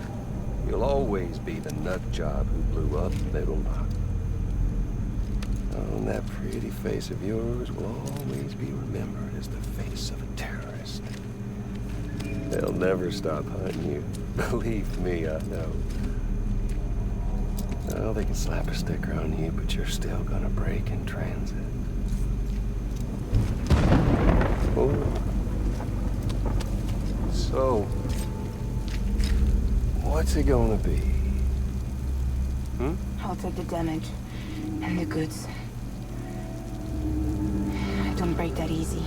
you'll always be the nut job who blew up Middle Knot. Oh, and that pretty face of yours will always be remembered as the face of a terrorist. They'll never stop hunting you. Believe me, I know. Well, they can slap a sticker on you, but you're still gonna break in transit. Oh. So, what's it gonna be? Hmm? I'll take the damage and the goods. I don't break that easy.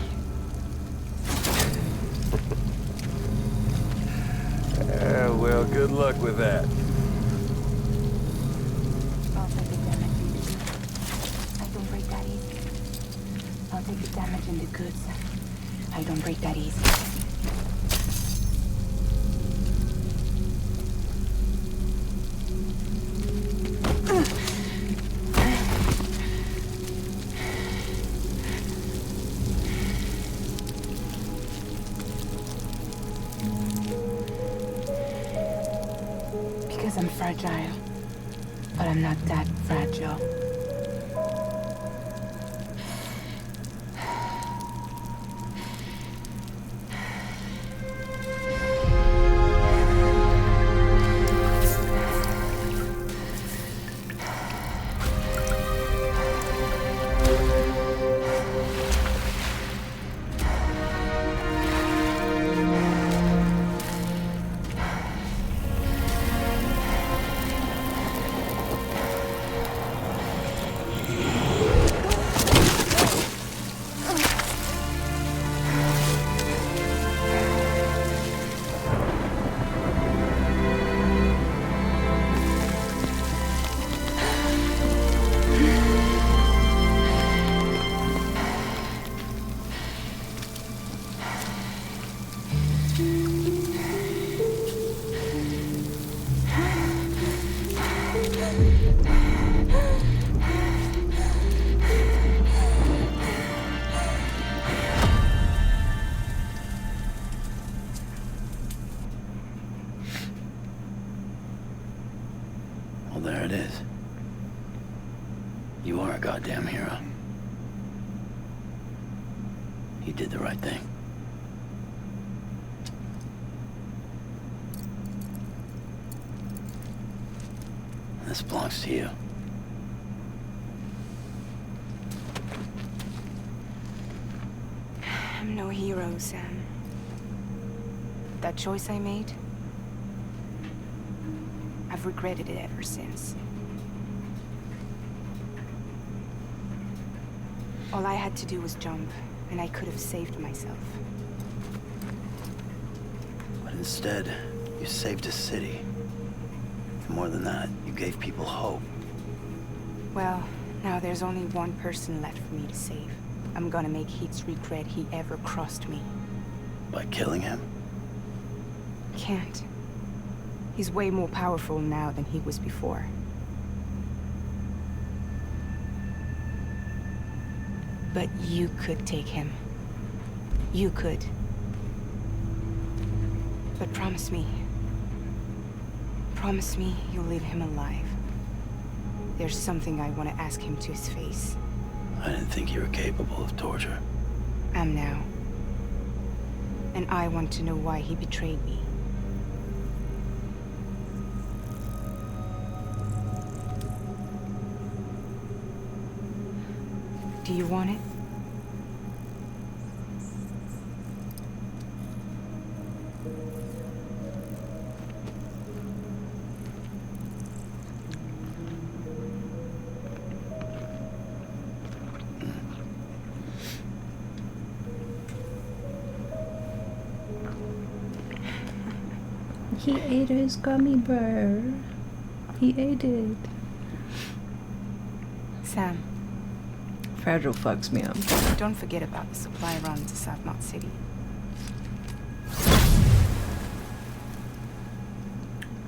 Well, good luck with that. I'll take the damage. I don't break that easy. I'll take the damage and the goods. I don't break that easy. Because I'm fragile. But I'm not that fragile. there it is. You are a goddamn hero. You did the right thing. This belongs to you. I'm no hero, Sam. That choice I made, I've regretted it ever since. All I had to do was jump, and I could have saved myself. But instead, you saved a city. More than that, you gave people hope. Well, now there's only one person left for me to save. I'm gonna make Heats regret he ever crossed me. By killing him? Can't. He's way more powerful now than he was before. But you could take him. You could. But promise me. Promise me you'll leave him alive. There's something I want to ask him to his face. I didn't think you were capable of torture. Am now. And I want to know why he betrayed me. Do you want it? He ate his gummy bear. He ate it. Sam. Fragile fucks me up. Don't forget about the supply run to South Knot City.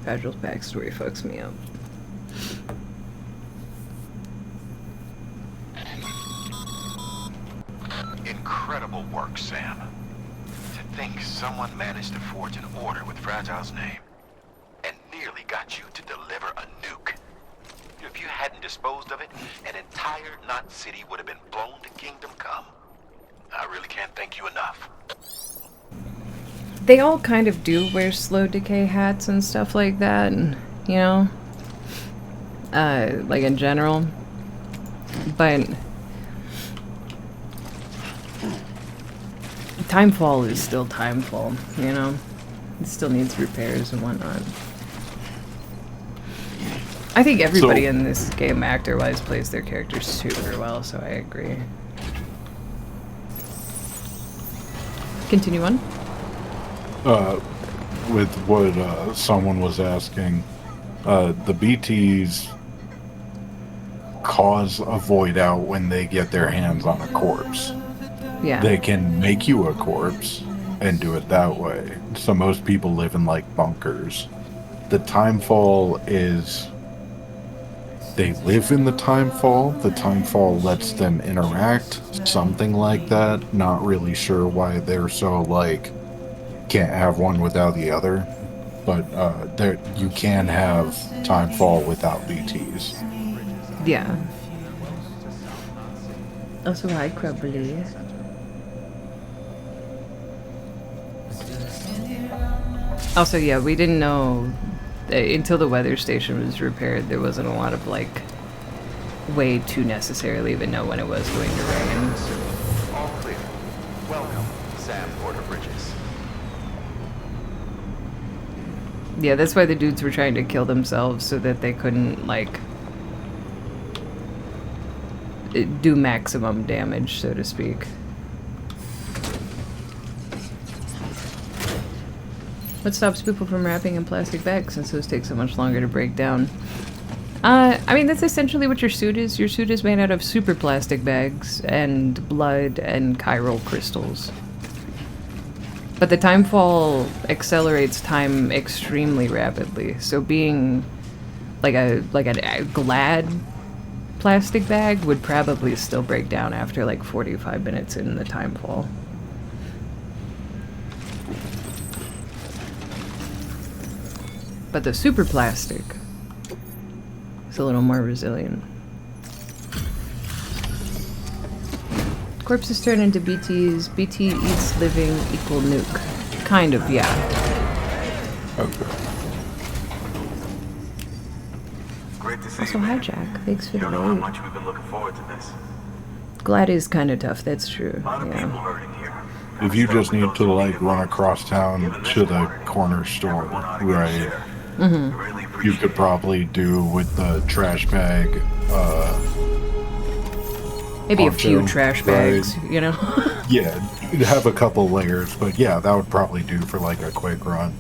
Fragile's backstory fucks me up. Incredible work, Sam. To think someone managed to forge an order with Fragile's name and nearly got you to deliver a nuke. If you hadn't disposed of it, an entire Knot City would have been blown to Kingdom Come. I really can't thank you enough. They all kind of do wear slow decay hats and stuff like that, and, you know, like in general. But Timefall is still Timefall, you know? It still needs repairs and whatnot. I think everybody in this game, actor-wise, plays their characters super well, so I agree. Continue on. With what someone was asking, the BTs cause a void out when they get their hands on a corpse. Yeah. They can make you a corpse and do it that way. So most people live in like bunkers. The Timefall is they live in the Timefall. The Timefall lets them interact, something like that. Not really sure why they're so like can't have one without the other. But there you can have Timefall without BTs. Yeah. Also, hi, Crubbly. Also, yeah, we didn't know until the weather station was repaired. There wasn't a lot of like way to necessarily even know when it was going to rain. All clear. Welcome, Sam Porter Bridges. Yeah, that's why the dudes were trying to kill themselves so that they couldn't like do maximum damage, so to speak. What stops people from wrapping in plastic bags since those take so much longer to break down? I mean, that's essentially what your suit is. Your suit is made out of super plastic bags and blood and chiral crystals. But the Timefall accelerates time extremely rapidly. So being like a glad plastic bag would probably still break down after like 45 minutes in the Timefall. But the super plastic It's a little more resilient. Corpses turn into BTs. BT eats living equal nuke. Kind of, yeah. Okay. Great to see Also, hi Jack. Thanks for the you. Don't know how raid. much we've been looking forward to this. Glad is kind of tough. That's true. Yeah. If you just need to like run across town to the corner store, right? You could probably do with the trash bag. Maybe a poncho, few trash bags, right? you know? Yeah, you'd have a couple layers, but yeah, that would probably do for like a quick run.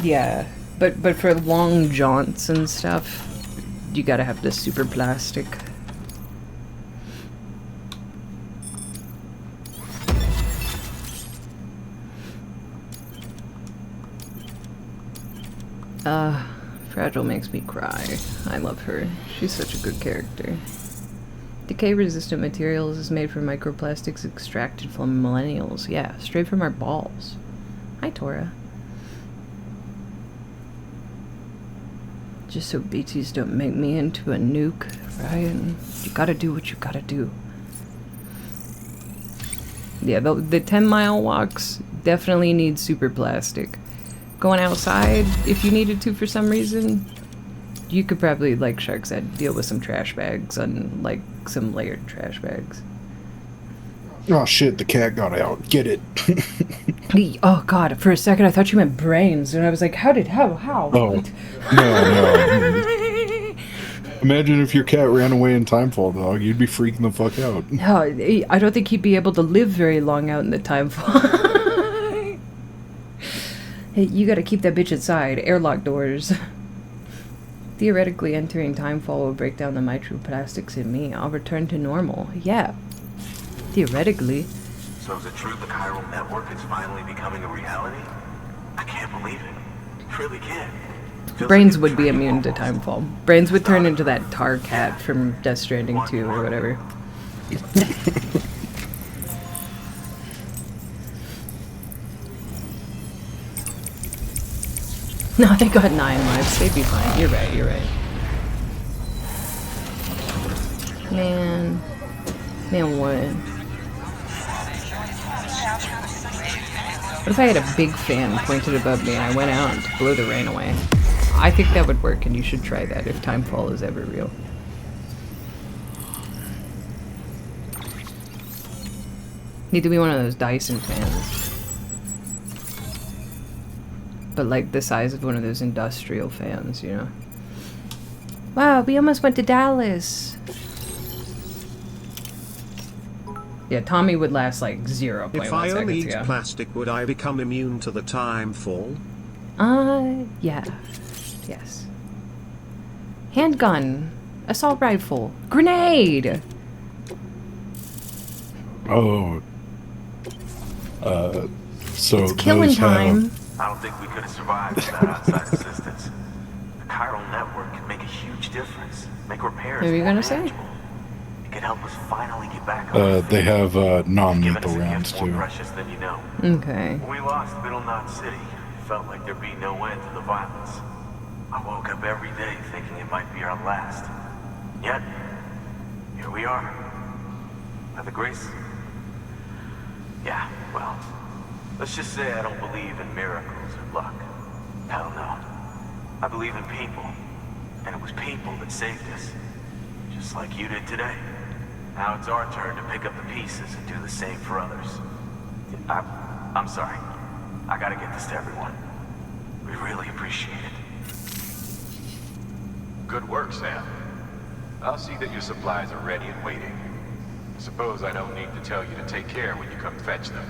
Yeah, but for long jaunts and stuff, you gotta have the super plastic. Fragile makes me cry. I love her. She's such a good character. Decay-resistant materials is made from microplastics extracted from millennials. Yeah, straight from our balls. Hi, Tora. Just so BTs don't make me into a nuke, Ryan. You gotta do what you gotta do. Yeah, the 10-mile walks definitely need super plastic. Going outside, if you needed to for some reason, you could probably, like Shark said, deal with some trash bags and, like, some layered trash bags. Oh shit, the cat got out. Get it. Oh god, for a second I thought you meant brains, and I was like, how? Oh, no. Imagine if your cat ran away in Timefall, dog. You'd be freaking the fuck out. No, I don't think he'd be able to live very long out in the Timefall. Hey, you gotta keep that bitch inside. Airlock doors. Theoretically, entering Timefall will break down the microplastics in me. I'll return to normal. Yeah. Theoretically. So is it true the chiral network is finally becoming a reality? I can't believe it. Really can't. Brains would be immune to Timefall. Brains would turn into that tar cat from Death Stranding 2 or whatever. No, they got 9 lives. They'd be fine. You're right, you're right. Man, what? What if I had a big fan pointed above me and I went out to blow the rain away? I think that would work, and you should try that if Timefall is ever real. Need to be one of those Dyson fans. But like the size of one of those industrial fans, you know? Wow, we almost went to Dallas. Yeah, Tommy would last like 0.1 If I only seconds eat ago. plastic, would I become immune to the Timefall? Yeah. Yes. Handgun. Assault rifle. Grenade! Oh. So It's killing those time. I don't think we could have survived without outside assistance. The chiral network can make a huge difference. Make repairs What were you more gonna say? manageable. It could help us finally get back on our feet. They have non-lethal Given us a rounds gift more too. precious than you know. Okay. When we lost Middle Knot City, it felt like there'd be no end to the violence. I woke up every day thinking it might be our last. Yet, here we are. By the grace... Yeah, well, let's just say I don't believe in miracles or luck. Hell no. I believe in people. And it was people that saved us. Just like you did today. Now it's our turn to pick up the pieces and do the same for others. I'm sorry. I gotta get this to everyone. We really appreciate it. Good work, Sam. I'll see that your supplies are ready and waiting. Suppose I don't need to tell you to take care when you come fetch them.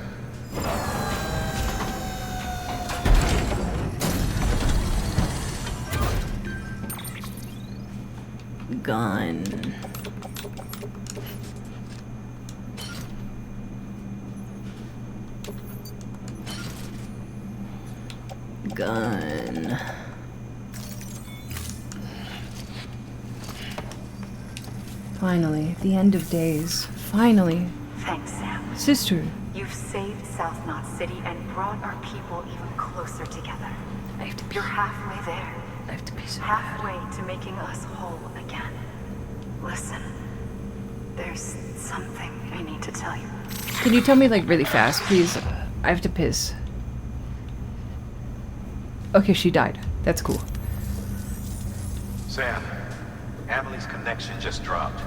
Gun. Gun. Finally, the end of days. Finally. Thanks, Sam. Sister. You've saved South Knot City and brought our people even closer together. You're halfway there. I have to be so halfway to making us whole again. Listen, there's something I need to tell you. Can you tell me, like, really fast, please? I have to piss. Okay, she died. That's cool. Sam, Amelie's connection just dropped.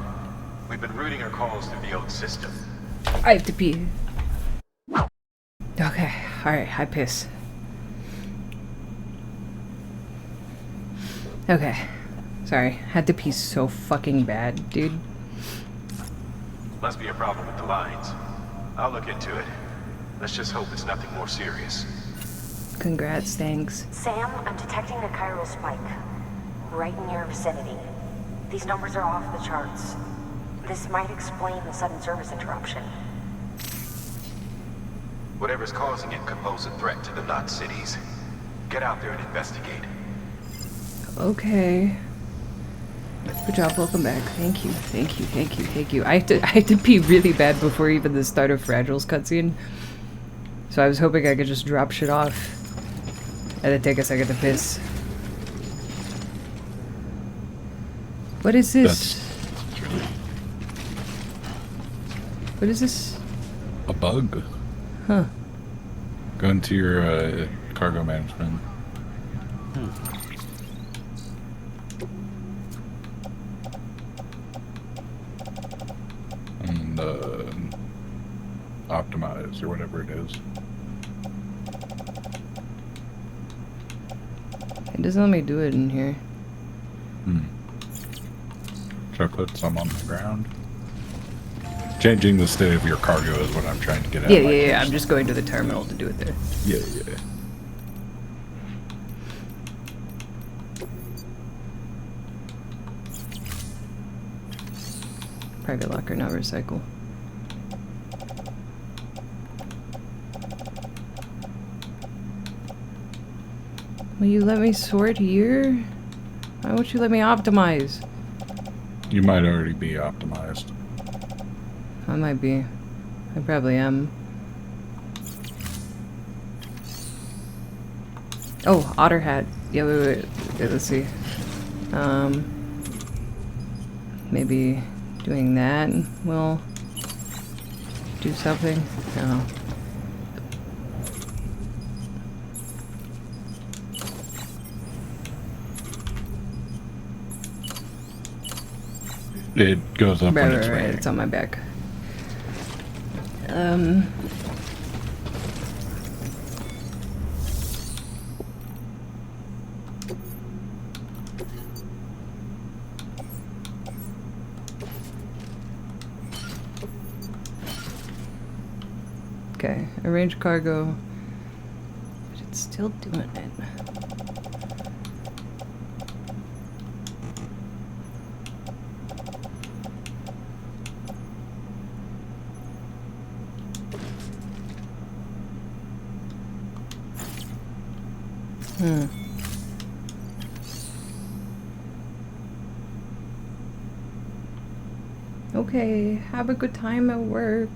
We've been routing her calls through the old system. I have to pee. Okay, alright, I piss. Okay. Sorry, had to pee so fucking bad, dude. Must be a problem with the lines. I'll look into it. Let's just hope it's nothing more serious. Congrats, thanks. Sam, I'm detecting a chiral spike right in your vicinity. These numbers are off the charts. This might explain the sudden service interruption. Whatever's causing it could pose a threat to the Knot cities. Get out there and investigate. Okay. Good job, welcome back. Thank you, thank you, thank you, thank you. I had to pee really bad before even the start of Fragile's cutscene. So I was hoping I could just drop shit off. And then take a second to piss. What is this? What is this? A bug. Huh. Go into your cargo management. And optimize or whatever it is. It doesn't let me do it in here. Should I put some on the ground? Changing the state of your cargo is what I'm trying to get at. Yeah. I'm just going to the terminal to do it there. Yeah. Private locker, not recycle. Will you let me sort here? Why won't you let me optimize? You might already be optimized. I might be. I probably am. Oh, otter hat. Yeah, wait, let's see. Maybe doing that will do something. No. It goes up when it's right. raining. It's on my back. Okay, arrange cargo. But it's still doing it. Okay, have a good time at work.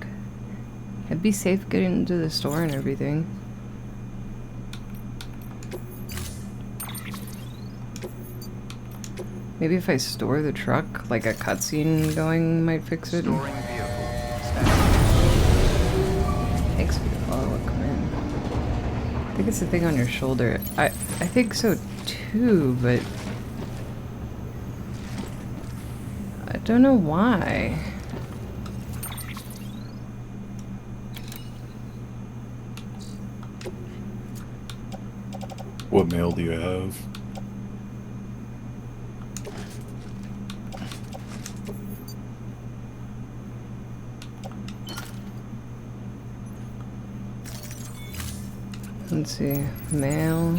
And be safe getting into the store and everything. Maybe if I store the truck, like a cutscene going might fix it. Storing vehicle. Thanks for the follow-up command. I think it's the thing on your shoulder. I think so too, but I don't know why. What mail do you have? Let's see. Mail.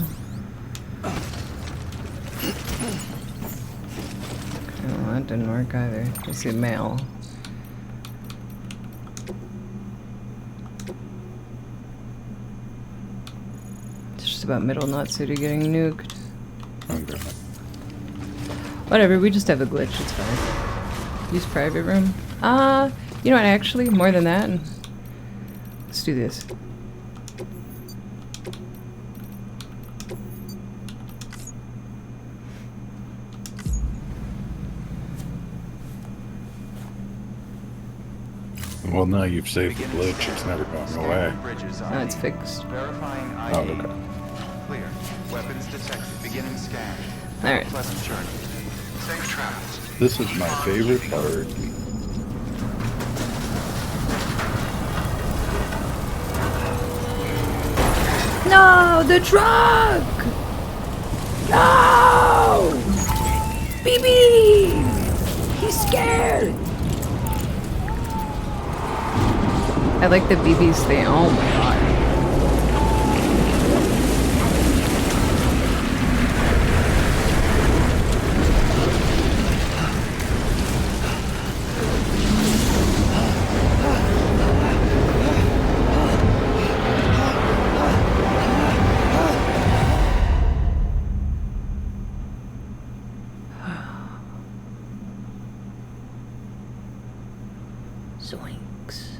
Oh, that didn't work either. Let's see. Mail. It's just about Middle Knot City getting nuked. Whatever, we just have a glitch. It's fine. Use private room. You know what? Actually, more than that. Let's do this. Well, now you've saved the glitch. It's never going away. No, it's fixed. Verifying ID. Oh, okay. Clear. Weapons detected. Beginning scan. Alright. Pleasant journey. Safe travels. This is my favorite part. No, the truck! No! BB! He's scared! I like the BB's thing. Oh my god. Zoinks.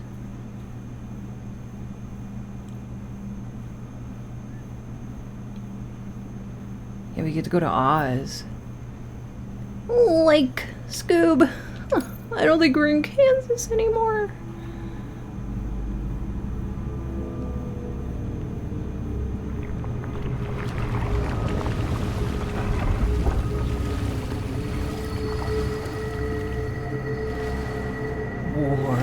Yeah, we get to go to Oz. Like, Scoob. I don't think we're in Kansas anymore. War.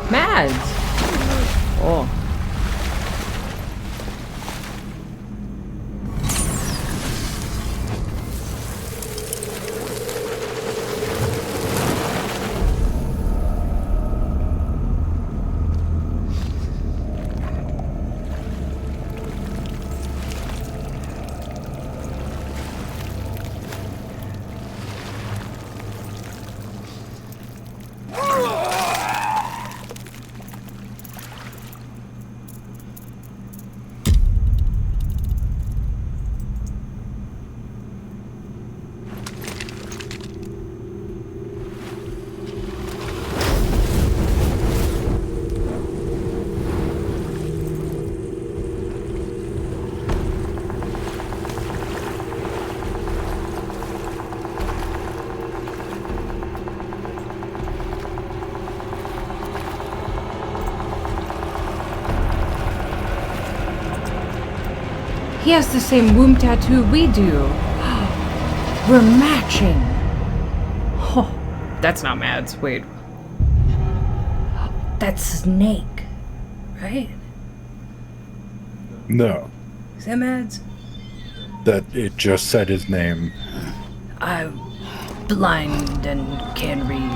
Mads! Oh. He has the same womb tattoo we do. We're matching. Oh, that's not Mads. Wait. That's Snake, right? No. Is that Mads? That it just said his name. I'm blind and can't read.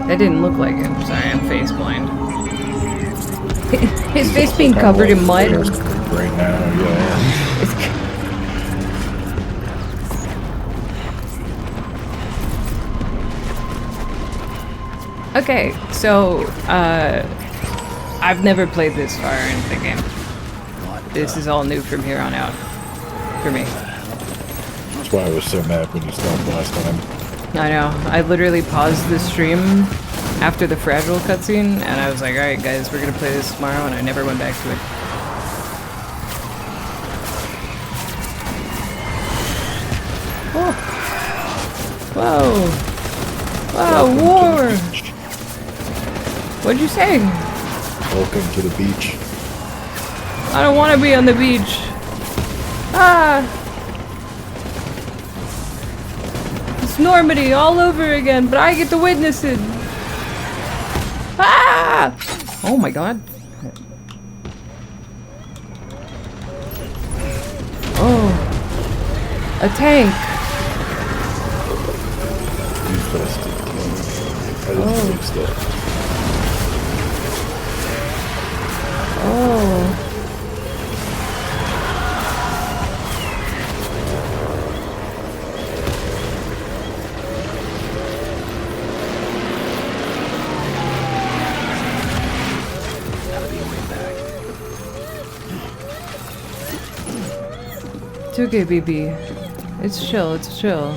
That didn't look like him. Sorry, I'm face blind. His face being covered in mud. Right now, yeah. Okay, so, I've never played this far in the game. This is all new from here on out. For me. That's why I was so mad when you stopped last time. I know. I literally paused the stream after the Fragile cutscene, and I was like, alright guys, we're gonna play this tomorrow, and I never went back to it. Oh. Whoa. Wow, war! What'd you say? Welcome to the beach. I don't want to be on the beach. Ah! It's Normandy all over again, but I get to witness it. Ah! Oh my god. Oh. A tank. Infested tank. I didn't fix that. Oh. It's okay, BB. It's chill, it's chill.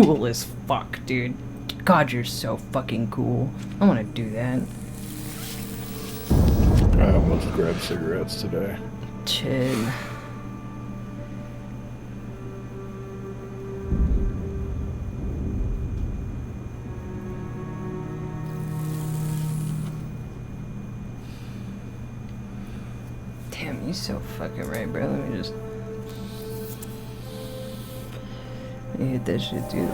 cool as fuck, dude. God, you're so fucking cool. I want to do that. I almost grabbed cigarettes today. Chill. Damn, you're so fucking right, bro. Let me just... Let me hit that shit, dude.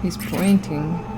He's pointing.